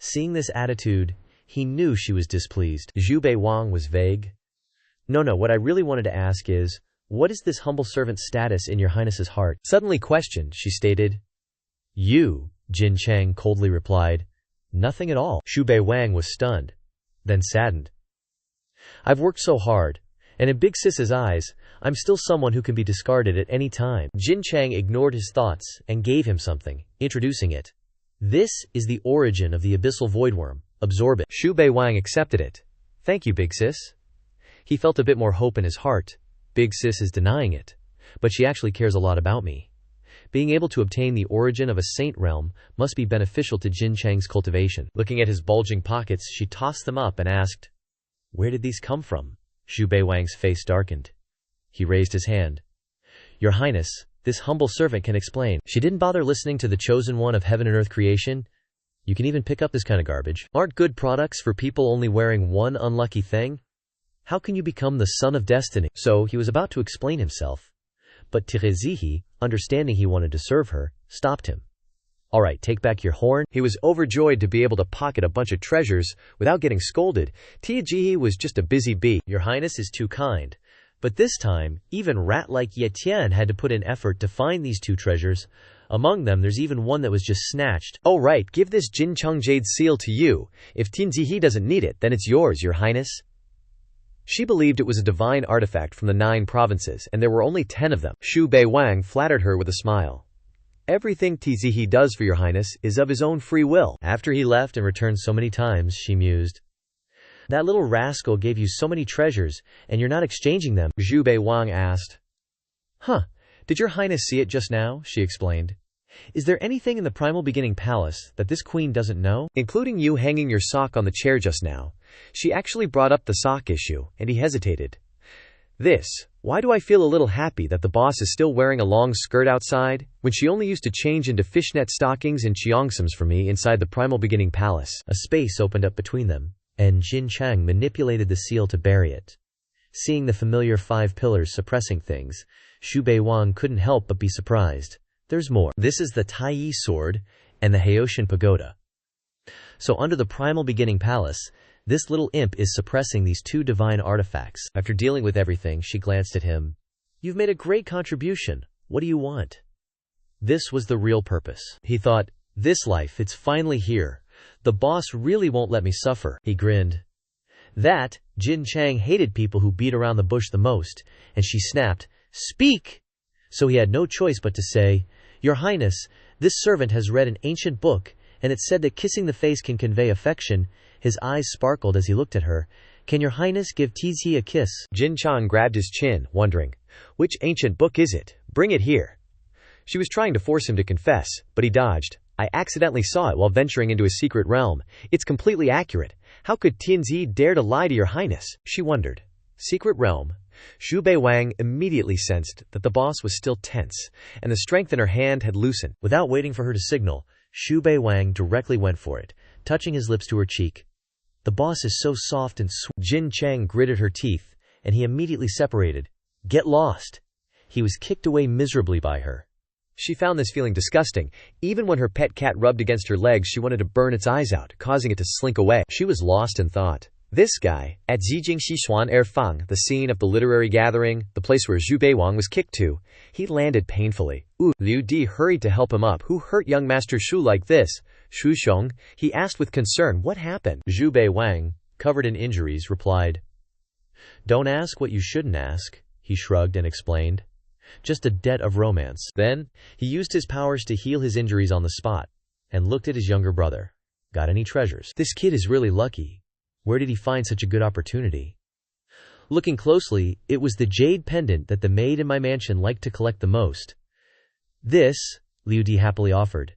Seeing this attitude, he knew she was displeased. Xu Bei Wang was vague. No, what I really wanted to ask is, what is this humble servant's status in your Highness's heart? Suddenly questioned, she stated. You, Jin Chang coldly replied. Nothing at all. Xu Bei Wang was stunned, then saddened. I've worked so hard, and in Big Sis's eyes, I'm still someone who can be discarded at any time. Jin Chang ignored his thoughts and gave him something, introducing it. This is the origin of the abyssal voidworm. Absorb it. Xu Bei Wang accepted it. Thank you, Big Sis. He felt a bit more hope in his heart. Big Sis is denying it, but she actually cares a lot about me. Being able to obtain the origin of a saint realm must be beneficial to Jin Chang's cultivation. Looking at his bulging pockets, she tossed them up and asked, Where did these come from? Xu Bei Wang's face darkened. He raised his hand. Your Highness, this humble servant can explain. She didn't bother listening to the chosen one of heaven and earth creation. You can even pick up this kind of garbage. Aren't good products for people only wearing one unlucky thing? How can you become the son of destiny? So he was about to explain himself. But Tirezihi, understanding he wanted to serve her, stopped him. All right, take back your horn. He was overjoyed to be able to pocket a bunch of treasures without getting scolded. Tirezihi was just a busy bee. Your Highness is too kind. But this time, even rat-like Ye Tian had to put in effort to find these 2 treasures. Among them, there's even one that was just snatched. Oh right, give this Jin Chang Jade seal to you. If Tirezihi doesn't need it, then it's yours, Your Highness. She believed it was a divine artifact from the 9 provinces, and there were only 10 of them. Xu Bei Wang flattered her with a smile. Everything Tirezihi does for Your Highness is of his own free will. After he left and returned so many times, she mused. That little rascal gave you so many treasures, and you're not exchanging them. Xu Bei Wang asked. Did Your Highness see it just now? She explained. Is there anything in the Primal Beginning Palace that this queen doesn't know? Including you hanging your sock on the chair just now. She actually brought up the sock issue, and he hesitated. Why do I feel a little happy that the boss is still wearing a long skirt outside, when she only used to change into fishnet stockings and cheongsams for me inside the Primal Beginning Palace? A space opened up between them, and Jin Chang manipulated the seal to bury it. Seeing the familiar 5 pillars suppressing things, Xu Bei Wang couldn't help but be surprised. There's more. This is the Taiyi sword and the Haoshan pagoda. So under the Primal Beginning Palace, this little imp is suppressing these 2 divine artifacts. After dealing with everything, she glanced at him. You've made a great contribution. What do you want? This was the real purpose. He thought, this life, it's finally here. The boss really won't let me suffer. He grinned. That, Jin Chang hated people who beat around the bush the most, and she snapped, Speak! So he had no choice but to say, Your Highness, this servant has read an ancient book, and it said that kissing the face can convey affection. His eyes sparkled as he looked at her. Can Your Highness give Tizi a kiss? Jin Chang grabbed his chin, wondering, which ancient book is it? Bring it here. She was trying to force him to confess, but he dodged. I accidentally saw it while venturing into a secret realm. It's completely accurate. How could Tianzi dare to lie to Your Highness? She wondered. Secret realm. Xu Bei Wang immediately sensed that the boss was still tense, and the strength in her hand had loosened. Without waiting for her to signal, Xu Bei Wang directly went for it, touching his lips to her cheek. The boss is so soft and sweet. Jin Chang gritted her teeth, and he immediately separated. Get lost. He was kicked away miserably by her. She found this feeling disgusting. Even when her pet cat rubbed against her legs, she wanted to burn its eyes out, causing it to slink away. She was lost in thought. This guy, at Zijingxi Xuan Erfang, the scene of the literary gathering, the place where Xu Bei Wang was kicked to, he landed painfully. Liu Di hurried to help him up. Who hurt young Master Xu like this? Xu Xiong, he asked with concern. What happened? Xu Bei Wang, covered in injuries, replied, Don't ask what you shouldn't ask. he shrugged and explained. Just a debt of romance. Then, he used his powers to heal his injuries on the spot, and looked at his younger brother. Got any treasures? This kid is really lucky. Where did he find such a good opportunity? Looking closely, it was the jade pendant that the maid in my mansion liked to collect the most. This, Liu Di happily offered.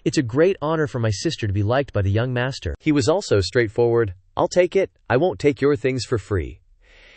It's a great honor for my sister to be liked by the young master. He was also straightforward. I'll take it. I won't take your things for free.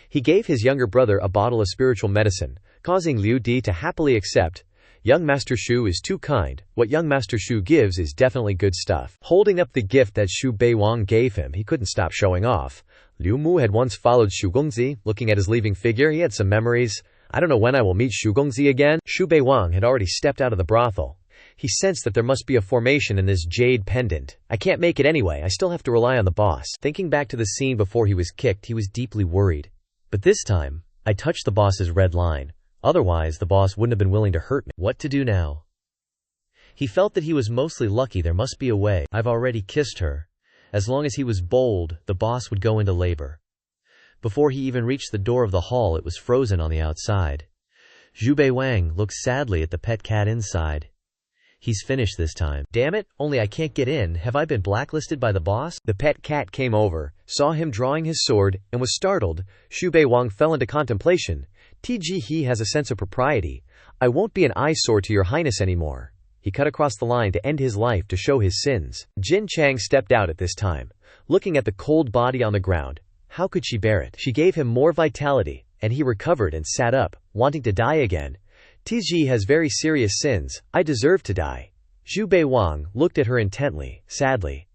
He gave his younger brother a bottle of spiritual medicine, causing Liu Di to happily accept. Young Master Xu is too kind. What young Master Xu gives is definitely good stuff. Holding up the gift that Xu Bei Wang gave him, he couldn't stop showing off. Liu Mu had once followed Xu Gongzi. Looking at his leaving figure, he had some memories. I don't know when I will meet Xu Gongzi again. Xu Bei Wang had already stepped out of the brothel. He sensed that there must be a formation in this jade pendant. I can't make it anyway. I still have to rely on the boss. Thinking back to the scene before he was kicked, he was deeply worried. But this time, I touched the boss's red line. Otherwise, the boss wouldn't have been willing to hurt me. What to do now? He felt that he was mostly lucky. There must be a way. I've already kissed her. As long as he was bold, the boss would go into labor. Before he even reached the door of the hall, it was frozen on the outside. Xu Bei Wang looked sadly at the pet cat inside. He's finished this time. Damn it, only I can't get in. Have I been blacklisted by the boss? The pet cat came over, saw him drawing his sword, and was startled. Xu Bei Wang fell into contemplation. He has a sense of propriety. I won't be an eyesore to your highness anymore. He cut across the line to end his life to show his sins. Jin Chang stepped out at this time, looking at the cold body on the ground. How could she bear it? She gave him more vitality, and he recovered and sat up, wanting to die again. Tiji has very serious sins. I deserve to die. Xu Bei Wang looked at her intently, sadly.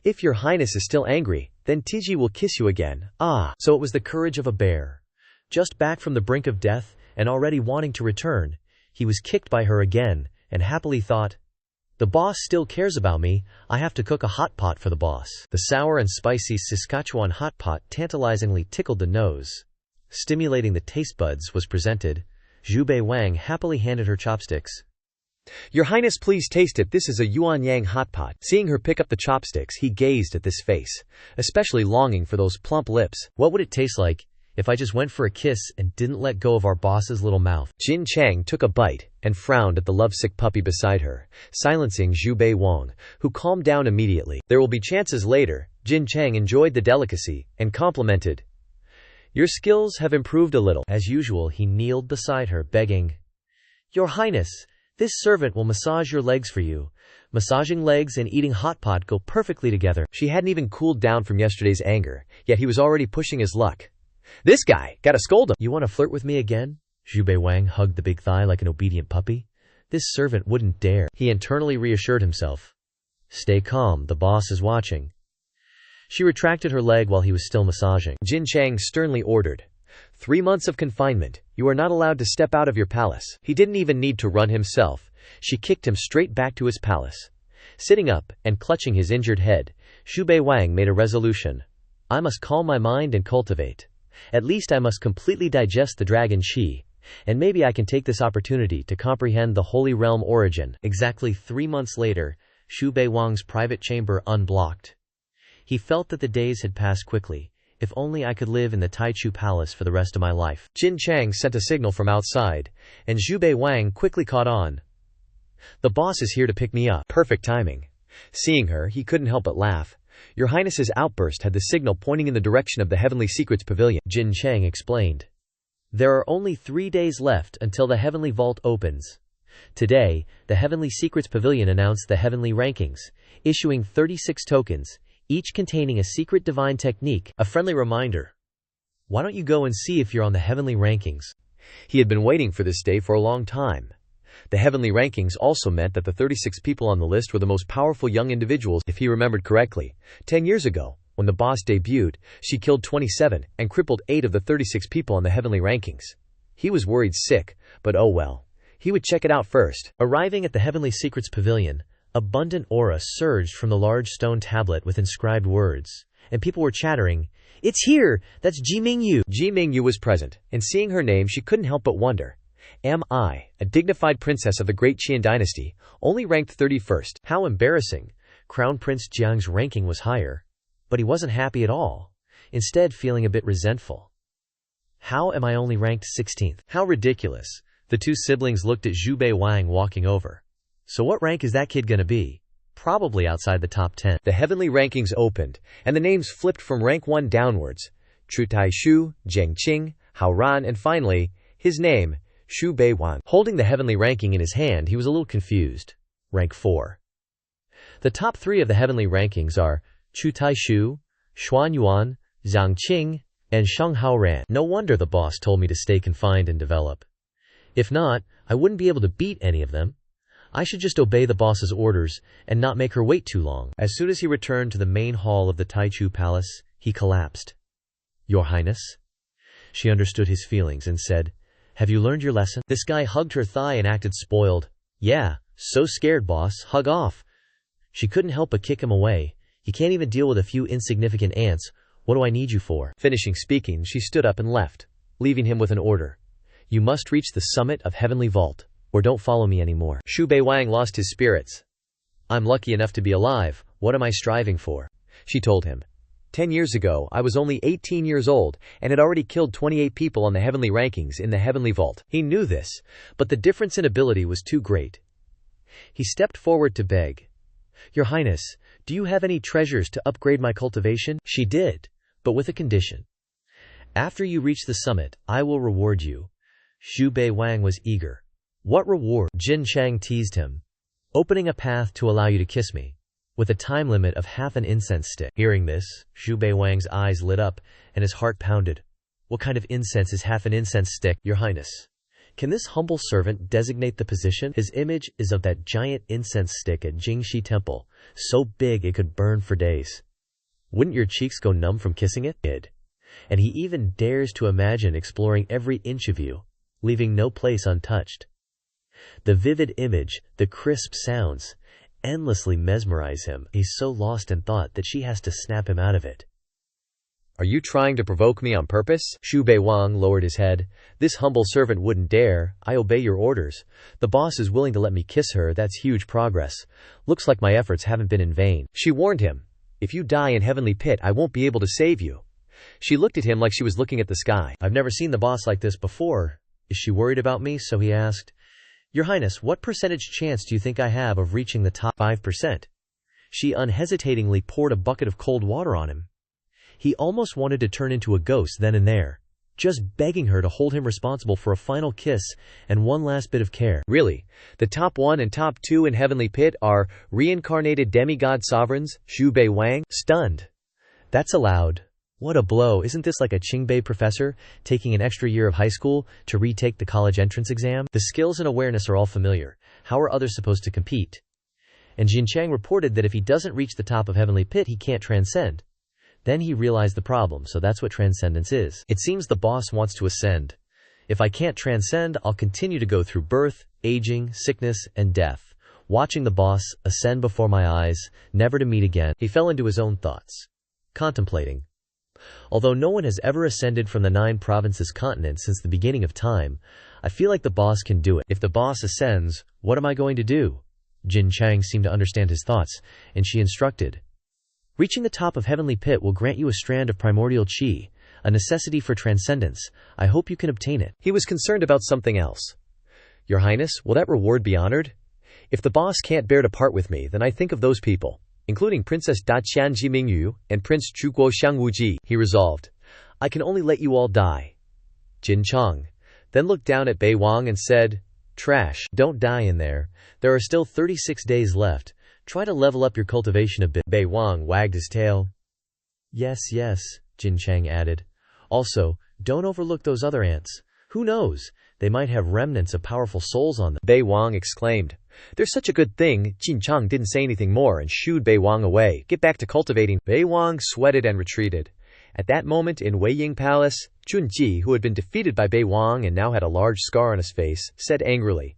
If your highness is still angry, then Tiji will kiss you again. Ah, so it was the courage of a bear. Just back from the brink of death, and already wanting to return, he was kicked by her again, and happily thought, the boss still cares about me. I have to cook a hot pot for the boss. The sour and spicy Saskatchewan hot pot tantalizingly tickled the nose. Stimulating the taste buds was presented. Xu Bei Wang happily handed her chopsticks. Your highness, please taste it. This is a yuanyang hot pot. Seeing her pick up the chopsticks, he gazed at this face, especially longing for those plump lips. What would it taste like if I just went for a kiss and didn't let go of our boss's little mouth? Jin Chang took a bite and frowned at the lovesick puppy beside her, silencing Xu Bei Wang, who calmed down immediately. There will be chances later. Jin Chang enjoyed the delicacy and complimented. Your skills have improved a little. As usual, he kneeled beside her, begging, Your Highness, this servant will massage your legs for you. Massaging legs and eating hot pot go perfectly together. She hadn't even cooled down from yesterday's anger, yet he was already pushing his luck. This guy, gotta scold him. You want to flirt with me again? Xu Bei Wang hugged the big thigh like an obedient puppy. This servant wouldn't dare. He internally reassured himself. Stay calm, the boss is watching. She retracted her leg while he was still massaging. Jin Chang sternly ordered, 3 months of confinement. You are not allowed to step out of your palace. He didn't even need to run himself. She kicked him straight back to his palace. Sitting up and clutching his injured head, Xu Bei Wang made a resolution. I must calm my mind and cultivate. At least I must completely digest the dragon Qi, and maybe I can take this opportunity to comprehend the Holy Realm origin. Exactly 3 months later, Xu Bei Wang's private chamber unblocked. He felt that the days had passed quickly. If only I could live in the Taichu Palace for the rest of my life. Jin Chang sent a signal from outside, and Xu Bei Wang quickly caught on. The boss is here to pick me up. Perfect timing. Seeing her, he couldn't help but laugh. Your Highness's outburst had the signal pointing in the direction of the Heavenly Secrets Pavilion. Jin Chang explained. There are only 3 days left until the Heavenly Vault opens. Today, the Heavenly Secrets Pavilion announced the Heavenly Rankings, issuing 36 tokens, each containing a secret divine technique. A friendly reminder. Why don't you go and see if you're on the Heavenly Rankings? He had been waiting for this day for a long time. The Heavenly Rankings also meant that the 36 people on the list were the most powerful young individuals. If he remembered correctly, 10 years ago, when the boss debuted, she killed 27 and crippled 8 of the 36 people on the Heavenly Rankings. He was worried sick, but oh well. He would check it out first. Arriving at the Heavenly Secrets Pavilion, abundant aura surged from the large stone tablet with inscribed words, and people were chattering, It's here! That's Ji Mingyu! Ji Mingyu was present, and seeing her name she couldn't help but wonder. Am I, a dignified princess of the great Qian dynasty, only ranked 31st? How embarrassing. Crown Prince Jiang's ranking was higher. But he wasn't happy at all, instead feeling a bit resentful. How am I only ranked 16th? How ridiculous. The two siblings looked at Xu Bei Wang walking over. So what rank is that kid gonna be? Probably outside the top 10. The heavenly rankings opened, and the names flipped from rank 1 downwards. Chu Taishu, Zheng Qing, Hao Ran, and finally, his name, Xu Bei Wang. Holding the heavenly ranking in his hand, he was a little confused. Rank 4. The top 3 of the heavenly rankings are Chu Taishu, Xuan Yuan, Zhang Qing, and Sheng Hao Ran. No wonder the boss told me to stay confined and develop. If not, I wouldn't be able to beat any of them. I should just obey the boss's orders and not make her wait too long. As soon as he returned to the main hall of the Taichu Palace, he collapsed. Your Highness? She understood his feelings and said, have you learned your lesson? This guy hugged her thigh and acted spoiled. Yeah, so scared, boss. Hug off. She couldn't help but kick him away. You can't even deal with a few insignificant ants. What do I need you for? Finishing speaking, she stood up and left, leaving him with an order. You must reach the summit of Heavenly Vault, or don't follow me anymore. Xu Bei Wang lost his spirits. I'm lucky enough to be alive. What am I striving for? She told him. 10 years ago, I was only 18 years old and had already killed 28 people on the heavenly rankings in the Heavenly Vault. He knew this, but the difference in ability was too great. He stepped forward to beg. Your Highness, do you have any treasures to upgrade my cultivation? She did, but with a condition. After you reach the summit, I will reward you. Xu Bei Wang was eager. What reward? Jin Chang teased him. Opening a path to allow you to kiss me, with a time limit of half an incense stick. Hearing this, Xu Bei Wang's eyes lit up and his heart pounded. What kind of incense is half an incense stick, Your Highness? Can this humble servant designate the position? His image is of that giant incense stick at Jingxi Temple, so big it could burn for days. Wouldn't your cheeks go numb from kissing it? And he even dares to imagine exploring every inch of you, leaving no place untouched. The vivid image, the crisp sounds, endlessly mesmerize him. He's so lost in thought that she has to snap him out of it. Are you trying to provoke me on purpose? Xu Bei Wang lowered his head. This humble servant wouldn't dare. I obey your orders. The boss is willing to let me kiss her. That's huge progress. Looks like my efforts haven't been in vain. She warned him. If you die in Heavenly Pit, I won't be able to save you. She looked at him like she was looking at the sky. I've never seen the boss like this before. Is she worried about me? So he asked. Your Highness, what percentage chance do you think I have of reaching the top 5%? She unhesitatingly poured a bucket of cold water on him. He almost wanted to turn into a ghost then and there, just begging her to hold him responsible for a final kiss and one last bit of care. Really, the top 1 and top 2 in Heavenly Pit are reincarnated demigod sovereigns, Xu Bei Wang, stunned. That's allowed. What a blow. Isn't this like a Qingbei professor taking an extra year of high school to retake the college entrance exam? The skills and awareness are all familiar. How are others supposed to compete? And Jin Chang reported that if he doesn't reach the top of Heavenly Pit, he can't transcend. Then he realized the problem, so that's what transcendence is. It seems the boss wants to ascend. If I can't transcend, I'll continue to go through birth, aging, sickness, and death, watching the boss ascend before my eyes, never to meet again. He fell into his own thoughts, contemplating. Although no one has ever ascended from the 9 provinces continent since the beginning of time, I feel like the boss can do it. If the boss ascends, what am I going to do? Jin Chang seemed to understand his thoughts, and she instructed. Reaching the top of Heavenly Pit will grant you a strand of primordial chi, a necessity for transcendence. I hope you can obtain it. He was concerned about something else. Your Highness, will that reward be honored? If the boss can't bear to part with me, then I think of those people, including Princess Da Qianji Mingyu and Prince Chuguo Xiangwuji. He resolved. I can only let you all die. Jin Chang then looked down at Bei Wang and said, Trash, don't die in there. There are still 36 days left. Try to level up your cultivation a bit. Bei Wang wagged his tail. Yes, Jin Chang added. Also, don't overlook those other ants. Who knows? They might have remnants of powerful souls on them. Bei Wang exclaimed. There's such a good thing. Jin Chang didn't say anything more and shooed Bei Wang away. Get back to cultivating. Bei Wang sweated and retreated. At that moment in Weiying Palace, Chunji, who had been defeated by Bei Wang and now had a large scar on his face, said angrily,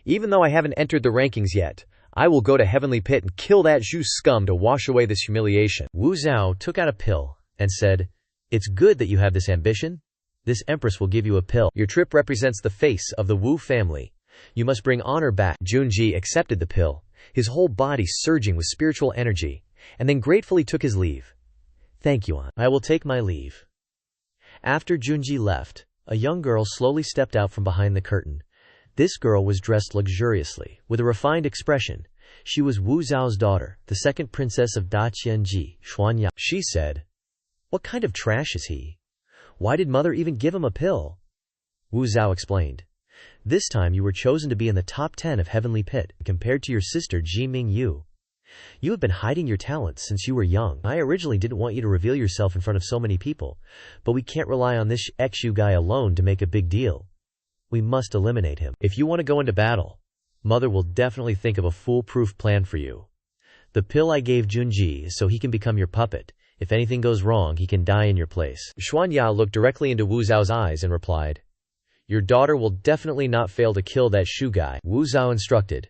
Even though I haven't entered the rankings yet, I will go to Heavenly Pit and kill that Zhu scum to wash away this humiliation. Wu Zhao took out a pill and said, It's good that you have this ambition. This empress will give you a pill. Your trip represents the face of the Wu family. You must bring honor back. Junji accepted the pill, his whole body surging with spiritual energy, and then gratefully took his leave. Thank you, Aunt. I will take my leave. After Junji left, a young girl slowly stepped out from behind the curtain. This girl was dressed luxuriously, with a refined expression. She was Wu Zhao's daughter, the second princess of Da Qianji, Xuanya. She said, "What kind of trash is he? Why did mother even give him a pill?" Wu Zhao explained, "This time you were chosen to be in the top 10 of Heavenly Pit, compared to your sister Ji Ming Yu. You have been hiding your talents since you were young. I originally didn't want you to reveal yourself in front of so many people, but we can't rely on this Xu guy alone to make a big deal. We must eliminate him. If you want to go into battle, mother will definitely think of a foolproof plan for you. The pill I gave Junji is so he can become your puppet. If anything goes wrong, he can die in your place." Xuanya looked directly into Wu Zhao's eyes and replied, "Your daughter will definitely not fail to kill that Xu guy," Wu Zhao instructed.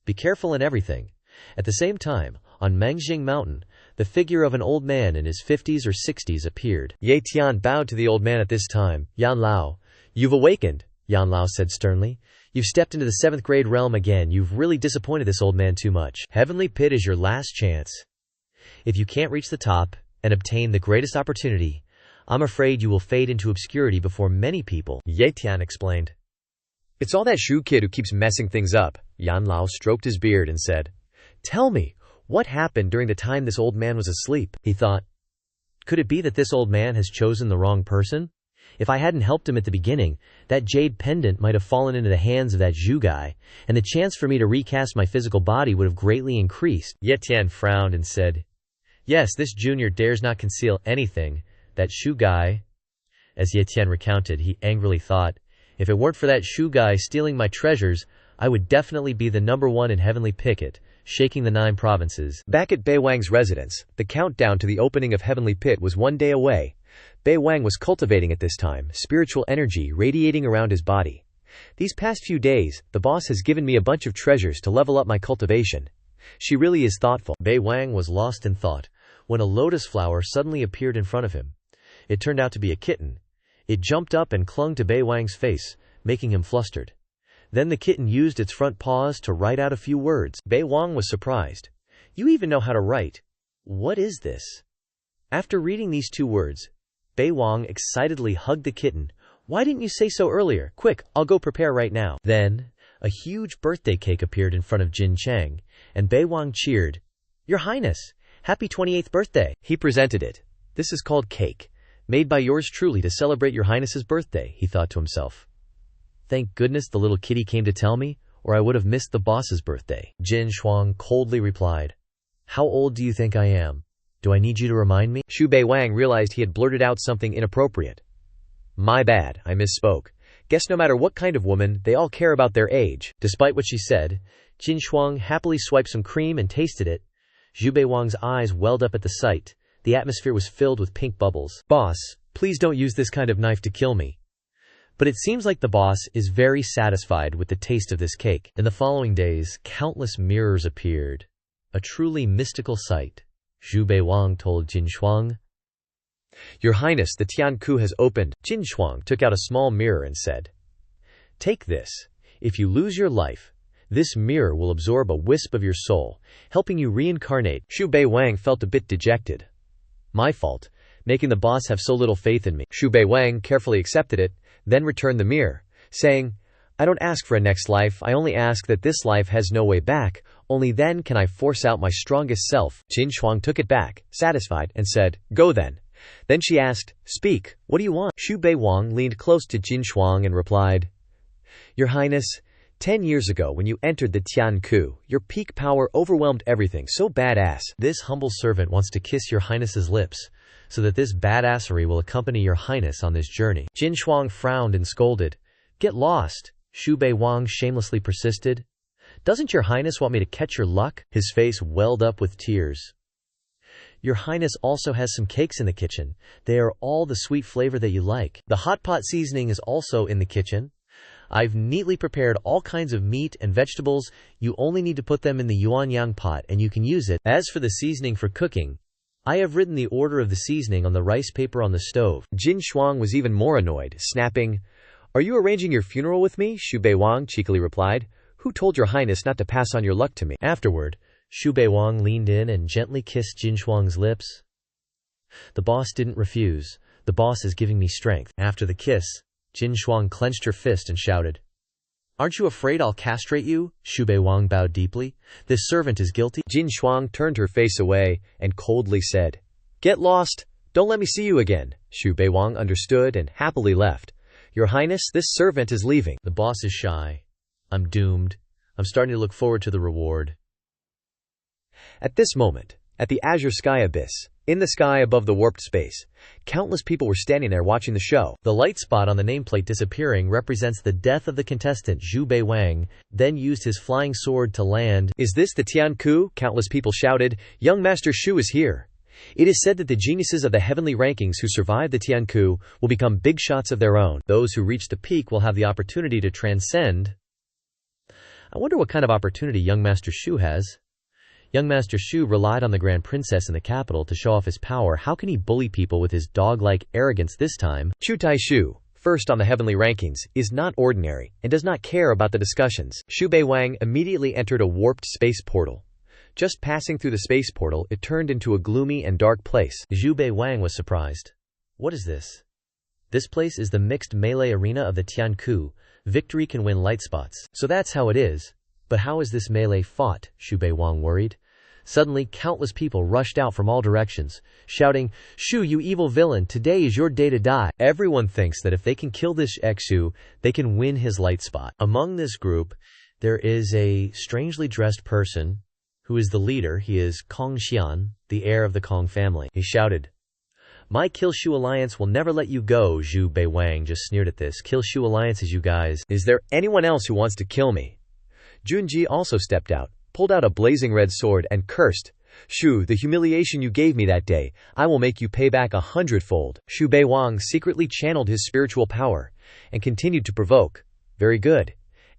"Be careful in everything." At the same time, on Mengjing Mountain, the figure of an old man in his 50s or 60s appeared. Ye Tian bowed to the old man at this time. "Yan Lao, you've awakened," Yan Lao said sternly. "You've stepped into the 7th grade realm again. You've really disappointed this old man too much. Heavenly Pit is your last chance. If you can't reach the top and obtain the greatest opportunity, I'm afraid you will fade into obscurity before many people," Ye Tian explained. "It's all that Shu kid who keeps messing things up." Yan Lao stroked his beard and said, "Tell me, what happened during the time this old man was asleep?" He thought, "Could it be that this old man has chosen the wrong person? If I hadn't helped him at the beginning, that jade pendant might have fallen into the hands of that Zhu guy, and the chance for me to recast my physical body would have greatly increased." Ye Tian frowned and said, "Yes, this junior dares not conceal anything. That Shu guy..." As Ye Tian recounted, he angrily thought, "If it weren't for that Shu guy stealing my treasures, I would definitely be the #1 in Heavenly Picket, shaking the 9 provinces." Back at Bei Wang's residence, the countdown to the opening of Heavenly Pit was 1 day away. Bei Wang was cultivating at this time, spiritual energy radiating around his body. "These past few days, the boss has given me a bunch of treasures to level up my cultivation. She really is thoughtful." Bei Wang was lost in thought when a lotus flower suddenly appeared in front of him. It turned out to be a kitten. It jumped up and clung to Bei Wang's face, making him flustered. Then the kitten used its front paws to write out a few words. Bei Wang was surprised. "You even know how to write. What is this?" After reading these 2 words, Bei Wang excitedly hugged the kitten. "Why didn't you say so earlier? Quick, I'll go prepare right now." Then, a huge birthday cake appeared in front of Jin Chang, and Bei Wang cheered. "Your Highness, happy 28th birthday." He presented it. "This is called cake, made by yours truly to celebrate your Highness's birthday," he thought to himself. "Thank goodness the little kitty came to tell me, or I would have missed the boss's birthday." Jin Shuang coldly replied, "How old do you think I am? Do I need you to remind me?" Xu Bei Wang realized he had blurted out something inappropriate. "My bad, I misspoke. Guess no matter what kind of woman, they all care about their age." Despite what she said, Jin Shuang happily swiped some cream and tasted it. Xu Bei Wang's eyes welled up at the sight. The atmosphere was filled with pink bubbles. "Boss, please don't use this kind of knife to kill me." But it seems like the boss is very satisfied with the taste of this cake. In the following days, countless mirrors appeared. A truly mystical sight. Xu Bei Wang told Jin Shuang, "Your Highness, the Tianku has opened." Jin Shuang took out a small mirror and said, "Take this. If you lose your life, this mirror will absorb a wisp of your soul, helping you reincarnate." Xu Bei Wang felt a bit dejected. "My fault, making the boss have so little faith in me." Xu Bei Wang carefully accepted it, then returned the mirror, saying, "I don't ask for a next life, I only ask that this life has no way back, only then can I force out my strongest self." Jin Shuang took it back, satisfied, and said, "Go then." Then she asked, "Speak, what do you want?" Xu Bei Wang leaned close to Jin Shuang and replied, "Your Highness, 10 years ago when you entered the Tianku, your peak power overwhelmed everything, so badass. This humble servant wants to kiss your Highness's lips, so that this badassery will accompany your Highness on this journey." Jin Shuang frowned and scolded. "Get lost," Xu Bei Wang shamelessly persisted. "Doesn't your Highness want me to catch your luck?" His face welled up with tears. "Your Highness also has some cakes in the kitchen. They are all the sweet flavor that you like. The hot pot seasoning is also in the kitchen. I've neatly prepared all kinds of meat and vegetables. You only need to put them in the yuanyang pot and you can use it. As for the seasoning for cooking, I have written the order of the seasoning on the rice paper on the stove." Jin Shuang was even more annoyed, snapping, "Are you arranging your funeral with me?" Xu Bei Wang cheekily replied, "Who told your Highness not to pass on your luck to me?" Afterward, Xu Bei Wang leaned in and gently kissed Jin Shuang's lips. The boss didn't refuse. The boss is giving me strength. After the kiss, Jin Shuang clenched her fist and shouted, "Aren't you afraid I'll castrate you?" Xu Bei Wang bowed deeply. "This servant is guilty." Jin Shuang turned her face away and coldly said, "Get lost! Don't let me see you again." Xu Bei Wang understood and happily left. "Your Highness, this servant is leaving." The boss is shy. I'm doomed. I'm starting to look forward to the reward. At this moment, at the azure sky abyss, in the sky above the warped space, countless people were standing there watching the show. The light spot on the nameplate disappearing represents the death of the contestant Xu Bei Wang, then used his flying sword to land. "Is this the Tianku?" Countless people shouted. "Young Master Xu is here." It is said that the geniuses of the heavenly rankings who survive the Tianku will become big shots of their own. Those who reach the peak will have the opportunity to transcend. I wonder what kind of opportunity young Master Xu has. Young Master Xu relied on the Grand Princess in the capital to show off his power. How can he bully people with his dog-like arrogance this time? Chu Tai Shu, first on the heavenly rankings, is not ordinary and does not care about the discussions. Xu Bei Wang immediately entered a warped space portal. Just passing through the space portal, it turned into a gloomy and dark place. Xu Bei Wang was surprised. What is this? This place is the mixed melee arena of the Tianku. Victory can win light spots. So that's how it is. But how is this melee fought? Xu Bei Wang worried. Suddenly, countless people rushed out from all directions, shouting, "Xu, you evil villain, today is your day to die." Everyone thinks that if they can kill this Xu, they can win his light spot. Among this group, there is a strangely dressed person who is the leader. He is Kong Xian, the heir of the Kong family. He shouted, "My Kill Xu Alliance will never let you go." Xu Bei Wang just sneered at this. "Kill Xu Alliances, you guys." "Is there anyone else who wants to kill me?" Junji also stepped out, pulled out a blazing red sword, and cursed, "Xu, the humiliation you gave me that day, I will make you pay back 100-fold. Xu Bei Wang secretly channeled his spiritual power and continued to provoke. Very good.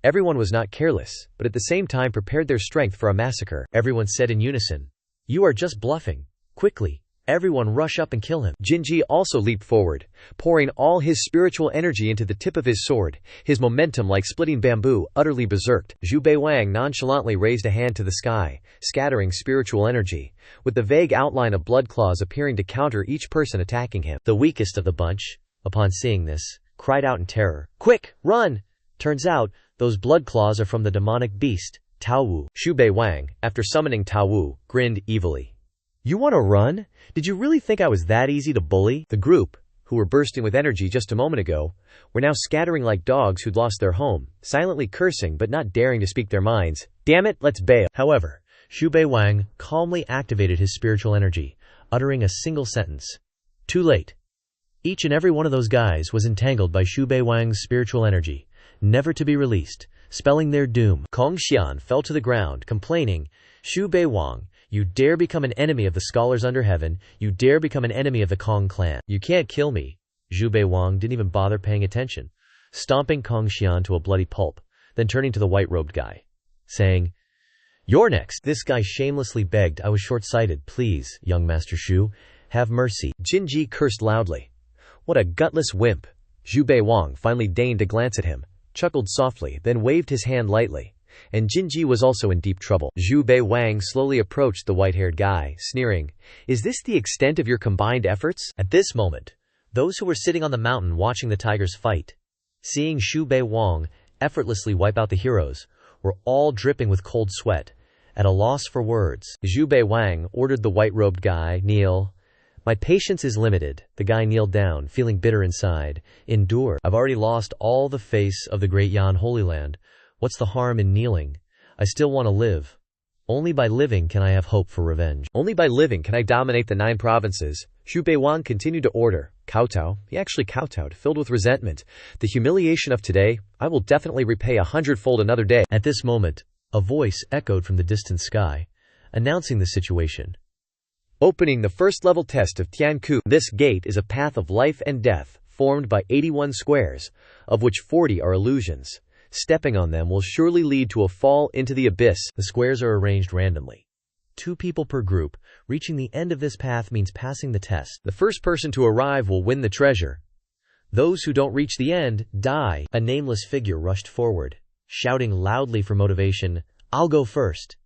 Everyone was not careless, but at the same time prepared their strength for a massacre. Everyone said in unison, "You are just bluffing. Quickly, everyone rush up and kill him." Jinji also leaped forward, pouring all his spiritual energy into the tip of his sword, his momentum like splitting bamboo, utterly berserked. Xu Bei Wang nonchalantly raised a hand to the sky, scattering spiritual energy, with the vague outline of blood claws appearing to counter each person attacking him. The weakest of the bunch, upon seeing this, cried out in terror, "Quick, run!" Turns out, those blood claws are from the demonic beast, Tao Wu. Xu Bei Wang, after summoning Tao Wu, grinned evilly. "You want to run? Did you really think I was that easy to bully?" The group, who were bursting with energy just a moment ago, were now scattering like dogs who'd lost their home, silently cursing but not daring to speak their minds. "Damn it, let's bail." However, Xu Bei Wang calmly activated his spiritual energy, uttering a single sentence. Too late. Each and every one of those guys was entangled by Xu Bei Wang's spiritual energy, never to be released, spelling their doom. Kong Xian fell to the ground, complaining, "Xu Bei Wang, you dare become an enemy of the scholars under heaven, you dare become an enemy of the Kong clan. You can't kill me." Xu Bei Wang didn't even bother paying attention, stomping Kong Xian to a bloody pulp, then turning to the white-robed guy, saying, "You're next." This guy shamelessly begged, "I was short-sighted. Please, young Master Xu, have mercy." Jinji cursed loudly. What a gutless wimp. Xu Bei Wang finally deigned to glance at him, chuckled softly, then waved his hand lightly. And Jinji was also in deep trouble. Xu Bei Wang slowly approached the white-haired guy, sneering, "Is this the extent of your combined efforts?" At this moment, those who were sitting on the mountain watching the tigers fight, seeing Xu Bei Wang effortlessly wipe out the heroes, were all dripping with cold sweat, at a loss for words. Xu Bei Wang ordered the white-robed guy, "Kneel." "My patience is limited." The guy kneeled down, feeling bitter inside. "Endure. I've already lost all the face of the great Yan Holy Land. What's the harm in kneeling? I still want to live. Only by living can I have hope for revenge. Only by living can I dominate the 9 provinces." Xu Bei Wang continued to order. Kowtow. He actually kowtowed, filled with resentment. "The humiliation of today, I will definitely repay 100-fold another day." At this moment, a voice echoed from the distant sky, announcing the situation. "Opening the first-level test of Tianku. This gate is a path of life and death, formed by 81 squares, of which 40 are illusions. Stepping on them will surely lead to a fall into the abyss." The squares are arranged randomly. 2 people per group. Reaching the end of this path means passing the test. The first person to arrive will win the treasure. Those who don't reach the end, die. A nameless figure rushed forward, shouting loudly for motivation, "I'll go first."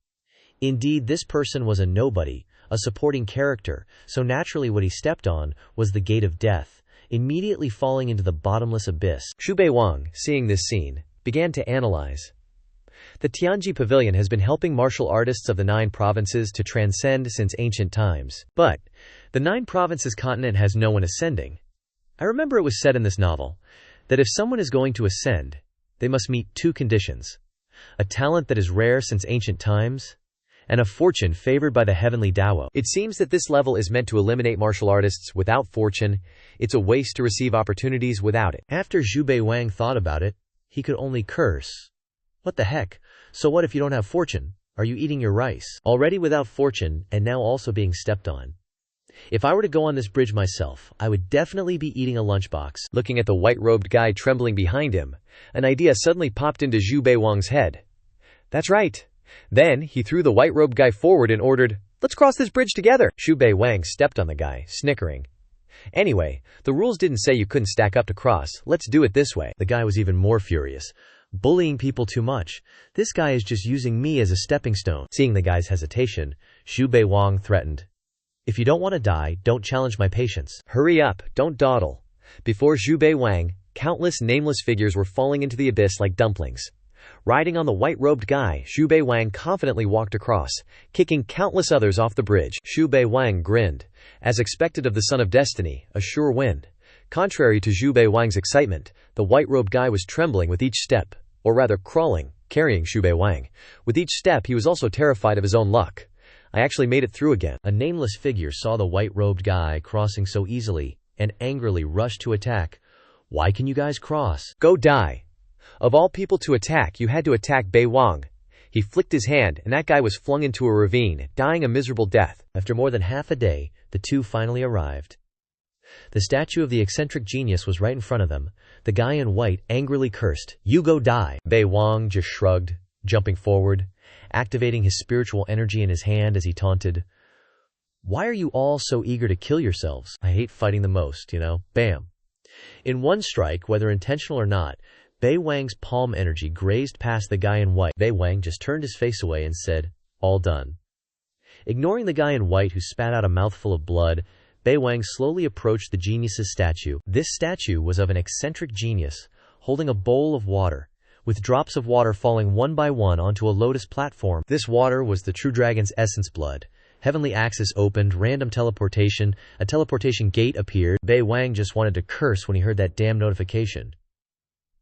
Indeed, this person was a nobody, a supporting character, so naturally what he stepped on was the gate of death, immediately falling into the bottomless abyss. Xu Bei Wang, seeing this scene, began to analyze. The Tianji Pavilion has been helping martial artists of the 9 provinces to transcend since ancient times. But the 9 provinces continent has no one ascending. I remember it was said in this novel that if someone is going to ascend, they must meet 2 conditions: a talent that is rare since ancient times, and a fortune favored by the heavenly Dao. It seems that this level is meant to eliminate martial artists without fortune. It's a waste to receive opportunities without it. After Xu Bei Wang thought about it, he could only curse. What the heck? So what if you don't have fortune? Are you eating your rice? Already without fortune, and now also being stepped on. If I were to go on this bridge myself, I would definitely be eating a lunchbox. Looking at the white-robed guy trembling behind him, an idea suddenly popped into Xu Bei Wang's head. That's right. Then he threw the white-robed guy forward and ordered, "Let's cross this bridge together." Xu Bei Wang stepped on the guy, snickering. Anyway, the rules didn't say you couldn't stack up to cross. Let's do it this way. The guy was even more furious. Bullying people too much. This guy is just using me as a stepping stone. Seeing the guy's hesitation, Xu Bei Wang threatened, "If you don't want to die, don't challenge my patience." Hurry up, don't dawdle. Before Xu Bei Wang, countless nameless figures were falling into the abyss like dumplings. Riding on the white-robed guy, Xu Bei Wang confidently walked across, kicking countless others off the bridge. Xu Bei Wang grinned. As expected of the Son of Destiny, a sure win. Contrary to Xu Bei Wang's excitement, the white-robed guy was trembling with each step, or rather crawling, carrying Xu Bei Wang. With each step he was also terrified of his own luck. I actually made it through again. A nameless figure saw the white-robed guy crossing so easily, and angrily rushed to attack. "Why can you guys cross?" "Go die." Of all people to attack, you had to attack Bei Wang. He flicked his hand, and that guy was flung into a ravine, dying a miserable death. After more than half a day, the 2 finally arrived. The statue of the eccentric genius was right in front of them. The guy in white angrily cursed, "You go die." Bei Wang just shrugged, jumping forward, activating his spiritual energy in his hand as he taunted, "Why are you all so eager to kill yourselves? I hate fighting the most, Bam. In one strike, whether intentional or not, Bei Wang's palm energy grazed past the guy in white. Bei Wang just turned his face away and said, "All done." Ignoring the guy in white who spat out a mouthful of blood, Bei Wang slowly approached the genius's statue. This statue was of an eccentric genius, holding a bowl of water, with drops of water falling one by one onto a lotus platform. This water was the true dragon's essence blood. Heavenly axis opened, random teleportation, a teleportation gate appeared. Bei Wang just wanted to curse when he heard that damn notification.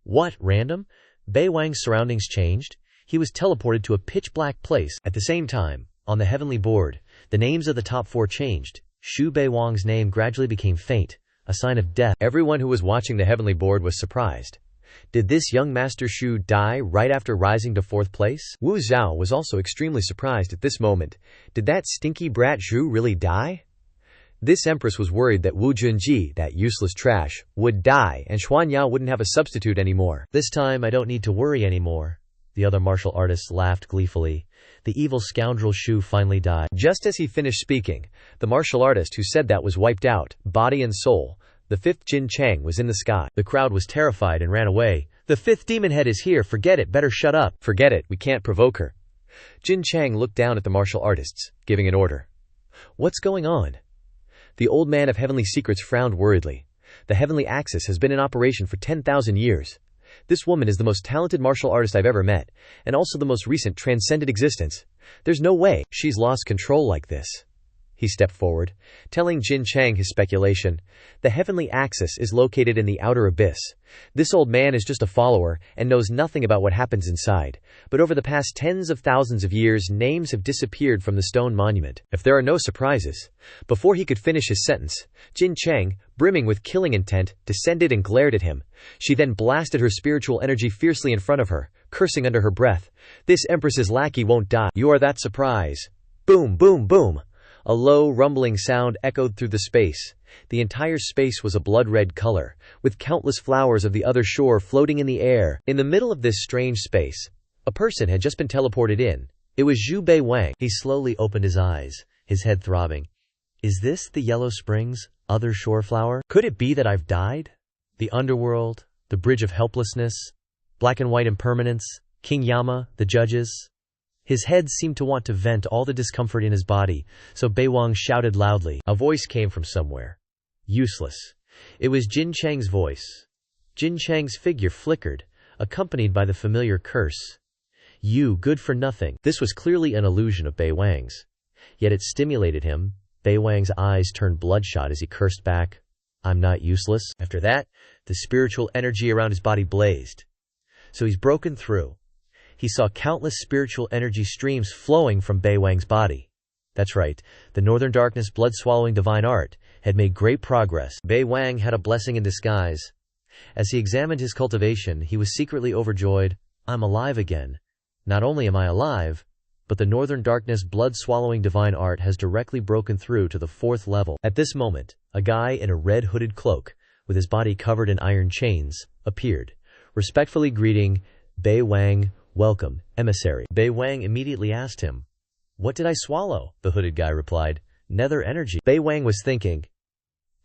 What, random? Bei Wang's surroundings changed. He was teleported to a pitch-black place. At the same time, on the heavenly board, the names of the top 4 changed. Xu Bei Wang's name gradually became faint, a sign of death. Everyone who was watching the heavenly board was surprised. Did this young Master Xu die right after rising to 4th place? Wu Zhao was also extremely surprised at this moment. Did that stinky brat Xu really die? This empress was worried that Wu Junji, that useless trash, would die and Xuanya wouldn't have a substitute anymore. "This time I don't need to worry anymore." The other martial artists laughed gleefully. The evil scoundrel Xu finally died. Just as he finished speaking, the martial artist who said that was wiped out, body and soul. The 5th Jin Chang was in the sky. The crowd was terrified and ran away. "The 5th demon head is here, forget it, better shut up." "Forget it, we can't provoke her." Jin Chang looked down at the martial artists, giving an order. "What's going on?" The old man of heavenly secrets frowned worriedly. The heavenly axis has been in operation for 10,000 years. This woman is the most talented martial artist I've ever met, and also the most recent transcended existence. There's no way she's lost control like this. He stepped forward, telling Jin Chang his speculation. The heavenly axis is located in the outer abyss. This old man is just a follower and knows nothing about what happens inside. But over the past tens of thousands of years, names have disappeared from the stone monument. If there are no surprises. Before he could finish his sentence, Jin Chang, brimming with killing intent, descended and glared at him. She then blasted her spiritual energy fiercely in front of her, cursing under her breath. "This empress's lackey won't die. You are that surprise." Boom, boom, boom. A low, rumbling sound echoed through the space. The entire space was a blood-red color, with countless flowers of the other shore floating in the air. In the middle of this strange space, a person had just been teleported in. It was Xu Bei Wang. He slowly opened his eyes, his head throbbing. Is this the Yellow Springs, other shore flower? Could it be that I've died? The underworld, the bridge of helplessness, black and white impermanence, King Yama, the judges. His head seemed to want to vent all the discomfort in his body, so Bei Wang shouted loudly. A voice came from somewhere. Useless. It was Jin Chang's voice. Jin Chang's figure flickered, accompanied by the familiar curse. You good for nothing. This was clearly an illusion of Bei Wang's. Yet it stimulated him. Bei Wang's eyes turned bloodshot as he cursed back. I'm not useless. After that, the spiritual energy around his body blazed. So he's broken through. He saw countless spiritual energy streams flowing from Bei Wang's body. That's right, the Northern Darkness blood-swallowing divine art had made great progress. Bei Wang had a blessing in disguise. As he examined his cultivation, he was secretly overjoyed. I'm alive again. Not only am I alive, but the Northern Darkness blood-swallowing divine art has directly broken through to the 4th level. At this moment, a guy in a red hooded cloak, with his body covered in iron chains, appeared, respectfully greeting Bei Wang. Welcome, emissary. Bei Wang immediately asked him, What did I swallow? The hooded guy replied, Nether energy. Bei Wang was thinking,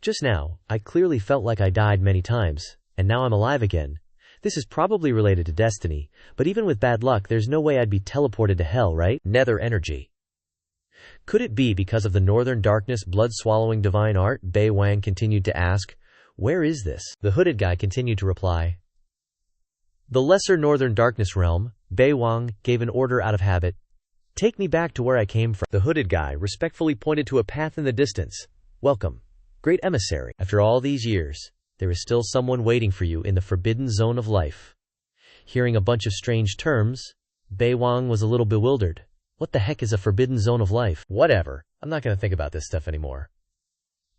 Just now, I clearly felt like I died many times, and now I'm alive again. This is probably related to destiny, but even with bad luck there's no way I'd be teleported to hell, right? Nether energy. Could it be because of the Northern Darkness blood-swallowing divine art? Bei Wang continued to ask, Where is this? The hooded guy continued to reply, The lesser Northern Darkness realm. Bei Wang gave an order out of habit. Take me back to where I came from. The hooded guy respectfully pointed to a path in the distance. Welcome, great emissary. After all these years, there is still someone waiting for you in the forbidden zone of life. Hearing a bunch of strange terms, Bei Wang was a little bewildered. What the heck is a forbidden zone of life? Whatever, I'm not going to think about this stuff anymore.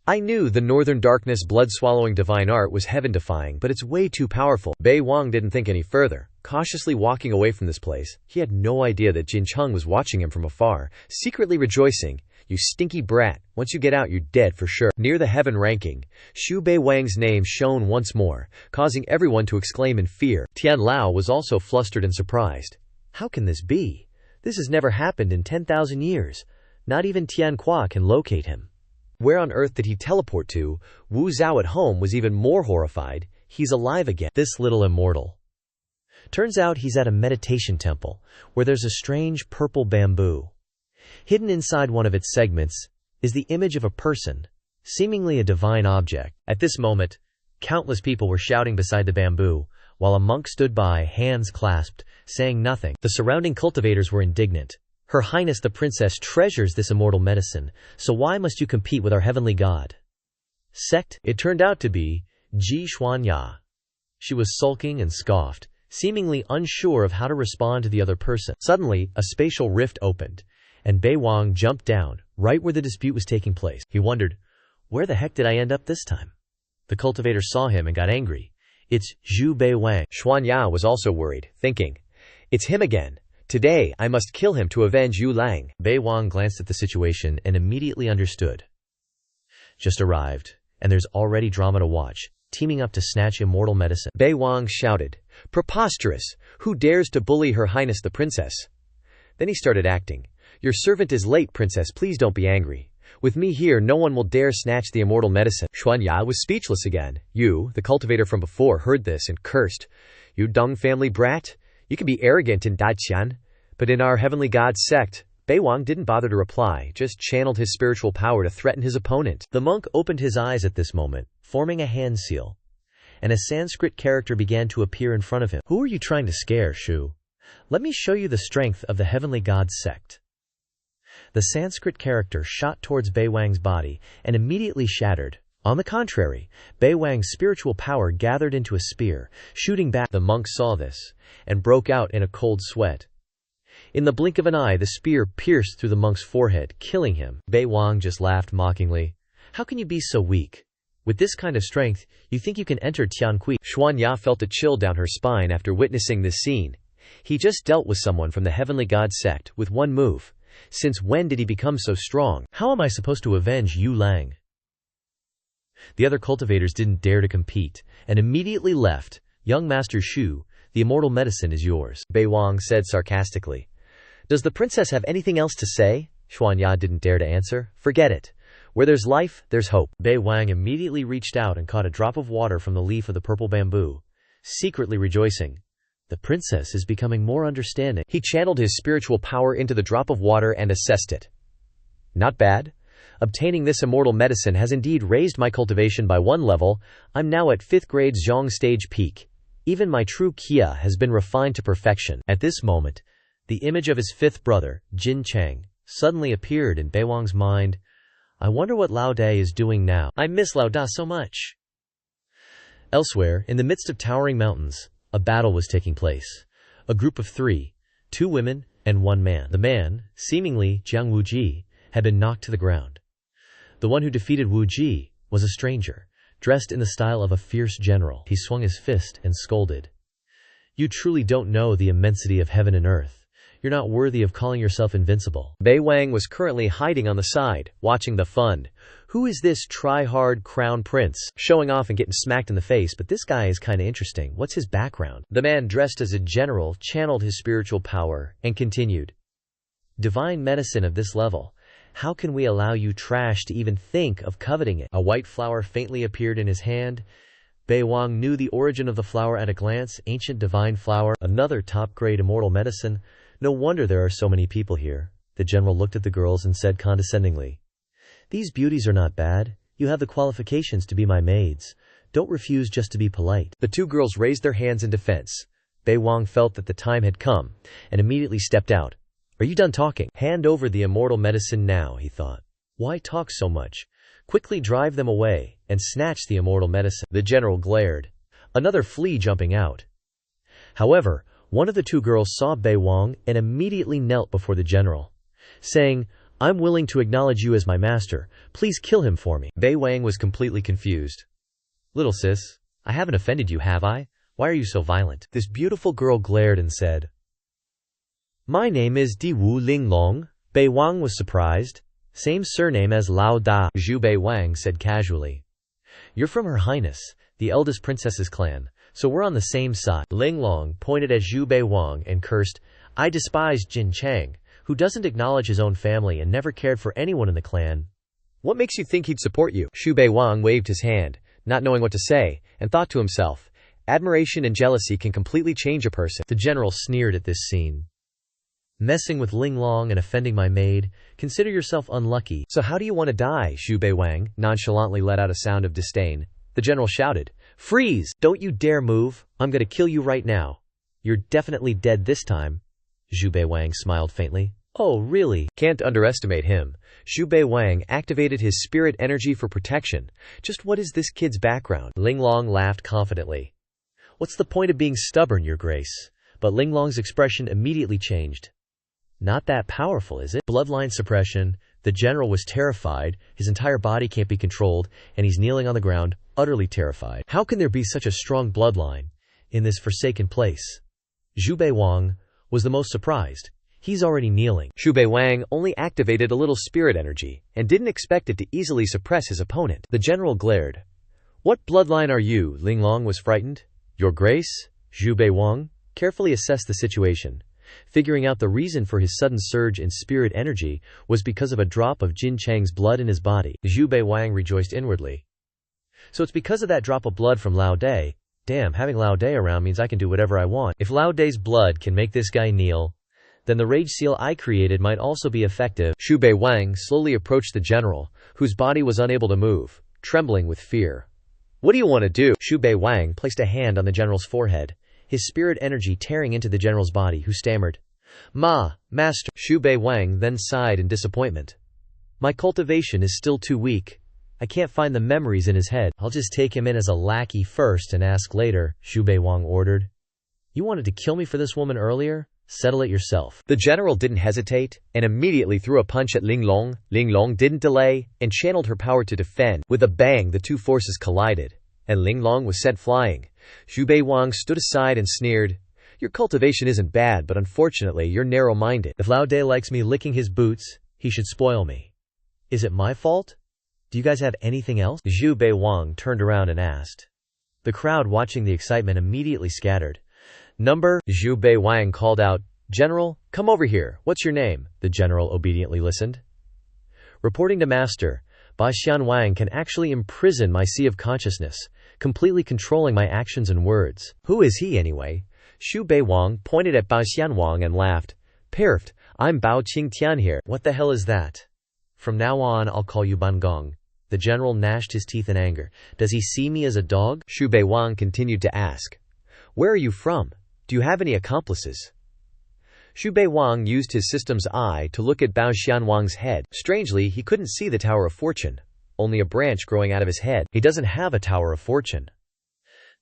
I knew the Northern Darkness blood-swallowing divine art was heaven-defying, but it's way too powerful. Bei Wang didn't think any further. Cautiously walking away from this place, he had no idea that Jin Cheng was watching him from afar, secretly rejoicing. You stinky brat, once you get out you're dead for sure. Near the heaven ranking, Xu Bei Wang's name shone once more, causing everyone to exclaim in fear. Tian Lao was also flustered and surprised. How can this be? This has never happened in 10,000 years. Not even Tian Qua can locate him. Where on earth did he teleport to? Wu Zhao at home was even more horrified. He's alive again. This little immortal. Turns out he's at a meditation temple, where there's a strange purple bamboo. Hidden inside one of its segments is the image of a person, seemingly a divine object. At this moment, countless people were shouting beside the bamboo, while a monk stood by, hands clasped, saying nothing. The surrounding cultivators were indignant. Her Highness the Princess treasures this immortal medicine, so why must you compete with our heavenly god? Sect? It turned out to be Ji Xuanya. She was sulking and scoffed, seemingly unsure of how to respond to the other person. Suddenly, a spatial rift opened, and Bei Wang jumped down, right where the dispute was taking place. He wondered, where the heck did I end up this time? The cultivator saw him and got angry. It's Xu Bei Wang. Xuanya was also worried, thinking, It's him again. Today, I must kill him to avenge Yu Lang. Bei Wang glanced at the situation and immediately understood. Just arrived, and there's already drama to watch, teaming up to snatch immortal medicine. Bei Wang shouted, Preposterous! Who dares to bully Her Highness the Princess? Then he started acting. Your servant is late, Princess, please don't be angry. With me here, no one will dare snatch the immortal medicine. Xuanya was speechless again. You, the cultivator from before, heard this and cursed. You dung family brat! You can be arrogant in Daiqian, but in our heavenly god's sect, Bei Wang didn't bother to reply, just channeled his spiritual power to threaten his opponent. The monk opened his eyes at this moment, forming a hand seal, and a Sanskrit character began to appear in front of him. Who are you trying to scare, Shu? Let me show you the strength of the heavenly god's sect. The Sanskrit character shot towards Bei Wang's body and immediately shattered. On the contrary, Bei Wang's spiritual power gathered into a spear, shooting back. The monk saw this, and broke out in a cold sweat. In the blink of an eye, the spear pierced through the monk's forehead, killing him. Bei Wang just laughed mockingly. How can you be so weak? With this kind of strength, you think you can enter Tianqi? Xuanya felt a chill down her spine after witnessing this scene. He just dealt with someone from the heavenly god sect with one move. Since when did he become so strong? How am I supposed to avenge Yu Lang? The other cultivators didn't dare to compete, and immediately left. Young Master Xu, the immortal medicine is yours. Bei Wang said sarcastically. Does the princess have anything else to say? Xuanya didn't dare to answer. Forget it. Where there's life, there's hope. Bei Wang immediately reached out and caught a drop of water from the leaf of the purple bamboo, secretly rejoicing. The princess is becoming more understanding. He channeled his spiritual power into the drop of water and assessed it. Not bad. Obtaining this immortal medicine has indeed raised my cultivation by 1 level. I'm now at 5th grade Zhong stage peak. Even my true Kia has been refined to perfection." At this moment, the image of his 5th brother, Jin Chang, suddenly appeared in Bei Wang's mind. I wonder what Lao Dai is doing now. I miss Lao Da so much. Elsewhere, in the midst of towering mountains, a battle was taking place. A group of 3, 2 women and 1 man. The man, seemingly Jiang Wuji, had been knocked to the ground. The one who defeated Wuji was a stranger, dressed in the style of a fierce general. He swung his fist and scolded. "You truly don't know the immensity of heaven and earth. You're not worthy of calling yourself invincible." Bei Wang was currently hiding on the side, watching the fun. Who is this try-hard crown prince? Showing off and getting smacked in the face, but this guy is kinda interesting. What's his background? The man dressed as a general channeled his spiritual power and continued. "Divine medicine of this level. How can we allow you trash to even think of coveting it?" A white flower faintly appeared in his hand. Bei Wang knew the origin of the flower at a glance. Ancient divine flower, another top-grade immortal medicine. No wonder there are so many people here. The general looked at the girls and said condescendingly, "These beauties are not bad. You have the qualifications to be my maids. Don't refuse just to be polite." The 2 girls raised their hands in defense. Bei Wang felt that the time had come and immediately stepped out. "Are you done talking? Hand over the immortal medicine now," he thought. "Why talk so much? Quickly drive them away and snatch the immortal medicine." The general glared, another flea jumping out. However, one of the 2 girls saw Bei Wang and immediately knelt before the general, saying, "I'm willing to acknowledge you as my master. Please kill him for me." Bei Wang was completely confused. "Little sis, I haven't offended you, have I? Why are you so violent?" This beautiful girl glared and said, "My name is Di Wu Linglong." Bei Wang was surprised. "Same surname as Lao Da," Xu Bei Wang said casually. "You're from Her Highness, the Eldest Princess's clan, so we're on the same side." Linglong pointed at Xu Bei Wang and cursed, "I despise Jin Chang, who doesn't acknowledge his own family and never cared for anyone in the clan." "What makes you think he'd support you?" Xu Bei Wang waved his hand, not knowing what to say, and thought to himself, admiration and jealousy can completely change a person. The general sneered at this scene. "Messing with Linglong and offending my maid, consider yourself unlucky." "So how do you want to die?" Xu Bei Wang nonchalantly let out a sound of disdain. The general shouted, "Freeze! Don't you dare move! I'm gonna kill you right now." "You're definitely dead this time." Xu Bei Wang smiled faintly. "Oh, really?" Can't underestimate him. Xu Bei Wang activated his spirit energy for protection. Just what is this kid's background? Linglong laughed confidently. "What's the point of being stubborn, Your Grace?" But Linglong's expression immediately changed. "Not that powerful, is it?" Bloodline suppression. The general was terrified. His entire body can't be controlled, and he's kneeling on the ground, utterly terrified. How can there be such a strong bloodline in this forsaken place? Xu Bei Wang was the most surprised. He's already kneeling. Xu Bei Wang only activated a little spirit energy and didn't expect it to easily suppress his opponent. The general glared. "What bloodline are you?" Linglong was frightened. "Your Grace?" Xu Bei Wang carefully assessed the situation, figuring out the reason for his sudden surge in spirit energy was because of a drop of Jin Chang's blood in his body. Xu Bei Wang rejoiced inwardly. "So it's because of that drop of blood from Lao Dai. Damn, having Lao Dai around means I can do whatever I want. If Lao Dai's blood can make this guy kneel, then the rage seal I created might also be effective." Xu Bei Wang slowly approached the general, whose body was unable to move, trembling with fear. "What do you want to do?" Xu Bei Wang placed a hand on the general's forehead, his spirit energy tearing into the general's body, who stammered, Master." Xu Bei Wang then sighed in disappointment. "My cultivation is still too weak. I can't find the memories in his head." "I'll just take him in as a lackey first and ask later," Xu Bei Wang ordered. "You wanted to kill me for this woman earlier? Settle it yourself." The general didn't hesitate and immediately threw a punch at Linglong. Linglong didn't delay and channeled her power to defend. With a bang, the 2 forces collided, and Linglong was sent flying. Xu Bei Wang stood aside and sneered, "Your cultivation isn't bad, but unfortunately you're narrow-minded. If Lao Dai likes me licking his boots, he should spoil me. Is it my fault? Do you guys have anything else?" Xu Bei Wang turned around and asked. The crowd watching the excitement immediately scattered. "Number?" Xu Bei Wang called out. "General, come over here. What's your name?" The general obediently listened. "Reporting to Master, Baxian Wang can actually imprison my sea of consciousness, completely controlling my actions and words." "Who is he anyway?" Xu Bei Wang pointed at Baxian Wang and laughed. "Perfect, I'm Bao Qingtian here." "What the hell is that?" From now on, I'll call you Bangong." The general gnashed his teeth in anger. "Does he see me as a dog?" Xu Bei Wang continued to ask. "Where are you from? Do you have any accomplices?" Xu Bei Wang used his system's eye to look at Bao Xianwang's head. Strangely, he couldn't see the Tower of Fortune, only a branch growing out of his head. "He doesn't have a Tower of Fortune."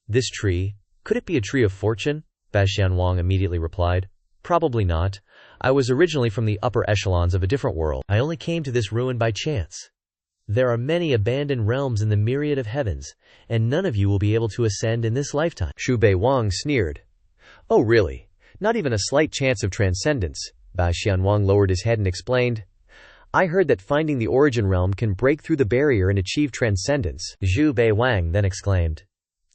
"This tree, could it be a tree of fortune?" Bao Xianwang immediately replied. "Probably not. I was originally from the upper echelons of a different world. I only came to this ruin by chance. There are many abandoned realms in the myriad of heavens, and none of you will be able to ascend in this lifetime." Xu Bei Wang sneered. "Oh really? Not even a slight chance of transcendence?" Bao Xianwang lowered his head and explained. "I heard that finding the origin realm can break through the barrier and achieve transcendence." Xu Bei Wang then exclaimed.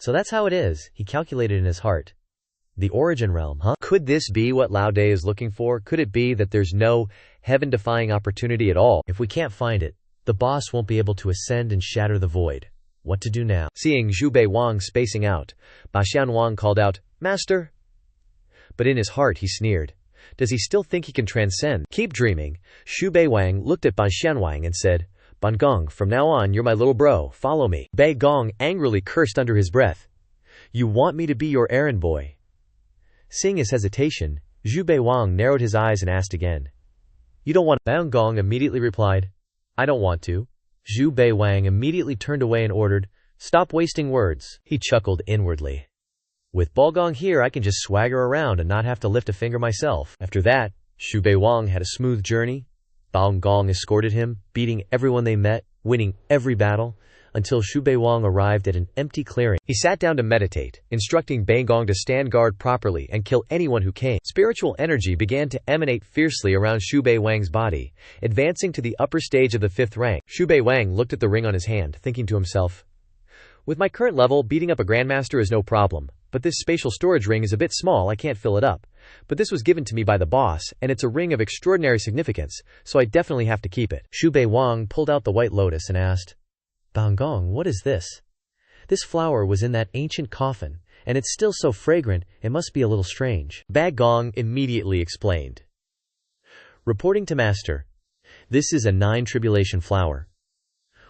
"So that's how it is," he calculated in his heart. "The origin realm, huh? Could this be what Lao Dai is looking for? Could it be that there's no heaven-defying opportunity at all? If we can't find it, the boss won't be able to ascend and shatter the void. What to do now?" Seeing Xu Bei Wang spacing out, Bao Xianwang called out, "Master!" But in his heart he sneered. Does he still think he can transcend? "Keep dreaming." Xu Bei Wang looked at Bao Xianwang and said, "Bangong, from now on you're my little bro, follow me." Bei Gong angrily cursed under his breath. "You want me to be your errand boy?" Seeing his hesitation, Xu Bei Wang narrowed his eyes and asked again. "You don't want?" Bao Gong immediately replied, "I don't want to." Xu Bei Wang immediately turned away and ordered, "Stop wasting words." He chuckled inwardly. "With Balgong here, I can just swagger around and not have to lift a finger myself." After that, Xu Bei Wang had a smooth journey. Bao Gong escorted him, beating everyone they met, winning every battle, until Xu Bei Wang arrived at an empty clearing. He sat down to meditate, instructing Bei Gong to stand guard properly and kill anyone who came. Spiritual energy began to emanate fiercely around Xu Bei Wang's body, advancing to the upper stage of the 5th rank. Xu Bei Wang looked at the ring on his hand, thinking to himself, "With my current level, beating up a grandmaster is no problem. But this spatial storage ring is a bit small, I can't fill it up. But this was given to me by the boss, and it's a ring of extraordinary significance, so I definitely have to keep it." Xu Bei Wang pulled out the white lotus and asked, "Bangong, what is this? This flower was in that ancient coffin, and it's still so fragrant, it must be a little strange." Bei Gong immediately explained. Reporting to Master, "This is a 9 tribulation flower.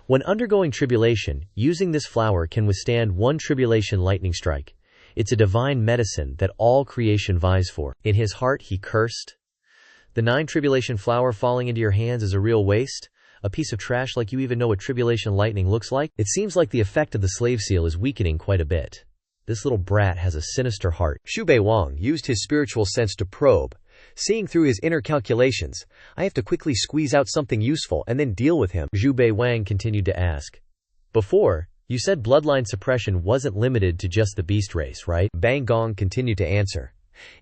When undergoing tribulation, using this flower can withstand 1 tribulation lightning strike. It's a divine medicine that all creation vies for." In his heart he cursed. "The 9 tribulation flower falling into your hands is a real waste? A piece of trash like you even know what tribulation lightning looks like? It seems like the effect of the slave seal is weakening quite a bit. This little brat has a sinister heart." Xu Bei Wang used his spiritual sense to probe, seeing through his inner calculations. "I have to quickly squeeze out something useful and then deal with him." Xu Bei Wang continued to ask, "Before, you said bloodline suppression wasn't limited to just the beast race, right?" Bei Gong continued to answer.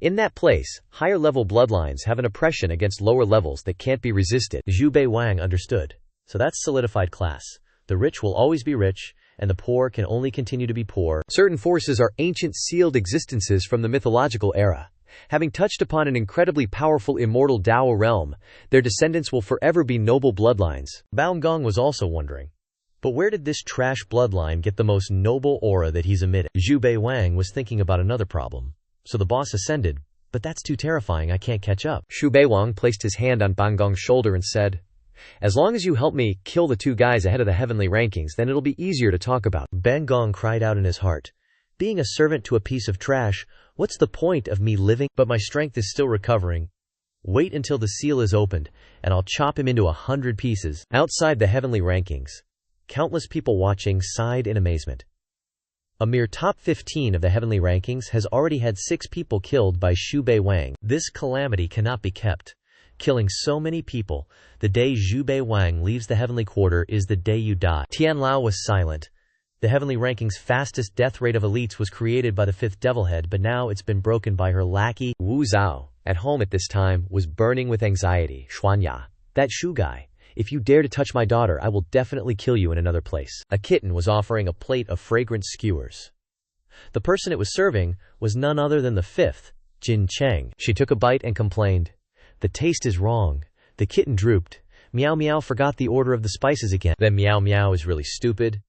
"In that place, higher-level bloodlines have an oppression against lower levels that can't be resisted." Xu Bei Wang understood. So that's solidified class. The rich will always be rich, and the poor can only continue to be poor. Certain forces are ancient sealed existences from the mythological era. Having touched upon an incredibly powerful immortal Dao realm, their descendants will forever be noble bloodlines. Bao Gong was also wondering, but where did this trash bloodline get the most noble aura that he's emitted? Xu Bei Wang was thinking about another problem. So the boss ascended, but that's too terrifying, I can't catch up. Xu Bei Wang placed his hand on Bao Gong's shoulder and said, "As long as you help me kill the 2 guys ahead of the heavenly rankings, then it'll be easier to talk about." Bao Gong cried out in his heart, "Being a servant to a piece of trash, what's the point of me living? But my strength is still recovering. Wait until the seal is opened, and I'll chop him into 100 pieces." Outside the heavenly rankings, countless people watching sighed in amazement. A mere top 15 of the heavenly rankings has already had 6 people killed by Xu Bei Wang. This calamity cannot be kept. Killing so many people, the day Xu Bei Wang leaves the heavenly quarter is the day you die. Tian Lao was silent. The heavenly rankings' fastest death rate of elites was created by the 5th Devilhead, but now it's been broken by her lackey. Wu Zhao, at home at this time, was burning with anxiety. "Xuanya, that Shu guy. If you dare to touch my daughter, I will definitely kill you in another place." A kitten was offering a plate of fragrant skewers. The person it was serving was none other than the 5th, Jin Cheng. She took a bite and complained, "The taste is wrong." The kitten drooped. Meow Meow forgot the order of the spices again. Then Meow Meow is really stupid.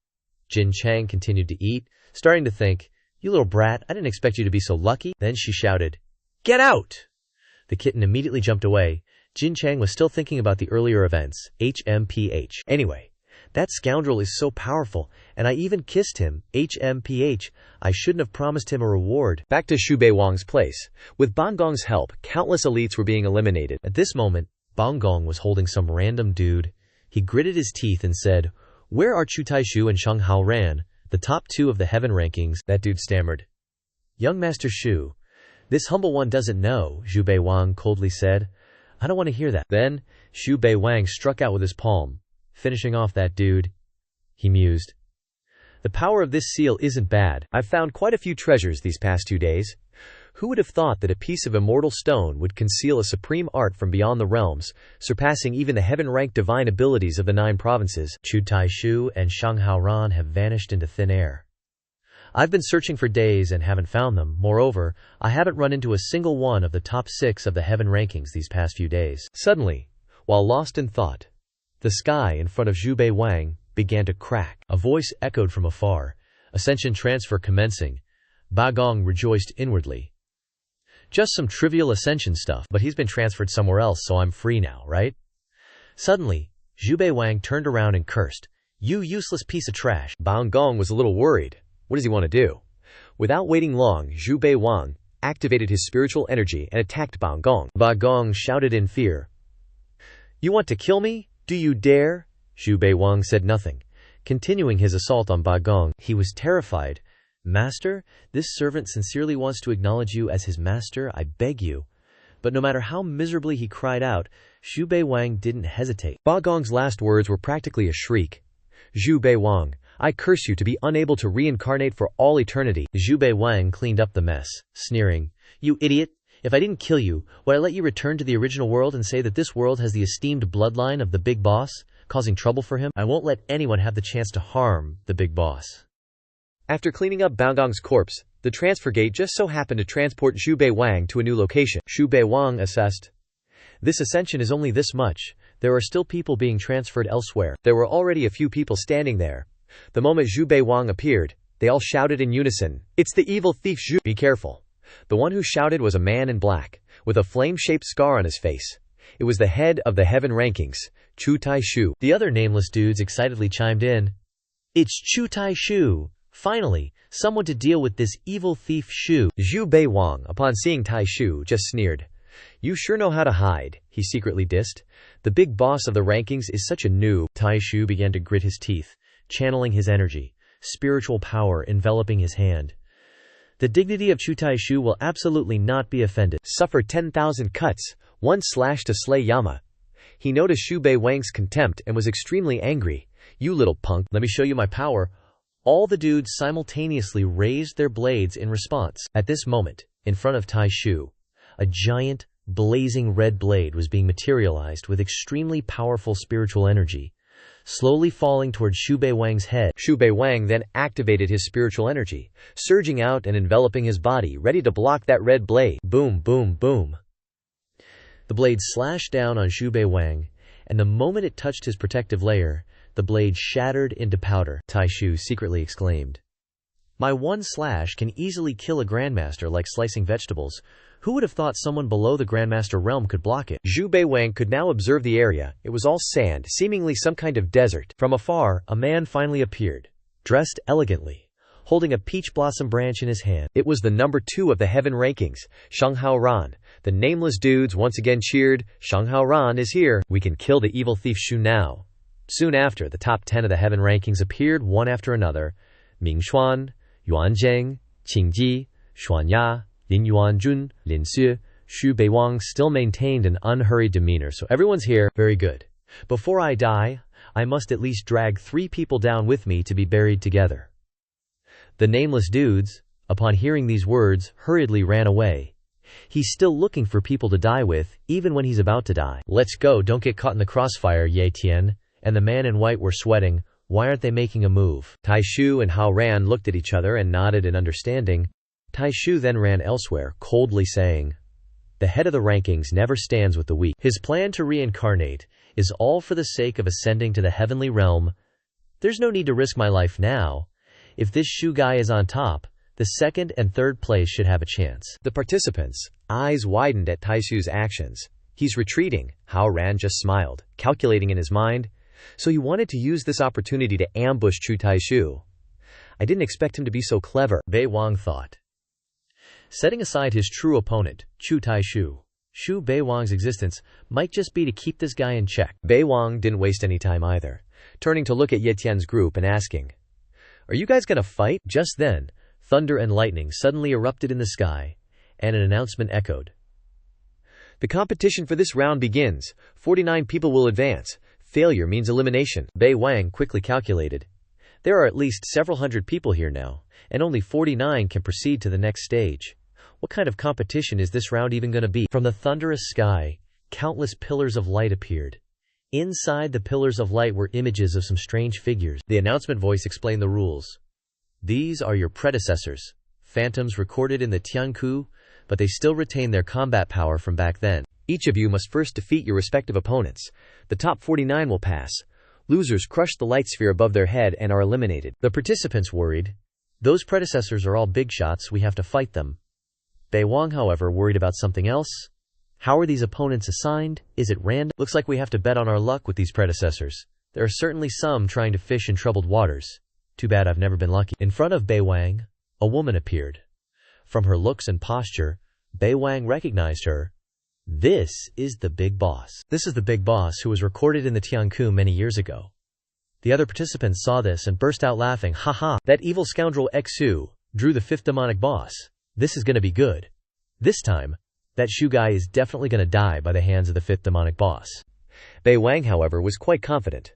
Jin Cheng continued to eat, starting to think, "You little brat, I didn't expect you to be so lucky." Then she shouted, "Get out!" The kitten immediately jumped away. Jin Chang was still thinking about the earlier events, HMPH. Anyway, that scoundrel is so powerful, and I even kissed him, HMPH. I shouldn't have promised him a reward. Back to Xu Bei Wang's place. With Ban Gong's help, countless elites were being eliminated. At this moment, Ban Gong was holding some random dude. He gritted his teeth and said, "Where are Chu Taishu and Shang Hao Ran, the top 2 of the heaven rankings?" That dude stammered. "Young Master Xu, this humble one doesn't know," Xu Bei Wang coldly said. "I don't want to hear that." Then, Xu Bei Wang struck out with his palm, finishing off that dude. He mused. "The power of this seal isn't bad. I've found quite a few treasures these past 2 days. Who would have thought that a piece of immortal stone would conceal a supreme art from beyond the realms, surpassing even the heaven-ranked divine abilities of the 9 provinces? Chu Taishu and Shang Hao Ran have vanished into thin air. I've been searching for days and haven't found them. Moreover, I haven't run into a single one of the top 6 of the heaven rankings these past few days." Suddenly, while lost in thought, the sky in front of Xu Bei Wang began to crack. A voice echoed from afar. "Ascension transfer commencing." Ba Gong rejoiced inwardly. "Just some trivial ascension stuff, but he's been transferred somewhere else, so I'm free now, right?" Suddenly, Xu Bei Wang turned around and cursed. "You useless piece of trash." Ban Gong was a little worried. What does he want to do? Without waiting long, Xu Bei Wang activated his spiritual energy and attacked Ban Gong. Ba Gong shouted in fear. "You want to kill me? Do you dare?" Xu Bei Wang said nothing, continuing his assault on Ba Gong. He was terrified. "Master, this servant sincerely wants to acknowledge you as his master, I beg you." But no matter how miserably he cried out, Xu Bei Wang didn't hesitate. Ba Gong's last words were practically a shriek. "Xu Bei Wang, I curse you to be unable to reincarnate for all eternity." Xu Bei Wang cleaned up the mess, sneering, "You idiot! If I didn't kill you, would I let you return to the original world and say that this world has the esteemed bloodline of the big boss, causing trouble for him? I won't let anyone have the chance to harm the big boss." After cleaning up Ban Gong's corpse, the transfer gate just so happened to transport Xu Bei Wang to a new location. Xu Bei Wang assessed. "This ascension is only this much. There are still people being transferred elsewhere." There were already a few people standing there. The moment Xu Bei Wang appeared, they all shouted in unison, "It's the evil thief Xu! Be careful." The one who shouted was a man in black, with a flame-shaped scar on his face. It was the head of the heaven rankings, Chu Taishu. The other nameless dudes excitedly chimed in. "It's Chu Taishu! Finally, someone to deal with this evil thief Xu." Xu Bei Wang, upon seeing Taishu, just sneered. "You sure know how to hide," he secretly dissed. "The big boss of the rankings is such a noob." Taishu began to grit his teeth, channeling his energy, spiritual power enveloping his hand. "The dignity of Chu Taishu will absolutely not be offended." "Suffer 10,000 cuts, 1 slash to slay Yama." He noticed Xu Bei Wang's contempt and was extremely angry. "You little punk, let me show you my power." All the dudes simultaneously raised their blades in response. At this moment, in front of Taishu, a giant, blazing red blade was being materialized with extremely powerful spiritual energy, slowly falling toward Xu Bei Wang's head. Xu Bei Wang then activated his spiritual energy, surging out and enveloping his body, ready to block that red blade. Boom, boom, boom. The blade slashed down on Xu Bei Wang, and the moment it touched his protective layer, the blade shattered into powder. Taishu secretly exclaimed, "My one slash can easily kill a grandmaster like slicing vegetables. Who would have thought someone below the grandmaster realm could block it?" Xu Bei Wang could now observe the area. It was all sand, seemingly some kind of desert. From afar, a man finally appeared, dressed elegantly, holding a peach blossom branch in his hand. It was the number 2 of the heaven rankings, Shang Hao Ran. The nameless dudes once again cheered, "Shang Hao Ran is here. We can kill the evil thief Xu now." Soon after, the top 10 of the heaven rankings appeared one after another. Ming Xuan, Yuan Zheng, Qing Ji, Xuan Ya, Lin Yuanjun, Lin Xue. Xu Bei Wang still maintained an unhurried demeanor. "So everyone's here. Very good. Before I die, I must at least drag 3 people down with me to be buried together." The nameless dudes, upon hearing these words, hurriedly ran away. He's still looking for people to die with, even when he's about to die. "Let's go, don't get caught in the crossfire, Ye Tian." And the man in white were sweating. Why aren't they making a move? Taishu and Hao Ran looked at each other and nodded in understanding. Taishu then ran elsewhere, coldly saying, "The head of the rankings never stands with the weak. His plan to reincarnate is all for the sake of ascending to the heavenly realm. There's no need to risk my life now. If this Xu guy is on top, the 2nd and 3rd place should have a chance." The participants' eyes widened at Taishu's actions. He's retreating. Hao Ran just smiled, calculating in his mind. So he wanted to use this opportunity to ambush Chu Taishu. I didn't expect him to be so clever, Bei Wang thought. Setting aside his true opponent, Chu Taishu, Xu Bei Wang's existence might just be to keep this guy in check. Bei Wang didn't waste any time either, turning to look at Ye Tian's group and asking, "Are you guys gonna fight?" Just then, thunder and lightning suddenly erupted in the sky, and an announcement echoed. "The competition for this round begins. 49 people will advance. Failure means elimination." Bei Wang quickly calculated. There are at least several hundred people here now, and only 49 can proceed to the next stage. What kind of competition is this round even going to be? From the thunderous sky, countless pillars of light appeared. Inside the pillars of light were images of some strange figures. The announcement voice explained the rules. These are your predecessors, phantoms recorded in the Tianku, but they still retain their combat power from back then. Each of you must first defeat your respective opponents. The top 49 will pass. Losers crush the light sphere above their head and are eliminated. The participants worried. Those predecessors are all big shots, we have to fight them. Bei Wang, however, worried about something else. How are these opponents assigned? Is it random? Looks like we have to bet on our luck with these predecessors. There are certainly some trying to fish in troubled waters. Too bad I've never been lucky. In front of Bei Wang, a woman appeared. From her looks and posture, Bei Wang recognized her. This is the big boss. This is the big boss who was recorded in the Tianku many years ago. The other participants saw this and burst out laughing. Ha ha! That evil scoundrel Xu drew the fifth demonic boss. This is gonna be good. This time, that Xu guy is definitely gonna die by the hands of the fifth demonic boss. Bei Wang, however, was quite confident.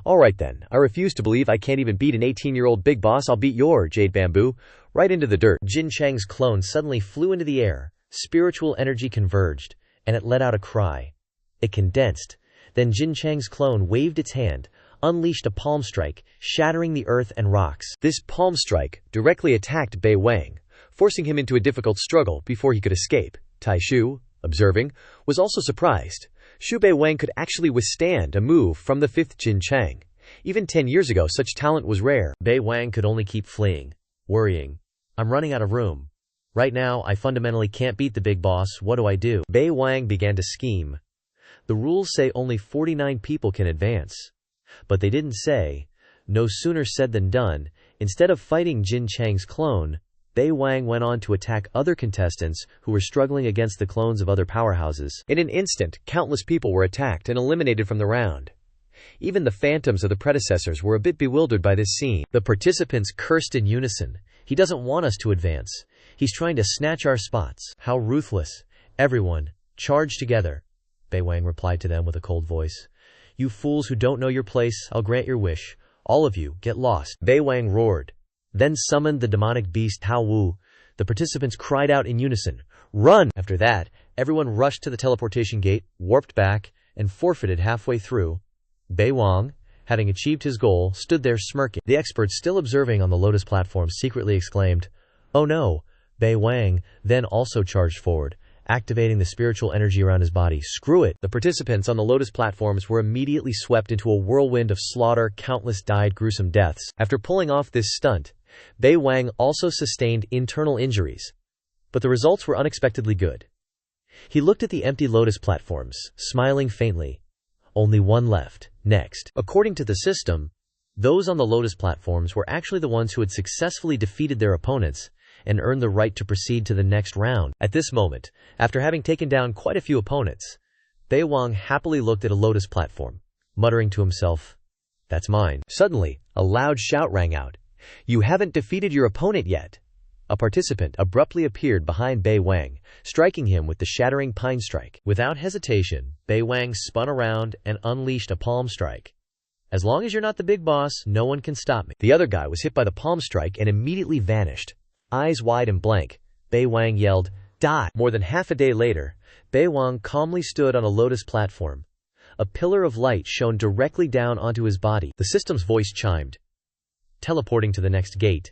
Alright then, I refuse to believe I can't even beat an 18-year-old big boss. I'll beat your Jade Bamboo right into the dirt. Jin Chang's clone suddenly flew into the air. Spiritual energy converged, and it let out a cry. It condensed. Then Jin Chang's clone waved its hand, unleashed a palm strike, shattering the earth and rocks. This palm strike directly attacked Bei Wang, forcing him into a difficult struggle before he could escape. Taishu, observing, was also surprised. Xu Bei Wang could actually withstand a move from the fifth Jin Chang. Even 10 years ago, such talent was rare. Bei Wang could only keep fleeing, worrying. I'm running out of room. Right now, I fundamentally can't beat the big boss. What do I do? Bei Wang began to scheme. The rules say only 49 people can advance. But they didn't say. No sooner said than done. Instead of fighting Jin Chang's clone, Bei Wang went on to attack other contestants who were struggling against the clones of other powerhouses. In an instant, countless people were attacked and eliminated from the round. Even the phantoms of the predecessors were a bit bewildered by this scene. The participants cursed in unison. He doesn't want us to advance. He's trying to snatch our spots. How ruthless. Everyone, charge together. Bei Wang replied to them with a cold voice. You fools who don't know your place, I'll grant your wish. All of you, get lost. Bei Wang roared. Then summoned the demonic beast Hao Wu. The participants cried out in unison, Run! After that, everyone rushed to the teleportation gate, warped back, and forfeited halfway through. Bei Wang, having achieved his goal, stood there smirking. The experts still observing on the Lotus platform secretly exclaimed, Oh no! Bei Wang then also charged forward, activating the spiritual energy around his body. Screw it! The participants on the Lotus platforms were immediately swept into a whirlwind of slaughter. Countless died gruesome deaths. After pulling off this stunt, Bei Wang also sustained internal injuries. But the results were unexpectedly good. He looked at the empty Lotus platforms, smiling faintly. Only one left. Next. According to the system, those on the Lotus platforms were actually the ones who had successfully defeated their opponents and earned the right to proceed to the next round. At this moment, after having taken down quite a few opponents, Bei Wang happily looked at a Lotus platform, muttering to himself, That's mine. Suddenly, a loud shout rang out. You haven't defeated your opponent yet. A participant abruptly appeared behind Bei Wang, striking him with the shattering pine strike. Without hesitation, Bei Wang spun around and unleashed a palm strike. As long as you're not the big boss, no one can stop me. The other guy was hit by the palm strike and immediately vanished. Eyes wide and blank, Bei Wang yelled, Die! More than half a day later, Bei Wang calmly stood on a Lotus platform. A pillar of light shone directly down onto his body. The system's voice chimed, teleporting to the next gate.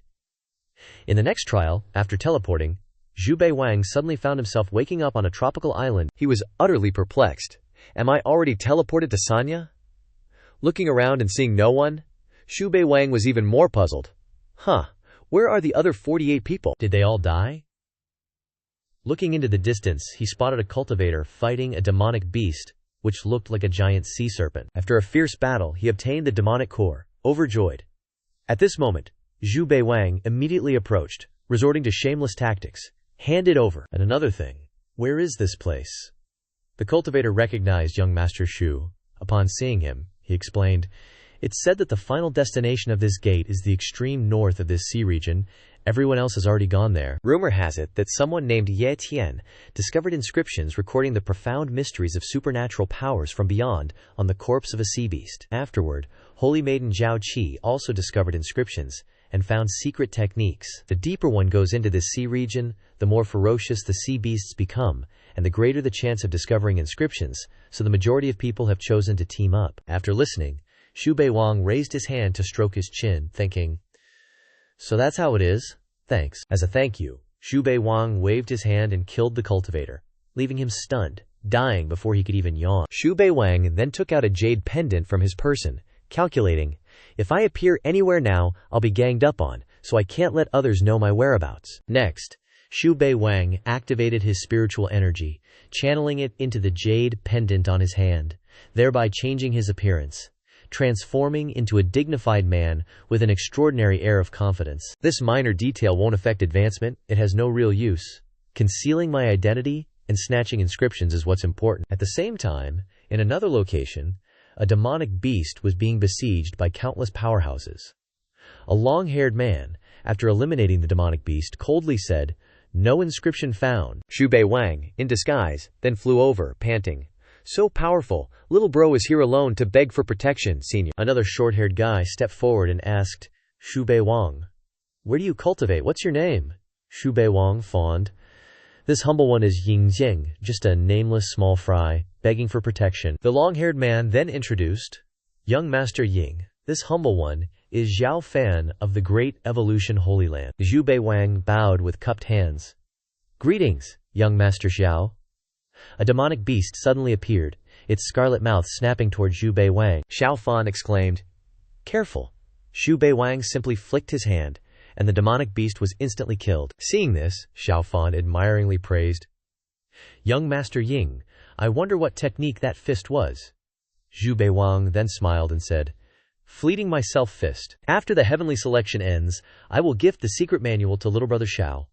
In the next trial, after teleporting, Xu Bei Wang suddenly found himself waking up on a tropical island. He was utterly perplexed. Am I already teleported to Sanya? Looking around and seeing no one, Xu Bei Wang was even more puzzled. Where are the other 48 people? Did they all die? Looking into the distance, he spotted a cultivator fighting a demonic beast, which looked like a giant sea serpent. After a fierce battle, he obtained the demonic core, overjoyed. At this moment, Xu Bei Wang immediately approached, resorting to shameless tactics. Hand it over. And another thing, where is this place? The cultivator recognized young Master Xu. Upon seeing him, he explained, "It's said that the final destination of this gate is the extreme north of this sea region. Everyone else has already gone there." Rumor has it that someone named Ye Tian discovered inscriptions recording the profound mysteries of supernatural powers from beyond on the corpse of a sea beast. Afterward, Holy Maiden Zhao Qi also discovered inscriptions and found secret techniques. The deeper one goes into this sea region, the more ferocious the sea beasts become, and the greater the chance of discovering inscriptions, so the majority of people have chosen to team up. After listening, Xu Bei Wang raised his hand to stroke his chin, thinking, "So that's how it is? Thanks." As a thank you, Xu Bei Wang waved his hand and killed the cultivator, leaving him stunned, dying before he could even yawn. Xu Bei Wang then took out a jade pendant from his person, calculating, "If I appear anywhere now, I'll be ganged up on, so I can't let others know my whereabouts." Next, Xu Bei Wang activated his spiritual energy, channeling it into the jade pendant on his hand, thereby changing his appearance, transforming into a dignified man with an extraordinary air of confidence. This minor detail won't affect advancement, it has no real use. Concealing my identity and snatching inscriptions is what's important. At the same time, in another location, a demonic beast was being besieged by countless powerhouses. A long-haired man, after eliminating the demonic beast, coldly said, "No inscription found." Xu Bei Wang, in disguise, then flew over, panting, "So powerful, little bro is here alone to beg for protection, senior." Another short-haired guy stepped forward and asked, "Xu Bei Wang, where do you cultivate? What's your name?" Xu Bei Wang fawned, "This humble one is Ying Jing, just a nameless small fry, begging for protection." The long-haired man then introduced, "Young Master Ying, this humble one is Zhao Fan of the Great Evolution Holy Land." Xu Bei Wang bowed with cupped hands. "Greetings, young Master Xiao." A demonic beast suddenly appeared, its scarlet mouth snapping toward Xu Bei Wang. Xiao Fan exclaimed, "Careful." Xu Bei Wang simply flicked his hand, and the demonic beast was instantly killed. Seeing this, Xiao Fan admiringly praised, "Young Master Ying, I wonder what technique that fist was." Xu Bei Wang then smiled and said, "Fleeting my self-fist. After the heavenly selection ends, I will gift the secret manual to little brother Xiao."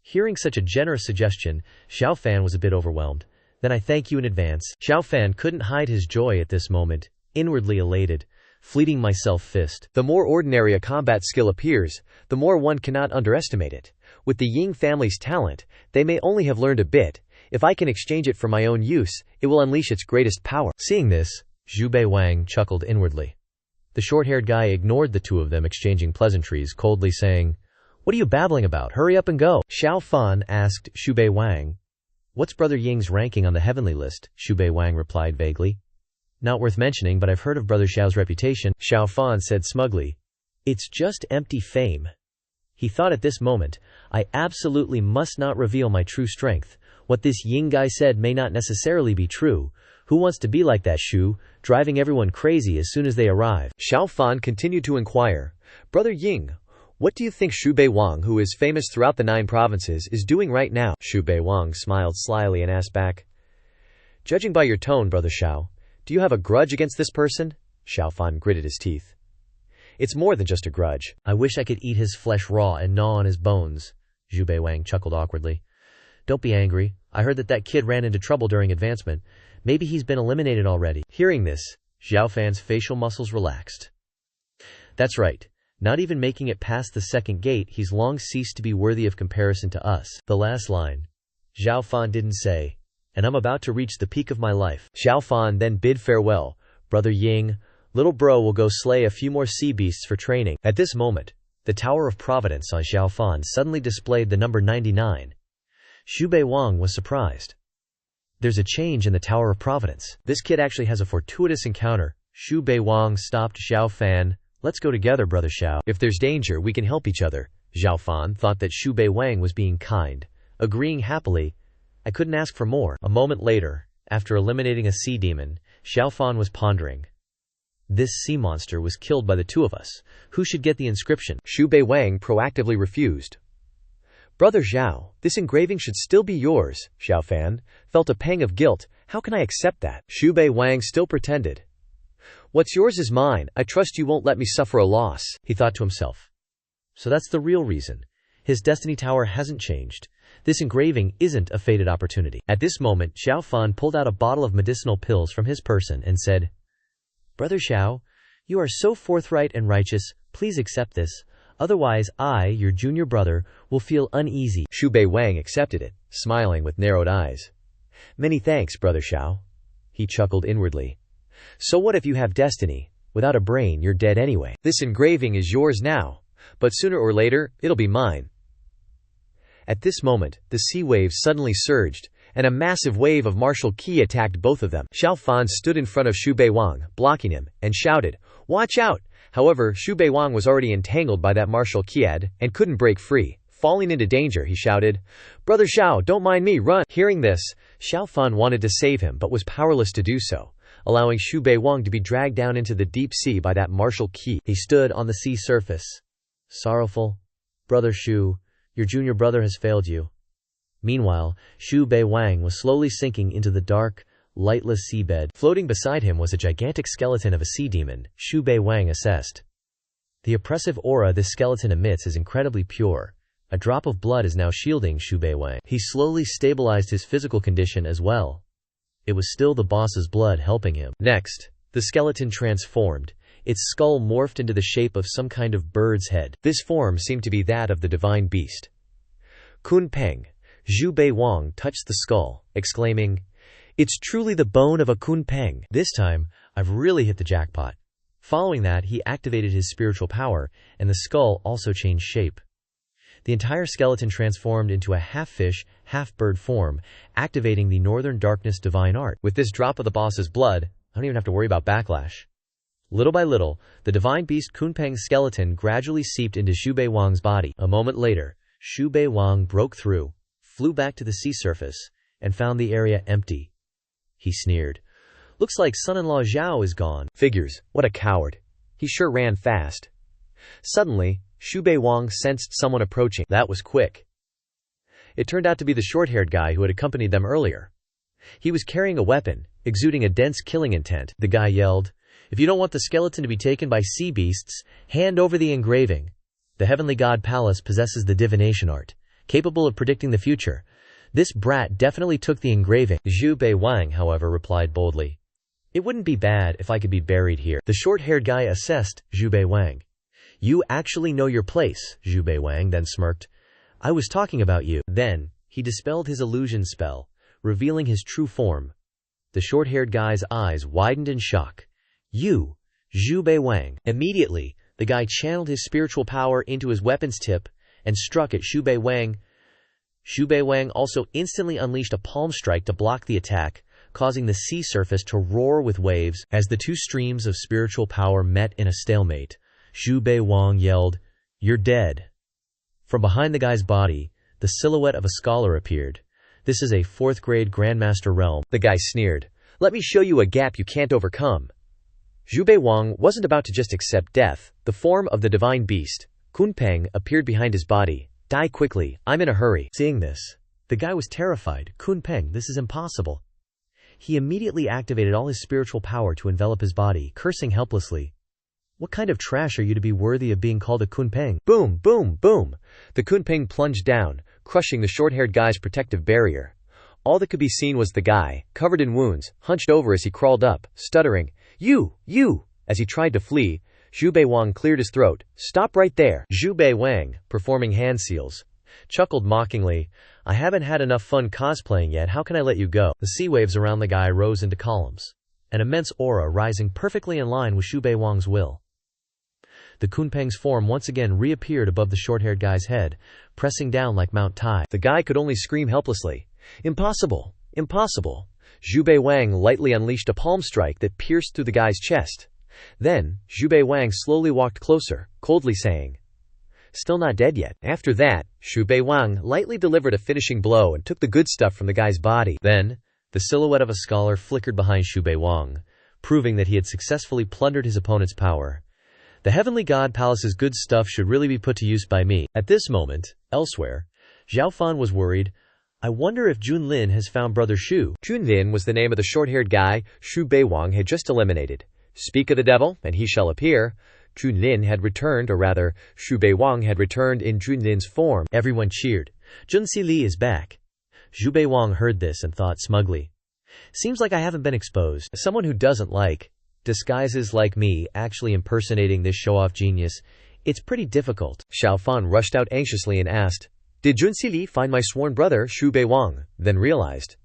Hearing such a generous suggestion, Xiao Fan was a bit overwhelmed. "Then I thank you in advance." Xiao Fan couldn't hide his joy at this moment, inwardly elated. Fleeting my self-fist. The more ordinary a combat skill appears, the more one cannot underestimate it. With the Ying family's talent, they may only have learned a bit. If I can exchange it for my own use, it will unleash its greatest power. Seeing this, Xu Bei Wang chuckled inwardly. The short-haired guy ignored the two of them exchanging pleasantries, coldly saying, "What are you babbling about? Hurry up and go." Xiao Fan asked Xu Bei Wang, "What's Brother Ying's ranking on the heavenly list?" Xu Bei Wang replied vaguely, "Not worth mentioning, but I've heard of Brother Xiao's reputation." Xiao Fan said smugly, "It's just empty fame." He thought at this moment, "I absolutely must not reveal my true strength. What this Ying guy said may not necessarily be true. Who wants to be like that Xu, driving everyone crazy as soon as they arrive?" Xiao Fan continued to inquire, "Brother Ying, what do you think Xu Bei Wang, who is famous throughout the 9 provinces, is doing right now?" Xu Bei Wang smiled slyly and asked back, "Judging by your tone, Brother Xiao, do you have a grudge against this person?" Xiao Fan gritted his teeth. "It's more than just a grudge. I wish I could eat his flesh raw and gnaw on his bones." Xu Bei Wang chuckled awkwardly. "Don't be angry. I heard that kid ran into trouble during advancement. Maybe he's been eliminated already." Hearing this, Xiao Fan's facial muscles relaxed. "That's right. Not even making it past the second gate, he's long ceased to be worthy of comparison to us." The last line, Xiao Fan didn't say, "And I'm about to reach the peak of my life." Xiao Fan then bid farewell. "Brother Ying, little bro will go slay a few more sea beasts for training." At this moment, the Tower of Providence on Xiao Fan suddenly displayed the number 99. Xu Bei Wang was surprised. "There's a change in the Tower of Providence. This kid actually has a fortuitous encounter." Xu Bei Wang stopped Xiao Fan. "Let's go together, Brother Xiao. If there's danger, we can help each other." Xiao Fan thought that Xu Bei Wang was being kind, agreeing happily, "I couldn't ask for more." A moment later, after eliminating a sea demon, Xiao Fan was pondering. "This sea monster was killed by the two of us. Who should get the inscription?" Xu Bei Wang proactively refused. Brother Zhao, this engraving should still be yours. Xiao Fan felt a pang of guilt. How can I accept that? Xu Bei Wang still pretended. What's yours is mine. I trust you won't let me suffer a loss, he thought to himself. So that's the real reason. His destiny tower hasn't changed. This engraving isn't a fated opportunity. At this moment, Xiao Fan pulled out a bottle of medicinal pills from his person and said, Brother Xiao, you are so forthright and righteous, please accept this. Otherwise I, your junior brother, will feel uneasy. Xu Bei Wang accepted it, smiling with narrowed eyes. Many thanks, Brother Xiao. He chuckled inwardly. So what if you have destiny? Without a brain, you're dead anyway. This engraving is yours now, but sooner or later, it'll be mine. At this moment, the sea waves suddenly surged, and a massive wave of martial ki attacked both of them. Xiao Fan stood in front of Xu Bei Wang, blocking him, and shouted, Watch out! However, Xu Bei Wang was already entangled by that martial kiad, and couldn't break free. Falling into danger, he shouted, Brother Xiao, don't mind me, run! Hearing this, Xiao Fan wanted to save him but was powerless to do so, allowing Xu Bei Wang to be dragged down into the deep sea by that martial ki. He stood on the sea surface, sorrowful. Brother Xu, your junior brother has failed you. Meanwhile, Xu Bei Wang was slowly sinking into the dark, lightless seabed. Floating beside him was a gigantic skeleton of a sea demon, Xu Bei Wang assessed. The oppressive aura this skeleton emits is incredibly pure. A drop of blood is now shielding Xu Bei Wang. He slowly stabilized his physical condition as well. It was still the boss's blood helping him. Next, the skeleton transformed. Its skull morphed into the shape of some kind of bird's head. This form seemed to be that of the divine beast. Kun Peng. Xu Bei Wang touched the skull, exclaiming, It's truly the bone of a Kun Peng. This time, I've really hit the jackpot. Following that, he activated his spiritual power, and the skull also changed shape. The entire skeleton transformed into a half-fish, half-bird form, activating the Northern Darkness divine art. With this drop of the boss's blood, I don't even have to worry about backlash. Little by little, the divine beast Kunpeng's skeleton gradually seeped into Xu Bei Wang's body. A moment later, Xu Bei Wang broke through, flew back to the sea surface, and found the area empty. He sneered. Looks like son-in-law Zhao is gone. Figures, what a coward. He sure ran fast. Suddenly, Xu Bei Wang sensed someone approaching. That was quick. It turned out to be the short-haired guy who had accompanied them earlier. He was carrying a weapon, exuding a dense killing intent. The guy yelled, If you don't want the skeleton to be taken by sea beasts, hand over the engraving. The heavenly god palace possesses the divination art, capable of predicting the future. This brat definitely took the engraving. Xu Bei Wang, however, replied boldly, It wouldn't be bad if I could be buried here. The short-haired guy assessed Xu Bei Wang. You actually know your place, Xu Bei Wang then smirked. I was talking about you. Then, he dispelled his illusion spell, revealing his true form. The short-haired guy's eyes widened in shock. You, Xu Bei Wang. Immediately, the guy channeled his spiritual power into his weapon's tip and struck at Xu Bei Wang. Xu Bei Wang also instantly unleashed a palm strike to block the attack, causing the sea surface to roar with waves. As the two streams of spiritual power met in a stalemate, Xu Bei Wang yelled, You're dead. From behind the guy's body, the silhouette of a scholar appeared. This is a 4th grade Grandmaster realm. The guy sneered. Let me show you a gap you can't overcome. Xu Bei Wang wasn't about to just accept death. The form of the divine beast, Kun Peng, appeared behind his body. Die quickly, I'm in a hurry. Seeing this, the guy was terrified. Kun Peng, this is impossible. He immediately activated all his spiritual power to envelop his body, cursing helplessly. What kind of trash are you to be worthy of being called a Kunpeng? Boom, boom, boom. The Kunpeng plunged down, crushing the short-haired guy's protective barrier. All that could be seen was the guy, covered in wounds, hunched over as he crawled up, stuttering, You! As he tried to flee, Xu Bei Wang cleared his throat. Stop right there. Xu Bei Wang, performing hand seals, chuckled mockingly. I haven't had enough fun cosplaying yet, how can I let you go? The sea waves around the guy rose into columns, an immense aura rising perfectly in line with Xu Bei Wang's will. The Kunpeng's form once again reappeared above the short-haired guy's head, pressing down like Mount Tai. The guy could only scream helplessly. Impossible! Impossible! Xu Bei Wang lightly unleashed a palm strike that pierced through the guy's chest. Then, Xu Bei Wang slowly walked closer, coldly saying, Still not dead yet. After that, Xu Bei Wang lightly delivered a finishing blow and took the good stuff from the guy's body. Then, the silhouette of a scholar flickered behind Xu Bei Wang, proving that he had successfully plundered his opponent's power. The heavenly god palace's good stuff should really be put to use by me. At this moment, elsewhere, Zhao Fan was worried. I wonder if Junlin has found Brother Xu. Junlin was the name of the short-haired guy Xu Bei Wang had just eliminated. Speak of the devil, and he shall appear. Junlin had returned, or rather, Xu Bei Wang had returned in Junlin's form. Everyone cheered. Junsi Li is back. Xu Bei Wang heard this and thought smugly. Seems like I haven't been exposed. Someone who doesn't like disguises like me actually impersonating this show-off genius. It's pretty difficult. Xiao Fan rushed out anxiously and asked, Did Junsi Li find my sworn brother Xu Bei Wang? Then realized.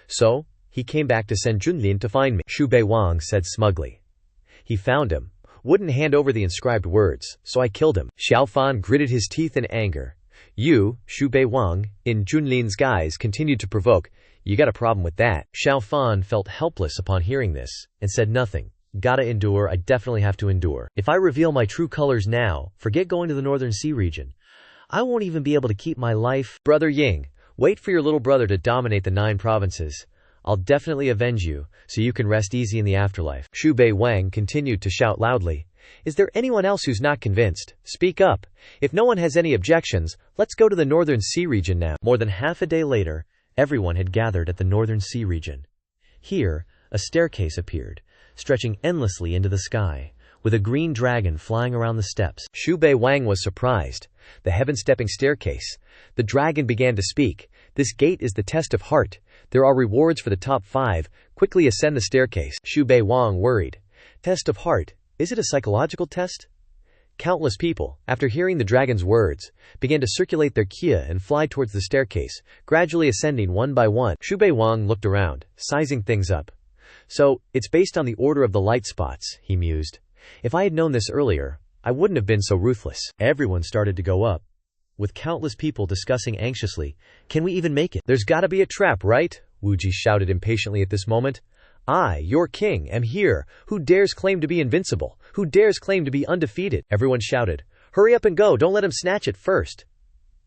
So, he came back to send Junlin to find me. Xu Bei Wang said smugly. He found him. Wouldn't hand over the inscribed words, so I killed him. Xiao Fan gritted his teeth in anger. You, Xu Bei Wang, in Junlin's guise, continued to provoke. You got a problem with that. Xiao Fan felt helpless upon hearing this, and said nothing. Gotta endure, I definitely have to endure. If I reveal my true colors now, forget going to the Northern Sea region. I won't even be able to keep my life. Brother Ying, wait for your little brother to dominate the 9 provinces. I'll definitely avenge you, so you can rest easy in the afterlife. Xu Bei Wang continued to shout loudly. Is there anyone else who's not convinced? Speak up. If no one has any objections, let's go to the Northern Sea region now. More than half a day later, everyone had gathered at the Northern Sea region. Here, a staircase appeared, stretching endlessly into the sky, with a green dragon flying around the steps. Xu Bei Wang was surprised. The heaven-stepping staircase. The dragon began to speak. This gate is the test of heart. There are rewards for the top 5. Quickly ascend the staircase. Xu Bei Wang worried. Test of heart. Is it a psychological test? Countless people, after hearing the dragon's words, began to circulate their qi and fly towards the staircase, gradually ascending one by one. Xu Bei Wang looked around, sizing things up. So, it's based on the order of the light spots, he mused. If I had known this earlier, I wouldn't have been so ruthless. Everyone started to go up, with countless people discussing anxiously, can we even make it? There's gotta be a trap, right? Wu Ji shouted impatiently at this moment. I, your king, am here. Who dares claim to be invincible? Who dares claim to be undefeated? Everyone shouted. Hurry up and go, don't let him snatch it first.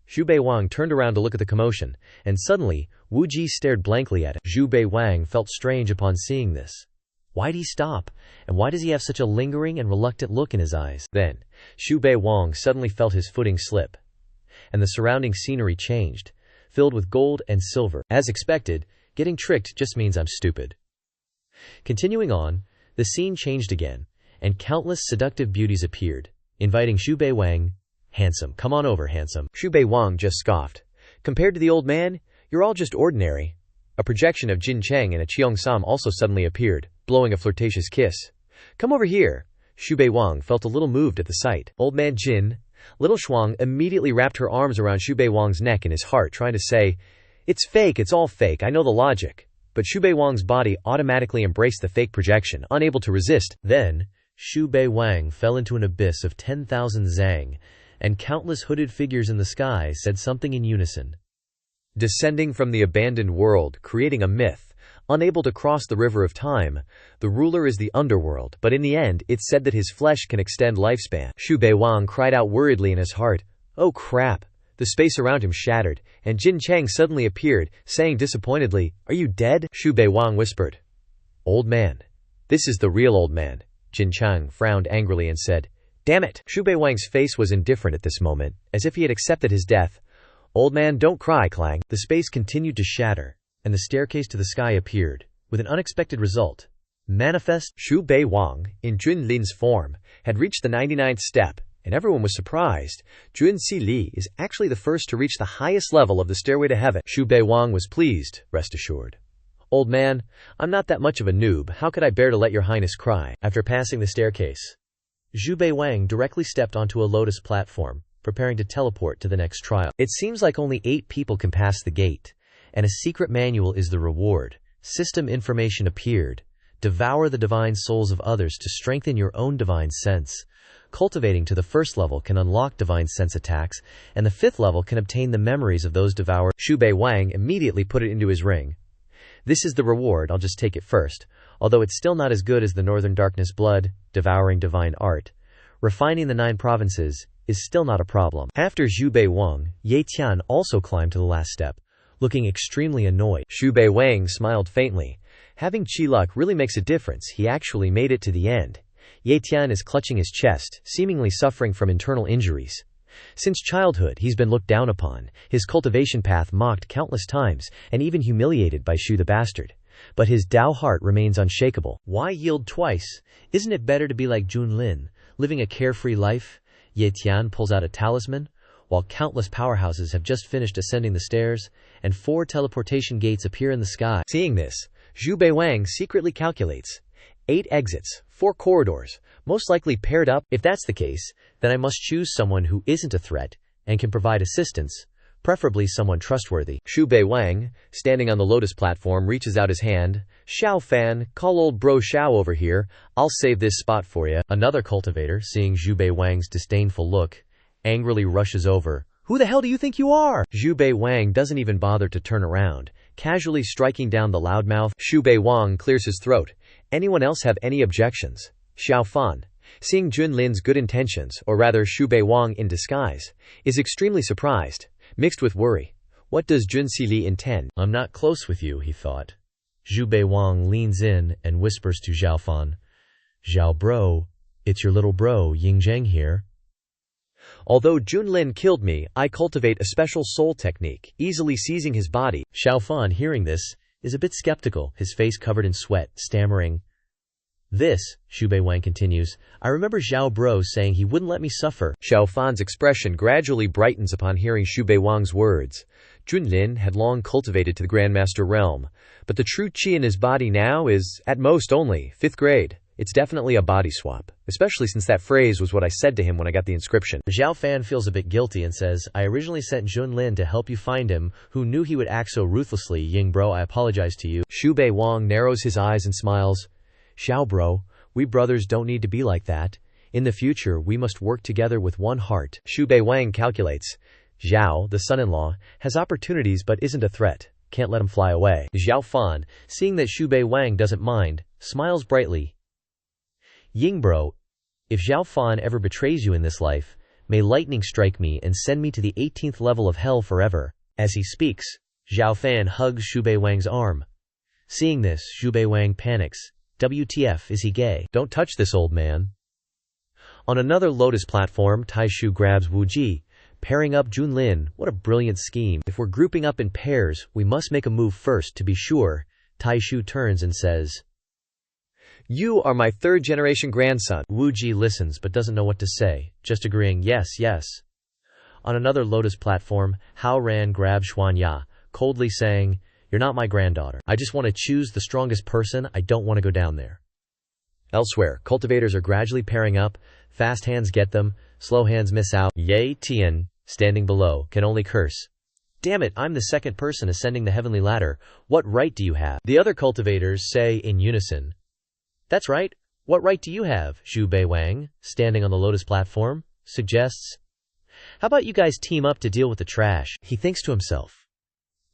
Xu Bei Wang turned around to look at the commotion, and suddenly, Wu Ji stared blankly at it. Xu Bei Wang felt strange upon seeing this. Why'd he stop? And why does he have such a lingering and reluctant look in his eyes? Then, Xu Bei Wang suddenly felt his footing slip, and the surrounding scenery changed, filled with gold and silver. As expected, getting tricked just means I'm stupid. Continuing on, the scene changed again, and countless seductive beauties appeared, inviting Xu Bei Wang. Handsome, come on over, handsome. Xu Bei Wang just scoffed. Compared to the old man, you're all just ordinary. A projection of Jin Cheng and a Cheong Sam also suddenly appeared, blowing a flirtatious kiss. Come over here. Xu Bei Wang felt a little moved at the sight. Old man Jin. Little Shuang immediately wrapped her arms around Xu Bei Wang's neck in his heart, trying to say, It's fake, it's all fake, I know the logic. But Xu Bei Wang's body automatically embraced the fake projection, unable to resist. Then, Xu Bei Wang fell into an abyss of 10,000 zhang, and countless hooded figures in the sky said something in unison. Descending from the abandoned world, creating a myth, unable to cross the river of time, the ruler is the underworld, but in the end, it's said that his flesh can extend lifespan. Xu Bei Wang cried out worriedly in his heart, Oh crap! The space around him shattered, and Jin Cheng suddenly appeared, saying disappointedly, Are you dead? Xu Bei Wang whispered. Old man. This is the real old man. Jin Cheng frowned angrily and said, Damn it! Xu Bei Wang's face was indifferent at this moment, as if he had accepted his death. Old man, don't cry, Clang. The space continued to shatter, and the staircase to the sky appeared, with an unexpected result. Manifest. Xu Bei Wang, in Junlin's form, had reached the 99th step, and everyone was surprised. Junsi Li is actually the first to reach the highest level of the stairway to heaven. Xu Bei Wang was pleased, rest assured. Old man, I'm not that much of a noob, how could I bear to let your highness cry? After passing the staircase, Xu Bei Wang directly stepped onto a lotus platform, preparing to teleport to the next trial. It seems like only 8 people can pass the gate, and a secret manual is the reward. System information appeared. Devour the divine souls of others to strengthen your own divine sense. Cultivating to the 1st level can unlock divine sense attacks, and the 5th level can obtain the memories of those devoured. Xu Bei Wang immediately put it into his ring. This is the reward, I'll just take it first, although it's still not as good as the Northern Darkness Blood, devouring divine art. Refining the 9 provinces is still not a problem. After Xu Bei Wang, Ye Tian also climbed to the last step, looking extremely annoyed. Xu Bei Wang smiled faintly. Having chi luck really makes a difference, he actually made it to the end. Ye Tian is clutching his chest, seemingly suffering from internal injuries. Since childhood, he's been looked down upon, his cultivation path mocked countless times, and even humiliated by Xu the bastard. But his Dao heart remains unshakable. Why yield twice? Isn't it better to be like Junlin, living a carefree life? Ye Tian pulls out a talisman, while countless powerhouses have just finished ascending the stairs, and 4 teleportation gates appear in the sky. Seeing this, Xu Bei Wang secretly calculates 8 exits, 4 corridors, most likely paired up. If that's the case, then I must choose someone who isn't a threat and can provide assistance, preferably someone trustworthy. Xu Bei Wang, standing on the lotus platform, reaches out his hand. Xiao Fan, call old bro Xiao over here. I'll save this spot for you. Another cultivator, seeing Xu Bei Wang's disdainful look, angrily rushes over. Who the hell do you think you are? Xu Bei Wang doesn't even bother to turn around, casually striking down the loudmouth. Xu Bei Wang clears his throat. Anyone else have any objections? Xiao Fan, seeing Junlin's good intentions, or rather Xu Bei Wang in disguise, is extremely surprised, mixed with worry. What does Jun Xili intend? I'm not close with you, he thought. Xu Bei Wang leans in and whispers to Xiao Fan. Xiao bro, it's your little bro, Yingzheng here. Although Junlin killed me, I cultivate a special soul technique, easily seizing his body. Xiao Fan, hearing this, is a bit skeptical, his face covered in sweat, stammering. This, Xu Bei Wang continues, I remember Xiao bro saying he wouldn't let me suffer. Xiao Fan's expression gradually brightens upon hearing Xu Bei Wang's words. Junlin had long cultivated to the Grandmaster realm, but the true chi in his body now is, at most, only 5th grade. It's definitely a body swap, especially since that phrase was what I said to him when I got the inscription. Xiao Fan feels a bit guilty and says, I originally sent Junlin to help you find him, who knew he would act so ruthlessly. Ying bro, I apologize to you. Xu Bei Wang narrows his eyes and smiles. Xiao bro, we brothers don't need to be like that. In the future, we must work together with one heart. Xu Bei Wang calculates. Zhao, the son-in-law, has opportunities but isn't a threat. Can't let him fly away. Xiao Fan, seeing that Xu Bei Wang doesn't mind, smiles brightly. Ying bro, if Xiao Fan ever betrays you in this life, may lightning strike me and send me to the 18th level of hell forever. As he speaks, Xiao Fan hugs Xu Bei Wang's arm. Seeing this, Xu Bei Wang panics. WTF, is he gay? Don't touch this old man. On another lotus platform, Taishu grabs Wu Ji, pairing up Junlin. What a brilliant scheme. If we're grouping up in pairs, we must make a move first to be sure. Taishu turns and says, You are my 3rd-generation grandson. Wu Ji listens but doesn't know what to say, just agreeing yes, yes. On another lotus platform, Hao Ran grabs Xuan Ya, coldly saying, You're not my granddaughter. I just want to choose the strongest person. I don't want to go down there. Elsewhere, cultivators are gradually pairing up. Fast hands get them, slow hands miss out. Ye Tian, standing below, can only curse. Damn it, I'm the second person ascending the heavenly ladder. What right do you have? The other cultivators say in unison. That's right. What right do you have? Xu Bei Wang, standing on the lotus platform, suggests. How about you guys team up to deal with the trash? He thinks to himself.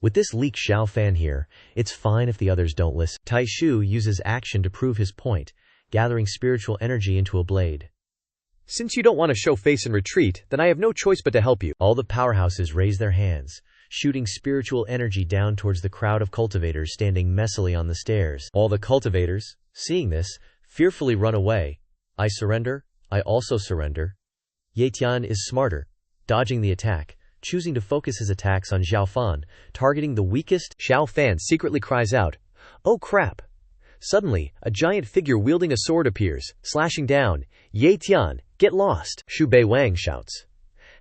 With this leak Xiao Fan here, it's fine if the others don't listen. Taishu uses action to prove his point, gathering spiritual energy into a blade. Since you don't want to show face and retreat, then I have no choice but to help you. All the powerhouses raise their hands, shooting spiritual energy down towards the crowd of cultivators standing messily on the stairs. All the cultivators, seeing this, fearfully run away. I surrender. I also surrender. Ye Tian is smarter, dodging the attack, choosing to focus his attacks on Xiao Fan, targeting the weakest. Xiao Fan secretly cries out, Oh crap! Suddenly, a giant figure wielding a sword appears, slashing down. Ye Tian, get lost! Xu Bei Wang shouts.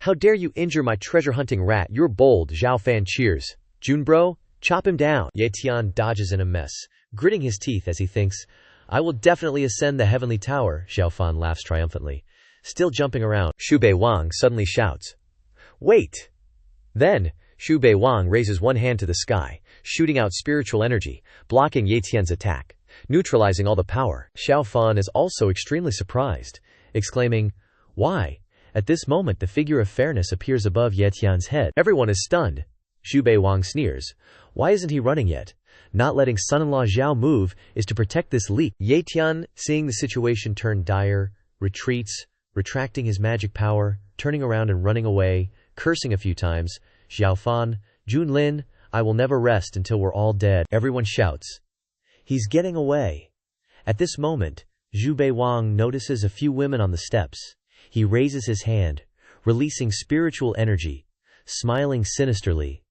How dare you injure my treasure-hunting rat? You're bold. Xiao Fan cheers. Junbro, chop him down. Ye Tian dodges in a mess, gritting his teeth as he thinks, I will definitely ascend the heavenly tower. Xiao Fan laughs triumphantly, still jumping around. Xu Bei Wang suddenly shouts, Wait! Then, Xu Bei Wang raises one hand to the sky, shooting out spiritual energy, blocking Ye Tian's attack, neutralizing all the power. Xiao Fan is also extremely surprised, exclaiming, Why? At this moment the figure of fairness appears above Ye Tian's head. Everyone is stunned. Xu Bei Wang sneers. Why isn't he running yet? Not letting son-in-law Zhao move is to protect this leak. Ye Tian, seeing the situation turn dire, retreats, retracting his magic power, turning around and running away, cursing a few times. Xiao Fan, Junlin, I will never rest until we're all dead. Everyone shouts. He's getting away. At this moment, Xu Bei Wang notices a few women on the steps. He raises his hand, releasing spiritual energy, smiling sinisterly.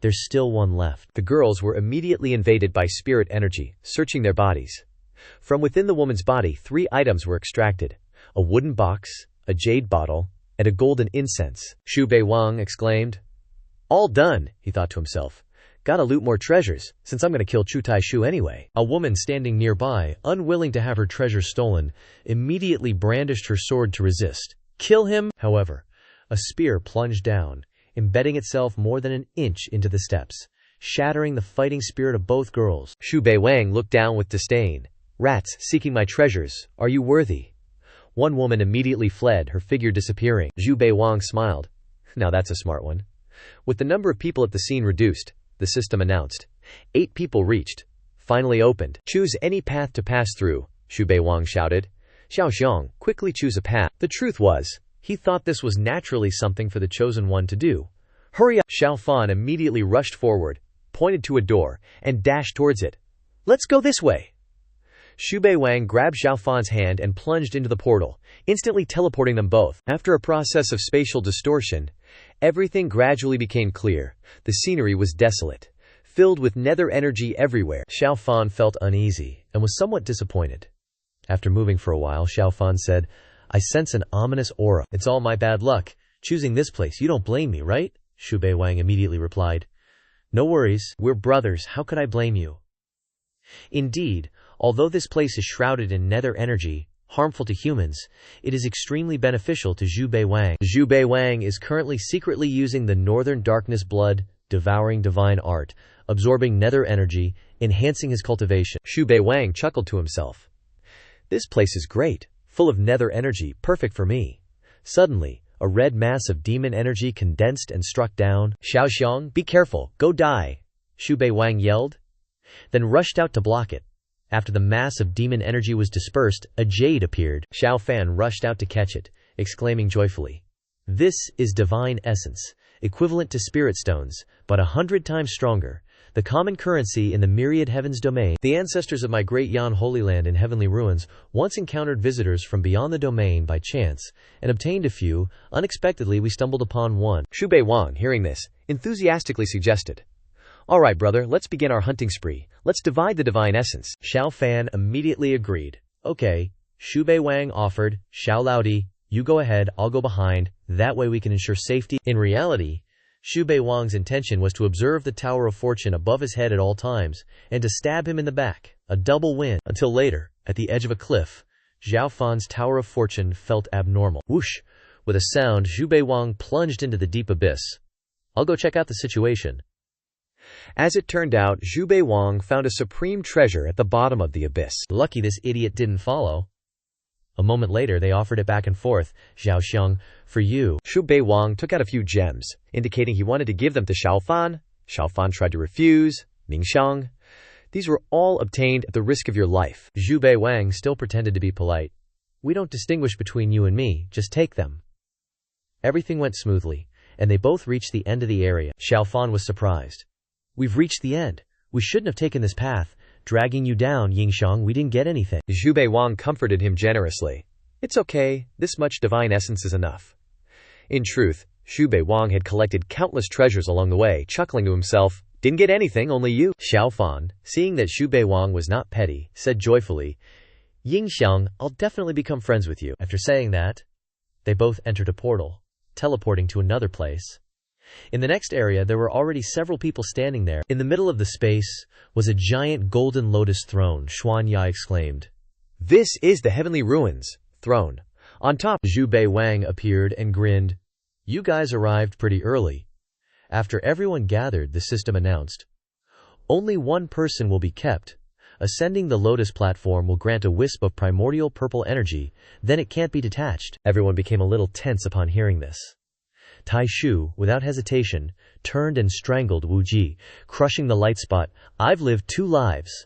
There's still one left. The girls were immediately invaded by spirit energy, searching their bodies. From within the woman's body, 3 items were extracted: a wooden box, a jade bottle, and a golden incense. Xu Bei Wang exclaimed. All done, he thought to himself. Gotta loot more treasures, since I'm gonna kill Chu Taishu anyway. A woman standing nearby, unwilling to have her treasure stolen, immediately brandished her sword to resist. Kill him! However, a spear plunged down, embedding itself more than an inch into the steps, shattering the fighting spirit of both girls. Xu Bei Wang looked down with disdain. Rats, seeking my treasures, are you worthy? One woman immediately fled, her figure disappearing. Xu Bei Wang smiled. Now that's a smart one. With the number of people at the scene reduced, the system announced. 8 people reached. Finally opened. Choose any path to pass through, Xu Bei Wang shouted. Xiao Xiong, quickly choose a path. The truth was, he thought this was naturally something for the chosen one to do. Hurry up! Xiao Fan immediately rushed forward, pointed to a door, and dashed towards it. Let's go this way! Xu Bei Wang grabbed Xiao Fan's hand and plunged into the portal, instantly teleporting them both. After a process of spatial distortion, everything gradually became clear. The scenery was desolate, filled with nether energy everywhere. Xiao Fan felt uneasy and was somewhat disappointed. After moving for a while, Xiao Fan said, I sense an ominous aura. It's all my bad luck. Choosing this place, you don't blame me, right? Xu Bei Wang immediately replied. No worries, we're brothers, how could I blame you? Indeed, although this place is shrouded in nether energy, harmful to humans, it is extremely beneficial to Xu Bei Wang. Xu Bei Wang is currently secretly using the Northern Darkness blood, devouring divine art, absorbing nether energy, enhancing his cultivation. Xu Bei Wang chuckled to himself. This place is great, full of nether energy, perfect for me. Suddenly, a red mass of demon energy condensed and struck down. Xiao Xiong, be careful, go die, Xu Bei Wang yelled, then rushed out to block it. After the mass of demon energy was dispersed, a jade appeared. Xiao Fan rushed out to catch it, exclaiming joyfully, This is divine essence, equivalent to spirit stones, but 100 times stronger, the common currency in the myriad heavens domain. The ancestors of my great Yan Holy Land in heavenly ruins once encountered visitors from beyond the domain by chance, and obtained a few. Unexpectedly we stumbled upon one. Xu Bei Wang, hearing this, enthusiastically suggested, All right, brother, let's begin our hunting spree. Let's divide the divine essence. Xiao Fan immediately agreed. Okay, Xu Bei Wang offered, Xiao Laodi, you go ahead, I'll go behind, that way we can ensure safety. In reality, Xu Bei Wang's intention was to observe the Tower of Fortune above his head at all times, and to stab him in the back, a double win. Until later, at the edge of a cliff, Xiao Fan's Tower of Fortune felt abnormal. Whoosh! With a sound, Xu Bei Wang plunged into the deep abyss. I'll go check out the situation. As it turned out, Xu Bei Wang found a supreme treasure at the bottom of the abyss. Lucky this idiot didn't follow. A moment later, they offered it back and forth. Xiao Xiong, for you. Xu Bei Wang took out a few gems, indicating he wanted to give them to Xiao Fan. Xiao Fan tried to refuse. Mingxiang. These were all obtained at the risk of your life. Xu Bei Wang still pretended to be polite. We don't distinguish between you and me, just take them. Everything went smoothly, and they both reached the end of the area. Xiao Fan was surprised. We've reached the end. We shouldn't have taken this path. Dragging you down, Yingxiang, we didn't get anything. Xu Bei Wang comforted him generously. It's okay, this much divine essence is enough. In truth, Xu Bei Wang had collected countless treasures along the way, chuckling to himself, didn't get anything, only you. Xiao Fan, seeing that Xu Bei Wang was not petty, said joyfully, Yingxiang, I'll definitely become friends with you. After saying that, they both entered a portal, teleporting to another place. In the next area, there were already several people standing there. In the middle of the space was a giant golden lotus throne. Xuan Ya exclaimed, This is the heavenly ruins throne. On top, Xu Bei Wang appeared and grinned. You guys arrived pretty early. After everyone gathered, the system announced, Only one person will be kept. Ascending the lotus platform will grant a wisp of primordial purple energy, then it can't be detached. Everyone became a little tense upon hearing this. Taishu, without hesitation, turned and strangled Wu Ji, crushing the light spot. I've lived 2 lives.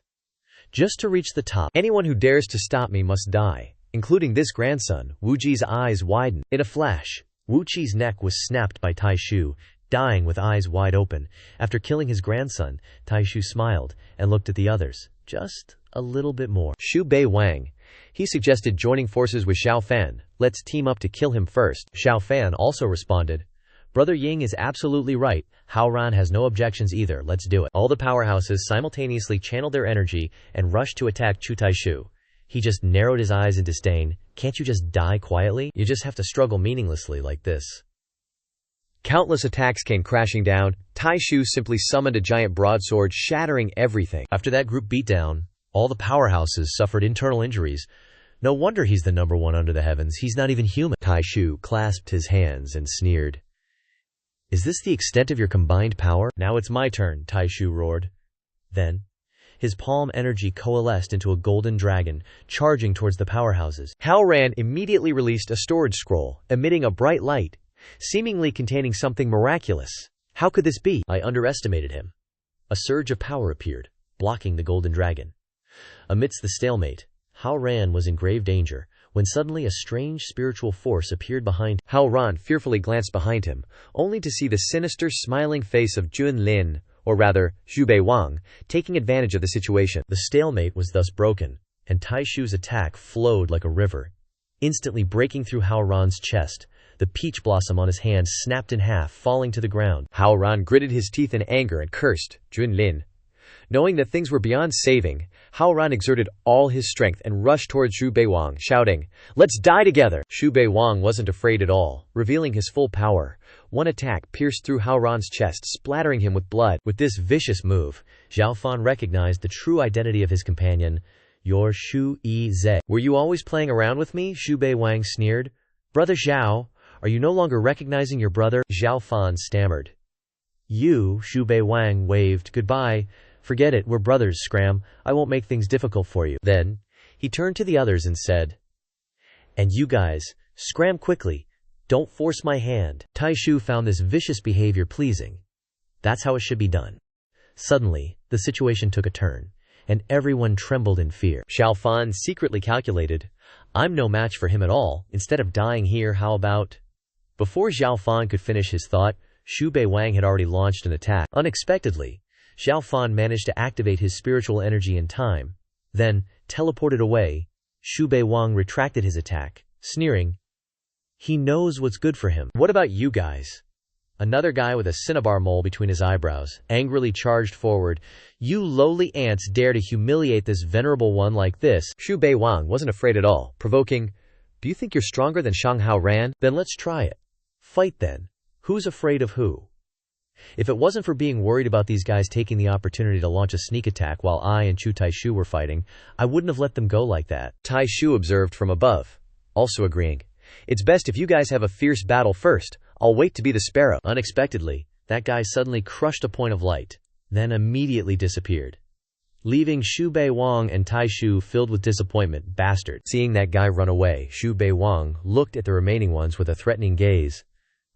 Just to reach the top. Anyone who dares to stop me must die, including this grandson. Wu Ji's eyes widened. In a flash, Wu Ji's neck was snapped by Taishu, dying with eyes wide open. After killing his grandson, Taishu smiled and looked at the others, just a little bit more. Xu Bei Wang, He suggested joining forces with Xiao Fan. Let's team up to kill him first. Xiao Fan also responded, Brother Ying is absolutely right. Hao Ran has no objections either. Let's do it. All the powerhouses simultaneously channeled their energy and rushed to attack Chu Taishu. He just narrowed his eyes in disdain. Can't you just die quietly? You just have to struggle meaninglessly like this. Countless attacks came crashing down. Taishu simply summoned a giant broadsword, shattering everything. After that group beatdown, all the powerhouses suffered internal injuries. No wonder he's the number one under the heavens. He's not even human. Taishu clasped his hands and sneered. Is this the extent of your combined power? Now it's my turn, Taishu roared. Then, his palm energy coalesced into a golden dragon, charging towards the powerhouses. Hao Ran immediately released a storage scroll, emitting a bright light, seemingly containing something miraculous. How could this be? I underestimated him. A surge of power appeared, blocking the golden dragon. Amidst the stalemate, Hao Ran was in grave danger, when suddenly a strange spiritual force appeared behind. Hao Ran fearfully glanced behind him, only to see the sinister, smiling face of Jun Lin, or rather, Xu Bei Wang, taking advantage of the situation. The stalemate was thus broken, and Taishu's attack flowed like a river, instantly breaking through Hao Ran's chest. The peach blossom on his hand snapped in half, falling to the ground. Hao Ran gritted his teeth in anger and cursed Jun Lin. Knowing that things were beyond saving, Hao Ran exerted all his strength and rushed towards Xu Bei Wang, shouting, "Let's die together!" Xu Bei Wang wasn't afraid at all, revealing his full power. One attack pierced through Hao Ran's chest, splattering him with blood. With this vicious move, Xiao Fan recognized the true identity of his companion. You're Xu Yi Ze. Were you always playing around with me? Xu Bei Wang sneered. Brother Xiao, are you no longer recognizing your brother? Xiao Fan stammered. Xu Bei Wang waved goodbye. Forget it, we're brothers, Scram. I won't make things difficult for you. Then, he turned to the others and said, And you guys, scram quickly. Don't force my hand. Taishu found this vicious behavior pleasing. That's how it should be done. Suddenly, the situation took a turn, and everyone trembled in fear. Xiao Fan secretly calculated, I'm no match for him at all. Instead of dying here, how about... Before Xiao Fan could finish his thought, Xu Bei Wang had already launched an attack. Unexpectedly, Xiao Fan managed to activate his spiritual energy in time. Then, teleported away, Xu Bei Wang retracted his attack, sneering. He knows what's good for him. What about you guys? Another guy with a cinnabar mole between his eyebrows angrily charged forward. You lowly ants dare to humiliate this venerable one like this? Xu Bei Wang wasn't afraid at all, provoking, Do you think you're stronger than Shang Hao Ran? Then let's try it. Fight then. Who's afraid of who? If it wasn't for being worried about these guys taking the opportunity to launch a sneak attack while I and Chu Taishu were fighting, I wouldn't have let them go like that. Taishu observed from above, also agreeing. It's best if you guys have a fierce battle first. I'll wait to be the sparrow. Unexpectedly, that guy suddenly crushed a point of light, then immediately disappeared, leaving Xu Bei Wang and Taishu filled with disappointment. Bastard. Seeing that guy run away, Xu Bei Wang looked at the remaining ones with a threatening gaze.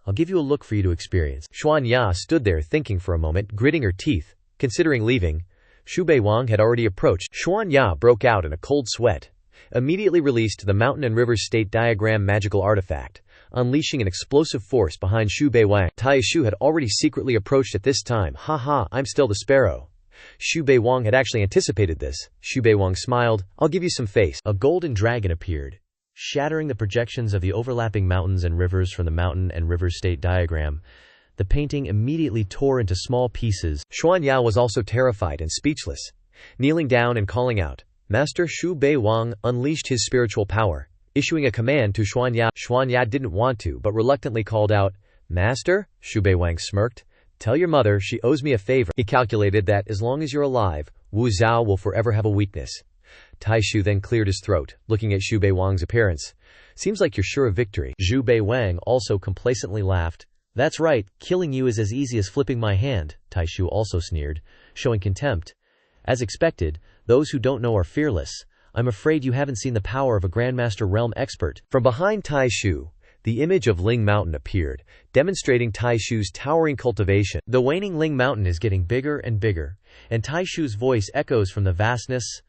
I'll give you a look for you to experience. Xuanya stood there thinking for a moment, gritting her teeth, considering leaving. Xu Bei Wang had already approached. Xuanya broke out in a cold sweat, immediately released the Mountain and River State Diagram magical artifact, unleashing an explosive force behind Xu Bei Wang. Taishu had already secretly approached at this time. Haha, I'm still the sparrow. Xu Bei Wang had actually anticipated this. Xu Bei Wang smiled. I'll give you some face. A golden dragon appeared, shattering the projections of the overlapping mountains and rivers from the Mountain and River State Diagram. The painting immediately tore into small pieces. Xuanya was also terrified and speechless. Kneeling down and calling out, Master Xu Bei Wang unleashed his spiritual power, issuing a command to Xuanya. Xuanya didn't want to, but reluctantly called out, Master? Xu Bei Wang smirked. Tell your mother she owes me a favor. He calculated that as long as you're alive, Wu Zhao will forever have a weakness. Taishu then cleared his throat, looking at Xu Bei Wang's appearance. Seems like you're sure of victory. Xu Bei Wang also complacently laughed. That's right, killing you is as easy as flipping my hand. Taishu also sneered, showing contempt. As expected, those who don't know are fearless. I'm afraid you haven't seen the power of a Grandmaster Realm expert. From behind Taishu, the image of Ling Mountain appeared, demonstrating Taishu's towering cultivation. The waning Ling Mountain is getting bigger and bigger, and Taishu's voice echoes from the vastness.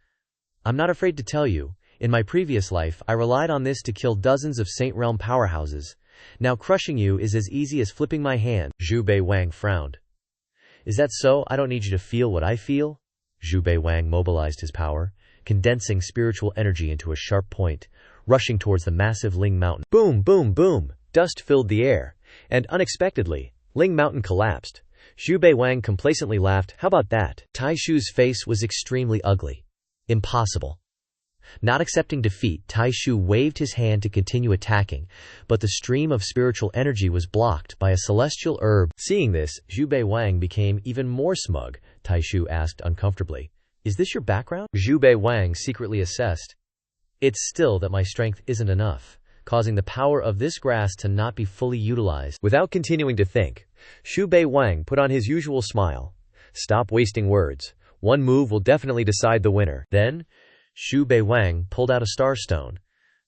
I'm not afraid to tell you, in my previous life I relied on this to kill dozens of Saint Realm powerhouses. Now crushing you is as easy as flipping my hand. Xu Bei Wang frowned. Is that so? I don't need you to feel what I feel? Xu Bei Wang mobilized his power, condensing spiritual energy into a sharp point, rushing towards the massive Ling Mountain. Boom, boom, boom! Dust filled the air, and unexpectedly, Ling Mountain collapsed. Xu Bei Wang complacently laughed. How about that? Taishu's face was extremely ugly. Impossible. Not accepting defeat, Taishu waved his hand to continue attacking, but the stream of spiritual energy was blocked by a celestial herb. Seeing this, Xu Bei Wang became even more smug. Taishu asked uncomfortably, "Is this your background?" Xu Bei Wang secretly assessed. "It's still that my strength isn't enough, causing the power of this grass to not be fully utilized." Without continuing to think, Xu Bei Wang put on his usual smile. Stop wasting words. One move will definitely decide the winner. Then, Xu Bei Wang pulled out a star stone.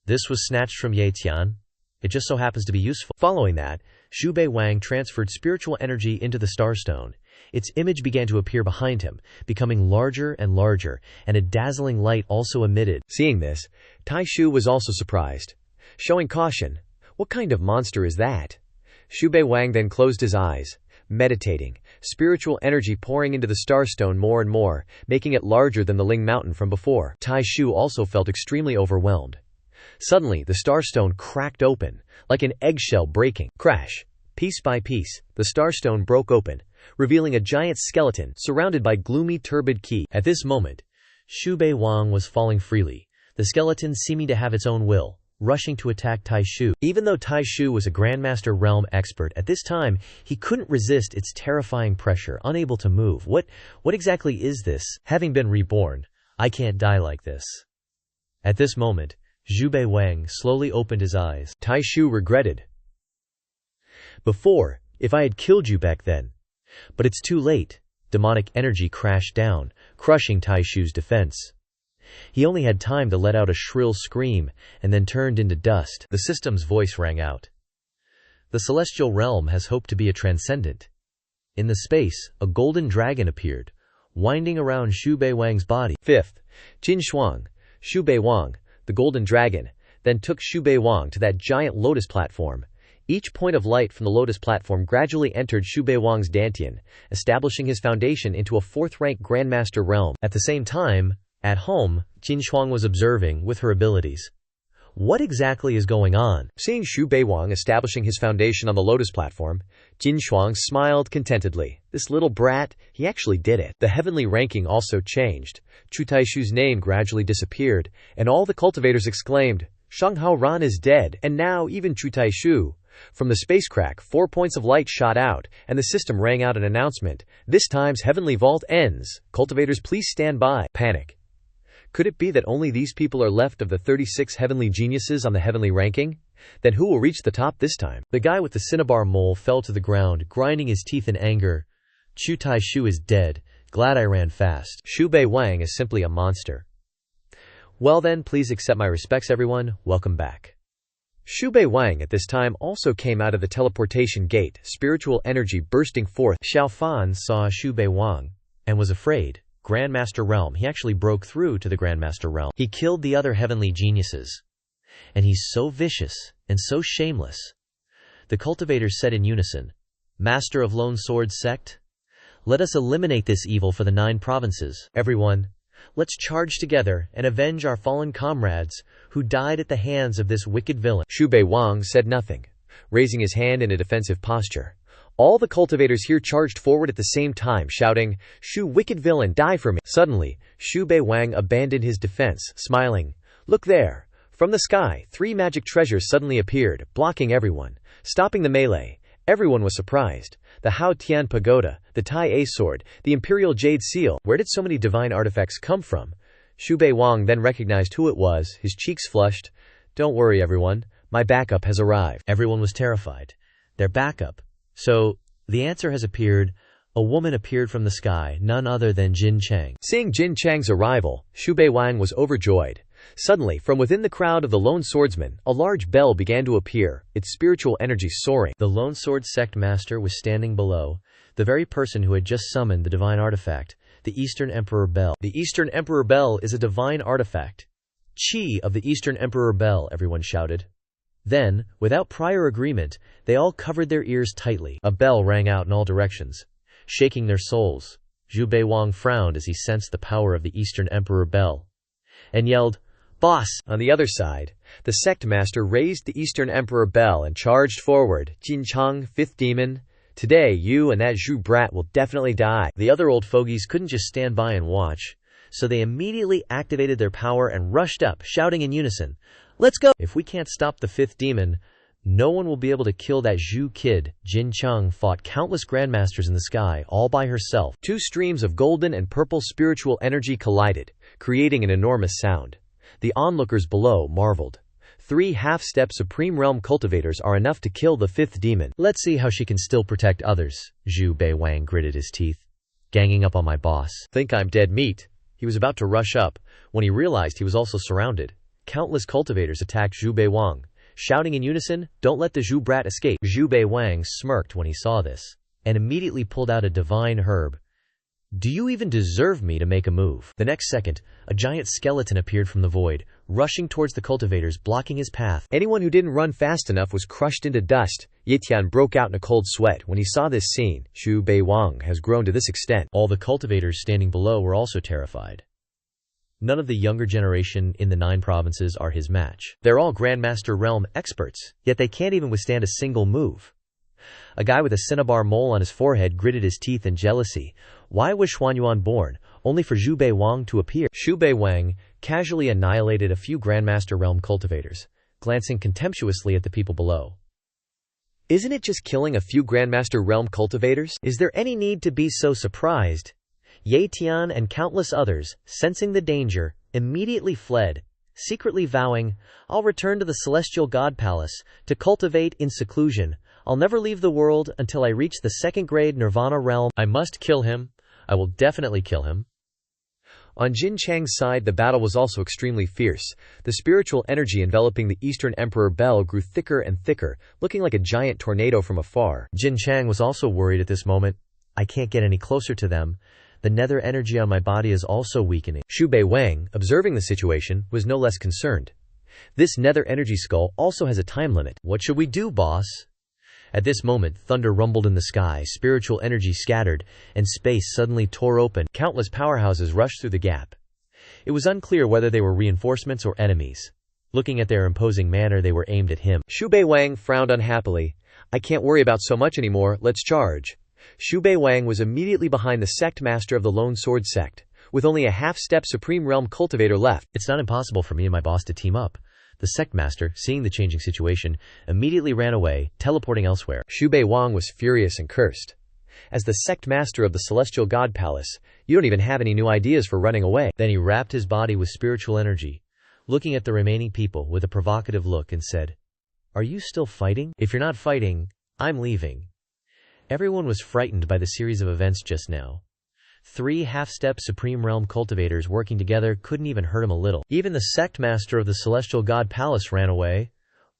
This was snatched from Ye Tian. It just so happens to be useful. Following that, Xu Bei Wang transferred spiritual energy into the star stone. Its image began to appear behind him, becoming larger and larger, and a dazzling light also emitted. Seeing this, Taishu was also surprised. Showing caution, "What kind of monster is that?" Xu Bei Wang then closed his eyes, meditating, spiritual energy pouring into the starstone more and more, making it larger than the Ling Mountain from before. Taishu also felt extremely overwhelmed. Suddenly, the starstone cracked open, like an eggshell breaking. Crash! Piece by piece, the starstone broke open, revealing a giant skeleton surrounded by gloomy turbid qi. At this moment, Xu Bei Wang was falling freely, the skeleton seeming to have its own will, rushing to attack Taishu. Even though Taishu was a Grandmaster Realm expert at this time, he couldn't resist its terrifying pressure, unable to move. What exactly is this? Having been reborn, I can't die like this. At this moment, Xu Bei Wang slowly opened his eyes. Taishu regretted. "Before, if I had killed you back then. But it's too late." Demonic energy crashed down, crushing Taishu's defense. He only had time to let out a shrill scream, and then turned into dust. The system's voice rang out. "The celestial realm has hoped to be a transcendent." In the space, a golden dragon appeared, winding around Xu Bei Wang's body. Fifth, Jin Shuang, Xu Bei Wang, the golden dragon, then took Xu Bei Wang to that giant lotus platform. Each point of light from the lotus platform gradually entered Xu Bei Wang's dantian, establishing his foundation into a fourth-rank Grandmaster realm. At the same time, at home, Jin Shuang was observing with her abilities. What exactly is going on? Seeing Xu Bei Wang establishing his foundation on the lotus platform, Jin Shuang smiled contentedly. This little brat, he actually did it. The heavenly ranking also changed. Chu Taishu's name gradually disappeared, and all the cultivators exclaimed, "Shanghao Ran is dead, and now even Chu Taishu." From the space crack, 4 points of light shot out, and the system rang out an announcement. "This time's heavenly vault ends. Cultivators, please stand by." Panic. Could it be that only these people are left of the 36 heavenly geniuses on the heavenly ranking? Then who will reach the top this time? The guy with the cinnabar mole fell to the ground, grinding his teeth in anger. "Chu Taishu is dead. Glad I ran fast." Xu Bei Wang is simply a monster. Well then, please accept my respects everyone. Welcome back. Xu Bei Wang at this time also came out of the teleportation gate, spiritual energy bursting forth. Xiao Fan saw Xu Bei Wang and was afraid. Grandmaster Realm. He actually broke through to the Grandmaster Realm. He killed the other heavenly geniuses. And he's so vicious and so shameless. The cultivators said in unison, "Master of Lone Sword Sect, let us eliminate this evil for the 9 provinces. Everyone, let's charge together and avenge our fallen comrades who died at the hands of this wicked villain." Xu Bei Wang said nothing, raising his hand in a defensive posture. All the cultivators here charged forward at the same time, shouting, "Xu, wicked villain, die for me!" Suddenly, Xu Bei Wang abandoned his defense, smiling. "Look there!" From the sky, 3 magic treasures suddenly appeared, blocking everyone, stopping the melee. Everyone was surprised. The Hao Tian Pagoda, the Tai A sword, the Imperial Jade Seal. Where did so many divine artifacts come from? Xu Bei Wang then recognized who it was, his cheeks flushed. "Don't worry, everyone. My backup has arrived." Everyone was terrified. Their backup. So, the answer has appeared. A woman appeared from the sky, none other than Jin Chang. Seeing Jin Chang's arrival, Xu Bei Wang was overjoyed. Suddenly, from within the crowd of the lone swordsmen, a large bell began to appear, its spiritual energy soaring. The lone sword sect master was standing below, the very person who had just summoned the divine artifact, the Eastern Emperor Bell. The Eastern Emperor Bell is a divine artifact. "Chi of the Eastern Emperor Bell," everyone shouted. Then, without prior agreement, they all covered their ears tightly. A bell rang out in all directions, shaking their souls. Xu Bei Wang frowned as he sensed the power of the Eastern Emperor Bell, and yelled, "Boss!" On the other side, the sect master raised the Eastern Emperor bell and charged forward. Jin Chang, fifth demon. Today, you and that Zhu brat will definitely die. The other old fogies couldn't just stand by and watch, so they immediately activated their power and rushed up, shouting in unison, "Let's go! If we can't stop the fifth demon, no one will be able to kill that Zhu kid." Jin Chang fought countless grandmasters in the sky, all by herself. Two streams of golden and purple spiritual energy collided, creating an enormous sound. The onlookers below marveled. 3 half-step Supreme Realm cultivators are enough to kill the fifth demon. Let's see how she can still protect others. Xu Bei Wang gritted his teeth. Ganging up on my boss. Think I'm dead meat. He was about to rush up, when he realized he was also surrounded. Countless cultivators attacked Xu Bei Wang, shouting in unison, "Don't let the Zhu brat escape." Xu Bei Wang smirked when he saw this, and immediately pulled out a divine herb. "Do you even deserve me to make a move?" The next second, a giant skeleton appeared from the void, rushing towards the cultivators, blocking his path. Anyone who didn't run fast enough was crushed into dust. Ye Tian broke out in a cold sweat when he saw this scene. Xu Bei Wang has grown to this extent. All the cultivators standing below were also terrified. None of the younger generation in the 9 provinces are his match. They're all Grandmaster Realm experts, yet they can't even withstand a single move. A guy with a cinnabar mole on his forehead gritted his teeth in jealousy. Why was Xuanyuan born, only for Xu Bei Wang to appear? Xu Bei Wang casually annihilated a few Grandmaster Realm cultivators, glancing contemptuously at the people below. Isn't it just killing a few Grandmaster Realm cultivators? Is there any need to be so surprised? Ye Tian and countless others, sensing the danger, immediately fled, secretly vowing, "I'll return to the Celestial God Palace, to cultivate in seclusion. I'll never leave the world until I reach the 2nd grade Nirvana realm. I must kill him. I will definitely kill him." On Jin Chang's side, the battle was also extremely fierce. The spiritual energy enveloping the Eastern Emperor Bell grew thicker and thicker, looking like a giant tornado from afar. Jin Chang was also worried at this moment. I can't get any closer to them. The nether energy on my body is also weakening. Xu Bei Wang, observing the situation, was no less concerned. This nether energy skull also has a time limit. What should we do, boss? At this moment, thunder rumbled in the sky, spiritual energy scattered, and space suddenly tore open. Countless powerhouses rushed through the gap. It was unclear whether they were reinforcements or enemies. Looking at their imposing manner, they were aimed at him. Xu Bei Wang frowned unhappily. "I can't worry about so much anymore, let's charge." Xu Bei Wang was immediately behind the sect master of the Lone Sword sect, with only a half-step Supreme Realm cultivator left. It's not impossible for me and my boss to team up. The sect master, seeing the changing situation, immediately ran away, teleporting elsewhere. Xu Bei Wang was furious and cursed. As the sect master of the Celestial God Palace, you don't even have any new ideas for running away. Then he wrapped his body with spiritual energy, looking at the remaining people with a provocative look and said, "Are you still fighting? If you're not fighting, I'm leaving." Everyone was frightened by the series of events just now. 3 half-step Supreme Realm cultivators working together couldn't even hurt him a little. Even the sect master of the Celestial God Palace ran away.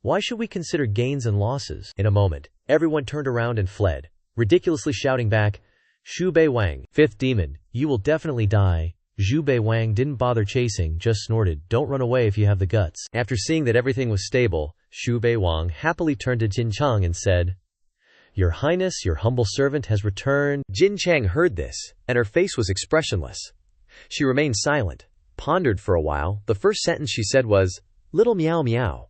Why should we consider gains and losses? In a moment, everyone turned around and fled, ridiculously shouting back, "Xu Bei Wang, 5th demon, you will definitely die." Xu Bei Wang didn't bother chasing, just snorted, "Don't run away if you have the guts." After seeing that everything was stable, Xu Bei Wang happily turned to Jin Chang and said, "Your Highness, your humble servant has returned." Jin Chang heard this, and her face was expressionless. She remained silent, pondered for a while. The first sentence she said was, "Little meow meow."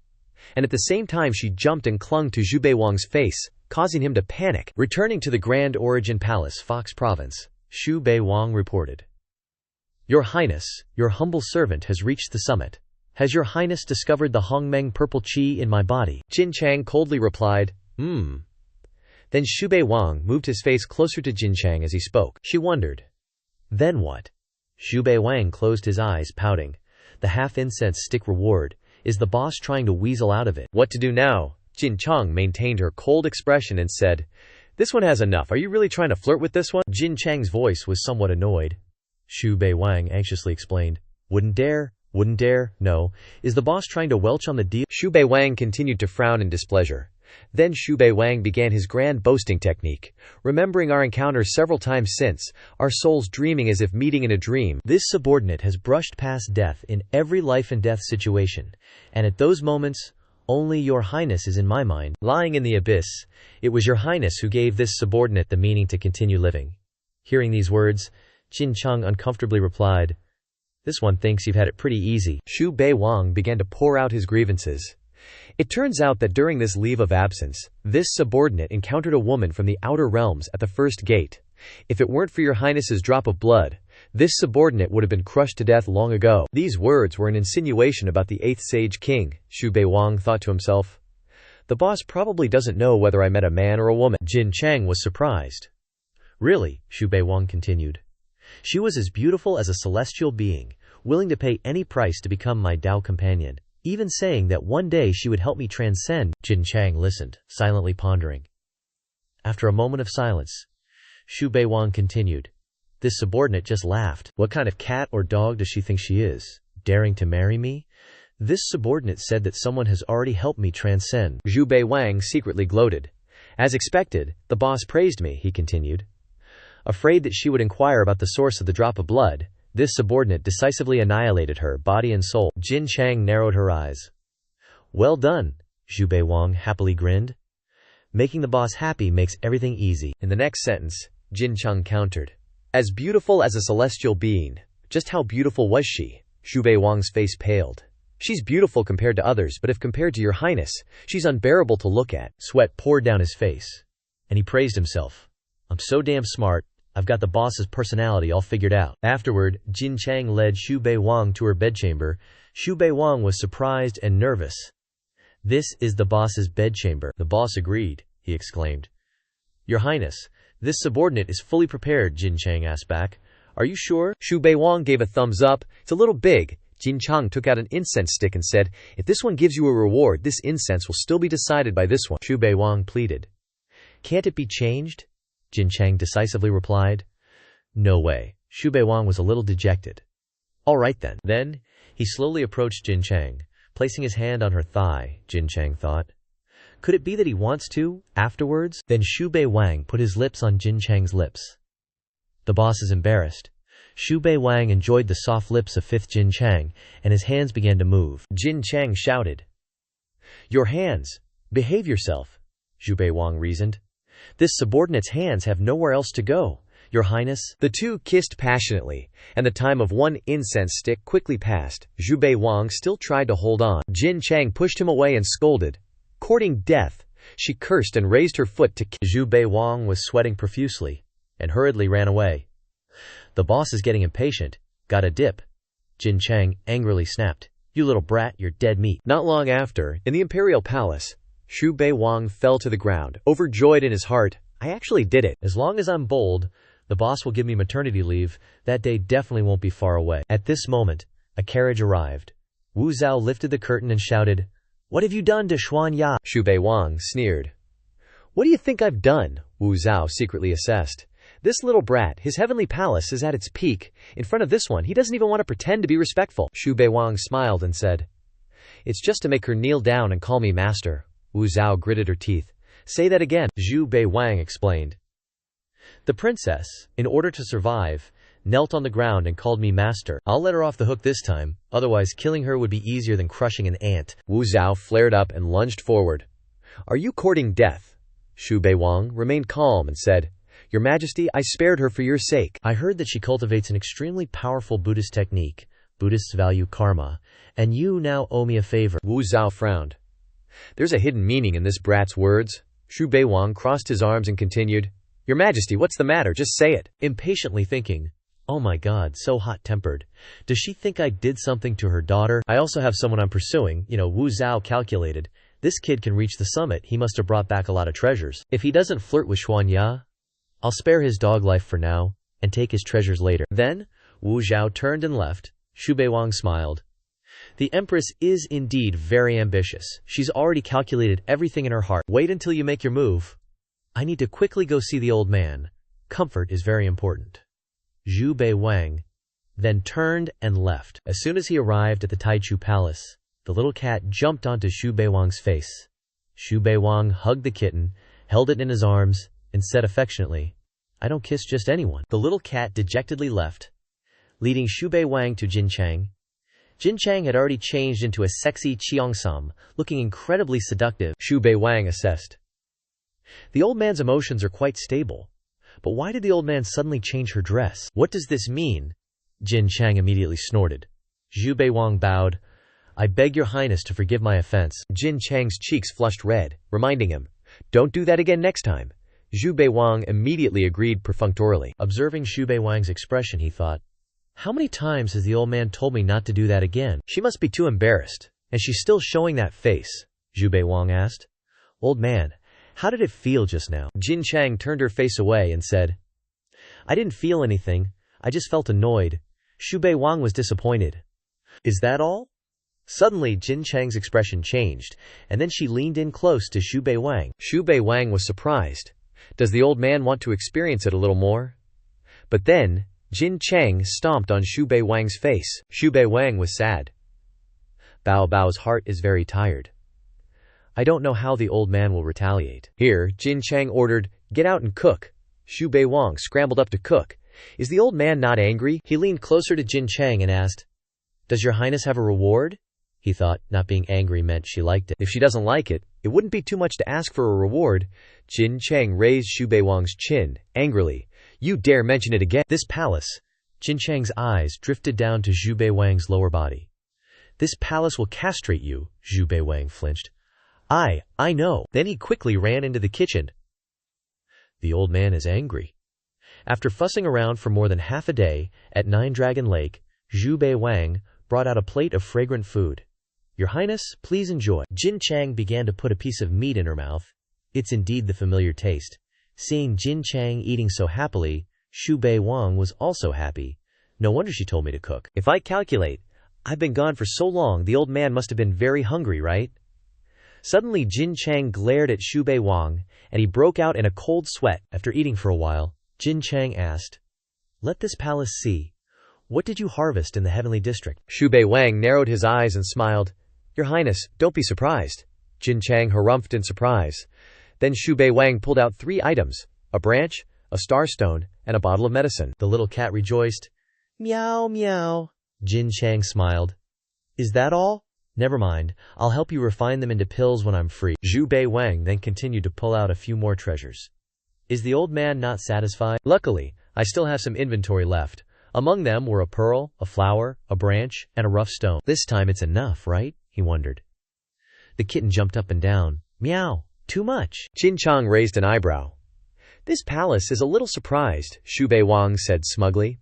And at the same time she jumped and clung to Xu Bei Wang's face, causing him to panic. Returning to the Grand Origin Palace, Fox Province, Xu Bei Wang reported, "Your Highness, your humble servant has reached the summit. Has your Highness discovered the Hongmeng purple qi in my body?" Jin Chang coldly replied, Then Xu Bei Wang moved his face closer to Jin Chang as he spoke. She wondered, "Then what?" Xu Bei Wang closed his eyes, pouting. The half-incense stick reward. Is the boss trying to weasel out of it? What to do now? Jin Chang maintained her cold expression and said, "This one has enough. Are you really trying to flirt with this one?" Jin Chang's voice was somewhat annoyed. Xu Bei Wang anxiously explained, Wouldn't dare, no. Is the boss trying to welch on the deal?" Xu Bei Wang continued to frown in displeasure. Then Xu Bei Wang began his grand boasting technique. "Remembering our encounter several times since, our souls dreaming as if meeting in a dream. This subordinate has brushed past death in every life and death situation, and at those moments, only your Highness is in my mind. Lying in the abyss, it was your Highness who gave this subordinate the meaning to continue living." Hearing these words, Jin Chang uncomfortably replied. This one thinks you've had it pretty easy. Xu Bei Wang began to pour out his grievances. It turns out that during this leave of absence, this subordinate encountered a woman from the outer realms at the first gate. If it weren't for your highness's drop of blood, this subordinate would have been crushed to death long ago. These words were an insinuation about the 8th sage king, Xu Bei Wang thought to himself. The boss probably doesn't know whether I met a man or a woman. Jin Chang was surprised. Really, Xu Bei Wang continued. She was as beautiful as a celestial being, willing to pay any price to become my Tao companion, even saying that one day she would help me transcend. Jin Chang listened, silently pondering. After a moment of silence, Xu Bei Wang continued. This subordinate just laughed. What kind of cat or dog does she think she is? Daring to marry me? This subordinate said that someone has already helped me transcend. Xu Bei Wang secretly gloated. As expected, the boss praised me, he continued. Afraid that she would inquire about the source of the drop of blood, this subordinate decisively annihilated her, body and soul. Jin Chang narrowed her eyes. Well done, Xu Bei Wang happily grinned. Making the boss happy makes everything easy. In the next sentence, Jin Chang countered. As beautiful as a celestial being, just how beautiful was she? Xu Bei Wang's face paled. She's beautiful compared to others, but if compared to your highness, she's unbearable to look at. Sweat poured down his face, and he praised himself. I'm so damn smart, I've got the boss's personality all figured out. Afterward, Jin Chang led Xu Bei Wang to her bedchamber. Xu Bei Wang was surprised and nervous. This is the boss's bedchamber. The boss agreed, he exclaimed. Your highness, this subordinate is fully prepared, Jin Chang asked back. Are you sure? Xu Bei Wang gave a thumbs up. It's a little big. Jin Chang took out an incense stick and said, if this one gives you a reward, this incense will still be decided by this one. Xu Bei Wang pleaded. Can't it be changed? Jin Chang decisively replied. No way. Xu Bei Wang was a little dejected. All right then. Then, he slowly approached Jin Chang, placing his hand on her thigh, Jin Chang thought. Could it be that he wants to, afterwards? Then Xu Bei Wang put his lips on Jin Chang's lips. The boss is embarrassed. Xu Bei Wang enjoyed the soft lips of 5th Jin Chang, and his hands began to move. Jin Chang shouted. Your hands! Behave yourself, Xu Bei Wang reasoned. This subordinate's hands have nowhere else to go, your highness. The two kissed passionately, and the time of one incense stick quickly passed. Xu Bei Wang still tried to hold on. Jin Chang pushed him away and scolded. Courting death, she cursed and raised her foot to kiss. Xu Bei Wang was sweating profusely, and hurriedly ran away. The boss is getting impatient. Got a dip. Jin Chang angrily snapped. You little brat, you're dead meat. Not long after, in the imperial palace, Xu Bei Wang fell to the ground, overjoyed in his heart. I actually did it. As long as I'm bold, the boss will give me maternity leave. That day definitely won't be far away. At this moment, a carriage arrived. Wu Zhao lifted the curtain and shouted, What have you done to Xuan Ya? Xu Bei Wang sneered. What do you think I've done? Wu Zhao secretly assessed. This little brat, his heavenly palace is at its peak. In front of this one, he doesn't even want to pretend to be respectful. Xu Bei Wang smiled and said, It's just to make her kneel down and call me master. Wu Zhao gritted her teeth. Say that again, Xu Bei Wang explained. The princess, in order to survive, knelt on the ground and called me master. I'll let her off the hook this time, otherwise killing her would be easier than crushing an ant. Wu Zhao flared up and lunged forward. Are you courting death? Xu Bei Wang remained calm and said, Your Majesty, I spared her for your sake. I heard that she cultivates an extremely powerful Buddhist technique. Buddhists value karma, and you now owe me a favor. Wu Zhao frowned. There's a hidden meaning in this brat's words. Xu Bei Wang crossed his arms and continued, Your Majesty, what's the matter? Just say it. Impatiently thinking, oh my god, so hot-tempered. Does she think I did something to her daughter? I also have someone I'm pursuing. Wu Zhao calculated. This kid can reach the summit. He must have brought back a lot of treasures. If he doesn't flirt with Xuan Ya, I'll spare his dog life for now, and take his treasures later. Then, Wu Zhao turned and left. Xu Bei Wang smiled. The Empress is indeed very ambitious. She's already calculated everything in her heart. Wait until you make your move. I need to quickly go see the old man. Comfort is very important. Xu Bei Wang then turned and left. As soon as he arrived at the Taichu Palace, the little cat jumped onto Xu Bei Wang's face. Xu Bei Wang hugged the kitten, held it in his arms, and said affectionately, I don't kiss just anyone. The little cat dejectedly left, leading Xu Bei Wang to Jin Chang. Jin Chang had already changed into a sexy Cheongsam, looking incredibly seductive. Xu Bei Wang assessed. The old man's emotions are quite stable. But why did the old man suddenly change her dress? What does this mean? Jin Chang immediately snorted. Xu Bei Wang bowed. I beg your highness to forgive my offense. Jin Chang's cheeks flushed red, reminding him, don't do that again next time. Xu Bei Wang immediately agreed perfunctorily. Observing Xu Bei Wang's expression, he thought, how many times has the old man told me not to do that again? She must be too embarrassed. And she's still showing that face, Xu Bei Wang asked. Old man, how did it feel just now? Jin Chang turned her face away and said, I didn't feel anything. I just felt annoyed. Xu Bei Wang was disappointed. Is that all? Suddenly, Jin Chang's expression changed, and then she leaned in close to Xu Bei Wang. Xu Bei Wang was surprised. Does the old man want to experience it a little more? But then, Jin Chang stomped on Xu Bei Wang's face. Xu Bei Wang was sad. Bao Bao's heart is very tired. I don't know how the old man will retaliate. Here, Jin Chang ordered, get out and cook. Xu Bei Wang scrambled up to cook. Is the old man not angry? He leaned closer to Jin Chang and asked, Does your highness have a reward? He thought not being angry meant she liked it. If she doesn't like it, it wouldn't be too much to ask for a reward. Jin Chang raised Xu Bei Wang's chin, angrily. You dare mention it again? This palace. Jin Chang's eyes drifted down to Xu Bei Wang's lower body. This palace will castrate you, Xu Bei Wang flinched. I know. Then he quickly ran into the kitchen. The old man is angry. After fussing around for more than half a day, at Nine Dragon Lake, Xu Bei Wang brought out a plate of fragrant food. Your Highness, please enjoy. Jin Chang began to put a piece of meat in her mouth. It's indeed the familiar taste. Seeing Jin Chang eating so happily, Xu Bei Wang was also happy. No wonder she told me to cook. If I calculate, I've been gone for so long, the old man must have been very hungry, right? Suddenly Jin Chang glared at Xu Bei Wang, and he broke out in a cold sweat. After eating for a while, Jin Chang asked, Let this palace see. What did you harvest in the heavenly district? Xu Bei Wang narrowed his eyes and smiled. Your Highness, don't be surprised. Jin Chang harumphed in surprise. Then Xu Bei Wang pulled out 3 items, a branch, a starstone, and a bottle of medicine. The little cat rejoiced. Meow, meow. Jin Chang smiled. Is that all? Never mind, I'll help you refine them into pills when I'm free. Xu Bei Wang then continued to pull out a few more treasures. Is the old man not satisfied? Luckily, I still have some inventory left. Among them were a pearl, a flower, a branch, and a rough stone. This time it's enough, right? He wondered. The kitten jumped up and down. Meow, too much. Jin Chang raised an eyebrow. This palace is a little surprised, Xu Bei Wang said smugly.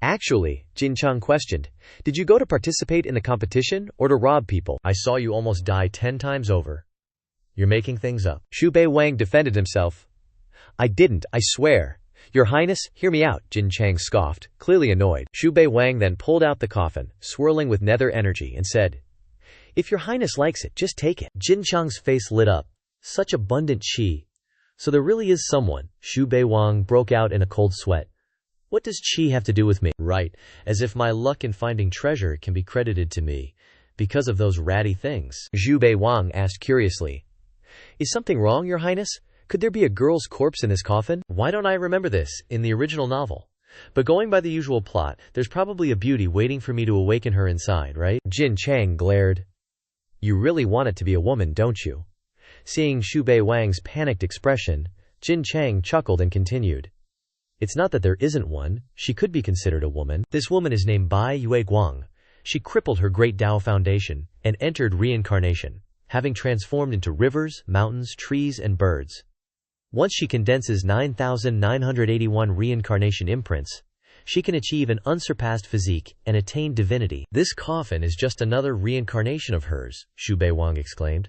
Actually, Jin Chang questioned, did you go to participate in the competition or to rob people? I saw you almost die 10 times over. You're making things up. Xu Bei Wang defended himself. I didn't, I swear. Your Highness, hear me out, Jin Chang scoffed, clearly annoyed. Xu Bei Wang then pulled out the coffin, swirling with nether energy, and said, If your Highness likes it, just take it. Jin Chang's face lit up. Such abundant qi. So there really is someone. Xu Bei Wang broke out in a cold sweat. What does qi have to do with me? Right, as if my luck in finding treasure can be credited to me, because of those ratty things. Xu Bei Wang asked curiously. Is something wrong, Your Highness? Could there be a girl's corpse in this coffin? Why don't I remember this in the original novel? But going by the usual plot, there's probably a beauty waiting for me to awaken her inside, right? Jin Chang glared. You really want it to be a woman, don't you? Seeing Xu Bei Wang's panicked expression, Jin Chang chuckled and continued. It's not that there isn't one, she could be considered a woman. This woman is named Bai Yue Guang. She crippled her great Tao foundation and entered reincarnation, having transformed into rivers, mountains, trees, and birds. Once she condenses 9,981 reincarnation imprints, she can achieve an unsurpassed physique and attain divinity. This coffin is just another reincarnation of hers, Xu Bei Wang exclaimed.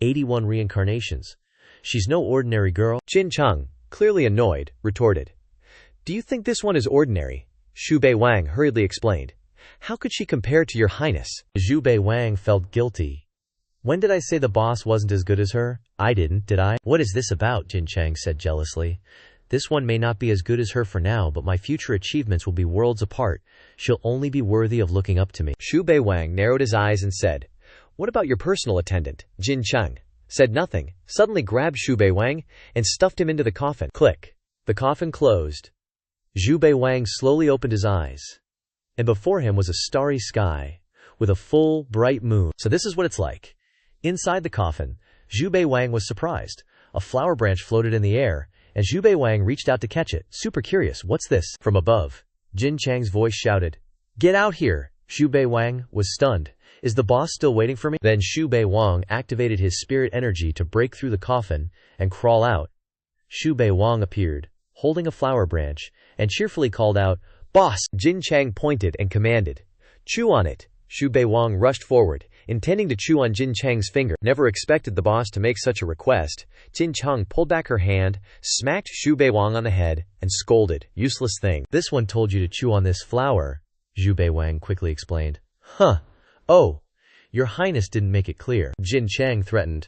81 reincarnations. She's no ordinary girl. Jin Chang, clearly annoyed, retorted. Do you think this one is ordinary? Xu Bei Wang hurriedly explained. How could she compare to Your Highness? Xu Bei Wang felt guilty. When did I say the boss wasn't as good as her? I didn't, did I? What is this about? Jin Chang said jealously. This one may not be as good as her for now, but my future achievements will be worlds apart. She'll only be worthy of looking up to me. Xu Bei Wang narrowed his eyes and said, What about your personal attendant? Jin Chang said nothing, suddenly grabbed Xu Bei Wang and stuffed him into the coffin. Click. The coffin closed. Xu Bei Wang slowly opened his eyes, and before him was a starry sky with a full, bright moon. So this is what it's like. Inside the coffin, Xu Bei Wang was surprised. A flower branch floated in the air, and Xu Bei Wang reached out to catch it, super curious. What's this? From above, Jin Chang's voice shouted. Get out here! Xu Bei Wang was stunned. Is the boss still waiting for me? Then Xu Bei Wang activated his spirit energy to break through the coffin and crawl out. Xu Bei Wang appeared, holding a flower branch, and cheerfully called out, Boss! Jin Chang pointed and commanded, Chew on it. Xu Bei Wang rushed forward, intending to chew on Jin Chang's finger. Never expected the boss to make such a request. Jin Chang pulled back her hand, smacked Xu Bei Wang on the head, and scolded, Useless thing. This one told you to chew on this flower, Xu Bei Wang quickly explained. Huh. Oh, Your Highness didn't make it clear. Jin Chang threatened.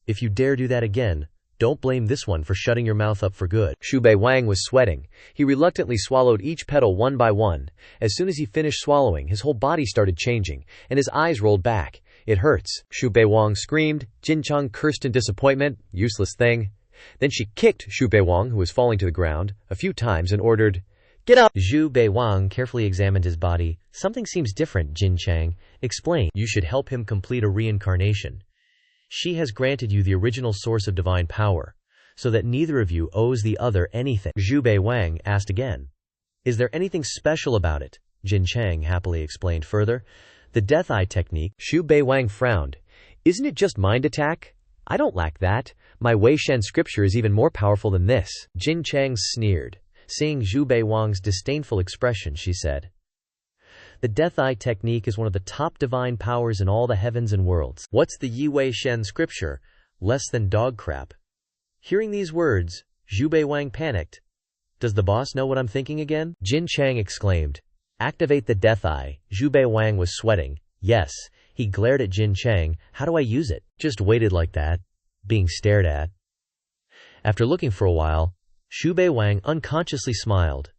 If you dare do that again, don't blame this one for shutting your mouth up for good. Xu Bei Wang was sweating. He reluctantly swallowed each petal one by one. As soon as he finished swallowing, his whole body started changing, and his eyes rolled back. It hurts. Xu Bei Wang screamed. Jin Chang cursed in disappointment. Useless thing. Then she kicked Xu Bei Wang, who was falling to the ground, a few times and ordered, Get up! Xu Bei Wang carefully examined his body. Something seems different, Jin Chang. Explain. You should help him complete a reincarnation. She has granted you the original source of divine power, so that neither of you owes the other anything. Xu Bei Wang asked again. Is there anything special about it? Jin Chang happily explained further. The Death Eye technique. Xu Bei Wang frowned. Isn't it just mind attack? I don't lack that. My Wei Shen scripture is even more powerful than this. Jin Chang sneered. Seeing Xu Bei Wang's disdainful expression, she said, The Death Eye technique is one of the top divine powers in all the heavens and worlds. What's the Yi Wei Shen scripture? Less than dog crap. Hearing these words, Xu Bei Wang panicked. Does the boss know what I'm thinking again? Jin Chang exclaimed. Activate the Death Eye. Xu Bei Wang was sweating. Yes. He glared at Jin Chang. How do I use it? Just waited like that, being stared at. After looking for a while, Xu Bei Wang unconsciously smiled.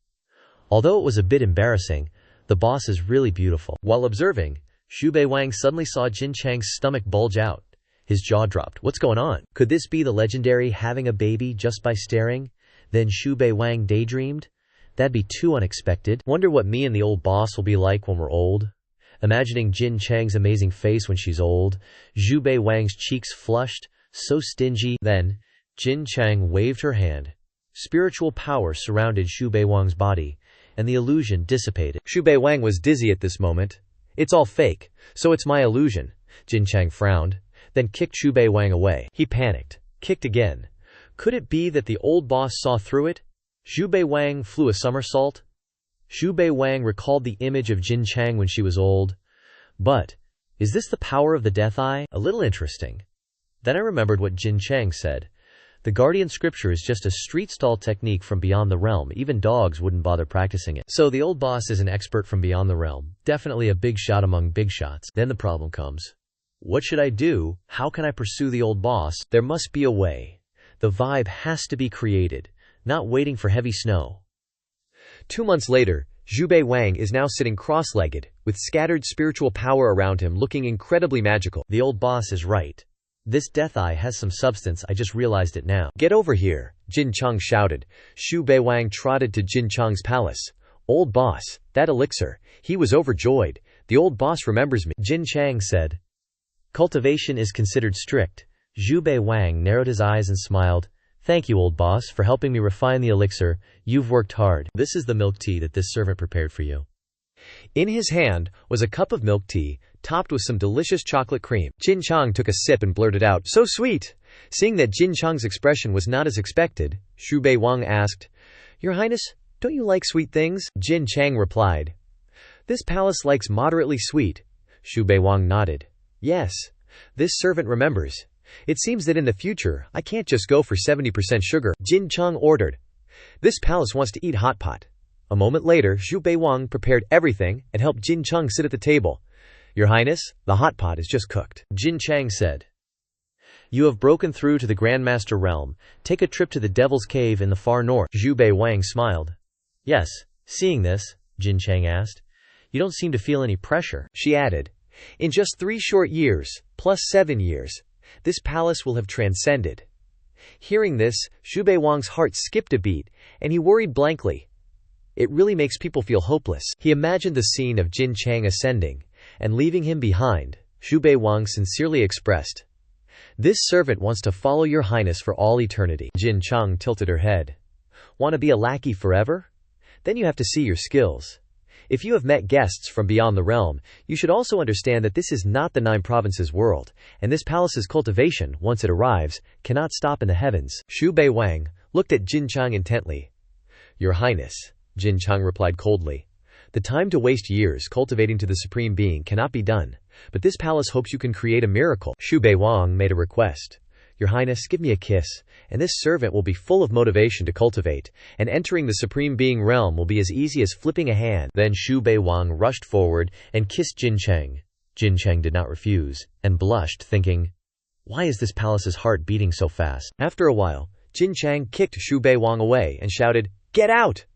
Although it was a bit embarrassing, the boss is really beautiful. While observing, Xu Bei Wang suddenly saw Jin Chang's stomach bulge out. His jaw dropped. What's going on? Could this be the legendary having a baby just by staring? Then Xu Bei Wang daydreamed. That'd be too unexpected. Wonder what me and the old boss will be like when we're old. Imagining Jin Chang's amazing face when she's old, Xu Bei Wang's cheeks flushed, so stingy. Then, Jin Chang waved her hand. Spiritual power surrounded Xu Bei Wang's body, and the illusion dissipated. Xu Bei Wang was dizzy at this moment. It's all fake, so it's my illusion. Jin Chang frowned, then kicked Xu Bei Wang away. He panicked, kicked again. Could it be that the old boss saw through it? Xu Bei Wang flew a somersault. Xu Bei Wang recalled the image of Jin Chang when she was old. But, is this the power of the Death Eye? A little interesting. Then I remembered what Jin Chang said. The Guardian Scripture is just a street stall technique from beyond the realm. Even dogs wouldn't bother practicing it. So the old boss is an expert from beyond the realm. Definitely a big shot among big shots. Then the problem comes. What should I do? How can I pursue the old boss? There must be a way. The vibe has to be created, not waiting for heavy snow. 2 months later, Xu Bei Wang is now sitting cross-legged, with scattered spiritual power around him looking incredibly magical. The old boss is right. This Death Eye has some substance, I just realized it now. Get over here, Jin Chang shouted. Xu Bei Wang trotted to Jin Chang's palace. Old boss, that elixir. He was overjoyed. The old boss remembers me. Jin Chang said. Cultivation is considered strict. Xu Bei Wang narrowed his eyes and smiled. Thank you, old boss, for helping me refine the elixir. You've worked hard. This is the milk tea that this servant prepared for you. In his hand was a cup of milk tea, topped with some delicious chocolate cream. Jin Chang took a sip and blurted out, So sweet! Seeing that Jin Chang's expression was not as expected, Xu Bei Wang asked, Your Highness, don't you like sweet things? Jin Chang replied, This palace likes moderately sweet. Xu Bei Wang nodded. Yes, this servant remembers. It seems that in the future, I can't just go for 70% sugar. Jin Chang ordered. This palace wants to eat hot pot. A moment later, Xu Bei Wang prepared everything and helped Jin Chang sit at the table. Your Highness, the hot pot is just cooked. Jin Chang said. You have broken through to the Grandmaster realm. Take a trip to the Devil's Cave in the far north. Xu Bei Wang smiled. Yes, seeing this, Jin Chang asked. You don't seem to feel any pressure. She added. In just 3 short years, plus 7 years, this palace will have transcended. Hearing this, Xu Bei Wang's heart skipped a beat, and he worried blankly. It really makes people feel hopeless. He imagined the scene of Jin Chang ascending and leaving him behind. Xu Bei Wang sincerely expressed, This servant wants to follow your highness for all eternity. Jin Chang tilted her head. Want to be a lackey forever? Then you have to see your skills. If you have met guests from beyond the realm, you should also understand that this is not the 9 provinces world, and this palace's cultivation, once it arrives, cannot stop in the heavens. Xu Bei Wang looked at Jin Chang intently. Your highness, Jin Chang replied coldly. The time to waste years cultivating to the supreme being cannot be done, but this palace hopes you can create a miracle. Xu Bei Wang made a request. Your highness, give me a kiss, and this servant will be full of motivation to cultivate, and entering the supreme being realm will be as easy as flipping a hand. Then Xu Bei Wang rushed forward and kissed Jin Chang. Jin Chang did not refuse, and blushed, thinking, why is this palace's heart beating so fast? After a while, Jin Chang kicked Xu Bei Wang away and shouted, Get out!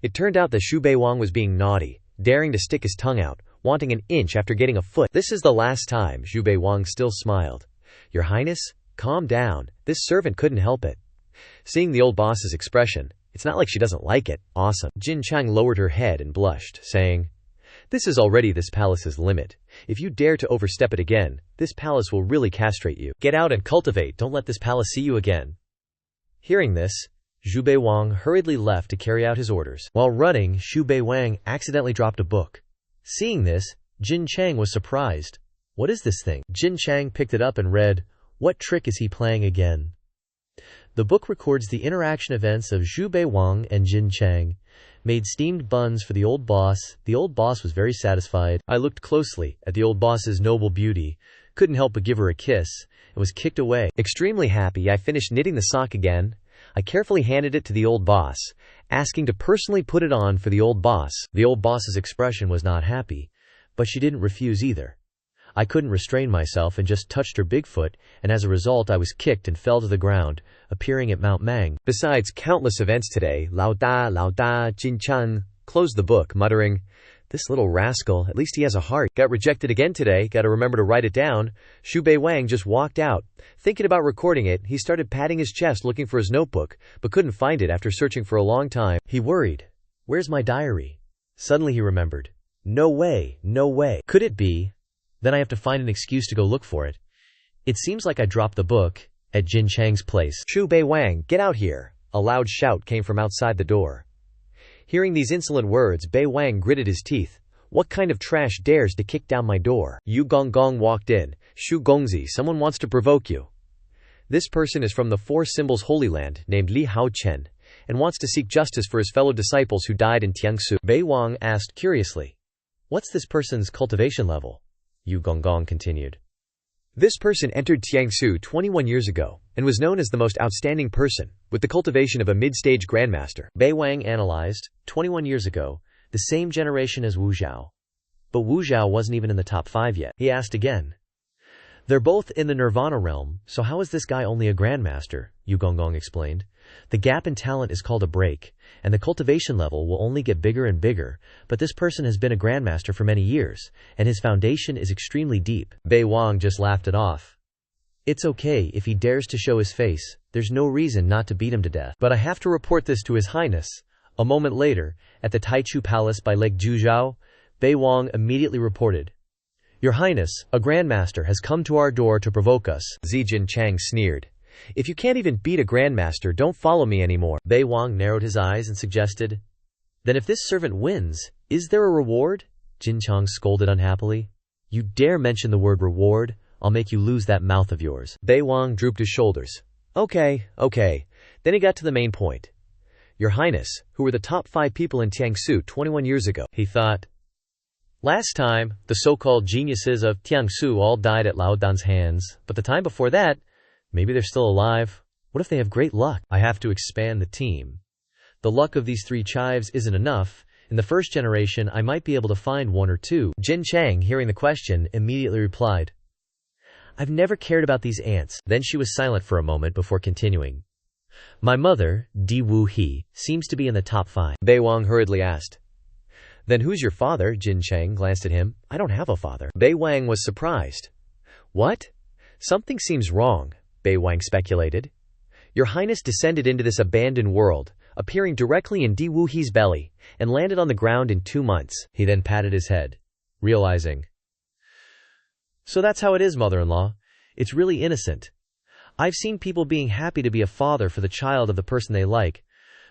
It turned out that Xu Bei Wang was being naughty, daring to stick his tongue out, wanting an inch after getting a foot. This is the last time. Xu Bei Wang still smiled. Your highness, calm down, this servant couldn't help it. Seeing the old boss's expression, it's not like she doesn't like it. Awesome. Jin Chang lowered her head and blushed, saying, This is already this palace's limit. If you dare to overstep it again, this palace will really castrate you. Get out and cultivate, don't let this palace see you again. Hearing this, Xu Bei Wang hurriedly left to carry out his orders. While running, Xu Bei Wang accidentally dropped a book. Seeing this, Jin Chang was surprised. What is this thing? Jin Chang picked it up and read, What trick is he playing again? The book records the interaction events of Xu Bei Wang and Jin Chang. Made steamed buns for the old boss. The old boss was very satisfied. I looked closely at the old boss's noble beauty, couldn't help but give her a kiss, and was kicked away. Extremely happy, I finished knitting the sock again. I carefully handed it to the old boss, asking to personally put it on for the old boss. The old boss's expression was not happy, but she didn't refuse either. I couldn't restrain myself and just touched her big foot, and as a result I was kicked and fell to the ground, appearing at Mount Mang. Besides countless events today, Lao Da, Jin Chang closed the book, muttering, This little rascal, at least he has a heart. Got rejected again today, gotta remember to write it down. Xu Bei Wang just walked out. Thinking about recording it, he started patting his chest looking for his notebook, but couldn't find it after searching for a long time. He worried. Where's my diary? Suddenly he remembered. No way. Could it be? Then I have to find an excuse to go look for it. It seems like I dropped the book at Jin Chang's place. Xu Bei Wang, get out here! A loud shout came from outside the door. Hearing these insolent words, Bei Wang gritted his teeth. What kind of trash dares to kick down my door? Yu Gonggong walked in. Shu Gongzi, someone wants to provoke you. This person is from the Four Symbols Holy Land, named Li Hao Chen, and wants to seek justice for his fellow disciples who died in Tiangsu. Bei Wang asked curiously, What's this person's cultivation level? Yu Gonggong continued. This person entered Tiangsu 21 years ago, and was known as the most outstanding person, with the cultivation of a mid-stage grandmaster. Bei Wang analyzed, 21 years ago, the same generation as Wu Zhao. But Wu Zhao wasn't even in the top 5 yet. He asked again. They're both in the Nirvana realm, so how is this guy only a grandmaster? Yu Gonggong explained. The gap in talent is called a break, and the cultivation level will only get bigger and bigger, but this person has been a grandmaster for many years, and his foundation is extremely deep. Bei Wang just laughed it off. It's okay if he dares to show his face, there's no reason not to beat him to death. But I have to report this to His Highness. A moment later, at the Taichu Palace by Lake Juzhao, Bei Wang immediately reported, Your Highness, a grandmaster has come to our door to provoke us. Jin Chang sneered. If you can't even beat a grandmaster, don't follow me anymore. Bei Wang narrowed his eyes and suggested, Then if this servant wins, is there a reward? Jin Chang scolded unhappily. You dare mention the word reward, I'll make you lose that mouth of yours. Bei Wang drooped his shoulders. Okay. Then he got to the main point. Your Highness, who were the top 5 people in Tiangsu 21 years ago, he thought. Last time, the so-called geniuses of Tiangsu all died at Lao Dan's hands, but the time before that, maybe they're still alive. What if they have great luck? I have to expand the team. The luck of these 3 chives isn't enough. In the first generation, I might be able to find 1 or 2. Jin Chang, hearing the question, immediately replied, I've never cared about these ants. Then she was silent for a moment before continuing. My mother, Di Wu He, seems to be in the top 5. Bei Wang hurriedly asked. Then who's your father? Jin Chang glanced at him. I don't have a father. Bei Wang was surprised. What? Something seems wrong, Bei Wang speculated. Your Highness descended into this abandoned world, appearing directly in Di Wu He's belly, and landed on the ground in 2 months. He then patted his head, realizing. So that's how it is, mother-in-law. It's really innocent. I've seen people being happy to be a father for the child of the person they like,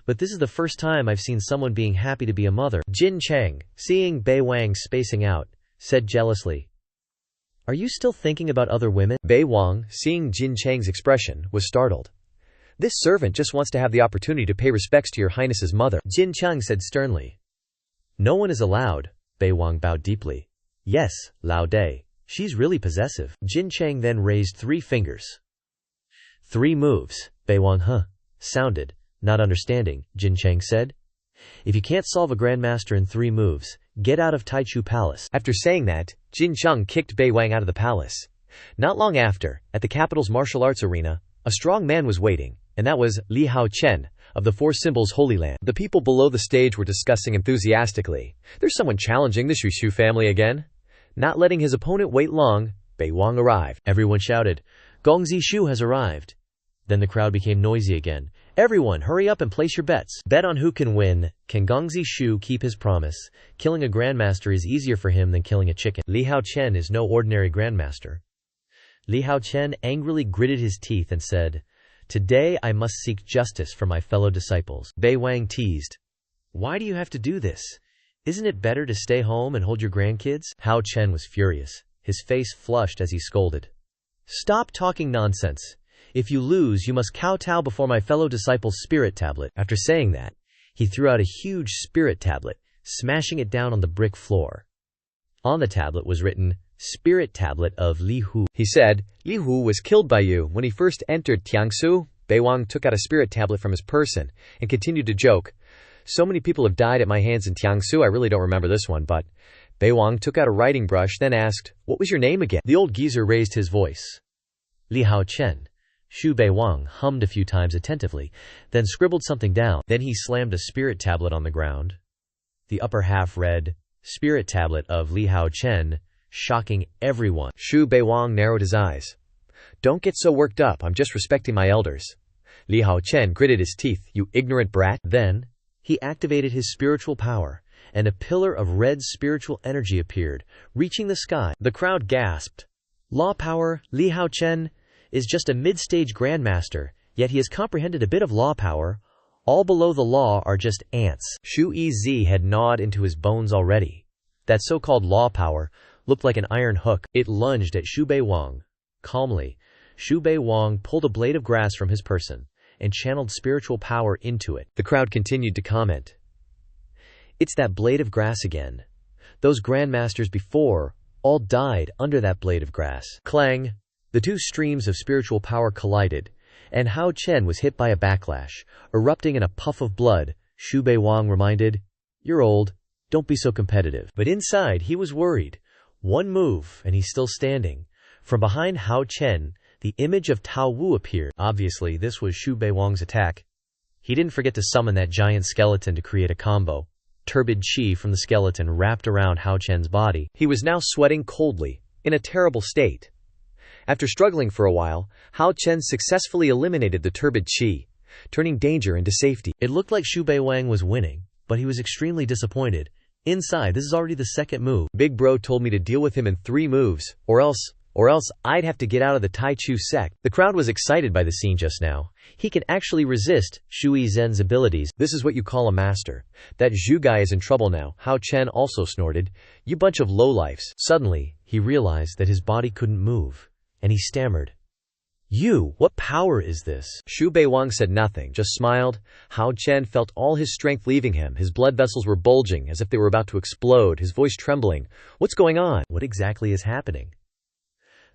but this is the first time I've seen someone being happy to be a mother. Jin Chang, seeing Bei Wang spacing out, said jealously, "Are you still thinking about other women?" Bei Wang, seeing Jin Chang's expression, was startled. "This servant just wants to have the opportunity to pay respects to your highness's mother," Jin Chang said sternly. "No one is allowed." Bei Wang bowed deeply. "Yes, Lao Dai. She's really possessive." Jin Chang then raised 3 fingers. 3 moves. Bei Wang sounded, not understanding. Jin Chang said, "If you can't solve a grandmaster in 3 moves, get out of Taichu Palace." After saying that, Jin Chang kicked Bei Wang out of the palace. Not long after, at the capital's martial arts arena, a strong man was waiting, and that was Li Hao Chen, of the 4 Symbols Holy Land. The people below the stage were discussing enthusiastically, "There's someone challenging the Shu family again." Not letting his opponent wait long, Bei Wang arrived. Everyone shouted, "Gongzi Shu has arrived." Then the crowd became noisy again. "Everyone, hurry up and place your bets. Bet on who can win. Can Gongzi Shu keep his promise? Killing a grandmaster is easier for him than killing a chicken." Li Hao Chen is no ordinary grandmaster. Li Hao Chen angrily gritted his teeth and said, "Today I must seek justice for my fellow disciples." Bei Wang teased, "Why do you have to do this? Isn't it better to stay home and hold your grandkids?" Hao Chen was furious. His face flushed as he scolded, "Stop talking nonsense. If you lose, you must kowtow before my fellow disciples' spirit tablet." After saying that, he threw out a huge spirit tablet, smashing it down on the brick floor. On the tablet was written, "Spirit Tablet of Li Hu." He said, "Li Hu was killed by you when he first entered Tiangsu." Bei Wang took out a spirit tablet from his person and continued to joke, "So many people have died at my hands in Tiangsu, I really don't remember this one, but..." Bei Wang took out a writing brush, then asked, "What was your name again?" The old geezer raised his voice. Li Hao Chen. Xu Bei Wang hummed a few times attentively, then scribbled something down. Then he slammed a spirit tablet on the ground. The upper half read, "Spirit Tablet of Li Hao Chen," shocking everyone. Xu Bei Wang narrowed his eyes. "Don't get so worked up, I'm just respecting my elders." Li Hao Chen gritted his teeth, "You ignorant brat." Then, he activated his spiritual power, and a pillar of red spiritual energy appeared, reaching the sky. The crowd gasped. Law power, Li Hao Chen is just a mid-stage grandmaster, yet he has comprehended a bit of law power. All below the law are just ants. Xu Ez had gnawed into his bones already. That so-called law power looked like an iron hook. It lunged at Xu Bei Wang. Calmly, Xu Bei Wang pulled a blade of grass from his person and channeled spiritual power into it. The crowd continued to comment, "It's that blade of grass again. Those grandmasters before all died under that blade of grass." Clang! The 2 streams of spiritual power collided, and Hao Chen was hit by a backlash, erupting in a puff of blood. Xu Bei Wang reminded, "You're old, don't be so competitive." But inside he was worried. One move, and he's still standing. From behind Hao Chen, the image of Tao Wu appeared. Obviously, this was Xu Bei Wang's attack. He didn't forget to summon that giant skeleton to create a combo. Turbid chi from the skeleton wrapped around Hao Chen's body. He was now sweating coldly, in a terrible state. After struggling for a while, Hao Chen successfully eliminated the turbid chi, turning danger into safety. It looked like Xu Bei Wang was winning, but he was extremely disappointed. Inside, this is already the 2nd move. Big Bro told me to deal with him in 3 moves, or else I'd have to get out of the Tai Chu sect. The crowd was excited by the scene just now. He can actually resist Shu Zhen's abilities. This is what you call a master. That Zhu guy is in trouble now. Hao Chen also snorted, "You bunch of lowlifes." Suddenly, he realized that his body couldn't move, and he stammered, What power is this?" Xu Bei Wang said nothing, just smiled. Hao Chen felt all his strength leaving him. His blood vessels were bulging as if they were about to explode, his voice trembling. "What's going on? What exactly is happening?"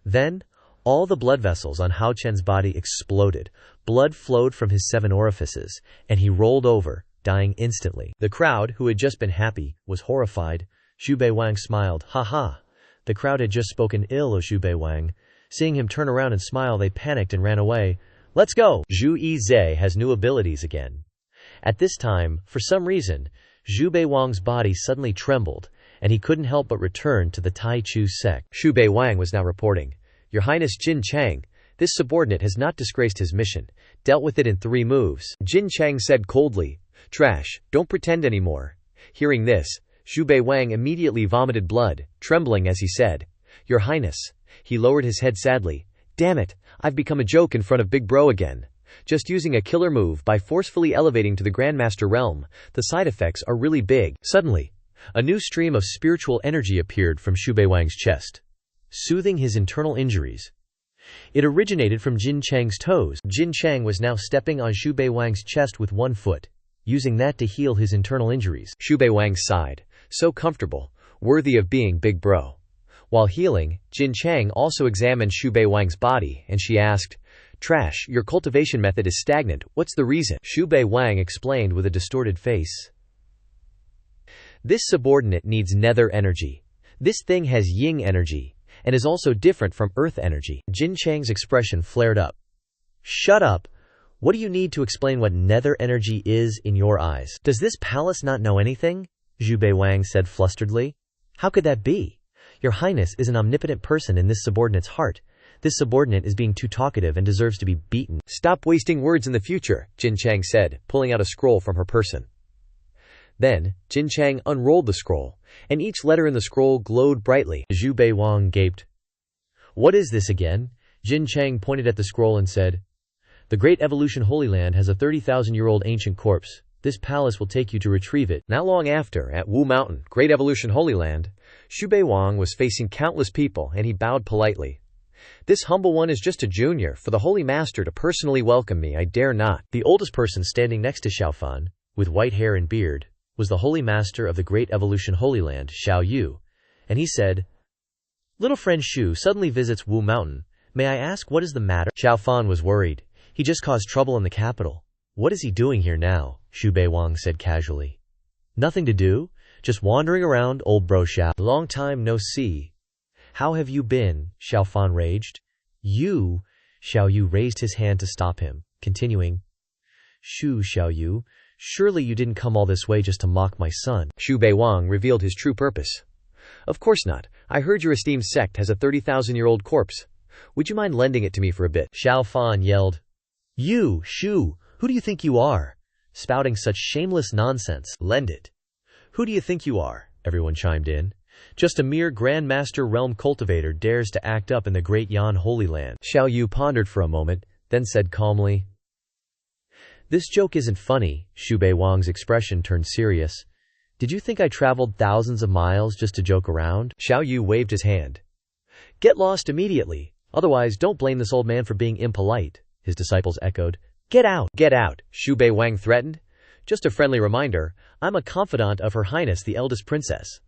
Then, all the blood vessels on Hao Chen's body exploded. Blood flowed from his 7 orifices, and he rolled over, dying instantly. The crowd, who had just been happy, was horrified. Xu Bei Wang smiled. "Ha ha." The crowd had just spoken ill of Xu Bei Wang. Seeing him turn around and smile, they panicked and ran away. "Let's go! Zhu Yi has new abilities again." At this time, for some reason, Xu Bei Wang's body suddenly trembled, and he couldn't help but return to the Tai Chu sect. Xu Bei Wang was now reporting, "Your Highness Jin Chang, this subordinate has not disgraced his mission, dealt with it in 3 moves." Jin Chang said coldly, "Trash, don't pretend anymore." Hearing this, Xu Bei Wang immediately vomited blood, trembling as he said, "Your Highness." He lowered his head sadly, Damn it, I've become a joke in front of Big Bro again. Just using a killer move by forcefully elevating to the Grandmaster realm, the side effects are really big. Suddenly, a new stream of spiritual energy appeared from Xu Bei Wang's chest, soothing his internal injuries. It originated from Jin Chang's toes. Jin Chang was now stepping on Xu Bei Wang's chest with one foot, using that to heal his internal injuries. Xu Bei Wang sighed. So comfortable, worthy of being Big Bro. While healing, Jin Chang also examined Xu Bei Wang's body, and she asked, "Trash, your cultivation method is stagnant, what's the reason?" Xu Bei Wang explained with a distorted face. This subordinate needs nether energy. This thing has yin energy, and is also different from earth energy. Jin Chang's expression flared up. Shut up! What do you need to explain what nether energy is in your eyes? Does this palace not know anything? Xu Bei Wang said flusteredly. How could that be? Your Highness is an omnipotent person in this subordinate's heart. This subordinate is being too talkative and deserves to be beaten. Stop wasting words in the future, Jin Chang said, pulling out a scroll from her person. Then, Jin Chang unrolled the scroll, and each letter in the scroll glowed brightly. Xu Bei Wang gaped. What is this again? Jin Chang pointed at the scroll and said, The Great Evolution Holy Land has a 30,000-year-old ancient corpse. This palace will take you to retrieve it. Not long after, at Wu Mountain, Great Evolution Holy Land, Xu Bei Wang was facing countless people, and he bowed politely. This humble one is just a junior. For the Holy Master to personally welcome me, I dare not. The oldest person standing next to Xiao Fan, with white hair and beard, was the Holy Master of the Great Evolution Holy Land, Xiao Yu, and he said, Little friend Xu suddenly visits Wu Mountain. May I ask what is the matter? Xiao Fan was worried. He just caused trouble in the capital. What is he doing here now? Xu Bei Wang said casually. Nothing to do, just wandering around, old bro Xiao. Long time no see. How have you been? Xiao Fan raged. You? Xiao Yu raised his hand to stop him, continuing. Xiao Yu, surely you didn't come all this way just to mock my son. Xu Bei Wang revealed his true purpose. Of course not. I heard your esteemed sect has a 30,000-year-old corpse. Would you mind lending it to me for a bit? Xiao Fan yelled. You, Xu, who do you think you are? Spouting such shameless nonsense. Lend it. Who do you think you are? Everyone chimed in. Just a mere Grandmaster realm cultivator dares to act up in the Great Yan Holy Land. Xiao Yu pondered for a moment, then said calmly, This joke isn't funny. Xu Bei Wang's expression turned serious. Did you think I traveled thousands of miles just to joke around? Xiao Yu waved his hand. Get lost immediately. Otherwise, don't blame this old man for being impolite. His disciples echoed. Get out! Get out! Xu Bei Wang threatened. Just a friendly reminder, I'm a confidant of Her Highness the Eldest Princess.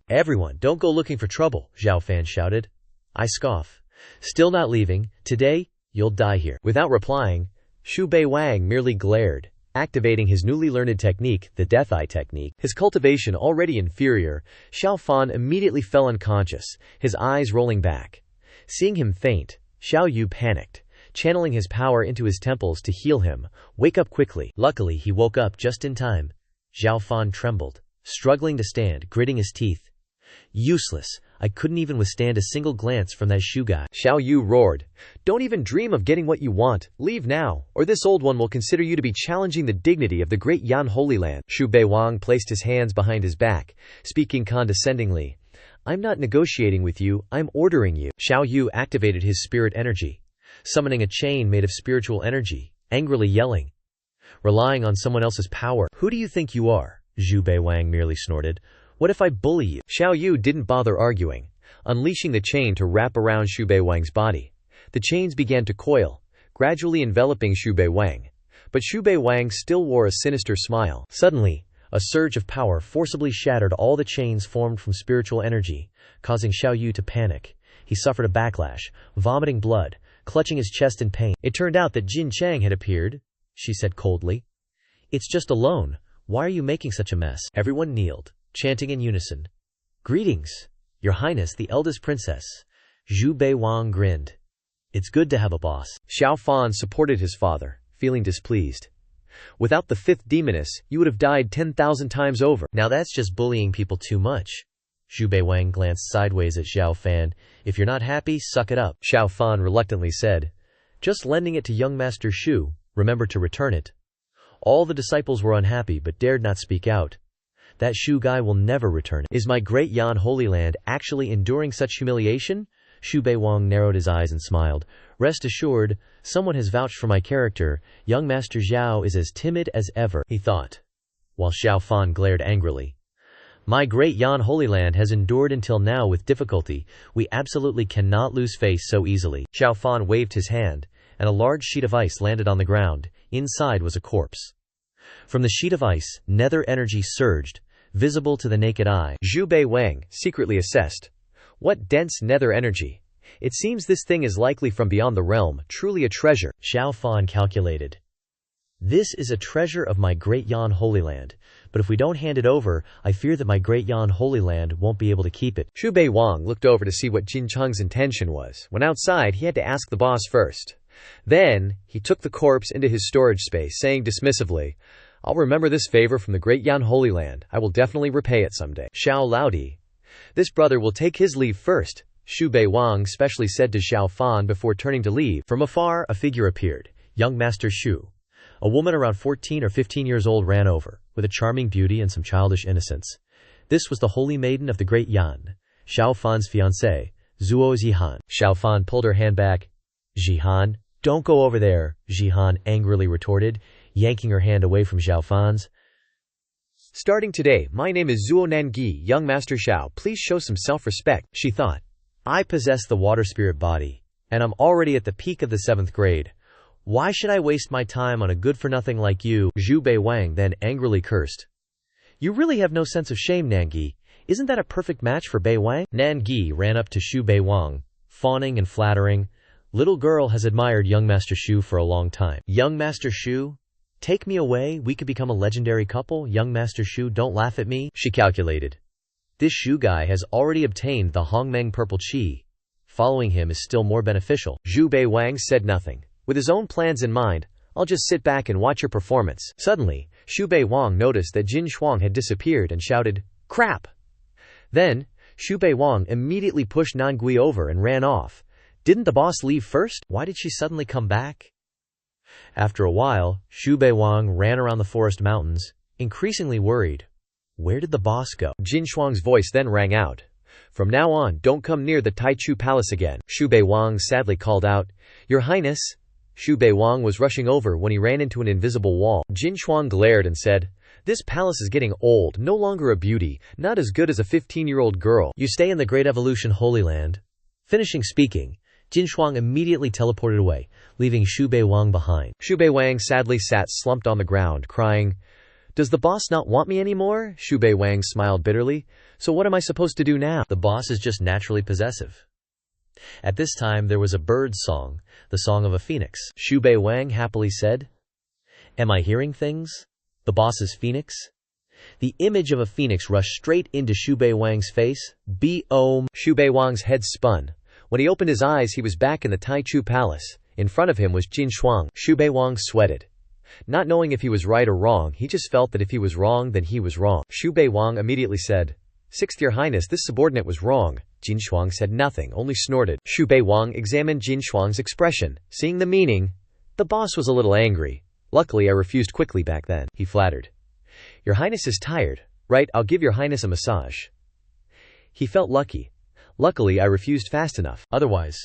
Everyone, don't go looking for trouble, Xiao Fan shouted. I scoff. Still not leaving. Today, you'll die here. Without replying, Xu Bei Wang merely glared, activating his newly learned technique, the Death Eye technique. His cultivation already inferior, Xiao Fan immediately fell unconscious, his eyes rolling back. Seeing him faint, Xiao Yu panicked, channeling his power into his temples to heal him. Wake up quickly. Luckily, he woke up just in time. Xiao Fan trembled, struggling to stand, gritting his teeth. Useless. I couldn't even withstand a single glance from that Xu guy. Xiao Yu roared. Don't even dream of getting what you want. Leave now, or this old one will consider you to be challenging the dignity of the Great Yan Holy Land. Xu Bei Wang placed his hands behind his back, speaking condescendingly. I'm not negotiating with you, I'm ordering you. Xiao Yu activated his spirit energy, summoning a chain made of spiritual energy, angrily yelling. Relying on someone else's power. Who do you think you are? Xu Bei Wang merely snorted. What if I bully you? Xiao Yu didn't bother arguing, unleashing the chain to wrap around Xu Bei Wang's body. The chains began to coil, gradually enveloping Xu Bei Wang. But Xu Bei Wang still wore a sinister smile. Suddenly, a surge of power forcibly shattered all the chains formed from spiritual energy, causing Xiao Yu to panic. He suffered a backlash, vomiting blood, clutching his chest in pain. It turned out that Jin Chang had appeared, she said coldly. It's just a loan. Why are you making such a mess? Everyone kneeled, chanting in unison. Greetings, Your Highness the Eldest Princess. Xu Bei Wang grinned. It's good to have a boss. Xiao Fan supported his father, feeling displeased. Without the fifth demoness, you would have died 10,000 times over. Now that's just bullying people too much. Xu Bei Wang glanced sideways at Xiao Fan. If you're not happy, suck it up. Xiao Fan reluctantly said. Just lending it to young Master Xu, remember to return it. All the disciples were unhappy but dared not speak out. That Xu guy will never return it. Is my Great Yan Holy Land actually enduring such humiliation? Xu Bei Wang narrowed his eyes and smiled. Rest assured, someone has vouched for my character. Young Master Zhao is as timid as ever, he thought, while Xiao Fan glared angrily. My great Yan Holy Land has endured until now with difficulty. We absolutely cannot lose face so easily. Xiao Fan waved his hand, and a large sheet of ice landed on the ground. Inside was a corpse. From the sheet of ice, nether energy surged, visible to the naked eye. Xu Bei Wang secretly assessed. What dense nether energy. It seems this thing is likely from beyond the realm, truly a treasure. Xiao Fan calculated. This is a treasure of my great Yan Holy Land, but if we don't hand it over, I fear that my great Yan Holy Land won't be able to keep it. Xu Bei Wang looked over to see what Jin Cheng's intention was. When outside, he had to ask the boss first. Then, he took the corpse into his storage space, saying dismissively, I'll remember this favor from the great Yan Holy Land. I will definitely repay it someday. Xiao Laodi. This brother will take his leave first, Xu Bei Wang specially said to Xiao Fan before turning to leave. From afar, a figure appeared. Young Master Xu. A woman around 14 or 15 years old ran over, with a charming beauty and some childish innocence. This was the holy maiden of the great Yan, Xiao Fan's fiancée, Zuo Zihan. Xiao Fan pulled her hand back. Zihan, don't go over there, Zihan angrily retorted, yanking her hand away from Xiao Fan's. Starting today, my name is Zuo Nangi, young Master Xiao. Please show some self-respect, she thought. I possess the water spirit body, and I'm already at the peak of the 7th grade. Why should I waste my time on a good-for-nothing like you? Xu Bei Wang then angrily cursed. You really have no sense of shame, Nangi. Isn't that a perfect match for Bei Wang? Nangi ran up to Xu Bei Wang, fawning and flattering. Little girl has admired young Master Xu for a long time. Young Master Xu? Take me away, we could become a legendary couple. Young Master Xu, don't laugh at me, she calculated. This Xu guy has already obtained the Hongmeng Purple Qi. Following him is still more beneficial. Xu Bei Wang said nothing. With his own plans in mind, I'll just sit back and watch your performance. Suddenly, Xu Bei Wang noticed that Jin Shuang had disappeared and shouted, Crap! Then, Xu Bei Wang immediately pushed Nangui over and ran off. Didn't the boss leave first? Why did she suddenly come back? After a while, Xu Bei Wang ran around the forest mountains, increasingly worried. Where did the boss go? Jin Shuang's voice then rang out. From now on, don't come near the Taichu Palace again. Xu Bei Wang sadly called out, Your Highness. Xu Bei Wang was rushing over when he ran into an invisible wall. Jin Shuang glared and said, This palace is getting old, no longer a beauty, not as good as a 15-year-old girl. You stay in the Great Evolution Holy Land. Finishing speaking, Jin Shuang immediately teleported away, leaving Xu Bei Wang behind. Xu Bei Wang sadly sat slumped on the ground, crying, Does the boss not want me anymore? Xu Bei Wang smiled bitterly. So what am I supposed to do now? The boss is just naturally possessive. At this time there was a bird song, the song of a phoenix. Xu Bei Wang happily said, Am I hearing things? The boss's phoenix? The image of a phoenix rushed straight into Xu Bei Wang's face. Boom! Xu Bei Wang's head spun. When he opened his eyes, he was back in the Taichu Palace. In front of him was Jin Shuang. Xu Bei Wang sweated. Not knowing if he was right or wrong, he just felt that if he was wrong, then he was wrong. Xu Bei Wang immediately said, Sixth Your Highness, this subordinate was wrong. Jin Shuang said nothing, only snorted. Xu Bei Wang examined Jin Shuang's expression. Seeing the meaning, the boss was a little angry. Luckily, I refused quickly back then, he flattered. Your Highness is tired, right? I'll give Your Highness a massage. He felt lucky. Luckily, I refused fast enough. Otherwise,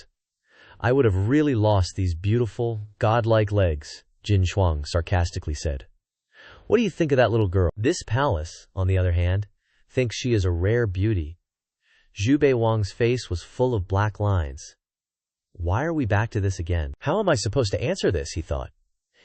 I would have really lost these beautiful, godlike legs, Jin Shuang sarcastically said. What do you think of that little girl? This palace, on the other hand, thinks she is a rare beauty. Xu Bei Wang's face was full of black lines. Why are we back to this again? How am I supposed to answer this, he thought.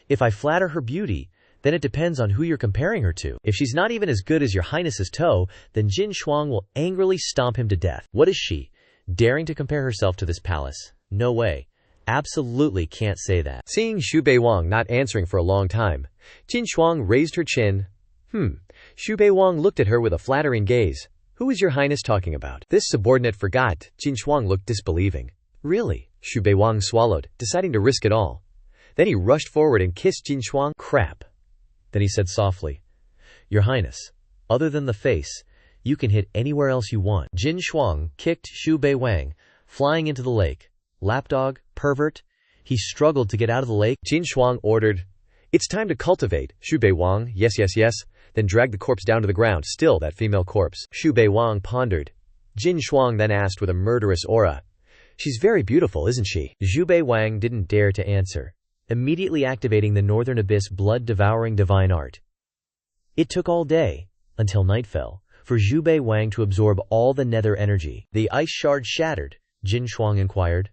If I flatter her beauty, then it depends on who you're comparing her to. If she's not even as good as Your Highness's toe, then Jin Shuang will angrily stomp him to death. What is she? Daring to compare herself to this palace? No way. Absolutely can't say that. Seeing Xu Bei Wang not answering for a long time, Jin Shuang raised her chin. Xu Bei Wang looked at her with a flattering gaze. Who is Your Highness talking about? This subordinate forgot. Jin Shuang looked disbelieving. Really? Xu Bei Wang swallowed, deciding to risk it all. Then he rushed forward and kissed Jin Shuang. Crap. Then he said softly, Your Highness, other than the face, you can hit anywhere else you want. Jin Shuang kicked Xu Bei Wang, flying into the lake. Lapdog, pervert. He struggled to get out of the lake. Jin Shuang ordered, It's time to cultivate. Xu Bei Wang, yes, then dragged the corpse down to the ground. Still that female corpse. Xu Bei Wang pondered. Jin Shuang then asked with a murderous aura, She's very beautiful, isn't she? Xu Bei Wang didn't dare to answer, immediately activating the Northern Abyss blood-devouring divine art. It took all day, until night fell, for Xu Bei Wang to absorb all the nether energy. The ice shard shattered, Jin Shuang inquired.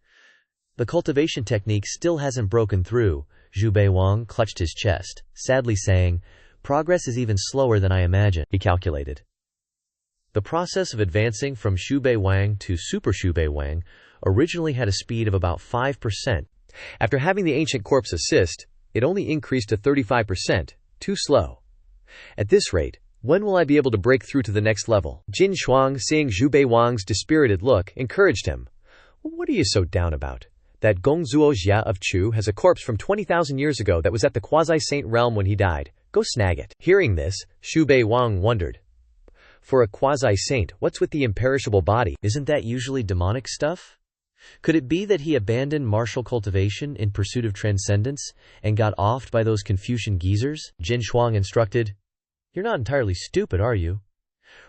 The cultivation technique still hasn't broken through. Xu Bei Wang clutched his chest, sadly saying, progress is even slower than I imagined, he calculated. The process of advancing from Xu Bei Wang to Super Xu Bei Wang originally had a speed of about 5%. After having the ancient corpse assist, it only increased to 35%, too slow. At this rate, when will I be able to break through to the next level? Jin Shuang, seeing Xu Bei Wang's dispirited look, encouraged him. What are you so down about? That Gong Zuo Jia of Chu has a corpse from 20,000 years ago that was at the quasi-saint realm when he died. Go snag it. Hearing this, Xu Bei Wang wondered. For a quasi-saint, what's with the imperishable body? Isn't that usually demonic stuff? Could it be that he abandoned martial cultivation in pursuit of transcendence and got offed by those Confucian geezers? Jin Shuang instructed. You're not entirely stupid, are you?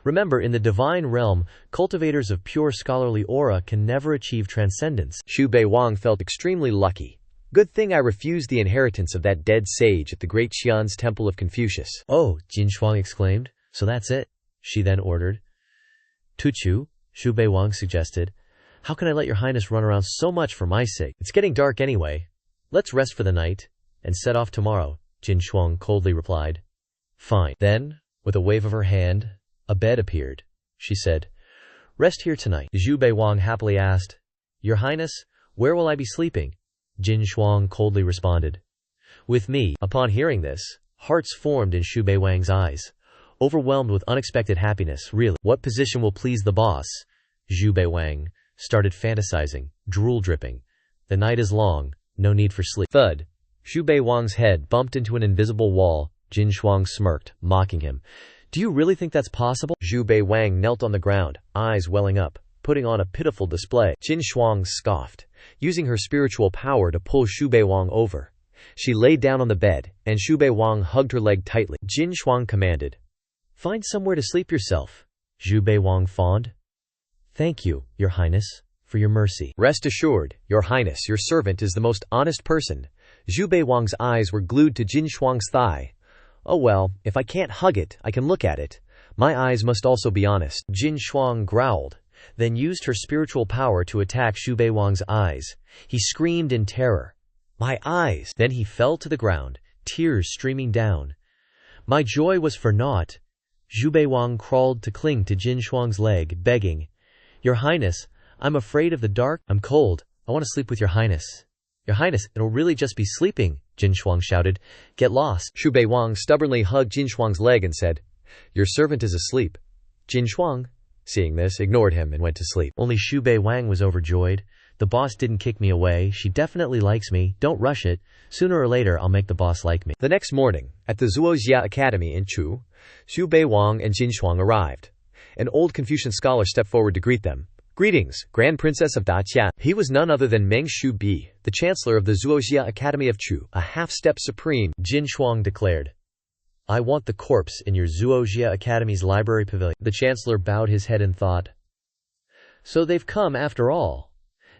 Remember, in the divine realm, cultivators of pure scholarly aura can never achieve transcendence. Xu Bei Wang felt extremely lucky. Good thing I refused the inheritance of that dead sage at the great Xian's temple of Confucius. Oh, Jin Shuang exclaimed. So that's it, she then ordered. Tuchu, Xu Bei Wang suggested. How can I let your highness run around so much for my sake? It's getting dark anyway. Let's rest for the night and set off tomorrow, Jin Shuang coldly replied. Fine. Then, with a wave of her hand, a bed appeared. She said, Rest here tonight. Xu Bei Wang happily asked, Your highness, where will I be sleeping? Jin Shuang coldly responded, With me. Upon hearing this, hearts formed in Xu Bei Wang's eyes. Overwhelmed with unexpected happiness, really. What position will please the boss? Xu Bei Wang started fantasizing, drool dripping. The night is long, no need for sleep. Thud. Xu Bei Wang's head bumped into an invisible wall. Jin Shuang smirked, mocking him. Do you really think that's possible? Xu Bei Wang knelt on the ground, eyes welling up, putting on a pitiful display. Jin Shuang scoffed, using her spiritual power to pull Xu Bei Wang over. She laid down on the bed, and Xu Bei Wang hugged her leg tightly. Jin Shuang commanded, Find somewhere to sleep yourself. Xu Bei Wang fawned. Thank you, your highness, for your mercy. Rest assured, your highness, your servant is the most honest person. Xu Bei Wang's eyes were glued to Jin Shuang's thigh. Oh well, if I can't hug it, I can look at it. My eyes must also be honest. Jin Shuang growled, then used her spiritual power to attack Xu Bei Wang's eyes. He screamed in terror. My eyes! Then he fell to the ground, tears streaming down. My joy was for naught. Xu Bei Wang crawled to cling to Jin Shuang's leg, begging, Your highness, I'm afraid of the dark. I'm cold. I want to sleep with your highness. Your highness, it'll really just be sleeping, Jin Shuang shouted. Get lost. Xu Bei Wang stubbornly hugged Jin Shuang's leg and said, Your servant is asleep. Jin Shuang, seeing this, ignored him and went to sleep. Only Xu Bei Wang was overjoyed. The boss didn't kick me away. She definitely likes me. Don't rush it. Sooner or later, I'll make the boss like me. The next morning, at the Zuozhia Academy in Chu, Xu Bei Wang and Jin Shuang arrived. An old Confucian scholar stepped forward to greet them. Greetings, Grand Princess of Daqian. He was none other than Meng Shu Bi, the Chancellor of the Zuozhia Academy of Chu, a half-step supreme. Jin Shuang declared, I want the corpse in your Zuozhia Academy's library pavilion. The Chancellor bowed his head and thought, So they've come after all.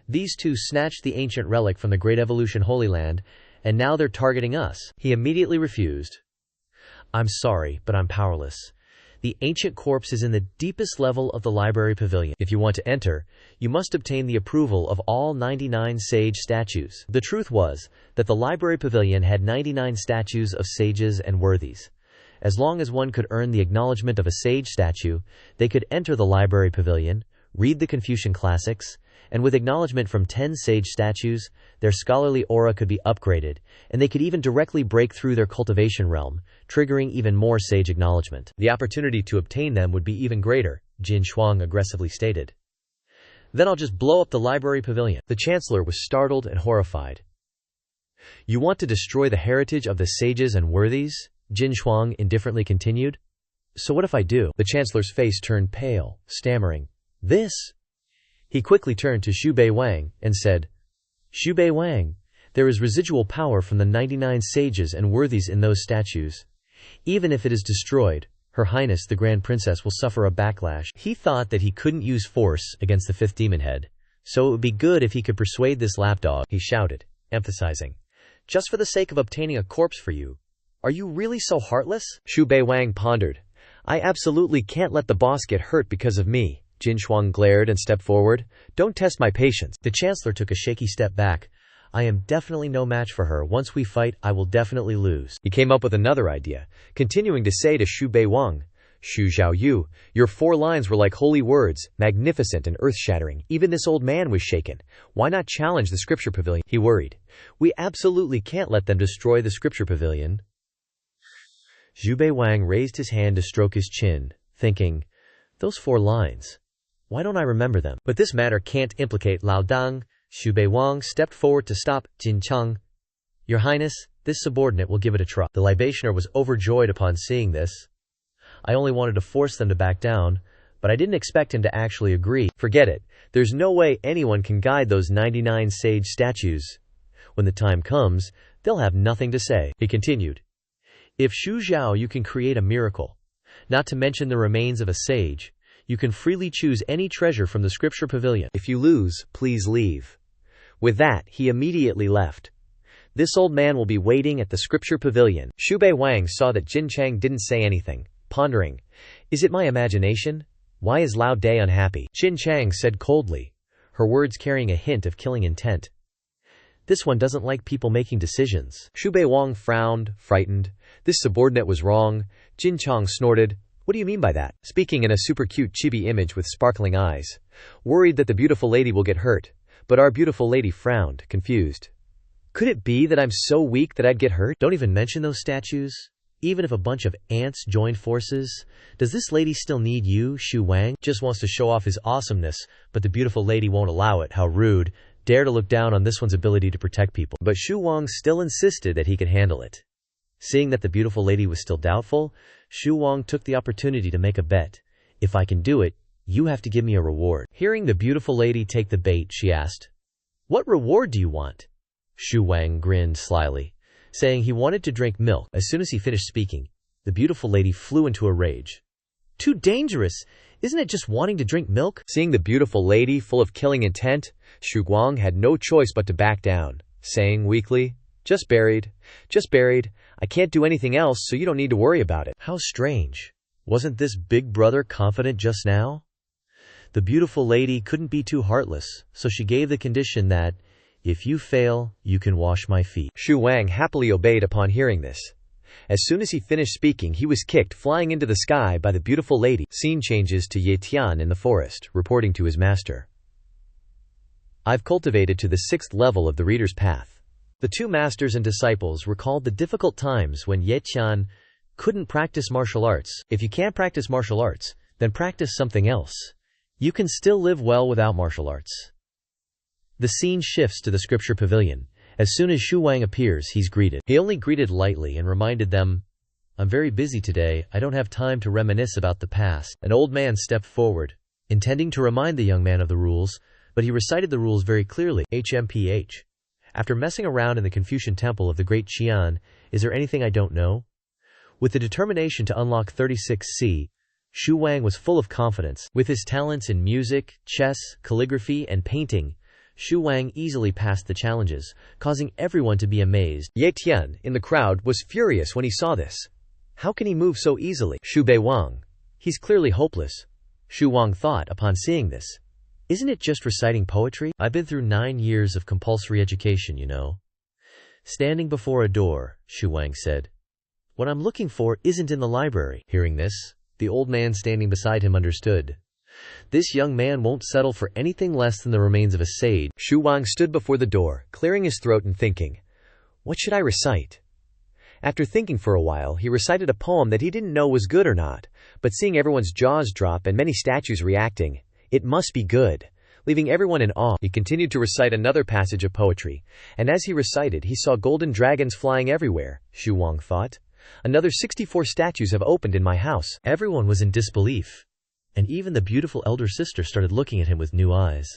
These two snatched the ancient relic from the Great Evolution Holy Land, and now they're targeting us. He immediately refused. I'm sorry, but I'm powerless. The ancient corpse is in the deepest level of the library pavilion. If you want to enter, you must obtain the approval of all 99 sage statues. The truth was that the library pavilion had 99 statues of sages and worthies. As long as one could earn the acknowledgement of a sage statue, they could enter the library pavilion, read the Confucian classics, and with acknowledgement from 10 sage statues, their scholarly aura could be upgraded, and they could even directly break through their cultivation realm, triggering even more sage acknowledgement. The opportunity to obtain them would be even greater, Jin Shuang aggressively stated. Then I'll just blow up the library pavilion. The Chancellor was startled and horrified. You want to destroy the heritage of the sages and worthies? Jin Shuang indifferently continued. So what if I do? The Chancellor's face turned pale, stammering, This? He quickly turned to Xu Bei Wang and said, Xu Bei Wang, there is residual power from the 99 sages and worthies in those statues. Even if it is destroyed, Her Highness the Grand Princess will suffer a backlash. He thought that he couldn't use force against the fifth demon head, So it would be good if he could persuade this lapdog, he shouted, emphasizing. Just for the sake of obtaining a corpse for you. Are you really so heartless? Xu Bei Wang pondered. I absolutely can't let the boss get hurt because of me. Jin Shuang glared and stepped forward. Don't test my patience. The Chancellor took a shaky step back. I am definitely no match for her. Once we fight, I will definitely lose. He came up with another idea, continuing to say to Xu Bei Wang, Xu Xiaoyu, your 4 lines were like holy words, magnificent and earth-shattering. Even this old man was shaken. Why not challenge the scripture pavilion? He worried. We absolutely can't let them destroy the scripture pavilion. Xu Bei Wang raised his hand to stroke his chin, thinking, those 4 lines. Why don't I remember them? But this matter can't implicate Lao Dang. Xu Bei Wang stepped forward to stop Jin Cheng. Your Highness, this subordinate will give it a try. The libationer was overjoyed upon seeing this. I only wanted to force them to back down, but I didn't expect him to actually agree. Forget it. There's no way anyone can guide those 99 sage statues. When the time comes, they'll have nothing to say. He continued. If Xu Zhao you can create a miracle, not to mention the remains of a sage, you can freely choose any treasure from the scripture pavilion. If you lose, please leave. With that, he immediately left. This old man will be waiting at the scripture pavilion. Xu Bei Wang saw that Jin Cheng didn't say anything, pondering. Is it my imagination? Why is Lao Dai unhappy? Jin Cheng said coldly, her words carrying a hint of killing intent. This one doesn't like people making decisions. Xu Bei Wang frowned, frightened. This subordinate was wrong. Jin Cheng snorted. What do you mean by that? Speaking in a super cute chibi image with sparkling eyes. Worried that the beautiful lady will get hurt. But our beautiful lady frowned, confused. Could it be that I'm so weak that I'd get hurt? Don't even mention those statues. Even if a bunch of ants joined forces, does this lady still need you, Xu Wang? Just wants to show off his awesomeness, but the beautiful lady won't allow it. How rude. Dare to look down on this one's ability to protect people. But Xu Wang still insisted that he could handle it. Seeing that the beautiful lady was still doubtful, Xu Wang took the opportunity to make a bet. If I can do it, you have to give me a reward. Hearing the beautiful lady take the bait, she asked, What reward do you want? Xu Wang grinned slyly, saying he wanted to drink milk. As soon as he finished speaking, the beautiful lady flew into a rage. Too dangerous! Isn't it just wanting to drink milk? Seeing the beautiful lady full of killing intent, Xu Guang had no choice but to back down, saying weakly, Just buried. I can't do anything else, so you don't need to worry about it. How strange. Wasn't this big brother confident just now? The beautiful lady couldn't be too heartless, so she gave the condition that, if you fail, you can wash my feet. Xu Wang happily obeyed upon hearing this. As soon as he finished speaking, he was kicked flying into the sky by the beautiful lady. Scene changes to Ye Tian in the forest, reporting to his master. I've cultivated to the 6th level of the reader's path. The 2 masters and disciples recalled the difficult times when Ye Tian couldn't practice martial arts. If you can't practice martial arts, then practice something else. You can still live well without martial arts. The scene shifts to the scripture pavilion. As soon as Xu Wang appears, he's greeted. He only greeted lightly and reminded them, I'm very busy today, I don't have time to reminisce about the past. An old man stepped forward, intending to remind the young man of the rules, but he recited the rules very clearly. HMPH. After messing around in the Confucian temple of the great Qian, is there anything I don't know? With the determination to unlock 36C, Xu Wang was full of confidence. With his talents in music, chess, calligraphy, and painting, Xu Wang easily passed the challenges, causing everyone to be amazed. Ye Tian, in the crowd, was furious when he saw this. How can he move so easily? Xu Bei Wang. He's clearly hopeless. Xu Wang thought upon seeing this. Isn't it just reciting poetry? I've been through 9 years of compulsory education, you know. Standing before a door, Xu Wang said. What I'm looking for isn't in the library. Hearing this, the old man standing beside him understood. This young man won't settle for anything less than the remains of a sage. Xu Wang stood before the door, clearing his throat and thinking, what should I recite? After thinking for a while, he recited a poem that he didn't know was good or not, but seeing everyone's jaws drop and many statues reacting, it must be good. Leaving everyone in awe, he continued to recite another passage of poetry, and as he recited, he saw golden dragons flying everywhere. Xu Wang thought, another 64 statues have opened in my house. Everyone was in disbelief. And even the beautiful elder sister started looking at him with new eyes.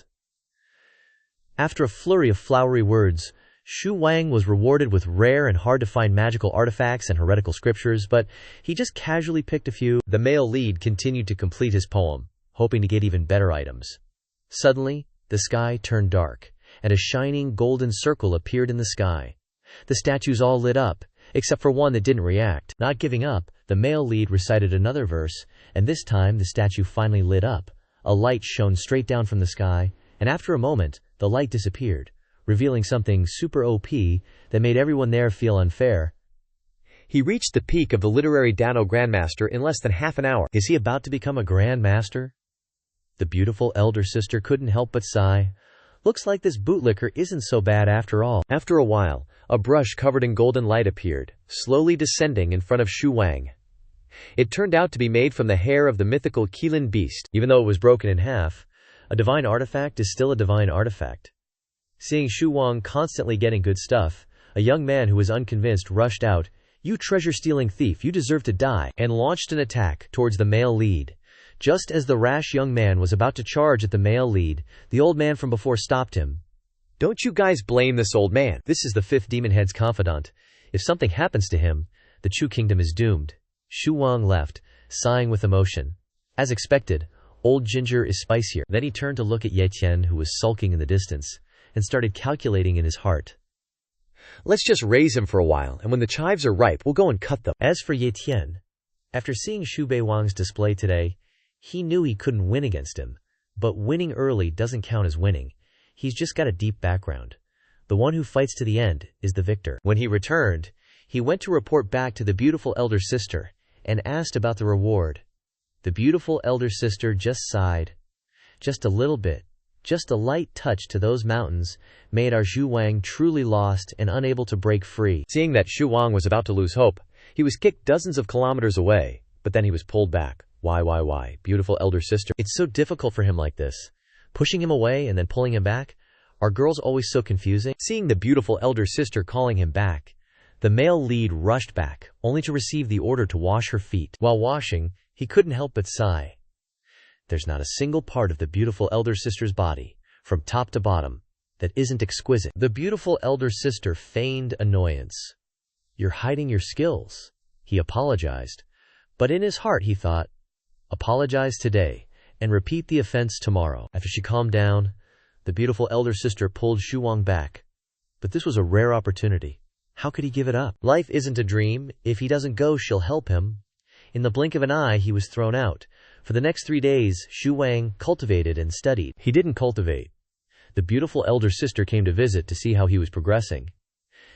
After a flurry of flowery words, Xu Wang was rewarded with rare and hard-to-find magical artifacts and heretical scriptures, but he just casually picked a few. The male lead continued to complete his poem, hoping to get even better items. Suddenly, the sky turned dark, and a shining golden circle appeared in the sky. The statues all lit up, except for one that didn't react. Not giving up, the male lead recited another verse, and this time the statue finally lit up. A light shone straight down from the sky, and after a moment, the light disappeared, revealing something super OP that made everyone there feel unfair. He reached the peak of the literary Dano Grandmaster in less than half an hour. Is he about to become a Grandmaster? The beautiful elder sister couldn't help but sigh. Looks like this bootlicker isn't so bad after all. After a while, a brush covered in golden light appeared, slowly descending in front of Xu Wang. It turned out to be made from the hair of the mythical Qilin beast. Even though it was broken in half, a divine artifact is still a divine artifact. Seeing Xu Wang constantly getting good stuff, a young man who was unconvinced rushed out, "You treasure-stealing thief, you deserve to die," and launched an attack towards the male lead. Just as the rash young man was about to charge at the male lead, the old man from before stopped him. "Don't you guys blame this old man. This is the fifth demon head's confidant. If something happens to him, the Chu kingdom is doomed." Xu Wang left, sighing with emotion. As expected, old ginger is spicier. Then he turned to look at Ye Tian, who was sulking in the distance, and started calculating in his heart. "Let's just raise him for a while, and when the chives are ripe, we'll go and cut them." As for Ye Tian, after seeing Xu Bei Wang's display today, he knew he couldn't win against him. But winning early doesn't count as winning. He's just got a deep background. The one who fights to the end is the victor. When he returned, he went to report back to the beautiful elder sister and asked about the reward. The beautiful elder sister just sighed. Just a little bit, just a light touch to those mountains made our Xu Wang truly lost and unable to break free. Seeing that Xu Wang was about to lose hope, he was kicked dozens of kilometers away, but then he was pulled back. Why, beautiful elder sister? It's so difficult for him like this. Pushing him away and then pulling him back? Are girls always so confusing? Seeing the beautiful elder sister calling him back, the male lead rushed back, only to receive the order to wash her feet. While washing, he couldn't help but sigh. There's not a single part of the beautiful elder sister's body, from top to bottom, that isn't exquisite. The beautiful elder sister feigned annoyance. "You're hiding your skills," he apologized. But in his heart he thought, apologize today, and repeat the offense tomorrow. After she calmed down, the beautiful elder sister pulled Xu Wang back. But this was a rare opportunity. How could he give it up? Life isn't a dream. If he doesn't go, she'll help him. In the blink of an eye, he was thrown out. For the next 3 days, Xu Wang cultivated and studied. He didn't cultivate. The beautiful elder sister came to visit to see how he was progressing.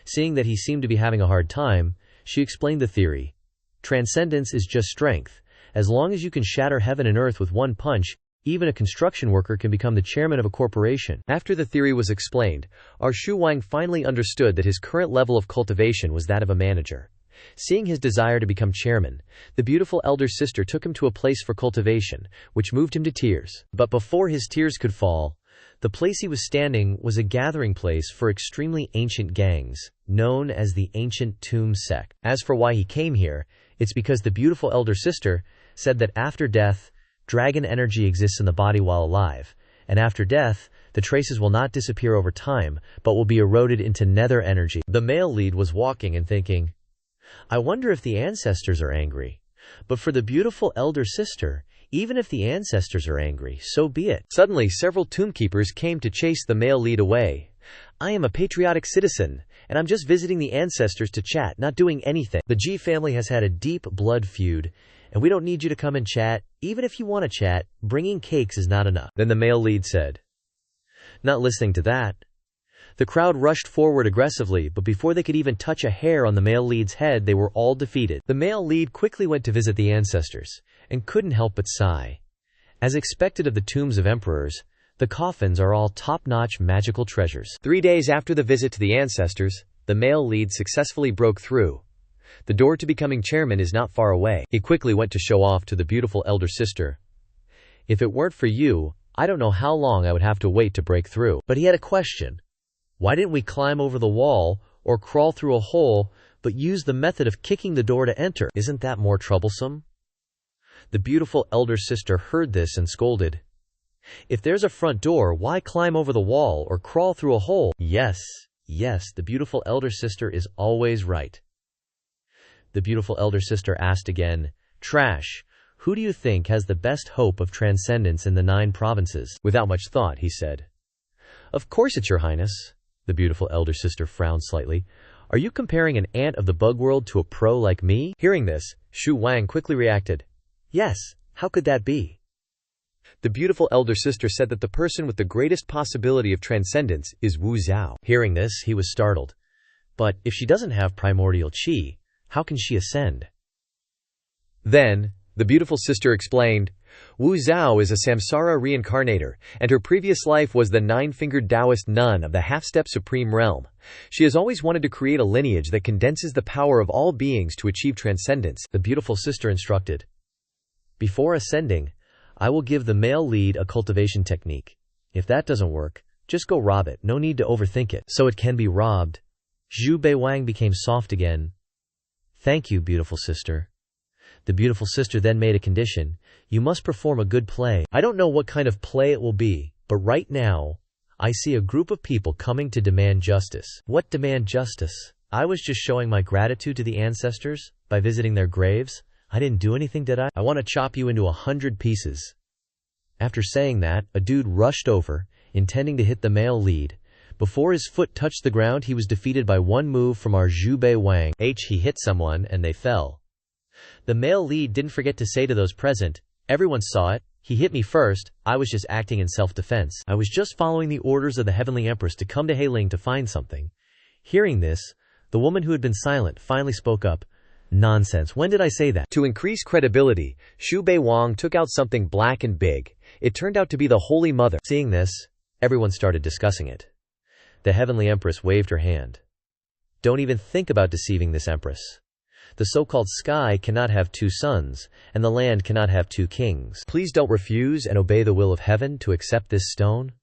Seeing that he seemed to be having a hard time, she explained the theory. Transcendence is just strength. As long as you can shatter heaven and earth with one punch, even a construction worker can become the chairman of a corporation. After the theory was explained, our Xu Wang finally understood that his current level of cultivation was that of a manager. Seeing his desire to become chairman, the beautiful elder sister took him to a place for cultivation, which moved him to tears. But before his tears could fall, the place he was standing was a gathering place for extremely ancient gangs, known as the Ancient Tomb Sect. As for why he came here, it's because the beautiful elder sister said that after death, dragon energy exists in the body while alive, and after death, the traces will not disappear over time, but will be eroded into nether energy. The male lead was walking and thinking, I wonder if the ancestors are angry. But for the beautiful elder sister, even if the ancestors are angry, so be it. Suddenly, several tombkeepers came to chase the male lead away. I am a patriotic citizen, and I'm just visiting the ancestors to chat, not doing anything. The G family has had a deep blood feud, and we don't need you to come and chat. Even if you want to chat, bringing cakes is not enough. Then the male lead said. Not listening to that, the crowd rushed forward aggressively, but before they could even touch a hair on the male lead's head, they were all defeated. The male lead quickly went to visit the ancestors, and couldn't help but sigh. As expected of the tombs of emperors, the coffins are all top-notch magical treasures. 3 days after the visit to the ancestors, the male lead successfully broke through. The door to becoming chairman is not far away. He quickly went to show off to the beautiful elder sister. If it weren't for you, I don't know how long I would have to wait to break through. But he had a question. Why didn't we climb over the wall or crawl through a hole, but use the method of kicking the door to enter? Isn't that more troublesome? The beautiful elder sister heard this and scolded. If there's a front door, why climb over the wall or crawl through a hole? Yes, the beautiful elder sister is always right. The beautiful elder sister asked again, Trash, who do you think has the best hope of transcendence in the 9 provinces? Without much thought, he said, Of course it's your highness. The beautiful elder sister frowned slightly. Are you comparing an ant of the bug world to a pro like me? Hearing this, Xu Wang quickly reacted. Yes, how could that be? The beautiful elder sister said that the person with the greatest possibility of transcendence is Wu Zhao. Hearing this, he was startled. But if she doesn't have primordial qi, how can she ascend? Then, the beautiful sister explained, Wu Zhao is a samsara reincarnator, and her previous life was the nine-fingered Taoist nun of the half-step supreme realm. She has always wanted to create a lineage that condenses the power of all beings to achieve transcendence. The beautiful sister instructed. Before ascending, I will give the male lead a cultivation technique. If that doesn't work, just go rob it, no need to overthink it. So it can be robbed. Xu Bei Wang became soft again. Thank you, beautiful sister. The beautiful sister then made a condition. You must perform a good play. I don't know what kind of play it will be, but right now, I see a group of people coming to demand justice. What demand justice? I was just showing my gratitude to the ancestors by visiting their graves. I didn't do anything, did I? I want to chop you into 100 pieces. After saying that, a dude rushed over, intending to hit the male lead. Before his foot touched the ground, he was defeated by one move from our Xu Bei Wang. He hit someone and they fell. The male lead didn't forget to say to those present, everyone saw it, he hit me first, I was just acting in self-defense. I was just following the orders of the Heavenly Empress to come to Heiling to find something. Hearing this, the woman who had been silent finally spoke up. Nonsense, when did I say that? To increase credibility, Xu Bei Wang took out something black and big. It turned out to be the Holy Mother. Seeing this, everyone started discussing it. The Heavenly Empress waved her hand. Don't even think about deceiving this Empress. The so-called sky cannot have two suns, and the land cannot have two kings. Please don't refuse and obey the will of heaven to accept this stone.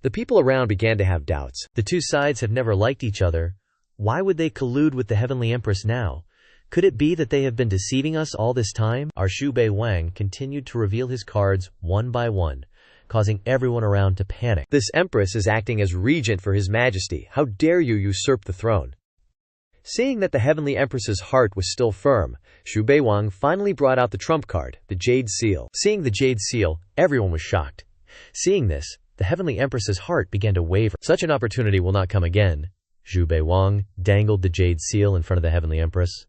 The people around began to have doubts. The two sides have never liked each other. Why would they collude with the Heavenly Empress now? Could it be that they have been deceiving us all this time? Our Xu Bei Wang continued to reveal his cards one by one, causing everyone around to panic. This Empress is acting as regent for His Majesty. How dare you usurp the throne? Seeing that the Heavenly Empress's heart was still firm, Xu Bei Wang finally brought out the trump card, the Jade Seal. Seeing the Jade Seal, everyone was shocked. Seeing this, the Heavenly Empress's heart began to waver. Such an opportunity will not come again. Xu Bei Wang dangled the Jade Seal in front of the Heavenly Empress.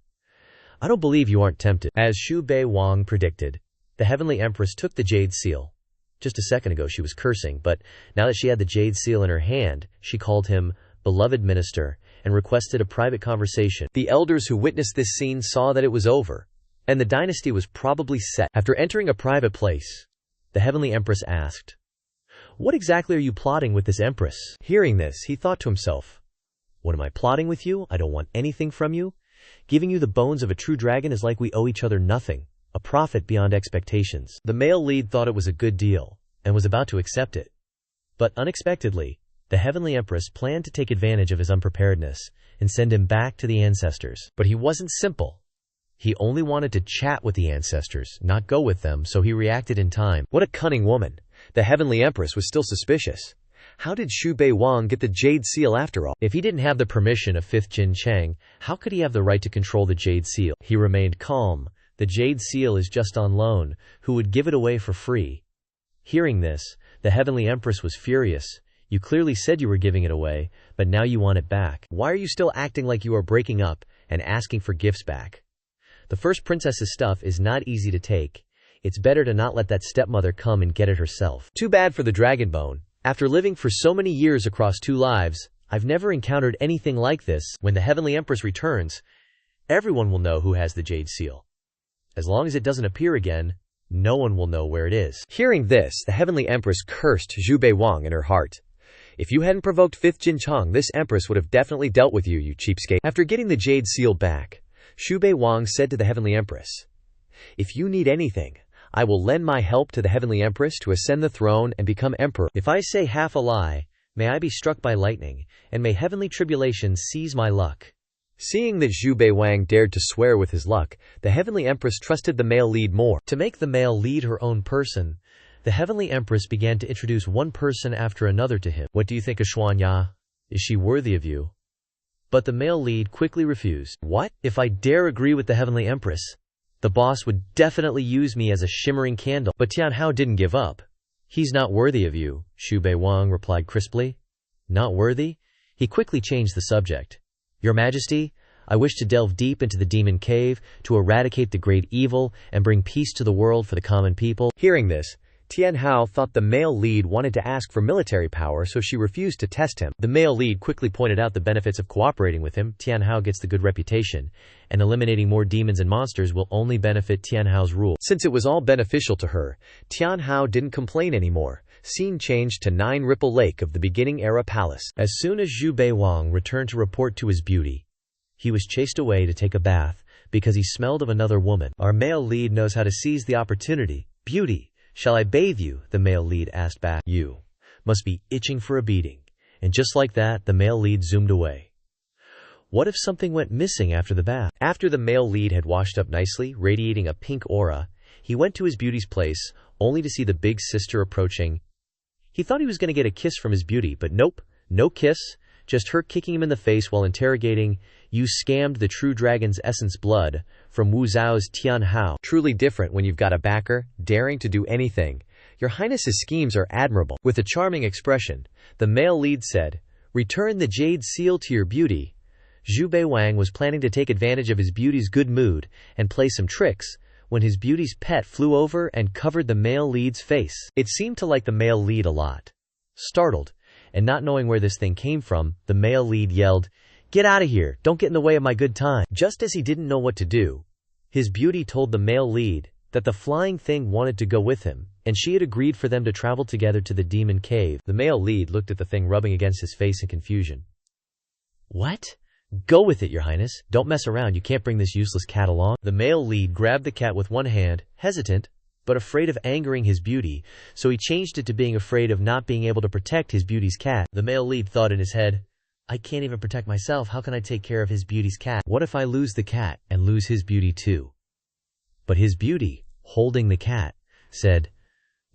I don't believe you aren't tempted. As Xu Bei Wang predicted, the Heavenly Empress took the Jade Seal. Just a second ago she was cursing, but now that she had the Jade Seal in her hand, she called him beloved minister and requested a private conversation. The elders who witnessed this scene saw that it was over, and the dynasty was probably set. After entering a private place, the Heavenly Empress asked, "What exactly are you plotting with this Empress?" Hearing this, he thought to himself, "What am I plotting with you? I don't want anything from you. Giving you the bones of a true dragon is like we owe each other nothing, a profit beyond expectations." The male lead thought it was a good deal, and was about to accept it. But unexpectedly, the Heavenly Empress planned to take advantage of his unpreparedness and send him back to the ancestors. But he wasn't simple. He only wanted to chat with the ancestors, not go with them, so he reacted in time. What a cunning woman. The Heavenly Empress was still suspicious. How did Xu Bei Wang get the Jade Seal after all? If he didn't have the permission of 5th Jin Chang, how could he have the right to control the Jade Seal? He remained calm. The Jade Seal is just on loan. Who would give it away for free? Hearing this, the Heavenly Empress was furious. You clearly said you were giving it away, but now you want it back. Why are you still acting like you are breaking up and asking for gifts back? The first princess's stuff is not easy to take. It's better to not let that stepmother come and get it herself. Too bad for the dragon bone. After living for so many years across 2 lives, I've never encountered anything like this. When the Heavenly Empress returns, everyone will know who has the Jade Seal. As long as it doesn't appear again, no one will know where it is. Hearing this, the Heavenly Empress cursed Xu Bei Wang in her heart. If you hadn't provoked 5th Jin Chang, this Empress would have definitely dealt with you, you cheapskate. After getting the Jade Seal back, Xu Bei Wang said to the Heavenly Empress, "If you need anything, I will lend my help to the Heavenly Empress to ascend the throne and become emperor. If I say half a lie, may I be struck by lightning, and may heavenly tribulations seize my luck." Seeing that Xu Bei Wang dared to swear with his luck, the Heavenly Empress trusted the male lead more. To make the male lead her own person, the Heavenly Empress began to introduce one person after another to him. "What do you think of Xuanya? Is she worthy of you?" But the male lead quickly refused. "What? If I dare agree with the Heavenly Empress, the boss would definitely use me as a shimmering candle." But Tianhao didn't give up. He's not worthy of you, Xu Bei Wang replied crisply. Not worthy? He quickly changed the subject. Your Majesty, I wish to delve deep into the demon cave to eradicate the great evil and bring peace to the world for the common people. Hearing this, Tian Hao thought the male lead wanted to ask for military power, so she refused to test him. The male lead quickly pointed out the benefits of cooperating with him. Tian Hao gets the good reputation, and eliminating more demons and monsters will only benefit Tian Hao's rule. Since it was all beneficial to her, Tian Hao didn't complain anymore. Scene changed to 9 Ripple Lake of the beginning era palace. As soon as Xu Bei Wang returned to report to his beauty, he was chased away to take a bath because he smelled of another woman. Our male lead knows how to seize the opportunity. Beauty, shall I bathe you? The male lead asked back. You must be itching for a beating. And just like that, the male lead zoomed away. What if something went missing after the bath? After the male lead had washed up nicely, radiating a pink aura, he went to his beauty's place, only to see the big sister approaching. He thought he was going to get a kiss from his beauty, but nope, no kiss, just her kicking him in the face while interrogating, you scammed the true dragon's essence blood, from Wu Zhao's Tian Hao. Truly different when you've got a backer, daring to do anything. Your Highness's schemes are admirable. With a charming expression, the male lead said, return the jade seal to your beauty. Xu Bei Wang was planning to take advantage of his beauty's good mood and play some tricks, when his beauty's pet flew over and covered the male lead's face. It seemed to like the male lead a lot. Startled, and not knowing where this thing came from, the male lead yelled, get out of here, don't get in the way of my good time. Just as he didn't know what to do, his beauty told the male lead that the flying thing wanted to go with him, and she had agreed for them to travel together to the demon cave. The male lead looked at the thing rubbing against his face in confusion. What? Go with it, Your Highness. Don't mess around, you can't bring this useless cat along. The male lead grabbed the cat with one hand, hesitant, but afraid of angering his beauty, so he changed it to being afraid of not being able to protect his beauty's cat. The male lead thought in his head, I can't even protect myself, how can I take care of his beauty's cat? What if I lose the cat and lose his beauty too? But his beauty, holding the cat, said,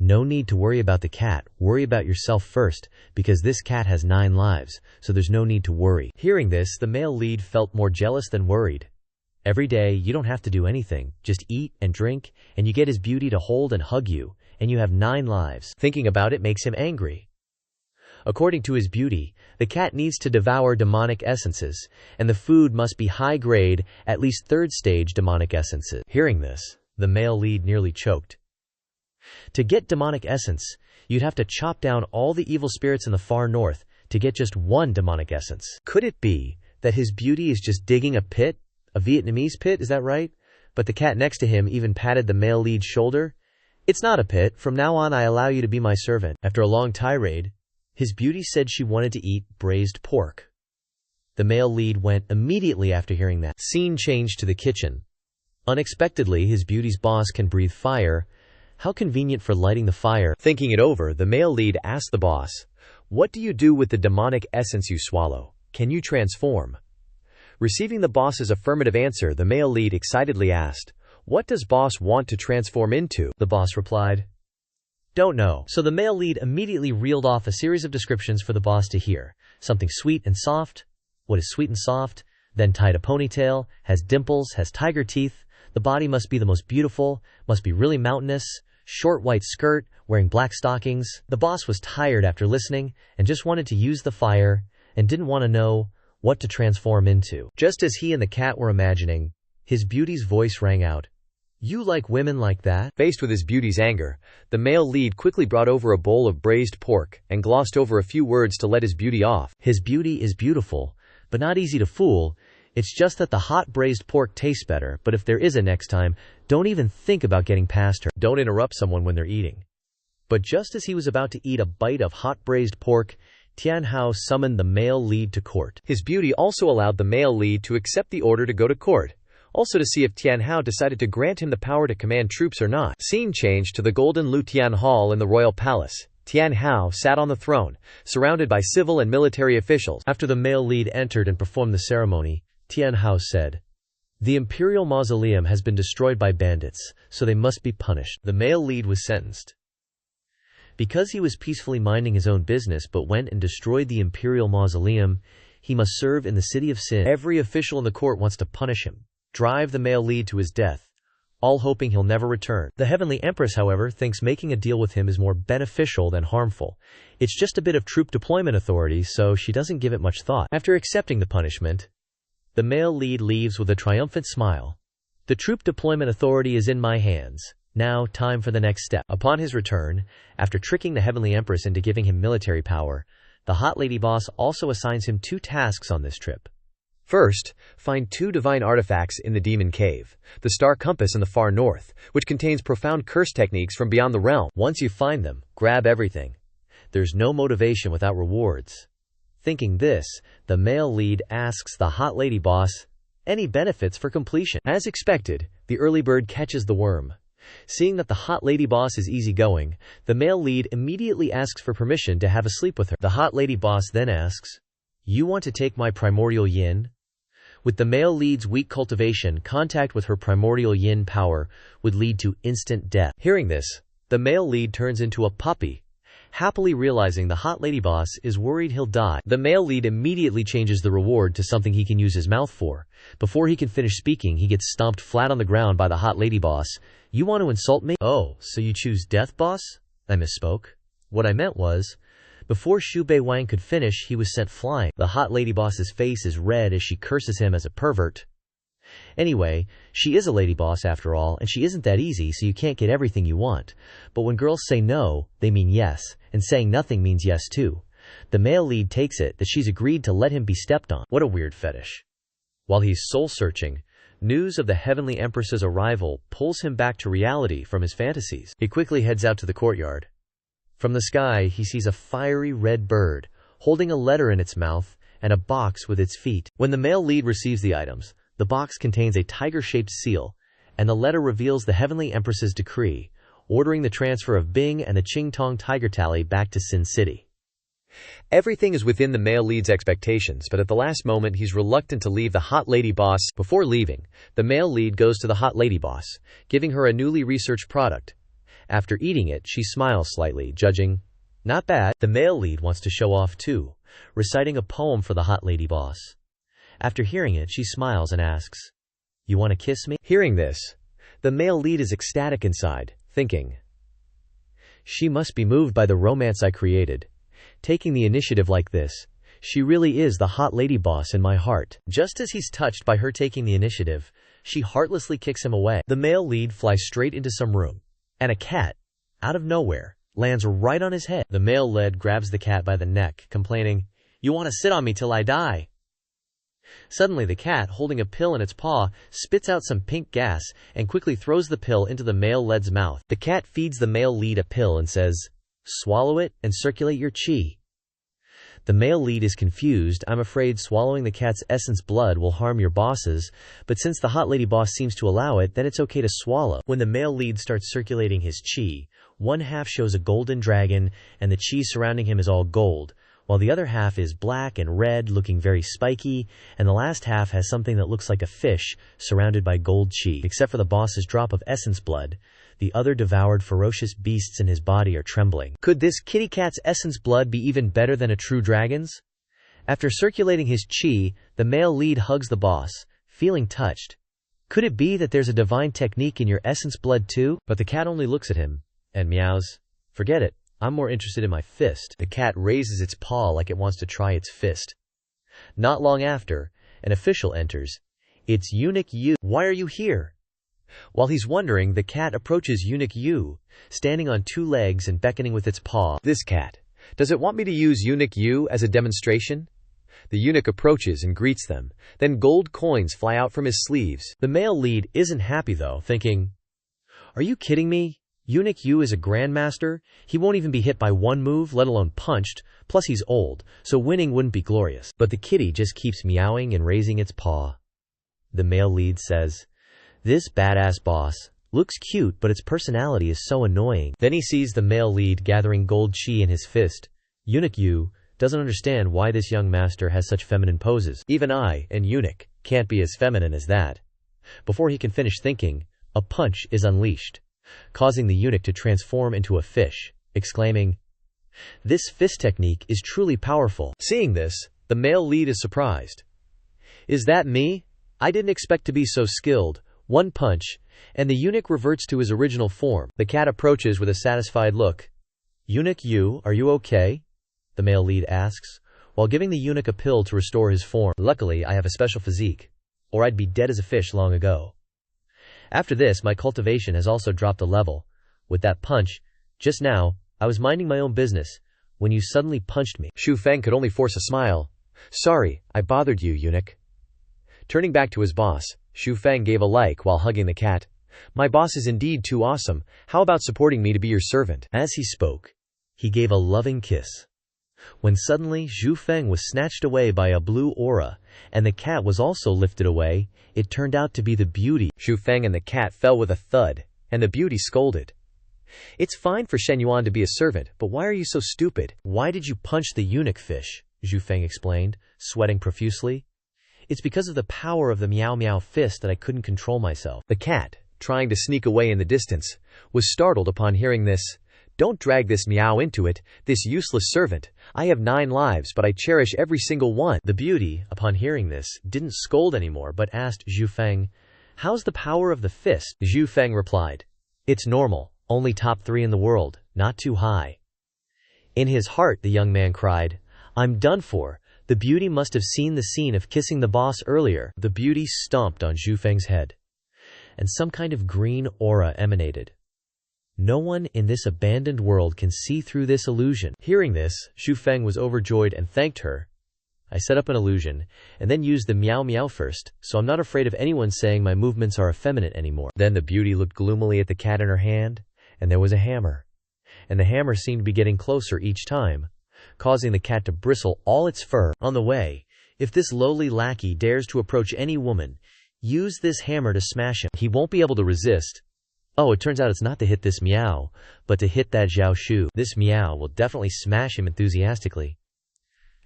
no need to worry about the cat, worry about yourself first, because this cat has 9 lives, so there's no need to worry. Hearing this, the male lead felt more jealous than worried. Every day, you don't have to do anything, just eat and drink, and you get his beauty to hold and hug you, and you have 9 lives. Thinking about it makes him angry. According to his beauty, the cat needs to devour demonic essences, and the food must be high grade, at least 3rd stage demonic essences. Hearing this, the male lead nearly choked. To get demonic essence, you'd have to chop down all the evil spirits in the far north to get just 1 demonic essence. Could it be that his beauty is just digging a pit? A Vietnamese pit, is that right? But the cat next to him even patted the male lead's shoulder. It's not a pit, from now on I allow you to be my servant. After a long tirade, his beauty said she wanted to eat braised pork. The male lead went immediately after hearing that. Scene changed to the kitchen. Unexpectedly, his beauty's boss can breathe fire. How convenient for lighting the fire. Thinking it over, the male lead asked the boss, what do you do with the demonic essence you swallow? Can you transform? Receiving the boss's affirmative answer, the male lead excitedly asked, what does boss want to transform into? The boss replied, don't know. So the male lead immediately reeled off a series of descriptions for the boss to hear. Something sweet and soft. What is sweet and soft? Then tied a ponytail, has dimples, has tiger teeth. The body must be the most beautiful, must be really mountainous. Short white skirt, wearing black stockings. The boss was tired after listening and just wanted to use the fire and didn't want to know what to transform into. Just as he and the cat were imagining, his beauty's voice rang out. You like women like that? Faced with his beauty's anger, the male lead quickly brought over a bowl of braised pork and glossed over a few words to let his beauty off. His beauty is beautiful, but not easy to fool. It's just that the hot braised pork tastes better, but if there is a next time, don't even think about getting past her. Don't interrupt someone when they're eating. But just as he was about to eat a bite of hot braised pork, Tian Hao summoned the male lead to court. His beauty also allowed the male lead to accept the order to go to court, also to see if Tian Hao decided to grant him the power to command troops or not. Scene changed to the Golden Lu Tian Hall in the royal palace. Tian Hao sat on the throne, surrounded by civil and military officials. After the male lead entered and performed the ceremony, Tian Hao said, the imperial mausoleum has been destroyed by bandits, so they must be punished. The male lead was sentenced. Because he was peacefully minding his own business but went and destroyed the imperial mausoleum, he must serve in the city of sin. Every official in the court wants to punish him, drive the male lead to his death, all hoping he'll never return. The Heavenly Empress, however, thinks making a deal with him is more beneficial than harmful. It's just a bit of troop deployment authority, so she doesn't give it much thought. After accepting the punishment, the male lead leaves with a triumphant smile. The troop deployment authority is in my hands. Now, time for the next step. Upon his return, after tricking the Heavenly Empress into giving him military power, the hot lady boss also assigns him 2 tasks on this trip. First, find 2 divine artifacts in the Demon Cave, the Star Compass in the far north, which contains profound curse techniques from beyond the realm. Once you find them, grab everything. There's no motivation without rewards. Thinking this, the male lead asks the hot lady boss any benefits for completion. As expected, the early bird catches the worm. Seeing that the hot lady boss is easygoing, the male lead immediately asks for permission to have a sleep with her. The hot lady boss then asks, "You want to take my primordial yin?" With the male lead's weak cultivation, contact with her primordial yin power would lead to instant death. Hearing this, the male lead turns into a puppy, happily realizing the hot lady boss is worried he'll die. The male lead immediately changes the reward to something he can use his mouth for. Before he can finish speaking, he gets stomped flat on the ground by the hot lady boss. "You want to insult me? Oh, so you choose death, boss?" I misspoke. What I meant was, before Xu Bei Wang could finish, he was sent flying. The hot lady boss's face is red as she curses him as a pervert. Anyway, she is a lady boss after all, and she isn't that easy, so you can't get everything you want. But when girls say no, they mean yes, and saying nothing means yes too. The male lead takes it that she's agreed to let him be stepped on. What a weird fetish. While he's soul-searching, news of the Heavenly Empress's arrival pulls him back to reality from his fantasies. He quickly heads out to the courtyard. From the sky, he sees a fiery red bird, holding a letter in its mouth and a box with its feet. When the male lead receives the items, the box contains a tiger-shaped seal, and the letter reveals the Heavenly Empress's decree, ordering the transfer of Bing and the Qingtong Tiger Tally back to Sin City. Everything is within the male lead's expectations, but at the last moment he's reluctant to leave the hot lady boss. Before leaving, the male lead goes to the hot lady boss, giving her a newly researched product. After eating it, she smiles slightly, judging, "Not bad." The male lead wants to show off too, reciting a poem for the hot lady boss. After hearing it, she smiles and asks, "You want to kiss me?" Hearing this, the male lead is ecstatic inside, thinking, "She must be moved by the romance I created. Taking the initiative like this, she really is the hot lady boss in my heart." Just as he's touched by her taking the initiative, she heartlessly kicks him away. The male lead flies straight into some room, and a cat, out of nowhere, lands right on his head. The male lead grabs the cat by the neck, complaining, "You want to sit on me till I die." Suddenly the cat, holding a pill in its paw, spits out some pink gas and quickly throws the pill into the male lead's mouth. The cat feeds the male lead a pill and says, "Swallow it and circulate your chi." The male lead is confused. "I'm afraid swallowing the cat's essence blood will harm your bosses, but since the hot lady boss seems to allow it, then it's okay to swallow." When the male lead starts circulating his chi, one half shows a golden dragon, and the chi surrounding him is all gold, while the other half is black and red, looking very spiky, and the last half has something that looks like a fish, surrounded by gold chi. Except for the boss's drop of essence blood, the other devoured ferocious beasts in his body are trembling. Could this kitty cat's essence blood be even better than a true dragon's? After circulating his chi, the male lead hugs the boss, feeling touched. Could it be that there's a divine technique in your essence blood too? But the cat only looks at him and meows. "Forget it. I'm more interested in my fist." The cat raises its paw like it wants to try its fist. Not long after, an official enters. It's Eunuch Yu. "Why are you here?" While he's wondering, the cat approaches Eunuch Yu, standing on 2 legs and beckoning with its paw. This cat, does it want me to use Eunuch Yu as a demonstration? The eunuch approaches and greets them. Then gold coins fly out from his sleeves. The male lead isn't happy though, thinking, "Are you kidding me? Eunuch Yu is a grandmaster. He won't even be hit by one move, let alone punched. Plus he's old, so winning wouldn't be glorious." But the kitty just keeps meowing and raising its paw. The male lead says, "This badass boss looks cute, but its personality is so annoying." Then he sees the male lead gathering gold chi in his fist. Eunuch Yu doesn't understand why this young master has such feminine poses. Even I, an eunuch, can't be as feminine as that. Before he can finish thinking, a punch is unleashed, causing the eunuch to transform into a fish, exclaiming, "This fist technique is truly powerful." Seeing this, the male lead is surprised. "Is that me? I didn't expect to be so skilled. One punch, and the eunuch reverts to his original form. The cat approaches with a satisfied look. "Eunuch Yu, are you okay?" the male lead asks, while giving the eunuch a pill to restore his form. "Luckily, I have a special physique, or I'd be dead as a fish long ago. After this, my cultivation has also dropped a level. With that punch, just now, I was minding my own business, when you suddenly punched me." Xu Feng could only force a smile. "Sorry, I bothered you, eunuch." Turning back to his boss, Xu Feng gave a like while hugging the cat. "My boss is indeed too awesome. How about supporting me to be your servant?" As he spoke, he gave a loving kiss. When suddenly Xu Feng was snatched away by a blue aura, and the cat was also lifted away, it turned out to be the beauty. Xu Feng and the cat fell with a thud, and the beauty scolded. "It's fine for Shen Yuan to be a servant, but why are you so stupid?" "Why did you punch the eunuch fish?" Xu Feng explained, sweating profusely. "It's because of the power of the Meow Meow fist that I couldn't control myself." The cat, trying to sneak away in the distance, was startled upon hearing this. "Don't drag this Meow into it, this useless servant. I have 9 lives, but I cherish every single one." The beauty, upon hearing this, didn't scold anymore but asked Xu Feng, "How's the power of the fist?" Xu Feng replied, "It's normal, only top 3 in the world, not too high." In his heart, the young man cried, "I'm done for. The beauty must have seen the scene of kissing the boss earlier." The beauty stomped on Xu Feng's head, and some kind of green aura emanated. "No one in this abandoned world can see through this illusion." Hearing this, Xu Feng was overjoyed and thanked her. "I set up an illusion, and then used the Meow Meow first, so I'm not afraid of anyone saying my movements are effeminate anymore." Then the beauty looked gloomily at the cat in her hand, and there was a hammer. And the hammer seemed to be getting closer each time, causing the cat to bristle all its fur. On the way, "If this lowly lackey dares to approach any woman, use this hammer to smash him. He won't be able to resist. Oh, it turns out it's not to hit this Meow, but to hit that Zhao Shu. This Meow will definitely smash him enthusiastically."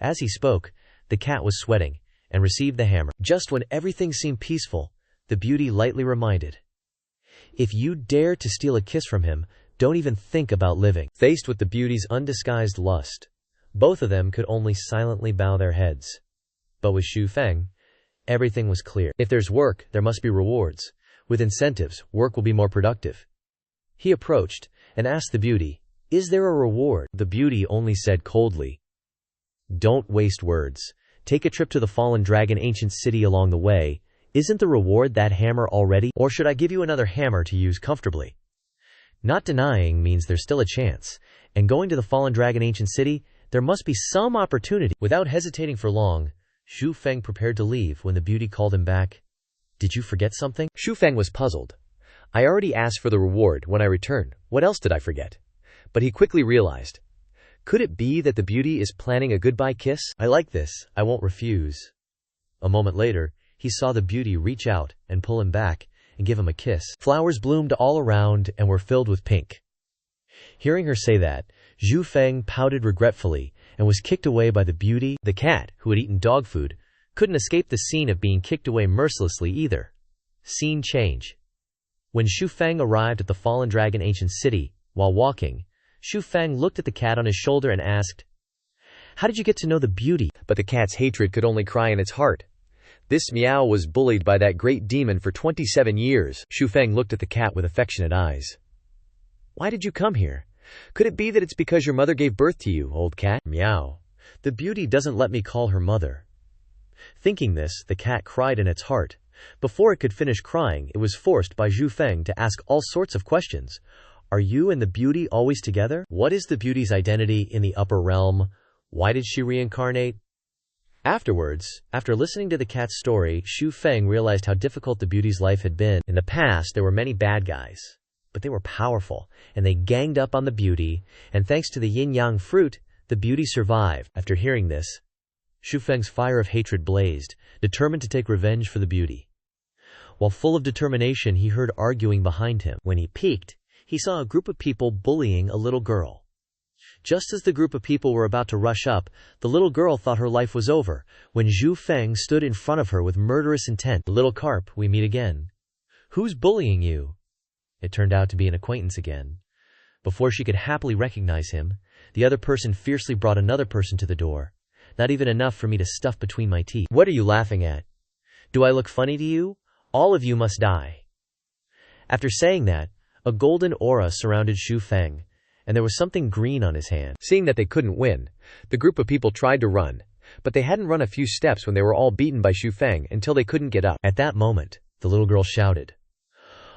As he spoke, the cat was sweating, and received the hammer. Just when everything seemed peaceful, the beauty lightly reminded, "If you dare to steal a kiss from him, don't even think about living." Faced with the beauty's undisguised lust, both of them could only silently bow their heads. But with Xu Feng, everything was clear. If there's work, there must be rewards. With incentives, work will be more productive. He approached and asked the beauty, "Is there a reward?" The beauty only said coldly, "Don't waste words. Take a trip to the Fallen Dragon ancient city along the way. Isn't the reward that hammer already? Or should I give you another hammer to use comfortably?" Not denying means there's still a chance, and going to the Fallen Dragon ancient city, there must be some opportunity. Without hesitating for long, Xu Feng prepared to leave when the beauty called him back. "Did you forget something?" Xu Feng was puzzled. "I already asked for the reward when I returned. What else did I forget?" But he quickly realized. Could it be that the beauty is planning a goodbye kiss? "I like this. I won't refuse." A moment later, he saw the beauty reach out and pull him back and give him a kiss. Flowers bloomed all around and were filled with pink. Hearing her say that, Xu Feng pouted regretfully and was kicked away by the beauty. The cat, who had eaten dog food, couldn't escape the scene of being kicked away mercilessly either. Scene change. When Xu Feng arrived at the Fallen Dragon ancient city, while walking, Xu Feng looked at the cat on his shoulder and asked, "How did you get to know the beauty?" But the cat's hatred could only cry in its heart. This Meow was bullied by that great demon for 27 years. Xu Feng looked at the cat with affectionate eyes. "Why did you come here? Could it be that it's because your mother gave birth to you, old cat?" "Meow. The beauty doesn't let me call her mother." Thinking this, the cat cried in its heart. Before it could finish crying, it was forced by Xu Feng to ask all sorts of questions. "Are you and the beauty always together? What is the beauty's identity in the upper realm? Why did she reincarnate?" Afterwards, after listening to the cat's story, Xu Feng realized how difficult the beauty's life had been. In the past, there were many bad guys, but they were powerful, and they ganged up on the beauty, and thanks to the yin-yang fruit, the beauty survived. After hearing this, Xu Feng's fire of hatred blazed, determined to take revenge for the beauty. While full of determination, he heard arguing behind him. When he peeked, he saw a group of people bullying a little girl. Just as the group of people were about to rush up, the little girl thought her life was over, when Xu Feng stood in front of her with murderous intent. "Little carp, we meet again. Who's bullying you?" It turned out to be an acquaintance again. Before she could happily recognize him, the other person fiercely brought another person to the door. "Not even enough for me to stuff between my teeth. What are you laughing at? Do I look funny to you? All of you must die." After saying that, a golden aura surrounded Xu Feng, and there was something green on his hand. Seeing that they couldn't win, the group of people tried to run, but they hadn't run a few steps when they were all beaten by Xu Feng until they couldn't get up. At that moment, the little girl shouted,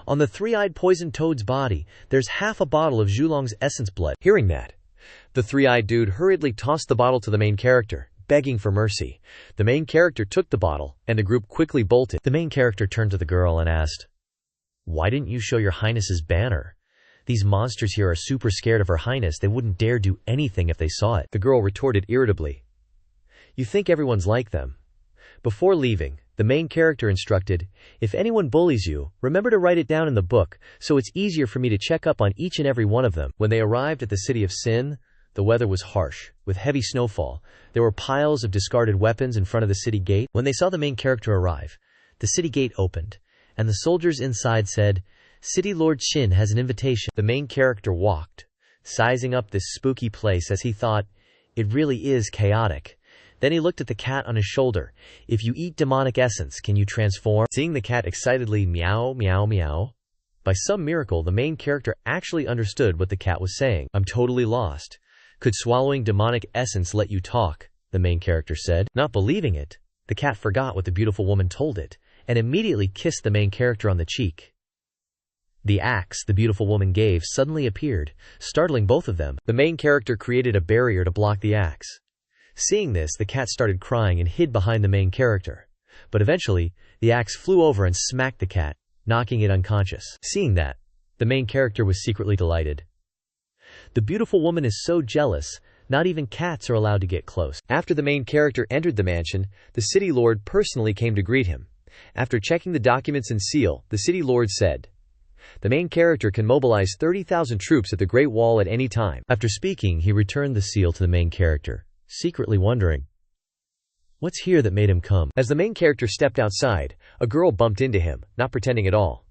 "On the three-eyed poison toad's body, there's half a bottle of Zhulong's essence blood." Hearing that, the three-eyed dude hurriedly tossed the bottle to the main character, begging for mercy. The main character took the bottle, and the group quickly bolted. The main character turned to the girl and asked, "Why didn't you show your highness's banner? These monsters here are super scared of her highness. They wouldn't dare do anything if they saw it." The girl retorted irritably, "You think everyone's like them?" Before leaving, the main character instructed, "If anyone bullies you, remember to write it down in the book, so it's easier for me to check up on each and every one of them." When they arrived at the city of Sin, the weather was harsh, with heavy snowfall. There were piles of discarded weapons in front of the city gate. When they saw the main character arrive, the city gate opened, and the soldiers inside said, "City Lord Qin has an invitation." The main character walked, sizing up this spooky place as he thought, it really is chaotic. Then he looked at the cat on his shoulder. "If you eat demonic essence, can you transform?" Seeing the cat excitedly meow, meow, meow, by some miracle the main character actually understood what the cat was saying. "I'm totally lost. Could swallowing demonic essence let you talk?" the main character said. Not believing it, the cat forgot what the beautiful woman told it, and immediately kissed the main character on the cheek. The axe the beautiful woman gave suddenly appeared, startling both of them. The main character created a barrier to block the axe. Seeing this, the cat started crying and hid behind the main character. But eventually, the axe flew over and smacked the cat, knocking it unconscious. Seeing that, the main character was secretly delighted. The beautiful woman is so jealous, not even cats are allowed to get close. After the main character entered the mansion, the city lord personally came to greet him. After checking the documents and seal, the city lord said, "The main character can mobilize 30,000 troops at the Great Wall at any time." After speaking, he returned the seal to the main character, secretly wondering, what's here that made him come? As the main character stepped outside, a girl bumped into him, not pretending at all.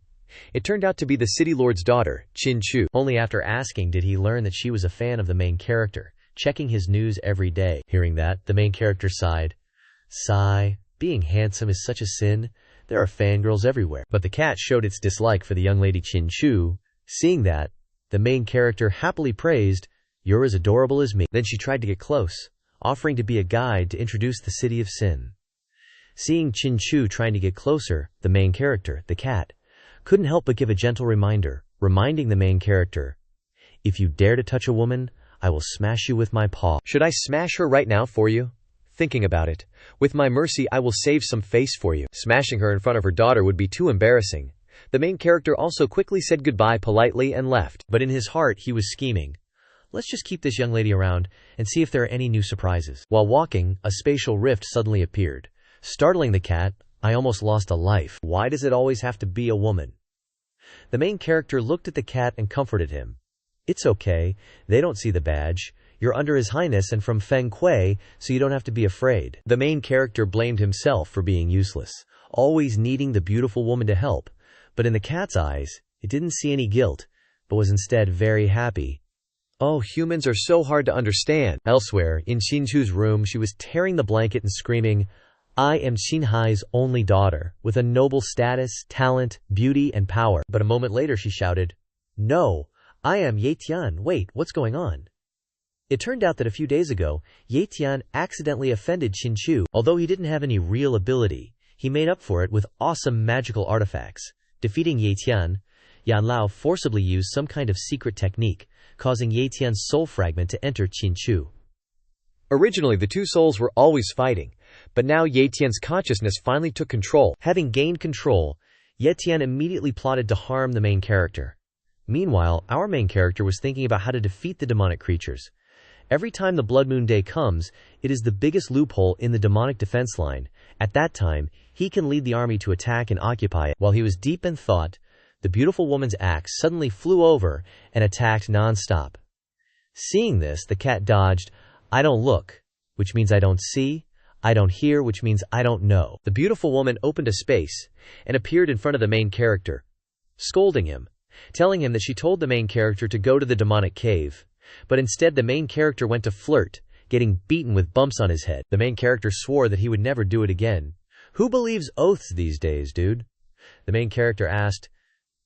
It turned out to be the city lord's daughter, Qin Chu. Only after asking did he learn that she was a fan of the main character, checking his news every day. Hearing that, the main character sighed. Sigh, being handsome is such a sin. There are fangirls everywhere. But the cat showed its dislike for the young lady Qin Chu. Seeing that, the main character happily praised, "You're as adorable as me." Then she tried to get close, offering to be a guide to introduce the city of Sin. Seeing Qin Chu trying to get closer, the main character, the cat, couldn't help but give a gentle reminder, reminding the main character, "If you dare to touch a woman, I will smash you with my paw." "Should I smash her right now for you?" Thinking about it, "With my mercy I will save some face for you." Smashing her in front of her daughter would be too embarrassing. The main character also quickly said goodbye politely and left. But in his heart he was scheming, let's just keep this young lady around and see if there are any new surprises. While walking, a spatial rift suddenly appeared, startling the cat. "I almost lost a life. Why does it always have to be a woman?" The main character looked at the cat and comforted him. "It's okay, they don't see the badge. You're under His Highness and from Feng Kuei, so you don't have to be afraid." The main character blamed himself for being useless, always needing the beautiful woman to help, but in the cat's eyes, it didn't see any guilt, but was instead very happy. "Oh, humans are so hard to understand." Elsewhere, in Xinchu's room, she was tearing the blanket and screaming, "I am Xinhai's only daughter, with a noble status, talent, beauty, and power." But a moment later she shouted, "No, I am Ye Tian. Wait, what's going on?" It turned out that a few days ago, Ye Tian accidentally offended Qin Chu. Although he didn't have any real ability, he made up for it with awesome magical artifacts. Defeating Ye Tian, Yan Lao forcibly used some kind of secret technique, causing Ye Tian's soul fragment to enter Qin Chu. Originally, the two souls were always fighting, but now Ye Tian's consciousness finally took control. Having gained control, Ye Tian immediately plotted to harm the main character. Meanwhile, our main character was thinking about how to defeat the demonic creatures. Every time the Blood Moon Day comes, it is the biggest loophole in the demonic defense line. At that time, he can lead the army to attack and occupy it. While he was deep in thought, the beautiful woman's axe suddenly flew over and attacked non-stop. Seeing this, the cat dodged. "I don't look," which means I don't see. "I don't hear," which means I don't know. The beautiful woman opened a space and appeared in front of the main character, scolding him, telling him that she told the main character to go to the demonic cave. But instead the main character went to flirt, getting beaten with bumps on his head. The main character swore that he would never do it again. "Who believes oaths these days, dude?" the main character asked.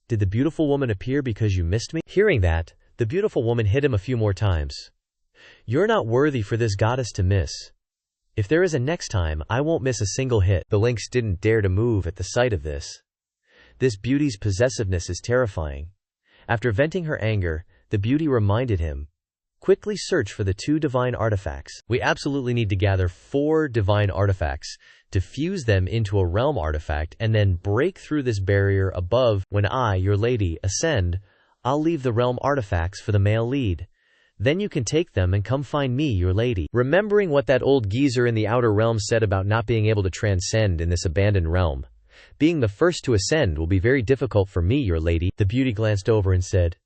Did the beautiful woman appear because you missed me? Hearing that, the beautiful woman hit him a few more times. You're not worthy for this goddess to miss. If there is a next time, I won't miss a single hit. The lynx didn't dare to move at the sight of this. This beauty's possessiveness is terrifying. After venting her anger, the beauty reminded him, quickly search for the 2 divine artifacts. We absolutely need to gather 4 divine artifacts to fuse them into a realm artifact and then break through this barrier above. When I, your lady, ascend, I'll leave the realm artifacts for the male lead. Then you can take them and come find me, your lady. Remembering what that old geezer in the outer realm said about not being able to transcend in this abandoned realm, being the first to ascend will be very difficult for me, your lady. The beauty glanced over and said,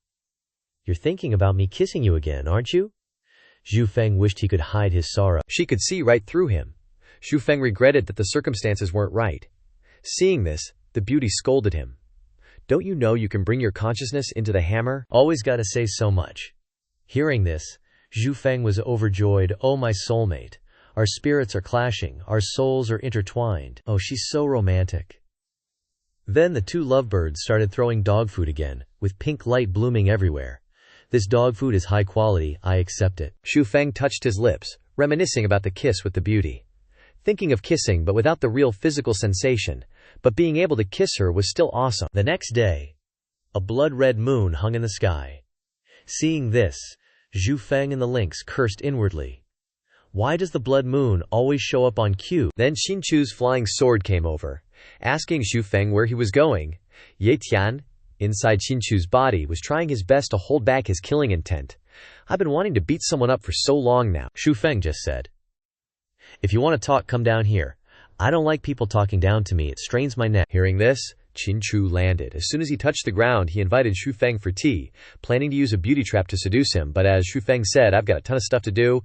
You're thinking about me kissing you again, aren't you? Xu Feng wished he could hide his sorrow. She could see right through him. Xu Feng regretted that the circumstances weren't right. Seeing this, the beauty scolded him. Don't you know you can bring your consciousness into the hammer? Always gotta say so much. Hearing this, Xu Feng was overjoyed. Oh, my soulmate. Our spirits are clashing. Our souls are intertwined. Oh, she's so romantic. Then the 2 lovebirds started throwing dog food again, with pink light blooming everywhere. This dog food is high quality, I accept it. Xu Feng touched his lips, reminiscing about the kiss with the beauty. Thinking of kissing but without the real physical sensation, but being able to kiss her was still awesome. The next day, a blood-red moon hung in the sky. Seeing this, Xu Feng and the lynx cursed inwardly. Why does the blood moon always show up on cue? Then Xinchu's flying sword came over, asking Xu Feng where he was going. Ye Tian, inside Xinchu's body, was trying his best to hold back his killing intent. I've been wanting to beat someone up for so long now, Xu Feng just said. If you want to talk, come down here. I don't like people talking down to me, it strains my neck. Hearing this, Xinchu landed. As soon as he touched the ground, he invited Xu Feng for tea, planning to use a beauty trap to seduce him, but as Xu Feng said, I've got a ton of stuff to do,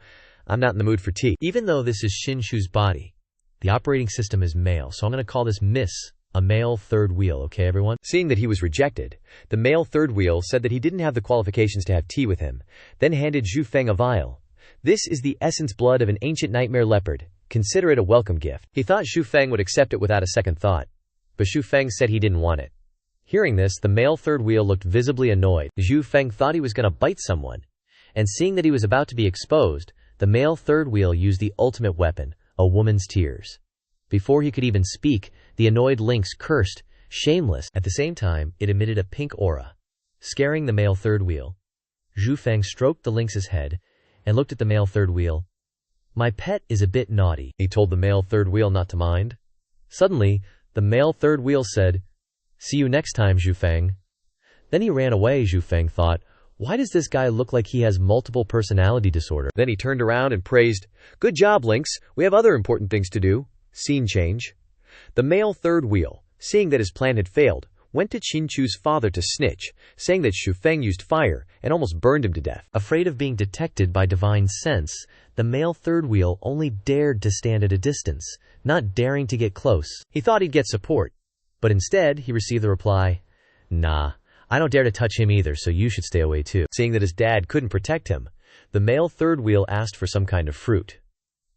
I'm not in the mood for tea. Even though this is Xinchu's body, the operating system is male, so I'm going to call this Miss, a male third wheel, okay everyone? Seeing that he was rejected, the male third wheel said that he didn't have the qualifications to have tea with him, then handed Xu Feng a vial. This is the essence blood of an ancient nightmare leopard. Consider it a welcome gift. He thought Xu Feng would accept it without a second thought, but Xu Feng said he didn't want it. Hearing this, the male third wheel looked visibly annoyed. Xu Feng thought he was going to bite someone, and seeing that he was about to be exposed, the male third wheel used the ultimate weapon, a woman's tears. Before he could even speak, the annoyed lynx cursed, shameless. At the same time, it emitted a pink aura, scaring the male third wheel. Xu Feng stroked the lynx's head and looked at the male third wheel. My pet is a bit naughty, he told the male third wheel not to mind. Suddenly, the male third wheel said, See you next time, Xu Feng. Then he ran away. Xu Feng thought, why does this guy look like he has multiple personality disorder? Then he turned around and praised, Good job, Lynx. We have other important things to do. Scene change. The male third wheel, seeing that his plan had failed, went to Qinchu's father to snitch, saying that Xu Feng used fire and almost burned him to death. Afraid of being detected by divine sense, the male third wheel only dared to stand at a distance, not daring to get close. He thought he'd get support, but instead he received the reply, Nah, I don't dare to touch him either, so you should stay away too. Seeing that his dad couldn't protect him, the male third wheel asked for some kind of fruit.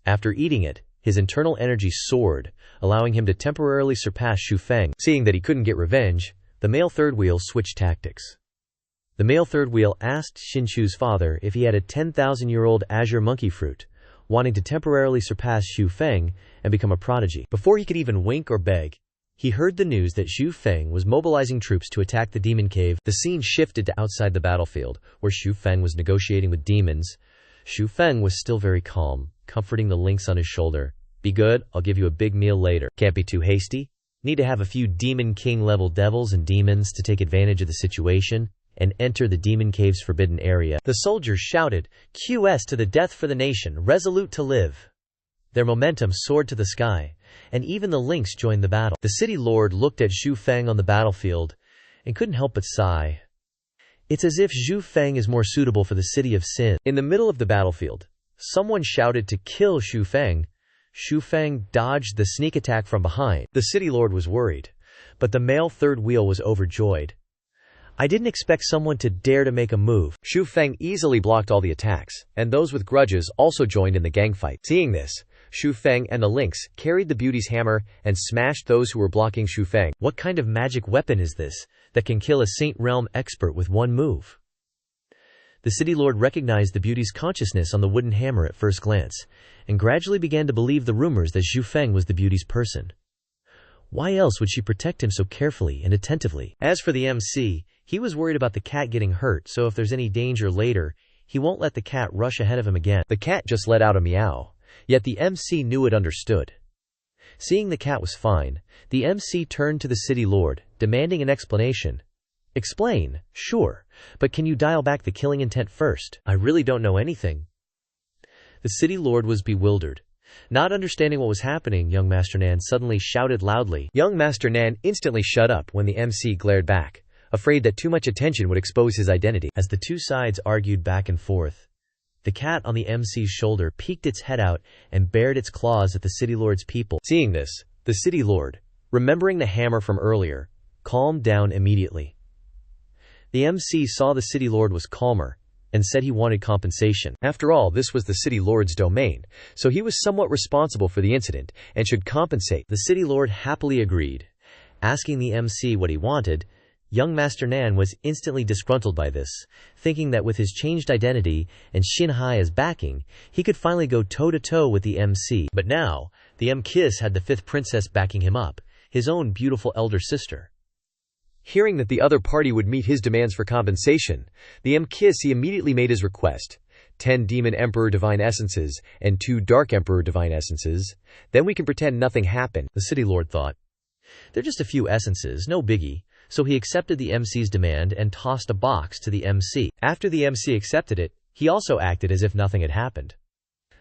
After eating it, his internal energy soared, allowing him to temporarily surpass Xu Feng. Seeing that he couldn't get revenge, the male third wheel switched tactics. The male third wheel asked Xinchu's father if he had a 10,000-year-old azure monkey fruit, wanting to temporarily surpass Xu Feng and become a prodigy. Before he could even wink or beg, he heard the news that Xu Feng was mobilizing troops to attack the demon cave. The scene shifted to outside the battlefield, where Xu Feng was negotiating with demons. Xu Feng was still very calm, comforting the lynx on his shoulder. Be good, I'll give you a big meal later. Can't be too hasty. Need to have a few Demon King level devils and demons to take advantage of the situation and enter the demon cave's forbidden area. The soldiers shouted, QS to the death for the nation, resolute to live. Their momentum soared to the sky, and even the lynx joined the battle. The city lord looked at Xu Feng on the battlefield and couldn't help but sigh. It's as if Xu Feng is more suitable for the city of sin. In the middle of the battlefield, someone shouted to kill Xu Feng. Xu Feng dodged the sneak attack from behind. The city lord was worried, but the male third wheel was overjoyed. I didn't expect someone to dare to make a move. Xu Feng easily blocked all the attacks, and those with grudges also joined in the gang fight. Seeing this, Xu Feng and the lynx carried the beauty's hammer and smashed those who were blocking Xu Feng. What kind of magic weapon is this that can kill a Saint Realm expert with one move? The city lord recognized the beauty's consciousness on the wooden hammer at first glance, and gradually began to believe the rumors that Xu Feng was the beauty's person. Why else would she protect him so carefully and attentively? As for the MC, he was worried about the cat getting hurt, so if there's any danger later, he won't let the cat rush ahead of him again. The cat just let out a meow, yet the MC knew it understood. Seeing the cat was fine, the MC turned to the city lord, demanding an explanation. Explain, sure, but can you dial back the killing intent first? I really don't know anything. The city lord was bewildered. Not understanding what was happening, young Master Nan suddenly shouted loudly. Young Master Nan instantly shut up when the MC glared back, afraid that too much attention would expose his identity. As the two sides argued back and forth, the cat on the MC's shoulder peeked its head out and bared its claws at the city lord's people. Seeing this, the city lord, remembering the hammer from earlier, calmed down immediately. The MC saw the city lord was calmer and said he wanted compensation. After all, this was the city lord's domain, so he was somewhat responsible for the incident and should compensate. The city lord happily agreed. Asking the MC what he wanted, young Master Nan was instantly disgruntled by this, thinking that with his changed identity and Xinhai as backing, he could finally go toe-to-toe with the MC. But now, the M-Kiss had the fifth princess backing him up, his own beautiful elder sister. Hearing that the other party would meet his demands for compensation, the M-Kiss immediately made his request. 10 Demon Emperor Divine Essences and 2 Dark Emperor Divine Essences. Then we can pretend nothing happened, the city lord thought. They're just a few essences, no biggie. So he accepted the MC's demand and tossed a box to the MC. After the MC accepted it, he also acted as if nothing had happened.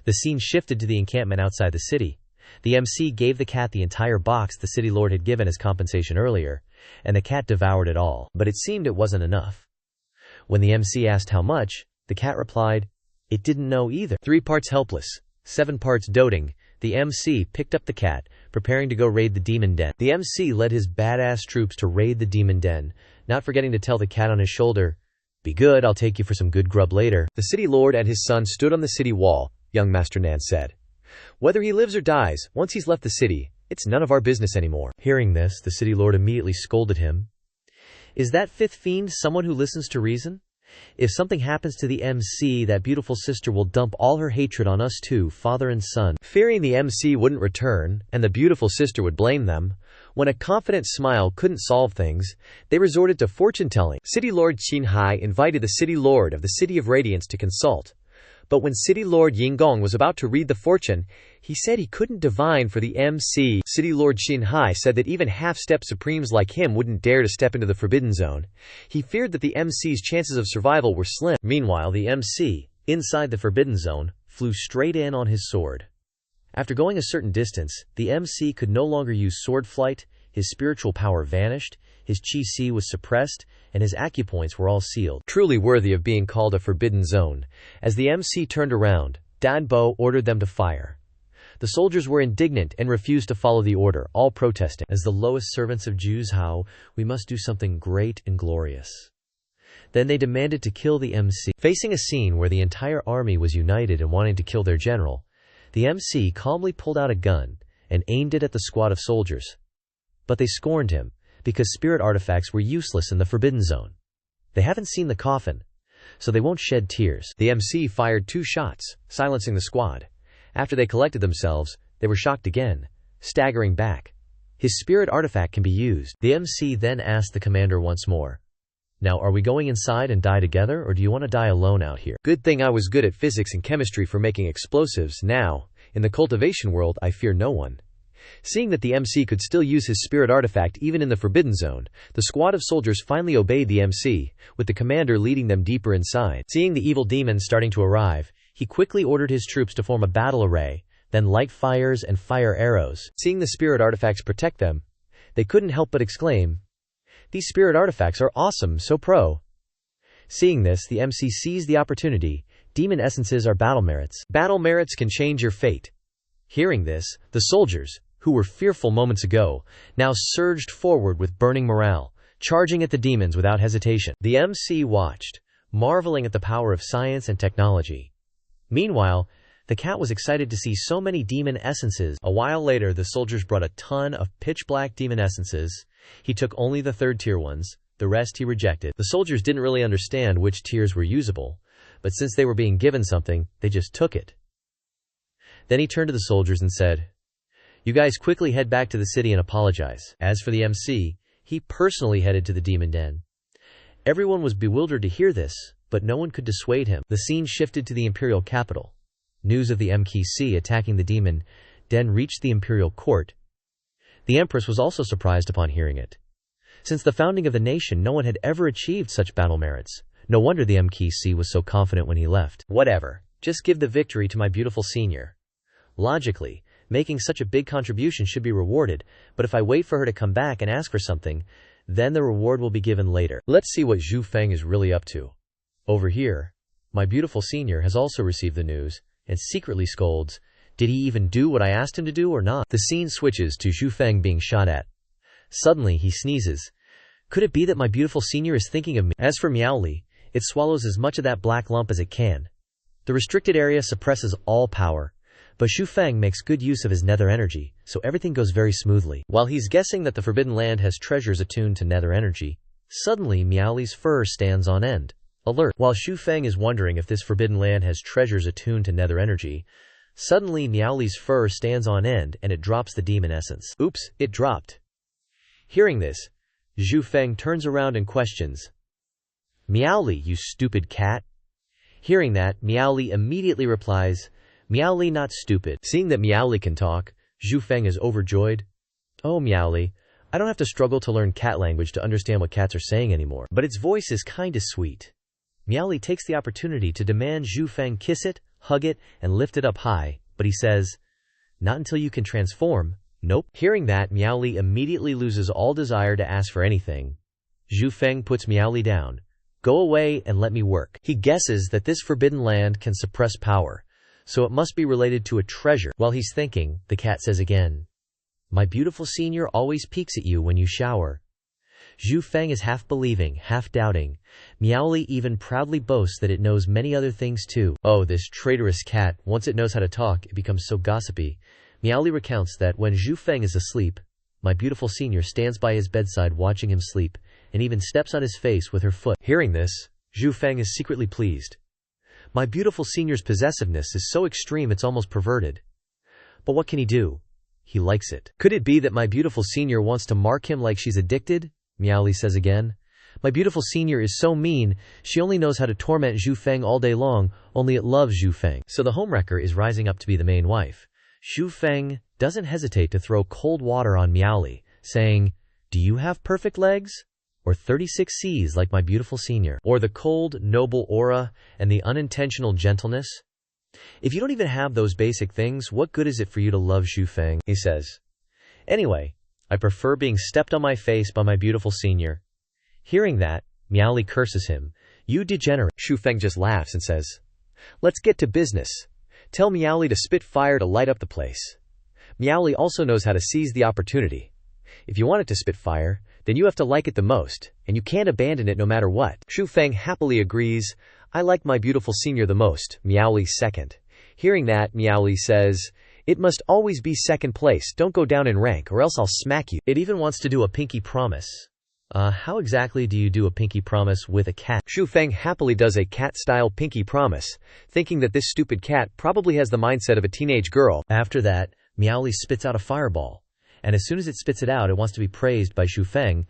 The scene shifted to the encampment outside the city. The MC gave the cat the entire box the city lord had given as compensation earlier, and the cat devoured it all. But it seemed it wasn't enough. When the MC asked how much, the cat replied, it didn't know either. 3 parts helpless, 7 parts doting, the MC picked up the cat, preparing to go raid the demon den. The MC led his badass troops to raid the demon den, not forgetting to tell the cat on his shoulder, be good, I'll take you for some good grub later. The city lord and his son stood on the city wall, young Master Nan said. Whether he lives or dies, once he's left the city, it's none of our business anymore. Hearing this, the city lord immediately scolded him. Is that fifth fiend someone who listens to reason? If something happens to the MC, that beautiful sister will dump all her hatred on us two, father and son. Fearing the MC wouldn't return, and the beautiful sister would blame them, when a confident smile couldn't solve things, they resorted to fortune-telling. City Lord Xinhai invited the City Lord of the City of Radiance to consult. But when City Lord Yinggong was about to read the fortune, he said he couldn't divine for the MC. City Lord Xinhai said that even half-step supremes like him wouldn't dare to step into the Forbidden Zone. He feared that the MC's chances of survival were slim. Meanwhile, the MC, inside the Forbidden Zone, flew straight in on his sword. After going a certain distance, the MC could no longer use sword flight, his spiritual power vanished, his chi-si was suppressed, and his acupoints were all sealed. Truly worthy of being called a Forbidden Zone. As the MC turned around, Dan Bo ordered them to fire. The soldiers were indignant and refused to follow the order, all protesting. As the lowest servants of Jews, how we must do something great and glorious. Then they demanded to kill the MC. Facing a scene where the entire army was united and wanting to kill their general, the MC calmly pulled out a gun and aimed it at the squad of soldiers. But they scorned him, because spirit artifacts were useless in the Forbidden Zone. They haven't seen the coffin, so they won't shed tears. The MC fired 2 shots, silencing the squad. After they collected themselves, they were shocked again, staggering back. His spirit artifact can be used. The MC then asked the commander once more, now are we going inside and die together, or do you want to die alone out here? Good thing I was good at physics and chemistry for making explosives. Now, in the cultivation world, I fear no one. Seeing that the MC could still use his spirit artifact even in the Forbidden Zone, the squad of soldiers finally obeyed the MC, with the commander leading them deeper inside. Seeing the evil demons starting to arrive, he quickly ordered his troops to form a battle array, then light fires and fire arrows. Seeing the spirit artifacts protect them, they couldn't help but exclaim, "These spirit artifacts are awesome, so pro." Seeing this, the MC seized the opportunity. Demon essences are battle merits. Battle merits can change your fate. Hearing this, the soldiers, who were fearful moments ago, now surged forward with burning morale, charging at the demons without hesitation. The MC watched, marveling at the power of science and technology. Meanwhile, The cat was excited to see so many demon essences. A while later, the soldiers brought a ton of pitch-black demon essences. He took only the third-tier ones. The rest he rejected. The soldiers didn't really understand which tiers were usable, but since they were being given something, they just took it. Then he turned to the soldiers and said, "You guys quickly head back to the city and apologize." As for the MC, he personally headed to the demon den. Everyone was bewildered to hear this, but no one could dissuade him. The scene shifted to the imperial capital. News of the MKC attacking the demon den reached the imperial court. The empress was also surprised upon hearing it. Since the founding of the nation, no one had ever achieved such battle merits. No wonder the MKC was so confident when he left. Whatever, just give the victory to my beautiful senior. Logically, making such a big contribution should be rewarded, but if I wait for her to come back and ask for something, then the reward will be given later. Let's see what Xu Feng is really up to. Over here, my beautiful senior has also received the news, and secretly scolds, "Did he even do what I asked him to do or not?" The scene switches to Xu Feng being shot at. Suddenly, he sneezes. Could it be that my beautiful senior is thinking of me? As for Miaoli, it swallows as much of that black lump as it can. The restricted area suppresses all power, but Xu Feng makes good use of his nether energy, so everything goes very smoothly. While he's guessing that the Forbidden Land has treasures attuned to nether energy, suddenly Miaoli's fur stands on end. Alert! While Xu Feng is wondering if this Forbidden Land has treasures attuned to nether energy, suddenly Miaoli's fur stands on end and it drops the demon essence. Oops, it dropped. Hearing this, Xu Feng turns around and questions, "Miaoli, you stupid cat." Hearing that, Miaoli immediately replies, "Miaoli, not stupid." Seeing that Miaoli can talk, Xu Feng is overjoyed. "Oh, Miaoli, I don't have to struggle to learn cat language to understand what cats are saying anymore." But its voice is kinda sweet. Miaoli takes the opportunity to demand Xu Feng kiss it, hug it, and lift it up high, but he says, "Not until you can transform." Nope. Hearing that, Miaoli immediately loses all desire to ask for anything. Xu Feng puts Miaoli down. "Go away and let me work." He guesses that this Forbidden Land can suppress power, so it must be related to a treasure. While he's thinking, the cat says again, "My beautiful senior always peeks at you when you shower." Xu Feng is half believing, half doubting. Miaoli even proudly boasts that it knows many other things too. Oh, this traitorous cat, once it knows how to talk, it becomes so gossipy. Miaoli recounts that when Xu Feng is asleep, my beautiful senior stands by his bedside watching him sleep, and even steps on his face with her foot. Hearing this, Xu Feng is secretly pleased. My beautiful senior's possessiveness is so extreme it's almost perverted. But what can he do? He likes it. Could it be that my beautiful senior wants to mark him like she's addicted? Miaoli says again. My beautiful senior is so mean, she only knows how to torment Xu Feng all day long, only it loves Xu Feng. So the homewrecker is rising up to be the main wife. Xu Feng doesn't hesitate to throw cold water on Miaoli, saying, "Do you have perfect legs? Or 36 C's like my beautiful senior? Or the cold, noble aura and the unintentional gentleness? If you don't even have those basic things, what good is it for you to love Xu Feng?" He says. "Anyway, I prefer being stepped on my face by my beautiful senior." Hearing that, Miaoli curses him. "You degenerate." Xu Feng just laughs and says, "Let's get to business. Tell Miaoli to spit fire to light up the place." Miaoli also knows how to seize the opportunity. If you want it to spit fire, then you have to like it the most, and you can't abandon it no matter what. Xu Feng happily agrees. "I like my beautiful senior the most, Miaoli second." Hearing that, Miaoli says, "It must always be second place, don't go down in rank or else I'll smack you." It even wants to do a pinky promise. How exactly do you do a pinky promise with a cat? Xu Feng happily does a cat-style pinky promise, thinking that this stupid cat probably has the mindset of a teenage girl. After that, Miaoli spits out a fireball, and as soon as it spits it out, it wants to be praised by Xu Feng.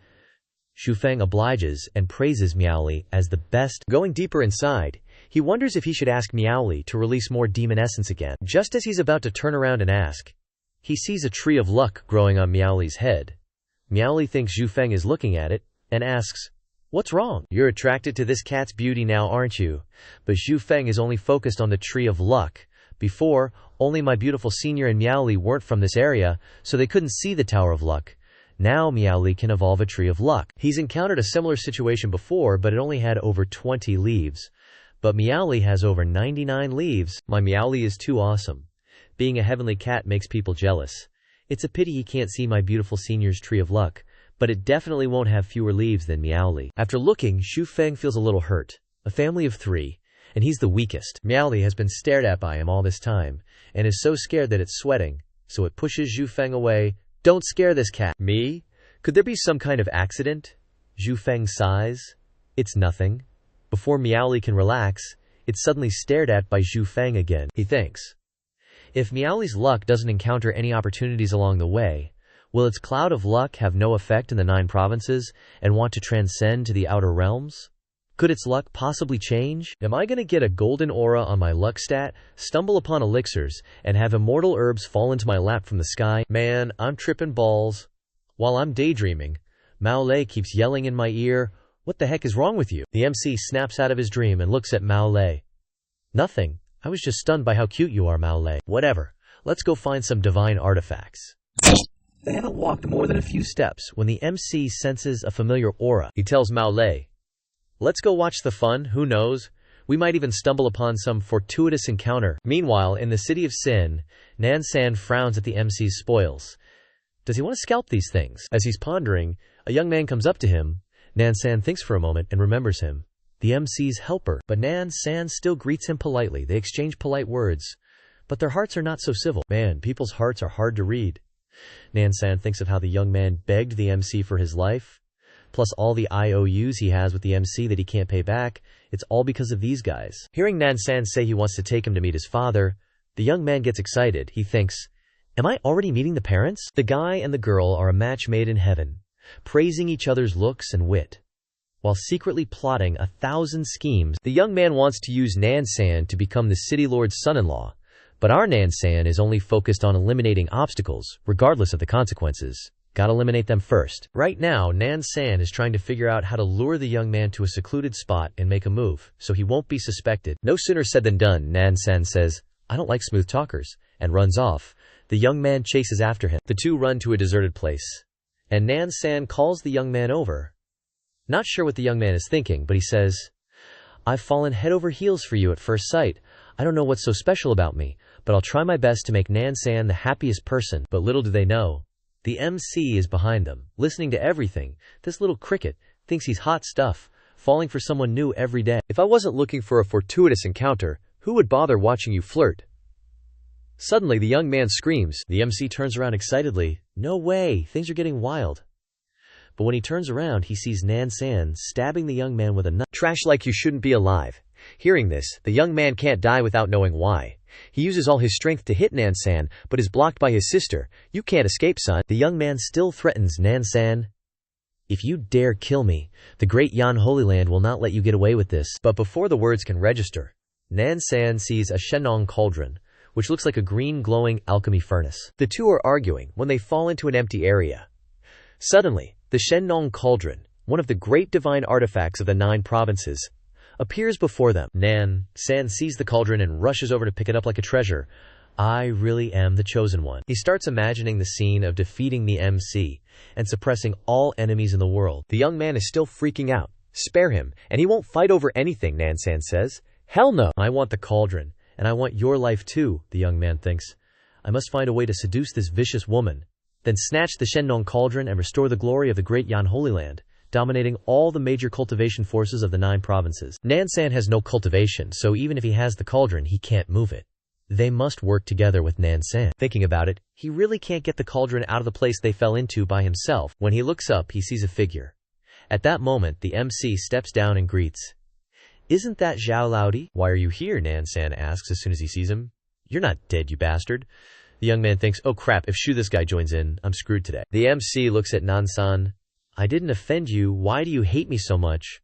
Xu Feng obliges and praises Miaoli as the best. Going deeper inside, he wonders if he should ask Miaoli to release more demon essence again. Just as he's about to turn around and ask, he sees a tree of luck growing on Miaoli's head. Miaoli thinks Xu Feng is looking at it, and asks, "What's wrong? You're attracted to this cat's beauty now, aren't you?" But Xu Feng is only focused on the tree of luck. Before, only my beautiful senior and Miaoli weren't from this area, so they couldn't see the Tower of Luck. Now Miaoli can evolve a tree of luck. He's encountered a similar situation before, but it only had over 20 leaves. But Miaoli has over 99 leaves. My Miaoli is too awesome. Being a heavenly cat makes people jealous. It's a pity he can't see my beautiful senior's tree of luck, but it definitely won't have fewer leaves than Miaoli. After looking, Xu Feng feels a little hurt. A family of 3, and he's the weakest. Miaoli has been stared at by him all this time, and is so scared that it's sweating, so it pushes Xu Feng away. Don't scare this cat. Me? Could there be some kind of accident? Xu Feng sighs. It's nothing. Before Miaoli can relax, it's suddenly stared at by Xu Feng again. He thinks, if Miaoli's luck doesn't encounter any opportunities along the way, will its cloud of luck have no effect in the 9 provinces and want to transcend to the outer realms? Could its luck possibly change? Am I going to get a golden aura on my luck stat, stumble upon elixirs, and have immortal herbs fall into my lap from the sky? Man, I'm tripping balls. While I'm daydreaming, Mao Lei keeps yelling in my ear, "What the heck is wrong with you?" The MC snaps out of his dream and looks at Mao Lei. Nothing. I was just stunned by how cute you are, Mao Lei. Whatever. Let's go find some divine artifacts. They haven't walked more than a few steps when the MC senses a familiar aura. He tells Mao Lei, let's go watch the fun, who knows? We might even stumble upon some fortuitous encounter. Meanwhile, in the city of Sin, Nansan frowns at the MC's spoils. Does he want to scalp these things? As he's pondering, a young man comes up to him. Nansan thinks for a moment and remembers him. The MC's helper. But Nansan still greets him politely. They exchange polite words. But their hearts are not so civil. Man, people's hearts are hard to read. Nansan thinks of how the young man begged the MC for his life. Plus all the IOUs he has with the MC that he can't pay back. It's all because of these guys. Hearing Nansan say he wants to take him to meet his father, the young man gets excited. He thinks, am I already meeting the parents? The guy and the girl are a match made in heaven, praising each other's looks and wit. While secretly plotting 1,000 schemes, the young man wants to use Nansan to become the city lord's son-in-law. But our Nansan is only focused on eliminating obstacles, regardless of the consequences. Gotta eliminate them first. Right now, Nansan is trying to figure out how to lure the young man to a secluded spot and make a move, so he won't be suspected. No sooner said than done. Nansan says, I don't like smooth talkers, and runs off. The young man chases after him. The two run to a deserted place, and Nansan calls the young man over. Not sure what the young man is thinking, but he says, I've fallen head over heels for you at first sight. I don't know what's so special about me, but I'll try my best to make Nansan the happiest person. But little do they know, the MC is behind them, listening to everything. This little cricket thinks he's hot stuff, falling for someone new every day. If I wasn't looking for a fortuitous encounter, who would bother watching you flirt? Suddenly, the young man screams. The MC turns around excitedly. No way, things are getting wild. But when he turns around, he sees Nansan stabbing the young man with a knife. Trash like you shouldn't be alive. Hearing this, the young man can't die without knowing why. He uses all his strength to hit Nansan, but is blocked by his sister. You can't escape, son. The young man still threatens Nansan. If you dare kill me, the great Yan Holy Land will not let you get away with this. But before the words can register, Nansan sees a Shenong cauldron, which looks like a green glowing alchemy furnace. The two are arguing when they fall into an empty area. Suddenly, the Shenong cauldron, one of the great divine artifacts of the 9 provinces, appears before them. Nansan sees the cauldron and rushes over to pick it up like a treasure. I really am the chosen one. He starts imagining the scene of defeating the MC and suppressing all enemies in the world. The young man is still freaking out. Spare him, and he won't fight over anything, Nansan says. Hell no. I want the cauldron, and I want your life too, the young man thinks. I must find a way to seduce this vicious woman, then snatch the Shenong cauldron and restore the glory of the great Yan Holy Land, dominating all the major cultivation forces of the 9 provinces. Nansan has no cultivation, so even if he has the cauldron, he can't move it. They must work together with Nansan. Thinking about it, he really can't get the cauldron out of the place they fell into by himself. When he looks up, he sees a figure. At that moment, the MC steps down and greets. Isn't that Zhao Laodi? Why are you here? Nansan asks as soon as he sees him. You're not dead, you bastard. The young man thinks, oh crap, if Xu this guy joins in, I'm screwed today. The MC looks at Nansan. I didn't offend you, why do you hate me so much?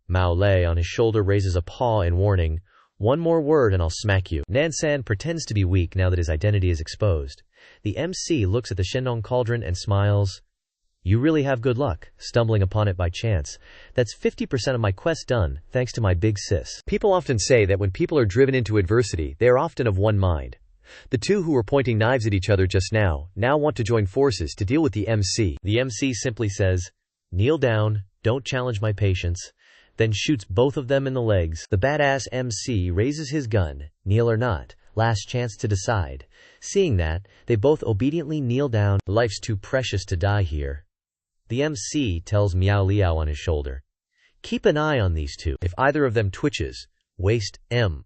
Mao Lei on his shoulder raises a paw in warning. One more word and I'll smack you. Nansan pretends to be weak now that his identity is exposed. The MC looks at the Shenong cauldron and smiles. You really have good luck, stumbling upon it by chance. That's 50% of my quest done, thanks to my big sis. People often say that when people are driven into adversity, they are often of one mind. The two who were pointing knives at each other just now want to join forces to deal with the MC. The MC simply says, kneel down, don't challenge my patience, then shoots both of them in the legs. The badass MC raises his gun, kneel or not, last chance to decide. Seeing that, they both obediently kneel down. Life's too precious to die here. The MC tells Miao Liao on his shoulder, keep an eye on these two. If either of them twitches, Waste M.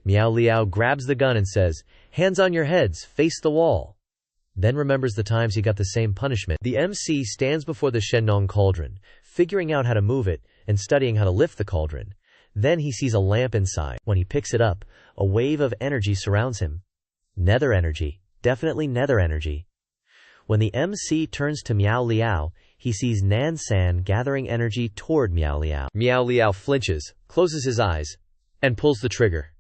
Miao Liao grabs the gun and says, "Hands on your heads, face the wall." Then remembers the times he got the same punishment. The MC stands before the Shenong cauldron, figuring out how to move it and studying how to lift the cauldron. Then he sees a lamp inside. When he picks it up, a wave of energy surrounds him. Nether energy. Definitely nether energy. When the MC turns to Miao Liao, he sees Nansan gathering energy toward Miao Liao. Miao Liao flinches, closes his eyes, and pulls the trigger.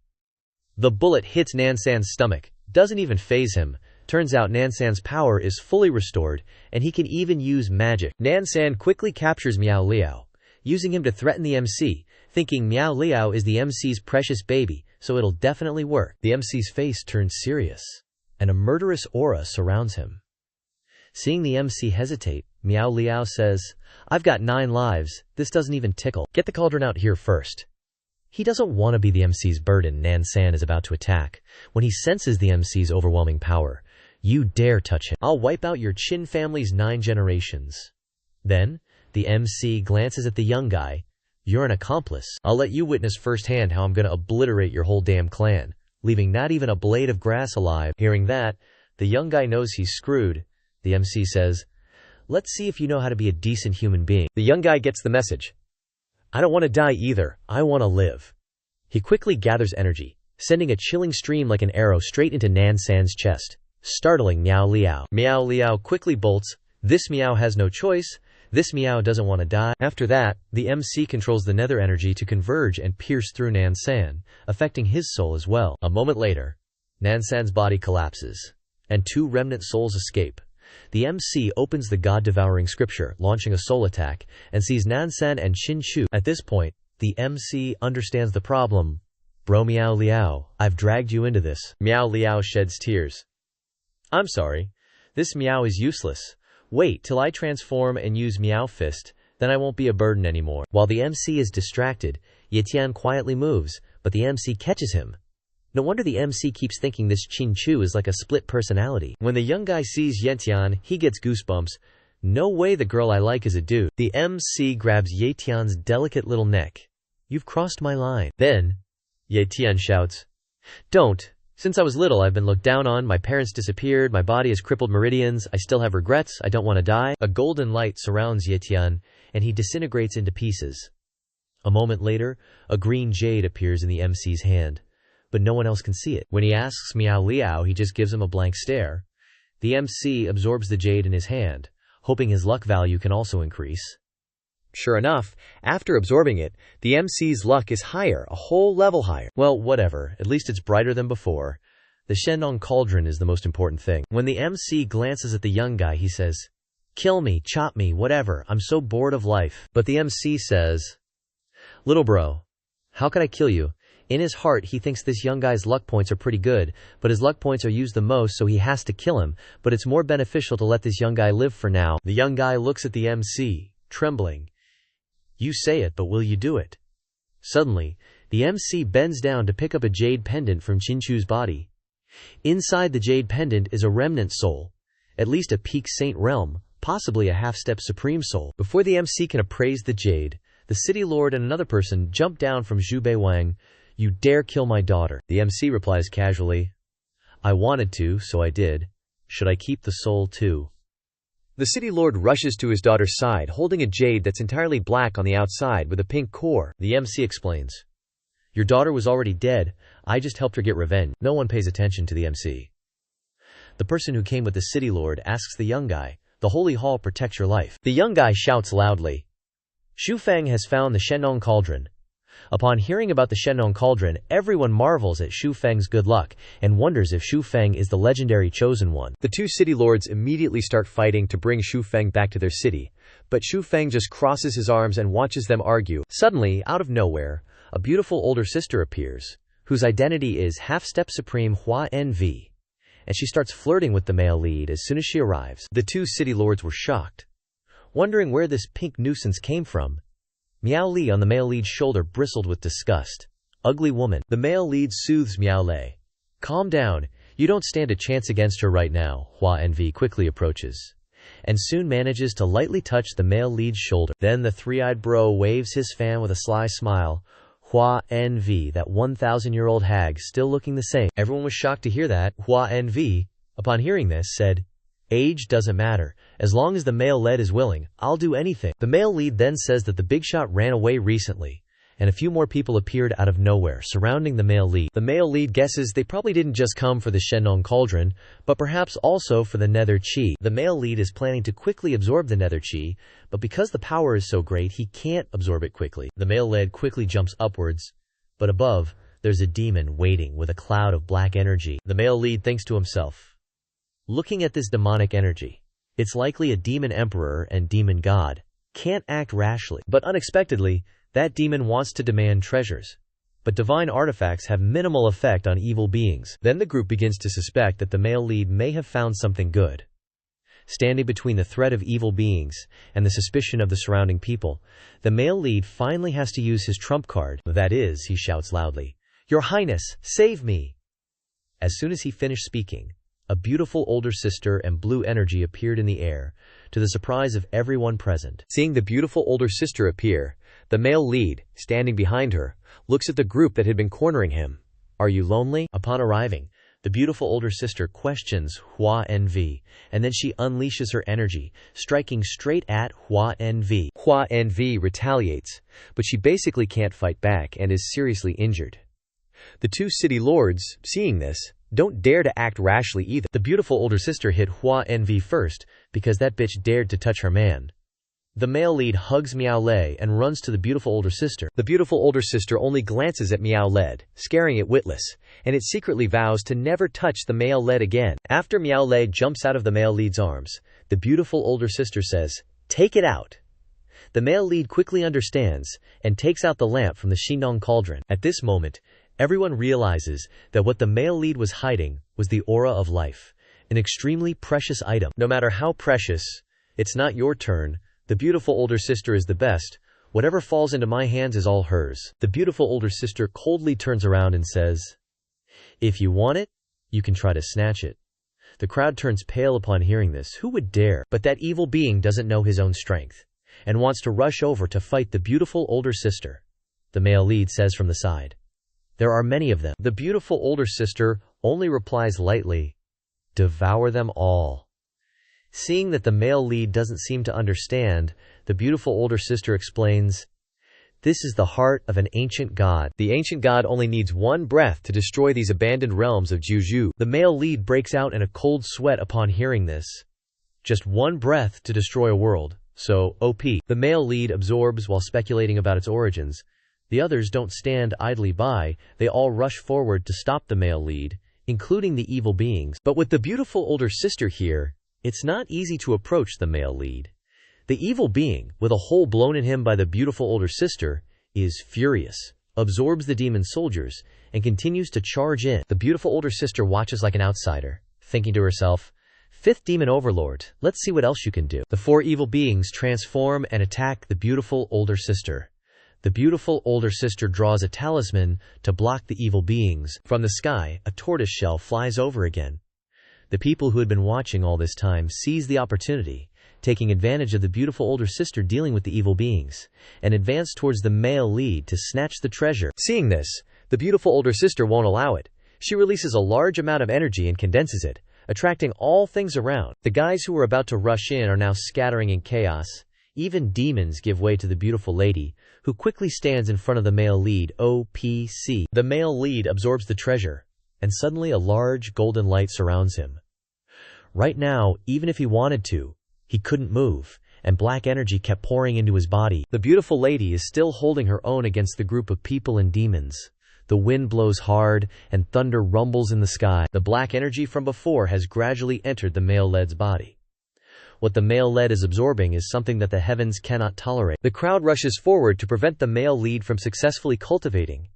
The bullet hits Nansan's stomach, doesn't even faze him. Turns out Nansan's power is fully restored, and he can even use magic. Nansan quickly captures Miao Liao, using him to threaten the MC, thinking Miao Liao is the MC's precious baby, so it'll definitely work. The MC's face turns serious, and a murderous aura surrounds him. Seeing the MC hesitate, Miao Liao says, "I've got 9 lives, this doesn't even tickle. Get the cauldron out here first." He doesn't want to be the MC's burden. Nansan is about to attack, when he senses the MC's overwhelming power. "You dare touch him. I'll wipe out your Qin family's 9 generations." Then, the MC glances at the young guy. "You're an accomplice. I'll let you witness firsthand how I'm gonna obliterate your whole damn clan, leaving not even a blade of grass alive." Hearing that, the young guy knows he's screwed. The MC says, "Let's see if you know how to be a decent human being." The young guy gets the message. "I don't want to die either, I want to live." He quickly gathers energy, sending a chilling stream like an arrow straight into Nansan's chest, startling Miao Liao. Miao Liao quickly bolts. This Miao has no choice. This Miao doesn't want to die. After that, the MC controls the nether energy to converge and pierce through Nansan, affecting his soul as well. A moment later, Nansan's body collapses, and 2 remnant souls escape. The MC opens the god-devouring scripture, launching a soul attack, and sees Nansan and Qin Chu. At this point, the MC understands the problem. "Bro Miao Liao, I've dragged you into this." Miao Liao sheds tears. "I'm sorry. This Miao is useless. Wait till I transform and use Miao Fist, then I won't be a burden anymore." While the MC is distracted, Yetian quietly moves, but the MC catches him. No wonder the MC keeps thinking this Qin Chu is like a split personality. When the young guy sees Yetian, he gets goosebumps. "No way the girl I like is a dude." The MC grabs Yetian's delicate little neck. "You've crossed my line." Then, Yetian shouts, "Don't. Since I was little, I've been looked down on, my parents disappeared, my body has crippled meridians, I still have regrets, I don't want to die." A golden light surrounds Yetian, and he disintegrates into pieces. A moment later, a green jade appears in the MC's hand, but no one else can see it. When he asks Miao Liao, he just gives him a blank stare. The MC absorbs the jade in his hand, hoping his luck value can also increase. Sure enough, after absorbing it, the MC's luck is higher, a whole level higher. Well, whatever, at least it's brighter than before. The Shenong cauldron is the most important thing. When the MC glances at the young guy, he says, "Kill me, chop me, whatever, I'm so bored of life." But the MC says, "Little bro, how can I kill you?" In his heart, he thinks this young guy's luck points are pretty good, but his luck points are used the most, so he has to kill him, but it's more beneficial to let this young guy live for now. The young guy looks at the MC, trembling. "You say it, but will you do it?" Suddenly, the MC bends down to pick up a jade pendant from Qin Chu's body. Inside the jade pendant is a remnant soul, at least a peak saint realm, possibly a half-step supreme soul. Before the MC can appraise the jade, the city lord and another person jump down from Xu Bei Wang. "You dare kill my daughter." The MC replies casually, "I wanted to, so I did. Should I keep the soul too?" The city lord rushes to his daughter's side, holding a jade that's entirely black on the outside with a pink core. The MC explains, "Your daughter was already dead. I just helped her get revenge." No one pays attention to the MC. The person who came with the city lord asks the young guy, "The holy hall protects your life." The young guy shouts loudly, "Xu Feng has found the Shenong cauldron." Upon hearing about the Shenong cauldron, everyone marvels at Xu Feng's good luck, and wonders if Xu Feng is the legendary chosen one. The 2 city lords immediately start fighting to bring Xu Feng back to their city, but Xu Feng just crosses his arms and watches them argue. Suddenly, out of nowhere, a beautiful older sister appears, whose identity is half-step supreme Hua NV, and she starts flirting with the male lead as soon as she arrives. The 2 city lords were shocked, wondering where this pink nuisance came from. Miao Li on the male lead's shoulder bristled with disgust. "Ugly woman." The male lead soothes Miao Li. "Calm down, you don't stand a chance against her right now." Hua Envy quickly approaches, and soon manages to lightly touch the male lead's shoulder. Then the 3-eyed bro waves his fan with a sly smile. Hua Nv, that 1,000-year-old hag, still looking the same. Everyone was shocked to hear that. Hua Nv, upon hearing this, said, "Age doesn't matter. As long as the male lead is willing, I'll do anything." The male lead then says that the big shot ran away recently, and a few more people appeared out of nowhere, surrounding the male lead. The male lead guesses they probably didn't just come for the Shenong cauldron, but perhaps also for the nether chi. The male lead is planning to quickly absorb the nether chi, but because the power is so great, he can't absorb it quickly. The male lead quickly jumps upwards, but above, there's a demon waiting with a cloud of black energy. The male lead thinks to himself, looking at this demonic energy, it's likely a demon emperor and demon god. Can't act rashly. But unexpectedly, that demon wants to demand treasures. But divine artifacts have minimal effect on evil beings. Then the group begins to suspect that the male lead may have found something good. Standing between the threat of evil beings and the suspicion of the surrounding people, the male lead finally has to use his trump card. That is, he shouts loudly, "Your Highness, save me!" As soon as he finished speaking, a beautiful older sister and blue energy appeared in the air, to the surprise of everyone present. Seeing the beautiful older sister appear, the male lead, standing behind her, looks at the group that had been cornering him. "Are you lonely?" Upon arriving, the beautiful older sister questions Hua Nv, and then she unleashes her energy, striking straight at Hua Nv. Hua Nv retaliates, but she basically can't fight back and is seriously injured. The two city lords, seeing this, don't dare to act rashly either. The beautiful older sister hit Hua Nv first, because that bitch dared to touch her man. The male lead hugs Miao Le and runs to the beautiful older sister. The beautiful older sister only glances at Miao Le, scaring it witless, and it secretly vows to never touch the male lead again. After Miao Le jumps out of the male lead's arms, the beautiful older sister says, "Take it out." The male lead quickly understands, and takes out the lamp from the Shenong cauldron. At this moment, everyone realizes that what the male lead was hiding was the aura of life, an extremely precious item. No matter how precious, it's not your turn. The beautiful older sister is the best. Whatever falls into my hands is all hers. The beautiful older sister coldly turns around and says, "If you want it, you can try to snatch it." The crowd turns pale upon hearing this. Who would dare? But that evil being doesn't know his own strength, and wants to rush over to fight the beautiful older sister. The male lead says from the side, "There are many of them." The beautiful older sister only replies lightly, "Devour them all." Seeing that the male lead doesn't seem to understand, the beautiful older sister explains, "This is the heart of an ancient god. The ancient god only needs one breath to destroy these abandoned realms of Juju." The male lead breaks out in a cold sweat upon hearing this. Just one breath to destroy a world. So, OP. The male lead absorbs while speculating about its origins. The others don't stand idly by, they all rush forward to stop the male lead, including the evil beings. But with the beautiful older sister here, it's not easy to approach the male lead. The evil being, with a hole blown in him by the beautiful older sister, is furious, absorbs the demon soldiers, and continues to charge in. The beautiful older sister watches like an outsider, thinking to herself, "Fifth demon overlord, let's see what else you can do." The four evil beings transform and attack the beautiful older sister. The beautiful older sister draws a talisman to block the evil beings. From the sky, a tortoise shell flies over again. The people who had been watching all this time seize the opportunity, taking advantage of the beautiful older sister dealing with the evil beings, and advance towards the male lead to snatch the treasure. Seeing this, the beautiful older sister won't allow it. She releases a large amount of energy and condenses it, attracting all things around. The guys who were about to rush in are now scattering in chaos. Even demons give way to the beautiful lady, who quickly stands in front of the male lead. OPC. The male lead absorbs the treasure, and suddenly a large golden light surrounds him. Right now, even if he wanted to, he couldn't move, and black energy kept pouring into his body. The beautiful lady is still holding her own against the group of people and demons. The wind blows hard, and thunder rumbles in the sky. The black energy from before has gradually entered the male lead's body. What the male lead is absorbing is something that the heavens cannot tolerate. The crowd rushes forward to prevent the male lead from successfully cultivating.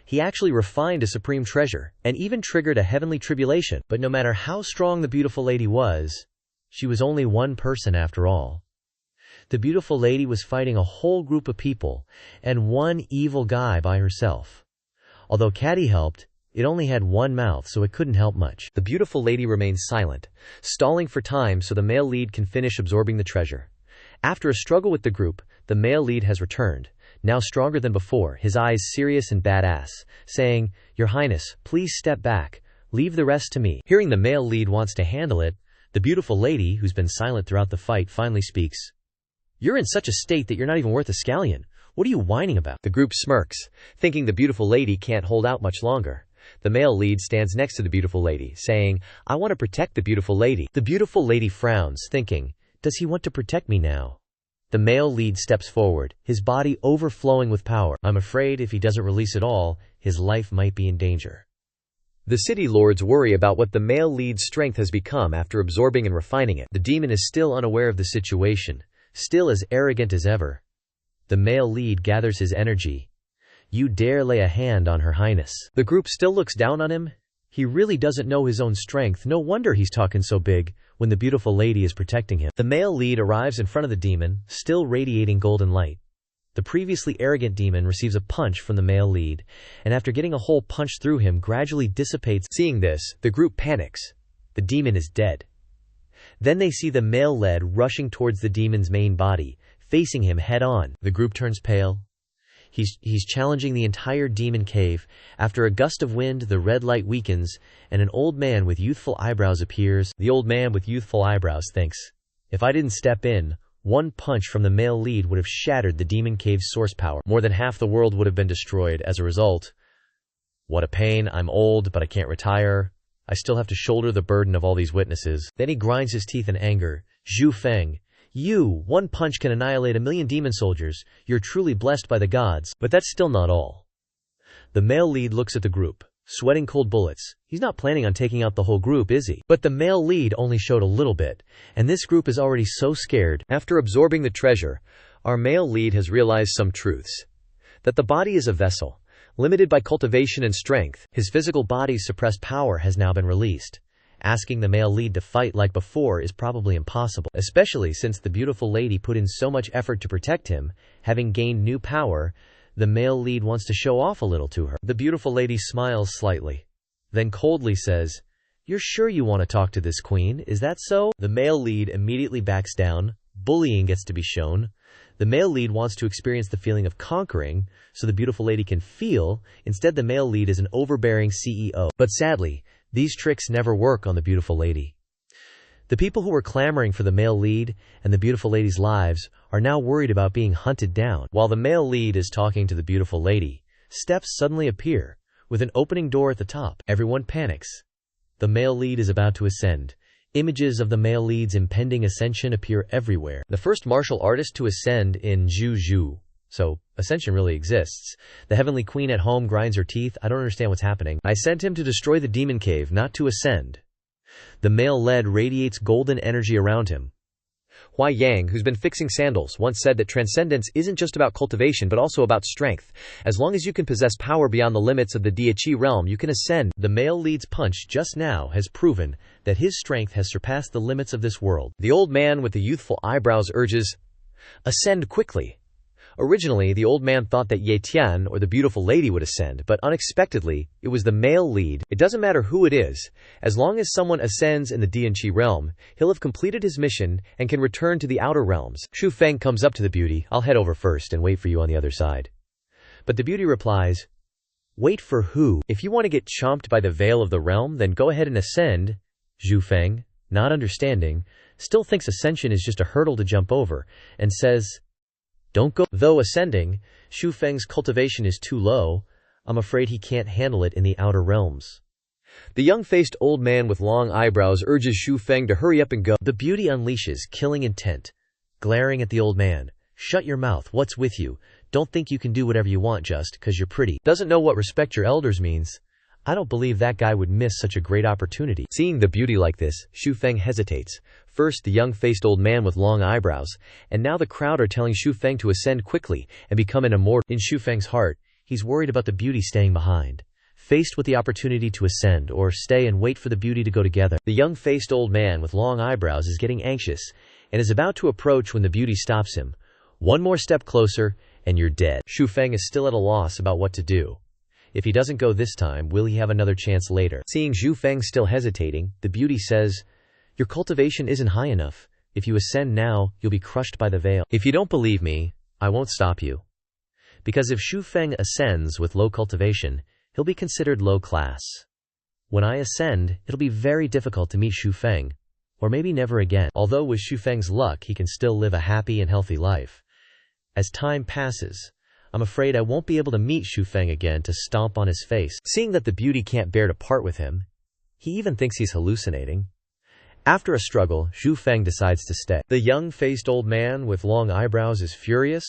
He actually refined a supreme treasure, and even triggered a heavenly tribulation. But no matter how strong the beautiful lady was, she was only one person after all. The beautiful lady was fighting a whole group of people, and one evil guy by herself. Although Caddy helped, it only had one mouth, so it couldn't help much. The beautiful lady remains silent, stalling for time so the male lead can finish absorbing the treasure. After a struggle with the group, the male lead has returned, now stronger than before, his eyes serious and badass, saying, "Your Highness, please step back. Leave the rest to me." Hearing the male lead wants to handle it, the beautiful lady, who's been silent throughout the fight, finally speaks. "You're in such a state that you're not even worth a scallion. What are you whining about?" The group smirks, thinking the beautiful lady can't hold out much longer. The male lead stands next to the beautiful lady, saying, "I want to protect the beautiful lady." The beautiful lady frowns, thinking, "Does he want to protect me now?" The male lead steps forward, his body overflowing with power. "I'm afraid if he doesn't release it all, his life might be in danger." The city lords worry about what the male lead's strength has become after absorbing and refining it. The demon is still unaware of the situation, still as arrogant as ever. The male lead gathers his energy. "You dare lay a hand on Her Highness." The group still looks down on him. He really doesn't know his own strength. No wonder he's talking so big when the beautiful lady is protecting him. The male lead arrives in front of the demon, still radiating golden light. The previously arrogant demon receives a punch from the male lead, and after getting a hole punched through him, gradually dissipates. Seeing this, the group panics. The demon is dead. Then they see the male lead rushing towards the demon's main body, facing him head-on. The group turns pale. He's challenging the entire demon cave. After a gust of wind, the red light weakens, and an old man with youthful eyebrows appears. The old man with youthful eyebrows thinks, "If I didn't step in, one punch from the male lead would have shattered the demon cave's source power. More than half the world would have been destroyed as a result. What a pain. I'm old, but I can't retire. I still have to shoulder the burden of all these witnesses." Then he grinds his teeth in anger. "Xu Feng, one punch can annihilate 1,000,000 demon soldiers. You're truly blessed by the gods." But that's still not all. The male lead looks at the group, sweating cold bullets. He's not planning on taking out the whole group, is he? But the male lead only showed a little bit, and this group is already so scared. After absorbing the treasure, our male lead has realized some truths. That the body is a vessel, limited by cultivation and strength. His physical body's suppressed power has now been released. Asking the male lead to fight like before is probably impossible, especially since the beautiful lady put in so much effort to protect him. Having gained new power, the male lead wants to show off a little to her. The beautiful lady smiles slightly, then coldly says, "You're sure you want to talk to this queen, is that so?" The male lead immediately backs down. Bullying gets to be shown. The male lead wants to experience the feeling of conquering, so the beautiful lady can feel. Instead, the male lead is an overbearing CEO. But sadly, these tricks never work on the beautiful lady. The people who were clamoring for the male lead and the beautiful lady's lives are now worried about being hunted down. While the male lead is talking to the beautiful lady, steps suddenly appear, with an opening door at the top. Everyone panics. The male lead is about to ascend. Images of the male lead's impending ascension appear everywhere. The first martial artist to ascend in Zhu. So, ascension really exists. The heavenly queen at home grinds her teeth. "I don't understand what's happening. I sent him to destroy the demon cave, not to ascend." The male lead radiates golden energy around him. Hua Yang, who's been fixing sandals, once said that transcendence isn't just about cultivation but also about strength. As long as you can possess power beyond the limits of the Diachi realm, you can ascend. The male lead's punch just now has proven that his strength has surpassed the limits of this world. The old man with the youthful eyebrows urges, "Ascend quickly." Originally, the old man thought that Ye Tian or the beautiful lady would ascend, but unexpectedly, it was the male lead. It doesn't matter who it is. As long as someone ascends in the Dianchi realm, he'll have completed his mission and can return to the outer realms. Xu Feng comes up to the beauty. "I'll head over first and wait for you on the other side." But the beauty replies, "Wait for who? If you want to get chomped by the veil of the realm, then go ahead and ascend." Xu Feng, not understanding, still thinks ascension is just a hurdle to jump over, and says, "Don't go." Though ascending, Xu Feng's cultivation is too low. I'm afraid he can't handle it in the outer realms. The young-faced old man with long eyebrows urges Xu Feng to hurry up and go. The beauty unleashes killing intent, glaring at the old man. "Shut your mouth, what's with you? Don't think you can do whatever you want just 'cause you're pretty. Doesn't know what respect your elders means. I don't believe that guy would miss such a great opportunity." Seeing the beauty like this, Xu Feng hesitates. First the young-faced old man with long eyebrows, and now the crowd are telling Xu Feng to ascend quickly and become an immortal. In Xu Feng's heart, he's worried about the beauty staying behind. Faced with the opportunity to ascend or stay and wait for the beauty to go together, the young-faced old man with long eyebrows is getting anxious and is about to approach when the beauty stops him. "One more step closer, and you're dead." Xu Feng is still at a loss about what to do. If he doesn't go this time, will he have another chance later? Seeing Xu Feng still hesitating, the beauty says, "Your cultivation isn't high enough. If you ascend now, you'll be crushed by the veil. If you don't believe me, I won't stop you." because if Xu Feng ascends with low cultivation, he'll be considered low class. When I ascend, it'll be very difficult to meet Xu Feng, or maybe never again. Although with Xu Feng's luck, he can still live a happy and healthy life. As time passes, I'm afraid I won't be able to meet Xu Feng again to stomp on his face. Seeing that the beauty can't bear to part with him, he even thinks he's hallucinating. After a struggle, Xu Feng decides to stay. The young-faced old man with long eyebrows is furious.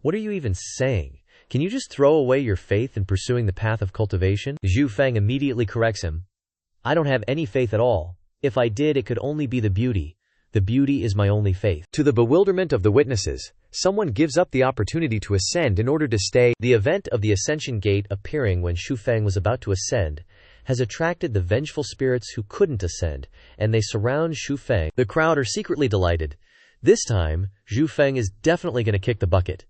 What are you even saying? Can you just throw away your faith in pursuing the path of cultivation? Xu Feng immediately corrects him. I don't have any faith at all. If I did, it could only be the beauty. The beauty is my only faith. To the bewilderment of the witnesses, someone gives up the opportunity to ascend in order to stay. The event of the ascension gate appearing when Xu Feng was about to ascend has attracted the vengeful spirits who couldn't ascend, and they surround Xu Feng. The crowd are secretly delighted. This time, Xu Feng is definitely going to kick the bucket.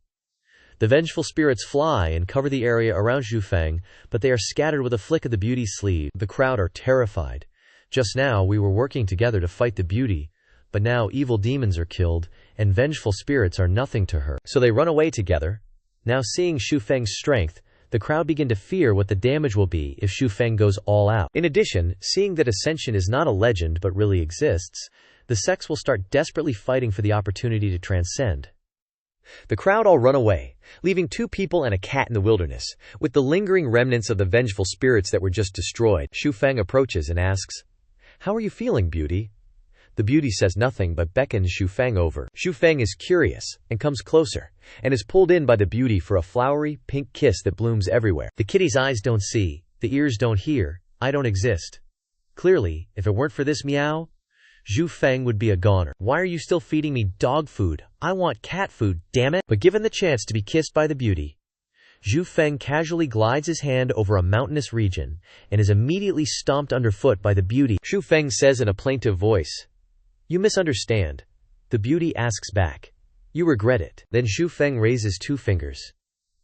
The vengeful spirits fly and cover the area around Xu Feng, but they are scattered with a flick of the beauty's sleeve. The crowd are terrified. Just now we were working together to fight the beauty, but now evil demons are killed, and vengeful spirits are nothing to her. So they run away together. Now seeing Xu Feng's strength, the crowd begin to fear what the damage will be if Xu Feng goes all out. In addition, seeing that ascension is not a legend but really exists, the sects will start desperately fighting for the opportunity to transcend. The crowd all run away, leaving 2 people and a cat in the wilderness, with the lingering remnants of the vengeful spirits that were just destroyed. Xu Feng approaches and asks, "How are you feeling, beauty?" The beauty says nothing but beckons Xu Feng over. Xu Feng is curious and comes closer, and is pulled in by the beauty for a flowery, pink kiss that blooms everywhere. The kitty's eyes don't see, the ears don't hear, I don't exist. Clearly, if it weren't for this meow, Xu Feng would be a goner. Why are you still feeding me dog food? I want cat food, damn it! But given the chance to be kissed by the beauty, Xu Feng casually glides his hand over a mountainous region, and is immediately stomped underfoot by the beauty. Xu Feng says in a plaintive voice, "You misunderstand." The beauty asks back, "You regret it." Then Xu Feng raises 2 fingers.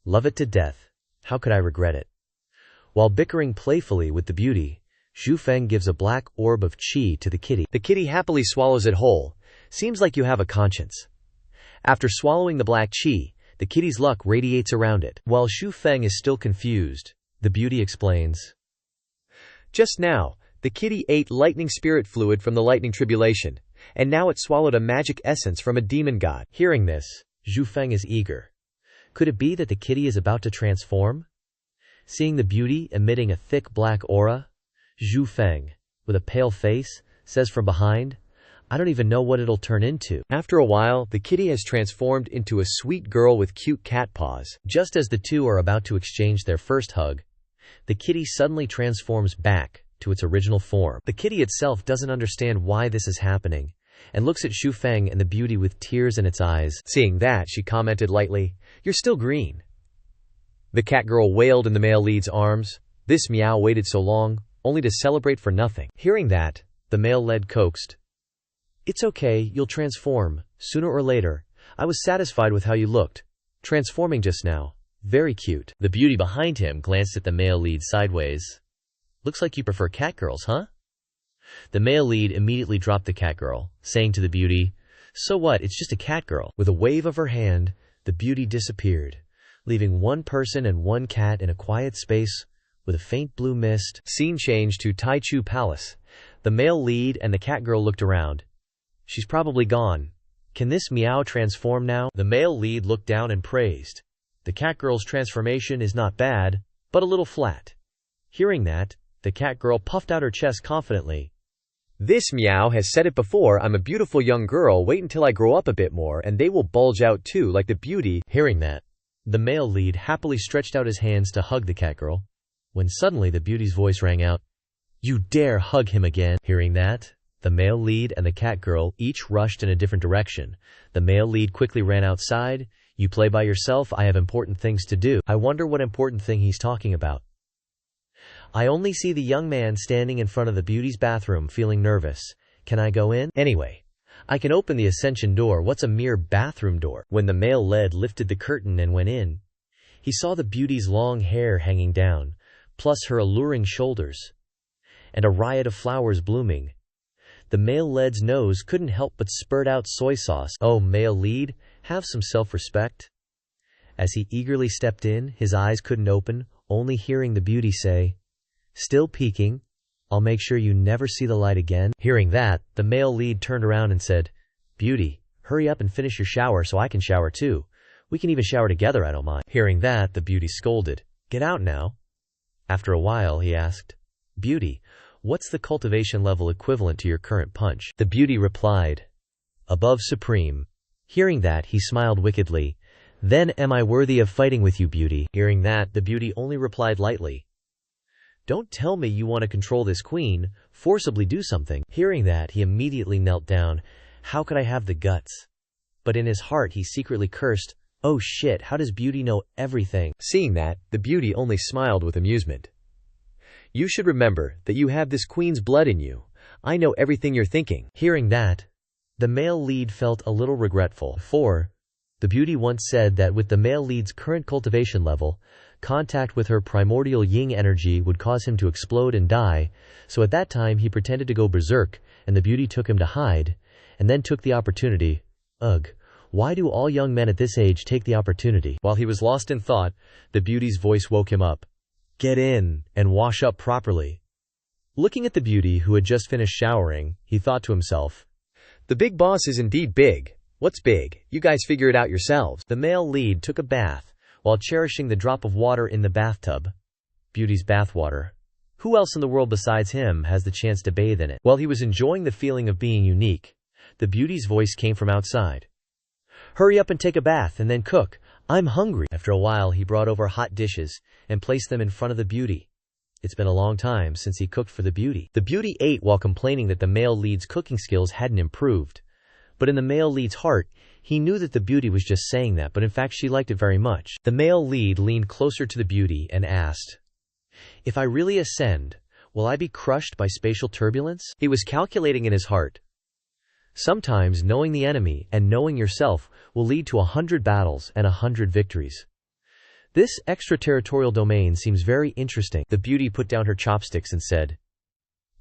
"Love it to death. How could I regret it?" While bickering playfully with the beauty, Xu Feng gives a black orb of qi to the kitty. The kitty happily swallows it whole. Seems like you have a conscience. After swallowing the black qi, the kitty's luck radiates around it. While Xu Feng is still confused, the beauty explains. Just now, the kitty ate lightning spirit fluid from the lightning tribulation, and now it swallowed a magic essence from a demon god. Hearing this, Xu Feng is eager. Could it be that the kitty is about to transform? Seeing the beauty emitting a thick black aura, Xu Feng, with a pale face, says from behind, "I don't even know what it'll turn into." After a while, the kitty has transformed into a sweet girl with cute cat paws. Just as the two are about to exchange their first hug, the kitty suddenly transforms back to its original form. The kitty itself doesn't understand why this is happening, and looks at Xu Feng and the beauty with tears in its eyes. Seeing that, she commented lightly, "You're still green." The cat girl wailed in the male lead's arms. This meow waited so long, only to celebrate for nothing. Hearing that, the male lead coaxed, "It's okay, you'll transform, sooner or later. I was satisfied with how you looked. Transforming just now. Very cute." The beauty behind him glanced at the male lead sideways. "Looks like you prefer cat girls, huh?" The male lead immediately dropped the cat girl, saying to the beauty, "So what, it's just a cat girl." With a wave of her hand, the beauty disappeared, leaving 1 person and 1 cat in a quiet space with a faint blue mist. Scene changed to Taichu Palace. The male lead and the cat girl looked around. She's probably gone. Can this meow transform now? The male lead looked down and praised. The cat girl's transformation is not bad, but a little flat. Hearing that, the cat girl puffed out her chest confidently. "This meow has said it before, I'm a beautiful young girl, wait until I grow up a bit more and they will bulge out too like the beauty." Hearing that, the male lead happily stretched out his hands to hug the cat girl, when suddenly the beauty's voice rang out, "You dare hug him again." Hearing that, the male lead and the cat girl each rushed in a different direction. The male lead quickly ran outside. "You play by yourself, I have important things to do." I wonder what important thing he's talking about. I only see the young man standing in front of the beauty's bathroom feeling nervous. Can I go in? Anyway, I can open the ascension door. What's a mere bathroom door? When the male lead lifted the curtain and went in, he saw the beauty's long hair hanging down, plus her alluring shoulders, and a riot of flowers blooming. The male lead's nose couldn't help but spurt out soy sauce. Oh, male lead, have some self-respect. As he eagerly stepped in, his eyes couldn't open, only hearing the beauty say, "Still peeking? I'll make sure you never see the light again." Hearing that, the male lead turned around and said, "Beauty, hurry up and finish your shower so I can shower too. We can even shower together, I don't mind." Hearing that, the beauty scolded, "Get out now." After a while, he asked, "Beauty, what's the cultivation level equivalent to your current punch?" The beauty replied, "Above supreme." Hearing that, he smiled wickedly. "Then am I worthy of fighting with you, beauty?" Hearing that, the beauty only replied lightly, "Don't tell me you want to control this queen, forcibly do something." Hearing that, he immediately knelt down. How could I have the guts? But in his heart, he secretly cursed, "Oh shit, how does beauty know everything?" Seeing that, the beauty only smiled with amusement. "You should remember that you have this queen's blood in you. I know everything you're thinking." Hearing that, the male lead felt a little regretful, for the beauty once said that with the male lead's current cultivation level, contact with her primordial yin energy would cause him to explode and die, so at that time he pretended to go berserk, and the beauty took him to hide, and then took the opportunity. Ugh, why do all young men at this age take the opportunity? While he was lost in thought, the beauty's voice woke him up. "Get in, and wash up properly." Looking at the beauty, who had just finished showering, he thought to himself, "The big boss is indeed big. What's big? You guys figure it out yourselves." The male lead took a bath, while cherishing the drop of water in the bathtub. Beauty's bathwater. Who else in the world besides him has the chance to bathe in it? While he was enjoying the feeling of being unique, the beauty's voice came from outside. "Hurry up and take a bath, and then cook. I'm hungry." After a while, he brought over hot dishes and placed them in front of the beauty. It's been a long time since he cooked for the beauty. The beauty ate while complaining that the male lead's cooking skills hadn't improved. But in the male lead's heart, he knew that the beauty was just saying that, but in fact she liked it very much. The male lead leaned closer to the beauty and asked, "If I really ascend, will I be crushed by spatial turbulence?" He was calculating in his heart. Sometimes knowing the enemy and knowing yourself will lead to 100 battles and 100 victories. This extraterritorial domain seems very interesting. The beauty put down her chopsticks and said,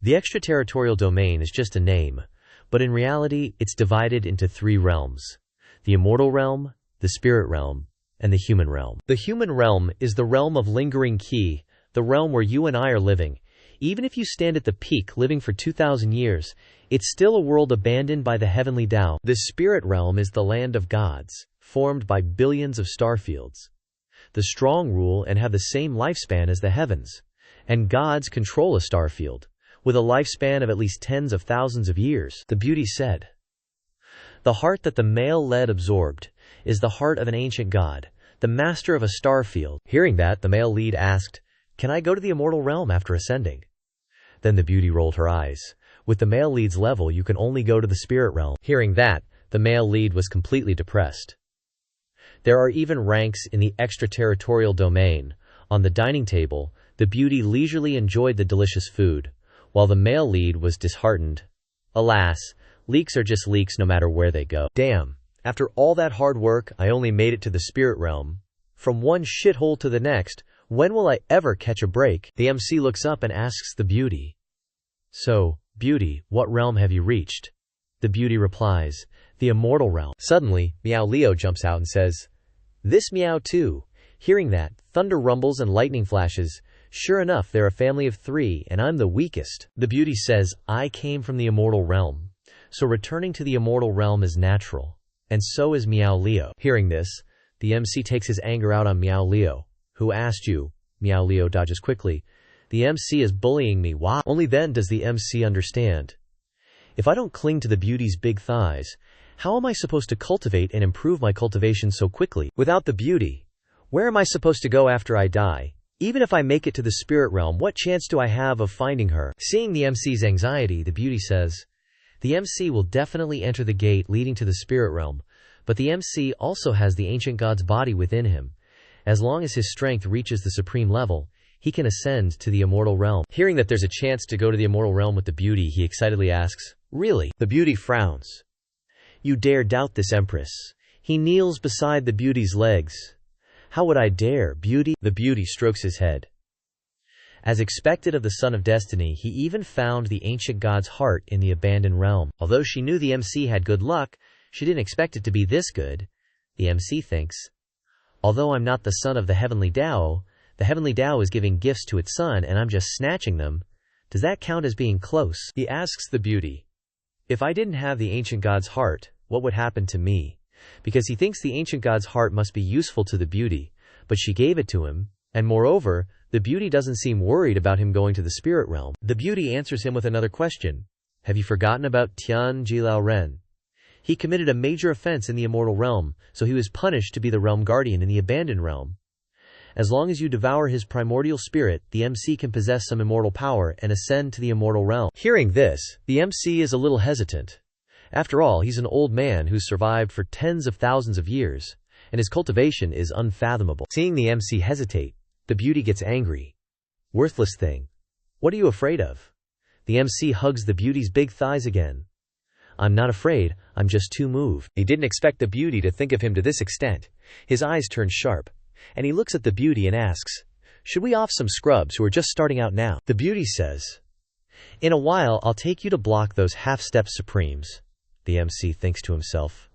"The extraterritorial domain is just a name, but in reality it's divided into 3 realms. The immortal realm, the spirit realm, and the human realm. The human realm is the realm of lingering ki, the realm where you and I are living. Even if you stand at the peak living for 2,000 years, it's still a world abandoned by the heavenly Tao. The spirit realm is the land of gods, formed by billions of star fields. The strong rule and have the same lifespan as the heavens, and gods control a star field, with a lifespan of at least tens of thousands of years." The beauty said, "The heart that the male lead absorbed is the heart of an ancient god, the master of a star field." Hearing that, the male lead asked, "Can I go to the immortal realm after ascending?" Then the beauty rolled her eyes. "With the male lead's level, you can only go to the spirit realm." Hearing that, the male lead was completely depressed. There are even ranks in the extraterritorial domain. On the dining table, the beauty leisurely enjoyed the delicious food, while the male lead was disheartened. Alas, leaks are just leaks no matter where they go. Damn, after all that hard work, I only made it to the spirit realm. From one shithole to the next, when will I ever catch a break? The MC looks up and asks the beauty, "So, beauty, what realm have you reached?" The beauty replies, "The immortal realm." Suddenly, Meow Leo jumps out and says, "This meow too." Hearing that, thunder rumbles and lightning flashes. Sure enough, they're a family of 3, and I'm the weakest. The beauty says, "I came from the immortal realm, so returning to the immortal realm is natural, and so is Meow Leo." Hearing this, the MC takes his anger out on Meow Leo. "Who asked you?" Meow Leo dodges quickly. "The MC is bullying me." Why? Only then does the MC understand. If I don't cling to the beauty's big thighs, how am I supposed to cultivate and improve my cultivation so quickly? Without the beauty, where am I supposed to go after I die? Even if I make it to the spirit realm, what chance do I have of finding her? Seeing the MC's anxiety, the beauty says, "The MC will definitely enter the gate leading to the spirit realm, but the MC also has the ancient god's body within him. As long as his strength reaches the supreme level, he can ascend to the immortal realm." Hearing that there's a chance to go to the immortal realm with the beauty, he excitedly asks, "Really?" The beauty frowns. "You dare doubt this, Empress?" He kneels beside the beauty's legs. "How would I dare, beauty?" The beauty strokes his head. As expected of the son of destiny, he even found the ancient god's heart in the abandoned realm. Although she knew the MC had good luck, she didn't expect it to be this good. The MC thinks, Although I'm not the son of the heavenly Tao, the heavenly Tao is giving gifts to its son and I'm just snatching them. Does that count as being close? He asks the beauty, if I didn't have the ancient god's heart, what would happen to me? Because he thinks the ancient god's heart must be useful to the beauty, but she gave it to him, and moreover, the beauty doesn't seem worried about him going to the spirit realm. The beauty answers him with another question. Have you forgotten about Tian Jilao Ren? He committed a major offense in the immortal realm, so he was punished to be the realm guardian in the abandoned realm. As long as you devour his primordial spirit, the MC can possess some immortal power and ascend to the immortal realm. Hearing this, the MC is a little hesitant. After all, he's an old man who's survived for tens of thousands of years, and his cultivation is unfathomable. Seeing the MC hesitate, the beauty gets angry. Worthless thing. What are you afraid of? The MC hugs the beauty's big thighs again. I'm not afraid, I'm just too moved. He didn't expect the beauty to think of him to this extent. His eyes turn sharp, and he looks at the beauty and asks, should we off some scrubs who are just starting out now? The beauty says, in a while I'll take you to block those half-step supremes. The MC thinks to himself,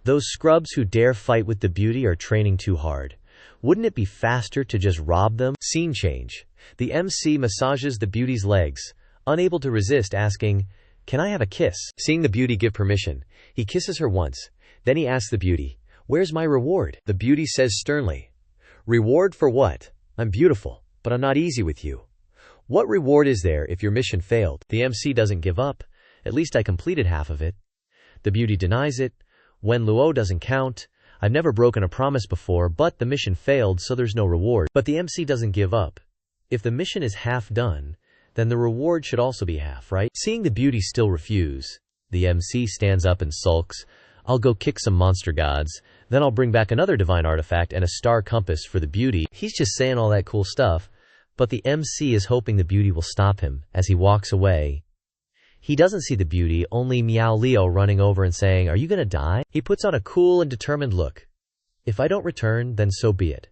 those scrubs who dare fight with the beauty are training too hard. Wouldn't it be faster to just rob them? Scene change. The MC massages the beauty's legs, unable to resist, asking, can I have a kiss? Seeing the beauty give permission, he kisses her once. Then he asks the beauty, where's my reward? The beauty says sternly, reward for what? I'm beautiful, but I'm not easy with you. What reward is there if your mission failed? The MC doesn't give up. At least I completed half of it. The beauty denies it. When Luo doesn't count. I've never broken a promise before, but the mission failed, so there's no reward. But the MC doesn't give up. If the mission is half done, then the reward should also be half, right? Seeing the beauty still refuse, the MC stands up and sulks. I'll go kick some monster gods, then I'll bring back another divine artifact and a star compass for the beauty. He's just saying all that cool stuff, but the MC is hoping the beauty will stop him as he walks away. He doesn't see the beauty, only Miao Leo running over and saying, are you gonna die? He puts on a cool and determined look. If I don't return, then so be it.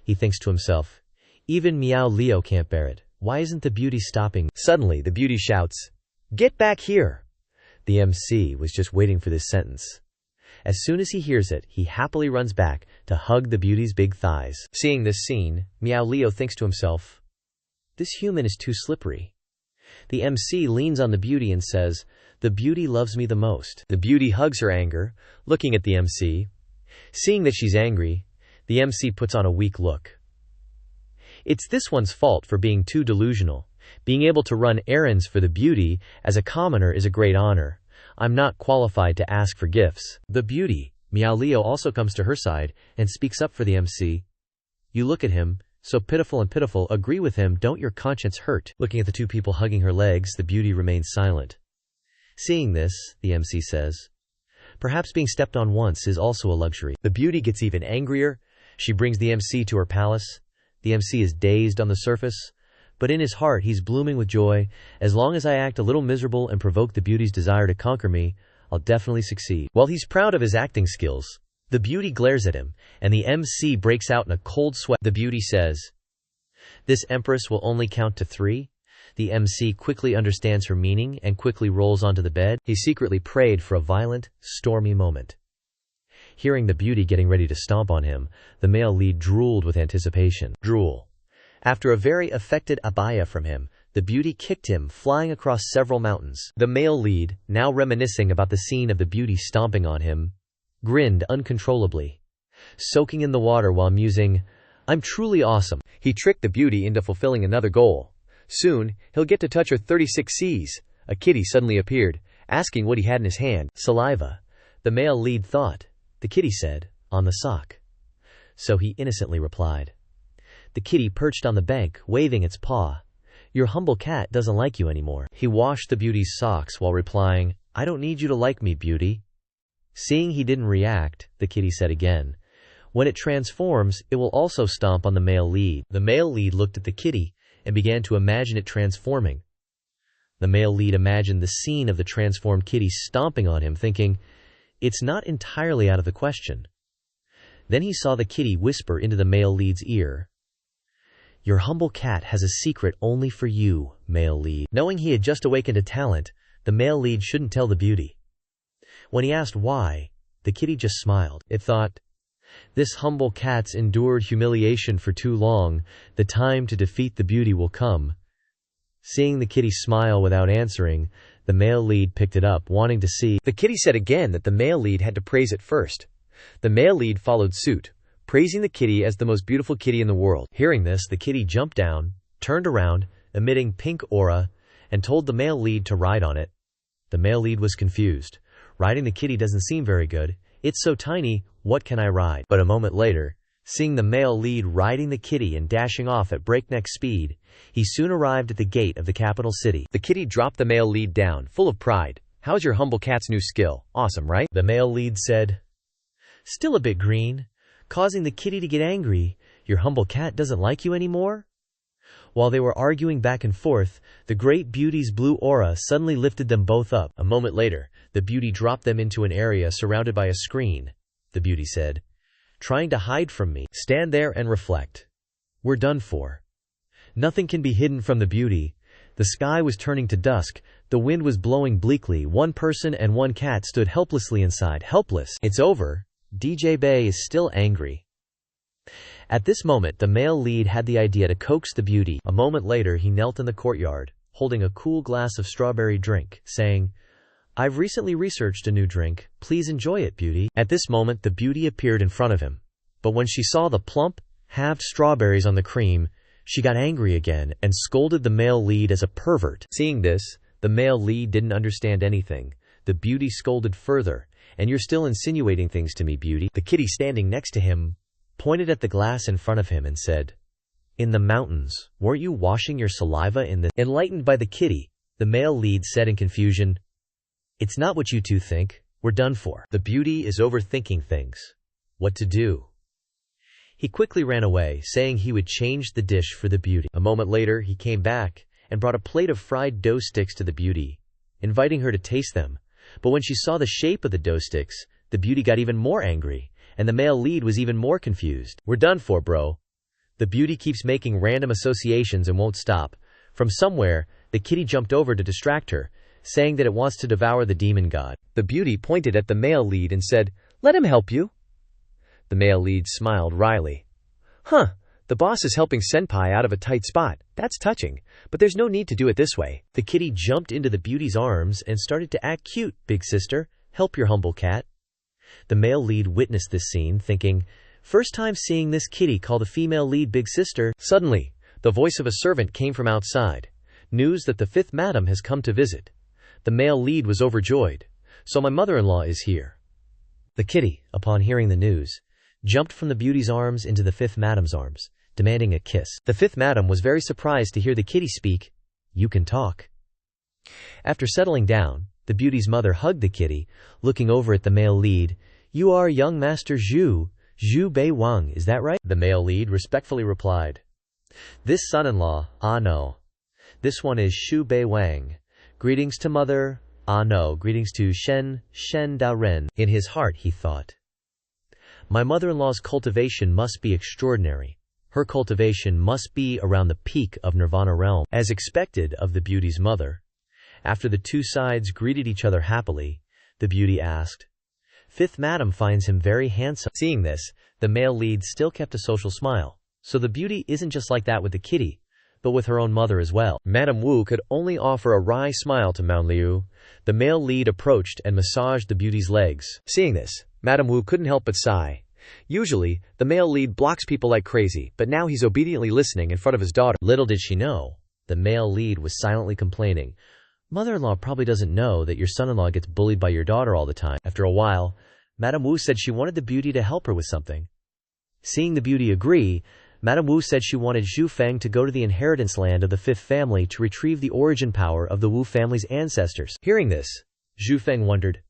He thinks to himself, even Miao Leo can't bear it. Why isn't the beauty stopping? Suddenly, the beauty shouts, get back here! The MC was just waiting for this sentence. As soon as he hears it, he happily runs back to hug the beauty's big thighs. Seeing this scene, Miao Leo thinks to himself, this human is too slippery. The MC leans on the beauty and says, the beauty loves me the most. The beauty hugs her anger, looking at the MC. Seeing that she's angry, the MC puts on a weak look. It's this one's fault for being too delusional. Being able to run errands for the beauty as a commoner is a great honor. I'm not qualified to ask for gifts. The beauty, Miao Leo, also comes to her side and speaks up for the MC. You look at him, so pitiful and pitiful, agree with him, don't your conscience hurt? Looking at the two people hugging her legs, the beauty remains silent. Seeing this, the MC says, perhaps being stepped on once is also a luxury. The beauty gets even angrier. She brings the MC to her palace. The MC is dazed on the surface, but in his heart he's blooming with joy. As long as I act a little miserable and provoke the beauty's desire to conquer me, I'll definitely succeed. While he's proud of his acting skills, the beauty glares at him, and the MC breaks out in a cold sweat. The beauty says, this empress will only count to 3. The MC quickly understands her meaning and quickly rolls onto the bed. He secretly prayed for a violent, stormy moment. Hearing the beauty getting ready to stomp on him, the male lead drooled with anticipation. Drool. After a very affected abaya from him, the beauty kicked him, flying across several mountains. The male lead, now reminiscing about the scene of the beauty stomping on him, grinned uncontrollably, soaking in the water while musing, I'm truly awesome. He tricked the beauty into fulfilling another goal. Soon, he'll get to touch her 36 Cs. A kitty suddenly appeared, asking what he had in his hand. Saliva. The male lead thought. The kitty said, on the sock. So he innocently replied. The kitty perched on the bank, waving its paw. Your humble cat doesn't like you anymore. He washed the beauty's socks while replying, I don't need you to like me, beauty. Seeing he didn't react, the kitty said again, when it transforms, it will also stomp on the male lead. The male lead looked at the kitty and began to imagine it transforming. The male lead imagined the scene of the transformed kitty stomping on him, thinking, it's not entirely out of the question. Then he saw the kitty whisper into the male lead's ear, your humble cat has a secret only for you, male lead. Knowing he had just awakened a talent, the male lead shouldn't tell the beauty. When he asked why, the kitty just smiled. It thought, This humble cat's endured humiliation for too long. The time to defeat the beauty will come. Seeing the kitty smile without answering, the male lead picked it up, wanting to see. The kitty said again that the male lead had to praise it first. The male lead followed suit, praising the kitty as the most beautiful kitty in the world. Hearing this, the kitty jumped down, turned around, emitting pink aura, and told the male lead to ride on it. The male lead was confused. Riding the kitty doesn't seem very good. It's so tiny, what can I ride? But a moment later, seeing the male lead riding the kitty and dashing off at breakneck speed, he soon arrived at the gate of the capital city. The kitty dropped the male lead down, full of pride. How's your humble cat's new skill? Awesome, right? The male lead said, still a bit green, causing the kitty to get angry. Your humble cat doesn't like you anymore? While they were arguing back and forth, the great beauty's blue aura suddenly lifted them both up. A moment later, the beauty dropped them into an area surrounded by a screen. The beauty said, trying to hide from me. Stand there and reflect. We're done for. Nothing can be hidden from the beauty. The sky was turning to dusk. The wind was blowing bleakly. One person and one cat stood helplessly inside. Helpless. It's over. DJ Bay is still angry. At this moment, the male lead had the idea to coax the beauty. A moment later, he knelt in the courtyard, holding a cool glass of strawberry drink, saying, I've recently researched a new drink. Please enjoy it, beauty. At this moment, the beauty appeared in front of him. But when she saw the plump, halved strawberries on the cream, she got angry again and scolded the male lead as a pervert. Seeing this, the male lead didn't understand anything. The beauty scolded further, and you're still insinuating things to me, beauty. The kitty standing next to him pointed at the glass in front of him and said, in the mountains, weren't you washing your saliva in the... Enlightened by the kitty, the male lead said in confusion, it's not what you two think. We're done for. The beauty is overthinking things. What to do? He quickly ran away, saying he would change the dish for the beauty. A moment later, he came back and brought a plate of fried dough sticks to the beauty, inviting her to taste them. But when she saw the shape of the dough sticks, the beauty got even more angry, and the male lead was even more confused. We're done for, bro. The beauty keeps making random associations and won't stop. From somewhere, the kitty jumped over to distract her, saying that it wants to devour the demon god. The beauty pointed at the male lead and said, let him help you. The male lead smiled wryly. Huh, the boss is helping senpai out of a tight spot. That's touching, but there's no need to do it this way. The kitty jumped into the beauty's arms and started to act cute. Big sister, help your humble cat. The male lead witnessed this scene, thinking, first time seeing this kitty call the female lead big sister. Suddenly, the voice of a servant came from outside. News that the fifth madam has come to visit. The male lead was overjoyed. So my mother-in-law is here. The kitty, upon hearing the news, jumped from the beauty's arms into the fifth madam's arms, demanding a kiss. The fifth madam was very surprised to hear the kitty speak, you can talk. After settling down, the beauty's mother hugged the kitty, looking over at the male lead. You are young master Xu Bei Wang, is that right? The male lead respectfully replied. This son-in-law, ah no. This one is Xu Bei Wang. Greetings to mother, ah no. Greetings to Shen Da Ren. In his heart he thought, my mother-in-law's cultivation must be extraordinary. Her cultivation must be around the peak of Nirvana realm, as expected of the beauty's mother. After the two sides greeted each other happily, the beauty asked, fifth madam finds him very handsome. Seeing this, the male lead still kept a social smile. So the beauty isn't just like that with the kitty, but with her own mother as well. Madame Wu could only offer a wry smile to Mount Liu. The male lead approached and massaged the beauty's legs. Seeing this, Madame Wu couldn't help but sigh. Usually, the male lead blocks people like crazy, but now he's obediently listening in front of his daughter. Little did she know, the male lead was silently complaining, mother-in-law probably doesn't know that your son-in-law gets bullied by your daughter all the time. After a while, Madame Wu said she wanted the beauty to help her with something. Seeing the beauty agree, Madame Wu said she wanted Zhu Feng to go to the inheritance land of the fifth family to retrieve the origin power of the Wu family's ancestors. Hearing this, Zhu Feng wondered,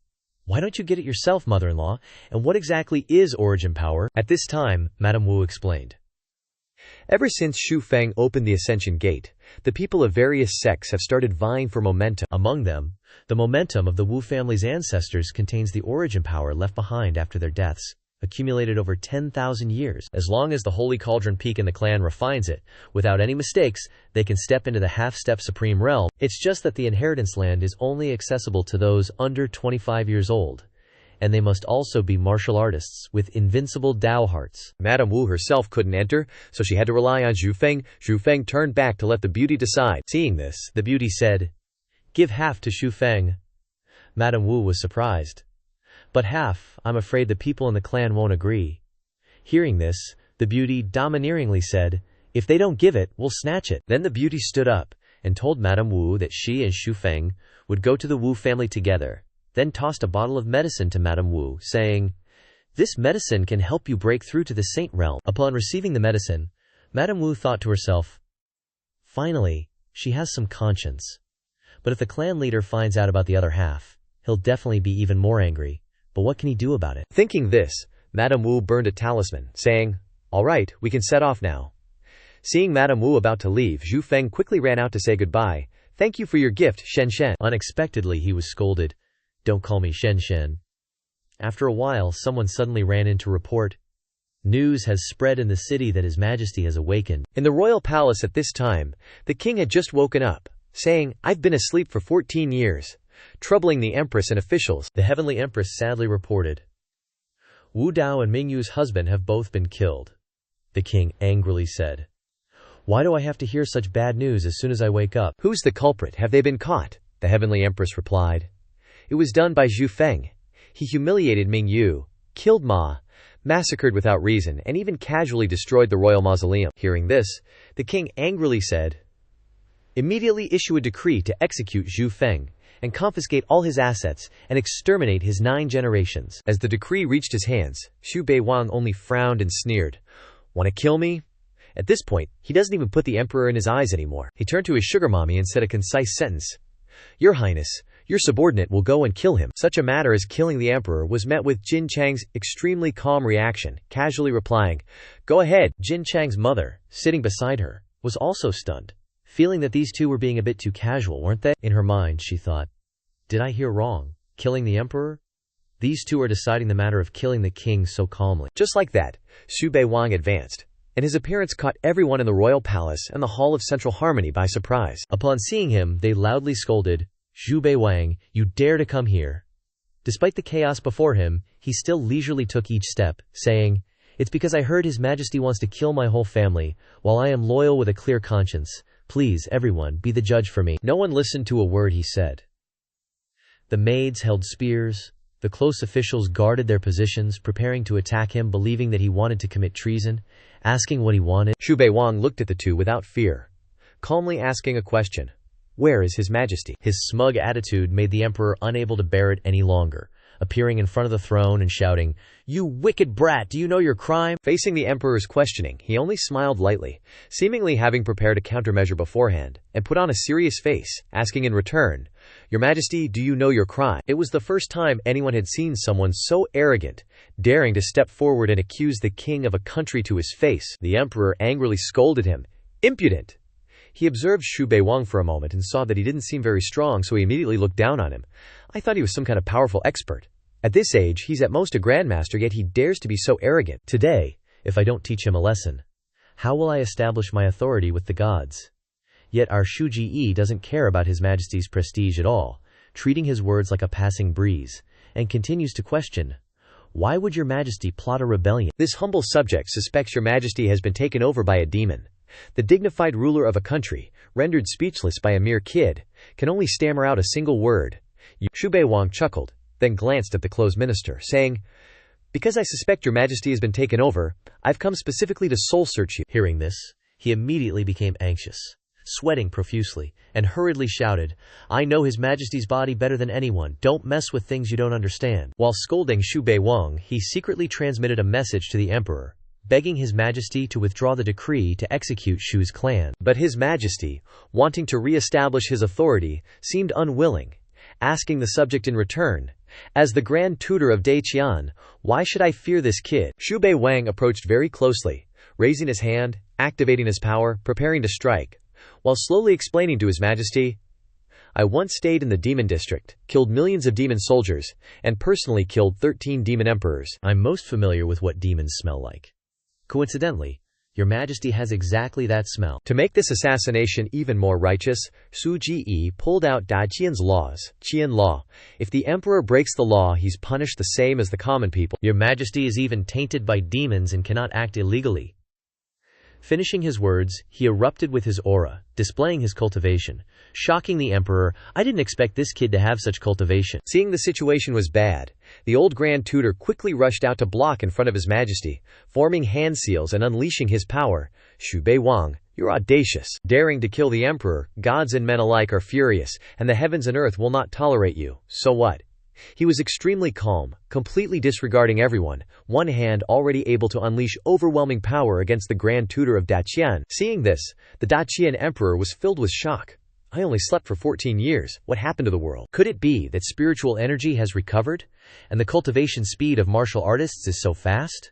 why don't you get it yourself, mother-in-law, and what exactly is origin power? At this time, Madame Wu explained. Ever since Xu Feng opened the Ascension Gate, the people of various sects have started vying for momentum. Among them, the momentum of the Wu family's ancestors contains the origin power left behind after their deaths, accumulated over 10,000 years. As long as the Holy Cauldron Peak in the clan refines it, without any mistakes, they can step into the half-step supreme realm. It's just that the inheritance land is only accessible to those under 25 years old, and they must also be martial artists with invincible Dao hearts. Madame Wu herself couldn't enter, so she had to rely on Xu Feng. Xu Feng turned back to let the beauty decide. Seeing this, the beauty said, "Give half to Xu Feng." Madame Wu was surprised. "But half, I'm afraid the people in the clan won't agree." Hearing this, the beauty domineeringly said, "If they don't give it, we'll snatch it." Then the beauty stood up and told Madame Wu that she and Xu Feng would go to the Wu family together, then tossed a bottle of medicine to Madame Wu, saying, "This medicine can help you break through to the saint realm." Upon receiving the medicine, Madame Wu thought to herself, "Finally, she has some conscience. But if the clan leader finds out about the other half, he'll definitely be even more angry. But what can he do about it?" Thinking this, Madame Wu burned a talisman, saying, "All right, we can set off now." Seeing Madame Wu about to leave, Xu Feng quickly ran out to say goodbye. "Thank you for your gift, Shen Shen." Unexpectedly, he was scolded. "Don't call me Shen Shen." After a while, someone suddenly ran in to report, "News has spread in the city that His Majesty has awakened." In the royal palace at this time, the king had just woken up, saying, "I've been asleep for 14 years, troubling the empress and officials." The heavenly empress sadly reported, "Wu Dao and Mingyu's husband have both been killed." The king angrily said, "Why do I have to hear such bad news as soon as I wake up?" "Who's the culprit? Have they been caught?" The heavenly empress replied. "It was done by Xu Feng. He humiliated Mingyu, killed Ma, massacred without reason, and even casually destroyed the royal mausoleum." Hearing this, the king angrily said, "Immediately issue a decree to execute Xu Feng and confiscate all his assets and exterminate his 9 generations." As the decree reached his hands, Xu Bei Wang only frowned and sneered. "Want to kill me?" At this point, he doesn't even put the emperor in his eyes anymore. He turned to his sugar mommy and said a concise sentence, "Your Highness, your subordinate will go and kill him." Such a matter as killing the emperor was met with Jin Chang's extremely calm reaction, casually replying, "Go ahead." Jin Chang's mother, sitting beside her, was also stunned, feeling that these two were being a bit too casual, weren't they? In her mind, she thought, "Did I hear wrong? Killing the emperor? These two are deciding the matter of killing the king so calmly." Just like that, Xu Bei Wang advanced, and his appearance caught everyone in the royal palace and the Hall of Central Harmony by surprise. Upon seeing him, they loudly scolded, "Xu Bei Wang, you dare to come here?" Despite the chaos before him, he still leisurely took each step, saying, "It's because I heard His Majesty wants to kill my whole family, while I am loyal with a clear conscience. Please, everyone, be the judge for me." No one listened to a word he said. The maids held spears. The close officials guarded their positions, preparing to attack him, believing that he wanted to commit treason, asking what he wanted. Xu Bei Wang looked at the two without fear, calmly asking a question. "Where is His Majesty?" His smug attitude made the emperor unable to bear it any longer, appearing in front of the throne and shouting, "You wicked brat, do you know your crime?" Facing the emperor's questioning, he only smiled lightly, seemingly having prepared a countermeasure beforehand, and put on a serious face, asking in return, "Your Majesty, do you know your crime?" It was the first time anyone had seen someone so arrogant, daring to step forward and accuse the king of a country to his face. The emperor angrily scolded him, "Impudent!" He observed Xu Bei Wang for a moment and saw that he didn't seem very strong, so he immediately looked down on him. "I thought he was some kind of powerful expert. At this age, he's at most a grandmaster, yet he dares to be so arrogant. Today, if I don't teach him a lesson, how will I establish my authority with the gods?" Yet our Xu Ji doesn't care about His Majesty's prestige at all, treating his words like a passing breeze, and continues to question, "Why would Your Majesty plot a rebellion?" This humble subject suspects Your Majesty has been taken over by a demon. The dignified ruler of a country, rendered speechless by a mere kid, can only stammer out a single word. Xu Bei Wang chuckled, then glanced at the closed minister, saying, "Because I suspect Your Majesty has been taken over, I've come specifically to soul-search you." Hearing this, he immediately became anxious, sweating profusely, and hurriedly shouted, "I know His Majesty's body better than anyone. Don't mess with things you don't understand." While scolding Xu Bei Wang, he secretly transmitted a message to the emperor, begging His Majesty to withdraw the decree to execute Xu's clan. But His Majesty, wanting to re-establish his authority, seemed unwilling, asking the subject in return, "As the Grand Tutor of Daiqian, why should I fear this kid?" Xu Bei Wang approached very closely, raising his hand, activating his power, preparing to strike, while slowly explaining to His Majesty, "I once stayed in the demon district, killed millions of demon soldiers, and personally killed 13 demon emperors. I'm most familiar with what demons smell like." Coincidentally, Your Majesty has exactly that smell. To make this assassination even more righteous, Su Ji pulled out Daqian's laws, Qian law. If the emperor breaks the law, he's punished the same as the common people. Your Majesty is even tainted by demons and cannot act illegally. Finishing his words, he erupted with his aura, displaying his cultivation. Shocking the emperor, I didn't expect this kid to have such cultivation. Seeing the situation was bad, the old Grand Tutor quickly rushed out to block in front of His Majesty, forming hand seals and unleashing his power. Xu Bei Wang, you're audacious, daring to kill the emperor. Gods and men alike are furious, and the heavens and earth will not tolerate you. So what? He was extremely calm, completely disregarding everyone, one hand already able to unleash overwhelming power against the Grand Tutor of Daqian. Seeing this, the Daqian emperor was filled with shock. I only slept for 14 years. What happened to the world? Could it be that spiritual energy has recovered, and the cultivation speed of martial artists is so fast?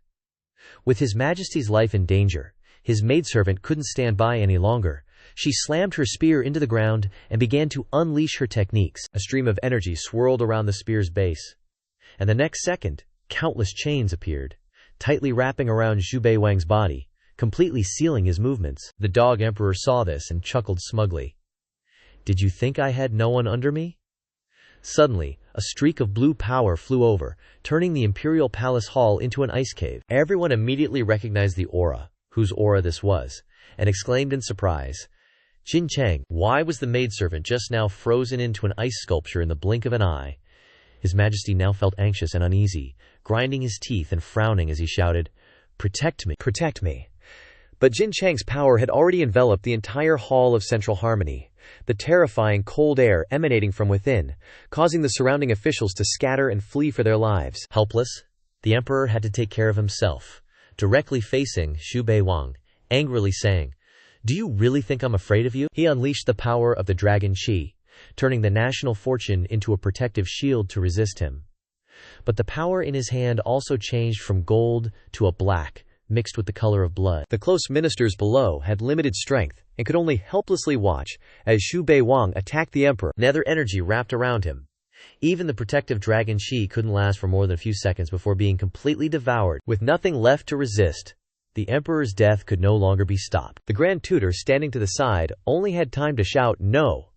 With His Majesty's life in danger, his maidservant couldn't stand by any longer. She slammed her spear into the ground and began to unleash her techniques. A stream of energy swirled around the spear's base. And the next second, countless chains appeared, tightly wrapping around Xu Bei Wang's body, completely sealing his movements. The dog emperor saw this and chuckled smugly. Did you think I had no one under me? Suddenly, a streak of blue power flew over, turning the imperial palace hall into an ice cave. Everyone immediately recognized the aura, whose aura this was, and exclaimed in surprise, Jin Chang, why was the maidservant just now frozen into an ice sculpture in the blink of an eye? His Majesty now felt anxious and uneasy, grinding his teeth and frowning as he shouted, Protect me! Protect me! But Jin Chang's power had already enveloped the entire Hall of Central Harmony, the terrifying cold air emanating from within, causing the surrounding officials to scatter and flee for their lives. Helpless, the emperor had to take care of himself, directly facing Xu Bei Wang, angrily saying, Do you really think I'm afraid of you? He unleashed the power of the dragon Qi, turning the national fortune into a protective shield to resist him. But the power in his hand also changed from gold to a black, mixed with the color of blood. The close ministers below had limited strength and could only helplessly watch as Xu Bei Wang attacked the emperor. Nether energy wrapped around him. Even the protective dragon Qi couldn't last for more than a few seconds before being completely devoured. With nothing left to resist, the emperor's death could no longer be stopped. The Grand Tutor, standing to the side, only had time to shout, No!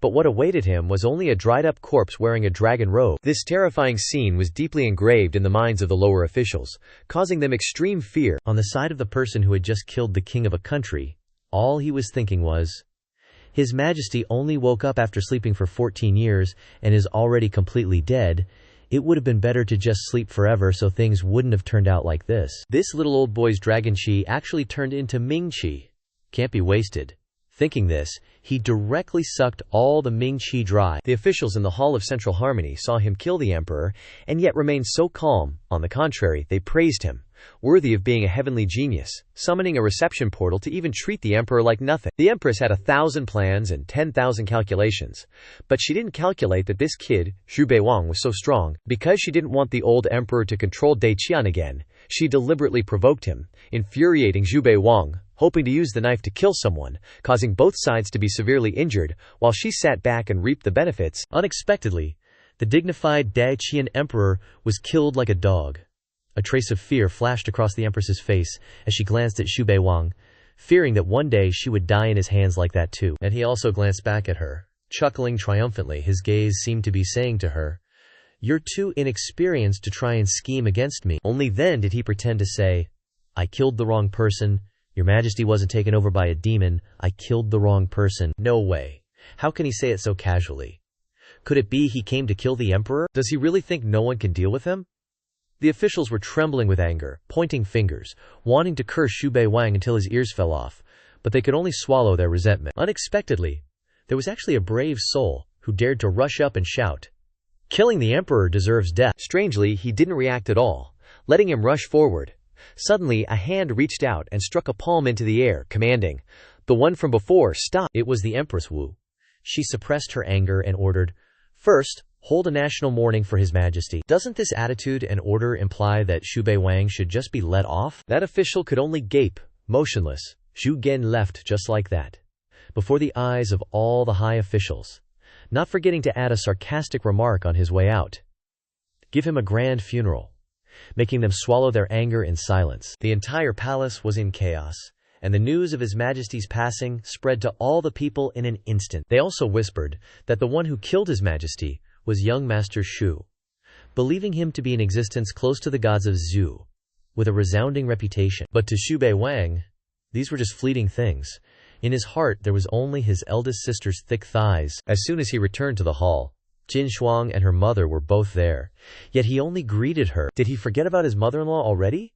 But what awaited him was only a dried-up corpse wearing a dragon robe. This terrifying scene was deeply engraved in the minds of the lower officials, causing them extreme fear. On the side of the person who had just killed the king of a country, all he was thinking was, His Majesty only woke up after sleeping for 14 years and is already completely dead. It would have been better to just sleep forever so things wouldn't have turned out like this. This little old boy's dragon Qi actually turned into Ming Qi. Can't be wasted. Thinking this, he directly sucked all the Ming Qi dry. The officials in the Hall of Central Harmony saw him kill the emperor, and yet remained so calm. On the contrary, they praised him, worthy of being a heavenly genius, summoning a reception portal to even treat the emperor like nothing. The empress had 1,000 plans and 10,000 calculations, but she didn't calculate that this kid, Xu Bei Wang, was so strong. Because she didn't want the old emperor to control Daqian again, she deliberately provoked him, infuriating Xu Bei Wang, hoping to use the knife to kill someone, causing both sides to be severely injured, while she sat back and reaped the benefits. Unexpectedly, the dignified Daqian emperor was killed like a dog. A trace of fear flashed across the empress's face as she glanced at Xu Bei Wang, fearing that one day she would die in his hands like that too. And he also glanced back at her, chuckling triumphantly. His gaze seemed to be saying to her, You're too inexperienced to try and scheme against me. Only then did he pretend to say, I killed the wrong person. Your Majesty wasn't taken over by a demon. I killed the wrong person. No way. How can he say it so casually? Could it be he came to kill the emperor? Does he really think no one can deal with him? The officials were trembling with anger, pointing fingers, wanting to curse Xu Bei Wang until his ears fell off, but they could only swallow their resentment. Unexpectedly, there was actually a brave soul who dared to rush up and shout, Killing the emperor deserves death. Strangely, he didn't react at all, letting him rush forward. Suddenly, a hand reached out and struck a palm into the air, commanding, The one from before, stop! It was the Empress Wu. She suppressed her anger and ordered, First, hold a national mourning for His Majesty. Doesn't this attitude and order imply that Xu Bei Wang should just be let off? That official could only gape, motionless. Xu Gen left just like that, before the eyes of all the high officials, not forgetting to add a sarcastic remark on his way out. Give him a grand funeral. making them swallow their anger in silence. The entire palace was in chaos, and the news of His Majesty's passing spread to all the people in an instant. They also whispered that the one who killed His Majesty was young Master Xu, believing him to be in existence close to the gods of Xu, with a resounding reputation. But to Xu Bei Wang, these were just fleeting things. In his heart there was only his eldest sister's thick thighs. As soon as he returned to the hall, Jin Shuang and her mother were both there, yet he only greeted her. Did he forget about his mother-in-law already?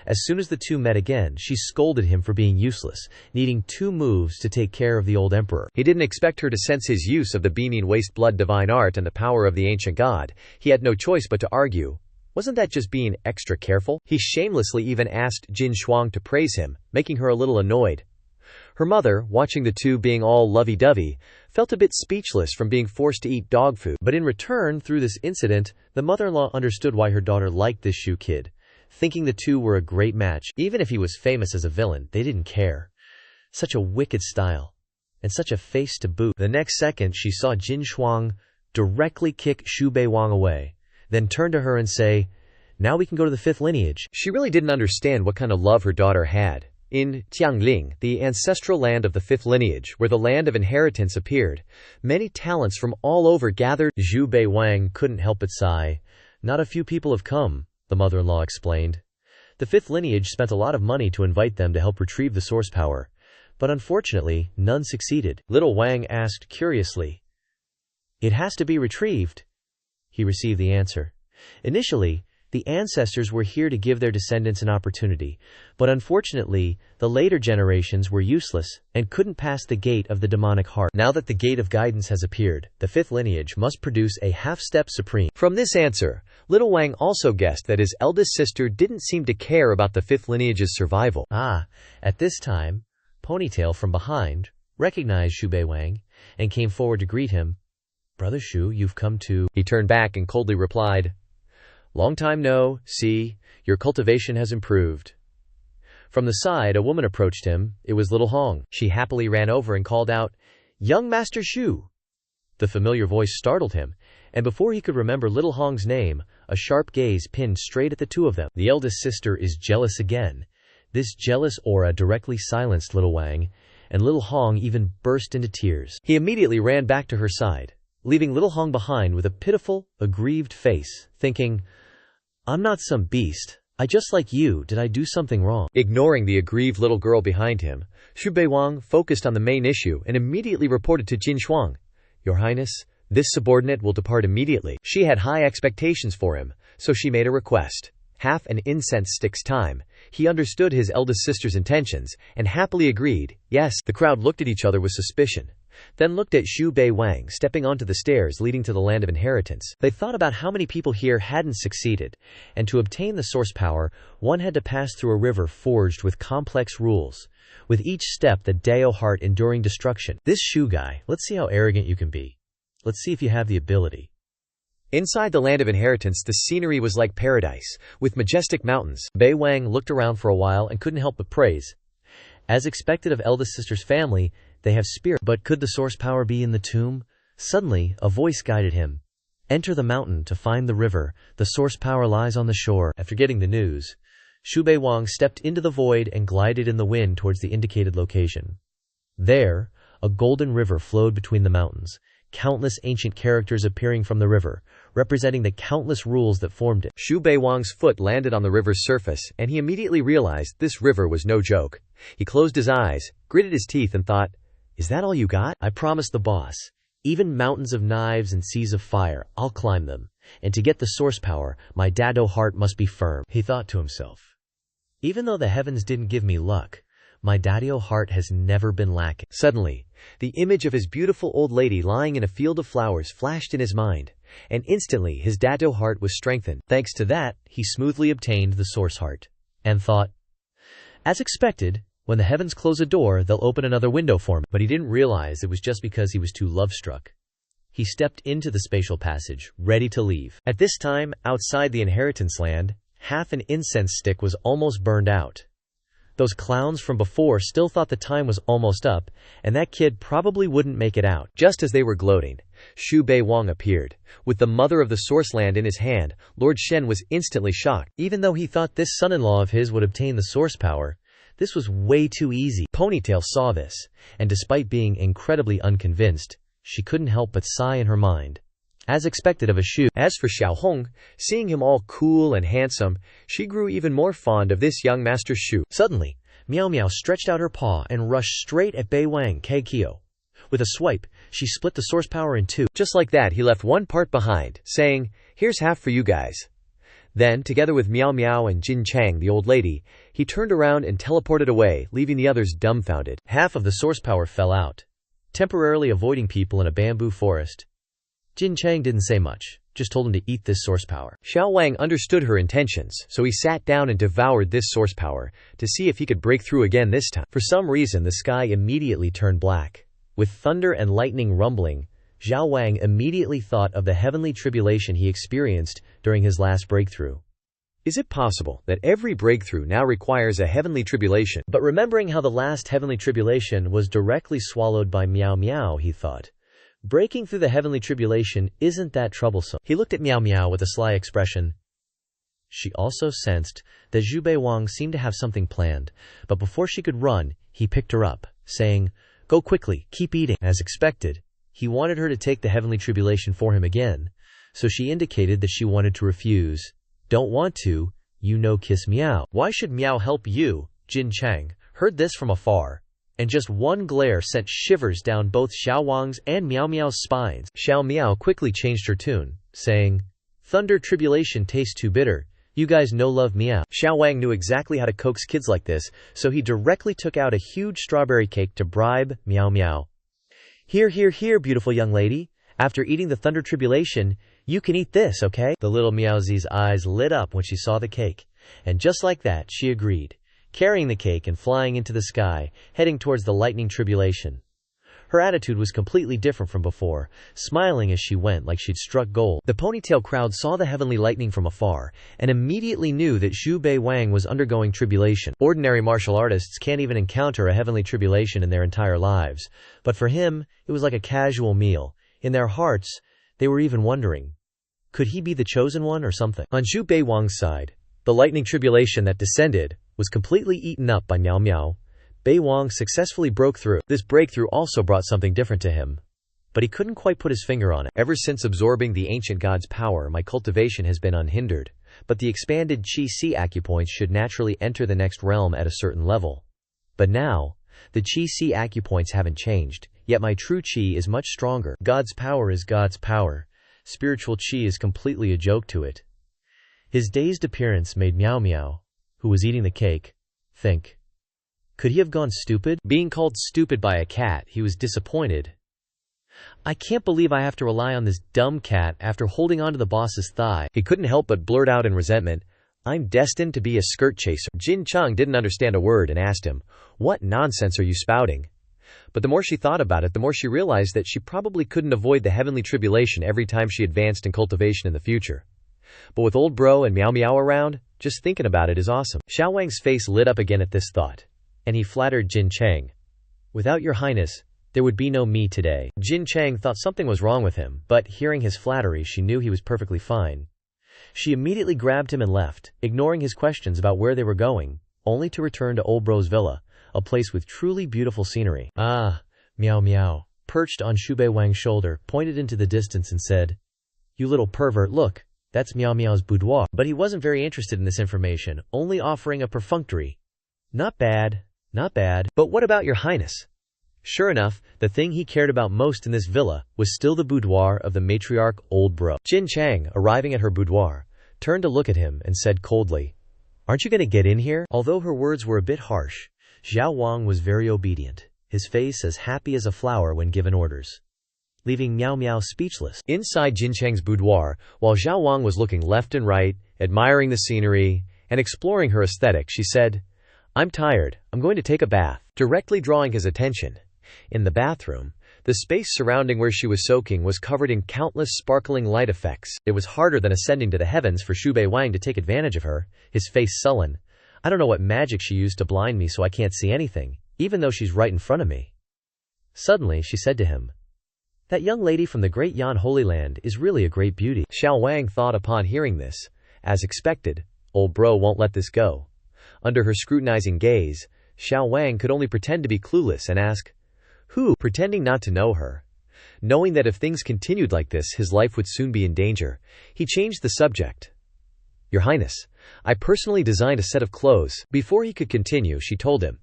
As soon as the two met again, she scolded him for being useless, needing 2 moves to take care of the old emperor. He didn't expect her to sense his use of the beaming waste blood divine art and the power of the ancient god. He had no choice but to argue. Wasn't that just being extra careful? He shamelessly even asked Jin Shuang to praise him, making her a little annoyed. Her mother, watching the two being all lovey-dovey, felt a bit speechless from being forced to eat dog food. But in return, through this incident, the mother-in-law understood why her daughter liked this Xu kid, thinking the two were a great match. Even if he was famous as a villain, they didn't care. Such a wicked style, and such a face to boot. The next second, she saw Jin Shuang directly kick Xu Bei Wang away, then turn to her and say, "Now we can go to the 5th lineage." She really didn't understand what kind of love her daughter had. In Tiangling, the ancestral land of the 5th lineage, where the land of inheritance appeared, many talents from all over gathered. Xu Bei Wang couldn't help but sigh. "Not a few people have come," the mother-in-law explained. "The 5th lineage spent a lot of money to invite them to help retrieve the source power, but unfortunately, none succeeded." Little Wang asked curiously, "It has to be retrieved?" He received the answer. Initially, the ancestors were here to give their descendants an opportunity, but unfortunately, the later generations were useless and couldn't pass the gate of the demonic heart. Now that the gate of guidance has appeared, the 5th lineage must produce a half-step supreme. From this answer, Little Wang also guessed that his eldest sister didn't seem to care about the 5th lineage's survival. At this time, Ponytail from behind recognized Xu Bei Wang and came forward to greet him. "Brother Xu, you've come to—" He turned back and coldly replied, "Long time no see, your cultivation has improved." From the side, a woman approached him. It was Little Hong. She happily ran over and called out, "Young Master Xu!" The familiar voice startled him, and before he could remember Little Hong's name, a sharp gaze pinned straight at the two of them. The eldest sister is jealous again. This jealous aura directly silenced Little Wang, and Little Hong even burst into tears. He immediately ran back to her side, leaving Little Hong behind with a pitiful, aggrieved face, thinking, "I'm not some beast. I just like you. Did I do something wrong?" Ignoring the aggrieved little girl behind him, Xu Bei Wang focused on the main issue and immediately reported to Jin Shuang, "Your Highness, this subordinate will depart immediately." She had high expectations for him, so she made a request. Half an incense stick's time. He understood his eldest sister's intentions and happily agreed, "Yes." The crowd looked at each other with suspicion, then looked at Xu Bei Wang stepping onto the stairs leading to the land of inheritance. They thought about how many people here hadn't succeeded, and to obtain the source power, one had to pass through a river forged with complex rules, with each step the Dao heart enduring destruction. This Xu guy, let's see how arrogant you can be. Let's see if you have the ability. Inside the land of inheritance, the scenery was like paradise, with majestic mountains. Bei Wang looked around for a while and couldn't help but praise. As expected of eldest sister's family, they have spirit. But could the source power be in the tomb? Suddenly, a voice guided him. "Enter the mountain to find the river. The source power lies on the shore." After getting the news, Xu Bei Wang stepped into the void and glided in the wind towards the indicated location. There, a golden river flowed between the mountains, countless ancient characters appearing from the river, representing the countless rules that formed it. Xu Bei Wang's foot landed on the river's surface, and he immediately realized this river was no joke. He closed his eyes, gritted his teeth, and thought, "Is that all you got? I promised the boss. Even mountains of knives and seas of fire, I'll climb them. And to get the source power, my Dado heart must be firm." He thought to himself, "Even though the heavens didn't give me luck, my Dado heart has never been lacking." Suddenly, the image of his beautiful old lady lying in a field of flowers flashed in his mind, and instantly his Dado heart was strengthened. Thanks to that, he smoothly obtained the source heart, and thought, "As expected, when the heavens close a door, they'll open another window for me." But he didn't realize it was just because he was too love-struck. He stepped into the spatial passage, ready to leave. At this time, outside the inheritance land, half an incense stick was almost burned out. Those clowns from before still thought the time was almost up, and that kid probably wouldn't make it out. Just as they were gloating, Xu Bei Wang appeared. With the mother of the source land in his hand, Lord Shen was instantly shocked. Even though he thought this son-in-law of his would obtain the source power, this was way too easy. Ponytail saw this, and despite being incredibly unconvinced, she couldn't help but sigh in her mind. As expected of a Xu. As for Xiaohong, seeing him all cool and handsome, she grew even more fond of this young Master Xu. Suddenly, Miao Miao stretched out her paw and rushed straight at Bei Wang Kyo. With a swipe, she split the source power in two. Just like that, he left one part behind, saying, "Here's half for you guys." Then, together with Miao Miao and Jin Chang, the old lady, he turned around and teleported away, leaving the others dumbfounded. Half of the source power fell out, temporarily avoiding people in a bamboo forest. Jin Chang didn't say much, just told him to eat this source power. Xiao Wang understood her intentions, so he sat down and devoured this source power, to see if he could break through again this time. For some reason, the sky immediately turned black. With thunder and lightning rumbling, Xiao Wang immediately thought of the heavenly tribulation he experienced during his last breakthrough. Is it possible that every breakthrough now requires a heavenly tribulation? But remembering how the last heavenly tribulation was directly swallowed by Miao Miao, he thought, breaking through the heavenly tribulation isn't that troublesome. He looked at Miao Miao with a sly expression. She also sensed that Xu Bei Wang seemed to have something planned, but before she could run, he picked her up, saying, "Go quickly, keep eating." As expected, he wanted her to take the heavenly tribulation for him again, so she indicated that she wanted to refuse. "Don't want to, kiss Miao." "Why should Miao help you?" Jin Chang heard this from afar, and just one glare sent shivers down both Xiao Wang's and Miao Miao's spines. Xiao Miao quickly changed her tune, saying, "Thunder tribulation tastes too bitter. You guys no love Miao." Xiao Wang knew exactly how to coax kids like this, so he directly took out a huge strawberry cake to bribe Miao Miao. Here, beautiful young lady. After eating the thunder tribulation, you can eat this, okay?" The little Miaozi's eyes lit up when she saw the cake, and just like that, she agreed, carrying the cake and flying into the sky, heading towards the lightning tribulation. Her attitude was completely different from before, smiling as she went like she'd struck gold. The ponytail crowd saw the heavenly lightning from afar, and immediately knew that Xu Bei Wang was undergoing tribulation. Ordinary martial artists can't even encounter a heavenly tribulation in their entire lives, but for him, it was like a casual meal. In their hearts, they were even wondering, could he be the chosen one or something? On Xu Bei Wang's side, the lightning tribulation that descended was completely eaten up by Miao Miao. Bei Wang successfully broke through. This breakthrough also brought something different to him, but he couldn't quite put his finger on it. "Ever since absorbing the ancient god's power, my cultivation has been unhindered, but the expanded Qi-Si acupoints should naturally enter the next realm at a certain level. But now, the Qi-Si acupoints haven't changed, yet my true Qi is much stronger. God's power is God's power. Spiritual Qi is completely a joke to it." His dazed appearance made Miao Miao, who was eating the cake, think, could he have gone stupid? Being called stupid by a cat, he was disappointed. "I can't believe I have to rely on this dumb cat after holding onto the boss's thigh." He couldn't help but blurt out in resentment, "I'm destined to be a skirt chaser." Jin Chang didn't understand a word and asked him, "What nonsense are you spouting?" But the more she thought about it, the more she realized that she probably couldn't avoid the heavenly tribulation every time she advanced in cultivation in the future. But with old bro and Miao Miao around, just thinking about it is awesome. Xiao Wang's face lit up again at this thought, and he flattered Jin Chang. "Without your highness, there would be no me today." Jin Chang thought something was wrong with him, but hearing his flattery, she knew he was perfectly fine. She immediately grabbed him and left, ignoring his questions about where they were going, only to return to old bro's villa, a place with truly beautiful scenery. "Ah," Miao Miao, perched on Xu Bei Wang's shoulder, pointed into the distance and said, "You little pervert, look, that's Miao Miao's boudoir." But he wasn't very interested in this information, only offering a perfunctory, Not bad. But what about your highness?" Sure enough, the thing he cared about most in this villa was still the boudoir of the matriarch old bro. Jin Chang, arriving at her boudoir, turned to look at him and said coldly, "Aren't you going to get in here?" Although her words were a bit harsh, Xiao Wang was very obedient, his face as happy as a flower when given orders, leaving Miao Miao speechless. Inside Jin Chang's boudoir, while Xiao Wang was looking left and right, admiring the scenery, and exploring her aesthetic, she said, "I'm tired, I'm going to take a bath," directly drawing his attention. In the bathroom, the space surrounding where she was soaking was covered in countless sparkling light effects. It was harder than ascending to the heavens for Xu Bei Wang to take advantage of her, his face sullen. I don't know what magic she used to blind me so I can't see anything, even though she's right in front of me." Suddenly, she said to him, "That young lady from the great Yan Holy Land is really a great beauty." Xiao Wang thought upon hearing this. As expected, old bro won't let this go. Under her scrutinizing gaze, Xiao Wang could only pretend to be clueless and ask, "Who?" pretending not to know her. Knowing that if things continued like this, his life would soon be in danger, he changed the subject. "Your Highness, I personally designed a set of clothes." Before he could continue, she told him,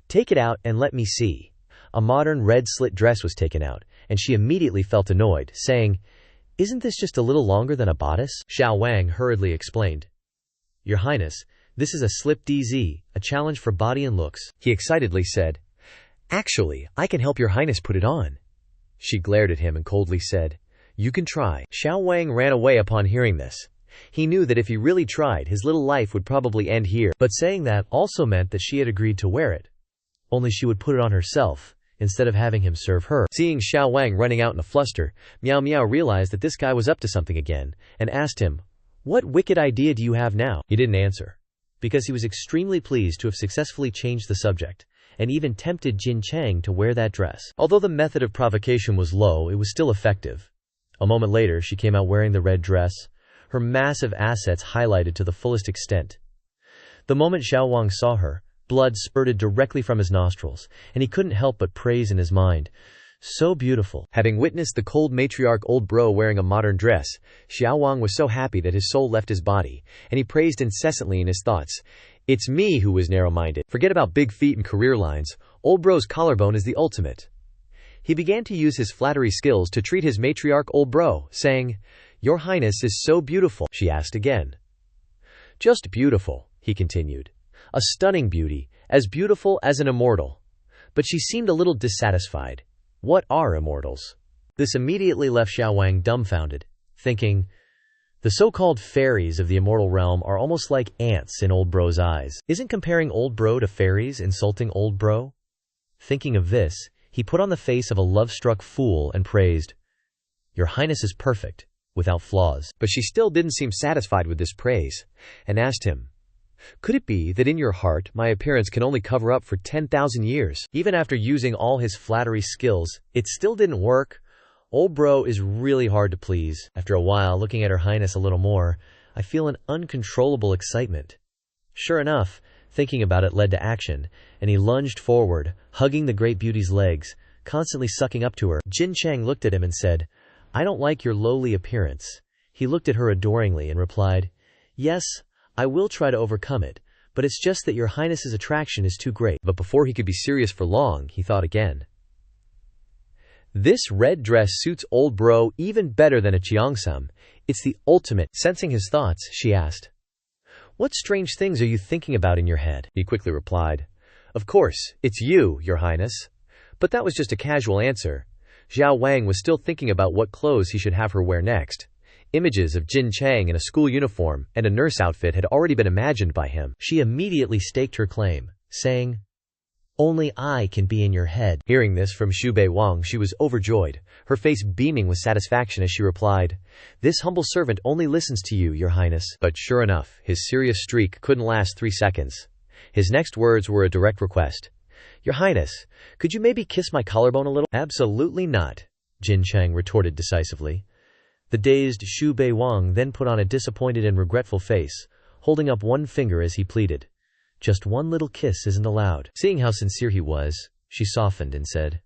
"Take it out and let me see." A modern red slit dress was taken out, and she immediately felt annoyed, saying, "Isn't this just a little longer than a bodice?" Xiao Wang hurriedly explained, "Your Highness, this is a slip DZ, a challenge for body and looks." He excitedly said, "Actually, I can help your Highness put it on." She glared at him and coldly said, "You can try." Xiao Wang ran away upon hearing this. He knew that if he really tried, his little life would probably end here. But saying that also meant that she had agreed to wear it. Only she would put it on herself, instead of having him serve her. Seeing Xiao Wang running out in a fluster, Meow Meow realized that this guy was up to something again, and asked him, "What wicked idea do you have now?" He didn't answer, because he was extremely pleased to have successfully changed the subject, and even tempted Jin Chang to wear that dress. Although the method of provocation was low, it was still effective. A moment later, she came out wearing the red dress, her massive assets highlighted to the fullest extent. The moment Xiao Wang saw her, blood spurted directly from his nostrils, and he couldn't help but praise in his mind, "So beautiful." Having witnessed the cold matriarch old bro wearing a modern dress, Xiao Wang was so happy that his soul left his body, and he praised incessantly in his thoughts, "It's me who was narrow-minded. Forget about big feet and career lines. Old bro's collarbone is the ultimate." He began to use his flattery skills to treat his matriarch old bro, saying, "Your Highness is so beautiful." She asked again. "Just beautiful," he continued. "A stunning beauty, as beautiful as an immortal." But she seemed a little dissatisfied. What are immortals? This immediately left Xiao Wang dumbfounded, thinking, the so-called fairies of the immortal realm are almost like ants in old bro's eyes. Isn't comparing old bro to fairies insulting old bro? Thinking of this, he put on the face of a love-struck fool and praised, "Your Highness is perfect, without flaws." But she still didn't seem satisfied with this praise, and asked him, "Could it be that in your heart my appearance can only cover up for 10,000 years? Even after using all his flattery skills, it still didn't work. Old bro is really hard to please. After a while, looking at Her Highness a little more, I feel an uncontrollable excitement." Sure enough, thinking about it led to action, and he lunged forward, hugging the great beauty's legs, constantly sucking up to her. Jin Chang looked at him and said, "I don't like your lowly appearance." He looked at her adoringly and replied, "Yes, I will try to overcome it, but it's just that your Highness's attraction is too great." But before he could be serious for long, he thought again. "This red dress suits old bro even better than a cheongsam. It's the ultimate." Sensing his thoughts, she asked, "What strange things are you thinking about in your head?" He quickly replied, "Of course, it's you, your Highness." But that was just a casual answer. Xiao Wang was still thinking about what clothes he should have her wear next. Images of Jin Chang in a school uniform and a nurse outfit had already been imagined by him. She immediately staked her claim, saying, "Only I can be in your head." Hearing this from Xu Bei Wang, she was overjoyed, her face beaming with satisfaction as she replied, "This humble servant only listens to you, your Highness." But sure enough, his serious streak couldn't last 3 seconds. His next words were a direct request. "Your Highness, could you maybe kiss my collarbone a little?" "Absolutely not," Jin Chang retorted decisively. The dazed Xu Bei Wang then put on a disappointed and regretful face, holding up one finger as he pleaded, "Just one little kiss isn't allowed." Seeing how sincere he was, she softened and said,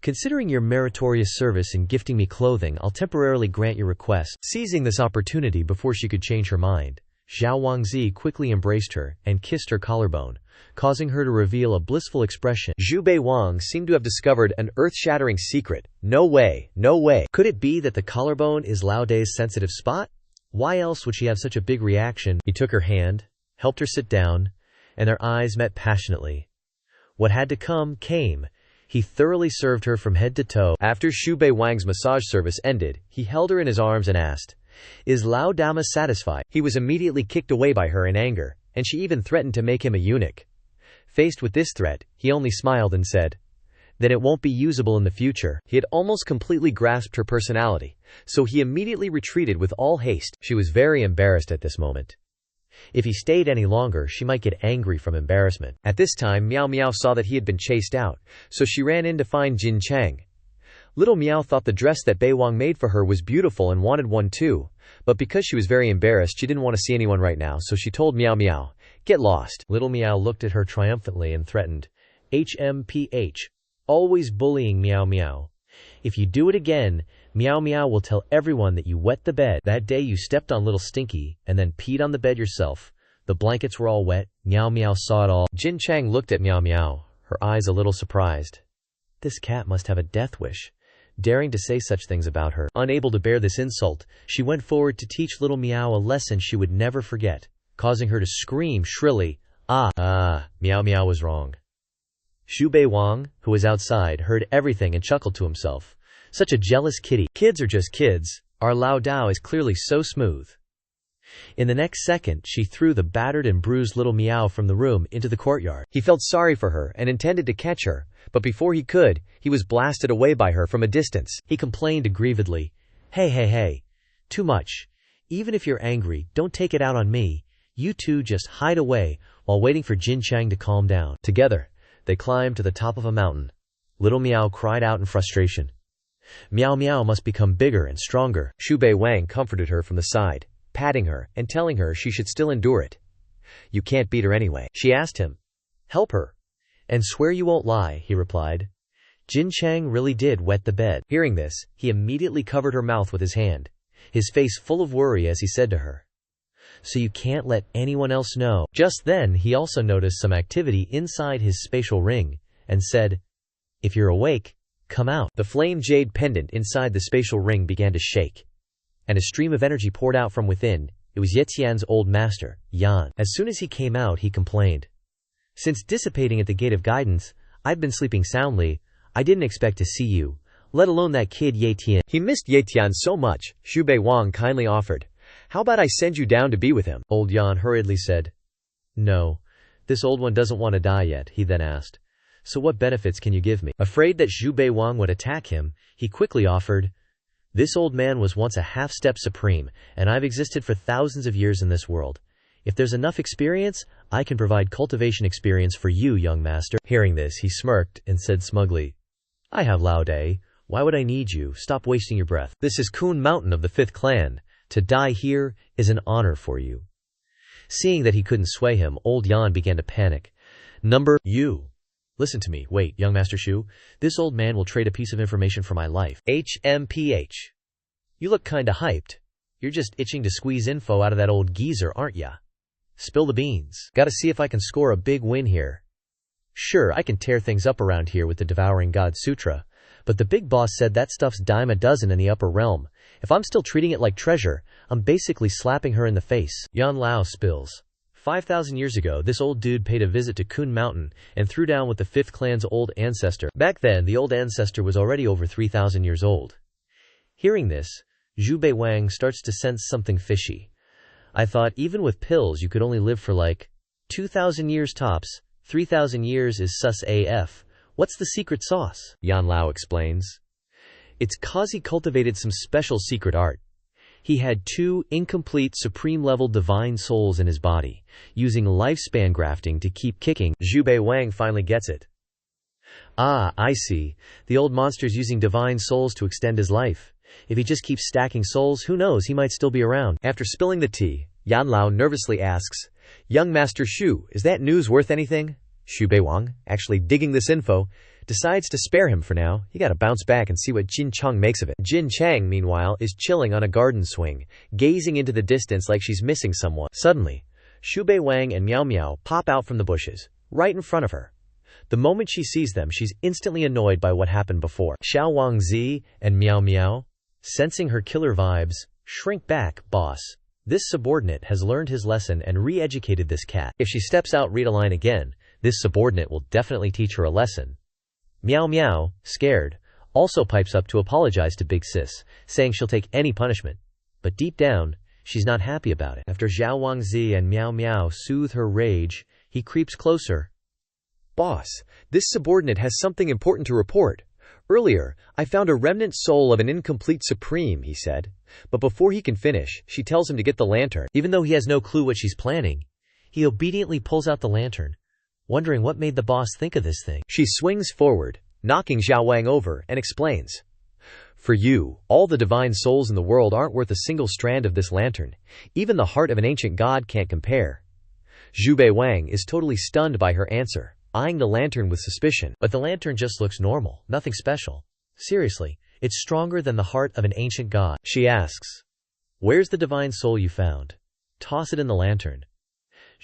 "Considering your meritorious service in gifting me clothing, I'll temporarily grant your request." Seizing this opportunity before she could change her mind, Zhao Wangzi quickly embraced her and kissed her collarbone, causing her to reveal a blissful expression. Xu Bei Wang seemed to have discovered an earth-shattering secret. No way, no way. Could it be that the collarbone is Lao Day's sensitive spot? Why else would she have such a big reaction? He took her hand, helped her sit down, and their eyes met passionately. What had to come, came. He thoroughly served her from head to toe. After Xu Bei Wang's massage service ended, he held her in his arms and asked, "Is Lao Dama satisfied?" He was immediately kicked away by her in anger, and she even threatened to make him a eunuch. Faced with this threat, he only smiled and said, "Then it won't be usable in the future." He had almost completely grasped her personality, so he immediately retreated with all haste. She was very embarrassed at this moment. If he stayed any longer, she might get angry from embarrassment. At this time, Meow Meow saw that he had been chased out, so she ran in to find Jin Chang. Little Meow thought the dress that Bei Wang made for her was beautiful and wanted one too, but because she was very embarrassed, she didn't want to see anyone right now, so she told Meow Meow, "Get lost." Little Meow looked at her triumphantly and threatened, "HMPH, always bullying Meow Meow. If you do it again, Meow Meow will tell everyone that you wet the bed. That day you stepped on Little Stinky and then peed on the bed yourself. The blankets were all wet. Meow Meow saw it all." Jin Chang looked at Meow Meow, her eyes a little surprised. This cat must have a death wish, daring to say such things about her. Unable to bear this insult, she went forward to teach Little Meow a lesson she would never forget, causing her to scream shrilly, "Ah!" Meow Meow was wrong. Xu Bei Wang, who was outside, heard everything and chuckled to himself. Such a jealous kitty. Kids are just kids. Our Lao Dao is clearly so smooth. In the next second, she threw the battered and bruised Little Meow from the room into the courtyard. He felt sorry for her and intended to catch her, but before he could, he was blasted away by her from a distance. He complained aggrievedly, Hey, too much. Even if you're angry, don't take it out on me. You two just hide away while waiting for Jin Chang to calm down." Together, they climbed to the top of a mountain. Little Meow cried out in frustration. Meow Meow must become bigger and stronger. Xu Bei Wang comforted her from the side, patting her and telling her she should still endure it. "You can't beat her anyway." She asked him, "Help her, and swear you won't lie," he replied. Jin Chang really did wet the bed. Hearing this, he immediately covered her mouth with his hand, his face full of worry as he said to her, "So you can't let anyone else know." Just then, he also noticed some activity inside his spatial ring and said, "If you're awake, come out." The flame jade pendant inside the spatial ring began to shake, and a stream of energy poured out from within. It was Yetian's old master, Yan. As soon as he came out, he complained, "Since dissipating at the gate of guidance, I've been sleeping soundly. I didn't expect to see you, let alone that kid Yetian." He missed Yetian so much, Xu Bei Wang kindly offered, "How about I send you down to be with him?" Old Yan hurriedly said, "No, this old one doesn't want to die yet." He then asked, "So what benefits can you give me?" Afraid that Xu Bei Wang would attack him, he quickly offered, "This old man was once a half-step supreme, and I've existed for thousands of years in this world. If there's enough experience, I can provide cultivation experience for you, young master." Hearing this, he smirked and said smugly, "I have Lao Dai. Why would I need you? Stop wasting your breath. This is Kun Mountain of the 5th clan. To die here is an honor for you." Seeing that he couldn't sway him, old Yan began to panic. "You. Listen to me. Wait, young Master Shu. This old man will trade a piece of information for my life." HMPH. You look kinda hyped. You're just itching to squeeze info out of that old geezer, aren't ya? Spill the beans. Gotta see if I can score a big win here. Sure, I can tear things up around here with the Devouring God Sutra, but the big boss said that stuff's dime a dozen in the upper realm. If I'm still treating it like treasure, I'm basically slapping her in the face. Yan Lao spills. 5,000 years ago, this old dude paid a visit to Kun Mountain and threw down with the 5th clan's old ancestor. Back then, the old ancestor was already over 3,000 years old. Hearing this, Xu Bei Wang starts to sense something fishy. I thought even with pills you could only live for like 2,000 years tops. 3,000 years is sus AF. What's the secret sauce? Yan Lao explains. It's 'cause he cultivated some special secret art. He had 2 incomplete supreme-level divine souls in his body, using lifespan grafting to keep kicking. Xu Bei Wang finally gets it. Ah, I see. The old monster's using divine souls to extend his life. If he just keeps stacking souls, who knows, he might still be around. After spilling the tea, Yan Lao nervously asks, "Young Master Shu, is that news worth anything?" Xu Bei Wang, actually digging this info, decides to spare him for now. You gotta bounce back and see what Jin Chang makes of it. Jin Chang, meanwhile, is chilling on a garden swing, gazing into the distance like she's missing someone. Suddenly, Xu Bei Wang and Meow Meow pop out from the bushes, right in front of her. The moment she sees them, she's instantly annoyed by what happened before. Xiao Wangzi and Meow Meow, sensing her killer vibes, shrink back. Boss, this subordinate has learned his lesson and re-educated this cat. If she steps out read a line again, this subordinate will definitely teach her a lesson. Meow Meow, scared, also pipes up to apologize to Big Sis, saying she'll take any punishment. But deep down, she's not happy about it. After Xiao Wangzi and Meow Meow soothe her rage, he creeps closer. "Boss, this subordinate has something important to report. Earlier, I found a remnant soul of an incomplete supreme, he said. But before he can finish, she tells him to get the lantern. Even though he has no clue what she's planning, he obediently pulls out the lantern, wondering what made the boss think of this thing. She swings forward, knocking Xu Wang over, and explains. For you, all the divine souls in the world aren't worth a single strand of this lantern. Even the heart of an ancient god can't compare. Xu Bei Wang is totally stunned by her answer, eyeing the lantern with suspicion. But the lantern just looks normal, nothing special. Seriously, it's stronger than the heart of an ancient god. She asks, where's the divine soul you found? Toss it in the lantern.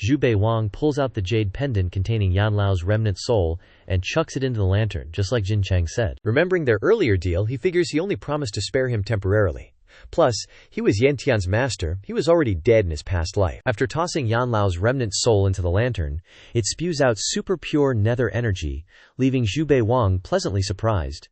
Xu Bei Wang pulls out the jade pendant containing Yan Lao's remnant soul and chucks it into the lantern, just like Jin Chang said. Remembering their earlier deal, he figures he only promised to spare him temporarily. Plus, he was Yantian's master, he was already dead in his past life. After tossing Yan Lao's remnant soul into the lantern, it spews out super pure nether energy, leaving Xu Bei Wang pleasantly surprised.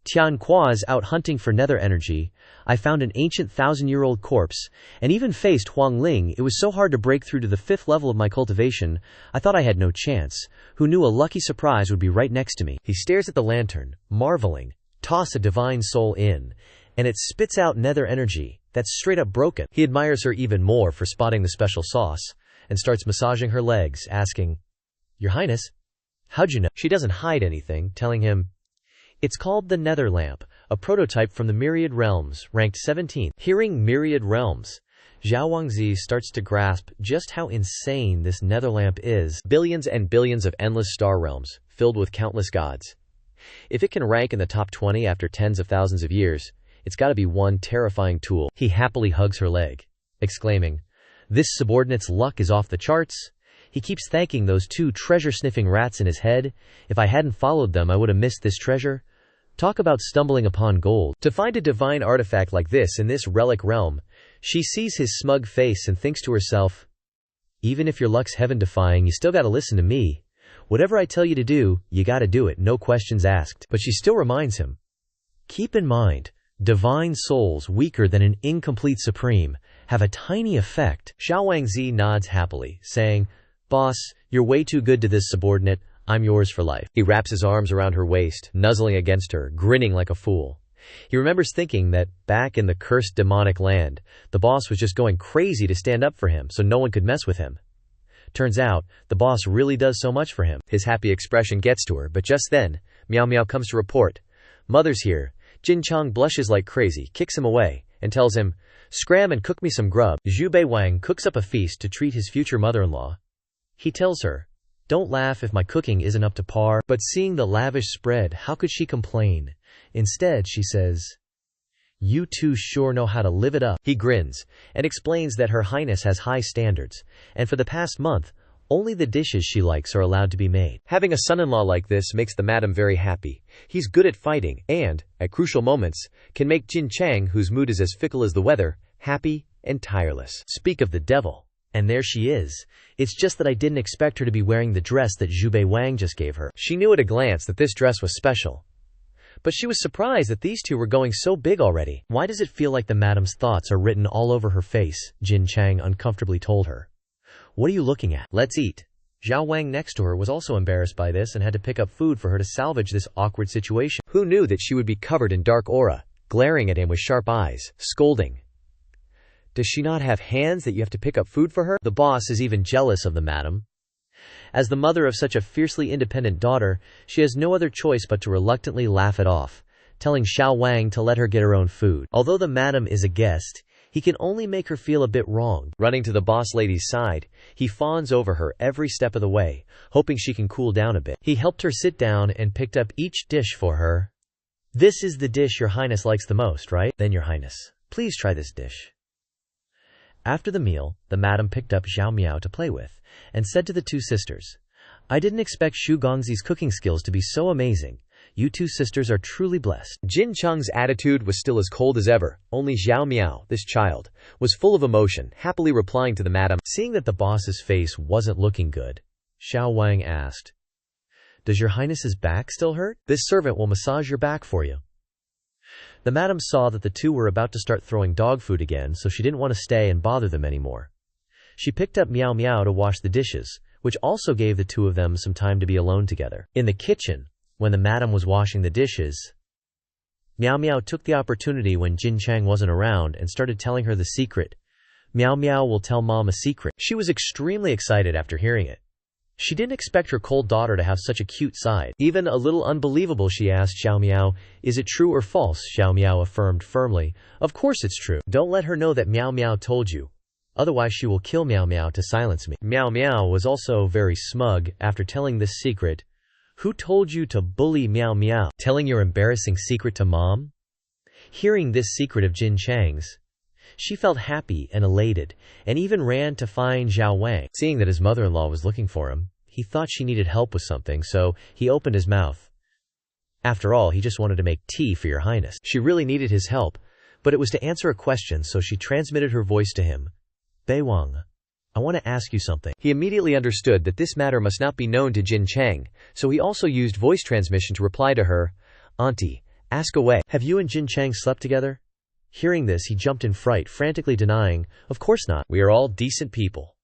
Tian Qua is out hunting for nether energy. I found an ancient 1,000-year-old corpse, and even faced Huang Ling. It was so hard to break through to the 5th level of my cultivation, I thought I had no chance. Who knew a lucky surprise would be right next to me? He stares at the lantern, marveling, toss a divine soul in, and it spits out nether energy that's straight up broken. He admires her even more for spotting the special sauce, and starts massaging her legs, asking, Your Highness, how'd you know? She doesn't hide anything, telling him, it's called the Nether Lamp, a prototype from the Myriad Realms, ranked 17th. Hearing Myriad Realms, Zhao Wangzi starts to grasp just how insane this Nether Lamp is. Billions and billions of endless star realms, filled with countless gods. If it can rank in the top 20 after tens of thousands of years, it's gotta be one terrifying tool. He happily hugs her leg, exclaiming, this subordinate's luck is off the charts. He keeps thanking those 2 treasure-sniffing rats in his head. If I hadn't followed them, I would have missed this treasure. Talk about stumbling upon gold. To find a divine artifact like this in this relic realm, she sees his smug face and thinks to herself, even if your luck's heaven-defying, you still gotta listen to me. Whatever I tell you to do, you gotta do it, no questions asked. But she still reminds him, keep in mind, divine souls weaker than an incomplete supreme have a tiny effect. Xiao Wangzi nods happily, saying, Boss, you're way too good to this subordinate. I'm yours for life. He wraps his arms around her waist, nuzzling against her, grinning like a fool. He remembers thinking that, back in the cursed demonic land, the boss was just going crazy to stand up for him so no one could mess with him. Turns out, the boss really does so much for him. His happy expression gets to her, but just then, Meow Meow comes to report. Mother's here. Jin Chang blushes like crazy, kicks him away, and tells him, scram and cook me some grub. Xu Bei Wang cooks up a feast to treat his future mother-in-law. He tells her, don't laugh if my cooking isn't up to par, but seeing the lavish spread, how could she complain? Instead, she says, you two sure know how to live it up. He grins, and explains that Her Highness has high standards, and for the past month, only the dishes she likes are allowed to be made. Having a son-in-law like this makes the madam very happy. He's good at fighting, and, at crucial moments, can make Jin Chang, whose mood is as fickle as the weather, happy and tireless. Speak of the devil. And there she is. It's just that I didn't expect her to be wearing the dress that Xu Bei Wang just gave her. She knew at a glance that this dress was special. But she was surprised that these two were going so big already. Why does it feel like the madam's thoughts are written all over her face? Jin Chang uncomfortably told her. What are you looking at? Let's eat. Zhao Wang next to her was also embarrassed by this and had to pick up food for her to salvage this awkward situation. Who knew that she would be covered in dark aura, glaring at him with sharp eyes, scolding? Does she not have hands that you have to pick up food for her? The boss is even jealous of the madam. As the mother of such a fiercely independent daughter, she has no other choice but to reluctantly laugh it off, telling Xiao Wang to let her get her own food. Although the madam is a guest, he can only make her feel a bit wrong. Running to the boss lady's side, he fawns over her every step of the way, hoping she can cool down a bit. He helped her sit down and picked up each dish for her. This is the dish your highness likes the most, right? Then your highness, please try this dish. After the meal, the madam picked up Zhao Miao to play with, and said to the two sisters, I didn't expect Xu Gongzi's cooking skills to be so amazing. You two sisters are truly blessed. Jin Cheng's attitude was still as cold as ever, only Zhao Miao, this child, was full of emotion, happily replying to the madam. Seeing that the boss's face wasn't looking good, Xiao Wang asked, Does your highness's back still hurt? This servant will massage your back for you. The madam saw that the two were about to start throwing dog food again, so she didn't want to stay and bother them anymore. She picked up Meow Meow to wash the dishes, which also gave the two of them some time to be alone together. In the kitchen, when the madam was washing the dishes, Miao Miao took the opportunity when Jin Chang wasn't around and started telling her the secret. Miao Miao will tell Mom a secret. She was extremely excited after hearing it. She didn't expect her cold daughter to have such a cute side. Even a little unbelievable, she asked Xiao Miao, "Is it true or false?" Xiao Miao affirmed firmly, "Of course it's true. Don't let her know that Miao Miao told you. Otherwise she will kill Miao Miao to silence me." Miao Miao was also very smug after telling this secret. "Who told you to bully Miao Miao? Telling your embarrassing secret to Mom?" Hearing this secret of Jin Chang's, she felt happy and elated, and even ran to find Zhao Wang. Seeing that his mother-in-law was looking for him, he thought she needed help with something, so he opened his mouth. After all, he just wanted to make tea for your highness. She really needed his help, but it was to answer a question, so she transmitted her voice to him. "Bei Wang, I want to ask you something." He immediately understood that this matter must not be known to Jin Chang, so he also used voice transmission to reply to her. "Auntie, ask away. Have you and Jin Chang slept together?" Hearing this, he jumped in fright, frantically denying, "Of course not. We are all decent people."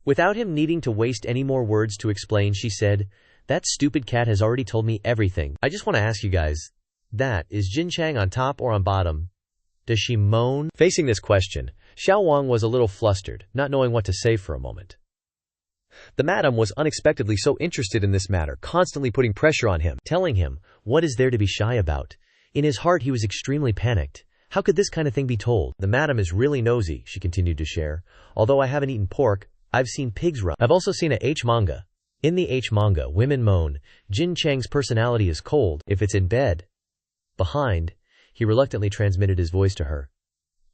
Without him needing to waste any more words to explain, she said, "That stupid cat has already told me everything. I just want to ask you guys, is Jin Chang on top or on bottom? Does she moan?" Facing this question, Xiao Wang was a little flustered, not knowing what to say for a moment. The madam was unexpectedly so interested in this matter, constantly putting pressure on him, telling him, "What is there to be shy about?" In his heart he was extremely panicked. How could this kind of thing be told? "The madam is really nosy," she continued to share. "Although I haven't eaten pork, I've seen pigs run. I've also seen a H manga. In the H manga, women moan. Jin Chang's personality is cold if it's in bed." Behind, he reluctantly transmitted his voice to her.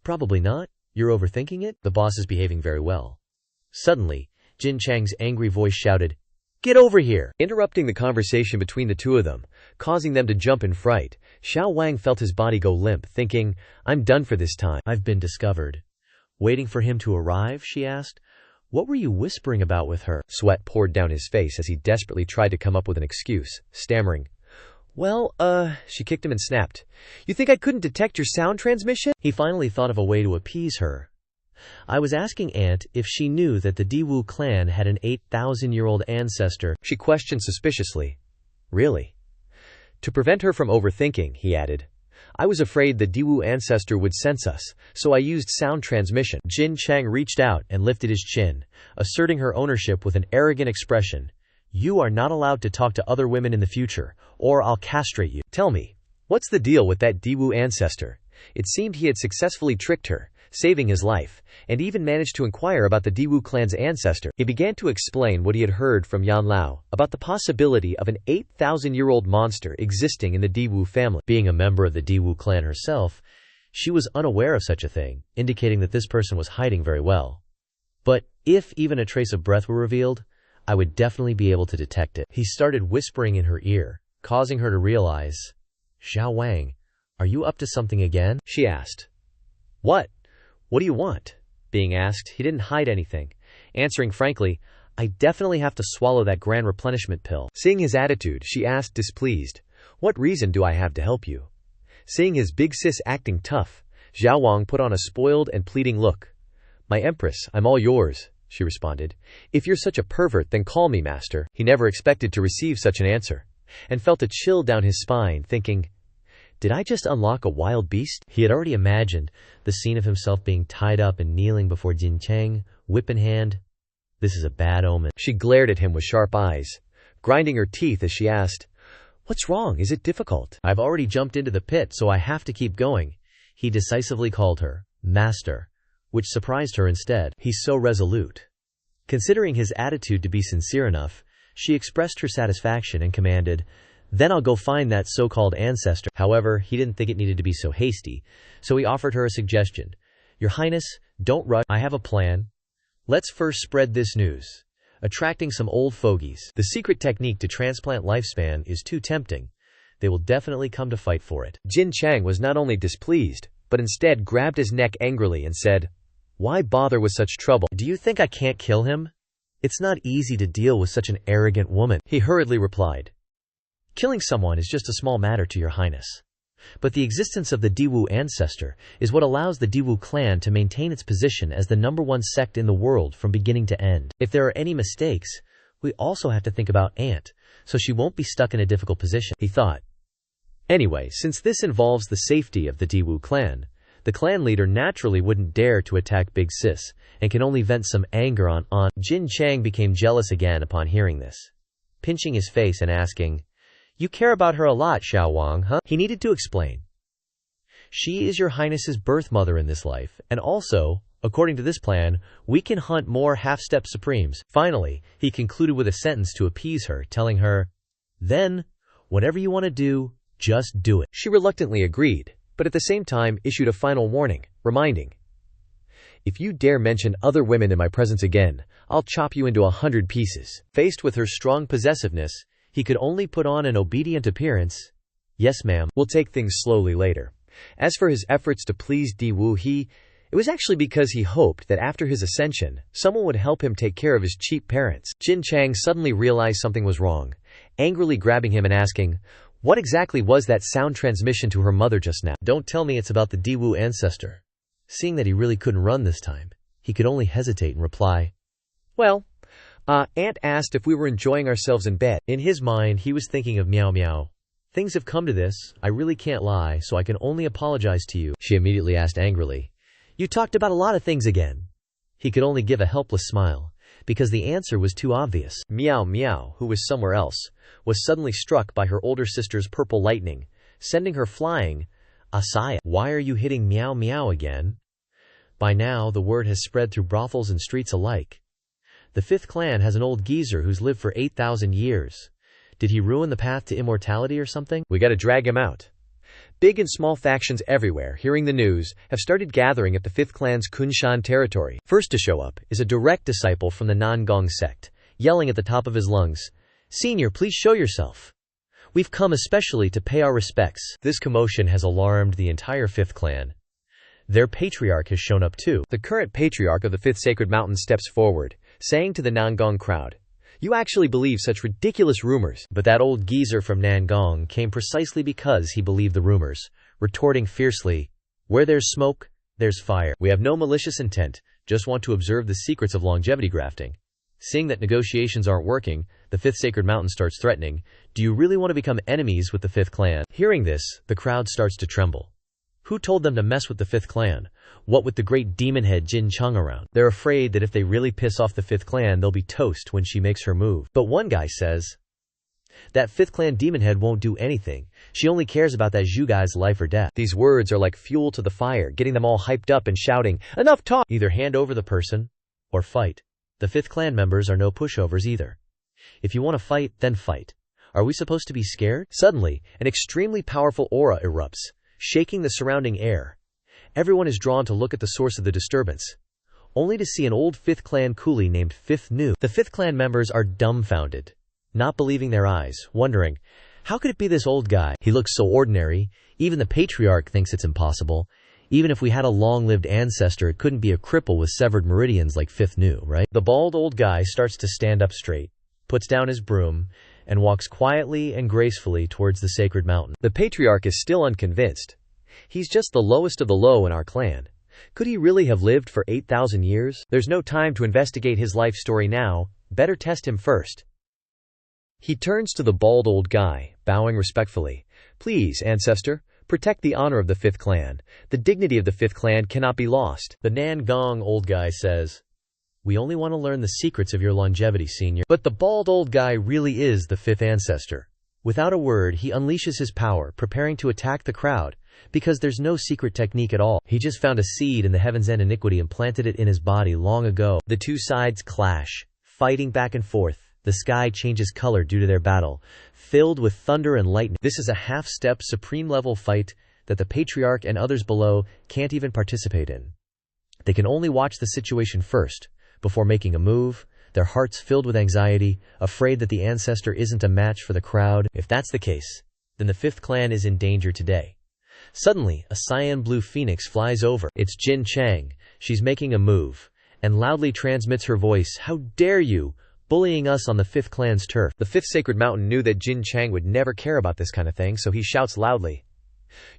"Probably not. You're overthinking it. The boss is behaving very well." Suddenly, Jin Chang's angry voice shouted, "Get over here!" interrupting the conversation between the two of them, causing them to jump in fright. Xiao Wang felt his body go limp, thinking, "I'm done for this time. I've been discovered." Waiting for him to arrive, she asked, "What were you whispering about with her?" Sweat poured down his face as he desperately tried to come up with an excuse, stammering, "Well, she kicked him and snapped. "You think I couldn't detect your sound transmission?" He finally thought of a way to appease her. "I was asking Aunt if she knew that the Diwu clan had an 8,000-year-old ancestor," she questioned suspiciously. "Really?" To prevent her from overthinking, he added, "I was afraid the Diwu ancestor would sense us, so I used sound transmission." Jin Chang reached out and lifted his chin, asserting her ownership with an arrogant expression. "You are not allowed to talk to other women in the future, or I'll castrate you. Tell me, what's the deal with that Diwu ancestor?" It seemed he had successfully tricked her, saving his life, and even managed to inquire about the Diwu clan's ancestor. He began to explain what he had heard from Yan Lao about the possibility of an 8,000-year-old monster existing in the Diwu family. Being a member of the Diwu clan herself, she was unaware of such a thing, indicating that this person was hiding very well. "But if even a trace of breath were revealed, I would definitely be able to detect it." He started whispering in her ear, causing her to realize. "Zhao Wang, are you up to something again?" she asked. "What? What do you want?" Being asked, he didn't hide anything, answering frankly, "I definitely have to swallow that grand replenishment pill." Seeing his attitude, she asked displeased, "What reason do I have to help you?" Seeing his big sis acting tough, Zhao Wang put on a spoiled and pleading look. "My empress, I'm all yours," she responded. "If you're such a pervert, then call me master." He never expected to receive such an answer, and felt a chill down his spine, thinking, did I just unlock a wild beast? He had already imagined the scene of himself being tied up and kneeling before Jin Chang, whip in hand. This is a bad omen. She glared at him with sharp eyes, grinding her teeth as she asked, "What's wrong? Is it difficult?" "I've already jumped into the pit, so I have to keep going." He decisively called her master, which surprised her instead. He's so resolute. Considering his attitude to be sincere enough, she expressed her satisfaction and commanded, "Then I'll go find that so-called ancestor." However, he didn't think it needed to be so hasty, so he offered her a suggestion. "Your Highness, don't rush. I have a plan. Let's first spread this news, attracting some old fogies. The secret technique to transplant lifespan is too tempting. They will definitely come to fight for it." Jin Chang was not only displeased, but instead grabbed his neck angrily and said, "Why bother with such trouble? Do you think I can't kill him? It's not easy to deal with such an arrogant woman." He hurriedly replied, "Killing someone is just a small matter to your Highness. But the existence of the Diwu ancestor is what allows the Diwu clan to maintain its position as the #1 sect in the world from beginning to end. If there are any mistakes, we also have to think about Aunt, so she won't be stuck in a difficult position." He thought, Anyway, since this involves the safety of the Diwu clan, the clan leader naturally wouldn't dare to attack Big Sis, and can only vent some anger on. Jin Chang became jealous again upon hearing this, pinching his face and asking, "You care about her a lot, Xiao Wang, huh?" He needed to explain. "She is your highness's birth mother in this life, and also, according to this plan, we can hunt more half-step supremes." Finally, he concluded with a sentence to appease her, telling her, "Then, whatever you want to do, just do it." She reluctantly agreed, but at the same time issued a final warning, reminding, "If you dare mention other women in my presence again, I'll chop you into 100 pieces." Faced with her strong possessiveness, he could only put on an obedient appearance. "Yes, ma'am. We'll take things slowly later." As for his efforts to please Di Wu, it was actually because he hoped that after his ascension, someone would help him take care of his cheap parents. Jin Chang suddenly realized something was wrong, angrily grabbing him and asking, "What exactly was that sound transmission to her mother just now?" "Don't tell me it's about the Diwu ancestor." Seeing that he really couldn't run this time, he could only hesitate and reply, "Well, Aunt asked if we were enjoying ourselves in bed." In his mind, he was thinking of Meow Meow. "Things have come to this, I really can't lie, so I can only apologize to you," she immediately asked angrily. "You talked about a lot of things again." He could only give a helpless smile, because the answer was too obvious. Meow Meow, who was somewhere else, was suddenly struck by her older sister's purple lightning, sending her flying. "Asaya, why are you hitting Meow Meow again?" By now, the word has spread through brothels and streets alike. The 5th clan has an old geezer who's lived for 8,000 years. Did he ruin the path to immortality or something? We gotta drag him out. Big and small factions everywhere, hearing the news, have started gathering at the 5th clan's Kunshan territory. First to show up is a direct disciple from the Nangong sect, yelling at the top of his lungs, "Senior, please show yourself. We've come especially to pay our respects." This commotion has alarmed the entire 5th clan. Their patriarch has shown up too. The current patriarch of the 5th sacred mountain steps forward, saying to the Nangong crowd, "You actually believe such ridiculous rumors." But that old geezer from Nangong came precisely because he believed the rumors, retorting fiercely, "Where there's smoke, there's fire. We have no malicious intent, just want to observe the secrets of longevity grafting." Seeing that negotiations aren't working, the 5th sacred mountain starts threatening, "Do you really want to become enemies with the 5th clan?" Hearing this, the crowd starts to tremble. Who told them to mess with the 5th clan? What with the great demon head Jin Chang around? They're afraid that if they really piss off the 5th clan, they'll be toast when she makes her move. But one guy says, "That 5th clan demon head won't do anything. She only cares about that Zhu guy's life or death." These words are like fuel to the fire, getting them all hyped up and shouting, "Enough talk! Either hand over the person, or fight." The 5th clan members are no pushovers either. If you want to fight, then fight. Are we supposed to be scared? Suddenly, an extremely powerful aura erupts, shaking the surrounding air. Everyone is drawn to look at the source of the disturbance, only to see an old 5th clan coolie named 5th Nu. The 5th clan members are dumbfounded, not believing their eyes, wondering, how could it be this old guy? He looks so ordinary, even the patriarch thinks it's impossible. Even if we had a long-lived ancestor, it couldn't be a cripple with severed meridians like 5th Nu, right? The bald old guy starts to stand up straight, puts down his broom, and walks quietly and gracefully towards the sacred mountain. The patriarch is still unconvinced. He's just the lowest of the low in our clan. Could he really have lived for 8,000 years? There's no time to investigate his life story now. Better test him first. He turns to the bald old guy, bowing respectfully. "Please, ancestor, protect the honor of the 5th clan. The dignity of the 5th clan cannot be lost." The Nangong old guy says, "We only want to learn the secrets of your longevity, senior." But the bald old guy really is the 5th ancestor. Without a word, he unleashes his power, preparing to attack the crowd, because there's no secret technique at all. He just found a seed in the Heaven's End iniquity and planted it in his body long ago. The two sides clash, fighting back and forth. The sky changes color due to their battle, filled with thunder and lightning. This is a half-step, supreme-level fight that the patriarch and others below can't even participate in. They can only watch the situation first, before making a move, their hearts filled with anxiety, afraid that the ancestor isn't a match for the crowd. If that's the case, then the 5th clan is in danger today. Suddenly, a cyan blue phoenix flies over. It's Jin Chang. She's making a move, and loudly transmits her voice, "How dare you, bullying us on the 5th clan's turf." The 5th sacred mountain knew that Jin Chang would never care about this kind of thing, so he shouts loudly,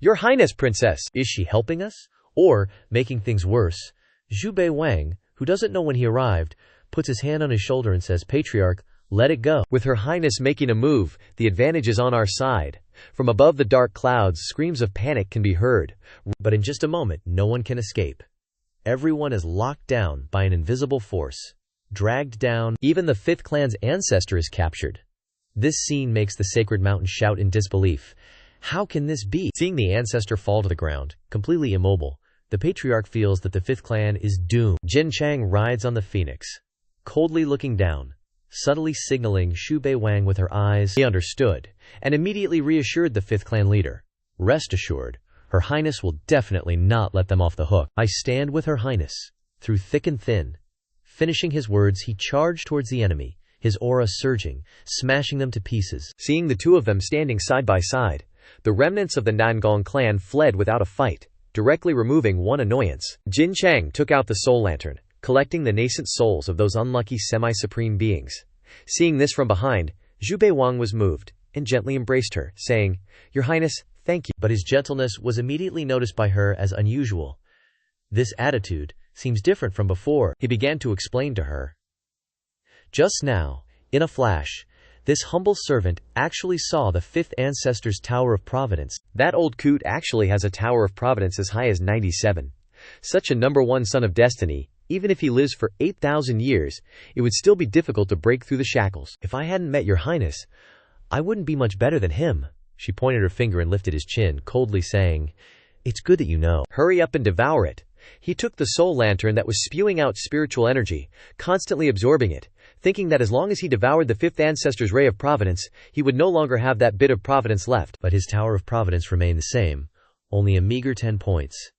"Your Highness, Princess!" Is she helping us? Or, making things worse, Xu Bei Wang, who doesn't know when he arrived, puts his hand on his shoulder and says, "Patriarch, let it go." With Her Highness making a move, the advantage is on our side. From above the dark clouds, screams of panic can be heard. But in just a moment, no one can escape. Everyone is locked down by an invisible force, dragged down. Even the 5th clan's ancestor is captured. This scene makes the sacred mountain shout in disbelief. How can this be? Seeing the ancestor fall to the ground, completely immobile, the patriarch feels that the 5th clan is doomed. Jin Chang rides on the phoenix, coldly looking down, subtly signaling Xu Bei Wang with her eyes. He understood, and immediately reassured the 5th clan leader. Rest assured, Her Highness will definitely not let them off the hook. I stand with Her Highness, through thick and thin. Finishing his words, he charged towards the enemy, his aura surging, smashing them to pieces. Seeing the two of them standing side by side, the remnants of the Nangong clan fled without a fight, directly removing one annoyance. Jin Chang took out the soul lantern, collecting the nascent souls of those unlucky semi-supreme beings. Seeing this from behind, Xu Bei Wang was moved, and gently embraced her, saying, "Your Highness, thank you." But his gentleness was immediately noticed by her as unusual. This attitude seems different from before. He began to explain to her. Just now, in a flash, this humble servant actually saw the 5th ancestor's Tower of Providence. That old coot actually has a Tower of Providence as high as 97. Such a number one son of destiny, even if he lives for 8,000 years, it would still be difficult to break through the shackles. If I hadn't met Your Highness, I wouldn't be much better than him. She pointed her finger and lifted his chin, coldly saying, "It's good that you know." Hurry up and devour it. He took the soul lantern that was spewing out spiritual energy, constantly absorbing it, thinking that as long as he devoured the 5th ancestor's ray of providence, he would no longer have that bit of providence left. But his Tower of Providence remained the same, only a meager 10 points.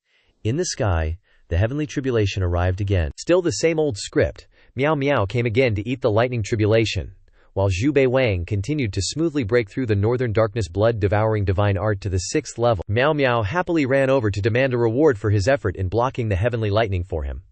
In the sky, the heavenly tribulation arrived again. Still the same old script. Miao Miao came again to eat the lightning tribulation, while Xu Bei Wang continued to smoothly break through the northern darkness blood-devouring divine art to the 6th level. Miao Miao happily ran over to demand a reward for his effort in blocking the heavenly lightning for him.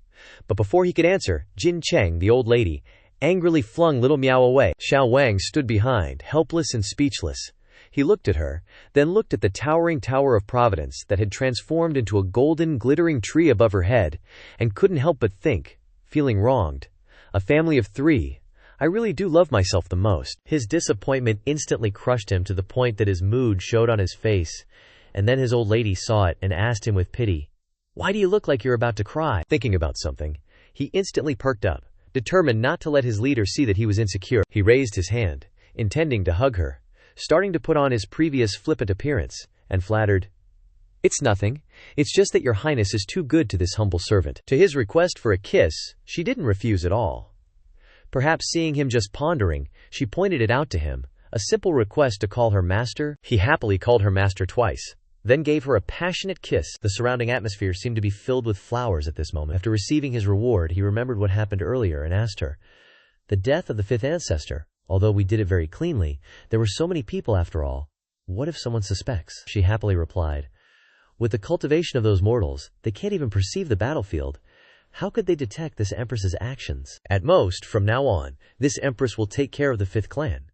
But before he could answer, Jin Cheng, the old lady, angrily flung little Miao away. Xiao Wang stood behind, helpless and speechless. He looked at her, then looked at the towering Tower of Providence that had transformed into a golden, glittering tree above her head, and couldn't help but think, feeling wronged. A family of 3. I really do love myself the most. His disappointment instantly crushed him to the point that his mood showed on his face, and then his old lady saw it and asked him with pity, "Why do you look like you're about to cry?" Thinking about something, he instantly perked up, determined not to let his leader see that he was insecure. He raised his hand, intending to hug her, starting to put on his previous flippant appearance, and flattered, "It's nothing. It's just that Your Highness is too good to this humble servant." To his request for a kiss, she didn't refuse at all. Perhaps seeing him just pondering, she pointed it out to him, a simple request to call her master. He happily called her master twice, then gave her a passionate kiss. The surrounding atmosphere seemed to be filled with flowers at this moment. After receiving his reward, he remembered what happened earlier and asked her, "The death of the 5th ancestor, although we did it very cleanly, there were so many people after all. What if someone suspects?" She happily replied, "With the cultivation of those mortals, they can't even perceive the battlefield. How could they detect this empress's actions? At most, from now on, this empress will take care of the 5th clan."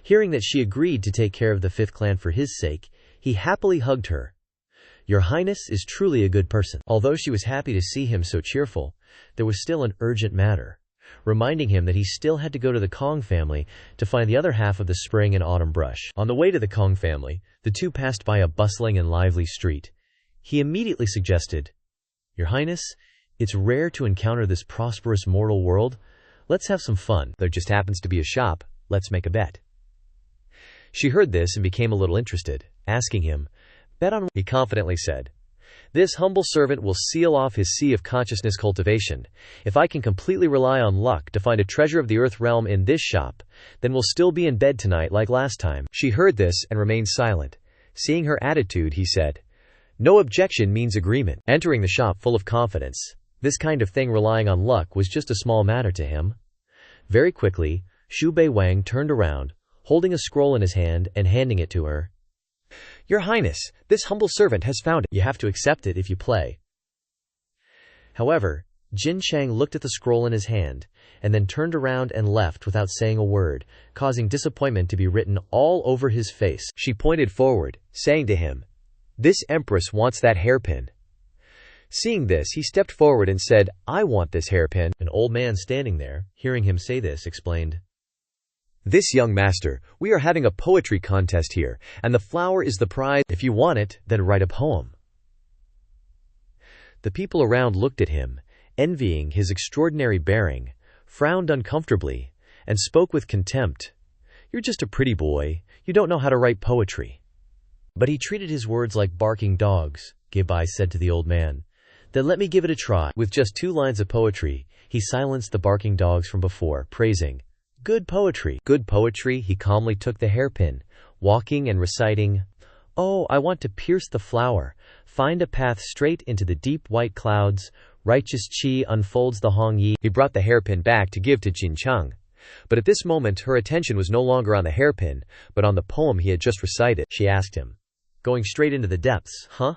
Hearing that she agreed to take care of the 5th clan for his sake, he happily hugged her. Your Highness is truly a good person. Although she was happy to see him so cheerful, there was still an urgent matter, reminding him that he still had to go to the Kong family to find the other half of the spring and autumn brush. On the way to the Kong family, the two passed by a bustling and lively street. He immediately suggested, "Your Highness, it's rare to encounter this prosperous mortal world. Let's have some fun. There just happens to be a shop. Let's make a bet." She heard this and became a little interested, asking him, "Bet on?" He confidently said, "This humble servant will seal off his sea of consciousness cultivation. If I can completely rely on luck to find a treasure of the earth realm in this shop, then we'll still be in bed tonight like last time." She heard this and remained silent. Seeing her attitude, he said, "No objection means agreement." Entering the shop full of confidence, this kind of thing relying on luck was just a small matter to him. Very quickly, Xu Bei Wang turned around, holding a scroll in his hand and handing it to her. "Your Highness, this humble servant has found it. You have to accept it if you play." However, Jin Chang looked at the scroll in his hand, and then turned around and left without saying a word, causing disappointment to be written all over his face. She pointed forward, saying to him, "This empress wants that hairpin." Seeing this, he stepped forward and said, "I want this hairpin." An old man standing there, hearing him say this, explained, "This young master, we are having a poetry contest here, and the flower is the prize. If you want it, then write a poem." The people around looked at him, envying his extraordinary bearing, frowned uncomfortably, and spoke with contempt. "You're just a pretty boy. You don't know how to write poetry." But he treated his words like barking dogs, Xu Bei said to the old man. "Then let me give it a try." With just 2 lines of poetry, he silenced the barking dogs from before, praising, "Good poetry." Good poetry, he calmly took the hairpin, walking and reciting, "Oh, I want to pierce the flower, find a path straight into the deep white clouds, righteous Qi unfolds the Hong Yi." He brought the hairpin back to give to Jin Cheng. But at this moment her attention was no longer on the hairpin, but on the poem he had just recited. She asked him, "Going straight into the depths, huh?"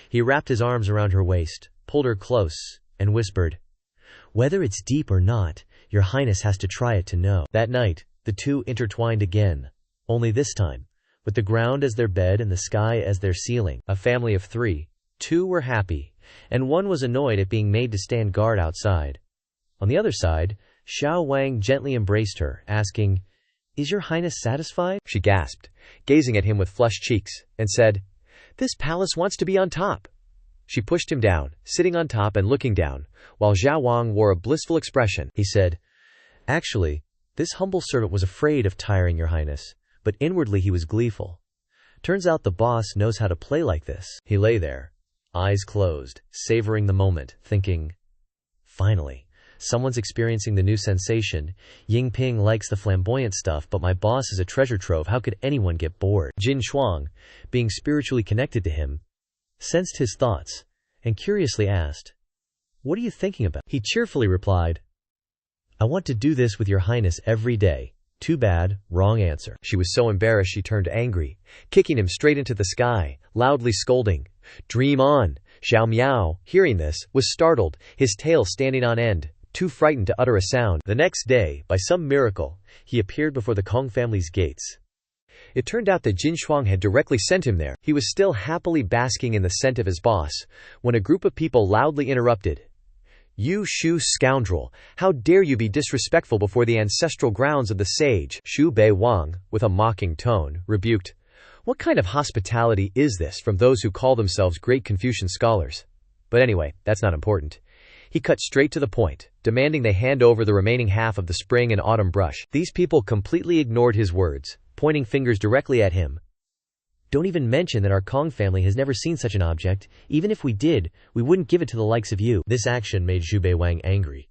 He wrapped his arms around her waist, pulled her close, and whispered, "Whether it's deep or not, your highness has to try it to know." That night, the two intertwined again, only this time, with the ground as their bed and the sky as their ceiling. A family of 3, 2 were happy, and 1 was annoyed at being made to stand guard outside. On the other side, Xiao Wang gently embraced her, asking, "Is your highness satisfied?" She gasped, gazing at him with flushed cheeks, and said, "This palace wants to be on top." She pushed him down, sitting on top and looking down, while Xiao Wang wore a blissful expression. He said, "Actually, this humble servant was afraid of tiring your highness, but inwardly he was gleeful. Turns out the boss knows how to play like this." He lay there, eyes closed, savoring the moment, thinking, "Finally, someone's experiencing the new sensation. Yingping likes the flamboyant stuff, but my boss is a treasure trove. How could anyone get bored?" Jin Shuang, being spiritually connected to him, sensed his thoughts, and curiously asked, "What are you thinking about?" He cheerfully replied, "I want to do this with your highness every day." Too bad, wrong answer. She was so embarrassed she turned angry, kicking him straight into the sky, loudly scolding, "Dream on!" Xiao Miao, hearing this, was startled, his tail standing on end, too frightened to utter a sound. The next day, by some miracle, he appeared before the Kong family's gates. It turned out that Jin Shuang had directly sent him there. He was still happily basking in the scent of his boss, when a group of people loudly interrupted. "You Xu scoundrel, how dare you be disrespectful before the ancestral grounds of the sage?" Xu Bei Wang, with a mocking tone, rebuked, "What kind of hospitality is this from those who call themselves great Confucian scholars?" But anyway, that's not important. He cut straight to the point, demanding they hand over the remaining half of the spring and autumn brush. These people completely ignored his words, pointing fingers directly at him. "Don't even mention that our Kong family has never seen such an object. Even if we did, we wouldn't give it to the likes of you." This action made Xu Bei Wang angry.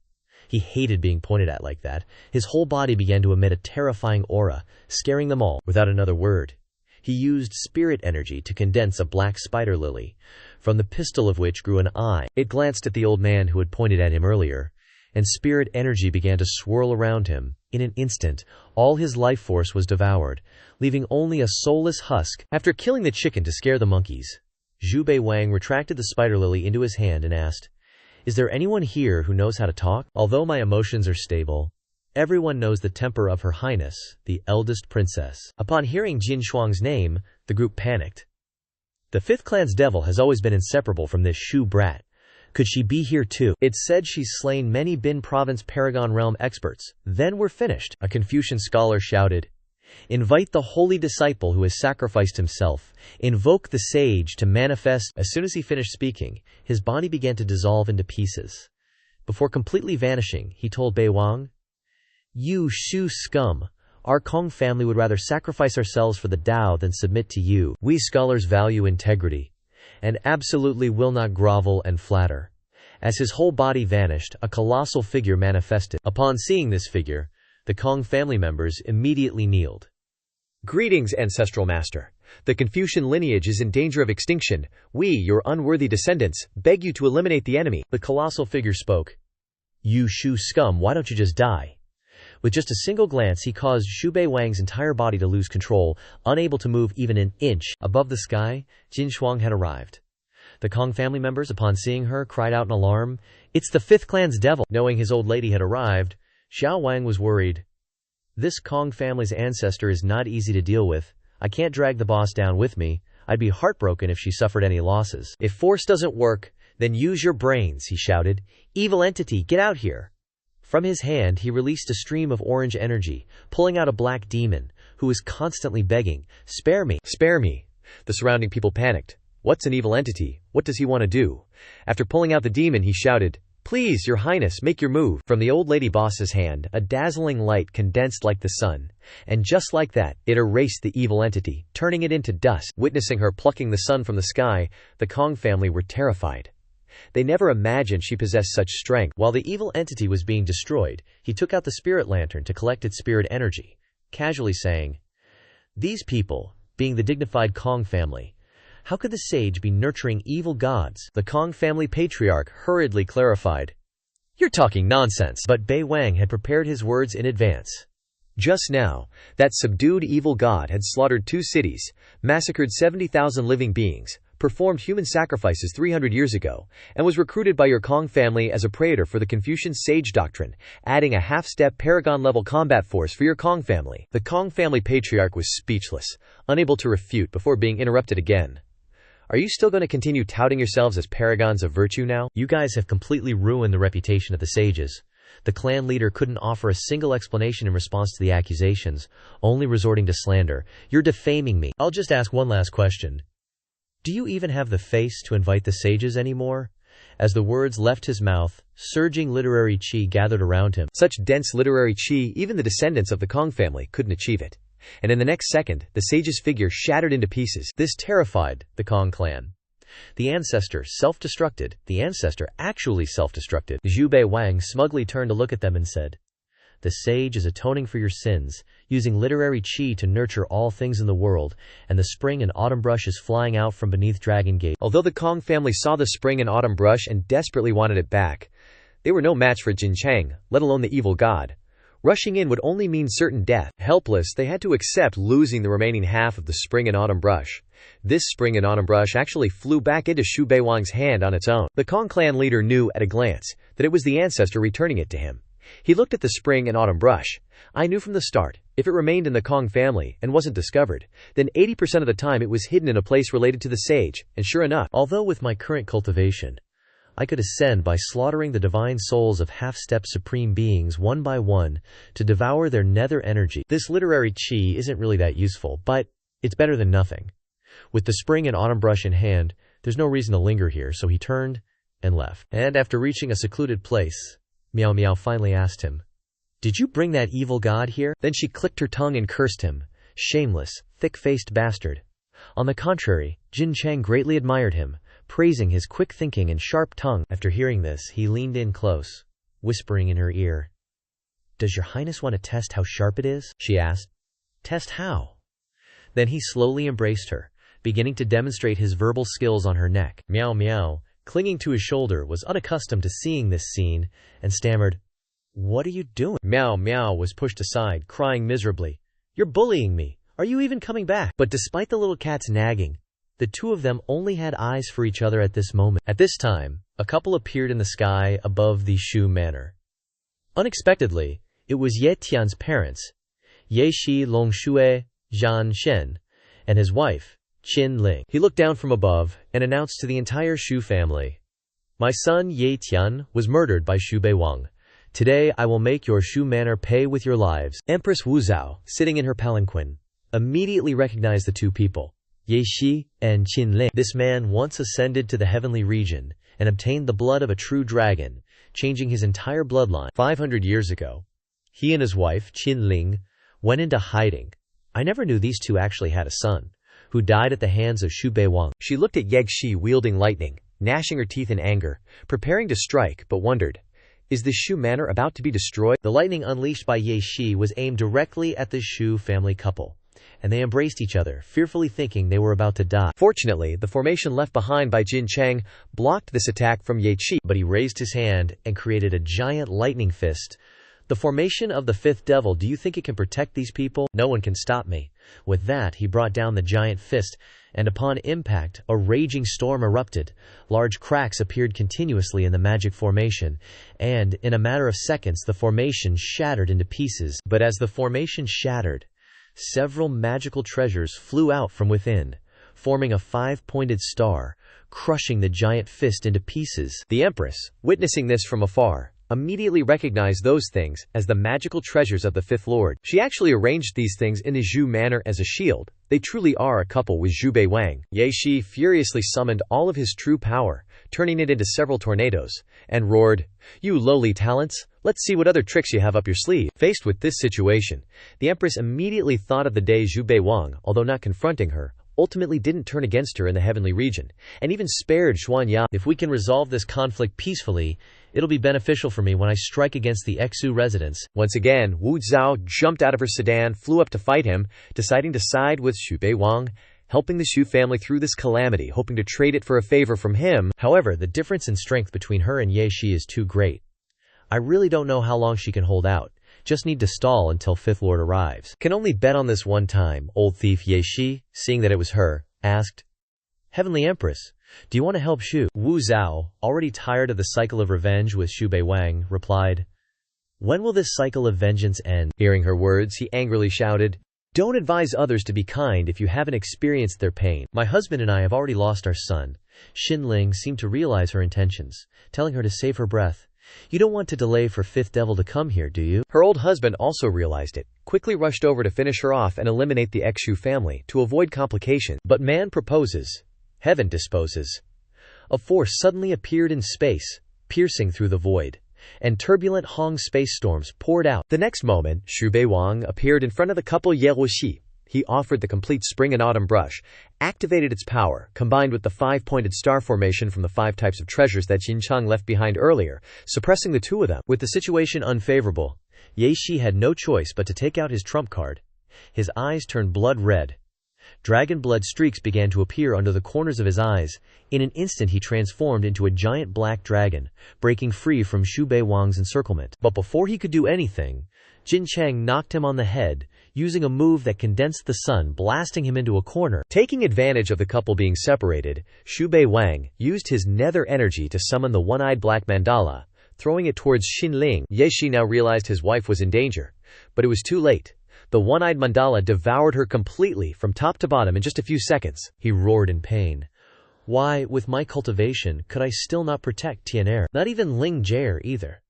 He hated being pointed at like that. His whole body began to emit a terrifying aura, scaring them all. Without another word, he used spirit energy to condense a black spider lily, from the pistil of which grew an eye. It glanced at the old man who had pointed at him earlier, and spirit energy began to swirl around him. In an instant, all his life force was devoured, leaving only a soulless husk. After killing the chicken to scare the monkeys, Xu Bei Wang retracted the spider lily into his hand and asked, "Is there anyone here who knows how to talk? Although my emotions are stable, everyone knows the temper of Her Highness, the Eldest Princess." Upon hearing Jin Shuang's name, the group panicked. The 5th clan's devil has always been inseparable from this Shu brat. Could she be here too? It's said she's slain many Bin Province Paragon Realm experts. Then we're finished. A Confucian scholar shouted, "Invite the holy disciple who has sacrificed himself. Invoke the sage to manifest." As soon as he finished speaking, his body began to dissolve into pieces. Before completely vanishing, he told Bei Wang, "You Shu scum. Our Kong family would rather sacrifice ourselves for the Tao than submit to you. We scholars value integrity, and absolutely will not grovel and flatter." As his whole body vanished, a colossal figure manifested. Upon seeing this figure, the Kong family members immediately kneeled. "Greetings, ancestral master. The Confucian lineage is in danger of extinction. We, your unworthy descendants, beg you to eliminate the enemy." The colossal figure spoke. "You Shu scum, why don't you just die?" With just a single glance, he caused Xu Bei Wang's entire body to lose control, unable to move even an inch. Above the sky, Jin Shuang had arrived. The Kong family members, upon seeing her, cried out in alarm, "It's the 5th clan's devil!" Knowing his old lady had arrived, Xiao Wang was worried. "This Kong family's ancestor is not easy to deal with. I can't drag the boss down with me. I'd be heartbroken if she suffered any losses." "If force doesn't work, then use your brains," he shouted. "Evil entity, get out here." From his hand he released a stream of orange energy, pulling out a black demon, who was constantly begging, "Spare me! Spare me!" The surrounding people panicked. What's an evil entity? What does he want to do? After pulling out the demon, he shouted, "Please, your highness, make your move." From the old lady boss's hand, a dazzling light condensed like the sun. And just like that, it erased the evil entity, turning it into dust. Witnessing her plucking the sun from the sky, the Kong family were terrified. They never imagined she possessed such strength. While the evil entity was being destroyed, he took out the spirit lantern to collect its spirit energy, casually saying, "These people, being the dignified Kong family, how could the sage be nurturing evil gods?" The Kong family patriarch hurriedly clarified, "You're talking nonsense." But Bei Wang had prepared his words in advance. Just now, that subdued evil god had slaughtered 2 cities, massacred 70,000 living beings, performed human sacrifices 300 years ago, and was recruited by your Kong family as a praetor for the Confucian sage doctrine, adding a half-step paragon-level combat force for your Kong family. The Kong family patriarch was speechless, unable to refute before being interrupted again. Are you still going to continue touting yourselves as paragons of virtue now? You guys have completely ruined the reputation of the sages. The clan leader couldn't offer a single explanation in response to the accusations, only resorting to slander. You're defaming me. I'll just ask one last question. Do you even have the face to invite the sages anymore? As the words left his mouth, surging literary chi gathered around him. Such dense literary chi, even the descendants of the Kong family couldn't achieve it. And in the next second, the sage's figure shattered into pieces. This terrified the Kong clan. The ancestor self-destructed. The ancestor actually self-destructed. Xu Bei Wang smugly turned to look at them and said, "The sage is atoning for your sins, using literary chi to nurture all things in the world, and the spring and autumn brush is flying out from beneath Dragon Gate." Although the Kong family saw the spring and autumn brush and desperately wanted it back, they were no match for Jin Chang, let alone the evil god. Rushing in would only mean certain death. Helpless, they had to accept losing the remaining half of the spring and autumn brush. This spring and autumn brush actually flew back into Xu Bei Wang's hand on its own. The Kong clan leader knew at a glance that it was the ancestor returning it to him. He looked at the spring and autumn brush. I knew from the start, if it remained in the Kong family and wasn't discovered, then 80% of the time it was hidden in a place related to the sage, and sure enough, although with my current cultivation, I could ascend by slaughtering the divine souls of half-step supreme beings one by one to devour their nether energy. This literary chi isn't really that useful, but it's better than nothing. With the spring and autumn brush in hand, there's no reason to linger here, so he turned and left. And after reaching a secluded place, Meow Meow finally asked him, "Did you bring that evil god here?" Then she clicked her tongue and cursed him. Shameless, thick-faced bastard. On the contrary, Jin Chang greatly admired him, praising his quick thinking and sharp tongue. After hearing this, he leaned in close, whispering in her ear. "Does your highness want to test how sharp it is?" she asked. "Test how?" Then he slowly embraced her, beginning to demonstrate his verbal skills on her neck. Meow Meow, clinging to his shoulder, was unaccustomed to seeing this scene, and stammered, "What are you doing?" Meow Meow was pushed aside, crying miserably, "You're bullying me. Are you even coming back?" But despite the little cat's nagging, the two of them only had eyes for each other at this moment. At this time, a couple appeared in the sky above the Shu manor. Unexpectedly, it was Ye Tian's parents, Ye Shi Long Shui Zhan Shen, and his wife, Qin Ling. He looked down from above and announced to the entire Shu family, "My son Ye Tian was murdered by Xu Bei Wang. Today I will make your Shu manor pay with your lives." Empress Wu Zhao, sitting in her palanquin, immediately recognized the two people, Ye Shi and Qin Ling. This man once ascended to the heavenly region and obtained the blood of a true dragon, changing his entire bloodline. 500 years ago, he and his wife, Qin Ling, went into hiding. I never knew these two actually had a son, who died at the hands of Xu Bei Wang. She looked at Ye Shi wielding lightning, gnashing her teeth in anger, preparing to strike, but wondered, is the Shu manor about to be destroyed? The lightning unleashed by Ye Shi was aimed directly at the Shu family couple, and they embraced each other, fearfully thinking they were about to die. Fortunately, the formation left behind by Jin Chang blocked this attack from Ye Shi, but he raised his hand and created a giant lightning fist. The formation of the fifth devil. Do you think it can protect these people? No one can stop me. With that, he brought down the giant fist, and upon impact, a raging storm erupted. Large cracks appeared continuously in the magic formation, and, in a matter of seconds, the formation shattered into pieces. But as the formation shattered, several magical treasures flew out from within, forming a 5-pointed star, crushing the giant fist into pieces. The Empress, witnessing this from afar, immediately recognized those things as the magical treasures of the Fifth Lord. She actually arranged these things in the Zhu manner as a shield. They truly are a couple with Xu Bei Wang. Ye Shi furiously summoned all of his true power, turning it into several tornadoes, and roared, "You lowly talents! Let's see what other tricks you have up your sleeve." Faced with this situation, the Empress immediately thought of the day Xu Bei Wang, although not confronting her, ultimately didn't turn against her in the heavenly region, and even spared Xuanya. If we can resolve this conflict peacefully, it'll be beneficial for me when I strike against the Xu residents. Once again, Wu Zhao jumped out of her sedan, flew up to fight him, deciding to side with Xu Bei Wang, helping the Xu family through this calamity, hoping to trade it for a favor from him. However, the difference in strength between her and Ye Shi is too great. I really don't know how long she can hold out. Just need to stall until Fifth Lord arrives. Can only bet on this one time, old thief Ye Shi, seeing that it was her, asked, "Heavenly Empress, do you want to help Xu?" Wu Zhao, already tired of the cycle of revenge with Xu Bei Wang, replied, "When will this cycle of vengeance end?" Hearing her words, he angrily shouted, "Don't advise others to be kind if you haven't experienced their pain. My husband and I have already lost our son." Xin Ling seemed to realize her intentions, telling her to save her breath. "You don't want to delay for Fifth Devil to come here, do you?" Her old husband also realized it, quickly rushed over to finish her off and eliminate the Xu family to avoid complications. But man proposes, heaven disposes. A force suddenly appeared in space, piercing through the void, and turbulent Hong space storms poured out. The next moment, Xu Bei Wang appeared in front of the couple Ye Wuxi. He offered the complete spring and autumn brush, activated its power, combined with the 5-pointed star formation from the 5 types of treasures that Jin Chang left behind earlier, suppressing the two of them. With the situation unfavorable, Ye Shi had no choice but to take out his trump card. His eyes turned blood red. Dragon blood streaks began to appear under the corners of his eyes. In an instant he transformed into a giant black dragon, breaking free from Xu Bei Wang's encirclement. But before he could do anything, Jin Chang knocked him on the head, using a move that condensed the sun, blasting him into a corner. Taking advantage of the couple being separated, Xu Bei Wang used his nether energy to summon the one-eyed black mandala, throwing it towards Xin Ling. Ye Shi now realized his wife was in danger, but it was too late. The one-eyed mandala devoured her completely from top to bottom in just a few seconds. He roared in pain. Why, with my cultivation, could I still not protect Tian'er? Not even Ling Jie either.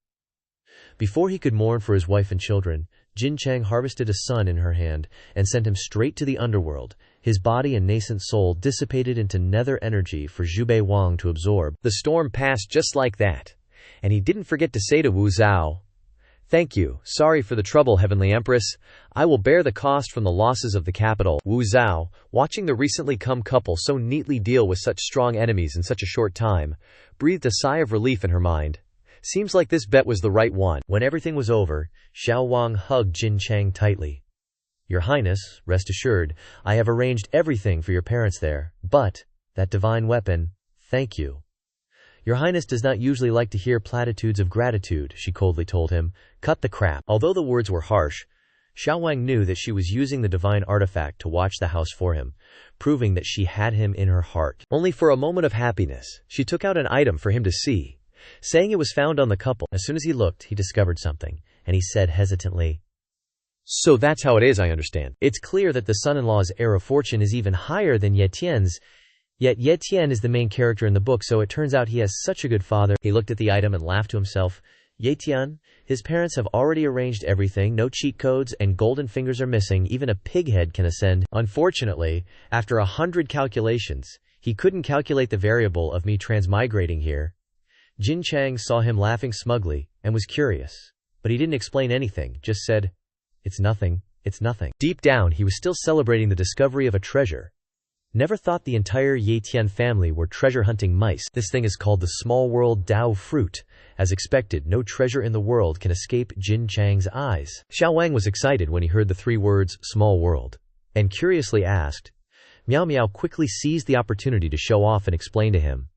Before he could mourn for his wife and children, Jin Chang harvested a son in her hand and sent him straight to the underworld. His body and nascent soul dissipated into nether energy for Xu Bei Wang to absorb. The storm passed just like that, and he didn't forget to say to Wu Zhao, "Thank you, sorry for the trouble, Heavenly Empress. I will bear the cost from the losses of the capital." Wu Zhao, watching the recently come couple so neatly deal with such strong enemies in such a short time, breathed a sigh of relief in her mind. Seems like this bet was the right one. When everything was over, Xiao Wang hugged Jin Chang tightly. "Your Highness, rest assured, I have arranged everything for your parents there, but that divine weapon, thank you." "Your Highness does not usually like to hear platitudes of gratitude," she coldly told him. "Cut the crap." Although the words were harsh, Xiao Wang knew that she was using the divine artifact to watch the house for him, proving that she had him in her heart. Only for a moment of happiness, she took out an item for him to see, saying it was found on the couple. As soon as he looked, he discovered something, and he said hesitantly, "So that's how it is, I understand." It's clear that the son-in-law's heir of fortune is even higher than Ye Tian's, yet Ye Tian is the main character in the book, so it turns out he has such a good father. He looked at the item and laughed to himself. Ye Tian, his parents have already arranged everything, no cheat codes, and golden fingers are missing, even a pig head can ascend. Unfortunately, after 100 calculations, he couldn't calculate the variable of me transmigrating here. Jin Chang saw him laughing smugly, and was curious. But he didn't explain anything, just said, "It's nothing, it's nothing." Deep down, he was still celebrating the discovery of a treasure. Never thought the entire Ye Tian family were treasure-hunting mice. This thing is called the Small World Dao Fruit. As expected, no treasure in the world can escape Jin Chang's eyes. Xiao Wang was excited when he heard the 3 words, small world, and curiously asked. Miao Miao quickly seized the opportunity to show off and explain to him.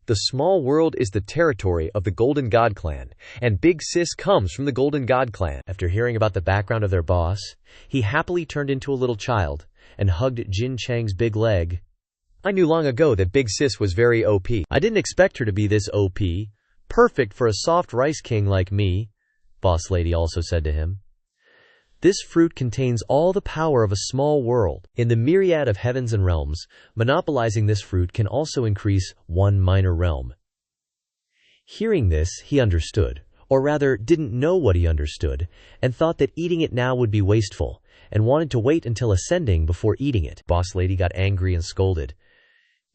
The small world is the territory of the Golden God Clan, and Big Sis comes from the Golden God Clan. After hearing about the background of their boss, he happily turned into a little child and hugged Jin Chang's big leg. "I knew long ago that Big Sis was very OP. I didn't expect her to be this OP. Perfect for a soft rice king like me," Boss Lady also said to him. "This fruit contains all the power of a small world. In the myriad of heavens and realms, monopolizing this fruit can also increase one minor realm." Hearing this, he understood. or rather didn't know what he understood, and thought that eating it now would be wasteful, and wanted to wait until ascending before eating it. Boss lady got angry and scolded.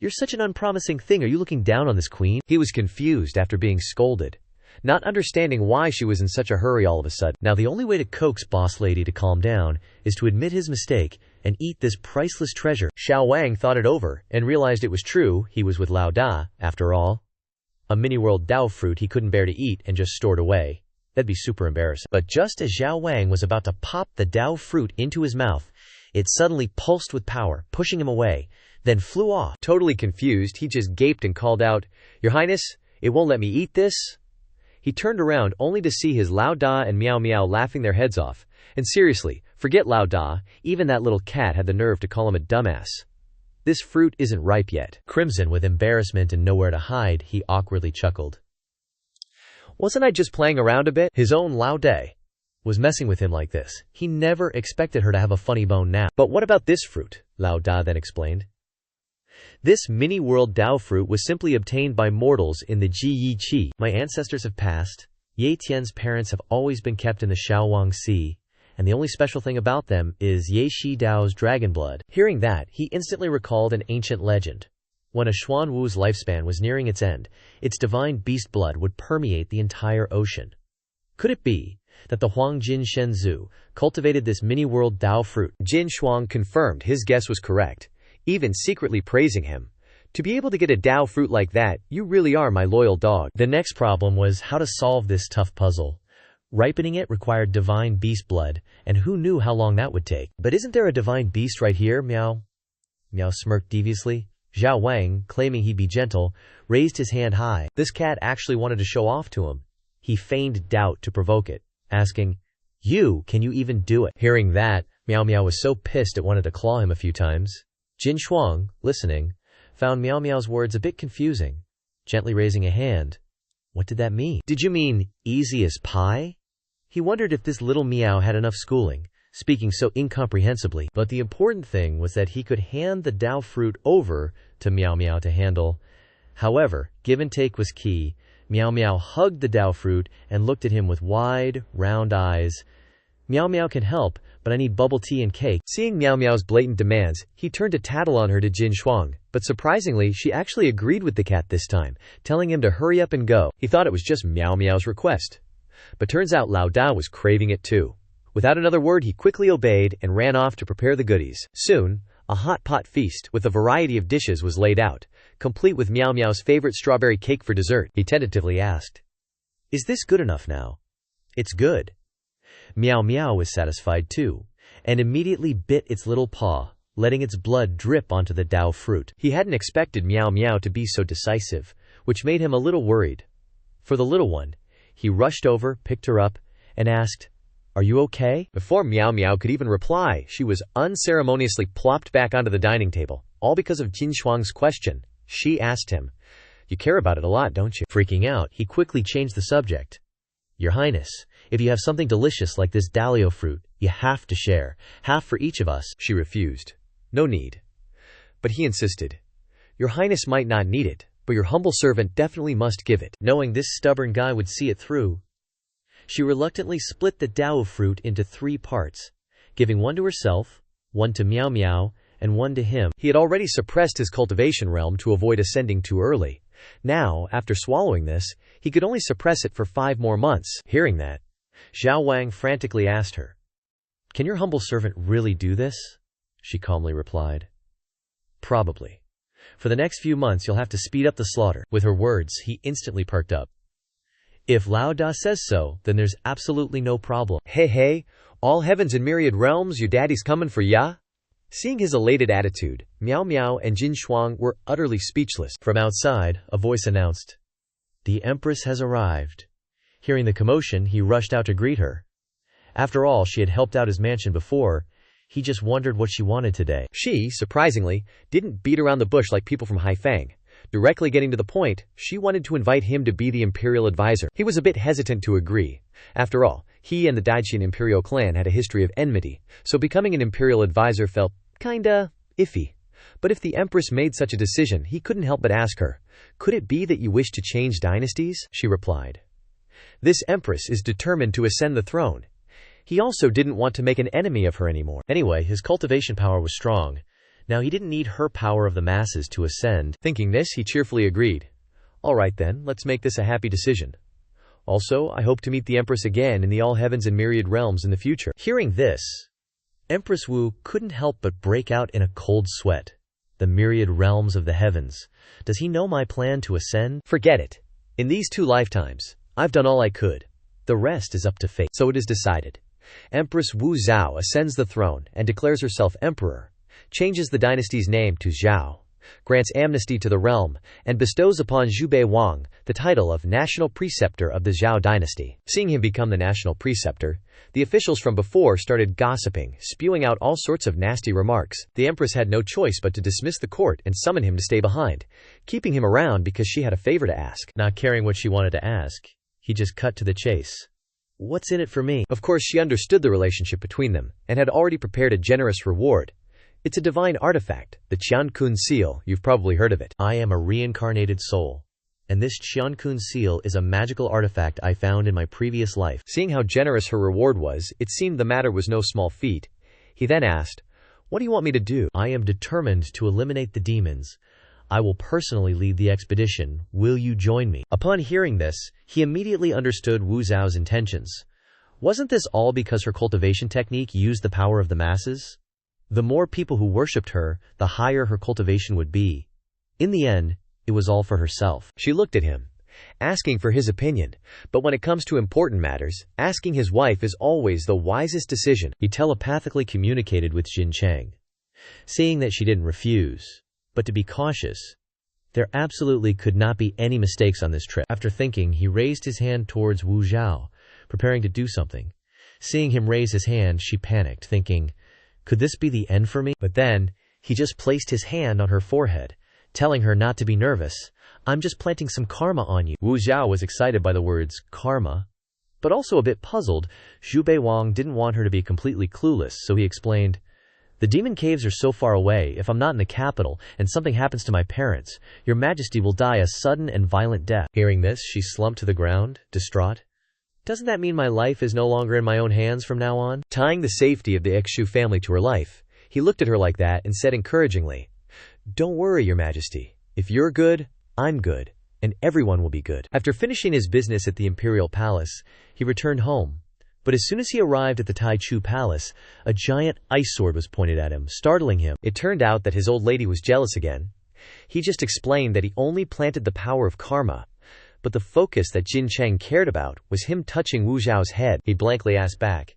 "You're such an unpromising thing, are you looking down on this queen?" He was confused after being scolded, not understanding why she was in such a hurry all of a sudden. Now the only way to coax boss lady to calm down is to admit his mistake and eat this priceless treasure. Xiao Wang thought it over and realized it was true, he was with Lao Da, after all. A mini-world Dao fruit he couldn't bear to eat and just stored away. That'd be super embarrassing. But just as Xiao Wang was about to pop the Dao fruit into his mouth, it suddenly pulsed with power, pushing him away, then flew off. Totally confused, he just gaped and called out, "Your Highness, it won't let me eat this?" He turned around only to see his Lao Da and Miao Miao laughing their heads off. And seriously, forget Lao Da, even that little cat had the nerve to call him a dumbass. This fruit isn't ripe yet. Crimson with embarrassment and nowhere to hide, he awkwardly chuckled. Wasn't I just playing around a bit? His own Lao Da was messing with him like this. He never expected her to have a funny bone now. But what about this fruit? Lao Da then explained. This mini-world Dao fruit was simply obtained by mortals in the Ji Yi Qi. My ancestors have passed. Ye Tian's parents have always been kept in the Shaowang Sea, and the only special thing about them is Ye Shi Dao's dragon blood. Hearing that, he instantly recalled an ancient legend. When a Xuan Wu's lifespan was nearing its end, its divine beast blood would permeate the entire ocean. Could it be that the Huangjin Shenzhou cultivated this mini-world Dao fruit? Jin Shuang confirmed his guess was correct, even secretly praising him. To be able to get a Dao fruit like that, you really are my loyal dog. The next problem was how to solve this tough puzzle. Ripening it required divine beast blood, and who knew how long that would take? But isn't there a divine beast right here, Meow? Meow smirked deviously. Xiao Wang, claiming he'd be gentle, raised his hand high. This cat actually wanted to show off to him. He feigned doubt to provoke it, asking, can you even do it?" Hearing that, Meow Meow was so pissed it wanted to claw him a few times. Jin Shuang, listening, found Meow Meow's words a bit confusing, gently raising a hand. What did that mean? Did you mean easy as pie? He wondered if this little Meow had enough schooling, speaking so incomprehensibly. But the important thing was that he could hand the Dao fruit over to Meow Meow to handle. However, give and take was key. Meow Meow hugged the Dao fruit and looked at him with wide, round eyes. "Meow Meow can help, but I need bubble tea and cake." Seeing Meow Meow's blatant demands, he turned to tattle on her to Jin Shuang, but surprisingly, she actually agreed with the cat this time, telling him to hurry up and go. He thought it was just Meow Meow's request. But turns out Lao Da was craving it too. Without another word, he quickly obeyed and ran off to prepare the goodies. Soon, a hot pot feast with a variety of dishes was laid out, complete with Meow Meow's favorite strawberry cake for dessert. He tentatively asked, "Is this good enough now?" "It's good." Meow Meow was satisfied too, and immediately bit its little paw, letting its blood drip onto the Dao fruit. He hadn't expected Meow Meow to be so decisive, which made him a little worried. For the little one, he rushed over, picked her up, and asked, "Are you okay?" Before Meow Meow could even reply, she was unceremoniously plopped back onto the dining table, all because of Jin Shuang's question. She asked him, "You care about it a lot, don't you?" Freaking out, he quickly changed the subject. "Your Highness, if you have something delicious like this Dalio fruit, you have to share. Half for each of us." She refused. No need. But he insisted. "Your Highness might not need it, but your humble servant definitely must give it." Knowing this stubborn guy would see it through, she reluctantly split the Dao fruit into 3 parts, giving one to herself, one to Meow Meow, and one to him. He had already suppressed his cultivation realm to avoid ascending too early. Now, after swallowing this, he could only suppress it for 5 more months. Hearing that, Xiao Wang frantically asked her, "Can your humble servant really do this?" She calmly replied, "Probably. For the next few months you'll have to speed up the slaughter." With her words, he instantly perked up. "If Lao Da says so, then there's absolutely no problem." Hey, all heavens and myriad realms, your daddy's coming for ya? Seeing his elated attitude, Meow Meow and Jin Shuang were utterly speechless. From outside, a voice announced, "The Empress has arrived." Hearing the commotion, he rushed out to greet her. After all, she had helped out his mansion before. He just wondered what she wanted today. She, surprisingly, didn't beat around the bush like people from Haifeng. Directly getting to the point, she wanted to invite him to be the imperial advisor. He was a bit hesitant to agree. After all, he and the Daijin imperial clan had a history of enmity, so becoming an imperial advisor felt kinda iffy. But if the Empress made such a decision, he couldn't help but ask her, "Could it be that you wish to change dynasties?" She replied, This empress is determined to ascend the throne. He also didn't want to make an enemy of her anymore. Anyway, his cultivation power was strong. Now he didn't need her power of the masses to ascend. Thinking this, he cheerfully agreed. Alright then, let's make this a happy decision. Also, I hope to meet the Empress again in the all heavens and myriad realms in the future. Hearing this, Empress Wu couldn't help but break out in a cold sweat. The myriad realms of the heavens. Does he know my plan to ascend? Forget it. In these 2 lifetimes, I've done all I could. The rest is up to fate. So it is decided. Empress Wu Zhao ascends the throne and declares herself emperor, changes the dynasty's name to Zhao, grants amnesty to the realm, and bestows upon Xu Bei Wang the title of national preceptor of the Zhao dynasty. Seeing him become the national preceptor, the officials from before started gossiping, spewing out all sorts of nasty remarks. The empress had no choice but to dismiss the court and summon him to stay behind, keeping him around because she had a favor to ask. Not caring what she wanted to ask, he just cut to the chase. What's in it for me? Of course, she understood the relationship between them and had already prepared a generous reward. It's a divine artifact, the Qiankun seal. You've probably heard of it. I am a reincarnated soul, and this Qiankun seal is a magical artifact I found in my previous life. Seeing how generous her reward was, it seemed the matter was no small feat. He then asked, "What do you want me to do?" I am determined to eliminate the demons. I will personally lead the expedition. Will you join me? Upon hearing this, he immediately understood Wu Zhao's intentions. Wasn't this all because her cultivation technique used the power of the masses? The more people who worshipped her, the higher her cultivation would be. In the end, it was all for herself. She looked at him, asking for his opinion, but when it comes to important matters, asking his wife is always the wisest decision. He telepathically communicated with Jin Chang, seeing that she didn't refuse, but to be cautious. There absolutely could not be any mistakes on this trip. After thinking, he raised his hand towards Wu Zhao, preparing to do something. Seeing him raise his hand, she panicked, thinking, could this be the end for me? But then, he just placed his hand on her forehead, telling her not to be nervous. I'm just planting some karma on you. Wu Zhao was excited by the words, karma, but also a bit puzzled. Xu Bei Wang didn't want her to be completely clueless, so he explained, the demon caves are so far away. If I'm not in the capital, and something happens to my parents, your majesty will die a sudden and violent death. Hearing this, she slumped to the ground, distraught. Doesn't that mean my life is no longer in my own hands from now on? Tying the safety of the Xu family to her life, he looked at her like that and said encouragingly, don't worry, your majesty. If you're good, I'm good, and everyone will be good. After finishing his business at the imperial palace, he returned home. But as soon as he arrived at the Taichu palace, a giant ice sword was pointed at him, startling him. It turned out that his old lady was jealous again. He just explained that he only planted the power of karma, but the focus that Jin Chang cared about was him touching Wu Zhao's head. He blankly asked back,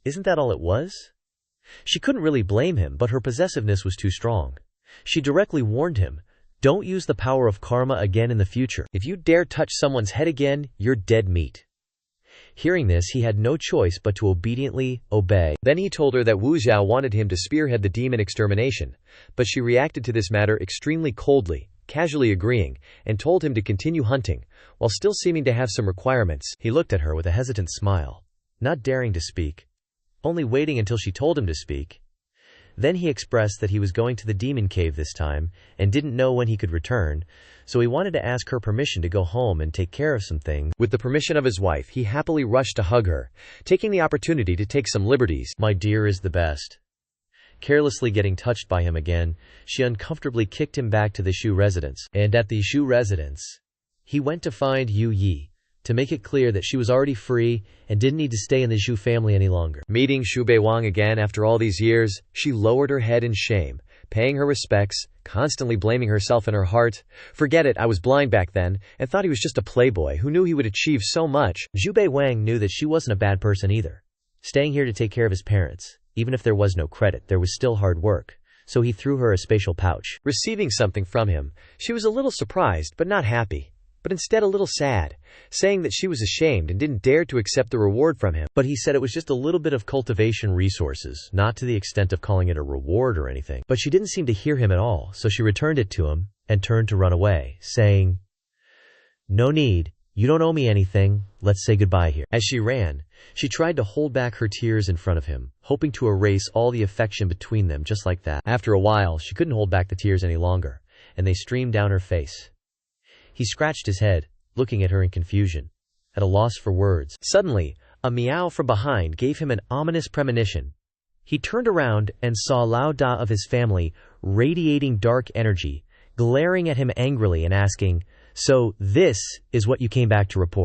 isn't that all it was? She couldn't really blame him, but her possessiveness was too strong. She directly warned him, don't use the power of karma again in the future. If you dare touch someone's head again, you're dead meat. Hearing this, he had no choice but to obediently obey. Then he told her that Wu Zhao wanted him to spearhead the demon extermination, but she reacted to this matter extremely coldly, casually agreeing, and told him to continue hunting, while still seeming to have some requirements. He looked at her with a hesitant smile, not daring to speak, only waiting until she told him to speak. Then he expressed that he was going to the demon cave this time, and didn't know when he could return, so he wanted to ask her permission to go home and take care of some things. With the permission of his wife, he happily rushed to hug her, taking the opportunity to take some liberties. My dear is the best. Carelessly getting touched by him again, she uncomfortably kicked him back to the Xu residence. And at the Xu residence, he went to find Yu Yi, to make it clear that she was already free and didn't need to stay in the Xu family any longer. Meeting Xu Bei Wang again after all these years, she lowered her head in shame, paying her respects, constantly blaming herself in her heart. Forget it, I was blind back then, and thought he was just a playboy who knew he would achieve so much. Xu Bei Wang knew that she wasn't a bad person either. Staying here to take care of his parents, even if there was no credit, there was still hard work, so he threw her a spatial pouch. Receiving something from him, she was a little surprised but not happy, but instead a little sad, saying that she was ashamed and didn't dare to accept the reward from him. But he said it was just a little bit of cultivation resources, not to the extent of calling it a reward or anything. But she didn't seem to hear him at all, so she returned it to him and turned to run away, saying, no need, you don't owe me anything, let's say goodbye here. As she ran, she tried to hold back her tears in front of him, hoping to erase all the affection between them just like that. After a while, she couldn't hold back the tears any longer, and they streamed down her face. He scratched his head, looking at her in confusion. at a loss for words. Suddenly, a meow from behind gave him an ominous premonition. He turned around and saw Lao Da of his family, radiating dark energy, glaring at him angrily and asking, "So, this is what you came back to report?"